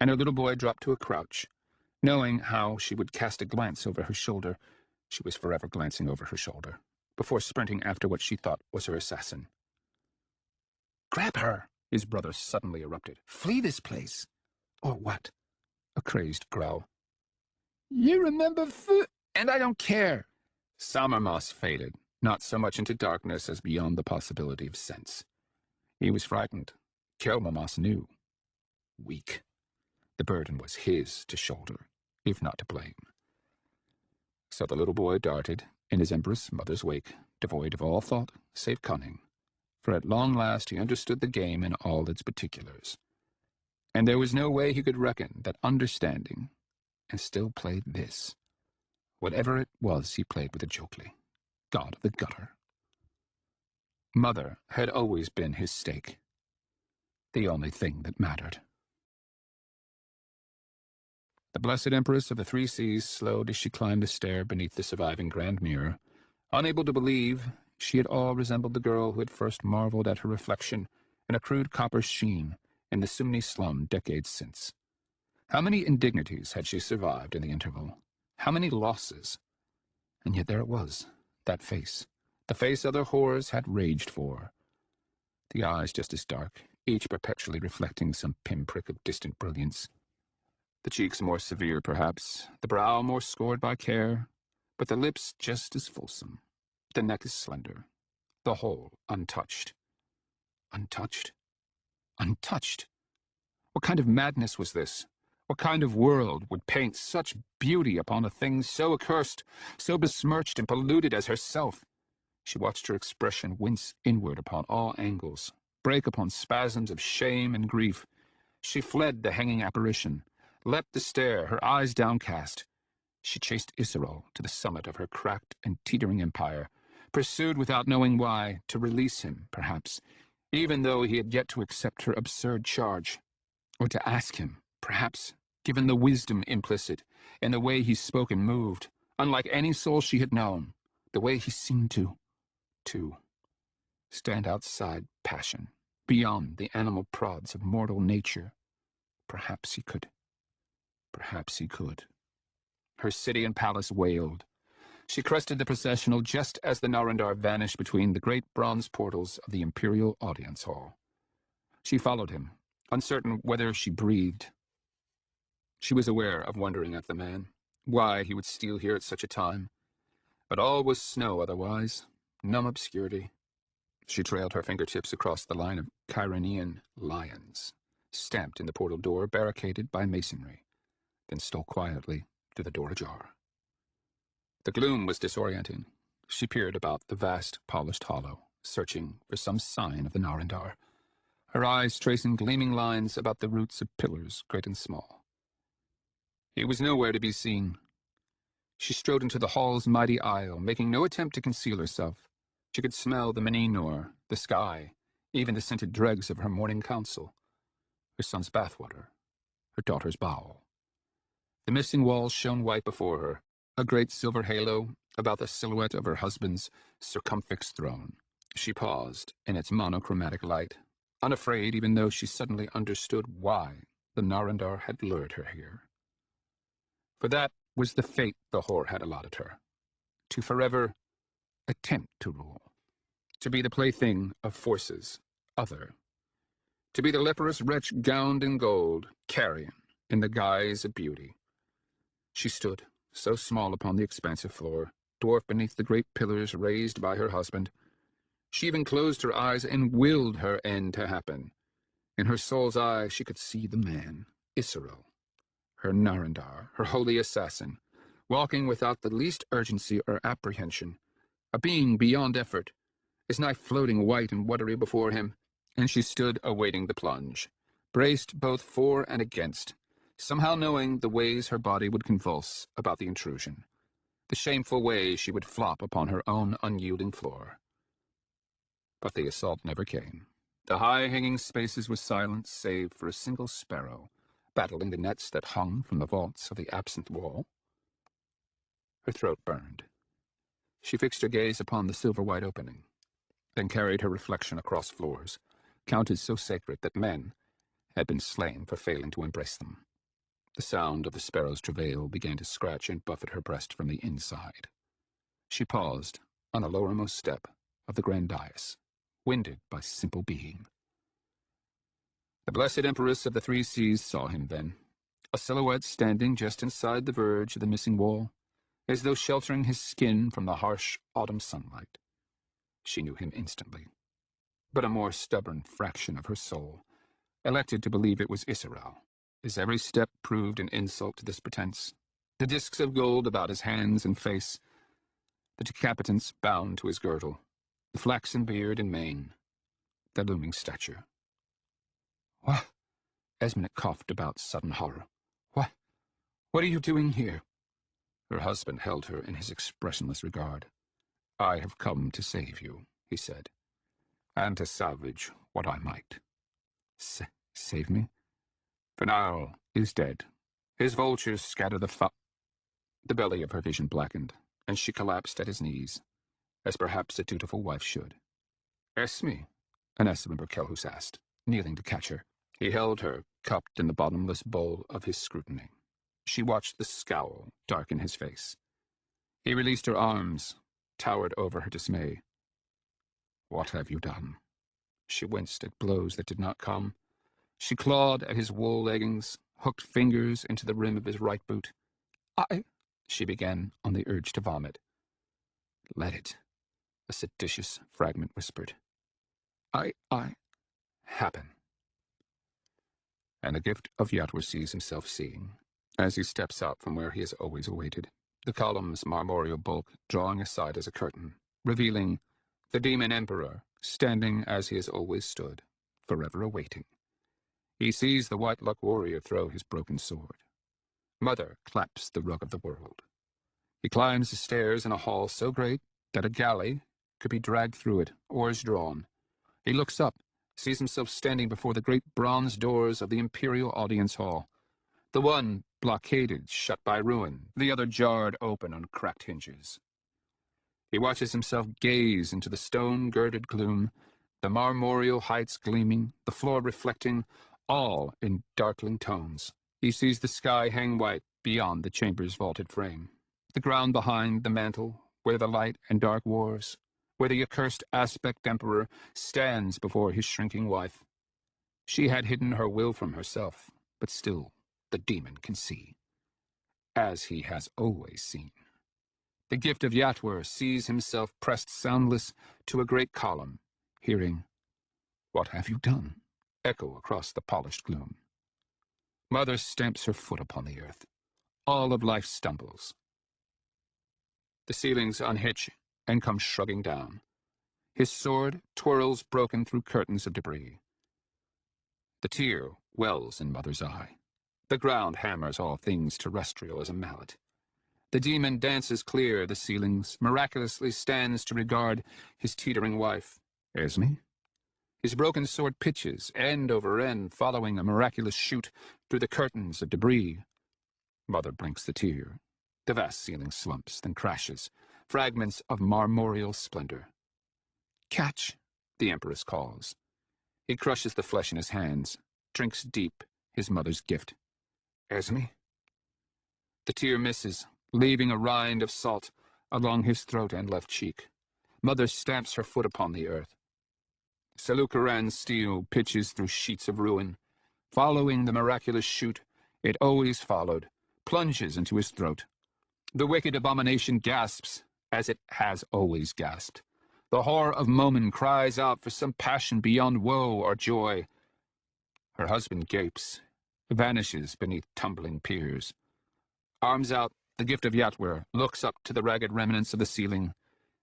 and her little boy dropped to a crouch. Knowing how she would cast a glance over her shoulder, she was forever glancing over her shoulder, before sprinting after what she thought was her assassin. "Grab her!" his brother suddenly erupted. "Flee this place!" "Or what?" A crazed growl. "You remember and I don't care." Samarmas faded, not so much into darkness as beyond the possibility of sense. He was frightened. Kelmamas knew. Weak. The burden was his to shoulder, if not to blame. So the little boy darted, in his empress mother's wake, devoid of all thought save cunning, for at long last he understood the game in all its particulars. And there was no way he could reckon that understanding, and still played this. Whatever it was, he played with a Jokli, god of the gutter. Mother had always been his stake, the only thing that mattered. The blessed Empress of the Three Seas slowed as she climbed the stair beneath the surviving grand mirror, unable to believe she at all resembled the girl who had first marveled at her reflection in a crude copper sheen in the Sumni slum decades since. How many indignities had she survived in the interval? How many losses? And yet there it was, that face, the face other whores had raged for. The eyes just as dark, each perpetually reflecting some pinprick of distant brilliance. The cheeks more severe, perhaps, the brow more scored by care, but the lips just as fulsome. The neck as slender, the whole untouched. Untouched? Untouched? What kind of madness was this? What kind of world would paint such beauty upon a thing so accursed, so besmirched and polluted as herself? She watched her expression wince inward upon all angles, break upon spasms of shame and grief. She fled the hanging apparition, leapt the stair, her eyes downcast. She chased Isserol to the summit of her cracked and teetering empire, pursued without knowing why, to release him, perhaps, even though he had yet to accept her absurd charge, or to ask him, perhaps, given the wisdom implicit in the way he spoke and moved, unlike any soul she had known, the way he seemed to stand outside passion, beyond the animal prods of mortal nature. Perhaps he could. Perhaps he could. Her city and palace wailed. She crested the processional just as the Narendar vanished between the great bronze portals of the Imperial Audience Hall. She followed him, uncertain whether she breathed. She was aware of wondering at the man, why he would steal here at such a time. But all was snow otherwise, numb obscurity. She trailed her fingertips across the line of Kyrenian lions, stamped in the portal door barricaded by masonry, then stole quietly to the door ajar. The gloom was disorienting. She peered about the vast, polished hollow, searching for some sign of the Narendar, her eyes tracing gleaming lines about the roots of pillars, great and small. He was nowhere to be seen. She strode into the hall's mighty aisle, making no attempt to conceal herself. She could smell the menenor, the sky, even the scented dregs of her morning council, her son's bathwater, her daughter's bowel. The missing walls shone white before her, a great silver halo about the silhouette of her husband's circumfix throne. She paused in its monochromatic light, unafraid even though she suddenly understood why the Narendar had lured her here. For that was the fate the whore had allotted her, to forever attempt to rule, to be the plaything of forces other, to be the leprous wretch gowned in gold, carrion in the guise of beauty. She stood, so small upon the expansive floor, dwarfed beneath the great pillars raised by her husband. She even closed her eyes and willed her end to happen. In her soul's eye she could see the man, Isserol, her Narendar, her holy assassin, walking without the least urgency or apprehension, a being beyond effort, his knife floating white and watery before him, and she stood awaiting the plunge, braced both for and against, somehow knowing the ways her body would convulse about the intrusion, the shameful way she would flop upon her own unyielding floor. But the assault never came. The high-hanging spaces were silent save for a single sparrow, battling the nets that hung from the vaults of the absent wall. Her throat burned. She fixed her gaze upon the silver-white opening, then carried her reflection across floors, counted so sacred that men had been slain for failing to embrace them. The sound of the sparrow's travail began to scratch and buffet her breast from the inside. She paused on the lowermost step of the grand dais, winded by simple being. The blessed Empress of the Three Seas saw him then, a silhouette standing just inside the verge of the missing wall, as though sheltering his skin from the harsh autumn sunlight. She knew him instantly, but a more stubborn fraction of her soul elected to believe it was Israel, as every step proved an insult to this pretense. The discs of gold about his hands and face, the decapitants bound to his girdle, the flaxen beard and mane, the looming stature. What? Esmond coughed about sudden horror. What are you doing here? Her husband held her in his expressionless regard. I have come to save you, he said, and to salvage what I might. Save me? Fenal is dead. His vultures scatter The belly of her vision blackened, and she collapsed at his knees, as perhaps a dutiful wife should. Esme? Anasim Berkelhus asked, kneeling to catch her. He held her, cupped in the bottomless bowl of his scrutiny. She watched the scowl darken his face. He released her arms, towered over her dismay. What have you done? She winced at blows that did not come. She clawed at his wool leggings, hooked fingers into the rim of his right boot. She began on the urge to vomit. Let it, a seditious fragment whispered. Happen. And the gift of Yatwar sees himself seeing, as he steps out from where he has always awaited, the column's marmoreal bulk drawing aside as a curtain, revealing the demon emperor standing as he has always stood, forever awaiting. He sees the white-luck warrior throw his broken sword. Mother claps the rug of the world. He climbs the stairs in a hall so great that a galley could be dragged through it, oars drawn. He looks up, sees himself standing before the great bronze doors of the Imperial Audience Hall, the one blockaded, shut by ruin, the other jarred open on cracked hinges. He watches himself gaze into the stone-girded gloom, the marmoreal heights gleaming, the floor reflecting, all in darkling tones. He sees the sky hang white beyond the chamber's vaulted frame, the ground behind the mantle, where the light and dark wars, where the accursed aspect emperor stands before his shrinking wife. She had hidden her will from herself, but still the demon can see, as he has always seen. The gift of Yatwar sees himself pressed soundless to a great column, hearing, "What have you done?" echo across the polished gloom. Mother stamps her foot upon the earth. All of life stumbles. The ceilings unhitch and come shrugging down. His sword twirls broken through curtains of debris. The tear wells in Mother's eye. The ground hammers all things terrestrial as a mallet. The demon dances clear the ceilings, miraculously stands to regard his teetering wife. Esme? His broken sword pitches, end over end, following a miraculous shoot through the curtains of debris. Mother blinks the tear. The vast ceiling slumps, then crashes, fragments of marmoreal splendor. Catch, the Empress calls. He crushes the flesh in his hands, drinks deep his mother's gift. Esme? The tear misses, leaving a rind of salt along his throat and left cheek. Mother stamps her foot upon the earth. Selukaran's steel pitches through sheets of ruin. Following the miraculous shoot it always followed, plunges into his throat. The wicked abomination gasps, as it has always gasped. The horror of Momin cries out for some passion beyond woe or joy. Her husband gapes, vanishes beneath tumbling piers. Arms out, the gift of Yatwar looks up to the ragged remnants of the ceiling,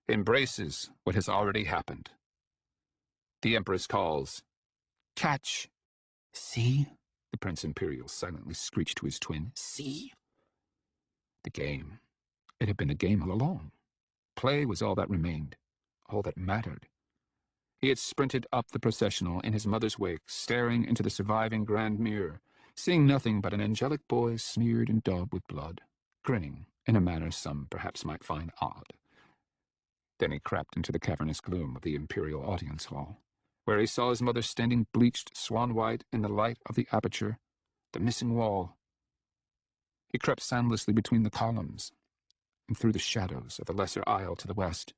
embraces what has already happened. The Empress calls, "Catch!" "See?" the Prince Imperial silently screeched to his twin. "See?" The game. It had been a game all along. Play was all that remained, all that mattered. He had sprinted up the processional in his mother's wake, staring into the surviving grand mirror, seeing nothing but an angelic boy smeared and daubed with blood, grinning in a manner some perhaps might find odd. Then he crept into the cavernous gloom of the imperial audience hall, where he saw his mother standing bleached swan-white in the light of the aperture, the missing wall. He crept soundlessly between the columns, and through the shadows of the lesser aisle to the west.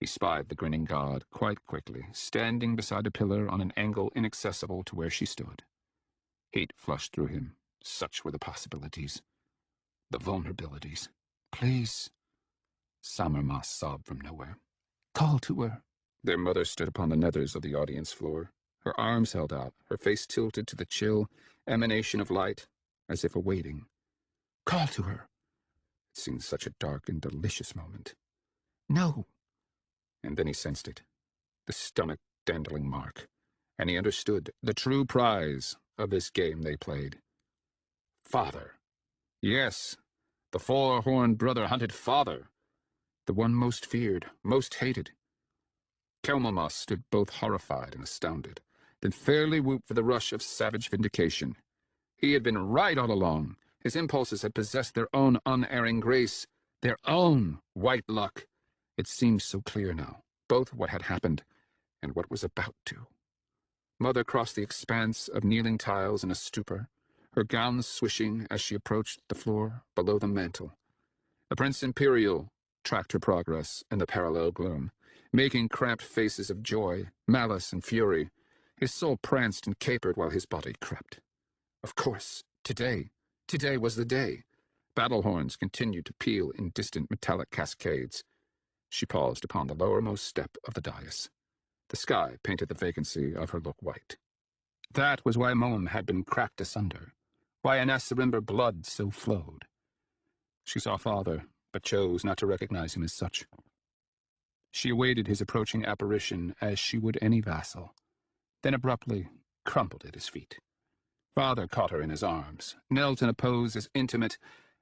He spied the grinning god quite quickly, standing beside a pillar on an angle inaccessible to where she stood. Hate flushed through him. Such were the possibilities. The vulnerabilities. "Please," Samar Mas sobbed from nowhere. "Call to her." Their mother stood upon the nethers of the audience floor, her arms held out, her face tilted to the chill emanation of light, as if awaiting. "Call to her." It seemed such a dark and delicious moment. "No." And then he sensed it, the stomach-dandling mark, and he understood the true prize of this game they played. Father. Yes, the four-horned brother hunted father, the one most feared, most hated. Kelmamas stood both horrified and astounded, then fairly whooped for the rush of savage vindication. He had been right all along. His impulses had possessed their own unerring grace, their own white luck. It seemed so clear now, both what had happened and what was about to. Mother crossed the expanse of kneeling tiles in a stupor, her gown swishing as she approached the floor below the mantel. The Prince Imperial tracked her progress in the parallel gloom, making cramped faces of joy, malice, and fury. His soul pranced and capered while his body crept. Of course, today was the day. Battle horns continued to peal in distant metallic cascades. She paused upon the lowermost step of the dais. The sky painted the vacancy of her look white. That was why Mom had been cracked asunder, why Anasarimber blood so flowed. She saw father, but chose not to recognize him as such. She awaited his approaching apparition as she would any vassal, then abruptly crumpled at his feet. Father caught her in his arms, knelt in a pose as intimate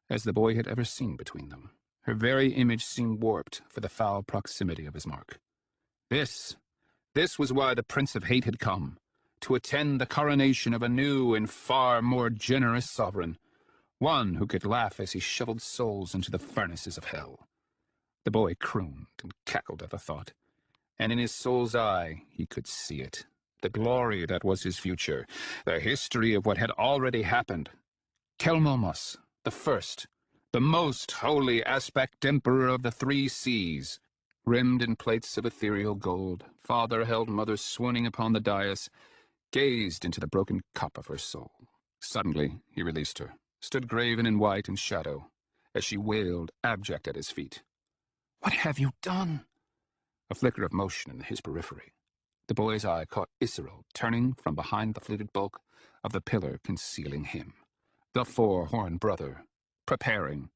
as the boy had ever seen between them. Her very image seemed warped for the foul proximity of his mark. This was why the Prince of Hate had come, to attend the coronation of a new and far more generous sovereign, one who could laugh as he shoveled souls into the furnaces of hell. The boy crooned and cackled at the thought, and in his soul's eye he could see it, the glory that was his future, the history of what had already happened. Kelmomos, the first, the most holy aspect emperor of the 3 seas, rimmed in plates of ethereal gold, father held mother swooning upon the dais, gazed into the broken cup of her soul. Suddenly he released her, stood graven in white and shadow, as she wailed, abject at his feet. "What have you done?" A flicker of motion in his periphery. The boy's eye caught Isserel turning from behind the fluted bulk of the pillar concealing him. The four-horned brother, preparing.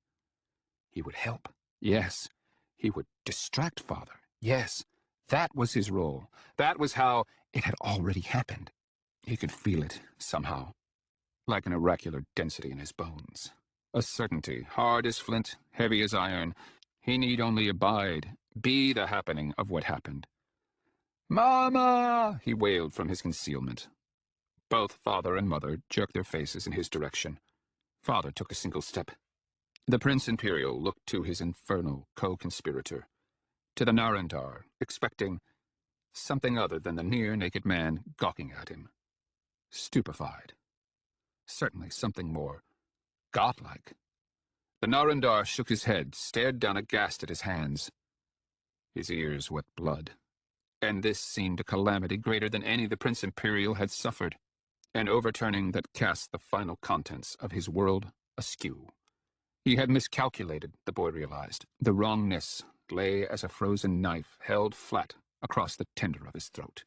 He would help. Yes. He would distract father. Yes. That was his role. That was how it had already happened. He could feel it, somehow, like an oracular density in his bones. A certainty, hard as flint, heavy as iron. He need only abide, be the happening of what happened. "Mama!" he wailed from his concealment. Both father and mother jerked their faces in his direction. Father took a single step. The Prince Imperial looked to his infernal co-conspirator, to the Narendar, expecting something other than the near-naked man gawking at him. Stupefied. Certainly something more godlike. The Narendar shook his head, stared down aghast at his hands. His ears wet blood. And this seemed a calamity greater than any the Prince Imperial had suffered, an overturning that cast the final contents of his world askew. He had miscalculated, the boy realized. The wrongness lay as a frozen knife held flat across the tender of his throat.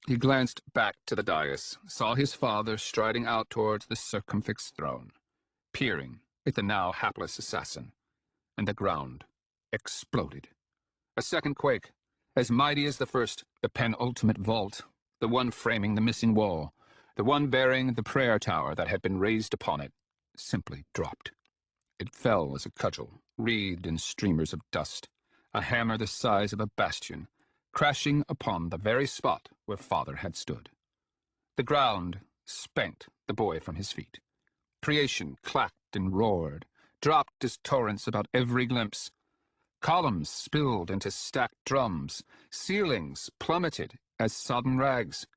He glanced back to the dais, saw his father striding out towards the circumfix throne, peering at the now hapless assassin, and the ground exploded. A second quake, as mighty as the first, the penultimate vault, the one framing the missing wall, the one bearing the prayer tower that had been raised upon it, simply dropped. It fell as a cudgel, wreathed in streamers of dust, a hammer the size of a bastion, crashing upon the very spot where father had stood. The ground spanked the boy from his feet. Creation clacked and roared, dropped as torrents about every glimpse. Columns spilled into stacked drums. Ceilings plummeted as sodden rags.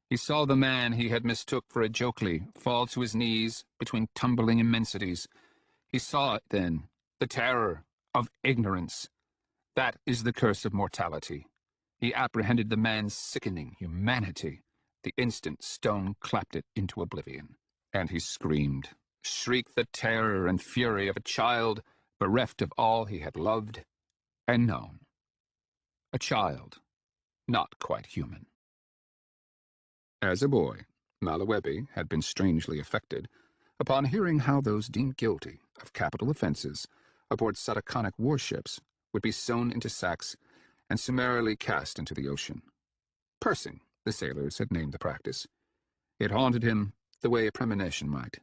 He saw the man he had mistook for a Jokely fall to his knees between tumbling immensities. He saw it then, the terror of ignorance. That is the curse of mortality. He apprehended the man's sickening humanity the instant stone clapped it into oblivion. And he screamed, shrieked the terror and fury of a child bereft of all he had loved and known. A child, not quite human. As a boy, Malowebi had been strangely affected upon hearing how those deemed guilty of capital offenses aboard Sataconic warships would be sewn into sacks and summarily cast into the ocean. Pursing, the sailors had named the practice. It haunted him the way a premonition might,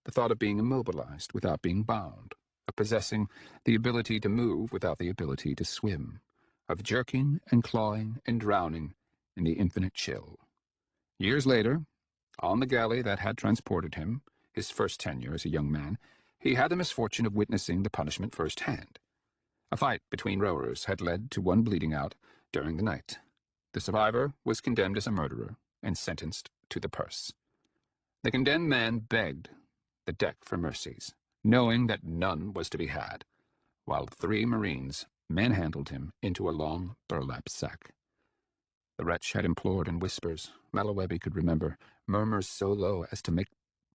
the thought of being immobilized without being bound, of possessing the ability to move without the ability to swim, of jerking and clawing and drowning in the infinite chill. Years later, on the galley that had transported him, his first tenure as a young man, he had the misfortune of witnessing the punishment firsthand. A fight between rowers had led to one bleeding out during the night. The survivor was condemned as a murderer and sentenced to the purse. The condemned man begged the deck for mercies, knowing that none was to be had, while 3 Marines manhandled him into a long burlap sack. The wretch had implored in whispers, Malowebi could remember, murmurs so low as to make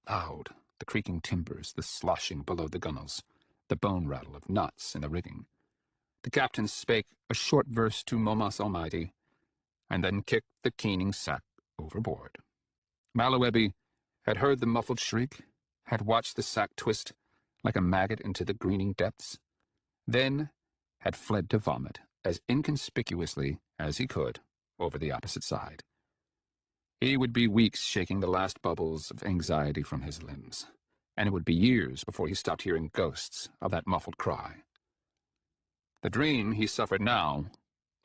loud the creaking timbers, the sloshing below the gunwales, the bone rattle of knots in the rigging. The captain spake a short verse to Momas Almighty, and then kicked the keening sack overboard. Malowebi had heard the muffled shriek, had watched the sack twist like a maggot into the greening depths, then had fled to vomit as inconspicuously as he could over the opposite side. He would be weeks shaking the last bubbles of anxiety from his limbs, and it would be years before he stopped hearing ghosts of that muffled cry. The dream he suffered now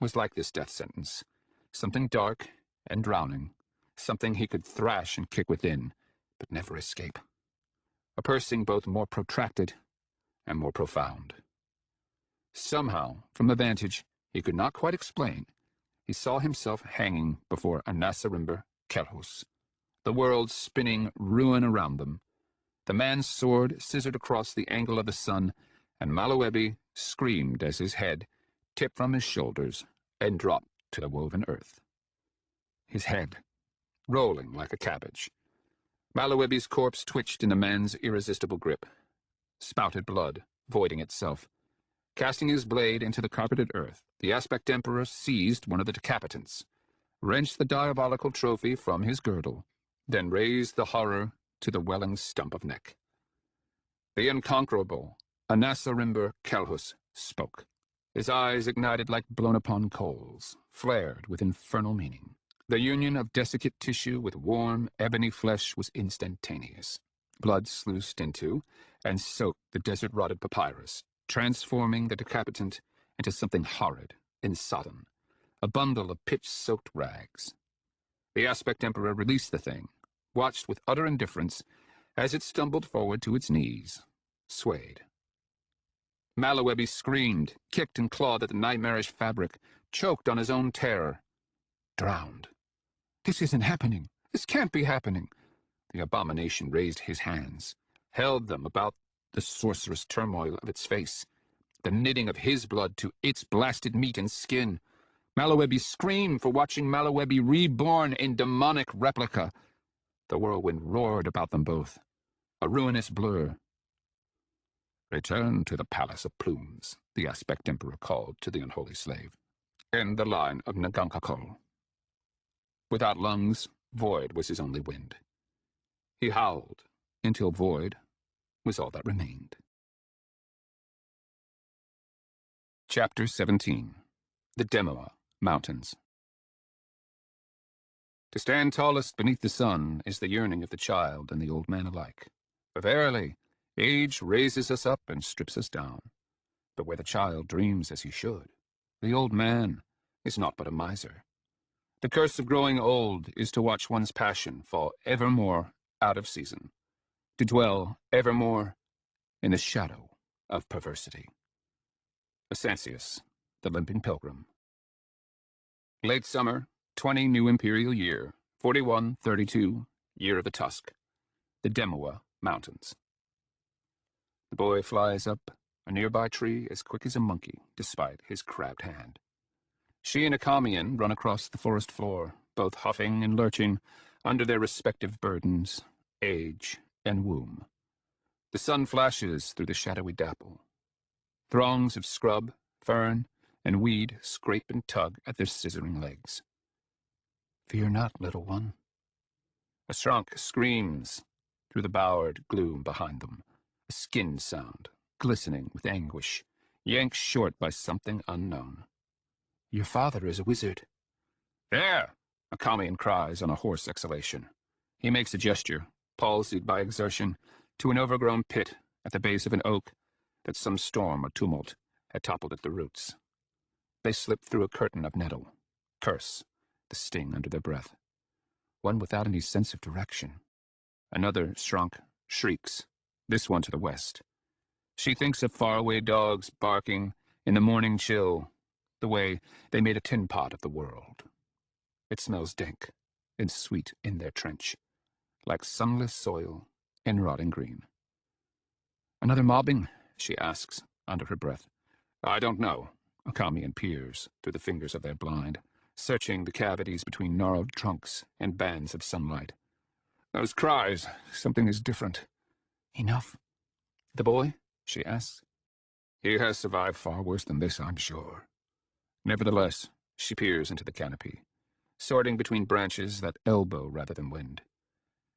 was like this death sentence, something dark and drowning, something he could thrash and kick within, but never escape. A pursing both more protracted and more profound. Somehow, from a vantage he could not quite explain, he saw himself hanging before Anasarimber Kelhus, the world spinning ruin around them. The man's sword scissored across the angle of the sun, and Malowebi screamed as his head tipped from his shoulders and dropped to the woven earth. His head, rolling like a cabbage. Malowebi's corpse twitched in the man's irresistible grip. Spouted blood, voiding itself. Casting his blade into the carpeted earth, the Aspect Emperor seized one of the decapitants, wrenched the diabolical trophy from his girdle, then raised the horror to the welling stump of neck. The unconquerable Anasarimber Kelhus spoke. His eyes ignited like blown-upon coals, flared with infernal meaning. The union of desiccate tissue with warm, ebony flesh was instantaneous. Blood sluiced into and soaked the desert-rotted papyrus, transforming the decapitant into something horrid and sodden, a bundle of pitch-soaked rags. The Aspect Emperor released the thing, watched with utter indifference as it stumbled forward to its knees, swayed. Malowebi screamed, kicked and clawed at the nightmarish fabric, choked on his own terror, drowned. This isn't happening. This can't be happening. The abomination raised his hands, held them about the sorcerous turmoil of its face, the knitting of his blood to its blasted meat and skin. Malowebi screamed for watching Malowebi reborn in demonic replica. The whirlwind roared about them both, a ruinous blur. Return to the Palace of Plumes, the Aspect Emperor called to the unholy slave. End the line of Nagankakol. Without lungs, void was his only wind. He howled until void was all that remained. Chapter 17. The Demoa Mountains. To stand tallest beneath the sun is the yearning of the child and the old man alike. For verily, age raises us up and strips us down. But where the child dreams as he should, the old man is naught but a miser. The curse of growing old is to watch one's passion fall evermore out of season, to dwell evermore in the shadow of perversity. Asansius, the limping pilgrim. Late summer, 20 New Imperial Year, 4132, Year of the Tusk, the Demua Mountains. The boy flies up a nearby tree as quick as a monkey, despite his crabbed hand. She and Akamian run across the forest floor, both huffing and lurching under their respective burdens, age and womb. The sun flashes through the shadowy dapple. Throngs of scrub, fern, and weed scrape and tug at their scissoring legs. Fear not, little one. A Shrunk screams through the bowered gloom behind them, a skinned sound, glistening with anguish, yanked short by something unknown. Your father is a wizard. There! Akamian cries on a hoarse exhalation. He makes a gesture, palsied by exertion, to an overgrown pit at the base of an oak that some storm or tumult had toppled at the roots. They slip through a curtain of nettle, curse, the sting under their breath. One without any sense of direction. Another Shrunk shrieks, this one to the west. She thinks of faraway dogs barking in the morning chill, the way they made a tin pot of the world. It smells dank and sweet in their trench, like sunless soil and rotting green. Another mobbing? She asks, under her breath. I don't know. Akamian peers through the fingers of their blind, searching the cavities between gnarled trunks and bands of sunlight. Those cries, something is different. Enough. The boy? She asks. He has survived far worse than this, I'm sure. Nevertheless, she peers into the canopy, sorting between branches that elbow rather than wind.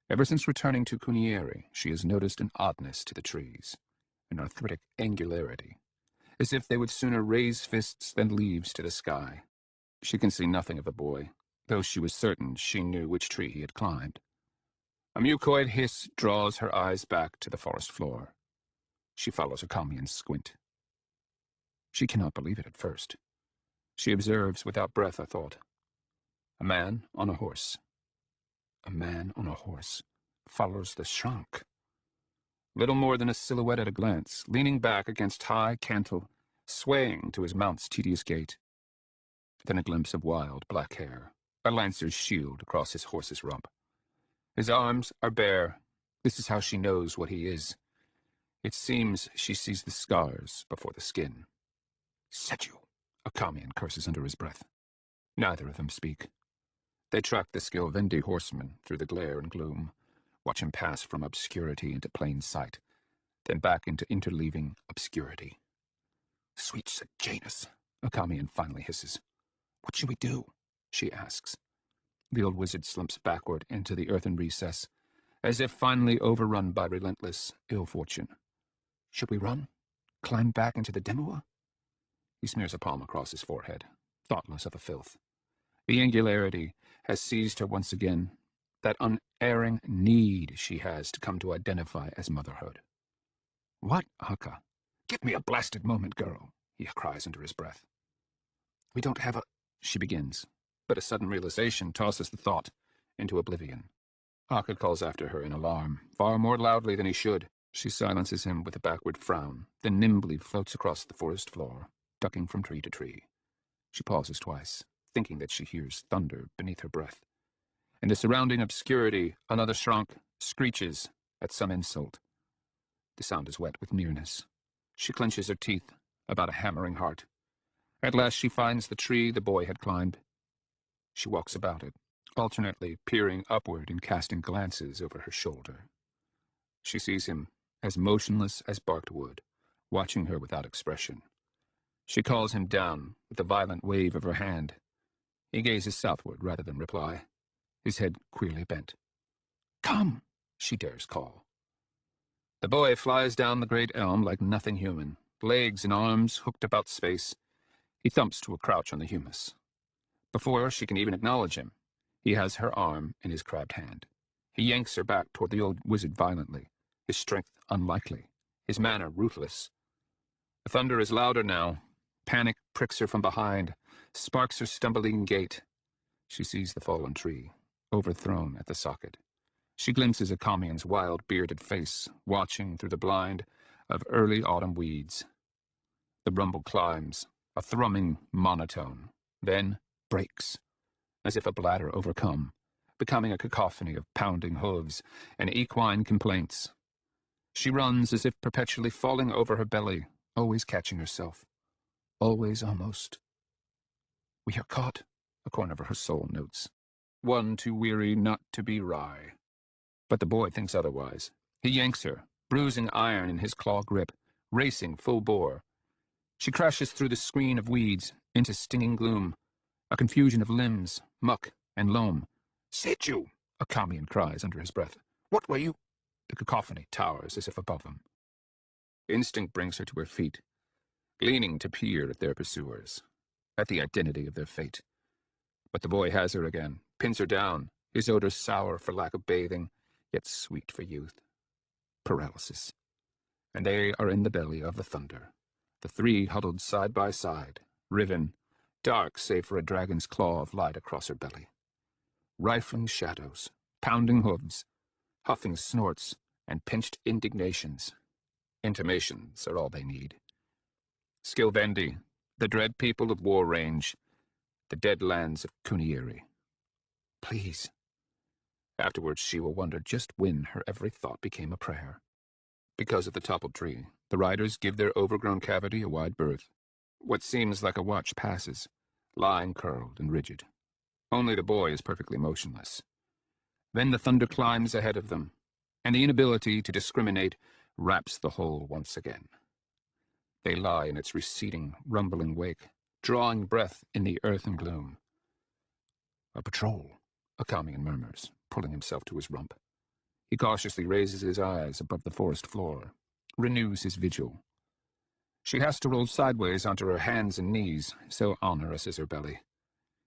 Ever since returning to Kunieri, she has noticed an oddness to the trees, an arthritic angularity, as if they would sooner raise fists than leaves to the sky. She can see nothing of the boy, though she was certain she knew which tree he had climbed. A mucoid hiss draws her eyes back to the forest floor. She follows Akamian's squint. She cannot believe it at first. She observes without breath a thought. A man on a horse. A man on a horse follows the Shrunk. Little more than a silhouette at a glance, leaning back against high cantle, swaying to his mount's tedious gait. Then a glimpse of wild black hair, a lancer's shield across his horse's rump. His arms are bare. This is how she knows what he is. It seems she sees the scars before the skin. Seju, Akamian curses under his breath. Neither of them speak. They track the Skilvendi horseman through the glare and gloom, watch him pass from obscurity into plain sight, then back into interleaving obscurity. Sweet Sejanus, Akamian finally hisses. What should we do? She asks. The old wizard slumps backward into the earthen recess, as if finally overrun by relentless ill fortune. Should we run? Climb back into the Demua? He smears a palm across his forehead, thoughtless of the filth. The angularity has seized her once again, that unerring need she has to come to identify as motherhood. What, Aka? Give me a blasted moment, girl, he cries under his breath. We don't have a... She begins, but a sudden realization tosses the thought into oblivion. Aka calls after her in alarm, far more loudly than he should. She silences him with a backward frown, then nimbly floats across the forest floor, ducking from tree to tree. She pauses twice, thinking that she hears thunder beneath her breath. In the surrounding obscurity, another Shrunk screeches at some insult. The sound is wet with nearness. She clenches her teeth about a hammering heart. At last she finds the tree the boy had climbed. She walks about it, alternately peering upward and casting glances over her shoulder. She sees him, as motionless as barked wood, watching her without expression. She calls him down with a violent wave of her hand. He gazes southward rather than reply, his head queerly bent. Come, she dares call. The boy flies down the great elm like nothing human, legs and arms hooked about space. He thumps to a crouch on the humus. Before she can even acknowledge him, he has her arm in his crabbed hand. He yanks her back toward the old wizard violently, his strength unlikely, his manner ruthless. The thunder is louder now. Panic pricks her from behind, sparks her stumbling gait. She sees the fallen tree, overthrown at the socket. She glimpses Akamian's wild, bearded face, watching through the blind, of early autumn weeds. The rumble climbs, a thrumming monotone, then breaks, as if a bladder overcome, becoming a cacophony of pounding hooves and equine complaints. She runs as if perpetually falling over her belly, always catching herself, always almost. We are caught, a corner of her soul notes. One too weary not to be wry. But the boy thinks otherwise. He yanks her, bruising iron in his claw grip, racing full bore. She crashes through the screen of weeds, into stinging gloom, a confusion of limbs, muck, and loam. "Sit you!" a Kamian cries under his breath. "What were you?" The cacophony towers as if above them. Instinct brings her to her feet, leaning to peer at their pursuers, at the identity of their fate. But the boy has her again, pins her down, his odor sour for lack of bathing, yet sweet for youth. Paralysis. And they are in the belly of the thunder, the three huddled side by side, riven, dark save for a dragon's claw of light across her belly. Rifling shadows, pounding hooves, huffing snorts, and pinched indignations. Intimations are all they need. Skilvendi, the dread people of War Range, the dead lands of Kuniiri. Please. Afterwards she will wonder just when her every thought became a prayer. Because of the toppled tree, the riders give their overgrown cavity a wide berth. What seems like a watch passes, lying curled and rigid. Only the boy is perfectly motionless. Then the thunder climbs ahead of them, and the inability to discriminate wraps the whole once again. They lie in its receding, rumbling wake, drawing breath in the earthen gloom. "A patrol," a Kamian murmurs, pulling himself to his rump. He cautiously raises his eyes above the forest floor, renews his vigil. She has to roll sideways onto her hands and knees, so onerous is her belly.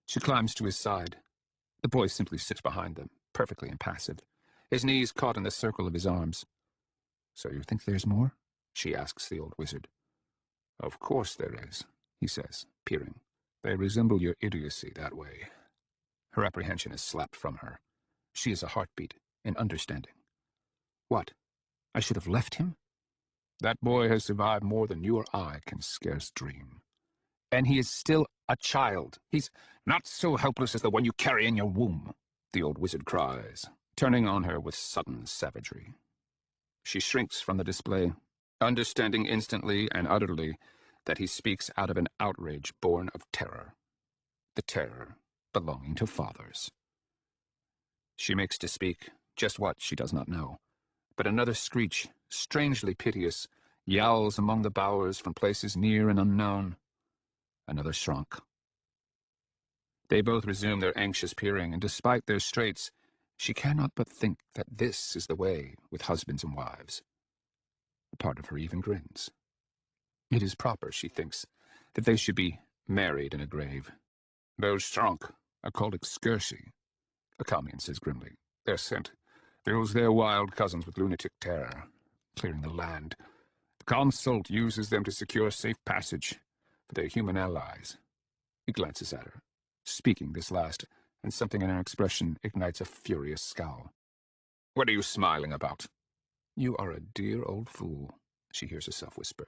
She climbs to his side. The boy simply sits behind them, perfectly impassive, his knees caught in the circle of his arms. "So you think there's more?" she asks the old wizard. "Of course there is," he says, peering. "They resemble your idiocy that way." Her apprehension is slapped from her. She is a heartbeat, an understanding. "What? I should have left him?" "That boy has survived more than you or I can scarce dream. And he is still a child. He's not so helpless as the one you carry in your womb," the old wizard cries, turning on her with sudden savagery. She shrinks from the display, understanding instantly and utterly that he speaks out of an outrage born of terror. The terror belonging to fathers. She makes to speak just what she does not know, but another screech, strangely piteous, yowls among the bowers from places near and unknown. Another shrunk. They both resume their anxious peering, and despite their straits, she cannot but think that this is the way with husbands and wives. A part of her even grins. It is proper, she thinks, that they should be married in a grave. "Those shrunk are called excursi," a Kamian says grimly. "They're sent. Fills their wild cousins with lunatic terror, clearing the land. The consult uses them to secure safe passage for their human allies." He glances at her, speaking this last, and something in her expression ignites a furious scowl. "What are you smiling about?" "You are a dear old fool," she hears herself whisper.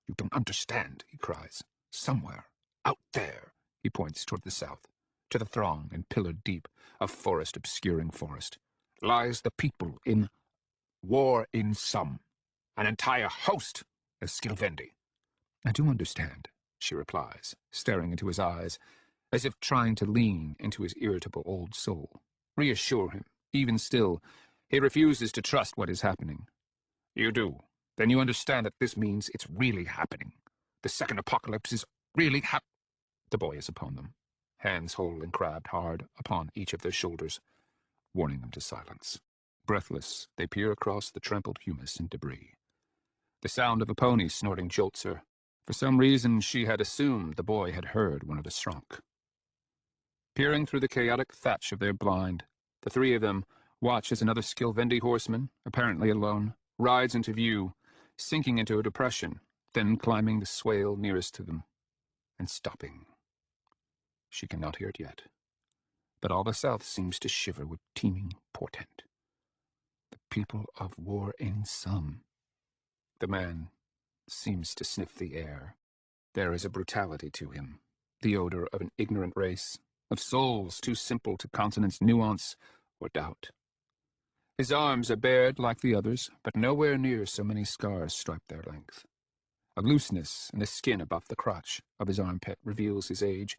"You don't understand," he cries. "Somewhere, out there," he points toward the south, to the throng and pillared deep of forest obscuring forest, "lies the people in war in sum, an entire host of Skilvendi." "I do understand," she replies, staring into his eyes, as if trying to lean into his irritable old soul, reassure him. Even still, he refuses to trust what is happening. "You do. Then you understand that this means it's really happening. The second apocalypse is really The boy is upon them, hands whole and crabbed hard upon each of their shoulders, warning them to silence. Breathless, they peer across the trampled humus and debris. The sound of a pony snorting jolts her. For some reason, she had assumed the boy had heard one of the shrunk. Peering through the chaotic thatch of their blind, the three of them watch as another Skilvendi horseman, apparently alone, rides into view, sinking into a depression, then climbing the swale nearest to them, and stopping. She cannot hear it yet, but all the south seems to shiver with teeming portent. The people of war in sum. The man seems to sniff the air. There is a brutality to him, the odor of an ignorant race, of souls too simple to countenance nuance or doubt. His arms are bared like the others, but nowhere near so many scars stripe their length. A looseness in the skin above the crotch of his armpit reveals his age,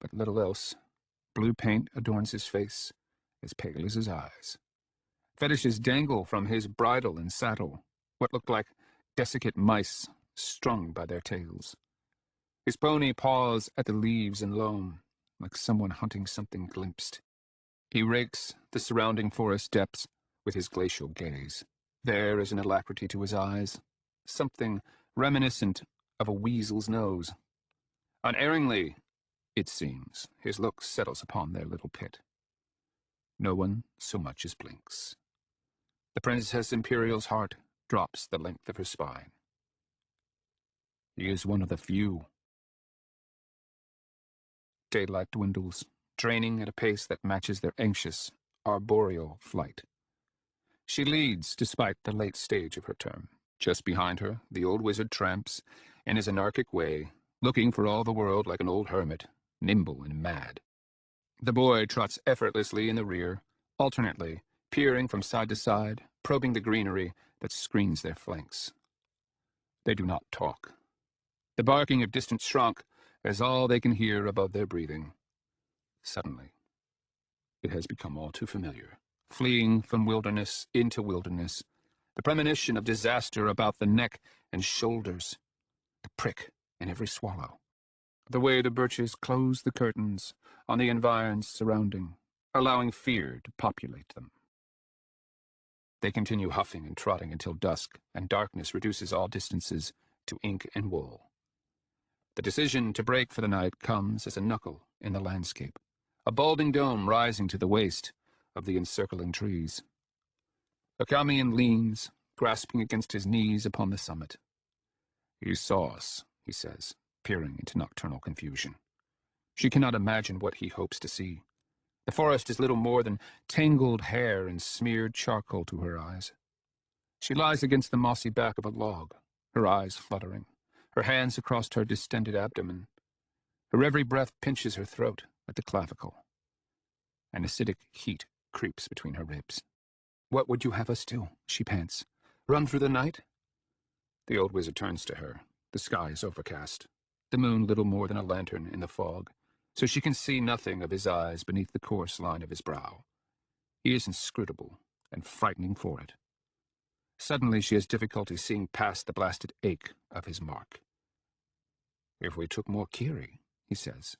but little else. Blue paint adorns his face, as pale as his eyes. Fetishes dangle from his bridle and saddle, what look like desiccant mice strung by their tails. His pony paws at the leaves and loam, like someone hunting something glimpsed. He rakes the surrounding forest depths with his glacial gaze. There is an alacrity to his eyes, something reminiscent of a weasel's nose. Unerringly, it seems, his look settles upon their little pit. No one so much as blinks. The Princess Imperial's heart drops the length of her spine. He is one of the few. Daylight dwindles, draining at a pace that matches their anxious, arboreal flight. She leads despite the late stage of her term. Just behind her, the old wizard tramps, in his anarchic way, looking for all the world like an old hermit, nimble and mad. The boy trots effortlessly in the rear, alternately, peering from side to side, probing the greenery that screens their flanks. They do not talk. The barking of distant shrunk is all they can hear above their breathing. Suddenly, it has become all too familiar. Fleeing from wilderness into wilderness, the premonition of disaster about the neck and shoulders, the prick in every swallow. The way the birches close the curtains on the environs surrounding, allowing fear to populate them. They continue huffing and trotting until dusk, and darkness reduces all distances to ink and wool. The decision to break for the night comes as a knuckle in the landscape, a balding dome rising to the waist of the encircling trees. Akamian leans, grasping against his knees upon the summit. "He saw us," he says, peering into nocturnal confusion. She cannot imagine what he hopes to see. The forest is little more than tangled hair and smeared charcoal to her eyes. She lies against the mossy back of a log, her eyes fluttering, her hands across her distended abdomen. Her every breath pinches her throat at the clavicle. An acidic heat creeps between her ribs. "What would you have us do?" she pants. "Run through the night?" The old wizard turns to her. The sky is overcast, the moon little more than a lantern in the fog, so she can see nothing of his eyes beneath the coarse line of his brow. He is inscrutable and frightening for it. Suddenly she has difficulty seeing past the blasted ache of his mark. "If we took more Kiri," he says.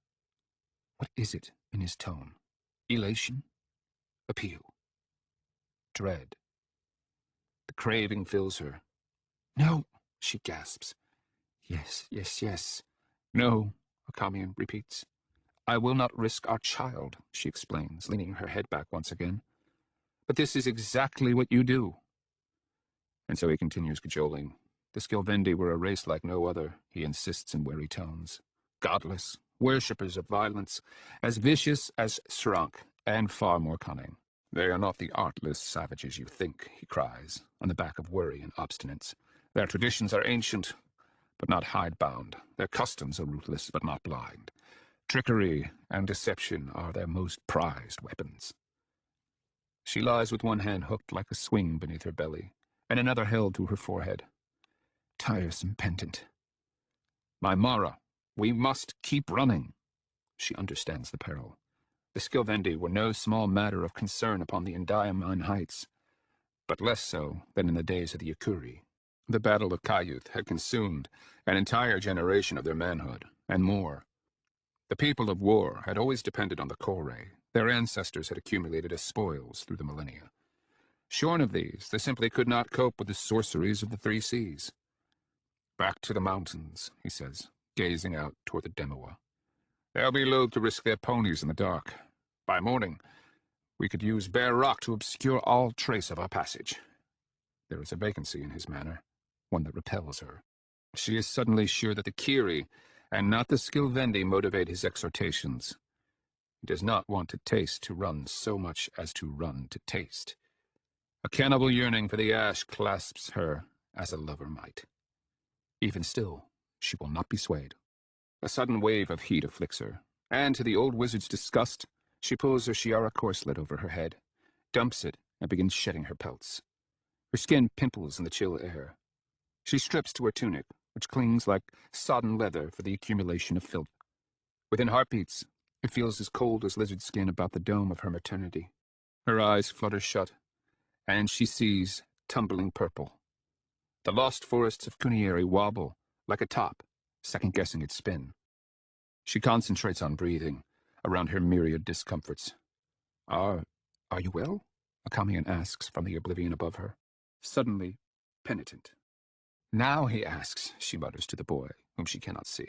What is it in his tone? Elation? Appeal? Dread? The craving fills her. "No," she gasps. "Yes, yes, yes." "No," Akamian repeats. "I will not risk our child," she explains, leaning her head back once again. "But this is exactly what you do." And so he continues cajoling. The Skilvendi were a race like no other, he insists in weary tones. Godless, worshippers of violence, as vicious as Srank, and far more cunning. "They are not the artless savages you think," he cries, on the back of worry and obstinance. "Their traditions are ancient, but not hidebound. Their customs are ruthless, but not blind. Trickery and deception are their most prized weapons." She lies with one hand hooked like a swing beneath her belly, and another held to her forehead. Tiresome pendant. "My Mara, we must keep running." She understands the peril. The Skilvendi were no small matter of concern upon the Endymion Heights, but less so than in the days of the Yakuri. The Battle of Kayuth had consumed an entire generation of their manhood, and more. The people of war had always depended on the Kore. Their ancestors had accumulated as spoils through the millennia. Shorn of these, they simply could not cope with the sorceries of the three seas. "Back to the mountains," he says, gazing out toward the Demoa. "They'll be loath to risk their ponies in the dark. By morning, we could use bare rock to obscure all trace of our passage." There is a vacancy in his manner, one that repels her. She is suddenly sure that the Kiri, and not the Skilvendi, motivate his exhortations. He does not want to taste to run so much as to run to taste. A cannibal yearning for the ash clasps her, as a lover might. Even still, she will not be swayed. A sudden wave of heat afflicts her, and to the old wizard's disgust, she pulls her Shiara corselet over her head, dumps it, and begins shedding her pelts. Her skin pimples in the chill air. She strips to her tunic, which clings like sodden leather for the accumulation of filth. Within heartbeats, it feels as cold as lizard skin about the dome of her maternity. Her eyes flutter shut, and she sees tumbling purple. The lost forests of Kunieri wobble like a top, second-guessing its spin. She concentrates on breathing around her myriad discomforts. Are you well? Akamian asks from the oblivion above her. Suddenly, penitent. Now, he asks, she mutters to the boy, whom she cannot see.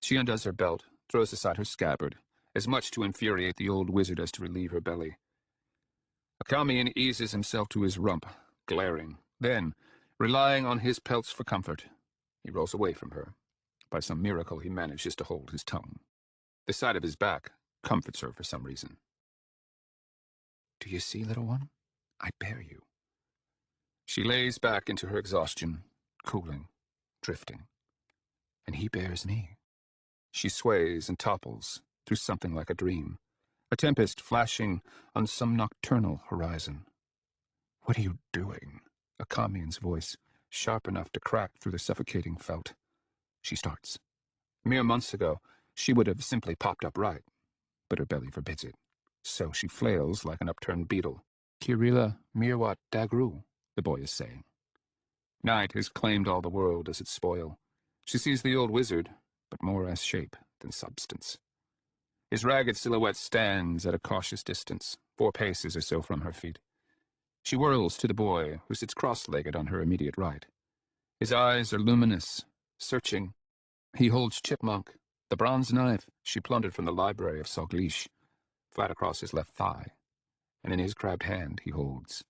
She undoes her belt, throws aside her scabbard, as much to infuriate the old wizard as to relieve her belly. Akamian eases himself to his rump, glaring. Then, relying on his pelts for comfort, he rolls away from her. By some miracle, he manages to hold his tongue. The side of his back comforts her for some reason. Do you see, little one? I bear you. She lays back into her exhaustion, cooling, drifting. And he bears me. She sways and topples through something like a dream, a tempest flashing on some nocturnal horizon. What are you doing? Akamian's voice, sharp enough to crack through the suffocating felt. She starts. Mere months ago, she would have simply popped upright, but her belly forbids it. So she flails like an upturned beetle. Kirila Mirwat Dagru, the boy is saying. Night has claimed all the world as its spoil. She sees the old wizard, but more as shape than substance. His ragged silhouette stands at a cautious distance, 4 paces or so from her feet. She whirls to the boy, who sits cross-legged on her immediate right. His eyes are luminous, searching. He holds Chipmunk, the bronze knife she plundered from the library of Soglish, flat across his left thigh, and in his crabbed hand he holds.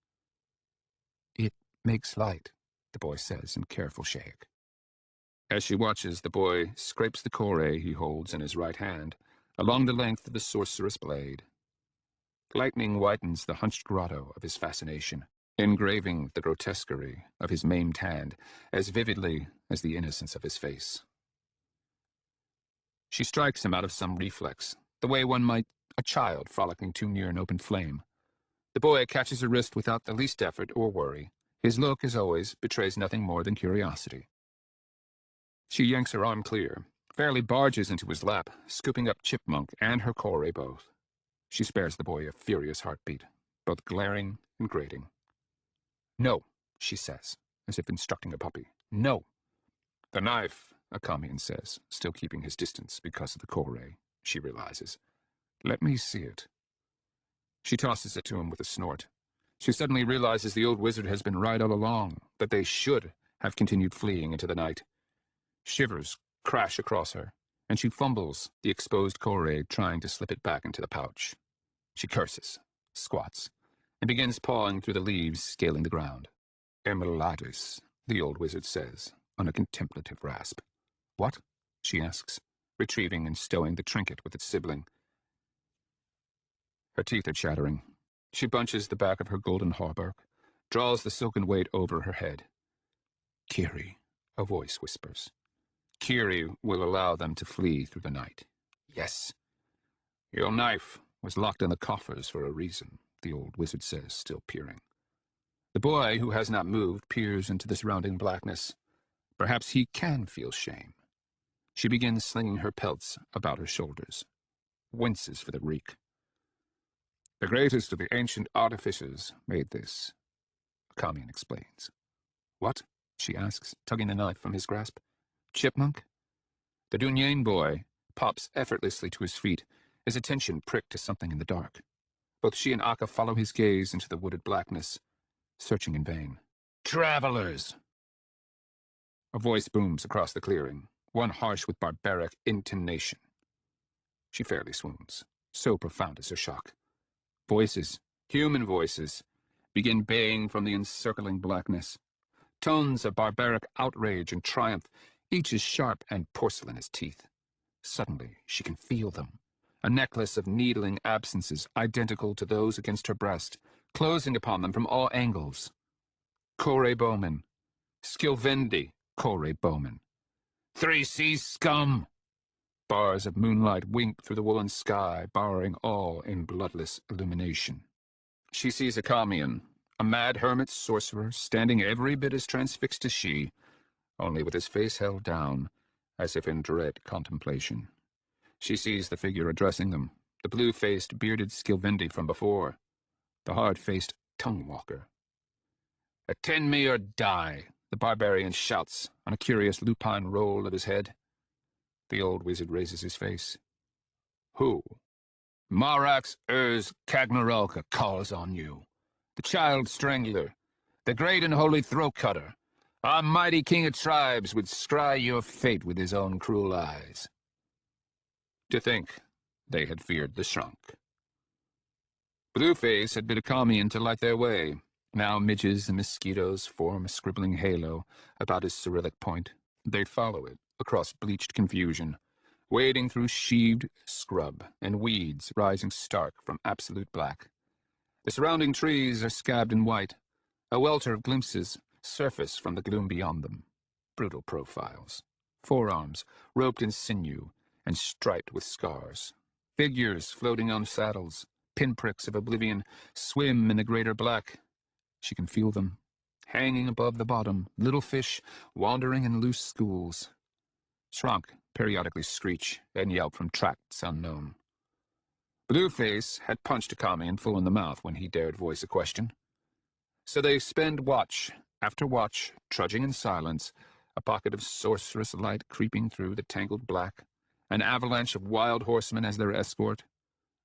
It makes light, the boy says in careful shake. As she watches, the boy scrapes the core he holds in his right hand along the length of the sorceress blade. Lightning whitens the hunched grotto of his fascination, engraving the grotesquerie of his maimed hand as vividly as the innocence of his face. She strikes him out of some reflex, the way one might a child frolicking too near an open flame. The boy catches her wrist without the least effort or worry. His look, as always, betrays nothing more than curiosity. She yanks her arm clear, fairly barges into his lap, scooping up Chipmunk and her core both. She spares the boy a furious heartbeat, both glaring and grating. No, she says, as if instructing a puppy. No. The knife, Akamian says, still keeping his distance because of the core, she realizes. Let me see it. She tosses it to him with a snort. She suddenly realizes the old wizard has been right all along, that they should have continued fleeing into the night. Shivers crash across her, and she fumbles the exposed core, trying to slip it back into the pouch. She curses, squats, and begins pawing through the leaves, scaling the ground. Emeladis, the old wizard says, on a contemplative rasp. What? She asks, retrieving and stowing the trinket with its sibling. Her teeth are chattering. She bunches the back of her golden hauberk, draws the silken weight over her head. Kiri, a voice whispers. Kiri will allow them to flee through the night. Yes. Your knife was locked in the coffers for a reason, the old wizard says, still peering. The boy, who has not moved, peers into the surrounding blackness. Perhaps he can feel shame. She begins slinging her pelts about her shoulders, winces for the reek. The greatest of the ancient artificers made this, Akamian explains. What? She asks, tugging the knife from his grasp. Chipmunk? The Dunyan boy pops effortlessly to his feet, his attention pricked to something in the dark. Both she and Akka follow his gaze into the wooded blackness, searching in vain. Travelers! A voice booms across the clearing, one harsh with barbaric intonation. She fairly swoons. So profound is her shock. Voices, human voices, begin baying from the encircling blackness. Tones of barbaric outrage and triumph, each as sharp and porcelain as teeth. Suddenly, she can feel them. A necklace of needling absences identical to those against her breast, closing upon them from all angles. Corey Bowman, Skilvendi, Kore Bowman. Three Seas scum! Bars of moonlight wink through the woolen sky, barring all in bloodless illumination. She sees a Kamian, a mad hermit sorcerer, standing every bit as transfixed as she, only with his face held down, as if in dread contemplation. She sees the figure addressing them, the blue-faced, bearded Skilvendi from before, the hard-faced tongue-walker. "Attend me or die," the barbarian shouts on a curious lupine roll of his head. The old wizard raises his face. "Who?" "Marax Urs Kagnaralka calls on you. The child strangler, the great and holy throat-cutter. Our mighty king of tribes would scry your fate with his own cruel eyes." To think they had feared the shrunk. Blueface had been a Kamian to light their way. Now midges and mosquitoes form a scribbling halo about his Cyrillic point. They follow it across bleached confusion, wading through sheaved scrub and weeds rising stark from absolute black. The surrounding trees are scabbed in white. A welter of glimpses surface from the gloom beyond them. Brutal profiles. Forearms roped in sinew and striped with scars. Figures floating on saddles. Pinpricks of oblivion swim in the greater black. She can feel them. Hanging above the bottom, little fish wandering in loose schools. Shrunk periodically screech and yelp from tracts unknown. Blueface had punched a Kamian full in the mouth when he dared voice a question. So they spend watch after watch, trudging in silence, a pocket of sorcerous light creeping through the tangled black, an avalanche of wild horsemen as their escort.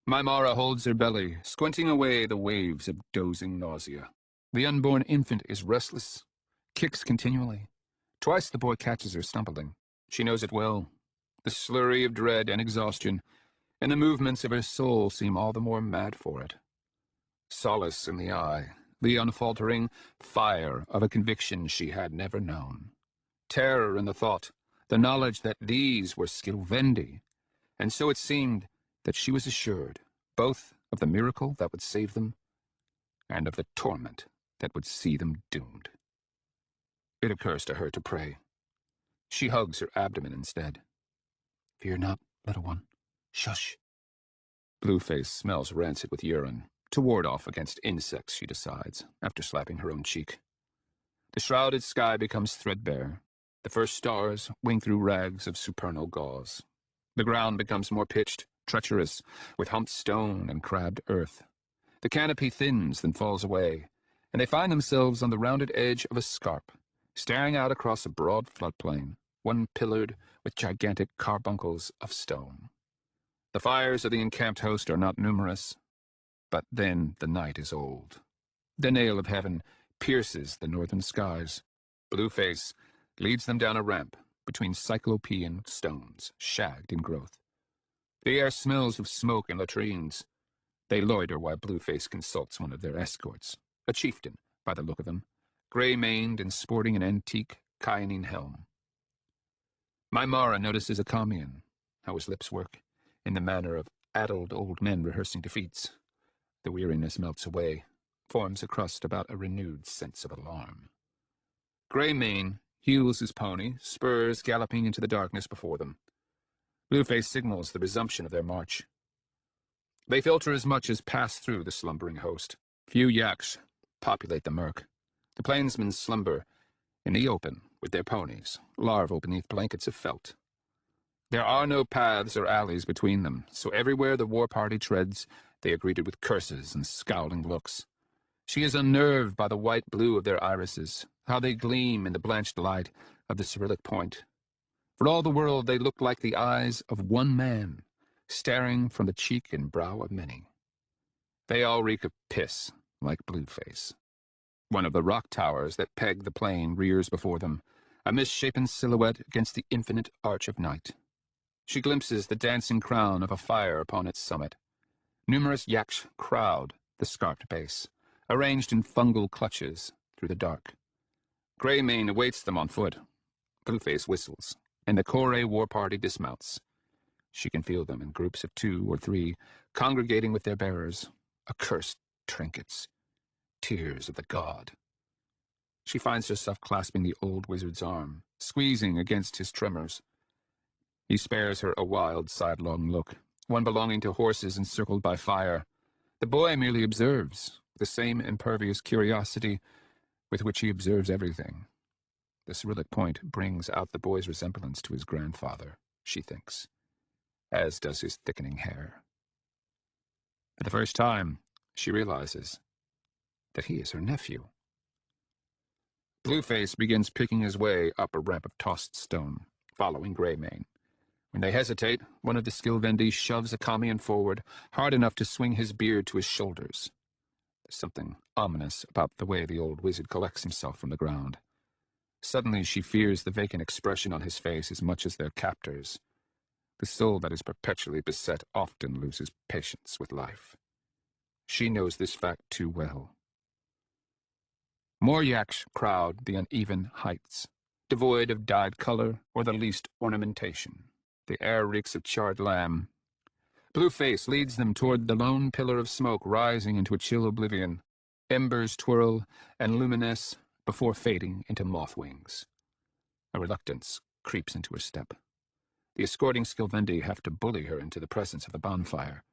Mimara holds her belly, squinting away the waves of dozing nausea. The unborn infant is restless, kicks continually. Twice the boy catches her stumbling. She knows it well. The slurry of dread and exhaustion, and the movements of her soul seem all the more mad for it. Solace in the eye, the unfaltering fire of a conviction she had never known. Terror in the thought, the knowledge that these were Skilvendi, and so it seemed that she was assured, both of the miracle that would save them, and of the torment that would see them doomed. It occurs to her to pray. She hugs her abdomen instead. "Fear not, little one. Shush." Blueface smells rancid with urine. To ward off against insects, she decides, after slapping her own cheek. The shrouded sky becomes threadbare. The first stars wing through rags of supernal gauze. The ground becomes more pitched, treacherous, with humped stone and crabbed earth. The canopy thins, then falls away, and they find themselves on the rounded edge of a scarp, staring out across a broad floodplain, one pillared with gigantic carbuncles of stone. The fires of the encamped host are not numerous, but then the night is old. The nail of heaven pierces the northern skies. Blueface leads them down a ramp between cyclopean stones, shagged in growth. The air smells of smoke and latrines. They loiter while Blueface consults one of their escorts, a chieftain, by the look of him, gray-maned and sporting an antique kyanine helm. Mimara notices a Kamian, how his lips work, in the manner of addled old men rehearsing defeats. The weariness melts away, forms a crust about a renewed sense of alarm. Greymane heels his pony, spurs galloping into the darkness before them. Blueface signals the resumption of their march. They filter as much as pass through the slumbering host. Few yaks populate the murk. The plainsmen slumber in the open with their ponies, larval beneath blankets of felt. There are no paths or alleys between them, so everywhere the war party treads, they are greeted with curses and scowling looks. She is unnerved by the white blue of their irises, how they gleam in the blanched light of the Cyrillic point. For all the world they look like the eyes of one man, staring from the cheek and brow of many. They all reek of piss, like Blueface. One of the rock towers that peg the plain rears before them, a misshapen silhouette against the infinite arch of night. She glimpses the dancing crown of a fire upon its summit. Numerous yaks crowd the scarped base, arranged in fungal clutches through the dark. Greymane awaits them on foot. Blueface whistles, and the Kore war party dismounts. She can feel them in groups of 2 or 3, congregating with their bearers, accursed trinkets, tears of the god. She finds herself clasping the old wizard's arm, squeezing against his tremors. He spares her a wild, sidelong look, one belonging to horses encircled by fire. The boy merely observes, the same impervious curiosity with which he observes everything. The Cyrillic point brings out the boy's resemblance to his grandfather, she thinks, as does his thickening hair. For the first time, she realizes that he is her nephew. Blueface begins picking his way up a ramp of tossed stone, following Greymane. When they hesitate, one of the Skilvendi shoves a Kamian forward, hard enough to swing his beard to his shoulders. There's something ominous about the way the old wizard collects himself from the ground. Suddenly she fears the vacant expression on his face as much as their captors. The soul that is perpetually beset often loses patience with life. She knows this fact too well. More yaks crowd the uneven heights, devoid of dyed color or the least ornamentation. The air reeks of charred lamb. Blueface leads them toward the lone pillar of smoke rising into a chill oblivion. Embers twirl and luminesce before fading into moth wings. A reluctance creeps into her step. The escorting Skilvendi have to bully her into the presence of the bonfire.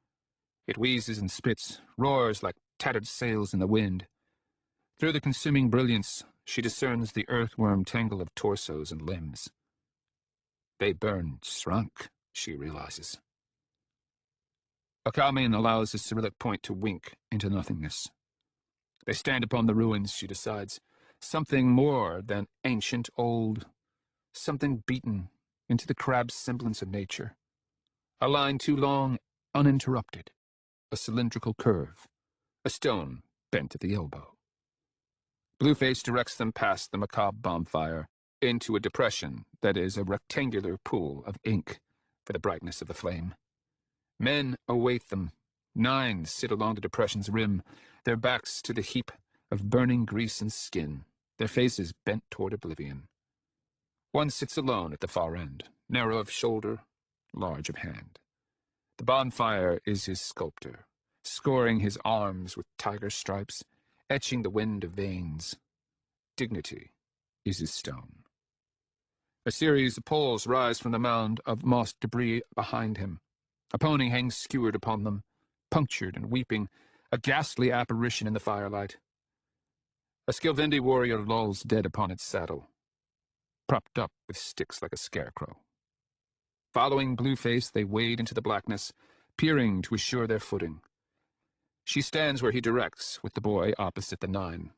It wheezes and spits, roars like tattered sails in the wind. Through the consuming brilliance, she discerns the earthworm tangle of torsos and limbs. They burn shrunk, she realizes. Akamian allows the Cyrillic point to wink into nothingness. They stand upon the ruins, she decides. Something more than ancient, old. Something beaten into the crab's semblance of nature. A line too long, uninterrupted. A cylindrical curve. A stone bent at the elbow. Blueface directs them past the macabre bonfire into a depression that is a rectangular pool of ink for the brightness of the flame. Men await them. 9 sit along the depression's rim, their backs to the heap of burning grease and skin, their faces bent toward oblivion. One sits alone at the far end, narrow of shoulder, large of hand. The bonfire is his sculptor, scoring his arms with tiger stripes, etching the wind of veins. Dignity is his stone. A series of poles rise from the mound of mossed debris behind him. A pony hangs skewered upon them, punctured and weeping, a ghastly apparition in the firelight. A Skilvendi warrior lolls dead upon its saddle, propped up with sticks like a scarecrow. Following Blueface, they wade into the blackness, peering to assure their footing. She stands where he directs, with the boy opposite the 9.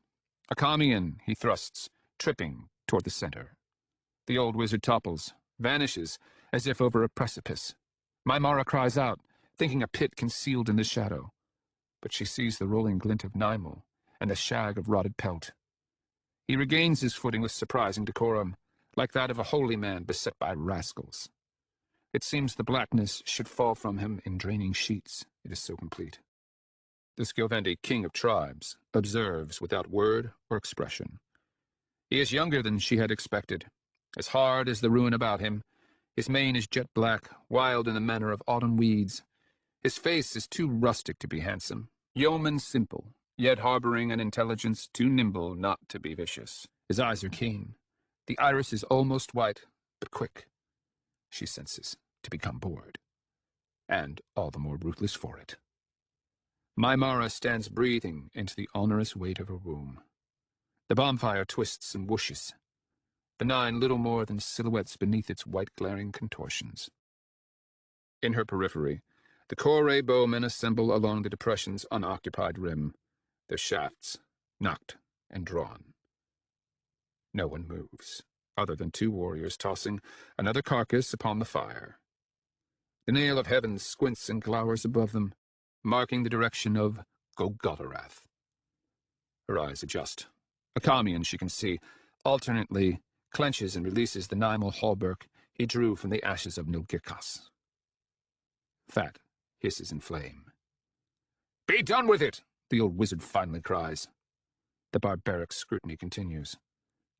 A Kamian, he thrusts, tripping toward the center. The old wizard topples, vanishes, as if over a precipice. Maimara cries out, thinking a pit concealed in the shadow. But she sees the rolling glint of Nymel and the shag of rotted pelt. He regains his footing with surprising decorum, like that of a holy man beset by rascals. It seems the blackness should fall from him in draining sheets. It is so complete. The Skilvendi, king of tribes, observes without word or expression. He is younger than she had expected, as hard as the ruin about him. His mane is jet black, wild in the manner of autumn weeds. His face is too rustic to be handsome, yeoman simple, yet harboring an intelligence too nimble not to be vicious. His eyes are keen. The iris is almost white, but quick. She senses to become bored, and all the more ruthless for it. Maimara stands breathing into the onerous weight of her womb. The bonfire twists and whooshes, the 9 little more than silhouettes beneath its white glaring contortions. In her periphery, the Coré bowmen assemble along the depression's unoccupied rim, their shafts knocked and drawn. No one moves, other than 2 warriors tossing another carcass upon the fire. The nail of heaven squints and glowers above them, marking the direction of Golgothorath. Her eyes adjust. A Kamian, she can see, alternately clenches and releases the Nymel hauberk he drew from the ashes of Nilgikas. Fat hisses in flame. "Be done with it!" the old wizard finally cries. The barbaric scrutiny continues.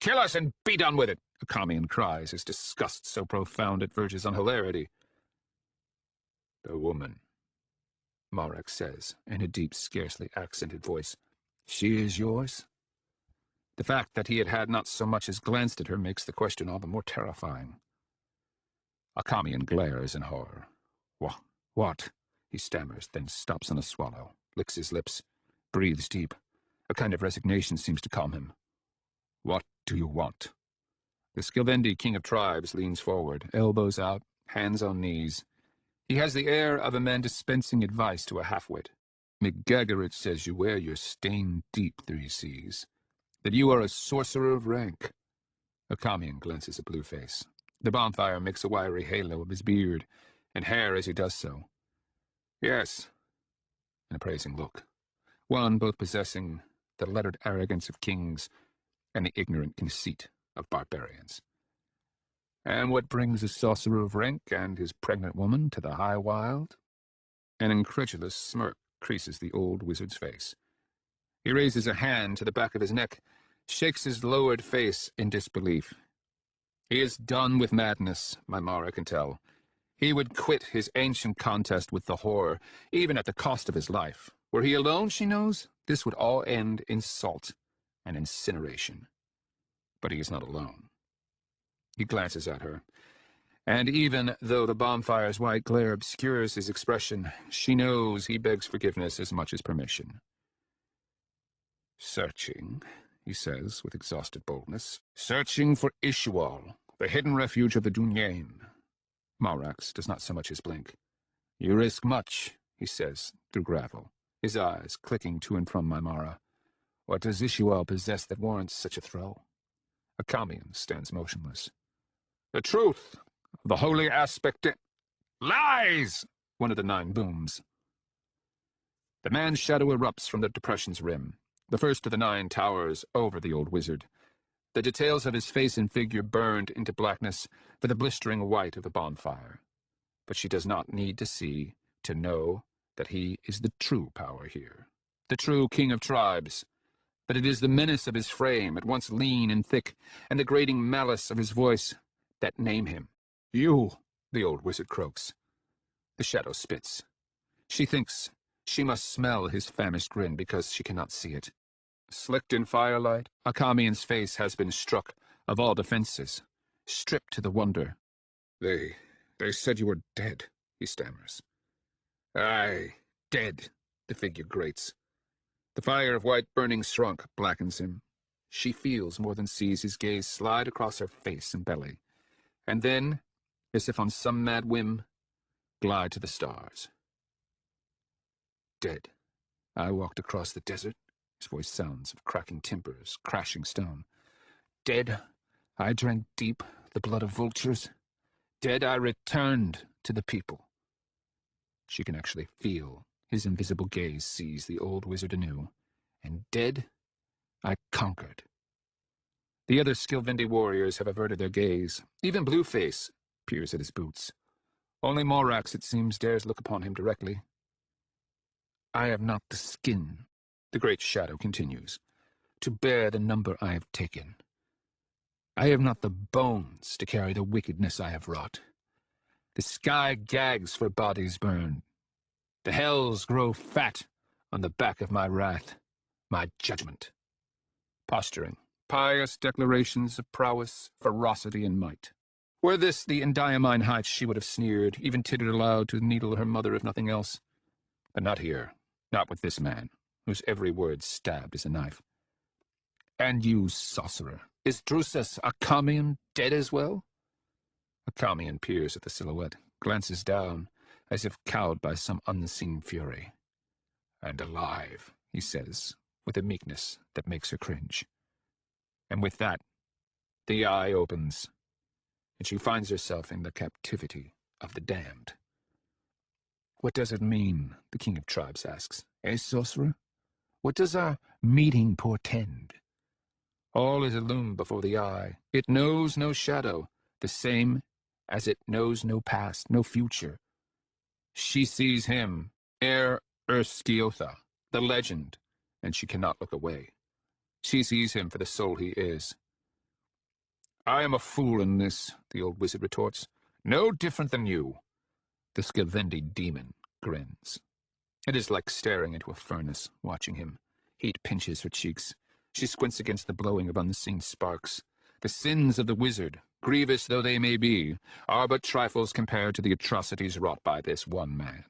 "Kill us and be done with it!" a Kamian cries, his disgust so profound it verges on hilarity. "The woman," Marek says, in a deep, scarcely accented voice. "She is yours?" The fact that he had not so much as glanced at her makes the question all the more terrifying. Akamian glares in horror. What? He stammers, then stops on a swallow, licks his lips, breathes deep. A kind of resignation seems to calm him. What do you want? The Skilvendi, king of tribes, leans forward, elbows out, hands on knees. He has the air of a man dispensing advice to a half-wit. McGagaret says you wear your stain deep 3 seas, that you are a sorcerer of rank. Akamian glances at Blueface. The bonfire makes a wiry halo of his beard and hair as he does so. Yes, an appraising look, one both possessing the lettered arrogance of kings and the ignorant conceit of barbarians. And what brings a sorcerer of rank and his pregnant woman to the high wild? An incredulous smirk creases the old wizard's face. He raises a hand to the back of his neck, shakes his lowered face in disbelief. He is done with madness, my Mara can tell. He would quit his ancient contest with the horror, even at the cost of his life. Were he alone, she knows, this would all end in salt and incineration. But he is not alone. He glances at her, and even though the bonfire's white glare obscures his expression, she knows he begs forgiveness as much as permission. Searching, he says with exhausted boldness, searching for Ishual, the hidden refuge of the Dunyain. Marax does not so much as blink. You risk much, he says, through gravel, his eyes clicking to and from Mara. What does Ishual possess that warrants such a throw? Akamian stands motionless. The truth, the holy aspect. Lies! One of the 9 booms. The man's shadow erupts from the depression's rim. The first of the 9 towers over the old wizard. The details of his face and figure burned into blackness for the blistering white of the bonfire. But she does not need to see to know that he is the true power here, the true king of tribes, that it is the menace of his frame, at once lean and thick, and the grating malice of his voice that name him. You, the old wizard croaks. The shadow spits. She thinks she must smell his famished grin because she cannot see it. Slicked in firelight, Akamian's face has been struck of all defenses, stripped to the wonder. They said you were dead, he stammers. Aye, dead, the figure grates. The fire of white burning shrunk blackens him. She feels more than sees his gaze slide across her face and belly, and then, as if on some mad whim, glide to the stars. Dead. I walked across the desert. His voice sounds of cracking timbers, crashing stone. Dead, I drank deep the blood of vultures. Dead, I returned to the people. She can actually feel his invisible gaze seize the old wizard anew. And dead, I conquered. The other Skilvendi warriors have averted their gaze. Even Blueface peers at his boots. Only Morax, it seems, dares look upon him directly. I have not the skin, the great shadow continues, to bear the number I have taken. I have not the bones to carry the wickedness I have wrought. The sky gags for bodies burned. The hells grow fat on the back of my wrath, my judgment. Posturing, pious declarations of prowess, ferocity, and might. Were this the Endiamine heights, she would have sneered, even tittered aloud to needle her mother if nothing else. But not here, not with this man, whose every word stabbed as a knife. And you, sorcerer, is Drusus Akamian dead as well? Akamian peers at the silhouette, glances down, as if cowed by some unseen fury. And alive, he says, with a meekness that makes her cringe. And with that, the eye opens, and she finds herself in the captivity of the damned. What does it mean, the king of tribes asks. Sorcerer? What does our meeting portend? All is illumined before the eye. It knows no shadow, the same as it knows no past, no future. She sees him, Erskiotha, the legend, and she cannot look away. She sees him for the soul he is. I am a fool in this, the old wizard retorts. No different than you. The Skilvendi demon grins. It is like staring into a furnace, watching him. Heat pinches her cheeks. She squints against the blowing of unseen sparks. The sins of the wizard, grievous though they may be, are but trifles compared to the atrocities wrought by this one man.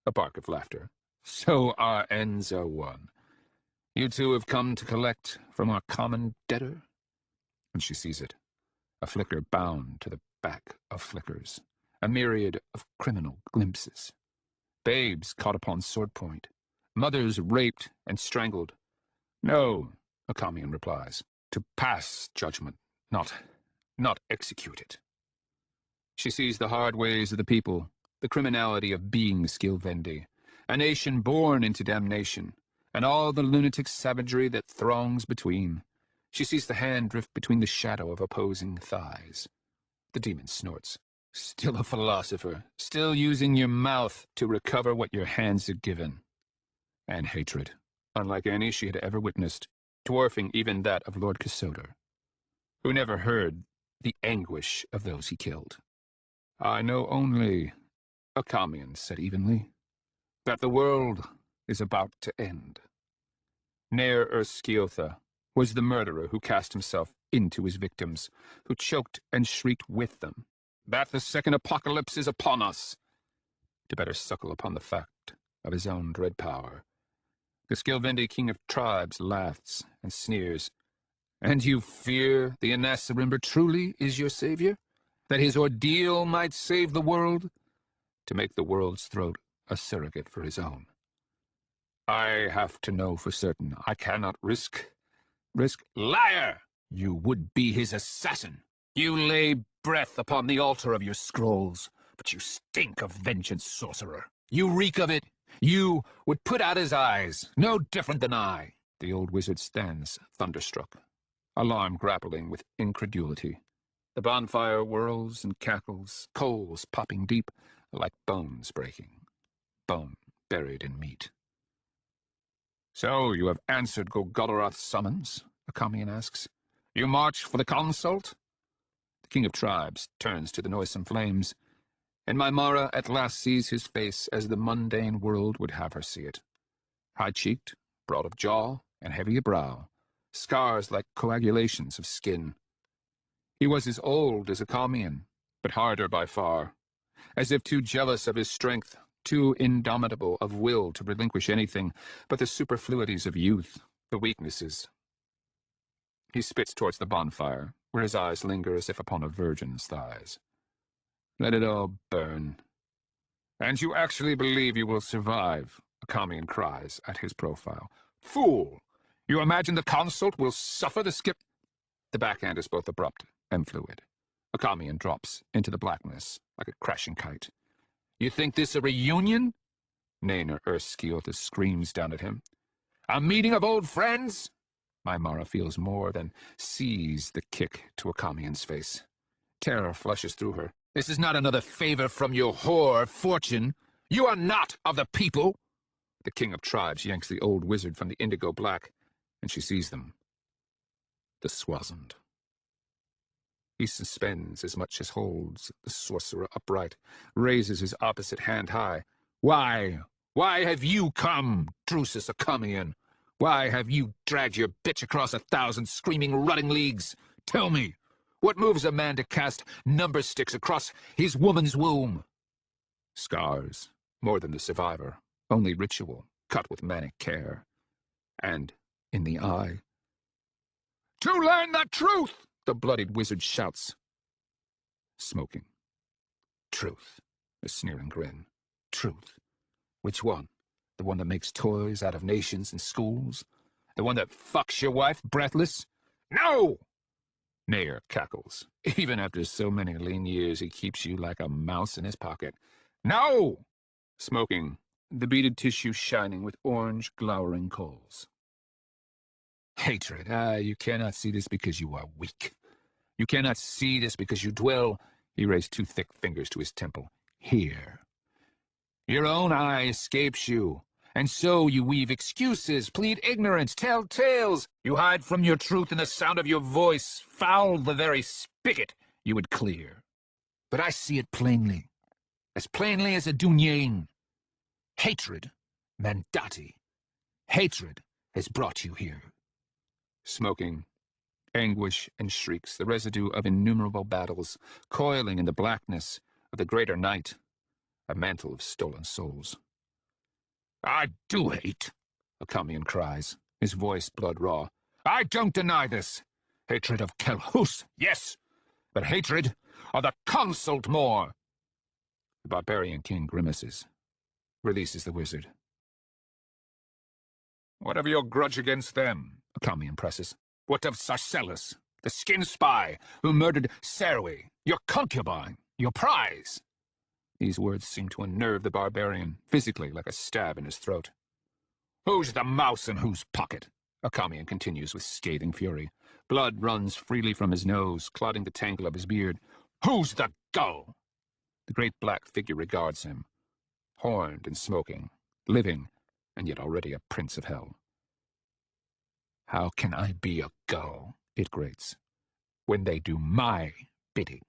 A bark of laughter. So our ends are one. You two have come to collect from our common debtor? And she sees it. A flicker bound to the back of flickers. A myriad of criminal glimpses. Babes caught upon sword point. Mothers raped and strangled. No, Akamian replies. To pass judgment, not execute it. She sees the hard ways of the people, the criminality of being Skilvendi, a nation born into damnation, and all the lunatic savagery that throngs between. She sees the hand drift between the shadow of opposing thighs. The demon snorts. Still a philosopher, still using your mouth to recover what your hands had given. And hatred, unlike any she had ever witnessed, dwarfing even that of Lord Casoter, who never heard the anguish of those he killed. I know only, Akamian said evenly, that the world is about to end. Nair Erskiotha was the murderer who cast himself into his victims, who choked and shrieked with them, that the second apocalypse is upon us. To better suckle upon the fact of his own dread power, the Skilvendi king of tribes laughs and sneers. And you fear the Anasarimber truly is your savior? That his ordeal might save the world? To make the world's throat a surrogate for his own. I have to know for certain. I cannot risk. Liar! You would be his assassin. You lay breath upon the altar of your scrolls, but you stink of vengeance, sorcerer. You reek of it. You would put out his eyes, no different than I. The old wizard stands, thunderstruck, alarm grappling with incredulity. The bonfire whirls and cackles, coals popping deep, like bones breaking. Bone buried in meat. So you have answered Golgothorath's summons? Akamian asks. You march for the consult? The king of tribes turns to the noisome flames, and Mymara at last sees his face as the mundane world would have her see it. High-cheeked, broad of jaw, and heavy of brow, scars like coagulations of skin. He was as old as Akamian, but harder by far, as if too jealous of his strength, too indomitable of will to relinquish anything but the superfluities of youth, the weaknesses. He spits towards the bonfire, where his eyes linger as if upon a virgin's thighs. Let it all burn. And you actually believe you will survive, Akamian cries at his profile. Fool! You imagine the consult will suffer the skip... The backhand is both abrupt and fluid. Akamian drops into the blackness like a crashing kite. You think this a reunion? Naina Erskiotha screams down at him. A meeting of old friends? Mymara feels more than sees the kick to Akamian's face. Terror flushes through her. This is not another favor from your whore, Fortune. You are not of the people. The king of tribes yanks the old wizard from the indigo black, and she sees them. The Swazand. He suspends as much as holds the sorcerer upright, raises his opposite hand high. Why? Why have you come, Drusus Akamian? Why have you dragged your bitch across 1,000 screaming, rutting leagues? Tell me, what moves a man to cast number sticks across his woman's womb? Scars, more than the survivor, only ritual, cut with manic care. And in the eye. To learn the truth! The bloodied wizard shouts. Smoking. Truth. A sneering grin. Truth. Which one? The one that makes toys out of nations and schools? The one that fucks your wife breathless? No! Nair cackles. Even after so many lean years, he keeps you like a mouse in his pocket. No! Smoking. The beaded tissue shining with orange, glowering coals. Hatred. You cannot see this because you are weak. You cannot see this because you dwell... He raised 2 thick fingers to his temple. Here. Your own eye escapes you, and so you weave excuses, plead ignorance, tell tales. You hide from your truth in the sound of your voice, foul the very spigot you would clear. But I see it plainly as a Dunyain. Hatred, Mandati. Hatred has brought you here. Smoking, anguish and shrieks, the residue of innumerable battles, coiling in the blackness of the greater night, a mantle of stolen souls. I do hate, Akamian cries, his voice blood-raw. I don't deny this. Hatred of Kelhus, yes, but hatred of the consult more. The barbarian king grimaces, releases the wizard. What of your grudge against them? Akamian presses. What of Sarcellus, the skin spy who murdered Serui, your concubine, your prize? These words seem to unnerve the barbarian, physically like a stab in his throat. Who's the mouse in whose pocket? Akamian continues with scathing fury. Blood runs freely from his nose, clouding the tangle of his beard. Who's the gull? The great black figure regards him, horned and smoking, living, and yet already a prince of hell. How can I be a gull, it grates, when they do my bidding?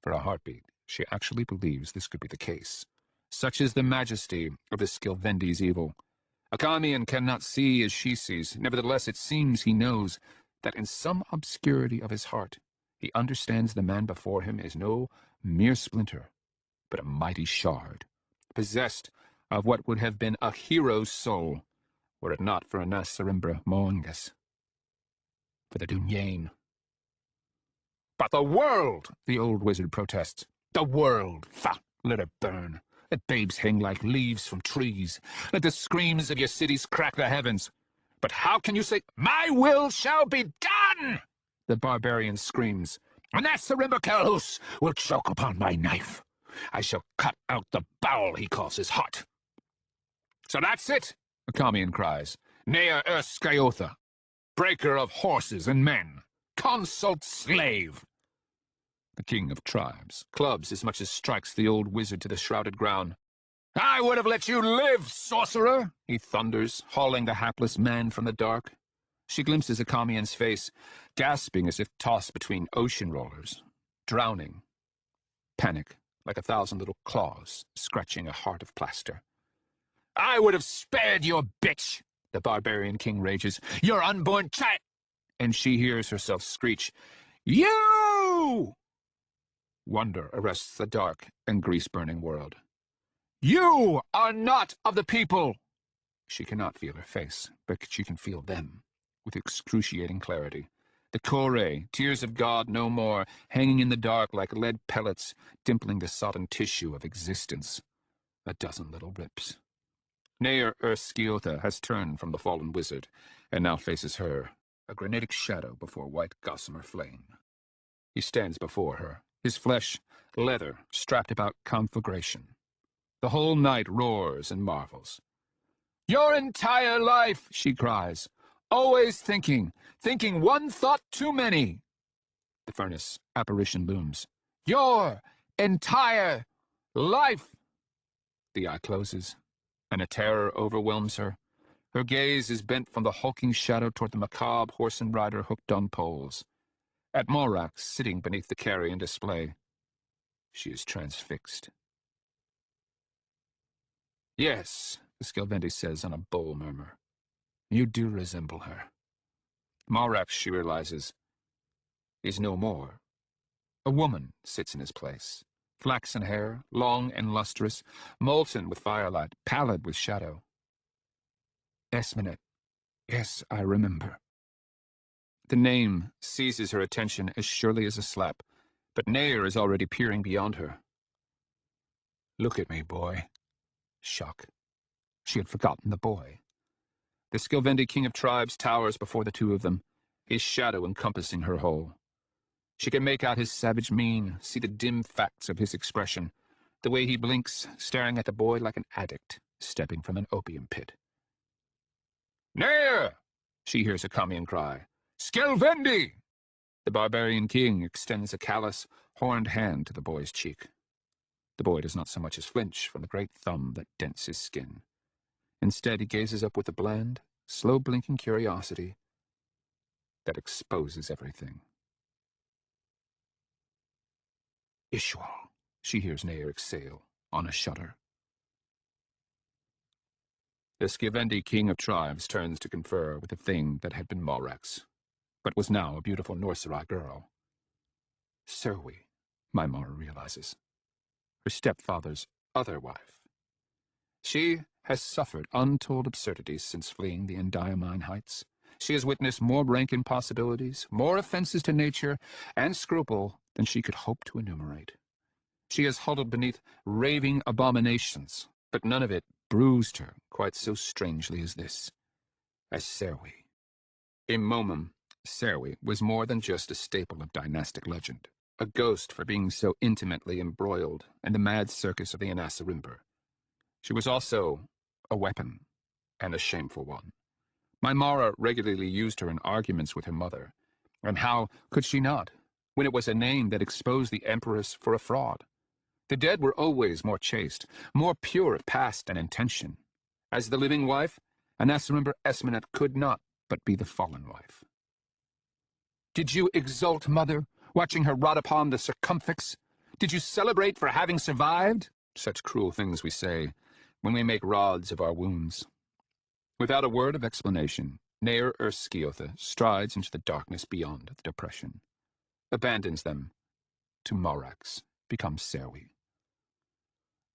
For a heartbeat, she actually believes this could be the case. Such is the majesty of the Skilvendi's evil. Akamian cannot see as she sees. Nevertheless, it seems he knows that in some obscurity of his heart, he understands the man before him is no mere splinter, but a mighty shard, possessed of what would have been a hero's soul, were it not for Anas Sarimbra Moangus, for the Dunyain. But the world, the old wizard protests. The world, let it burn. Let babes hang like leaves from trees. Let the screams of your cities crack the heavens. But how can you say, my will shall be done? The barbarian screams. And that Sarimba Kelhus will choke upon my knife. I shall cut out the bowel he calls his heart. So that's it, Akamian cries. Nea Erskayotha, breaker of horses and men, consult slave. The king of tribes clubs as much as strikes the old wizard to the shrouded ground. I would have let you live, sorcerer, he thunders, hauling the hapless man from the dark. She glimpses Akamian's face, gasping as if tossed between ocean rollers, drowning. Panic, like 1,000 little claws, scratching a heart of plaster. I would have spared your bitch, the barbarian king rages. Your unborn child. And she hears herself screech, You! Wonder arrests the dark and grease-burning world. You are not of the people! She cannot feel her face, but she can feel them, with excruciating clarity. The Kore, tears of God no more, hanging in the dark like lead pellets, dimpling the sodden tissue of existence. A dozen little rips. Nair Erskiotha has turned from the fallen wizard, and now faces her, a granitic shadow before white gossamer flame. He stands before her, his flesh leather strapped about conflagration. The whole night roars and marvels. Your entire life, she cries, always thinking one thought too many. The furnace apparition looms. Your entire life. The eye closes, and a terror overwhelms her. Her gaze is bent from the hulking shadow toward the macabre horse and rider hooked on poles. At Morax, sitting beneath the carrion display, she is transfixed. Yes, the Skilvendi says on a bowl murmur. You do resemble her. Morax, she realizes, is no more. A woman sits in his place. Flaxen hair, long and lustrous, molten with firelight, pallid with shadow. Esmenet. Yes, I remember. The name seizes her attention as surely as a slap, but Nair is already peering beyond her. Look at me, boy. Shock. She had forgotten the boy. The Skilvendi king of tribes towers before the two of them, his shadow encompassing her whole. She can make out his savage mien, see the dim facts of his expression, the way he blinks, staring at the boy like an addict, stepping from an opium pit. Nair! She hears Akamian cry. Skilvendi! The barbarian king extends a callous, horned hand to the boy's cheek. The boy does not so much as flinch from the great thumb that dents his skin. Instead, he gazes up with a bland, slow-blinking curiosity that exposes everything. Ishwal, she hears Nair exhale on a shudder. The Skivendi king of tribes turns to confer with the thing that had been Morax, but was now a beautiful Norserai girl. Serwi, my Mara realizes. Her stepfather's other wife. She has suffered untold absurdities since fleeing the Endiamine Heights. She has witnessed more rank impossibilities, more offenses to nature and scruple than she could hope to enumerate. She has huddled beneath raving abominations, but none of it bruised her quite so strangely as this, as Serwi. In Momum, Serwi was more than just a staple of dynastic legend, a ghost for being so intimately embroiled in the mad circus of the Anasarimber. She was also a weapon, and a shameful one. My Mara regularly used her in arguments with her mother, and how could she not, when it was a name that exposed the Empress for a fraud? The dead were always more chaste, more pure of past and intention. As the living wife, Anasarimber Esmenet could not but be the fallen wife. Did you exult, mother, watching her rot upon the circumfix? Did you celebrate for having survived? Such cruel things we say, when we make rods of our wounds. Without a word of explanation, Nair Erskiotha strides into the darkness beyond the depression, abandons them to Morax, becomes Serwi.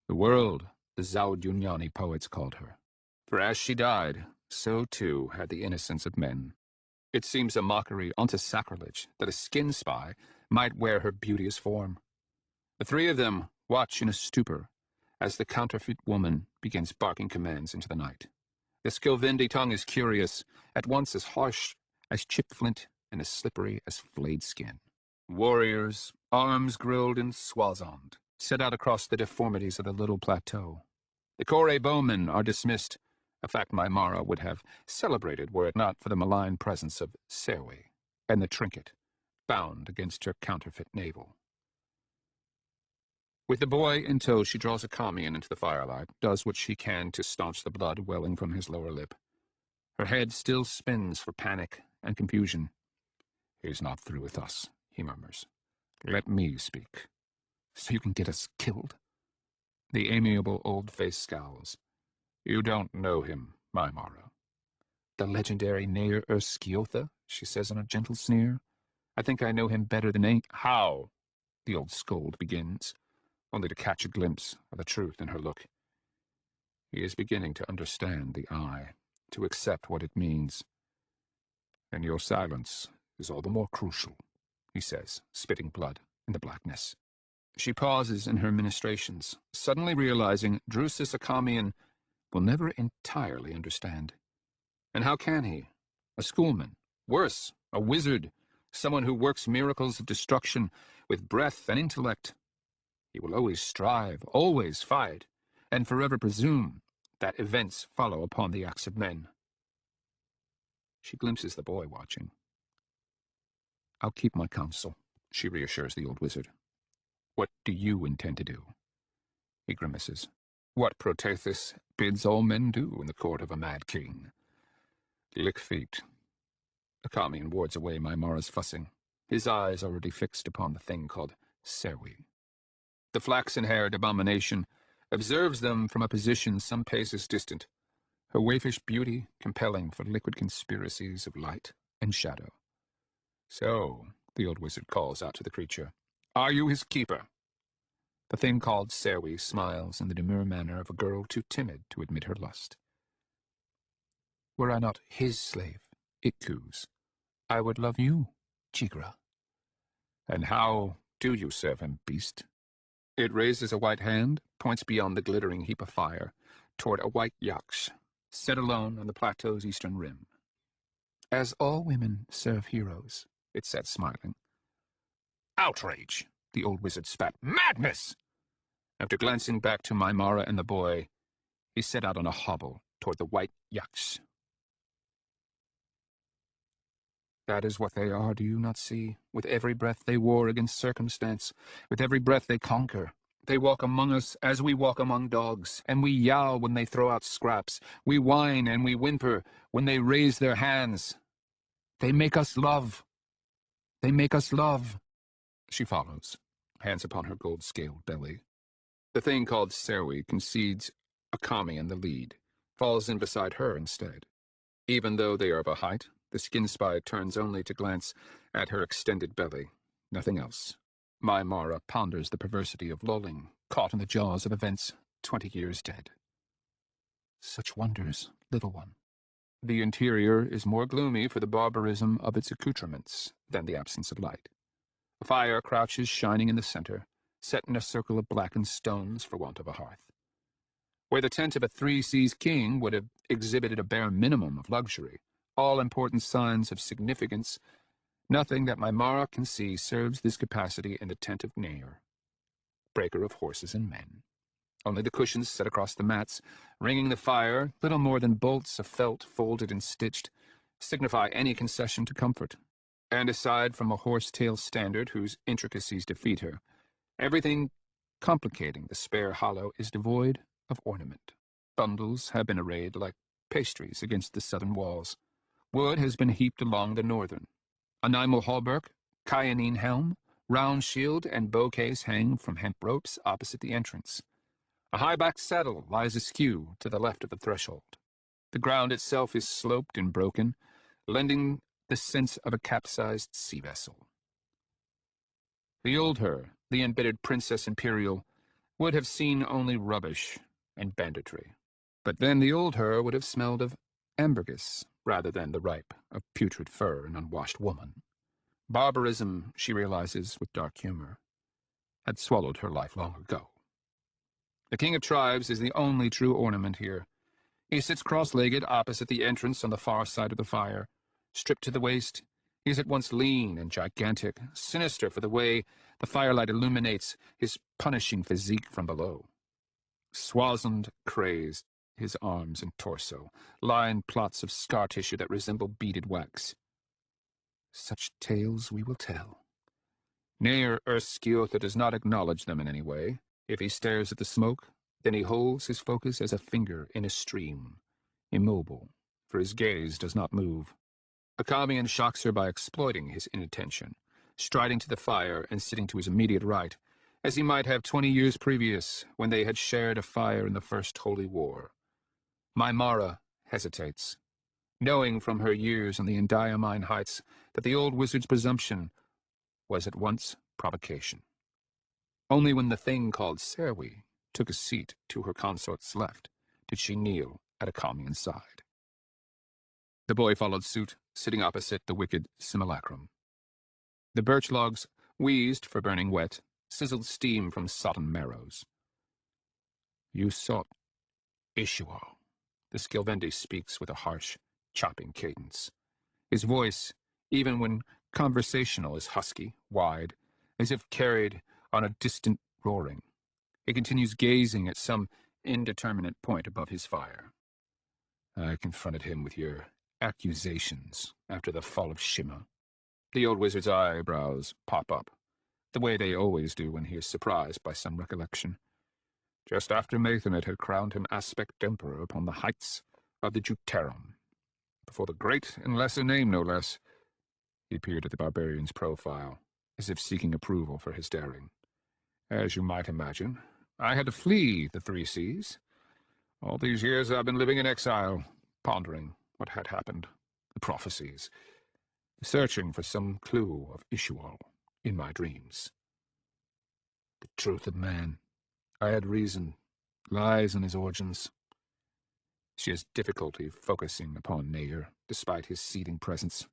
The world, the Zaudunyani poets called her. For as she died, so too had the innocence of men. It seems a mockery unto sacrilege that a skin spy might wear her beauteous form. The three of them watch in a stupor as the counterfeit woman begins barking commands into the night. The Skilvendi tongue is curious, at once as harsh as chipped flint and as slippery as flayed skin. Warriors, arms grilled and swazoned, set out across the deformities of the little plateau. The Kore bowmen are dismissed, a fact my Mara would have celebrated were it not for the malign presence of Serwi and the trinket, bound against her counterfeit navel. With the boy in tow, she draws a Kamian into the firelight, does what she can to staunch the blood welling from his lower lip. Her head still spins for panic and confusion. He's not through with us, he murmurs. Let me speak. So you can get us killed? The amiable old face scowls. You don't know him, my Mara. The legendary Nair Erskiotha, she says in a gentle sneer. I think I know him better than How? The old scold begins, only to catch a glimpse of the truth in her look. He is beginning to understand the eye, to accept what it means. And your silence is all the more crucial, he says, spitting blood in the blackness. She pauses in her ministrations, suddenly realizing Drusus Akamian will never entirely understand. And how can he? A schoolman, worse, a wizard, someone who works miracles of destruction with breath and intellect. He will always strive, always fight, and forever presume that events follow upon the acts of men. She glimpses the boy watching. I'll keep my counsel, she reassures the old wizard. What do you intend to do? He grimaces. What Protethys bids all men do in the court of a mad king. Lick feet. Akamian wards away my Mara's fussing, his eyes already fixed upon the thing called Serwi. The flaxen-haired abomination observes them from a position some paces distant, her waifish beauty compelling for liquid conspiracies of light and shadow. So, the old wizard calls out to the creature, are you his keeper? The thing called Serwi smiles in the demure manner of a girl too timid to admit her lust. Were I not his slave, it coos, I would love you, Chigra. And how do you serve him, beast? It raises a white hand, points beyond the glittering heap of fire, toward a white yaksh, set alone on the plateau's eastern rim. As all women serve heroes, it said, smiling. Outrage! The old wizard spat. Madness! After glancing back to my Mara and the boy, he set out on a hobble toward the white yaksh. That is what they are, do you not see? With every breath they war against circumstance, with every breath they conquer. They walk among us as we walk among dogs, and we yowl when they throw out scraps. We whine and we whimper when they raise their hands. They make us love. They make us love. She follows, hands upon her gold-scaled belly. The thing called Serwi concedes Akami in the lead, falls in beside her instead. Even though they are of a height, the skin spy turns only to glance at her extended belly, nothing else. My Mara ponders the perversity of lolling, caught in the jaws of events 20 years dead. Such wonders, little one. The interior is more gloomy for the barbarism of its accoutrements than the absence of light. A fire crouches shining in the center, set in a circle of blackened stones for want of a hearth. Where the tent of a Three Seas king would have exhibited a bare minimum of luxury, all important signs of significance, nothing that my Mara can see serves this capacity in the tent of Nair, breaker of horses and men. Only the cushions set across the mats, ringing the fire, little more than bolts of felt folded and stitched, signify any concession to comfort. And aside from a horse-tail standard whose intricacies defeat her, everything complicating the spare hollow is devoid of ornament. Bundles have been arrayed like pastries against the southern walls. Wood has been heaped along the northern. A Nymel hauberk, Cyanine helm, round shield, and bow case hang from hemp ropes opposite the entrance. A high-backed saddle lies askew to the left of the threshold. The ground itself is sloped and broken, lending the sense of a capsized sea vessel. The old her, the embittered Princess Imperial, would have seen only rubbish and banditry. But then the old her would have smelled of ambergris rather than the ripe of putrid fur and unwashed woman. Barbarism, she realizes with dark humor, had swallowed her life long ago. The King of Tribes is the only true ornament here. He sits cross-legged opposite the entrance on the far side of the fire. Stripped to the waist, he is at once lean and gigantic, sinister for the way the firelight illuminates his punishing physique from below. Swazened, crazed, his arms and torso line plots of scar tissue that resemble beaded wax. Such tales we will tell. Nair Erskioth does not acknowledge them in any way. If he stares at the smoke, then he holds his focus as a finger in a stream, immobile, for his gaze does not move. Akamian shocks her by exploiting his inattention, striding to the fire and sitting to his immediate right, as he might have 20 years previous, when they had shared a fire in the First Holy War. My Mara hesitates, knowing from her years on the Endiamine Heights that the old wizard's presumption was at once provocation. Only when the thing called Serwi took a seat to her consort's left did she kneel at Akamian's side. The boy followed suit, sitting opposite the wicked simulacrum. The birch logs, wheezed for burning wet, sizzled steam from sodden marrows. You sought Ishual. The Skilvendi speaks with a harsh, chopping cadence. His voice, even when conversational, is husky, wide, as if carried on a distant roaring. He continues gazing at some indeterminate point above his fire. I confronted him with your accusations after the fall of Shima. The old wizard's eyebrows pop up, the way they always do when he is surprised by some recollection. Just after Mathonet had crowned him aspect emperor upon the heights of the Juterum, before the great and lesser name, no less. He peered at the barbarian's profile, as if seeking approval for his daring. As you might imagine, I had to flee the Three Seas. All these years I've been living in exile, pondering what had happened, the prophecies, searching for some clue of Ishual in my dreams. The truth of man. I had reason, lies in his origins. She has difficulty focusing upon Nair, despite his seething presence.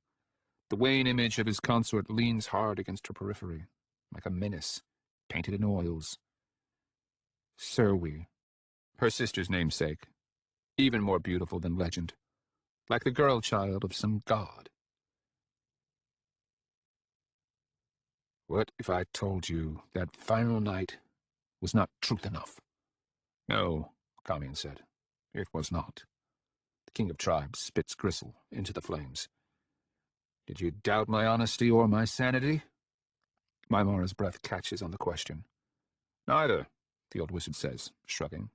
The wan image of his consort leans hard against her periphery, like a menace, painted in oils. Serwi, her sister's namesake, even more beautiful than legend, like the girl-child of some god. What if I told you that final night was not truth enough? No, Kamian said. It was not. The King of Tribes spits gristle into the flames. Did you doubt my honesty or my sanity? Maimar's breath catches on the question. Neither, the old wizard says, shrugging.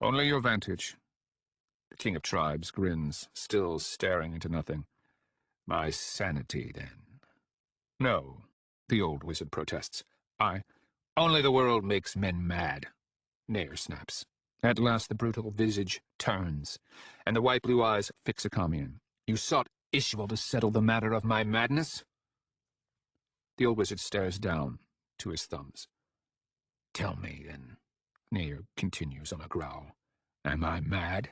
Only your vantage. The King of Tribes grins, still staring into nothing. My sanity, then. No, the old wizard protests. Only the world makes men mad, Nair snaps. At last the brutal visage turns, and the white blue eyes fix Acamian. You sought Ishval to settle the matter of my madness? The old wizard stares down to his thumbs. Tell me, then, Nair continues on a growl. Am I mad?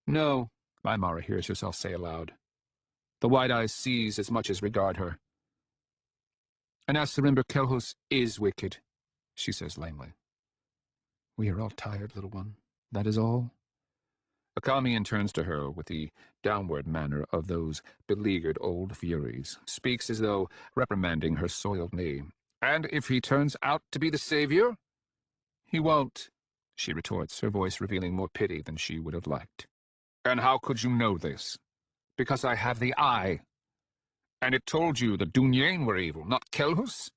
No, Aymara hears herself say aloud. The wide eyes seize as much as regard her. And as to remember, Kelhus is wicked, she says lamely. We are all tired, little one. That is all. Acamian turns to her with the downward manner of those beleaguered old furies, speaks as though reprimanding her soiled knee. And if he turns out to be the savior? He won't, she retorts, her voice revealing more pity than she would have liked. And how could you know this? Because I have the eye. And it told you the Dunyain were evil, not Kelhus?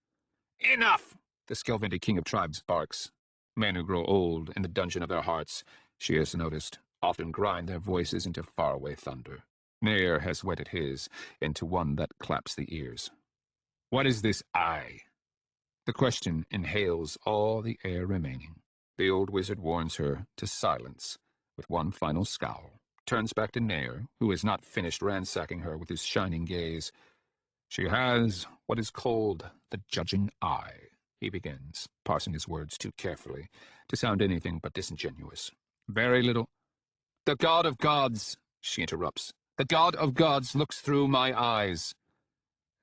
Enough! The Skelvendi king of tribes barks. Men who grow old in the dungeon of their hearts, she has noticed, often grind their voices into faraway thunder. Nair has whetted his into one that claps the ears. What is this eye? The question inhales all the air remaining. The old wizard warns her to silence with one final scowl, turns back to Nair, who has not finished ransacking her with his shining gaze. She has what is called the judging eye, he begins, parsing his words too carefully to sound anything but disingenuous. Very little. The god of gods, she interrupts. The god of gods looks through my eyes.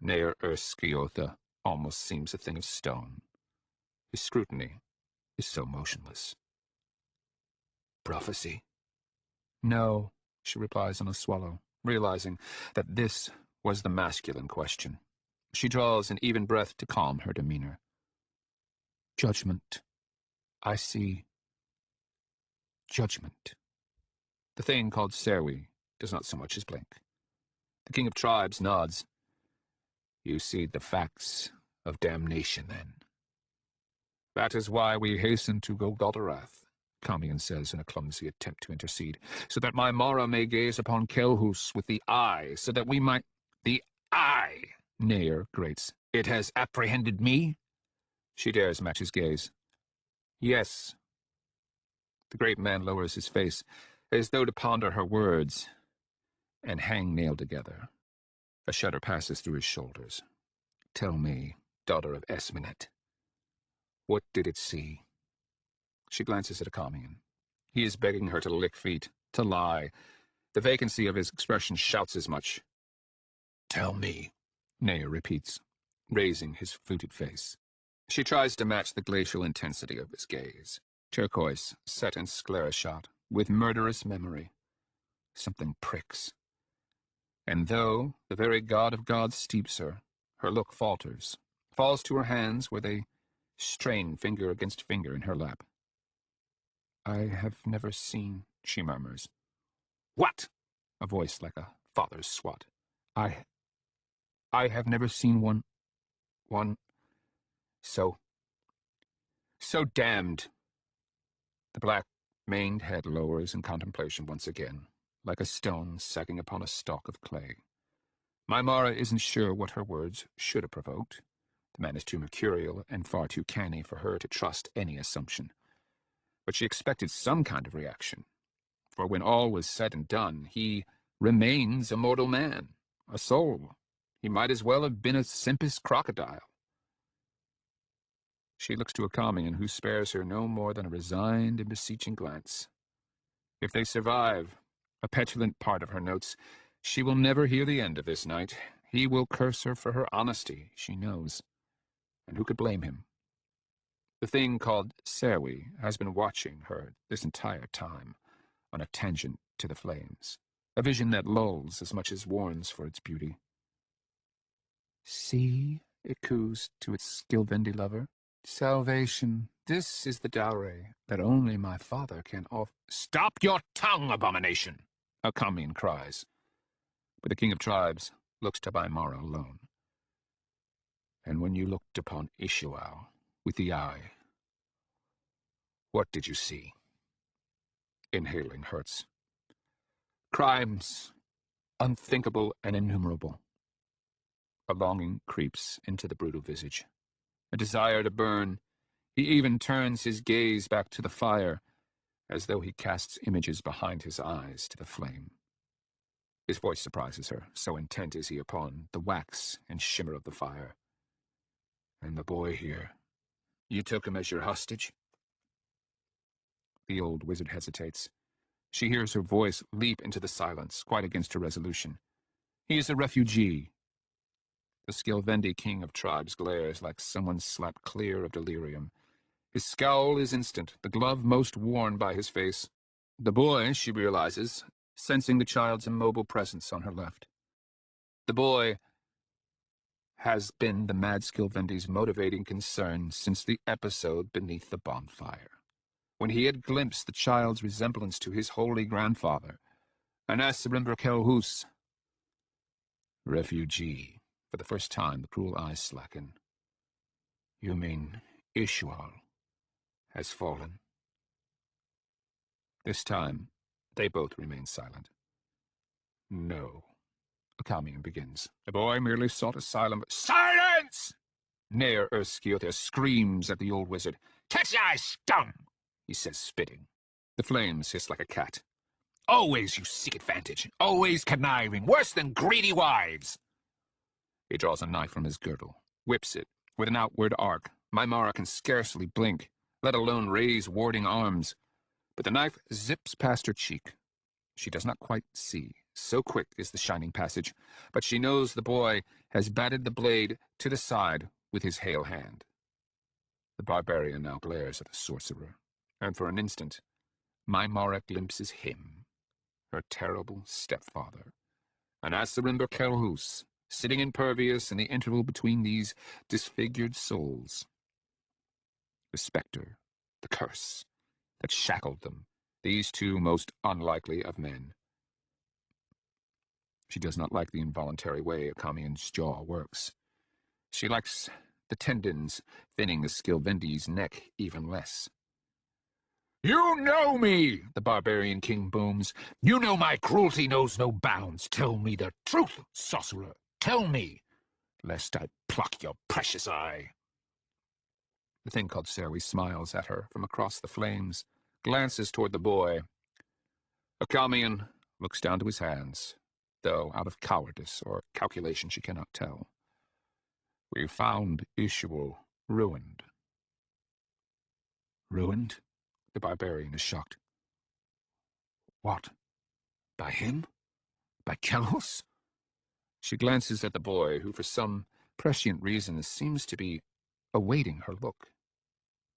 Nair Erskiotha almost seems a thing of stone. His scrutiny is so motionless. Prophecy? No, she replies on a swallow, realizing that this was the masculine question. She draws an even breath to calm her demeanor. Judgment. I see. Judgment. The thing called Serwi does not so much as blink. The king of tribes nods. You see the facts of damnation, then. That is why we hasten to Golgotarath, Camian says in a clumsy attempt to intercede, so that my Mara may gaze upon Kelhus with the eye, so that we might— The eye, Nair grates. It has apprehended me? She dares match his gaze. Yes. The great man lowers his face, as though to ponder her words, and hang nailed together. A shudder passes through his shoulders. Tell me, daughter of Esminet, what did it see? She glances at Acamian. He is begging her to lick feet, to lie. The vacancy of his expression shouts as much. Tell me, Nair repeats, raising his fluted face. She tries to match the glacial intensity of his gaze. Turquoise, set and sclerosshot, with murderous memory. Something pricks. And though the very god of gods steeps her, her look falters, falls to her hands where they strain finger against finger in her lap. I have never seen, she murmurs. What? A voice like a father's swat. I have never seen one so damned. The black-maned head lowers in contemplation once again, like a stone sagging upon a stalk of clay. My Mara isn't sure what her words should have provoked. The man is too mercurial and far too canny for her to trust any assumption. But she expected some kind of reaction, for when all was said and done, he remains a mortal man, a soul. He might as well have been a simpest crocodile. She looks to Acamian, who spares her no more than a resigned and beseeching glance. If they survive, a petulant part of her notes, she will never hear the end of this night. He will curse her for her honesty, she knows. And who could blame him? The thing called Serwi has been watching her this entire time, on a tangent to the flames, a vision that lulls as much as warns for its beauty. See, it coos to its Skilvendi lover. Salvation, this is the dowry that only my father can offer. Stop your tongue, abomination! Acamian cries. But the king of tribes looks to Aymara alone. And when you looked upon Ishual with the eye, what did you see? Inhaling hurts. Crimes, unthinkable and innumerable. A longing creeps into the brutal visage, a desire to burn He even turns his gaze back to the fire, as though he casts images behind his eyes to the flame. His voice surprises her, so intent is he upon the wax and shimmer of the fire. "And the boy here, you took him as your hostage?" The old wizard hesitates. She hears her voice leap into the silence, quite against her resolution. "He is a refugee." The Skilvendi king of tribes glares like someone slapped clear of delirium. His scowl is instant, the glove most worn by his face. The boy, she realizes, sensing the child's immobile presence on her left. The boy has been the mad Skilvendi's motivating concern since the episode beneath the bonfire, when he had glimpsed the child's resemblance to his holy grandfather, Anasarimber Kelhus. Refugee. For the first time, the cruel eyes slacken. "You mean Ishual has fallen?" This time, they both remain silent. "No," Akamian begins. "The boy merely sought asylum." "Silence!" Nair Erskiothir screams at the old wizard. "Catch thy scum!" he says, spitting. The flames hiss like a cat. "Always you seek advantage, always conniving, worse than greedy wives." He draws a knife from his girdle, whips it with an outward arc. Mimara can scarcely blink, let alone raise warding arms. But the knife zips past her cheek. She does not quite see, so quick is the shining passage, but she knows the boy has batted the blade to the side with his hale hand. The barbarian now glares at the sorcerer, and for an instant, Mimara glimpses him, her terrible stepfather, Anasarimber Kelhus, sitting impervious in the interval between these disfigured souls. The spectre, the curse, that shackled them, these two most unlikely of men. She does not like the involuntary way Akamian's jaw works. She likes the tendons thinning the Skilvendi's neck even less. "You know me!" the barbarian king booms. "You know my cruelty knows no bounds. Tell me the truth, sorcerer. Tell me, lest I pluck your precious eye." The thing called Serwi smiles at her from across the flames, glances toward the boy. Akamian looks down to his hands, though out of cowardice or calculation she cannot tell. "We found Ishual ruined." "Ruined?" The barbarian is shocked. "What? By him? By Kelhus?" She glances at the boy, who for some prescient reason seems to be awaiting her look.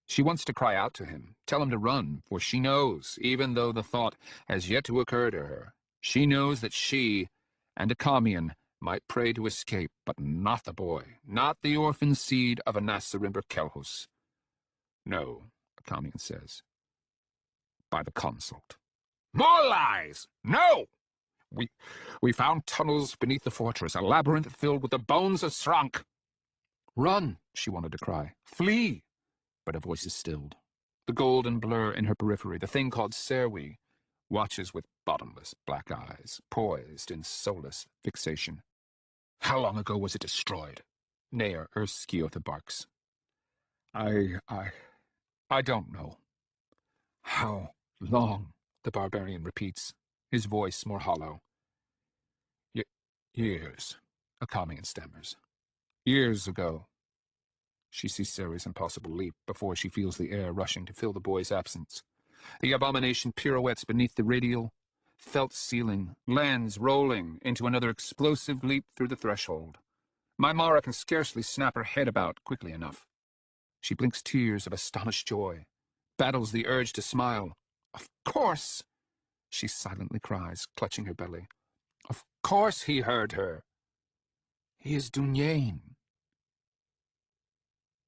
She wants to cry out to him, tell him to run, for she knows, even though the thought has yet to occur to her, she knows that she and Akamian might pray to escape, but not the boy, not the orphan seed of Anasarimber Kelhus. "No," Akamian says. "By the consult." "More lies! No! We found tunnels beneath the fortress, a labyrinth filled with the bones of Srank." "Run," she wanted to cry. "Flee!" But her voice is stilled. The golden blur in her periphery, the thing called Serwi, watches with bottomless black eyes, poised in soulless fixation. "How long ago was it destroyed?" Nair Erskiothir barks. I don't know." "How long?" the barbarian repeats, his voice more hollow. Years," Akamian stammers. "Years ago." She sees Seri's impossible leap before she feels the air rushing to fill the boy's absence. The abomination pirouettes beneath the radial, felt ceiling, lands rolling into another explosive leap through the threshold. Mimara can scarcely snap her head about quickly enough. She blinks tears of astonished joy, battles the urge to smile. "Of course!" she silently cries, clutching her belly. "Of course he heard her. He is Dunyain."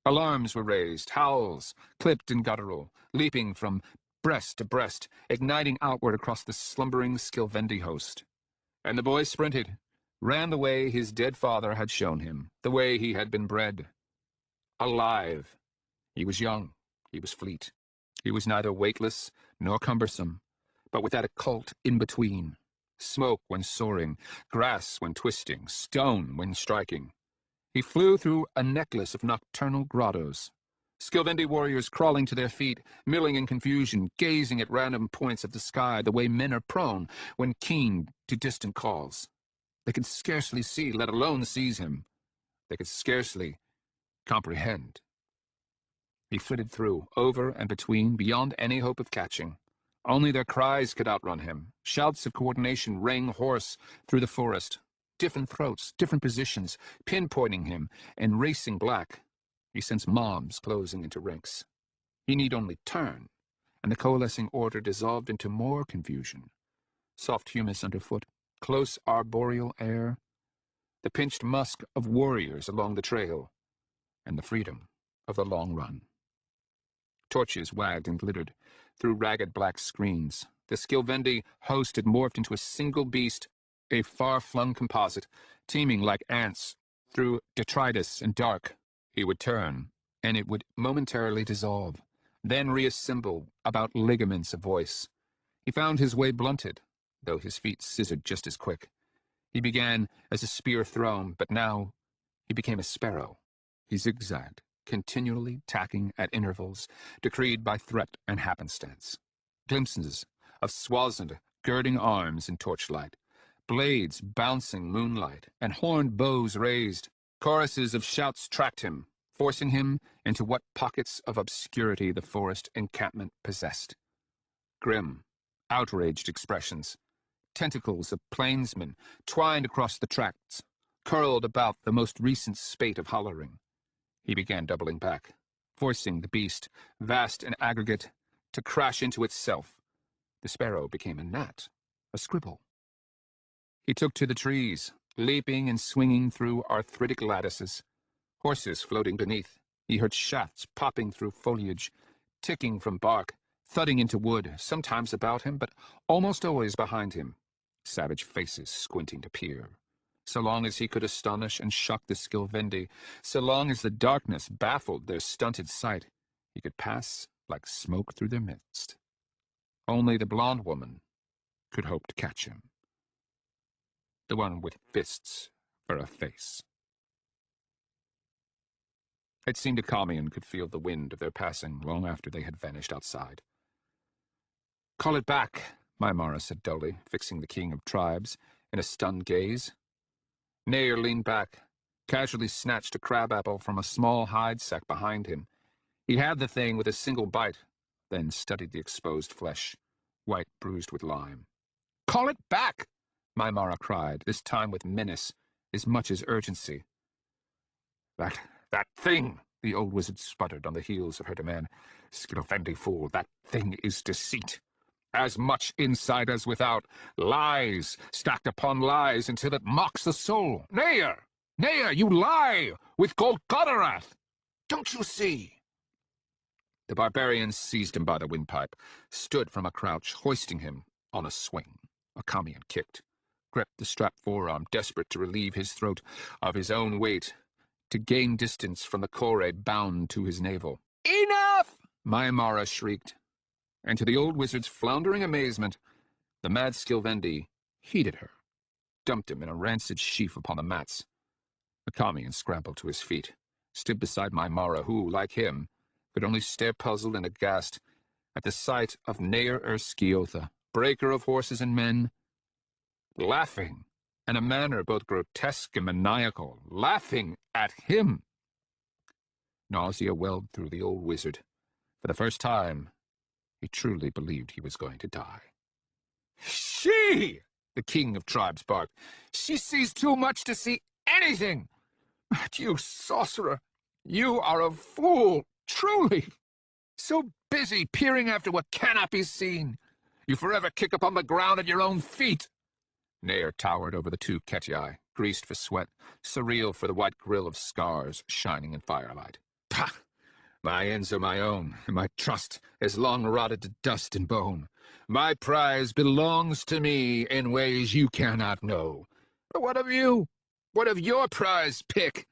Alarms were raised, howls, clipped and guttural, leaping from breast to breast, igniting outward across the slumbering Skilvendi host. And the boy sprinted, ran the way his dead father had shown him, the way he had been bred. Alive. He was young, he was fleet. He was neither weightless nor cumbersome, but with that occult in-between. Smoke when soaring, grass when twisting, stone when striking. He flew through a necklace of nocturnal grottos, Skilvendi warriors crawling to their feet, milling in confusion, gazing at random points of the sky the way men are prone when keened to distant calls. They could scarcely see, let alone seize him. They could scarcely comprehend. He flitted through, over and between, beyond any hope of catching. Only their cries could outrun him. Shouts of coordination rang hoarse through the forest. Different throats, different positions, pinpointing him, and racing black. He sensed mobs closing into ranks. He need only turn, and the coalescing order dissolved into more confusion. Soft humus underfoot, close arboreal air, the pinched musk of warriors along the trail, and the freedom of the long run. Torches wagged and glittered through ragged black screens. The Skilvendi host had morphed into a single beast, a far-flung composite, teeming like ants through detritus and dark. He would turn, and it would momentarily dissolve, then reassemble about ligaments of voice. He found his way blunted, though his feet scissored just as quick. He began as a spear thrown, but now he became a sparrow. He zigzagged, continually tacking at intervals, decreed by threat and happenstance. Glimpses of swathed, girding arms in torchlight, blades bouncing moonlight, and horned bows raised. Choruses of shouts tracked him, forcing him into what pockets of obscurity the forest encampment possessed. Grim, outraged expressions, tentacles of plainsmen twined across the tracts, curled about the most recent spate of hollering. He began doubling back, forcing the beast, vast and aggregate, to crash into itself. The sparrow became a gnat, a scribble. He took to the trees, leaping and swinging through arthritic lattices. Horses floating beneath. He heard shafts popping through foliage, ticking from bark, thudding into wood, sometimes about him, but almost always behind him. Savage faces squinting to peer. So long as he could astonish and shock the Skilvendi, so long as the darkness baffled their stunted sight, he could pass like smoke through their midst. Only the blonde woman could hope to catch him. The one with fists for a face. It seemed Akamian could feel the wind of their passing long after they had vanished outside. "Call it back," Maimara said dully, fixing the king of tribes in a stunned gaze. Nair leaned back, casually snatched a crabapple from a small hide sack behind him. He had the thing with a single bite, then studied the exposed flesh, white bruised with lime. "Call it back!" Maimara cried, this time with menace as much as urgency. That thing," the old wizard sputtered on the heels of her demand. "Skilvendi fool, that thing is deceit. As much inside as without. Lies, stacked upon lies until it mocks the soul. Nair! Nair, you lie! With Gold Godarath! Don't you see?" The barbarian seized him by the windpipe, stood from a crouch, hoisting him on a swing. Akamian kicked, gripped the strapped forearm, desperate to relieve his throat of his own weight, to gain distance from the core bound to his navel. "Enough!" Maimara shrieked. And to the old wizard's floundering amazement, the mad Skilvendi heeded her, dumped him in a rancid sheaf upon the mats. Akamian scrambled to his feet, stood beside Maimara, who, like him, could only stare puzzled and aghast at the sight of Nair Erskiotha, breaker of horses and men, laughing in a manner both grotesque and maniacal, laughing at him. Nausea welled through the old wizard. For the first time, he truly believed he was going to die. "She!" the king of tribes barked. "She sees too much to see anything! But you sorcerer, you are a fool, truly! So busy peering after what cannot be seen, you forever kick upon the ground at your own feet!" Nair towered over the two Ketii, greased for sweat, surreal for the white grill of scars shining in firelight. "Pah! My ends are my own, and my trust is long rotted to dust and bone. My prize belongs to me in ways you cannot know. But what of you? What of your prize pick?"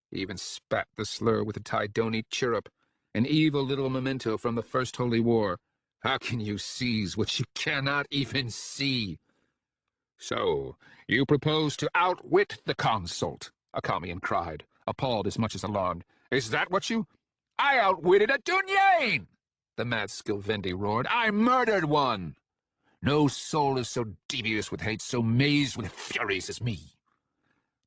He even spat the slur with a Tidoni chirrup, an evil little memento from the First Holy War. "How can you seize what you cannot even see?" "So, you propose to outwit the consult," Akamian cried, appalled as much as alarmed. "Is that what you—" I outwitted a Dunyain! The mad Skilvendi roared. I murdered one! No soul is so devious with hate, so mazed with furies as me.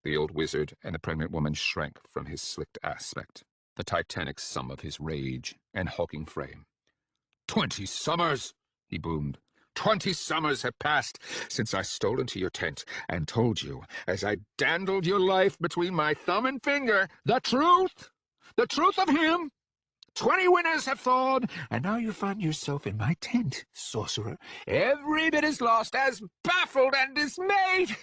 The old wizard and the pregnant woman shrank from his slicked aspect, the titanic sum of his rage and hulking frame. 20 summers, he boomed. 20 summers have passed since I stole into your tent and told you, as I dandled your life between my thumb and finger, the truth of him. 20 winners have thawed, and now you find yourself in my tent, sorcerer, every bit as lost, as baffled and dismayed.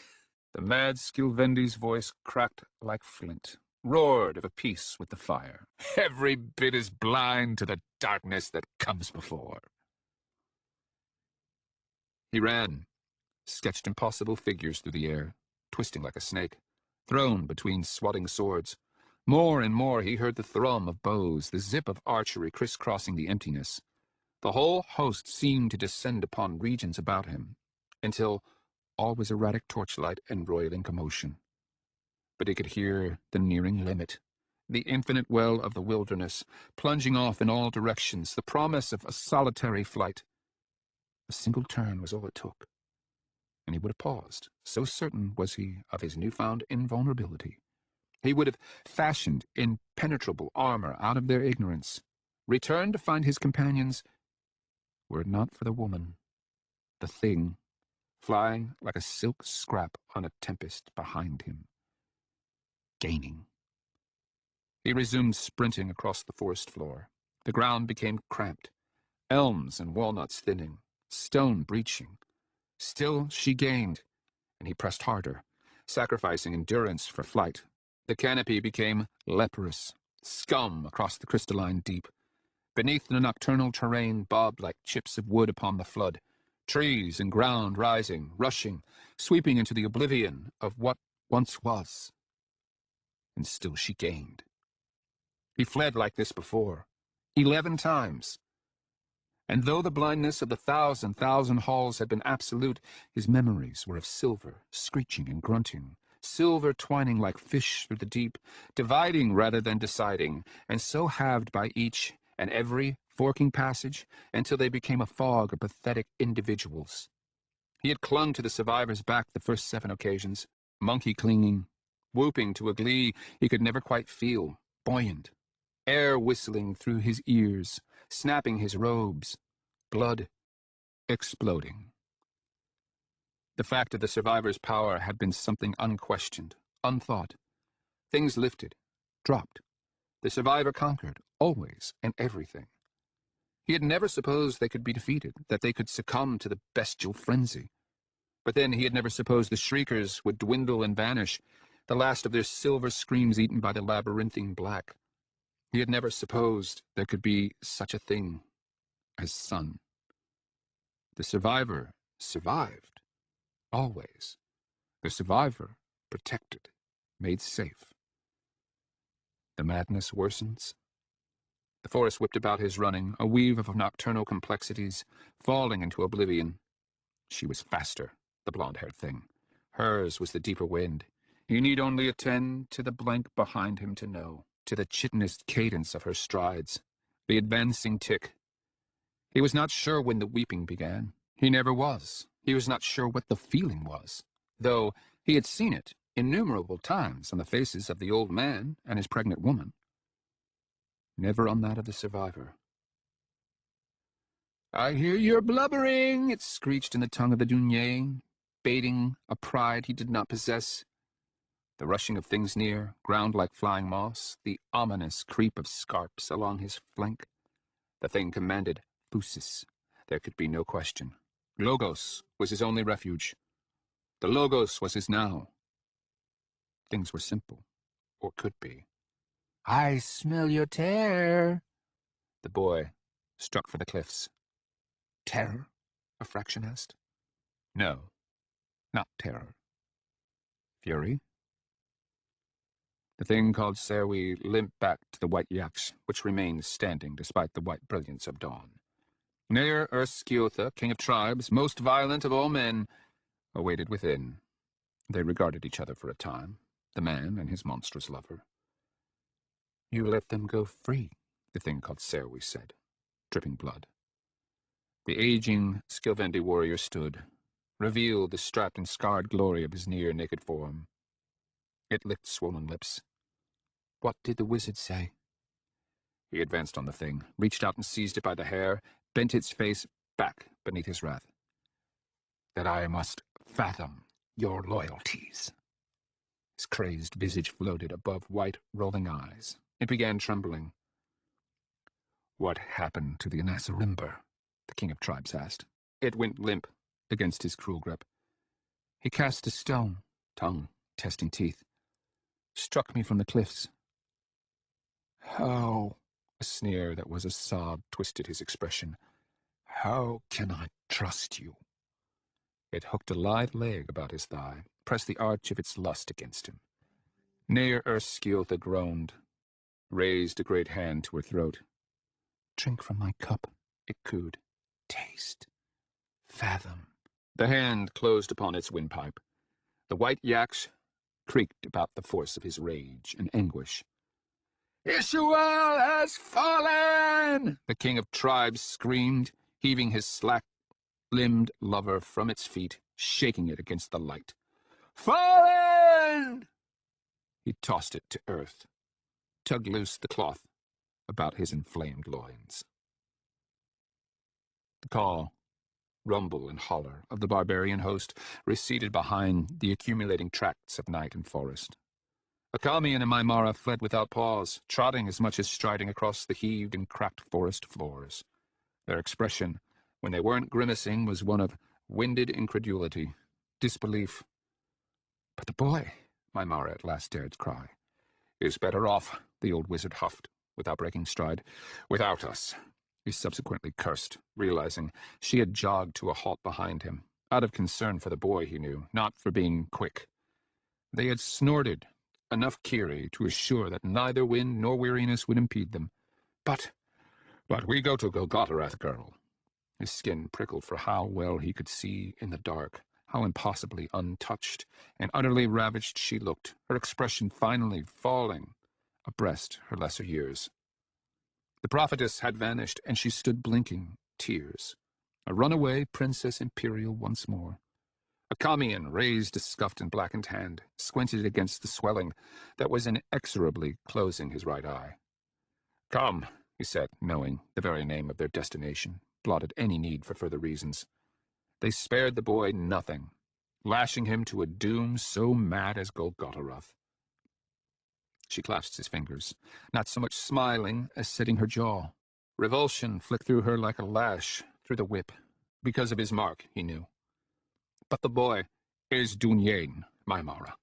The mad Skilvendi's voice cracked like flint, roared of a piece with the fire. Every bit as blind to the darkness that comes before. He ran, sketched impossible figures through the air, twisting like a snake, thrown between swatting swords. More and more he heard the thrum of bows, the zip of archery crisscrossing the emptiness. The whole host seemed to descend upon regions about him, until all was erratic torchlight and roiling commotion. But he could hear the nearing limit, the infinite well of the wilderness, plunging off in all directions, the promise of a solitary flight. A single turn was all it took, and he would have paused, so certain was he of his newfound invulnerability. He would have fashioned impenetrable armor out of their ignorance, returned to find his companions, were it not for the woman, the thing, flying like a silk scrap on a tempest behind him, gaining. He resumed sprinting across the forest floor. The ground became cramped, elms and walnuts thinning, stone breaching. Still she gained, and he pressed harder, sacrificing endurance for flight. The canopy became leprous, scum across the crystalline deep. Beneath the nocturnal terrain bobbed like chips of wood upon the flood, trees and ground rising, rushing, sweeping into the oblivion of what once was. And still she gained. He fled like this before, 11 times. And though the blindness of the thousand halls had been absolute, his memories were of silver, screeching and grunting, silver twining like fish through the deep, dividing rather than deciding, and so halved by each and every forking passage until they became a fog of pathetic individuals. He had clung to the survivor's back the first 7 occasions, monkey clinging, whooping to a glee he could never quite feel, buoyant, air whistling through his ears, snapping his robes, blood exploding. The fact of the survivor's power had been something unquestioned, unthought. Things lifted, dropped. The survivor conquered, always and everything. He had never supposed they could be defeated, that they could succumb to the bestial frenzy. But then he had never supposed the shriekers would dwindle and vanish, the last of their silver screams eaten by the labyrinthine black. He had never supposed there could be such a thing as sun. The survivor survived, always. The survivor protected, made safe. The madness worsens. The forest whipped about his running, a weave of nocturnal complexities, falling into oblivion. She was faster, the blonde-haired thing. Hers was the deeper wind. He need only attend to the blank behind him to know, to the chitinous cadence of her strides, the advancing tick. He was not sure when the weeping began. He never was. He was not sure what the feeling was, though he had seen it innumerable times on the faces of the old man and his pregnant woman. Never on that of the survivor. "I hear you're blubbering," it screeched in the tongue of the Dunyain, baiting a pride he did not possess. The rushing of things near, ground like flying moss, the ominous creep of scarps along his flank. The thing commanded Thusis. There could be no question. Logos was his only refuge. The Logos was his now. Things were simple, or could be. "I smell your terror." The boy struck for the cliffs. Terror? A fraction asked. No, not terror. Fury? The thing called Serwi limped back to the white yaks, which remained standing despite the white brilliance of dawn. Near Erskiotha, king of tribes, most violent of all men, awaited within. They regarded each other for a time, the man and his monstrous lover. "You let them go free," The thing called Serwi said, dripping blood. The aging Skilvendi warrior stood, revealed the strapped and scarred glory of his near-naked form. It licked swollen lips. What did the wizard say? He advanced on the thing, reached out and seized it by the hair, bent its face back beneath his wrath. That I must fathom your loyalties. His crazed visage floated above white, rolling eyes. It began trembling. What happened to the Anasarimber? The king of tribes asked. It went limp against his cruel grip. He cast a stone, tongue testing teeth. Struck me from the cliffs. How? A sneer that was a sob twisted his expression. How can I trust you? It hooked a lithe leg about his thigh, pressed the arch of its lust against him. Near Erskiltha groaned, raised a great hand to her throat. Drink from my cup, it cooed. Taste. Fathom. The hand closed upon its windpipe. The white yaks creaked about the force of his rage and anguish. Ishuel has fallen! The king of tribes screamed, heaving his slack-limbed lover from its feet, shaking it against the light. Fallen! He tossed it to earth, tugged loose the cloth about his inflamed loins. The call, rumble and holler of the barbarian host receded behind the accumulating tracts of night and forest. Akamian and Maimara fled without pause, trotting as much as striding across the heaved and cracked forest floors. Their expression, when they weren't grimacing, was one of winded incredulity, disbelief. But the boy, Maimara at last dared cry, is better off, the old wizard huffed, without breaking stride. Without us. He subsequently cursed, realizing she had jogged to a halt behind him, out of concern for the boy, he knew, not for being quick. They had snorted enough Kiri to assure that neither wind nor weariness would impede them. But we go to Golgotharath, girl. His skin prickled for how well he could see in the dark, how impossibly untouched and utterly ravaged she looked, her expression finally falling abreast her lesser years. The prophetess had vanished, and she stood blinking, tears, a runaway princess imperial once more. Akamian raised a scuffed and blackened hand, squinted against the swelling that was inexorably closing his right eye. Come, he said, knowing the very name of their destination blotted any need for further reasons. They spared the boy nothing, lashing him to a doom so mad as Golgotharath. She clasped his fingers, not so much smiling as setting her jaw. Revulsion flicked through her like a lash through the whip, because of his mark, he knew. But the boy is Dunyain, Maimara.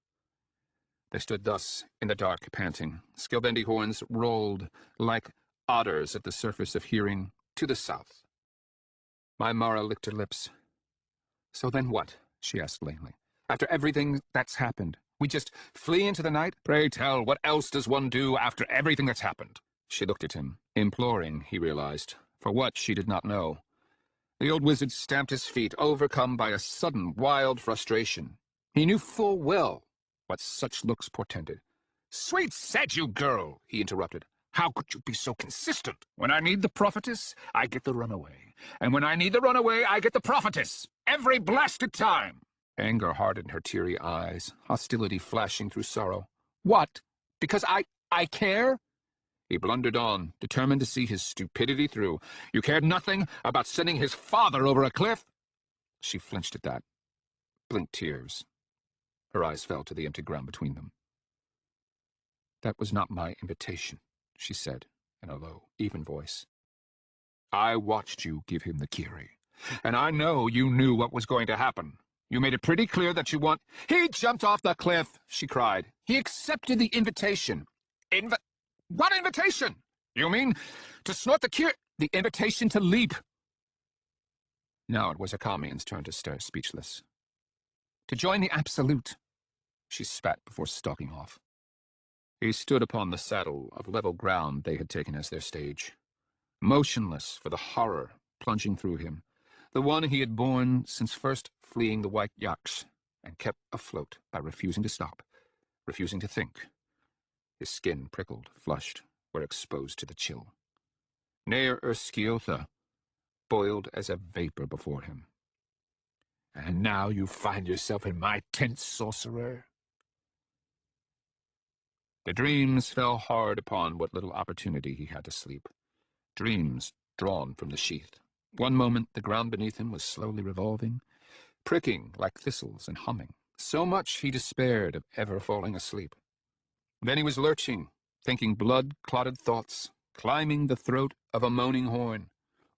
They stood thus, in the dark, panting. Skilvendi horns rolled like otters at the surface of hearing to the south. Maimara licked her lips. So then what? She asked lamely. After everything that's happened, we just flee into the night? Pray tell, what else does one do after everything that's happened? She looked at him, imploring, he realized, for what she did not know. The old wizard stamped his feet, overcome by a sudden, wild frustration. He knew full well what such looks portended. Sweet said you, girl, he interrupted. How could you be so consistent? When I need the prophetess, I get the runaway. And when I need the runaway, I get the prophetess. Every blasted time. Anger hardened her teary eyes, hostility flashing through sorrow. What? Because I care? He blundered on, determined to see his stupidity through. You cared nothing about sending his father over a cliff? She flinched at that, blinked tears. Her eyes fell to the empty ground between them. That was not my invitation, she said, in a low, even voice. I watched you give him the Kiri, and I know you knew what was going to happen. You made it pretty clear that you want— He jumped off the cliff, she cried. He accepted the invitation. What invitation? You mean to snort the Kiri? The invitation to leap. Now it was Akamian's turn to stare speechless. To join the Absolute, she spat before stalking off. He stood upon the saddle of level ground they had taken as their stage, motionless for the horror plunging through him, the one he had borne since first fleeing the white yaks, and kept afloat by refusing to stop, refusing to think. His skin prickled, flushed, where exposed to the chill. near Erskiotha, boiled as a vapor before him. And now you find yourself in my tent, sorcerer. The dreams fell hard upon what little opportunity he had to sleep. Dreams drawn from the sheath. One moment the ground beneath him was slowly revolving, pricking like thistles and humming. So much he despaired of ever falling asleep. Then he was lurching, thinking blood-clotted thoughts, climbing the throat of a moaning horn.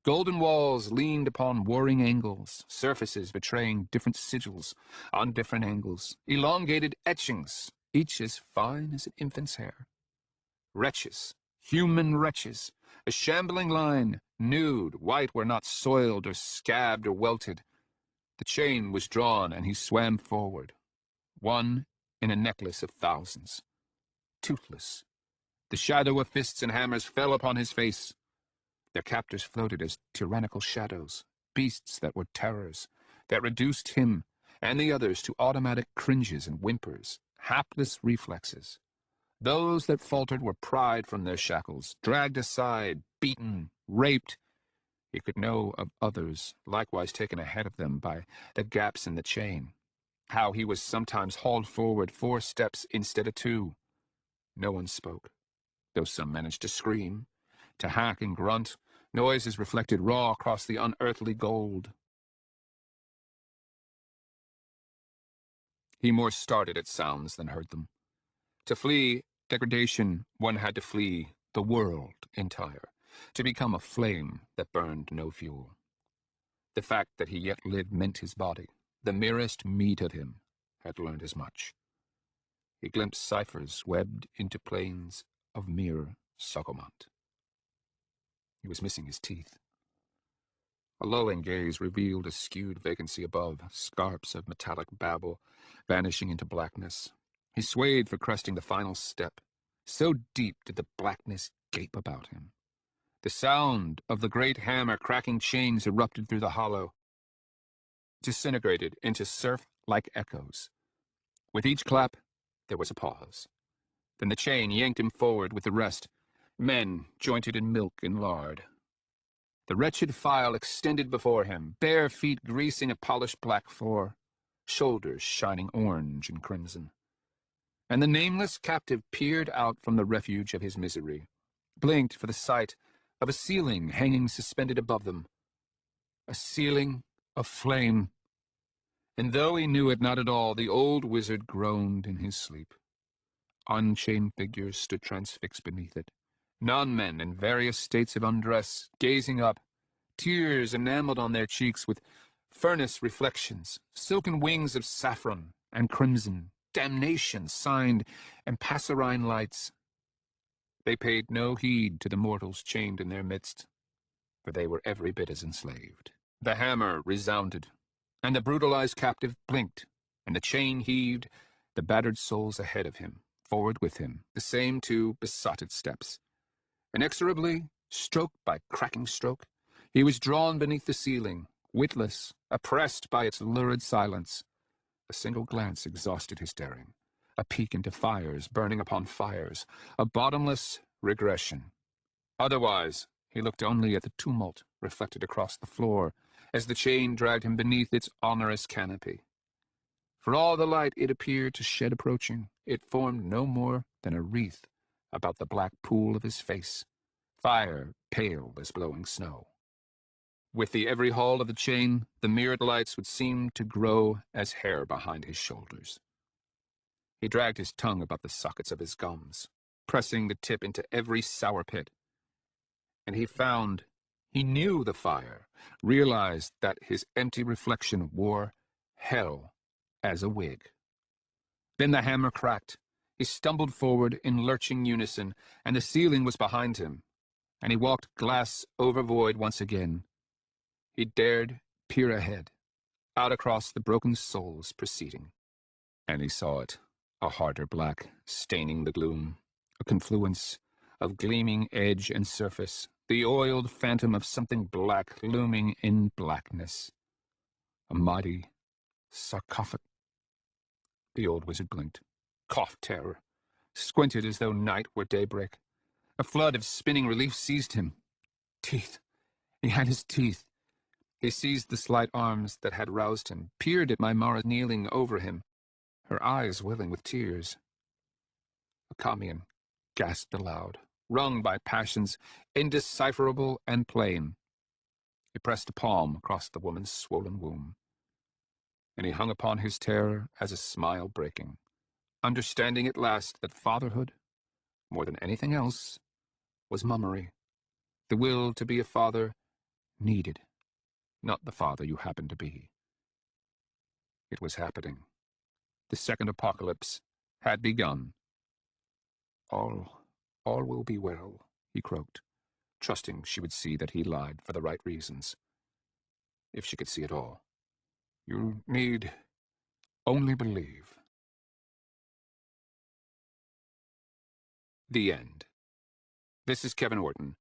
Golden walls leaned upon warring angles, surfaces betraying different sigils on different angles, elongated etchings, each as fine as an infant's hair. Wretches, human wretches, a shambling line, nude, white where not soiled or scabbed or welted. The chain was drawn, and he swam forward, one in a necklace of thousands. Toothless, the shadow of fists and hammers fell upon his face. Their captors floated as tyrannical shadows, beasts that were terrors, that reduced him and the others to automatic cringes and whimpers, hapless reflexes. Those that faltered were pried from their shackles, dragged aside, beaten, raped. He could know of others, likewise taken ahead of them by the gaps in the chain, how he was sometimes hauled forward 4 steps instead of 2. No one spoke, though some managed to scream, to hack and grunt, noises reflected raw across the unearthly gold. He more started at sounds than heard them. To flee degradation, one had to flee the world entire, to become a flame that burned no fuel. The fact that he yet lived meant his body, the merest meat of him, had learned as much. He glimpsed ciphers webbed into planes of mere Sogomont. He was missing his teeth. A lulling gaze revealed a skewed vacancy above, scarps of metallic babble vanishing into blackness. He swayed for cresting the final step. So deep did the blackness gape about him. The sound of the great hammer cracking chains erupted through the hollow, disintegrated into surf-like echoes. With each clap, there was a pause. Then the chain yanked him forward with the rest, men jointed in milk and lard. The wretched file extended before him, bare feet greasing a polished black floor, shoulders shining orange and crimson. And the nameless captive peered out from the refuge of his misery, blinked for the sight of a ceiling hanging suspended above them. A ceiling of flame. And though he knew it not at all, the old wizard groaned in his sleep. Unchained figures stood transfixed beneath it, non-men in various states of undress, gazing up, tears enameled on their cheeks with furnace reflections, silken wings of saffron and crimson, damnation signed and passerine lights. They paid no heed to the mortals chained in their midst, for they were every bit as enslaved. The hammer resounded, and the brutalized captive blinked, and the chain heaved, the battered souls ahead of him, forward with him, the same 2 besotted steps. Inexorably, stroke by cracking stroke, he was drawn beneath the ceiling, witless, oppressed by its lurid silence. A single glance exhausted his daring. A peek into fires burning upon fires, a bottomless regression. Otherwise, he looked only at the tumult reflected across the floor as the chain dragged him beneath its onerous canopy. For all the light it appeared to shed approaching, it formed no more than a wreath about the black pool of his face, fire pale as blowing snow. With the every haul of the chain, the mirrored lights would seem to grow as hair behind his shoulders. He dragged his tongue about the sockets of his gums, pressing the tip into every sour pit. And he knew the fire, realized that his empty reflection wore hell as a wig. Then the hammer cracked. He stumbled forward in lurching unison, and the ceiling was behind him, and he walked glass over void once again. He dared peer ahead, out across the broken souls proceeding. And he saw it, a harder black, staining the gloom, a confluence of gleaming edge and surface, the oiled phantom of something black looming in blackness. A mighty sarcophagus. The old wizard blinked, coughed terror, squinted as though night were daybreak. A flood of spinning relief seized him. Teeth. He had his teeth. He seized the slight arms that had roused him, peered at my Mara kneeling over him, her eyes welling with tears. Acamian gasped aloud, wrung by passions indecipherable and plain. He pressed a palm across the woman's swollen womb, and he hung upon his terror as a smile breaking, understanding at last that fatherhood, more than anything else, was mummery, the will to be a father needed, not the father you happened to be. It was happening. The second apocalypse had begun. All will be well, he croaked, trusting she would see that he lied for the right reasons. If she could see it all. You need only believe. The end. This is Kevin Orton.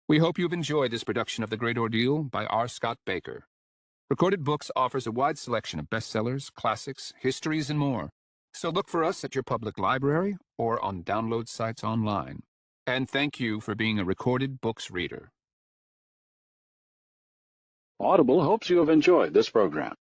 We hope you've enjoyed this production of The Great Ordeal by R. Scott Baker. Recorded Books offers a wide selection of bestsellers, classics, histories, and more. So look for us at your public library or on download sites online. And thank you for being a Recorded Books reader. Audible hopes you have enjoyed this program.